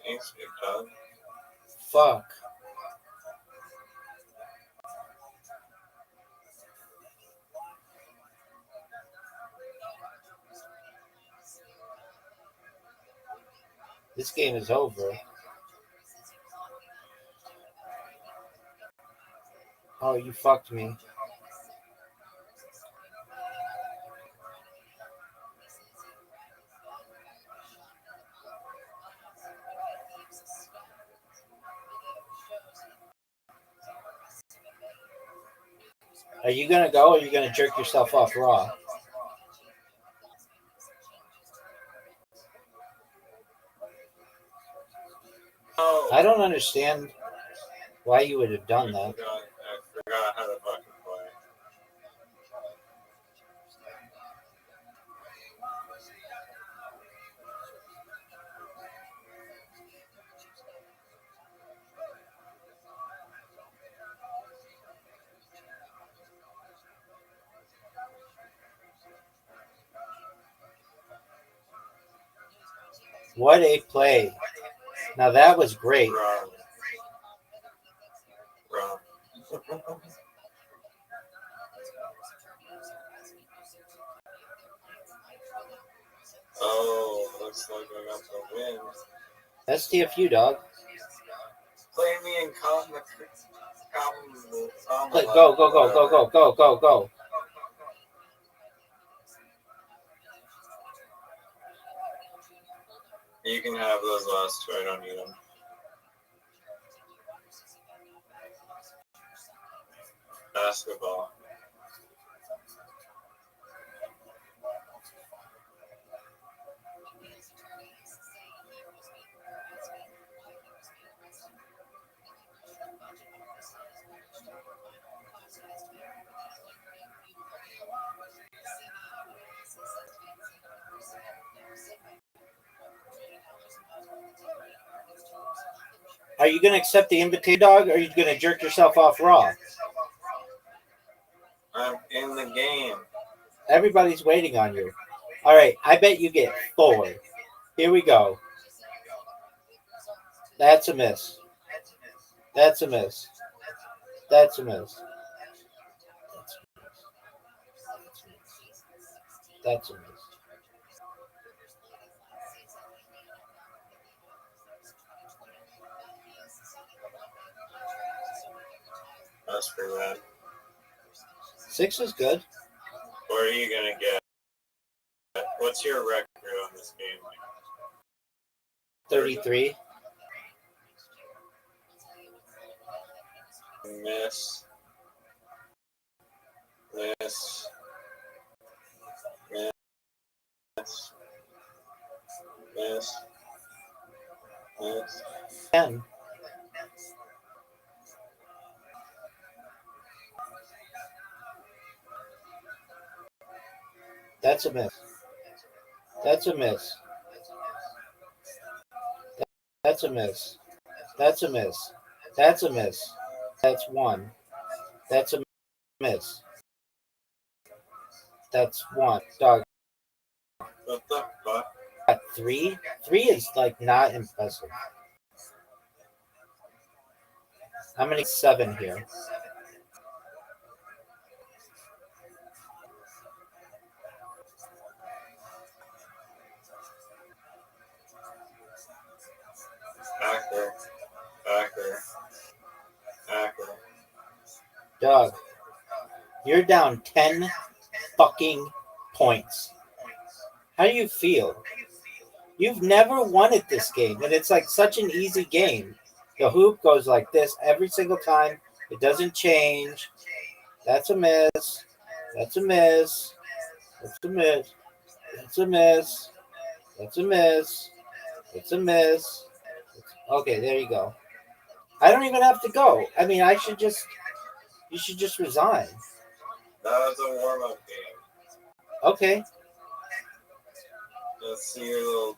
Thanks, big dog. Fuck. This game is over. Oh, you fucked me. Are you gonna go, or are you gonna jerk yourself off raw? Oh, I don't understand why you would have done that. I forgot how to fucking play. What a play. Now that was great. Wrong. Oh, looks like I got the win. That's TFU, dog. Play me in Go. You can have those last two. I don't need them. Basketball. Are you going to accept the invitation, dog, or are you going to jerk yourself off raw? I'm in the game. Everybody's waiting on you. All right, I bet you get 4. Here we go. That's a miss. That's a miss. That's a miss. That's a miss. That's pretty bad. 6 is good. What are you gonna get? What's your record on this game? 33. Miss. Miss. Miss. Miss. Miss. 10. That's a miss. That's a miss. That's a miss. That's a miss. That's a miss. That's 1. That's a miss. That's 1. Dog. What the fuck? Got 3? 3 is like not impressive. How many 7 here? Hacker. Hacker. Hacker. Dog. You're down 10 fucking points. How do you feel? You've never won at this game, and it's like such an easy game. The hoop goes like this every single time. It doesn't change. That's a miss. That's a miss. That's a miss. That's a miss. That's a miss. That's a miss. Okay, there you go. I don't even have to go. I mean, you should just resign. That was a warm-up game. Okay. Let's see your little...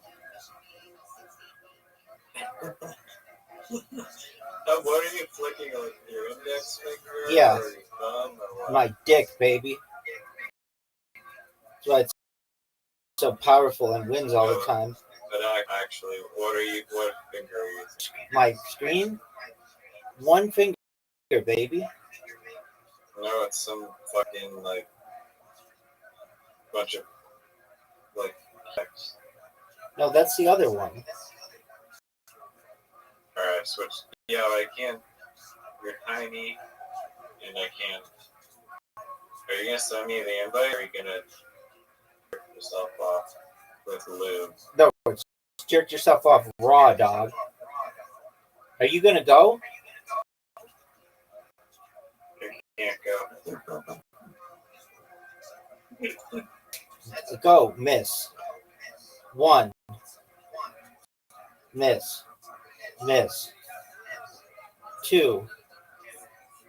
What are you flicking with your index finger? Yeah. Or your thumb or what? My dick, baby. That's why it's so powerful and wins all the time. But actually, what finger are you using? My screen? 1 finger, baby. No, it's some fucking, like, bunch of, like, text. No, that's the other one. Alright, switch. Yeah, I can't. You're tiny, and I can't. Are you gonna send me the invite, or are you gonna jerk yourself off with lube? No, jerk yourself off raw, dog. Are you gonna go? You can't go. Go, miss. 1. Miss. Miss. 2.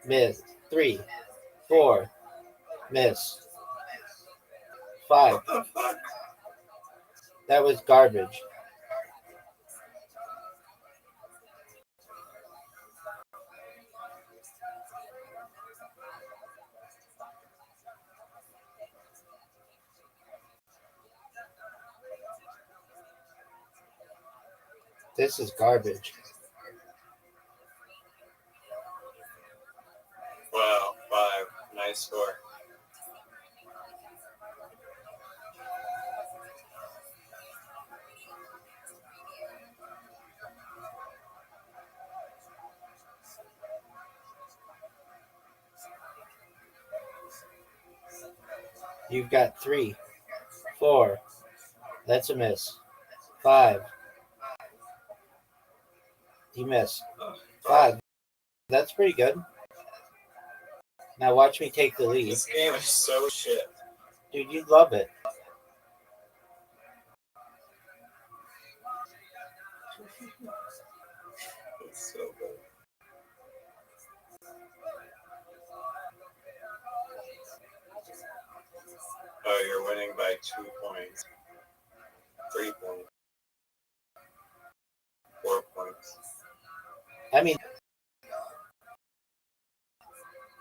Miss. 3. 4. Miss. 5. What the fuck? That was garbage. This is garbage. Wow, 5. Nice score. You've got 3. 4. That's a miss. 5. You miss. 5. That's pretty good. Now watch me take the lead. This game is so shit. Dude, you'd love it. It's so good. Oh, you're winning by 2 points. 3 points. 4 points. I mean,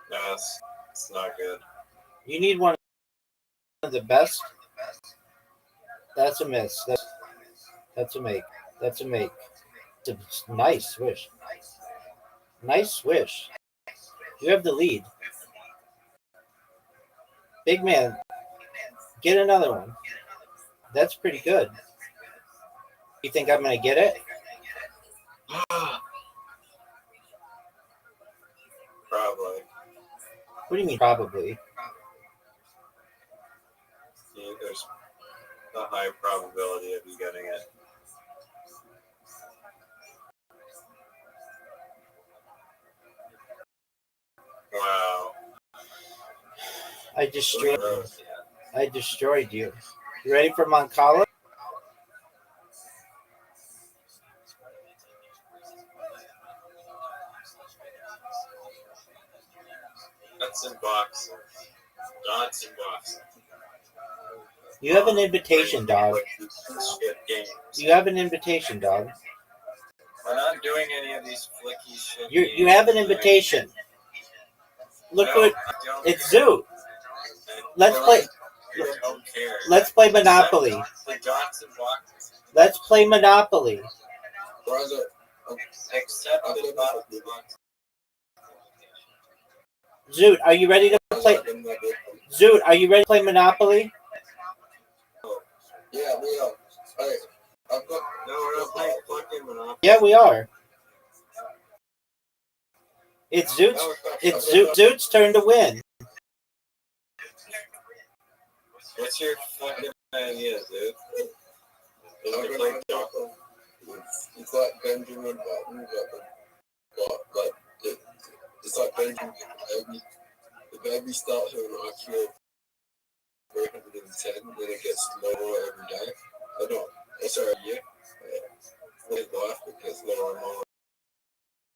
No, it's not good. you need one of the best. That's a miss. That's a make. That's a make. It's a nice swish. Nice swish. You have the lead. Big man, get another one. That's pretty good. You think I'm going to get it? Probably. What do you mean, probably? Yeah, there's a high probability of you getting it. Wow. I destroyed you. You ready for Moncala? That's in boxing. That's in boxing. You have an invitation, dog. Shit games. You have an invitation, dog. We're not doing any of these flicky shit. You have an invitation. Look what it's Zoot. Let's play. I don't care. Let's play Monopoly. The dots and boxes. Let's play Monopoly. Except the boxes. Zoot, are you ready to play? Zoot, are you ready to play Monopoly? Yeah, we are. Hey, I've got. No, we're not playing fucking Monopoly. Yeah, we are. It's Zoot's turn to win. What's your fucking idea, dude? I'm gonna play it's like Benjamin Button, but it's like Benjamin Baby. The baby starts with an IQ of 310, then it gets lower every day. I don't. Sorry, a year. His life it gets lower and lower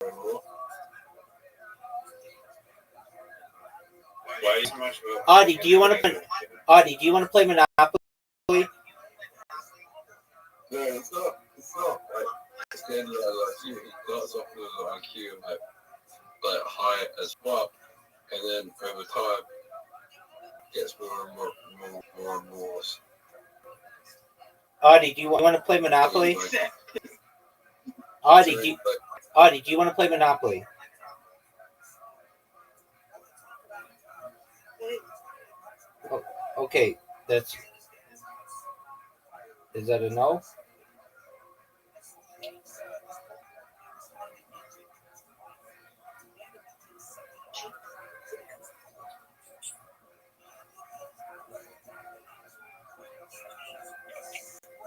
and more. Why so much? Audie, do you want to play Monopoly? No, it's not. Like, it's getting like you. It starts off with an IQ like high as well, and then over time it gets more and more. Audie, do you want to play Monopoly? Audie, do you want to play Monopoly? Oh, okay, is that a no?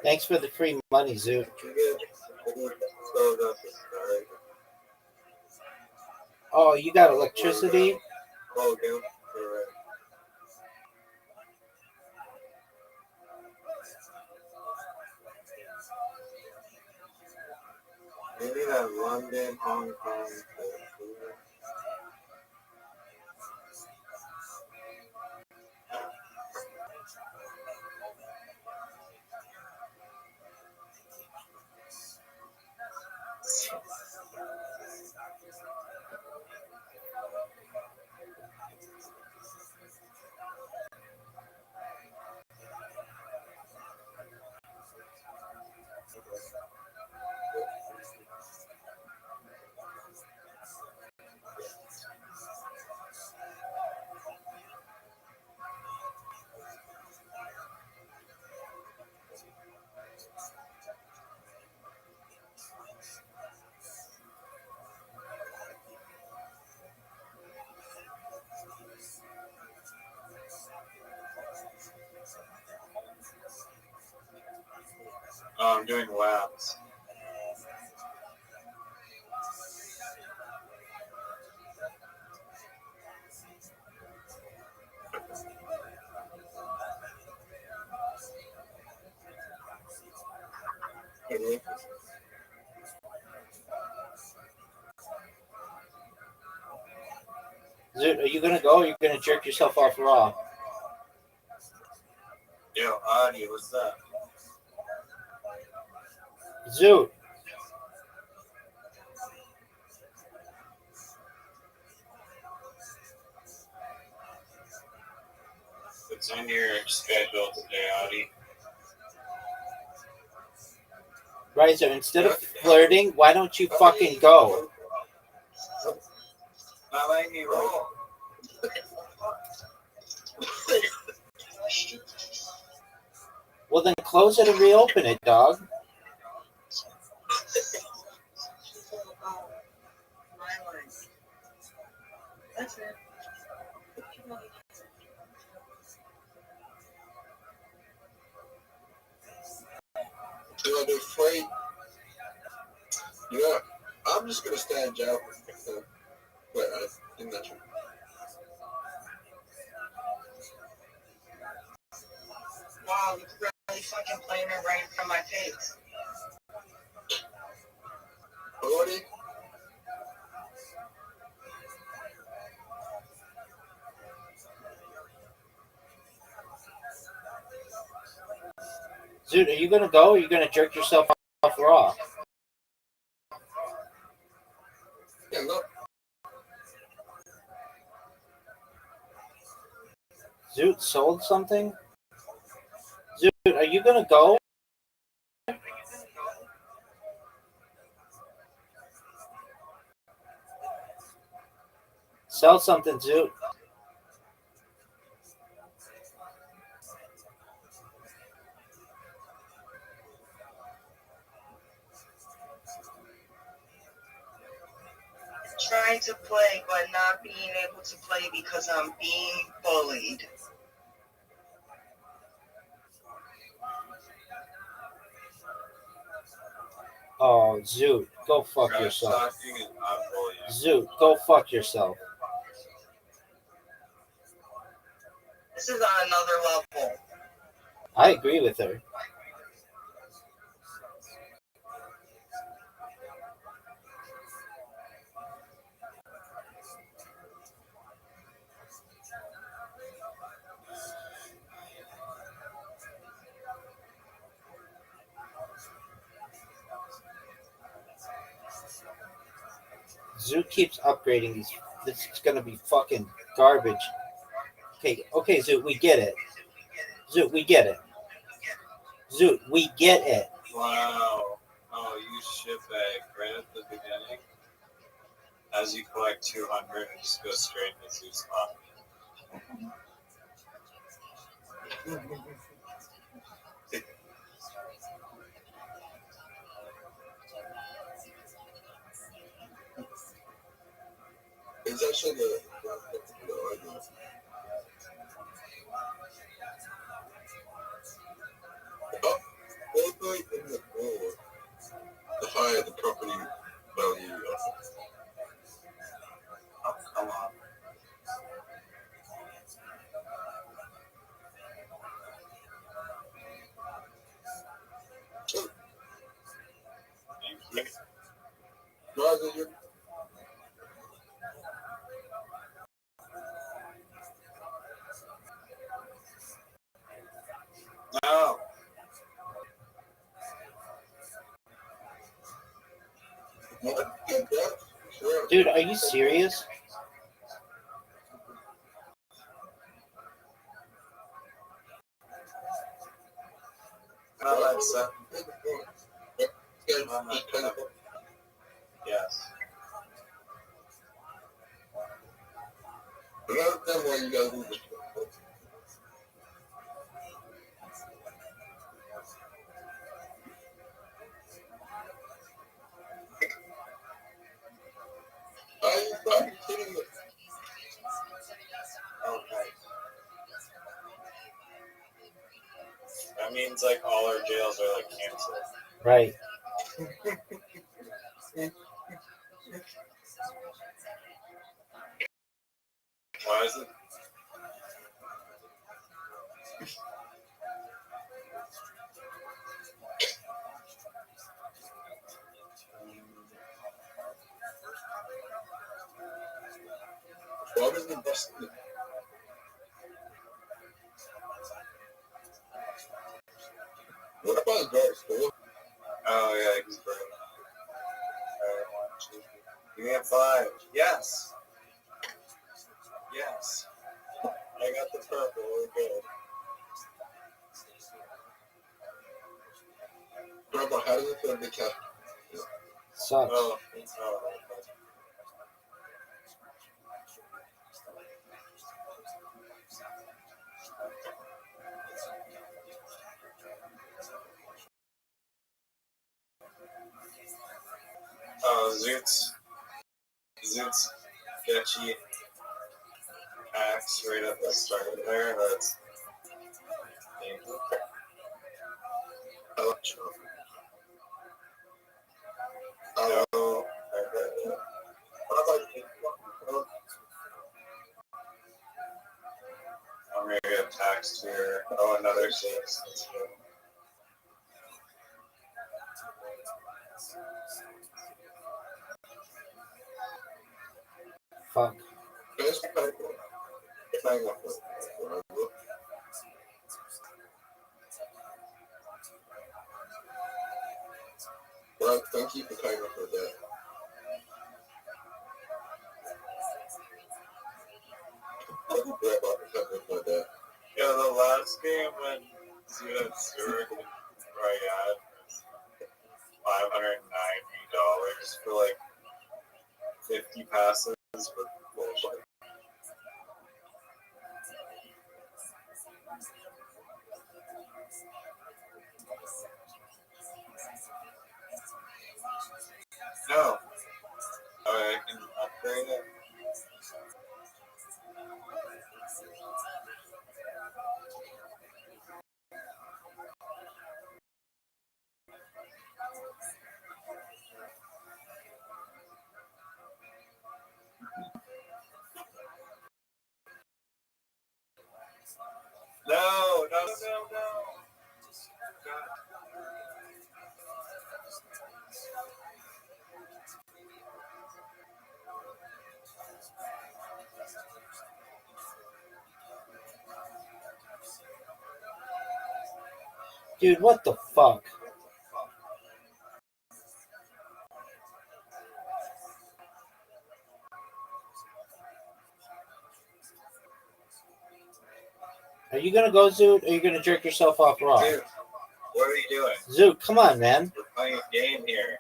Thanks for the free money, Zoot. Oh, you got electricity? Maybe that London, Hong Kong. Oh, I'm doing laps. Zoot, are you gonna go or are you gonna jerk yourself off raw? Yo, Audie, what's up? Zoot. What's on your schedule today, Audie? Right, so instead of flirting, why don't you fucking go? Not letting me roll. Well, then close it and reopen it, dog. That's it. Do I do free? Yeah, I'm just gonna stay in jail. Wait, I didn't mention. wow, you could really fucking blame it right from my face. Already? Dude, are you gonna go or are you gonna jerk yourself off raw? Yeah, look. Zoot sold something? Zoot, are you gonna go? Sell something, Zoot. Trying to play, but not being able to play because I'm being bullied. Oh, Zoot, go fuck Trash yourself. talking is not bullying. Zoot, go fuck yourself. This is on another level. I agree with her. Zoot keeps upgrading these. This is gonna be fucking garbage. Okay, Zoot, we get it. Zoot, we get it. Zoot, we get it. Wow. Oh, you shitbag right at the beginning. As you collect 200 and just go straight into Zeus spot. It's actually the argument. All the way in the board, the higher the property value of Oh, come on. Thank you. rather you. No. Dude, are you serious? No, that's yes. Another thing why you gotta do this. Are you fucking kidding me? Okay. That means like all our jails are like canceled. Right. Why is it? Why was the bus? What about the guards? Oh yeah, he's broke. Alright, 1, 2, 3. Give me a 5. Yes. Yes. I got the purple. We're good. Grandpa, how does it feel to be cat? Sucks. Oh. Oh, Zoots. Zoots. Sketchy axe right at the start there. That's painful. I like Trump. No. I'm gonna get taxed here. Oh, another 6. Fuck. That's kind of cool. Hang on. Well, thank you for coming up with that. Yeah, the last game when you had Zurich and Riyadh was $590 for like 50 passes for bullshit. No. I can upgrade it. No. Dude, what the fuck? Are you gonna go, Zoot, or are you gonna jerk yourself off raw? Dude, what are you doing? Zoot, come on, man. We're playing a game here.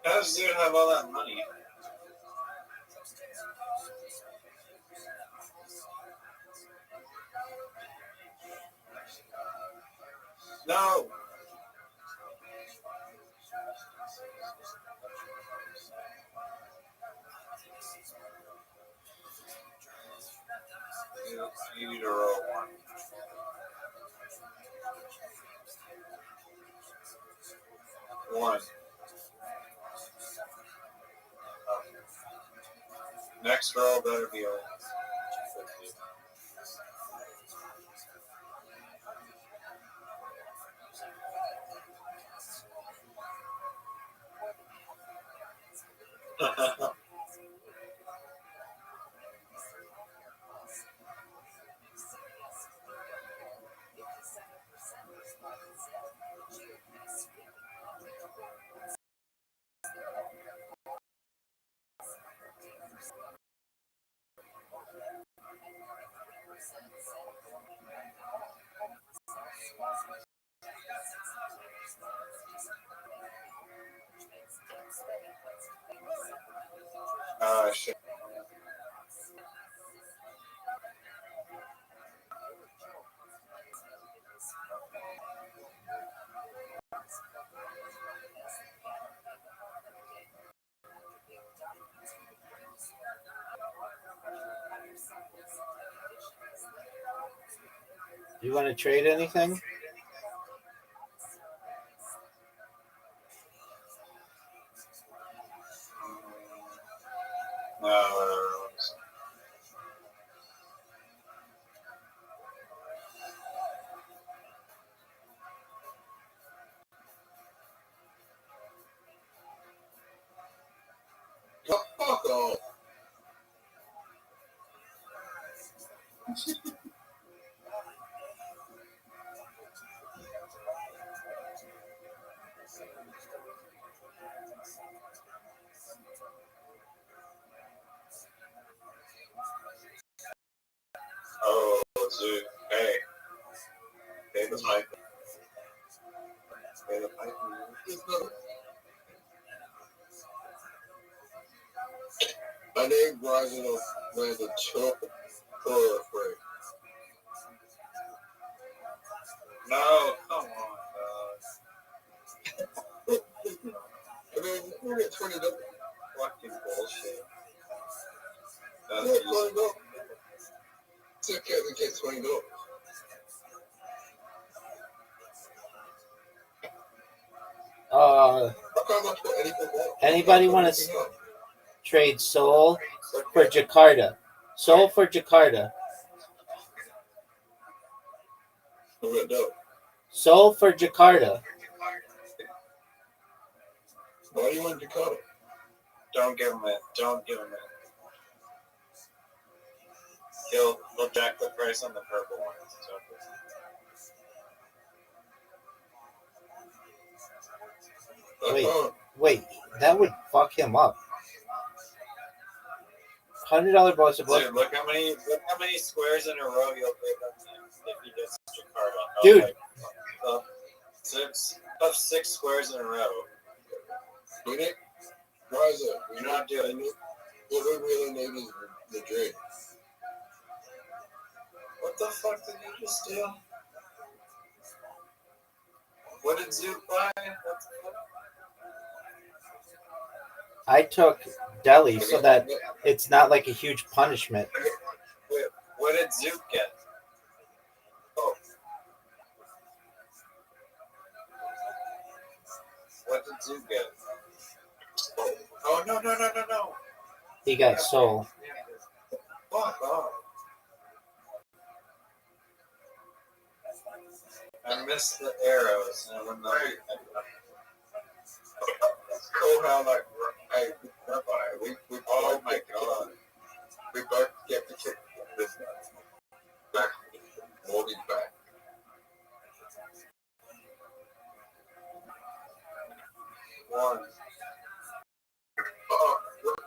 How does Zoot have all that money? No. You need to roll one. One. Next roll better be on. Shit. You want to trade anything? No. Fuck off. Oh, Zoot. Hey. Pay the pipe. Pay the pipe. My name rising up as a choke for afraid. No, come on, dog. I mean, we're at 20 up. Fucking bullshit. We're at 20 up. Took care of the kids. get $20. Anybody want to trade Seoul for Jakarta? Seoul for Jakarta. Seoul for Jakarta. Why do you want Jakarta? Don't give him it. Don't give him it. He'll jack the price on the purple ones. Wait, that would fuck him up. $100 bonus. Dude, look how many squares in a row you'll give him if he gets Jakarta. Dude. Up six squares in a row. Nick, why is it? We're not doing it. What we really need is Madrid. What the fuck did you just do? What did Zook buy? I took Delhi so that it's not like a huge punishment. Wait, what did Zook get? Oh. What did Zook get? Oh, no. He got Seoul. Fuck off. I missed the arrows. And when How like, hey, we oh my god, we both get to kick this back, Morgan back. One. Oh,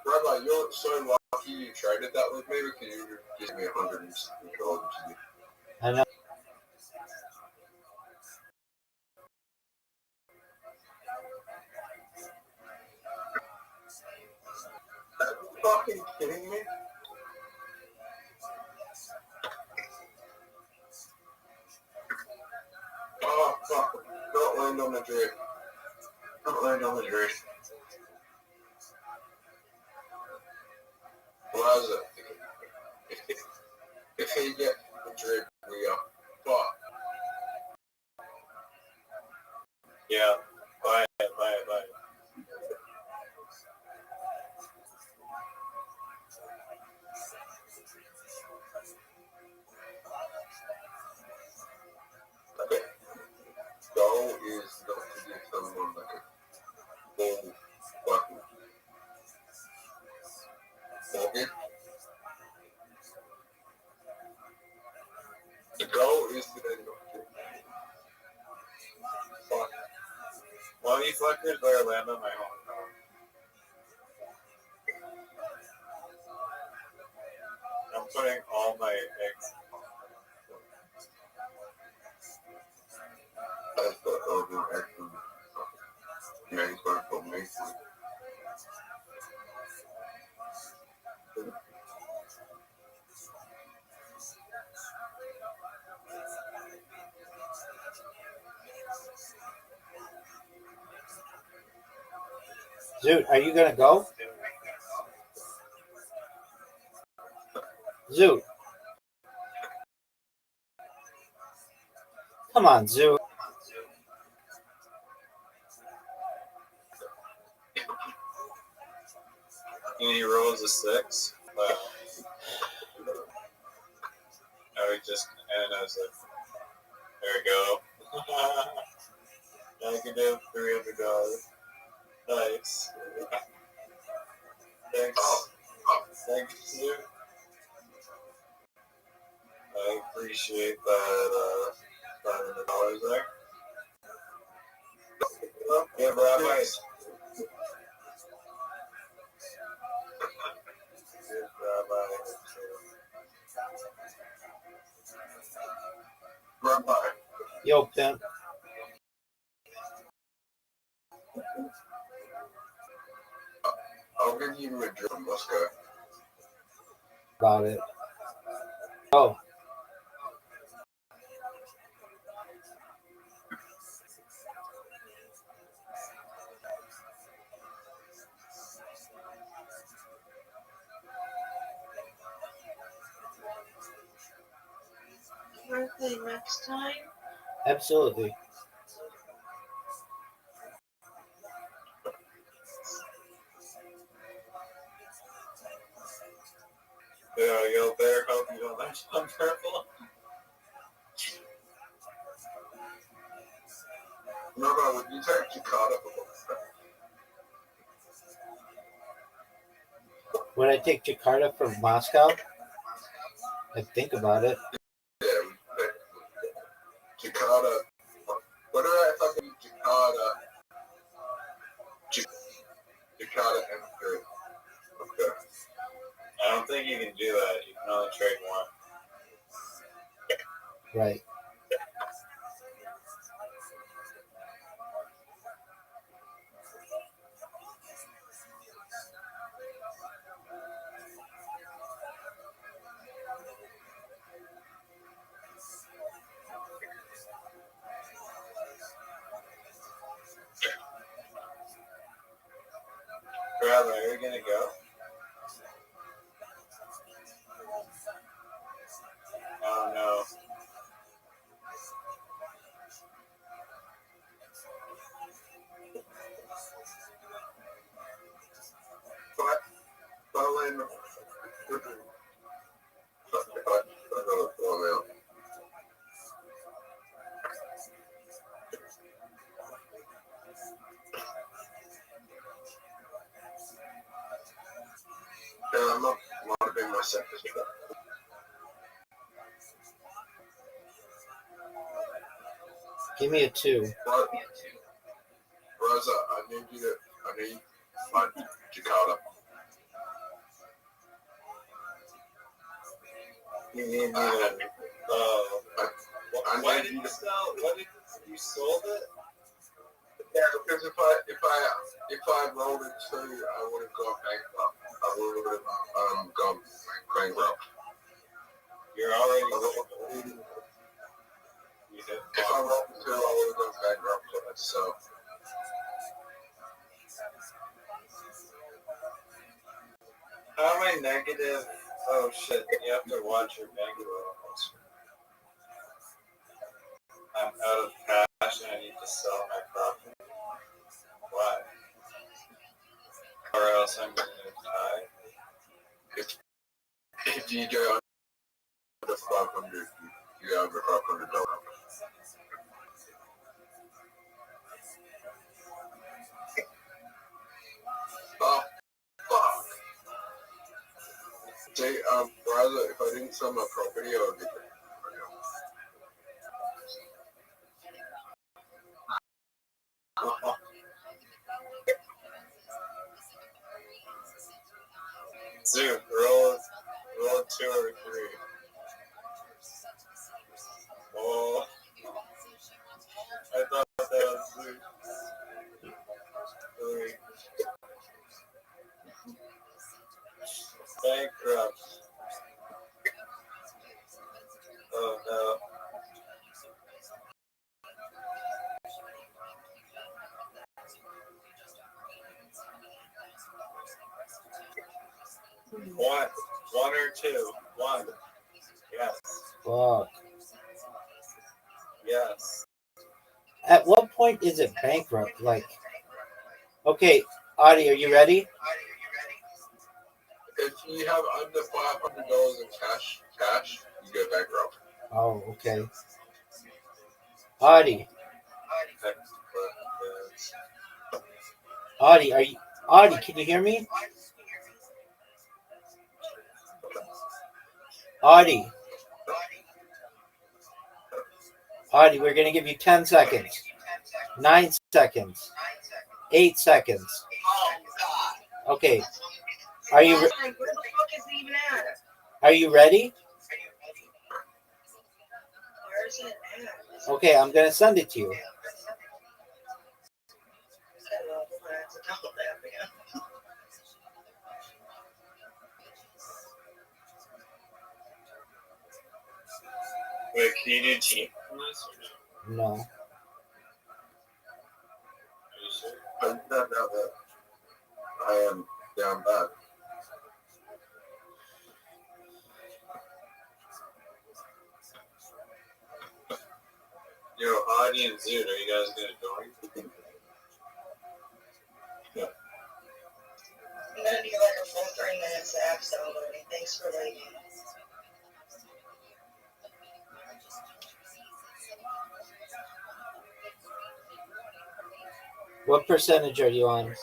Rabbi, you're so lucky you traded that with me because you give me $100. I know. Are you fucking kidding me? Oh, fuck. Don't land on the drift. Don't land on the drift. Why is it? If he get the drift, we are fucked. Yeah. Buy it. Okay. Goal is not to give someone like a full fucking mortgage. The goal is to then not to fuck. Well, you fuckers better land on my home. I'm putting all my eggs. That's what I'll do actually. Yeah, he's going to put me through. Zoot, are you going to go? Zoot. Come on, Zoot. And he rolls a 6. Wow. I was like, there we go. I can do $300. Nice. Thanks. Thanks, you. I appreciate that $500 there. Yeah, Rabbi. Rabbi. Yo, pimp. I'll give you a drill in Moscow. About it. Oh. birthday next time? Absolutely. Yeah, you better hope you don't have some purple. Remember, would you take Jakarta for Would I take Jakarta from Moscow? I'd think about it. Yeah, Jakarta. What did I fucking Jakarta? Jakarta M3. Okay. I don't think you can do that. You can only trade one. Right. Rather, are you gonna go? Oh no. I'm not monitoring my sectors. Give me a 2. Rosa, I need my Jakarta. You need me to. Why did you sell? What did you sold it? Yeah, because if I rolled it to, I would have gone bankrupt. I would have gone bankrupt. You're already. If I rolled it to, I would have gone bankrupt. So. How am I negative? Oh shit! You have to watch your bank rolls. I'm out of cash and I need to sell my property. Why? Or else I'm gonna die. If you go under 500, you have $500. Oh, fuck. Say, rather, if I didn't sell my property, I would get it. Dude, roll 2 or 3. Oh, I thought that was 3. Bankrupt. Oh no. One or 2. 1. Yes. Fuck. Yes. At what point is it bankrupt? Like, okay, Audie, are you ready? If you have under $500 in cash, you go bankrupt. Oh, okay. Audie, Audie, can you hear me? Audie, we're going to give you 10 seconds. 9 seconds. 8 seconds. Okay. Are you Where the fuck is it even at? Are you ready? Where is it at? Okay, I'm going to send it to you. Wait, can you do team on this or no? No. Are you sure? I'm not down there. I am down bad. Yo, Audie and Zoot, are you guys gonna join? I'm gonna be like a full 3 minutes of apps downloading. Thanks for waiting. What percentage are you on?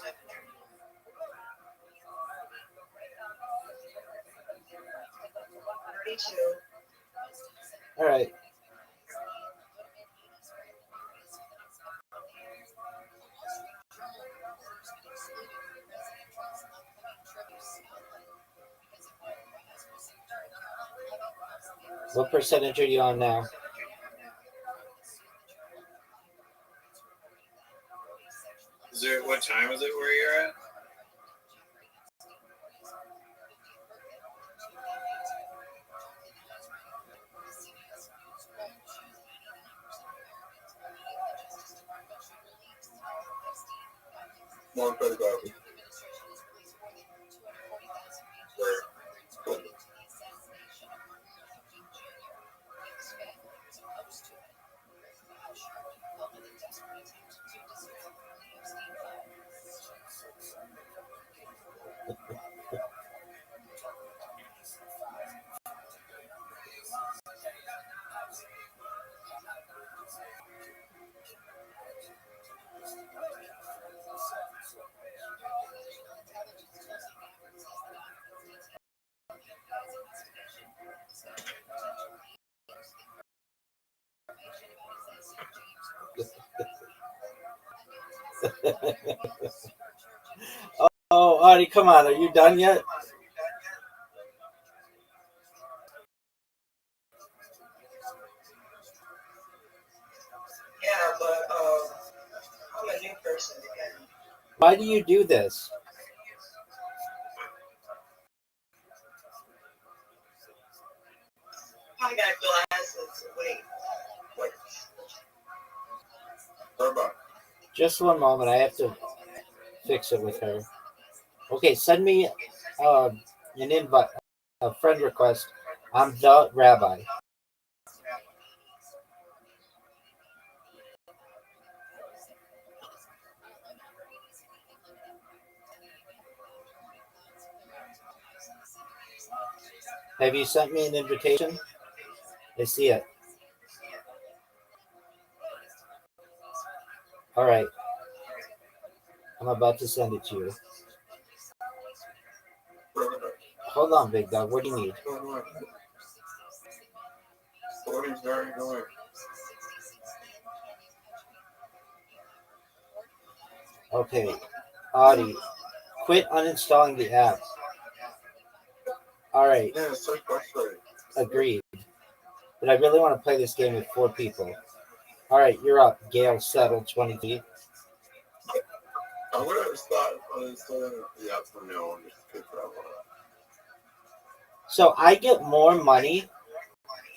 32. All right. What percentage are you on now? Zoot, what time is it where you're at? More credit card. Oh, Audie, come on. Are you done yet? Yeah, but I'm a new person again. Why do you do this? I got glasses. Wait. Rabbi. Just one moment. I have to fix it with her. Okay, send me an invite, a friend request. I'm the Rabbi. Have you sent me an invitation? I see it. All right. I'm about to send it to you. Hold on, big dog. What do you need? What is very annoying. Okay. Audie, quit uninstalling the app. All right. Yeah, it's so frustrating. Agreed. But I really want to play this game with 4 people. All right, you're up. Gail Settle, 23. I'm gonna start uninstalling the app from now on just to keep that one. So I get more money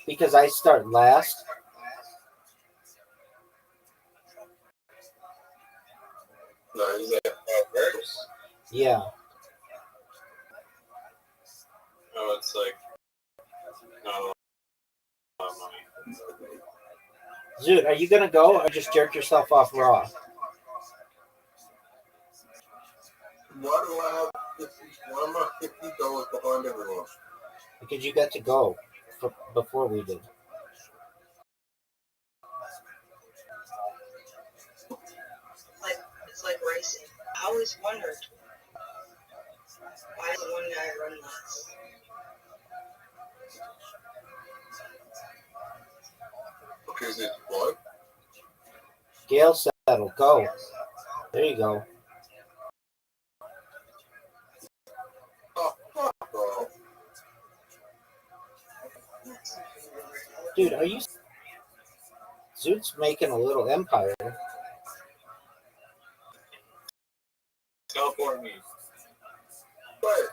because I start last. No, is that verse? Yeah. Oh, it's like not a lot of money. Zoot, are you going to go or just jerk yourself off raw? Why do I have 50? Why am I $50 behind everyone? Because you got to go before we did. It's like racing. I always wondered why does one guy run less? Because it's what? Gail Settle, go. There you go. Bro. Dude, are you... Zoot's making a little empire. Teleport me. Wait,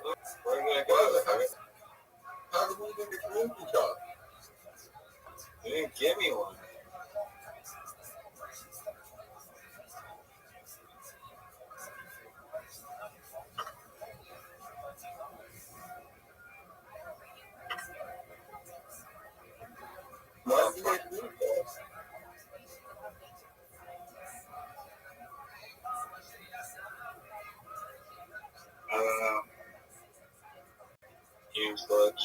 Where did I go? how did we get the community card? You didn't give me one. Why did you get the community card? sledge.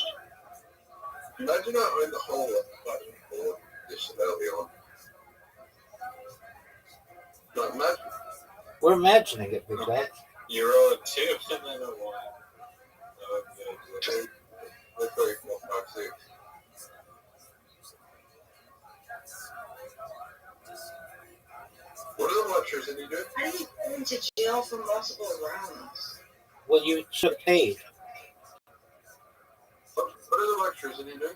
Imagine I owned the whole of fucking board this early on. Like, imagine. We're imagining it, big dog. You roll a 2 and then a 1. Two, three, 4, 5, 6. What does electricity do? How do you get into jail for multiple rounds? Well, you should have paid. What does electricity do?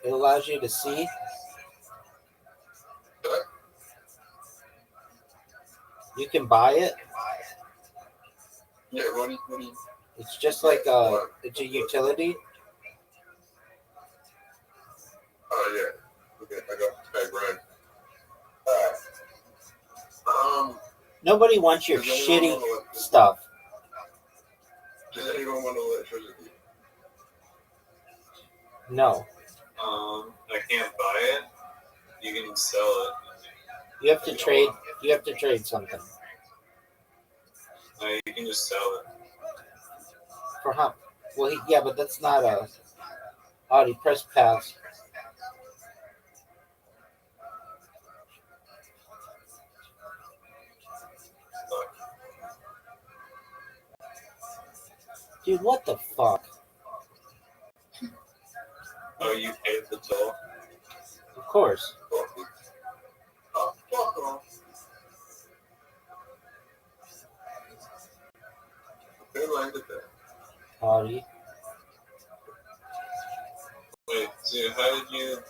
It allows you to see. Okay. You can buy it. Yeah, what do you It's just like it's a utility. Oh, yeah. Okay, I got 5 grand. Nobody wants your Does anyone shitty want electricity? stuff. Does anyone want electricity? No. I can't buy it. You can sell it. You have to trade. You have to trade something. No, you can just sell it. For how? Well, yeah, but that's not a. Audi press pass. Dude, what the fuck? Oh, you paid the toll? Of course. Oh, fuck off. Who landed there? Audi. Wait, so how did you...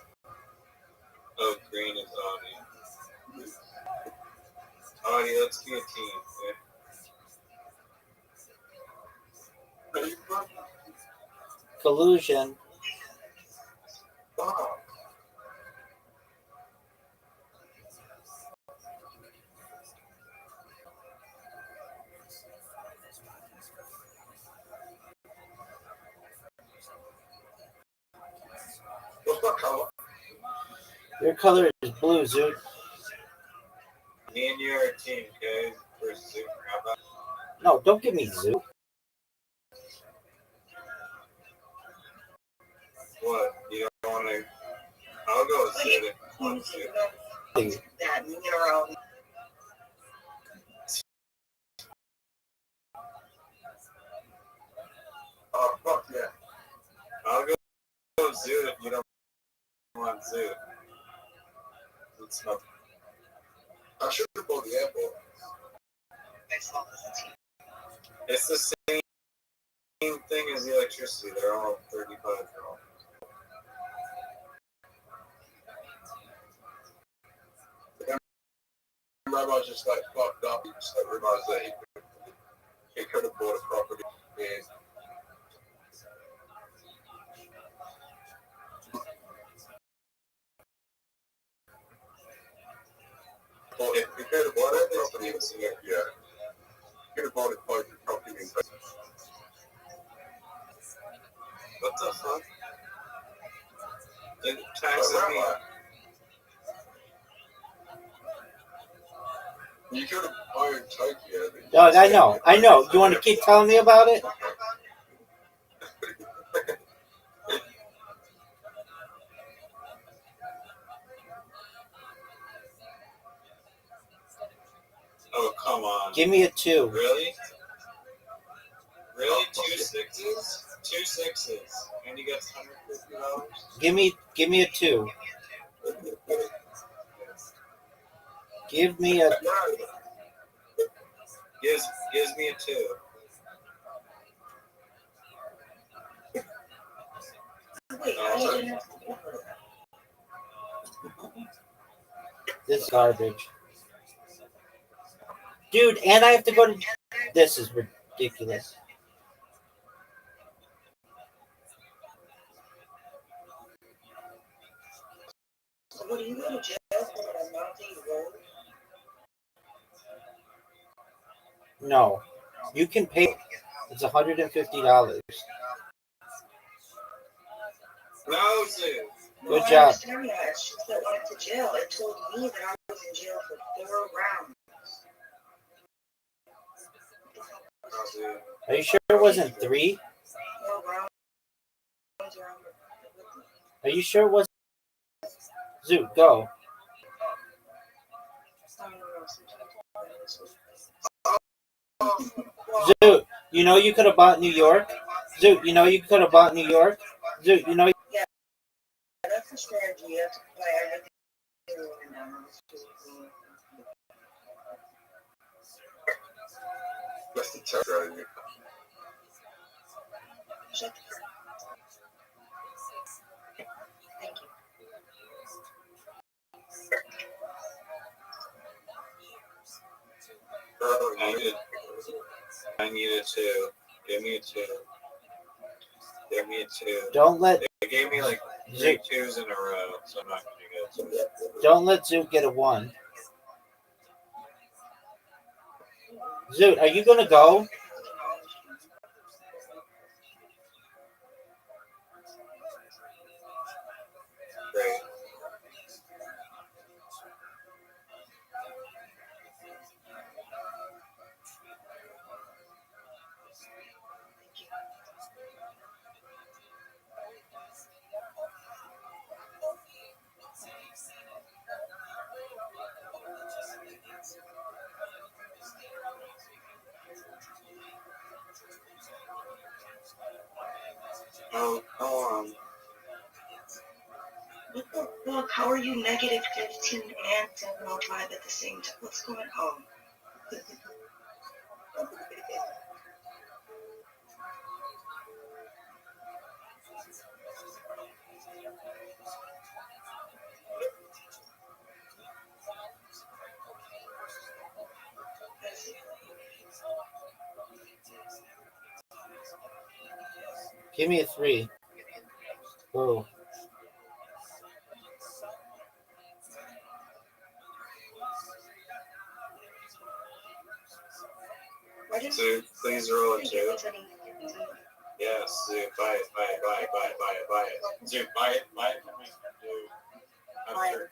Oh, green is Audi. Audi, let's be a team. Okay? Collusion. Wow. What's my color? Your color is blue, Zoot. Me and you are a team, okay? Versus Super. How about... No, don't give me Zoot. What? You don't want to... I'll go with Super. One, two. That neuro. Oh, fuck yeah. I'll go with Zoo if you don't want Zoo. It's not... I should have bought the airport. It's the same thing as the electricity. They're all $35. Rabbi just like fucked up. He just like realized that he could have bought a property. And well, if he could have bought a property, yeah, he could have bought it close to property. What the fuck? It taxes me. You could have hired Tokyo. Dog, I know. You want to keep telling me about it? Oh, come on. Give me a 2. Really? Really? 2 6s? 2 6s. And you got $150? Give me a 2. Give me a. Gives me a 2. This is garbage. Dude, and I have to go to. This is ridiculous. So what, do you go to jail for a mountain road? No. You can pay. It's $150. No, Zoo. Good I job. understand that. It's just that went to jail. It told me that I was in jail for 4 rounds. Are you sure it wasn't 3? 4 rounds. Are you sure it was Zoot? Go. Zoot, you know you could have bought New York? Zoot, you know you could have bought New York? Zoot, you know. Yeah, that's the strategy. You have to play everything. That's the tech strategy. Thank you. Oh, I needed to. Give me a two. Give me a two. Don't let They gave me like 3 twos in a row, so I'm not going to get two. Don't let Zoot get a 1. Zoot, are you gonna go? Great. Oh, What the fuck? How are you negative 15 and 705 at the same time? What's going on? Give me a 3. Oh. so please roll a 2. Yes, Zoot, buy it. Zoot, buy it. I'm sure.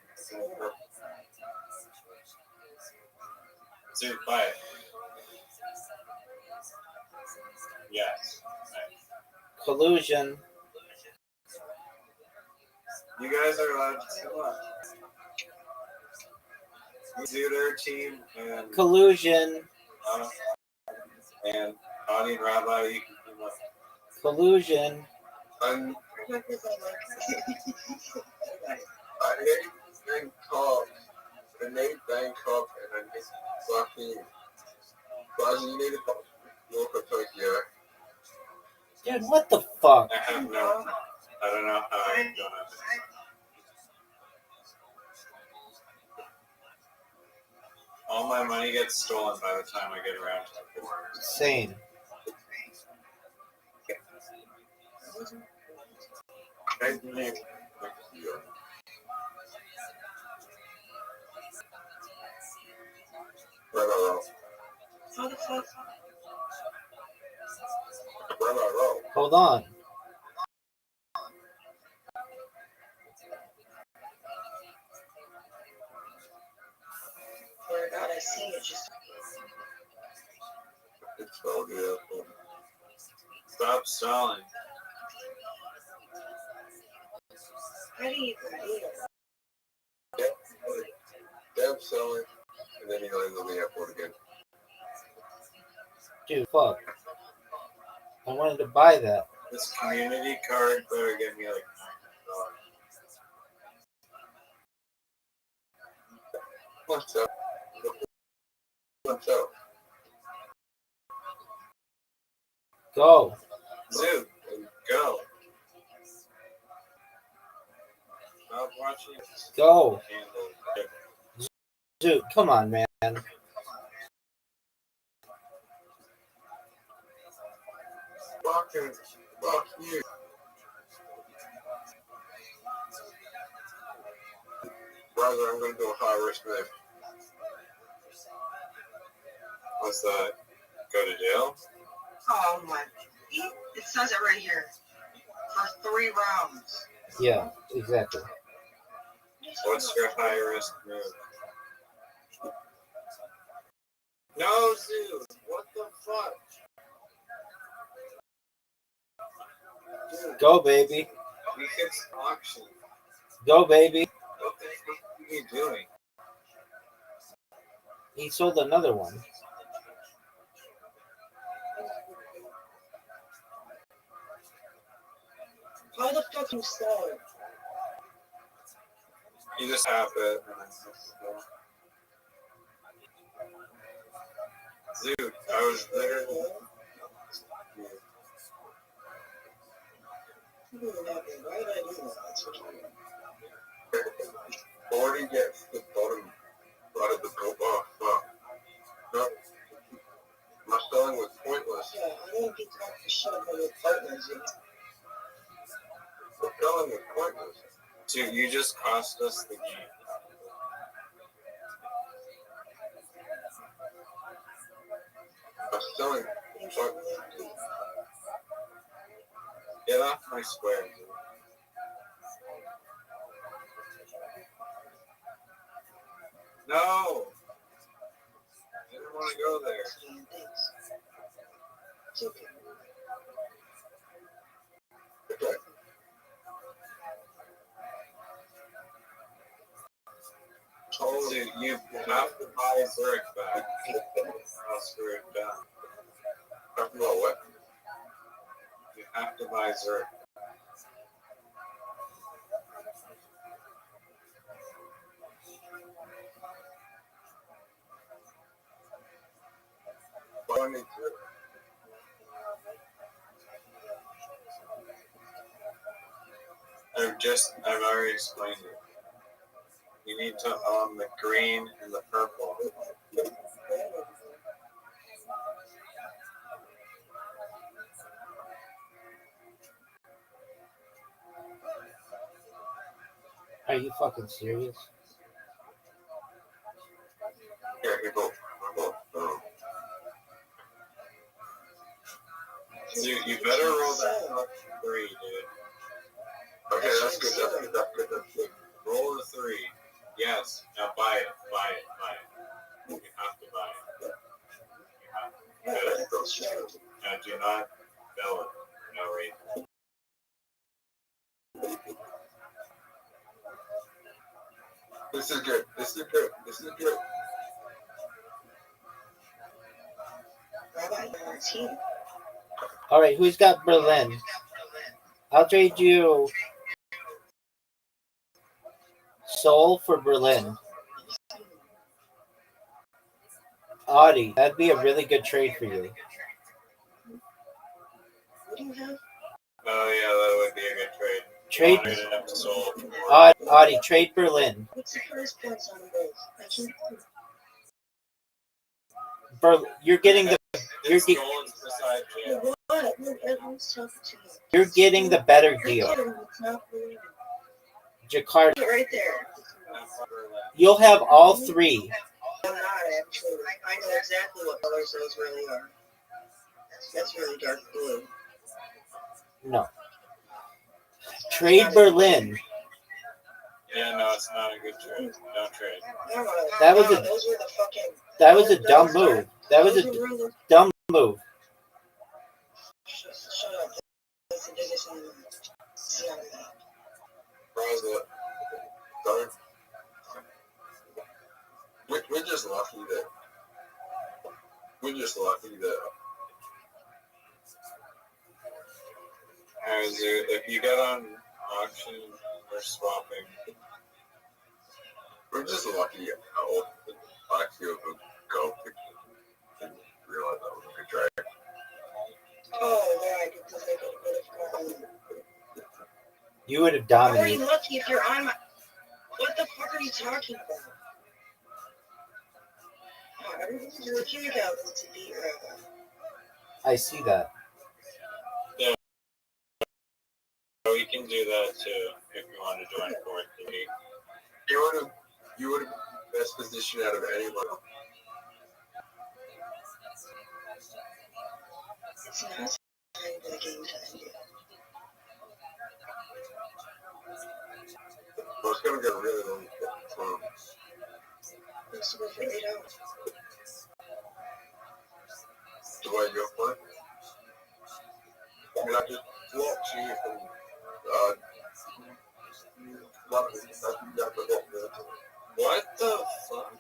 Zoot, buy it. Yes. Collusion. You guys are allowed to do what? Zoot, team, and Collusion. And Audie and Rabbi, you can come up. Collusion. I hate Bangkok. I hate Bangkok, and I miss fucking. You need to go to Tokyo. Dude, what the fuck? I don't know how I'm gonna. All my money gets stolen by the time I get around to the board. Same. How the fuck? Hold on. Swear to God, I seen it just. It's so beautiful. Stop stalling. How do you even do it? Stop selling, and then he lands on the airport again. Dude, fuck. I wanted to buy that. This community card better get me like $9. What's up? What's up? Go. Zoot, go. Stop watching. Go. Dude, come on, man. Fuck you. Brother, I'm going to do a high risk move. What's that? Go to jail? Oh my. It says it right here. For 3 rounds. Yeah, exactly. What's your high risk move? No, Zoo. What the fuck? Go, baby. We fixed auction. Go, baby. What the fuck are you doing? He sold another one. How the fuck you sell it? You just have it. Dude, I was literally. Why did I do that? That's what Already gets the bottom out of the goal. Oh, fuck. No. My selling was pointless. Yeah, I don't be talking shit about your partners, you know? The selling was pointless. Dude, you just cost us the game. I'm selling. Fuck. Get off my square, dude. No! I didn't want to go there. It's okay. Dude, you have to buy Zurich back. Or else we're done. Talking about what? You have to buy Zurich. What do I need to do? I've already explained it. You need to own the green and the purple. Are you fucking serious? Yeah, people. You better roll that up 3, dude. Okay, that's good. That's good. Roll the 3. Yes. Now buy it. You have to buy it. You have to. Good. Now do not sell it. No reason. This is good. All right, who's got Berlin? I'll trade you Seoul for Berlin. Audi, that'd be a really good trade for you. What do you have? Oh yeah, that would be a good trade. Trade Sold. Audi, trade Berlin. What's the price points on those? I can't. You're getting the It's Nolan's beside Jim. What? Everyone's talking to me. you're getting the better deal. It's not believing. Jakarta. Right there. You'll have all 3. I'm not actually. I know exactly what colors those really are. That's really dark blue. No. Trade Berlin. Yeah, no, it's not a good trade. Don't trade. That was a dumb move. That was a dumb move. Shut up. That's the biggest thing. Sorry. We're just lucky that. If you get on auction or swapping, We're just lucky how old the IQ of a go picture. Didn't realize that was a good drag. Oh, right. Because I would have You would have How are you dominated. lucky if you're on my... What the fuck are you talking about? Oh, everything's looking about to beat Rabbi. I see that. so you can do that too if you want to join 4th. You would have best position out of anyone. It's not time for the game to end yet. Well, it's gonna get really long. It's supposed to be 8 hours. Do I go for it? I mean, I just blocks you from what the fuck?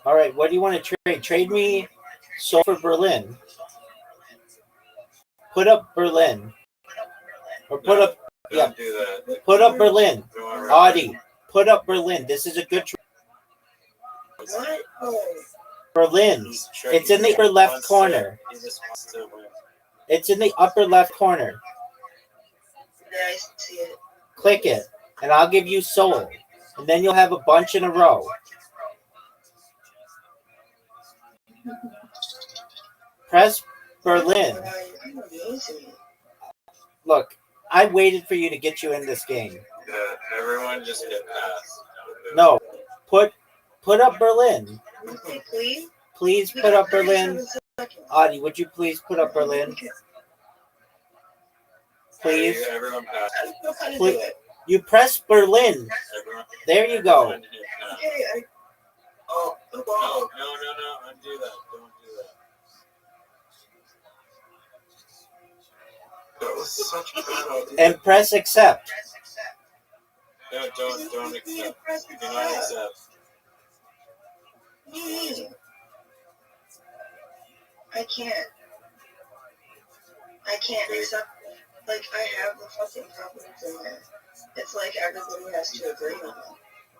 All right, what do you want to trade? Trade me Seoul for Berlin. Put up Berlin. Or put up, yeah, Don't do that. put up Berlin. Don't worry. Audie, put up Berlin. This is a good trade. What? Oh, Berlin. It's in the upper left corner. He just wants to win. It's in the upper left corner. yeah, I see it. Click it, and I'll give you Seoul. And then you'll have a bunch in a row. Press Berlin. I'm amazing. Look, I waited for you to get you in this game. Yeah, everyone just hit pass. No, put up Berlin. Okay, please. Please put up Berlin. Audie, would you please put up Berlin? Please. Everyone pass. I don't know how to do Please. it. You press Berlin. There you go. Everyone hit pass. Okay, Oh, no, undo that. Don't do that. That was such a bad idea. And press accept. No, don't accept. Do not accept. I can't accept it. Like, I have the fucking problems in there. It's like everybody has to agree on it.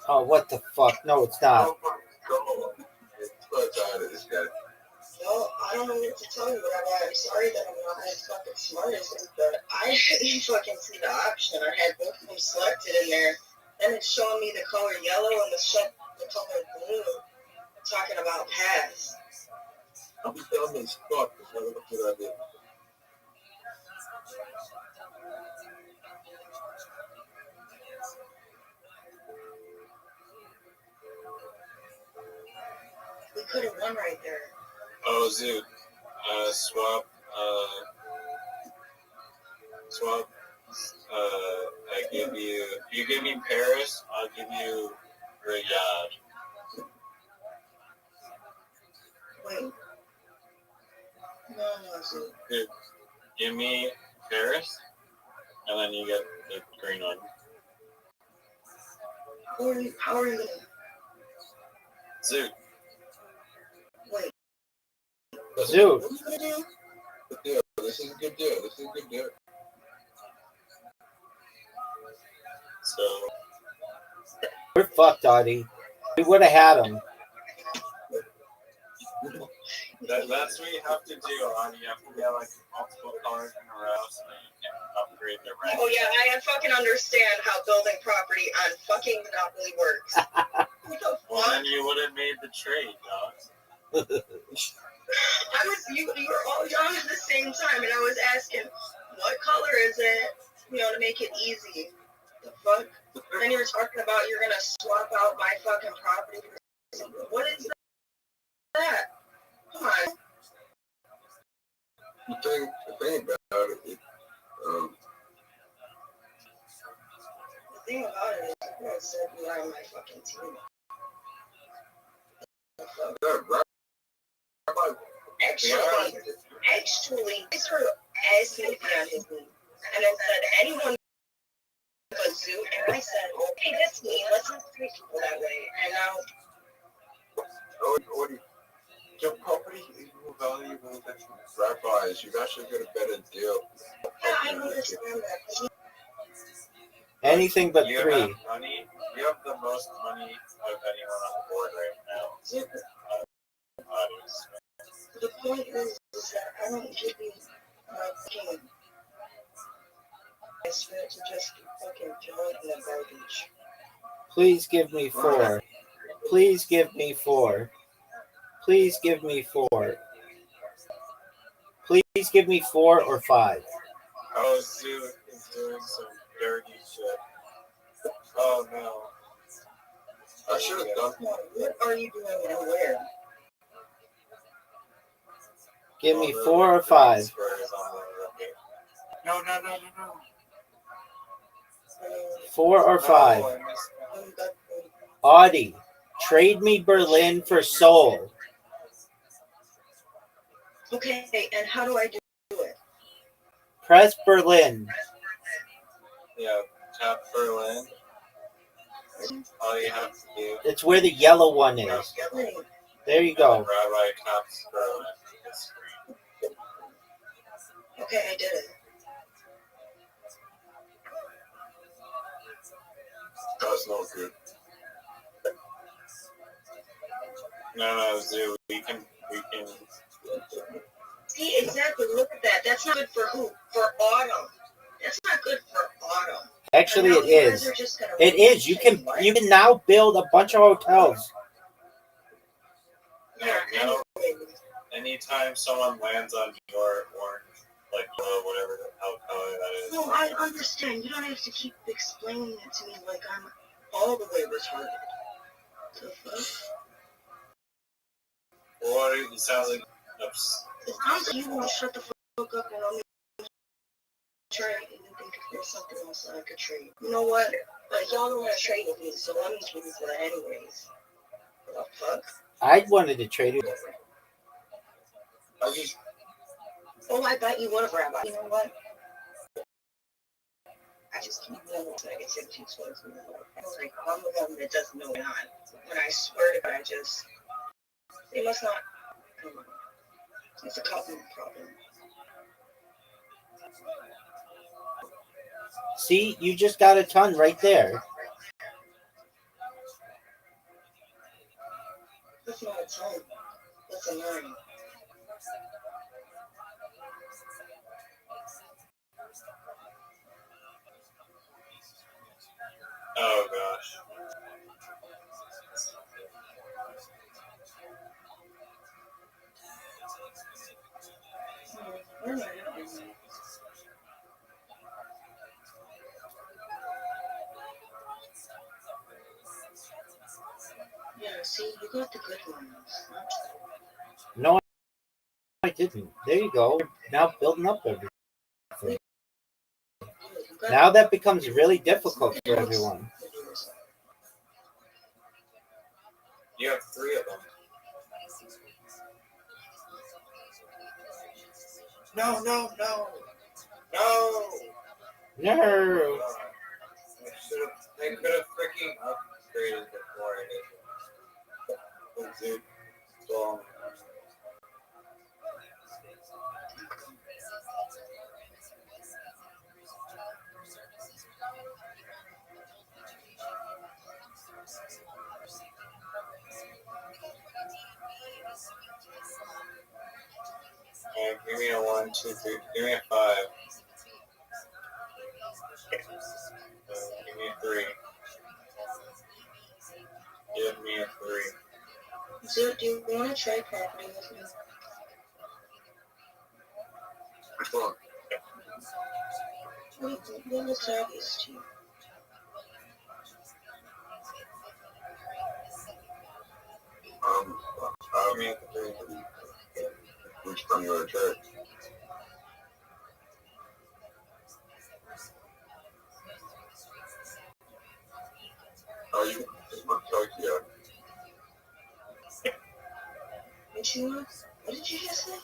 Oh, what the fuck? No, it's not. Oh my god. So tired of this guy. Well, I don't know what to tell you, Rabbi. I'm sorry that I'm not as fucking smart as you, but I didn't fucking see the option. I had both of them selected in there. Then it's showing me the color yellow and the color blue. Talking about pass. I'm dumb as fuck. What did I do? We could have won right there. Oh, Zoot. Swap. I give you. You give me Paris. I'll give you Riyadh. Wait. No, Zoot. Dude, give me Paris, and then you get the green one. How are you gonna? Zoot. Wait. Zoot. What are you gonna do? Good deal. This is a good deal. This is a good deal. So. We're fucked, Audie. We would have had him. That's what you have to do, on. You have to get like multiple colors in a row so that you can upgrade the rank. Oh yeah, I fucking understand how building property on fucking Monopoly works. What the Well, fuck? then you would have made the trade, dog. You were all young at the same time, and I was asking, what color is it? You know, to make it easy. The fuck? Then you were talking about you're gonna swap out my fucking property. What is that? Come on. The thing about it, The thing about it is, you guys said you are on my fucking team. The fuck? Actually, thanks for asking me to be on his team. And then said, anyone but Zoot. And I said, okay, that's me. Let's not treat people that way. And now, your property is more valuable than Rabbi's. You've actually got a better deal. yeah, I understand that. Anything but You 3. have money. You have the most money of anyone on the board right now. Audience. The point is that I don't give you my fucking. I swear to just fucking throw it in the garbage. Please give me 4. Please give me 4. Please give me 4. Please give me 4 or 5. Oh, Zoot is doing some dirty shit. Oh no. I should have done What are you doing and where? Give me 4 or 5. No. 4 or 5. Oh, I missed one. Audie, trade me Berlin for Seoul. Okay, and how do I do it? Press Berlin. Yeah, tap Berlin. All you have to do. It's where the yellow one is. There you go. Rabbi taps Berlin. Okay, I did it. That's not good. No, Zoo. We can. See, exactly. Look at that. That's not good for who? For autumn. That's not good for autumn. Actually, it is. It is. You can now build a bunch of hotels. Yeah, no. Anytime someone lands on your orange, like whatever color that is. No, I understand. You don't have to keep explaining it to me like I'm all the way retarded. The fuck? What? It sounds like. It sounds like you won't shut the fuck up and let me trade, and you think there's something else that I could trade. You know what? Like, y'all don't want to trade with me, so let me give you that anyways. What the fuck? I wanted to trade it. I bet you would have, Rabbi. You know what? I just keep doing this negativity towards me. I was like, I'm the one that doesn't know not. When I swear to God, they must not. Come on. It's a cognitive problem. See, you just got a ton right there. That's not a 10. That's a 9. Oh gosh. Yeah, see, you got the good ones. No, I didn't. There you go. Now building up everything. Now that becomes really difficult for everyone. You have 3 of them. No. No. They could have freaking upgraded before I did. Dude, so, give me a 1, 2, 3. Give me a 5. Give me a 3. Give me a 3. So, do you want to trade property with me? What looks obvious to you? I mean, which one you want to try? Oh, you want Tokyo? What did you just say?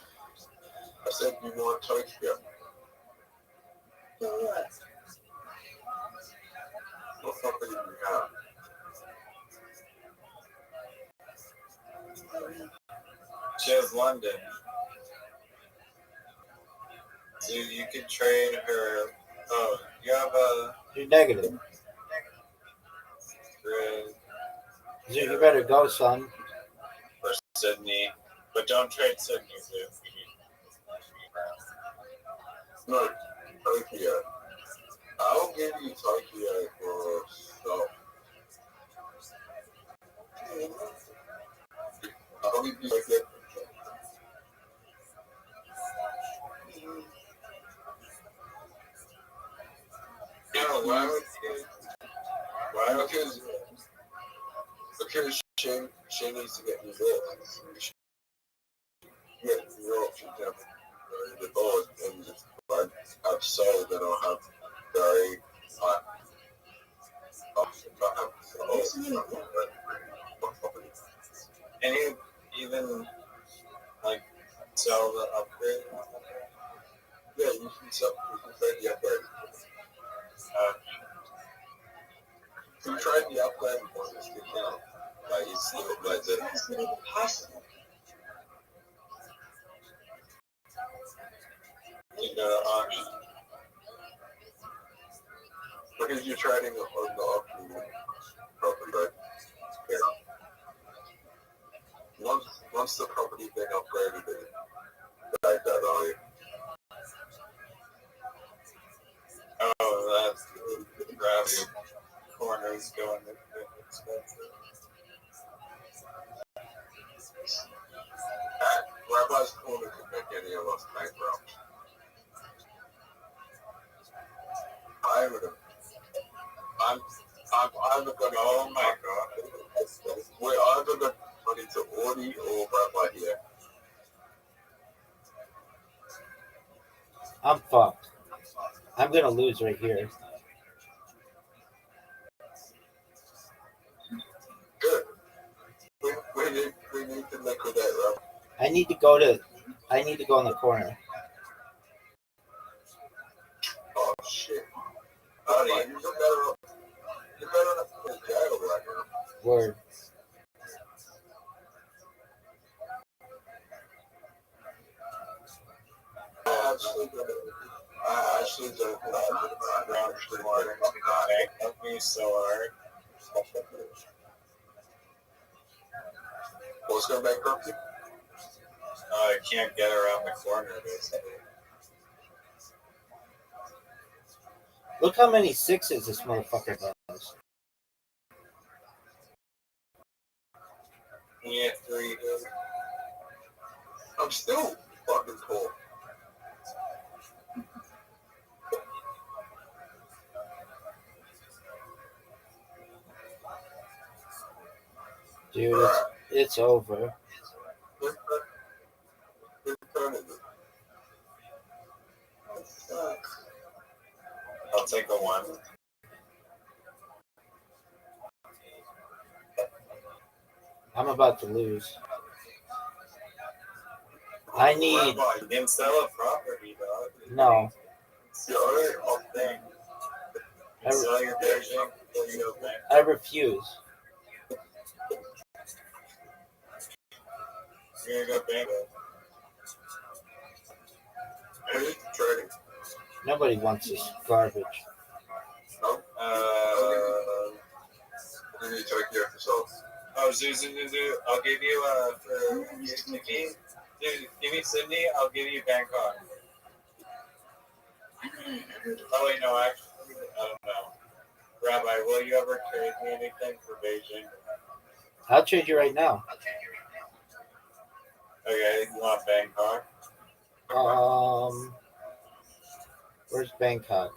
I said you want Tokyo. For what? What property do you have? She has London. So you could trade her. Oh, you have a. You're negative. Grid. You better go, son. For Sydney. But don't trade Sydney, Zoo. No, Tokyo. I'll give you Tokyo for stuff. I'll give you Tokyo. Because she needs to get divorced. Get your options have the board and just like have sold and I'll have very high And you even like sell the upgrade? Yeah, you can sell the upgrade. You tried the upgrade before this account. Like, it's still like that. How is that even possible? You know, auction. Because you're trading on the auction property, right? Yeah. Once the property been upgraded, then that value. Oh, that's the grass corners going expensive. Rabbi's corner could make any of us bankrupt. I'm gonna. Oh my god. We're either gonna money to Audi or Rabbi here. I'm fucked. I'm gonna lose right here. Good. We need to liquidate Rabbi. I need to go in the corner. Oh shit. Rabbi, you're better off in jail right now. Word. I actually don't Round tree water help me so hard. What's gonna bankrupt you? I can't get around the corner basically. Look how many sixes this motherfucker has. Yeah, 3 dude. I'm still fucking cool. Dude, it's over. I'll take a 1. I'm about to lose. I need. You can sell a property, dog. No. Sell your whole thing. Sell your Beijing. I refuse. You're gonna go bankrupt. What are you trading? Nobody wants this garbage. No? You need to take care of yourself. Oh, Zuzu, I'll give you give me Sydney, I'll give you Bangkok. Oh wait, no, actually, I don't know. Rabbi, will you ever trade me anything for Beijing? I'll trade you right now. Okay, you want Bangkok? Where's Bangkok?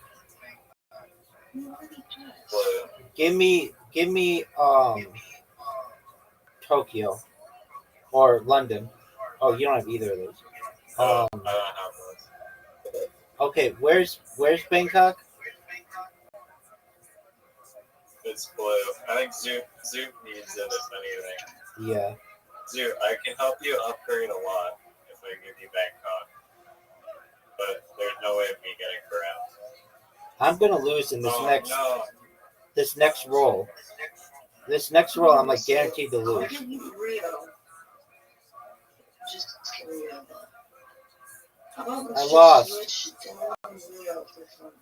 What? Give me Tokyo or London. Oh, you don't have either of those. I don't have those. Okay, where's Bangkok? It's blue. I think Zoop needs it if anything. Yeah. Zoop, I can help you upgrade a lot if I give you Bangkok. But there's no way of me getting crowns. I'm gonna lose in this No. this next roll. This next roll, I'm like guaranteed to lose. Just give me a How about let's I just lost. switch down Rio for fun?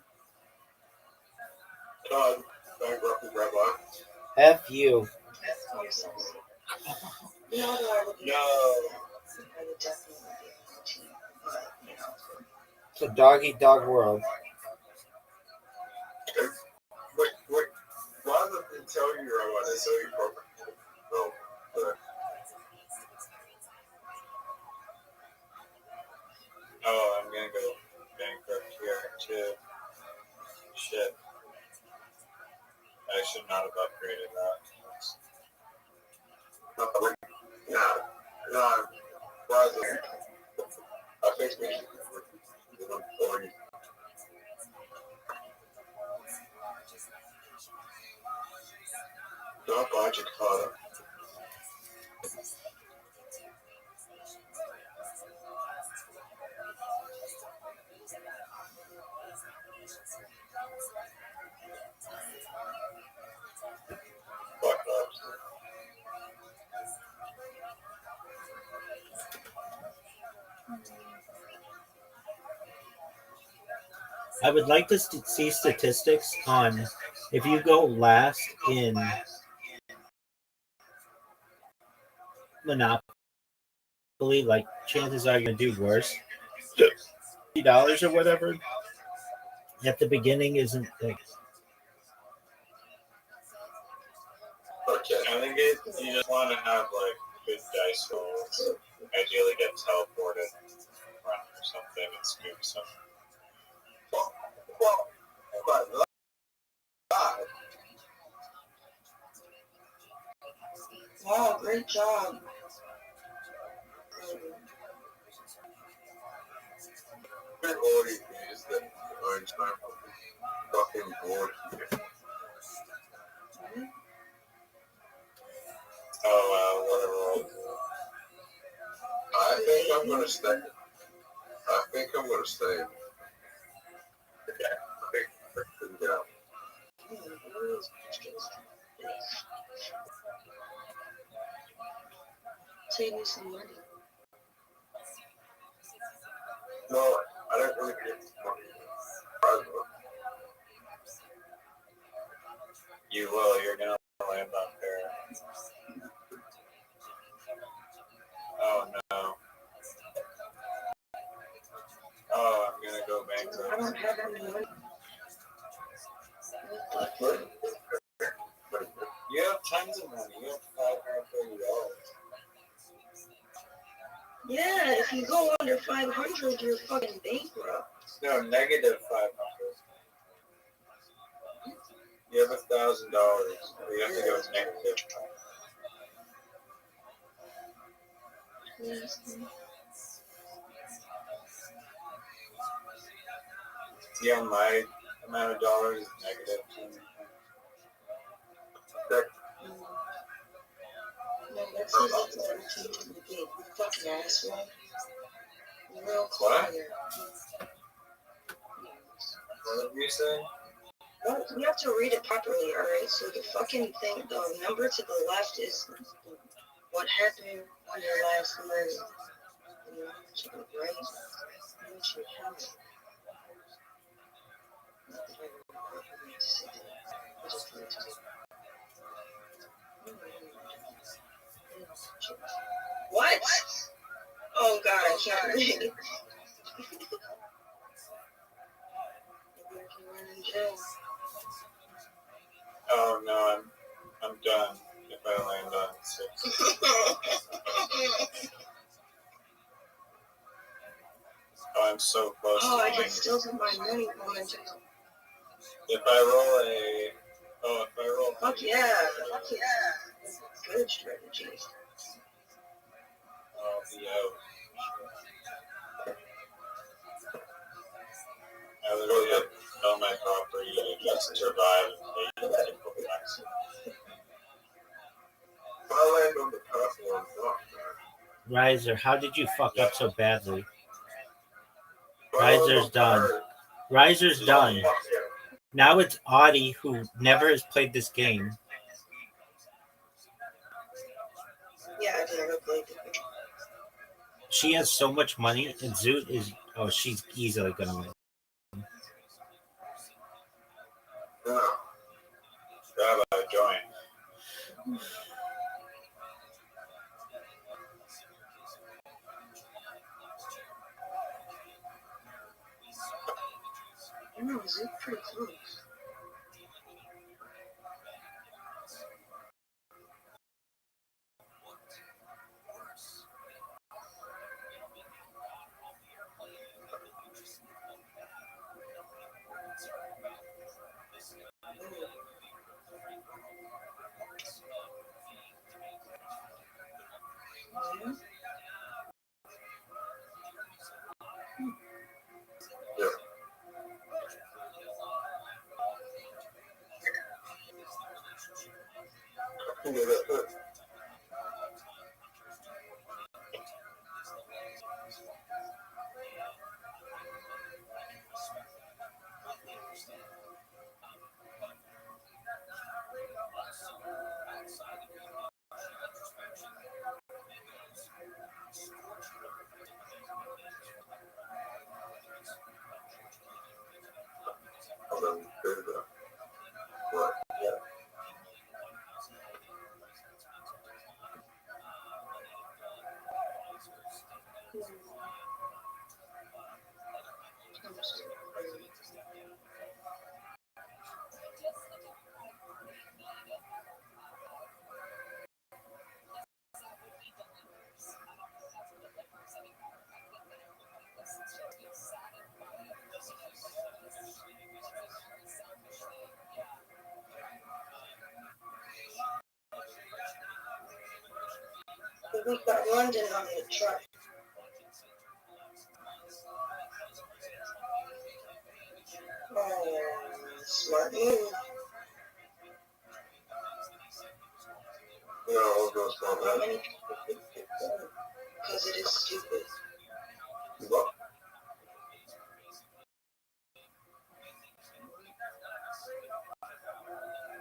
Bankrupt is Rabbi. F you. You know, though, I would No. I would definitely be a team, but you know. It's a dog-eat-dog world. Wait. Rather than tell you Rabbi, they tell you property. No. Oh, I'm gonna go bankrupt here too. Shit. I should not have upgraded that. No. Rather, I think we should give them 40. Not budget product. Fuck up. I would like to see statistics on if you go last in Monopoly, like chances are you're gonna do worse. $50 or whatever at the beginning isn't like Okay. I think you just want to have like good dice rolls. Ideally, get teleported, run or something, and scoop something. Well, Wow, great job. Big already is that Einstein fucking bored. Oh, whatever. I think I'm gonna stay. Okay. I think yeah. Save me some money. No, I don't really get money. You will. You're gonna land on there. Oh no. Oh, I'm gonna go I bankrupt. don't have any money. You have tons of money. You have $530. Yeah, if you go under 500, you're fucking bankrupt. No, negative 500. You have $1,000. You have to go negative. Yeah, my amount of dollars is negative. No, that's you fucking asshole. You're real What? clear. What did you say? Well, you have to read it properly, alright? So the fucking thing, the number to the left is what happened on your last move. And the number to the right is what you have. Not that I remember what to say. I just need to say. What? Oh god, I can't read. Maybe I can run in jail. Oh no, I'm done if I land on 6. Oh, I'm so close Oh, to I mine. can still get my money going in jail. If I roll a... Oh, if I roll... Fuck yeah. Fuck yeah. Good strategy. I'll be out. I literally have all my property to just survive and pay income tax. I land on the purple one. Fuck, man. Riser. How did you fuck up so badly? Riser's done. Riser's done. Now it's Audie, who never has played this game. Yeah, I've never played the game. She has so much money, and Zoot is. Oh, she's easily gonna win. Yeah. Rabbi, join. I know, it's pretty close. We've got London on the truck. Oh, smart move. Yeah, all goes on How that. many people could get done? Because it is stupid. What?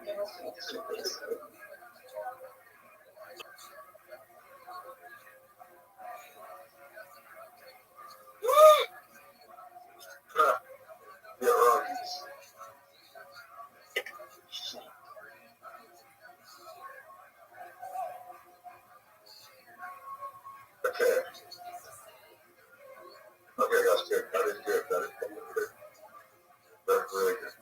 No, it's not stupid. It's good. Yeah, right. Okay. Okay, that's good. That is good. That is good. That's really good.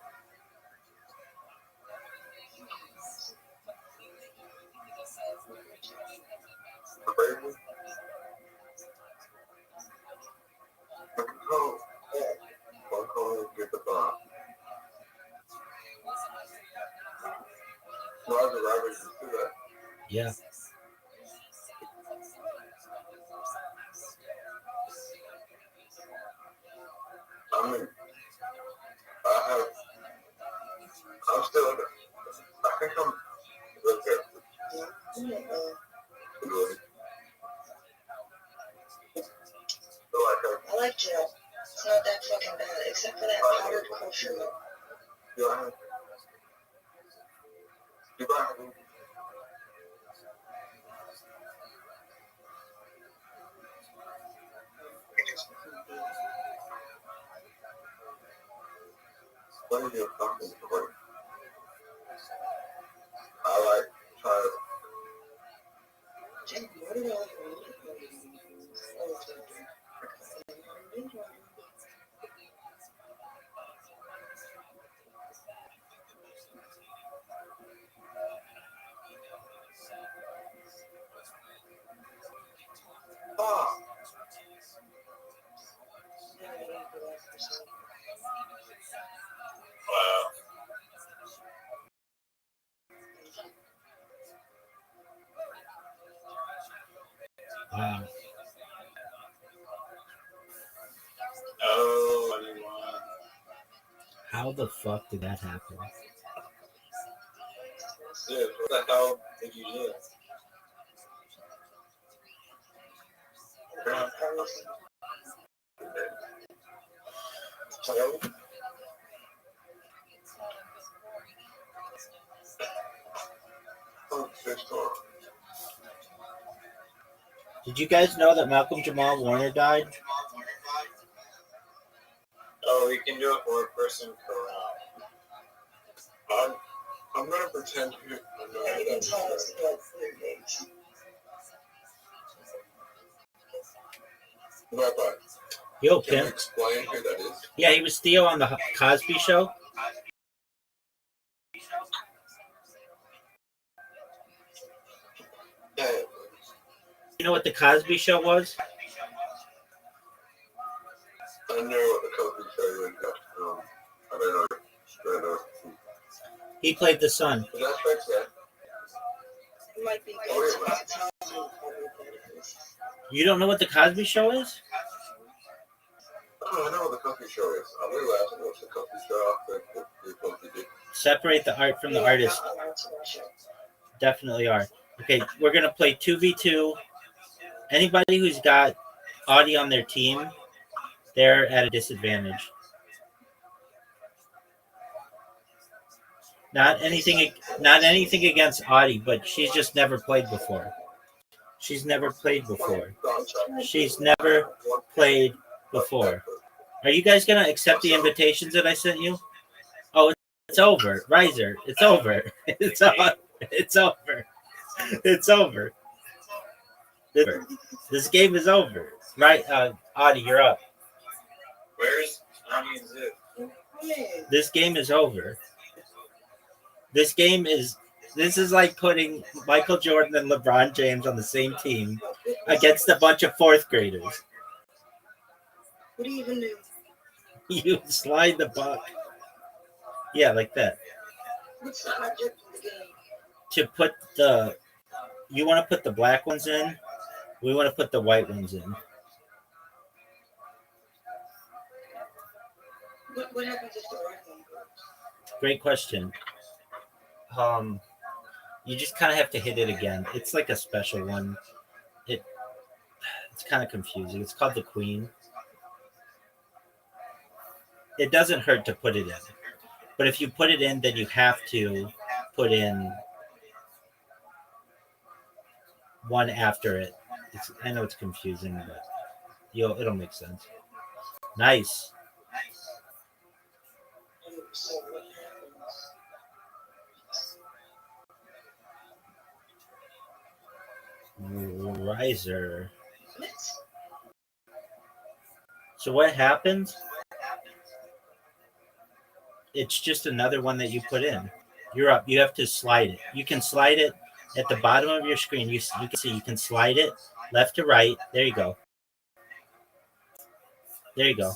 Crazy. Oh, one call, get the bomb. Roger, Robert, you do that. Yeah. I mean, I'm still, I think I'm, okay. Good. I like jail. It's not that fucking bad, except for that powdered kosher milk. Yeah. Goodbye. What are you talking about? I like trying. Jim, what did I want? Ah. Wow. Wow. Oh, I didn't want. How the fuck did that happen? Dude, what the hell did you do? Hello? Oh, good score. Did you guys know that Malcolm Jamal Warner died? Oh, we can do it for a person corral. I'm gonna pretend to. You can tell us about 3 days. Rabbi, Yo, can you Pimp. explain who that is? Yeah, he was Theo on the Cosby Show. Yeah. You know what the Cosby Show was? I know what the Cosby Show is. I don't know. Straight up. He played the son. But that's right, sir. It might be good to tell you what it is. You don't know what the Cosby Show is? Oh, I know what the Cosby Show is. I'm really asking what's the Cosby Show. The Cosby did. Separate the art from the artist. Definitely are. Okay, we're gonna play 2v2. Anybody who's got Audie on their team, they're at a disadvantage. Not anything against Audie, but she's just never played before. She's never played before. She's never played before. Are you guys gonna accept the invitations that I sent you? Oh, it's over, Riser. It's over. It's over. It's over. It's over. This game is over. Right, Audie, you're up. Where's Ani and Zoo? This game is over. This is like putting Michael Jordan and LeBron James on the same team against a bunch of fourth graders. What do you even do? You slide the puck. Yeah, like that. What's the object of the game? To put you want to put the black ones in. We want to put the white ones in. What happens if the right one goes? Great question. You just kind of have to hit it again. It's like a special one. It's kind of confusing. It's called the Queen. It doesn't hurt to put it in. But if you put it in, then you have to put in one after it. I know it's confusing, but it'll make sense. Nice. So what happens? Riser. What? So what happens? It's just another one that you put in. You're up. You have to slide it. You can slide it at the bottom of your screen. You can see you can slide it left to right. There you go. There you go.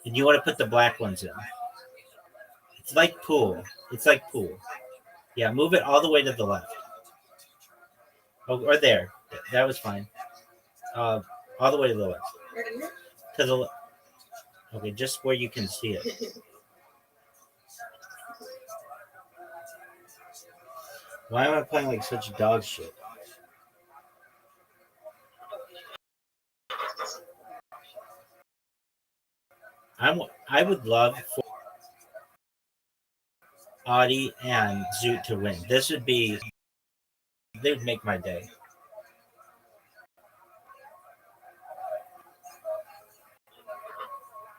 And you want to put the black ones in. It's like pool. It's like pool. Yeah, move it all the way to the left. Oh, or there. That was fine. All the way to the left. To the left. Okay, just where you can see it. Why am I playing like such dog shit? I would love for Audie and Zoot to win. They'd make my day.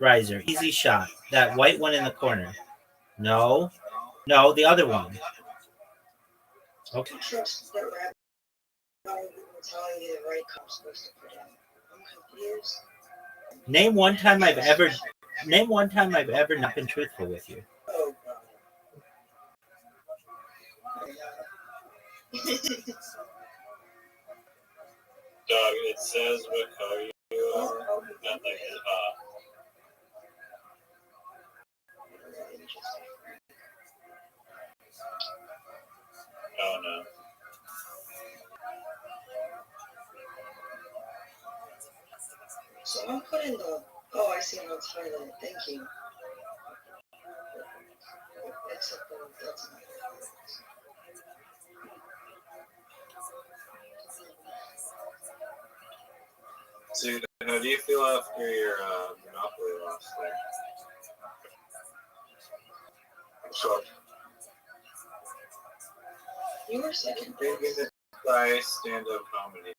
Riser, easy shot. That white one in the corner. No, the other one. Okay. Trust the Rabbi telling you the right color supposed to put in. I'm confused. Name one time I've ever not been truthful with you. Oh God. Dog, it says what color you are, not like oh no. So I'm putting the. Oh, I see how it's highlighted. Thank you. Except that's not. Dude, how do you feel after your Monopoly loss there? So, You were second. Big in the by stand-up comedy.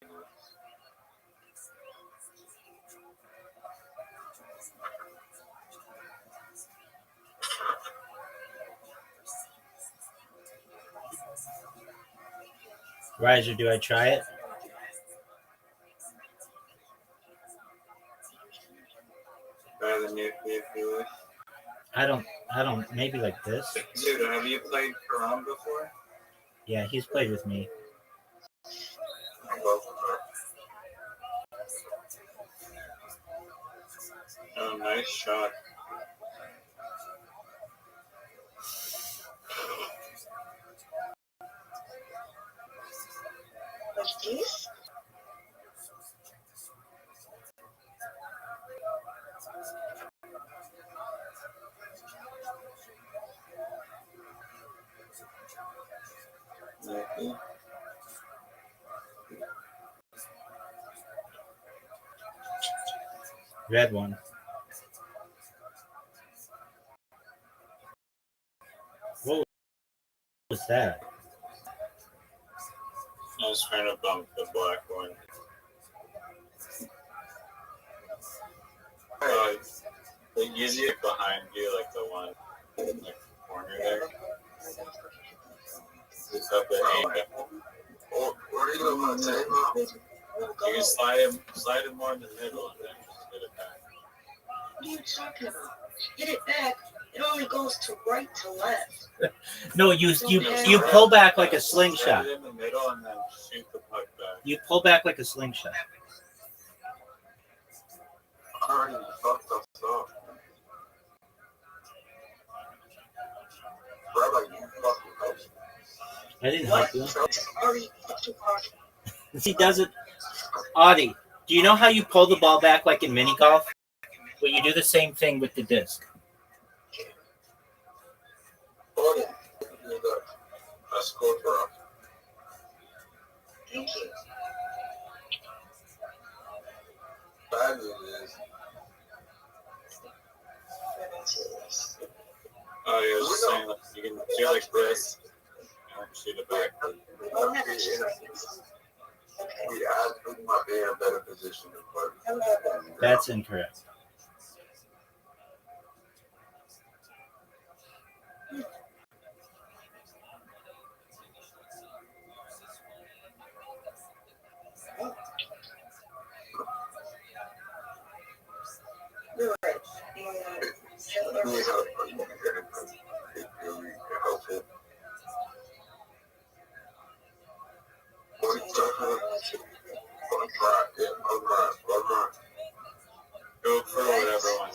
Riser, do I try it? Better than you feel. I don't. Maybe like this. Dude, have you played Karam before? Yeah, he's played with me. both of her. Oh, nice shot. Like this? Mm-hmm. Red one. What was that? I was trying to bump the black one. Use it behind you, like the one in the corner there. It's up the angle. Oh, what are you going to take? will You go. can slide him more in the middle and then just hit it back. What are you talking about? Hit it back. It only goes to right to left. No, you pull back like a slingshot. Slide it in the middle and then shoot the puck back. You pull back like a slingshot. Alright, fucked up stuff. Rabbi, you fucking help. I didn't help you. Sorry, fucking hard. He does it. Audie, do you know how you pull the ball back like in mini golf? Well, you do the same thing with the disc. Audie, you're the best coach for us. Thank you. Bad news is, Oh, yeah, I was just saying, like, you can do like this and shoot it back. I'll have to just okay. we absolutely might be in a better position than Clark. That's incorrect. You're right. We have a helpful. Go for whatever one.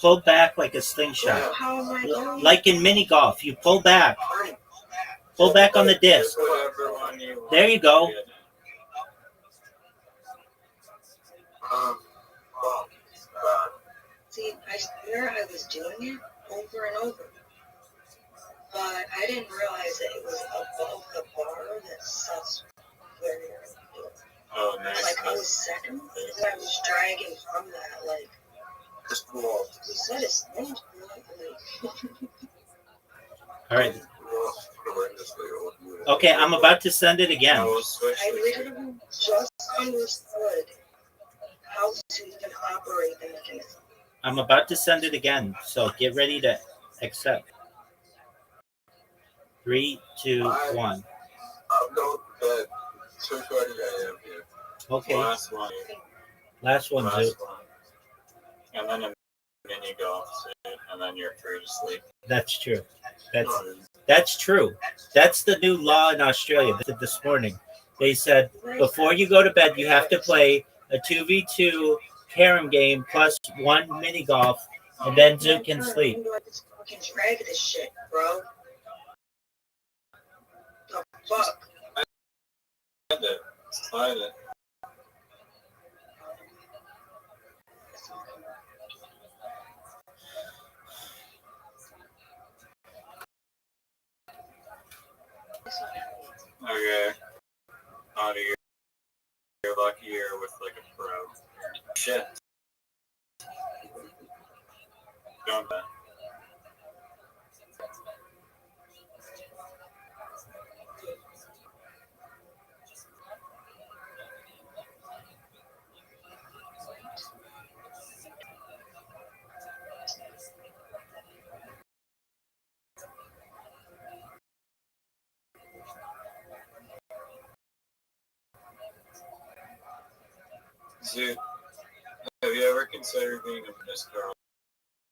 Pull back like a slingshot. How am I going? Like in mini golf, you pull back. Pull back on the disc. Whatever one you want. There you go. See, I swear I was doing it over and over. But I didn't realize that it was above the bar that sets where you're going to do it. Oh, nice. Like I was second, and I was dragging from that. Like, Just pull off. you said his name. All right. Okay, I'm about to send it again. I literally just understood how to even operate the mechanism. I'm about to send it again, so get ready to accept. 3, 2, 1. I'm going to bed 2:30 a.m. here. Okay, Last one. last one, Last too. one. And then a mini golf suit, and then you're free to sleep. That's true. That's true. That's the new law in Australia. This morning, they said before you go to bed, you have to play a 2v2 carom game plus 1 mini golf, and then you can sleep. I just fucking drag this shit, bro. The fuck? Slide it. Slide it. Okay. Out of you're lucky you're with like a pro. Shit. Don't bet. Dude, have you ever considered being a Miss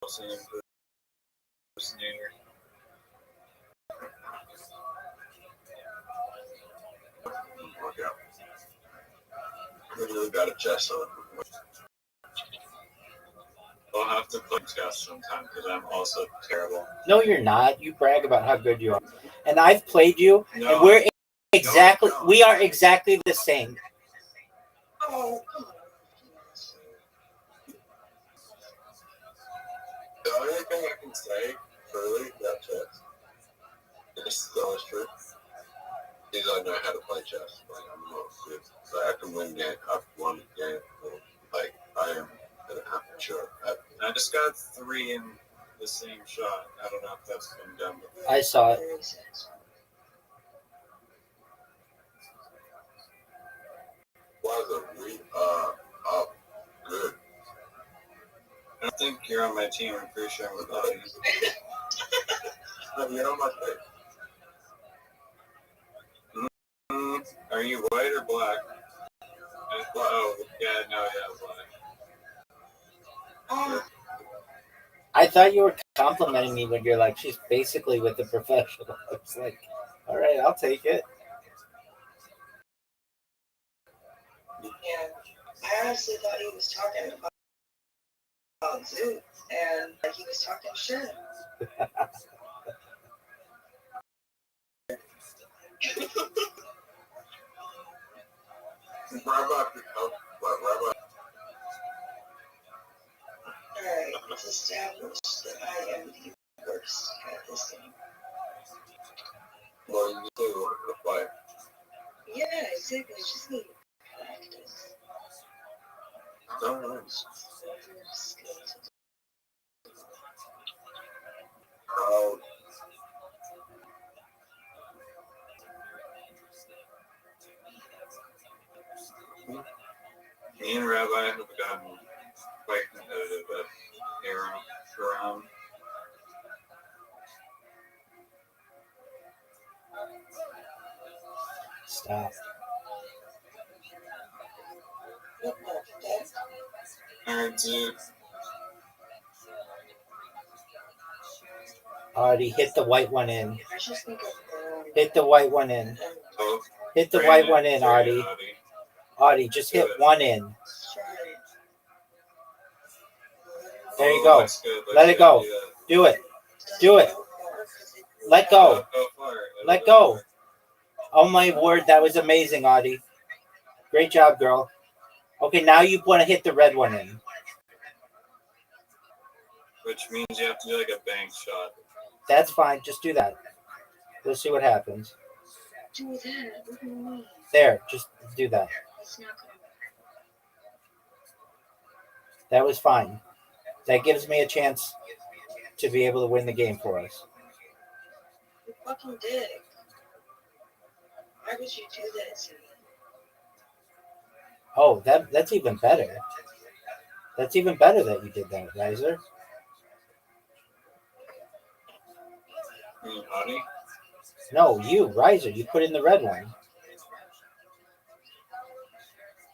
Carlson impersonator? Look out. I really got a chest on. I'll have to play chess sometime because I'm also terrible. No, you're not. You brag about how good you are. And I've played you, No. and we are exactly the same. Oh, come on. The only thing I can say, truly, about chess, it's still is true, is I know how to play chess. Like, I'm not good. So I can win game. I've won a game. Like, I am an amateur. I just got 3 in the same shot. I don't know if that's been done before. I saw it. Why is it up good? I don't think you're on my team. I'm pretty sure I'm without you. You're on my face. Are you white or black? I know that one. I thought you were complimenting me when you're like, she's basically with the professional. I was like, all right, I'll take it. Yeah, I honestly thought he was talking about Zoot, and like he was talking shit. Rabbi. Alright, it's established that I am the worst at this game. Well, you do the fight. Yeah, exactly. Just need practice. Nice. Skills. Proud. Me and Rabbi have gotten quite competitive at around. Stop. Alright, dude. Already hit the white one in. I just think of Hit the white one in. Oh, Hit the white one in, Artie. Artie, just hit one in. There you go. Let it go. Do it. Do it. Let go. Let go. Oh my word, that was amazing, Artie. Great job, girl. Okay, now you want to hit the red one in. Which means you have to do like a bank shot. That's fine. Just do that. We'll see what happens. do that. What do you mean? There, just do that. It's not gonna work. That was fine. That gives me a chance to be able to win the game for us. You fucking dick. Why would you do that to me? Oh, that's even better. That's even better that you did that, Riser. Honey? No, you, Riser. You put in the red one.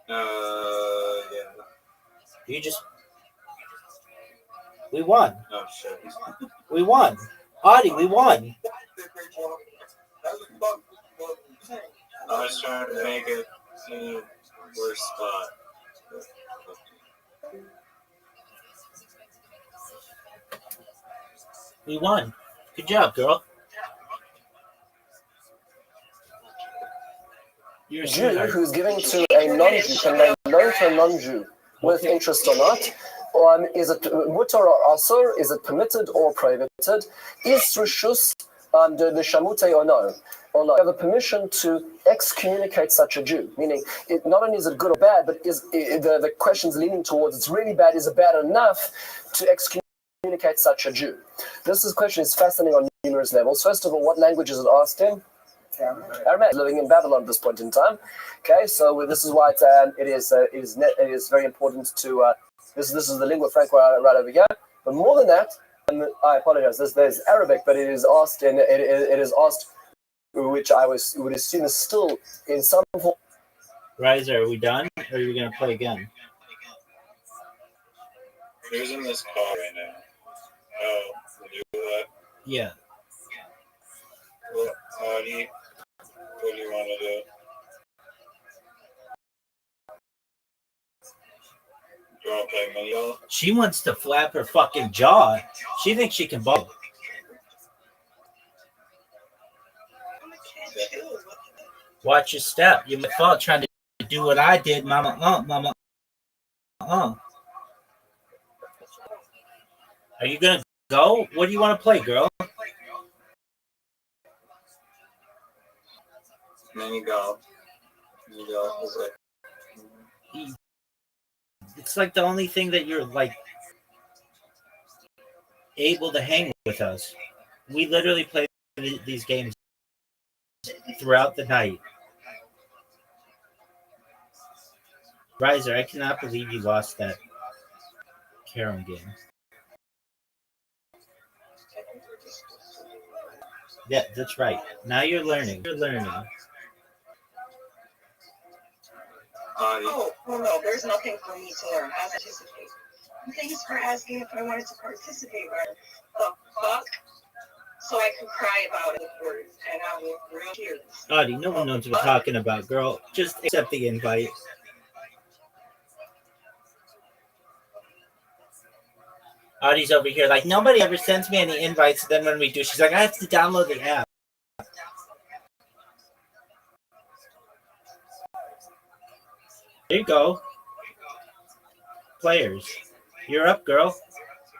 Yeah. You just... We won. Oh, shit. We won. Audie, we won. I was trying to make it in a worse spot. We won. Good job, girl. You're a Jew sweetheart. who's giving to a non-Jew can lend loan to a non-Jew with interest or not. Is it mutar or asur? Is it permitted or prohibited? Is rishus the shamute or no? Or no? You have a permission to excommunicate such a Jew, meaning it, not only is it good or bad, but is the question's leaning towards it's really bad. Is it bad enough to excommunicate such a Jew? This question is fascinating on numerous levels. First of all, what language is it asked in? Aramaic, living in Babylon at this point in time. Okay, so this is why it is very important to this is the lingua franca right over here. But more than that, and I apologize. There's Arabic, but it is asked in it is asked, which I would assume is still in some form. Riser, are we done, or are you gonna play again? Who's in this call right now? Oh, you do that? Yeah. Well, Audie, what do you want to do? Do you want to play mini golf? She wants to flap her fucking jaw. She thinks she can ball. Watch your step. You might fall trying to do what I did, mama. Mama. Are you gonna go? What do you want to play, girl? Mini golf. Mini golf is like. It's like the only thing that you're like able to hang with us. We literally play these games throughout the night. Riser, I cannot believe you lost that carom game. Yeah, that's right. Now you're learning. You're learning. Oh no, there's nothing for me to learn how to participate. Thanks for asking if I wanted to participate, right? The fuck? So I could cry about it words, and I will real tears. Audie, no one knows what we're talking about, girl. Just accept the invite. Audie's over here like, nobody ever sends me any invites. Then when we do, she's like, I have to download the app. There you go. Players. You're up, girl.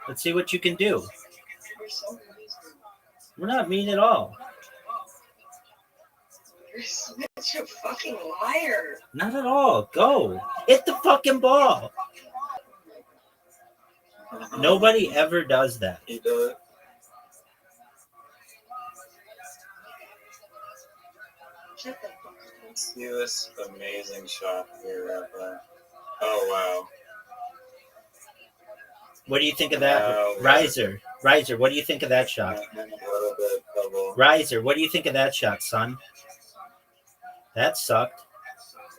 Let's see what you can do. We're not mean at all. You're such a fucking liar. Not at all. Go. Hit the fucking ball. Nobody ever does that. He does. Shut the fuck up. See this amazing shot here, Rabbi. Oh, wow. What do you think of that? Riser, what do you think of that shot? A little bit double. Riser, what do you think of that shot, son? That sucked.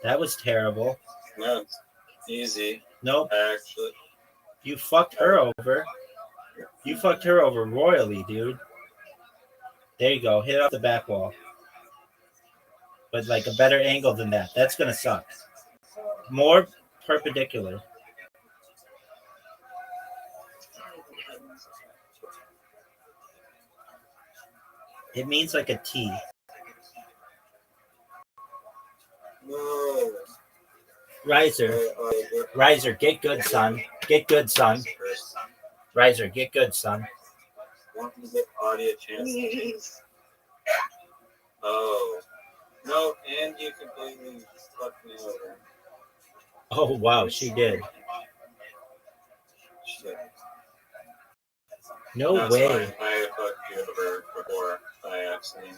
That was terrible. No, it's easy. Nope. Actually. You fucked her over. You fucked her over royally, dude. There you go. Hit it off the back wall. But like a better angle than that. That's going to suck. More perpendicular. It means like a T. No. Riser, get good, son. Get good, son. Riser, get good, son. Want to give Audie a chance? Oh. No, and you completely fucked me over. Oh, wow, she did. Shit. No That's way. Fine. I fucked you over before by accident.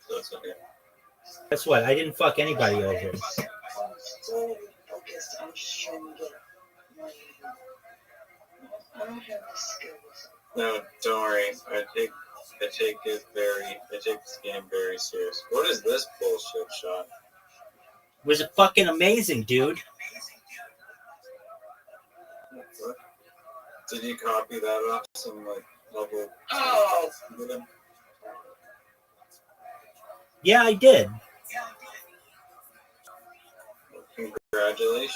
So it's okay. Guess what? I didn't fuck anybody over. I'm so focused on just trying to get money. I don't have the skills. No, don't worry. I take this game very serious. What is this bullshit shot? Was it fucking amazing, dude? What? Did you copy that off some like level? Oh. Yeah, I did. Congratulations.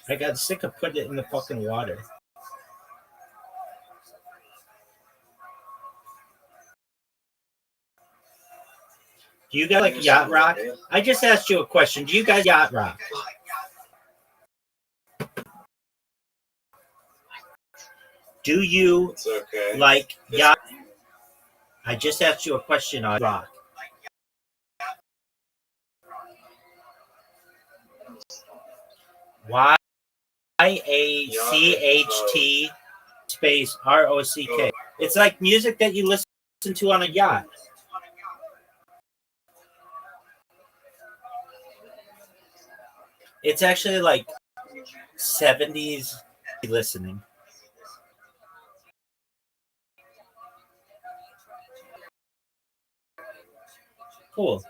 I got sick of putting it in the fucking water. Do you guys like yacht rock? I just asked you a question. Do you guys yacht rock? Do you like yacht? I just asked you a question on rock. YACHT space ROCK. It's like music that you listen to on a yacht. It's actually like 70s listening. Cool.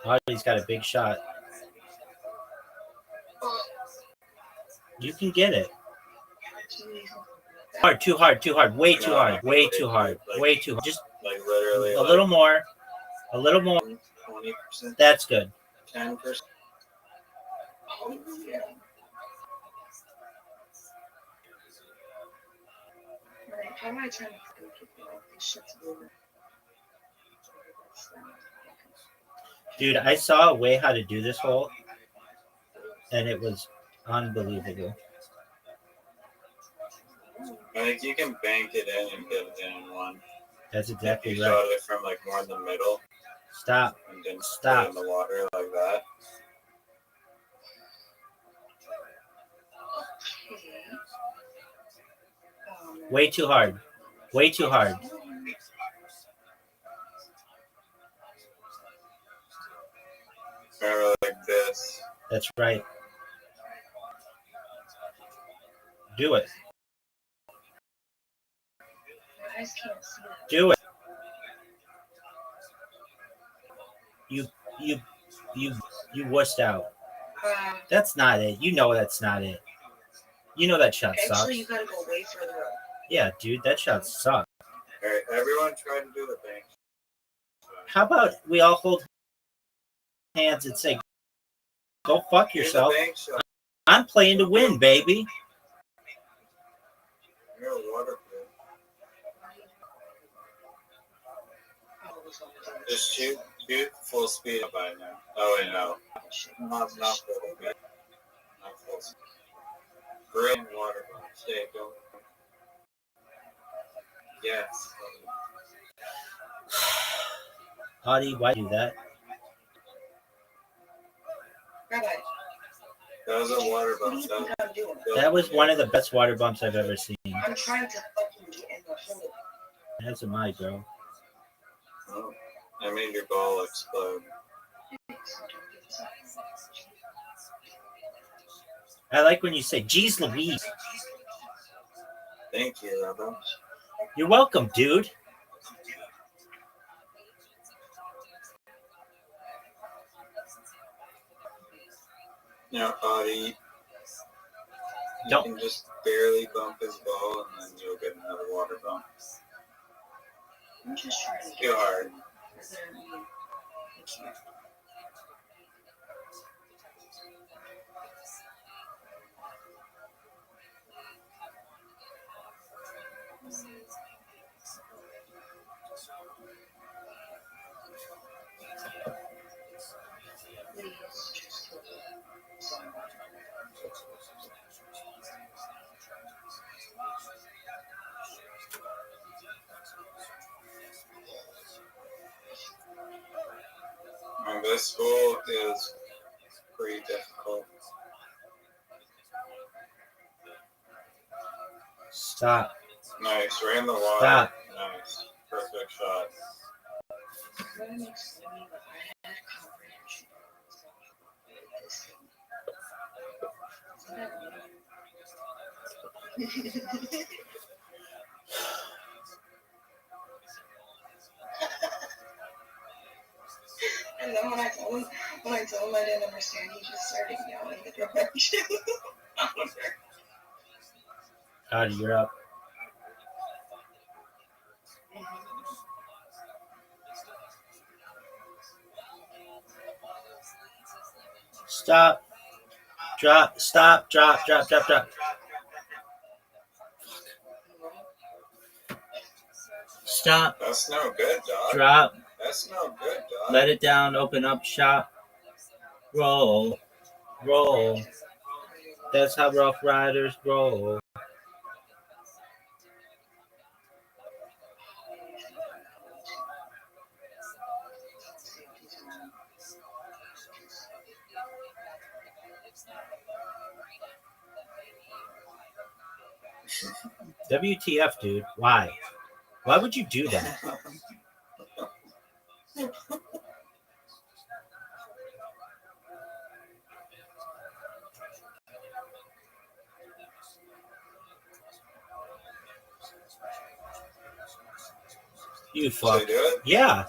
Oh, he's got a big shot. You can get it. Hard, too hard, too hard, way too hard, way too hard, way too hard. Just like literally a little more, a little more. 20%. That's good. 10%. Oh, yeah. Right, how am I trying to keep this shit's over? Dude, I saw a way how to do this hole, and it was unbelievable. I think you can bank it in and get it in one. That's exactly you right. shot it from like more in the middle. Stop. And then Stop. put it in the water like that. Way too hard. Way too hard. Or like this. That's right. Do it. My eyes can't see that. Do it. You you you wussed out. Uh, That's not it. You know that's not it. You know that shot sucks. actually, you gotta go way further up. Yeah, dude, that shot sucks. All right, everyone try to do the thing. How about we all hold hands and say, "Go fuck Do the yourself. bank shot. I'm playing to win, baby." You're waterproof. Just shoot full speed by now. Oh wait, no. Not full speed. Not full speed. Green water bomb. Stay, go. Yes. Audie, why do that? Rabbi, That was a water what do bomb. you think I'm doing? That was one of the best water bumps I've ever seen. I'm trying to fucking get in the hole. That's a my bro. Oh, I made your ball explode. I like when you say, "Geez Louise." Thank you, Rabbi. You're welcome, dude. Now, Audie, you Don't. can just barely bump his ball and then you'll get another water bump. I'm just trying to Too hard. And this school is pretty difficult. Stop. Nice, right in the water. Stop. Nice. Perfect shot. And then when I told him I didn't understand, he just started yelling the direction. Audie, you're up. Stop. Drop. Stop. Drop. Drop. Drop. Drop. Stop. That's no good, dog. Drop. That's no good, dog. Let it down. Open up shop. Roll. Roll. That's how Rough Riders roll. WTF, dude? Why? Why would you do that? You fuck. Should I do it? Yeah.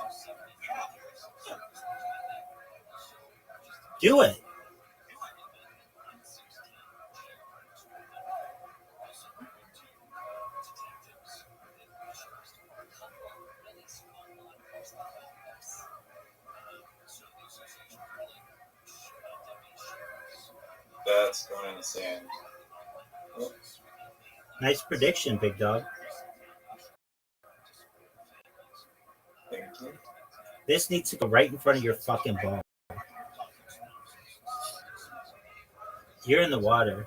Do it. That's going in the sand. Nice prediction, big dog. Thank you. This needs to go right in front of your fucking ball. You're in the water.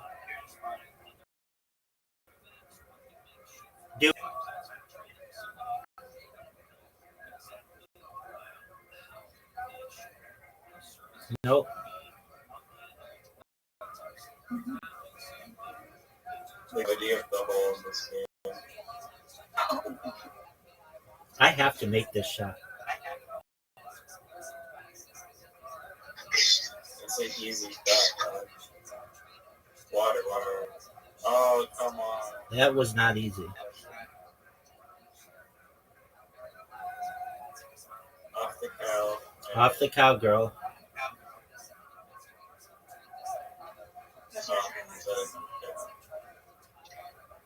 Do. Nope. The idea of the hole in this game. I have to make this shot. It's an easy shot, dog. Water. Oh, come on. That was not easy. Off the cow. Off the cowgirl. That's what I like.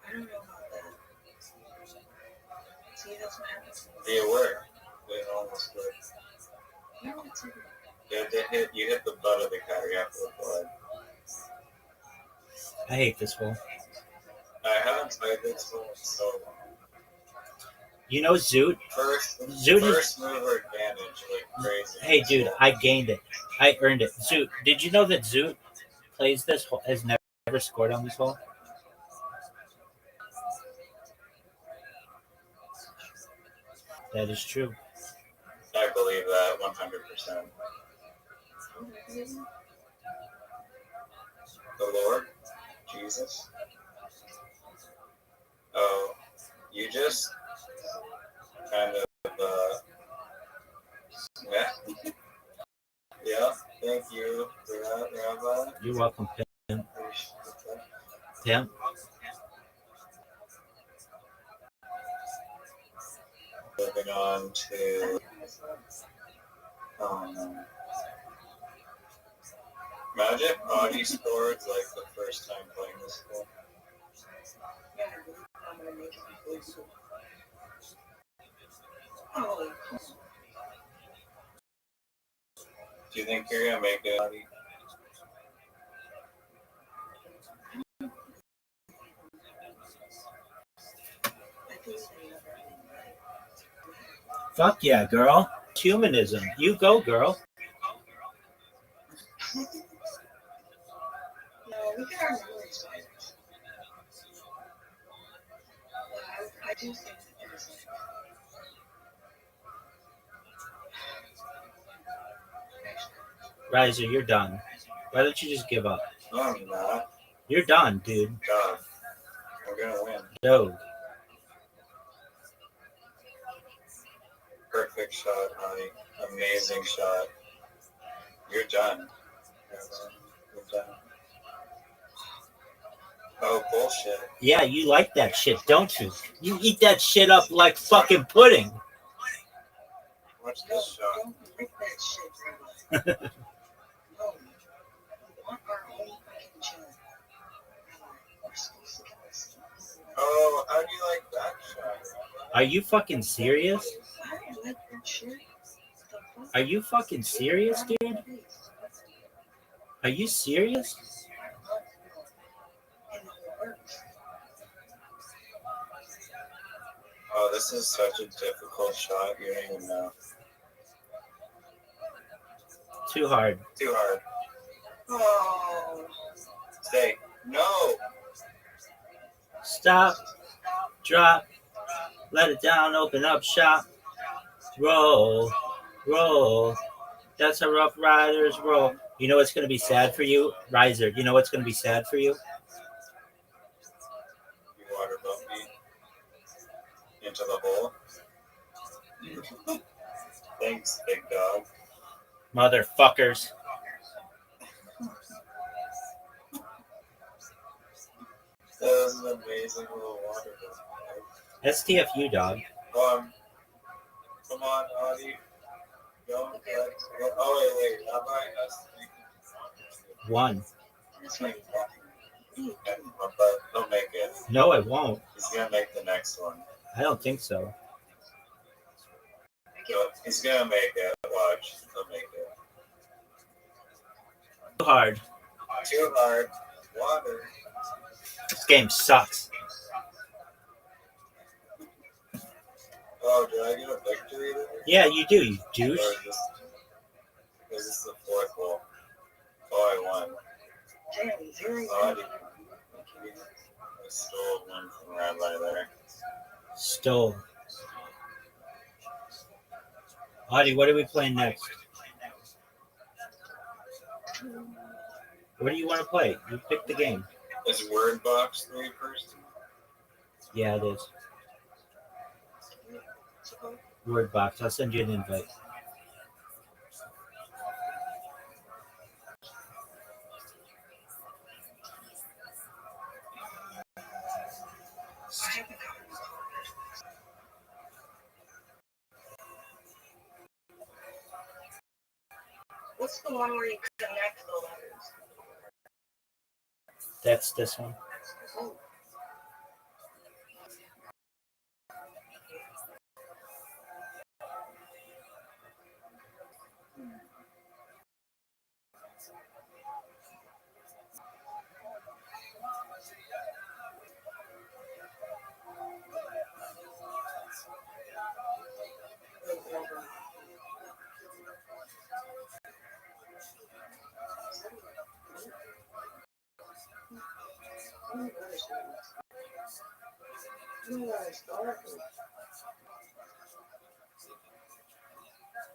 I don't know about that. See, that's what happens. Be aware. They almost good. No, it's okay. You hit the butt of the cow. You have to avoid. I hate this hole. I haven't played this one in so long. You know Zoot? First mover advantage, like crazy. Hey, dude, I gained it. I earned it. Zoot, did you know that Zoot plays this hole, has never scored on this hole? That is true. I believe that 100%. The Lord? Jesus? Oh, you just kind of, yeah. Yeah, thank you for that, Rabbi. You're welcome, Pimp. Pimp. Moving on to Magic. Audie scored like the first time playing this game. I'm gonna make it. Oh, Do you think you're gonna make it, Audie? Fuck yeah, girl. Humanism. You go, girl. no, we get our memories right. I do think that there's like. Riser, you're done. Why don't you just give up? No, I'm not. You're done, dude. God, I'm gonna win. No. Perfect shot, Audie. Amazing shot. You're done. You're done. Oh, bullshit. Yeah, you like that shit, don't you? You eat that shit up like fucking pudding. Watch this shot. Don't like that shit, Rabbi. No. We want our own fucking channel. We're supposed to get this. Oh, how do you like that shot? Are you fucking serious? I don't like that shit. Are you fucking serious, dude? Are you serious? Oh, this is such a difficult shot. You don't even know. Too hard. Too hard. Oh. Stay. No. Stop. Drop. Let it down. Open up shop. Roll. Roll. That's a Rough Riders roll. You know what's going to be sad for you? Riser, you know what's going to be sad for you? You water boat me into the hole. Thanks, big dog. Motherfuckers. That was an amazing little water boat. STFU, dog. Come on, Audie. Don't oh, wait. Rabbi has to make it. One. He'll make it. No, I won't. He's going to make the next one. I don't think so. He's going to make it. Watch. He'll make it. Too hard. Too hard. Water. This game sucks. Oh, did I get a victory there? Yeah, you do, you douche. Is this the fourth hole? Oh, I won. I stole one from Rabbi there. Stole. Audie, what are we playing next? What do you want to play? You pick the game. Is Word Box 3 person? Yeah, it is. Word box. I'll send you an invite. What's the one where you connect the letters? That's this one. Oh.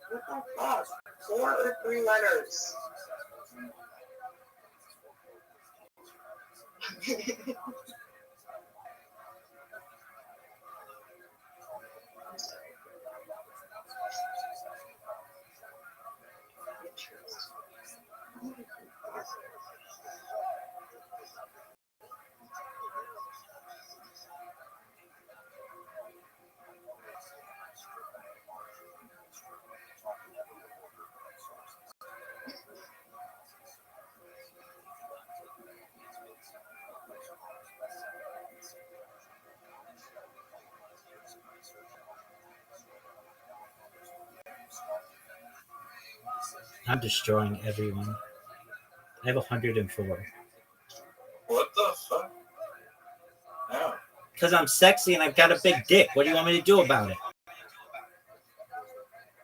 What the fuck? 4 or 3 letters. I'm destroying everyone. I have 104. What the fuck? Ow. Because I'm sexy and I've got a big dick. What do you want me to do about it?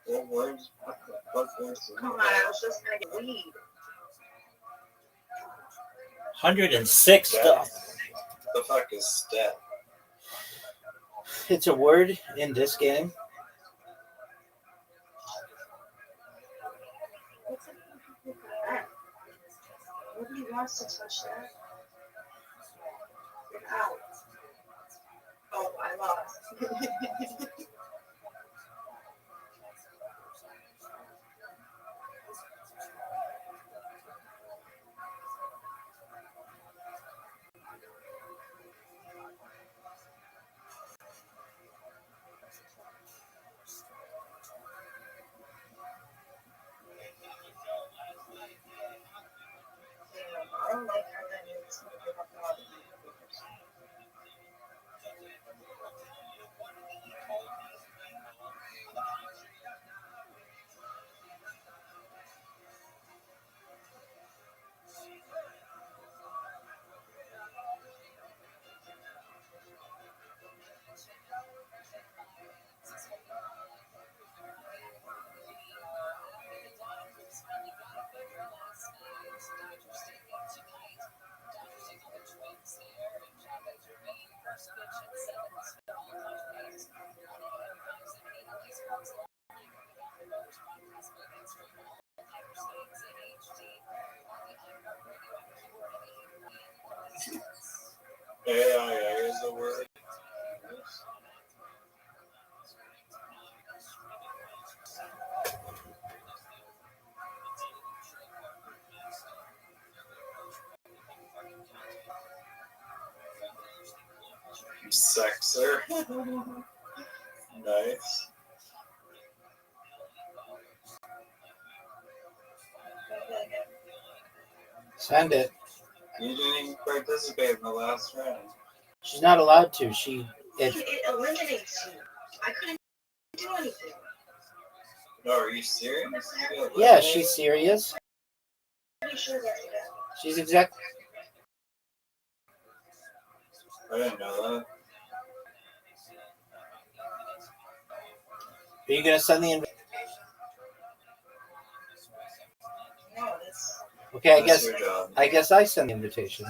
What words? What the fuck was Come on, I was just gonna get weed. 106 stuff. The fuck is stat? It's a word in this game. What's the fuck with that? Nobody wants to touch that. Get out. Oh, I lost. I don't like how that makes me give up all the papers. AIA is a word. Sexer. Nice. Send it. You didn't even participate in the last round. She's not allowed to. It eliminates you. I couldn't do anything. No, are you serious? Yeah, she's serious. Pretty sure that's it. She's exactly. I didn't know that. Are you gonna send the invitation? No, that's Okay, That's your job. I guess I send the invitation.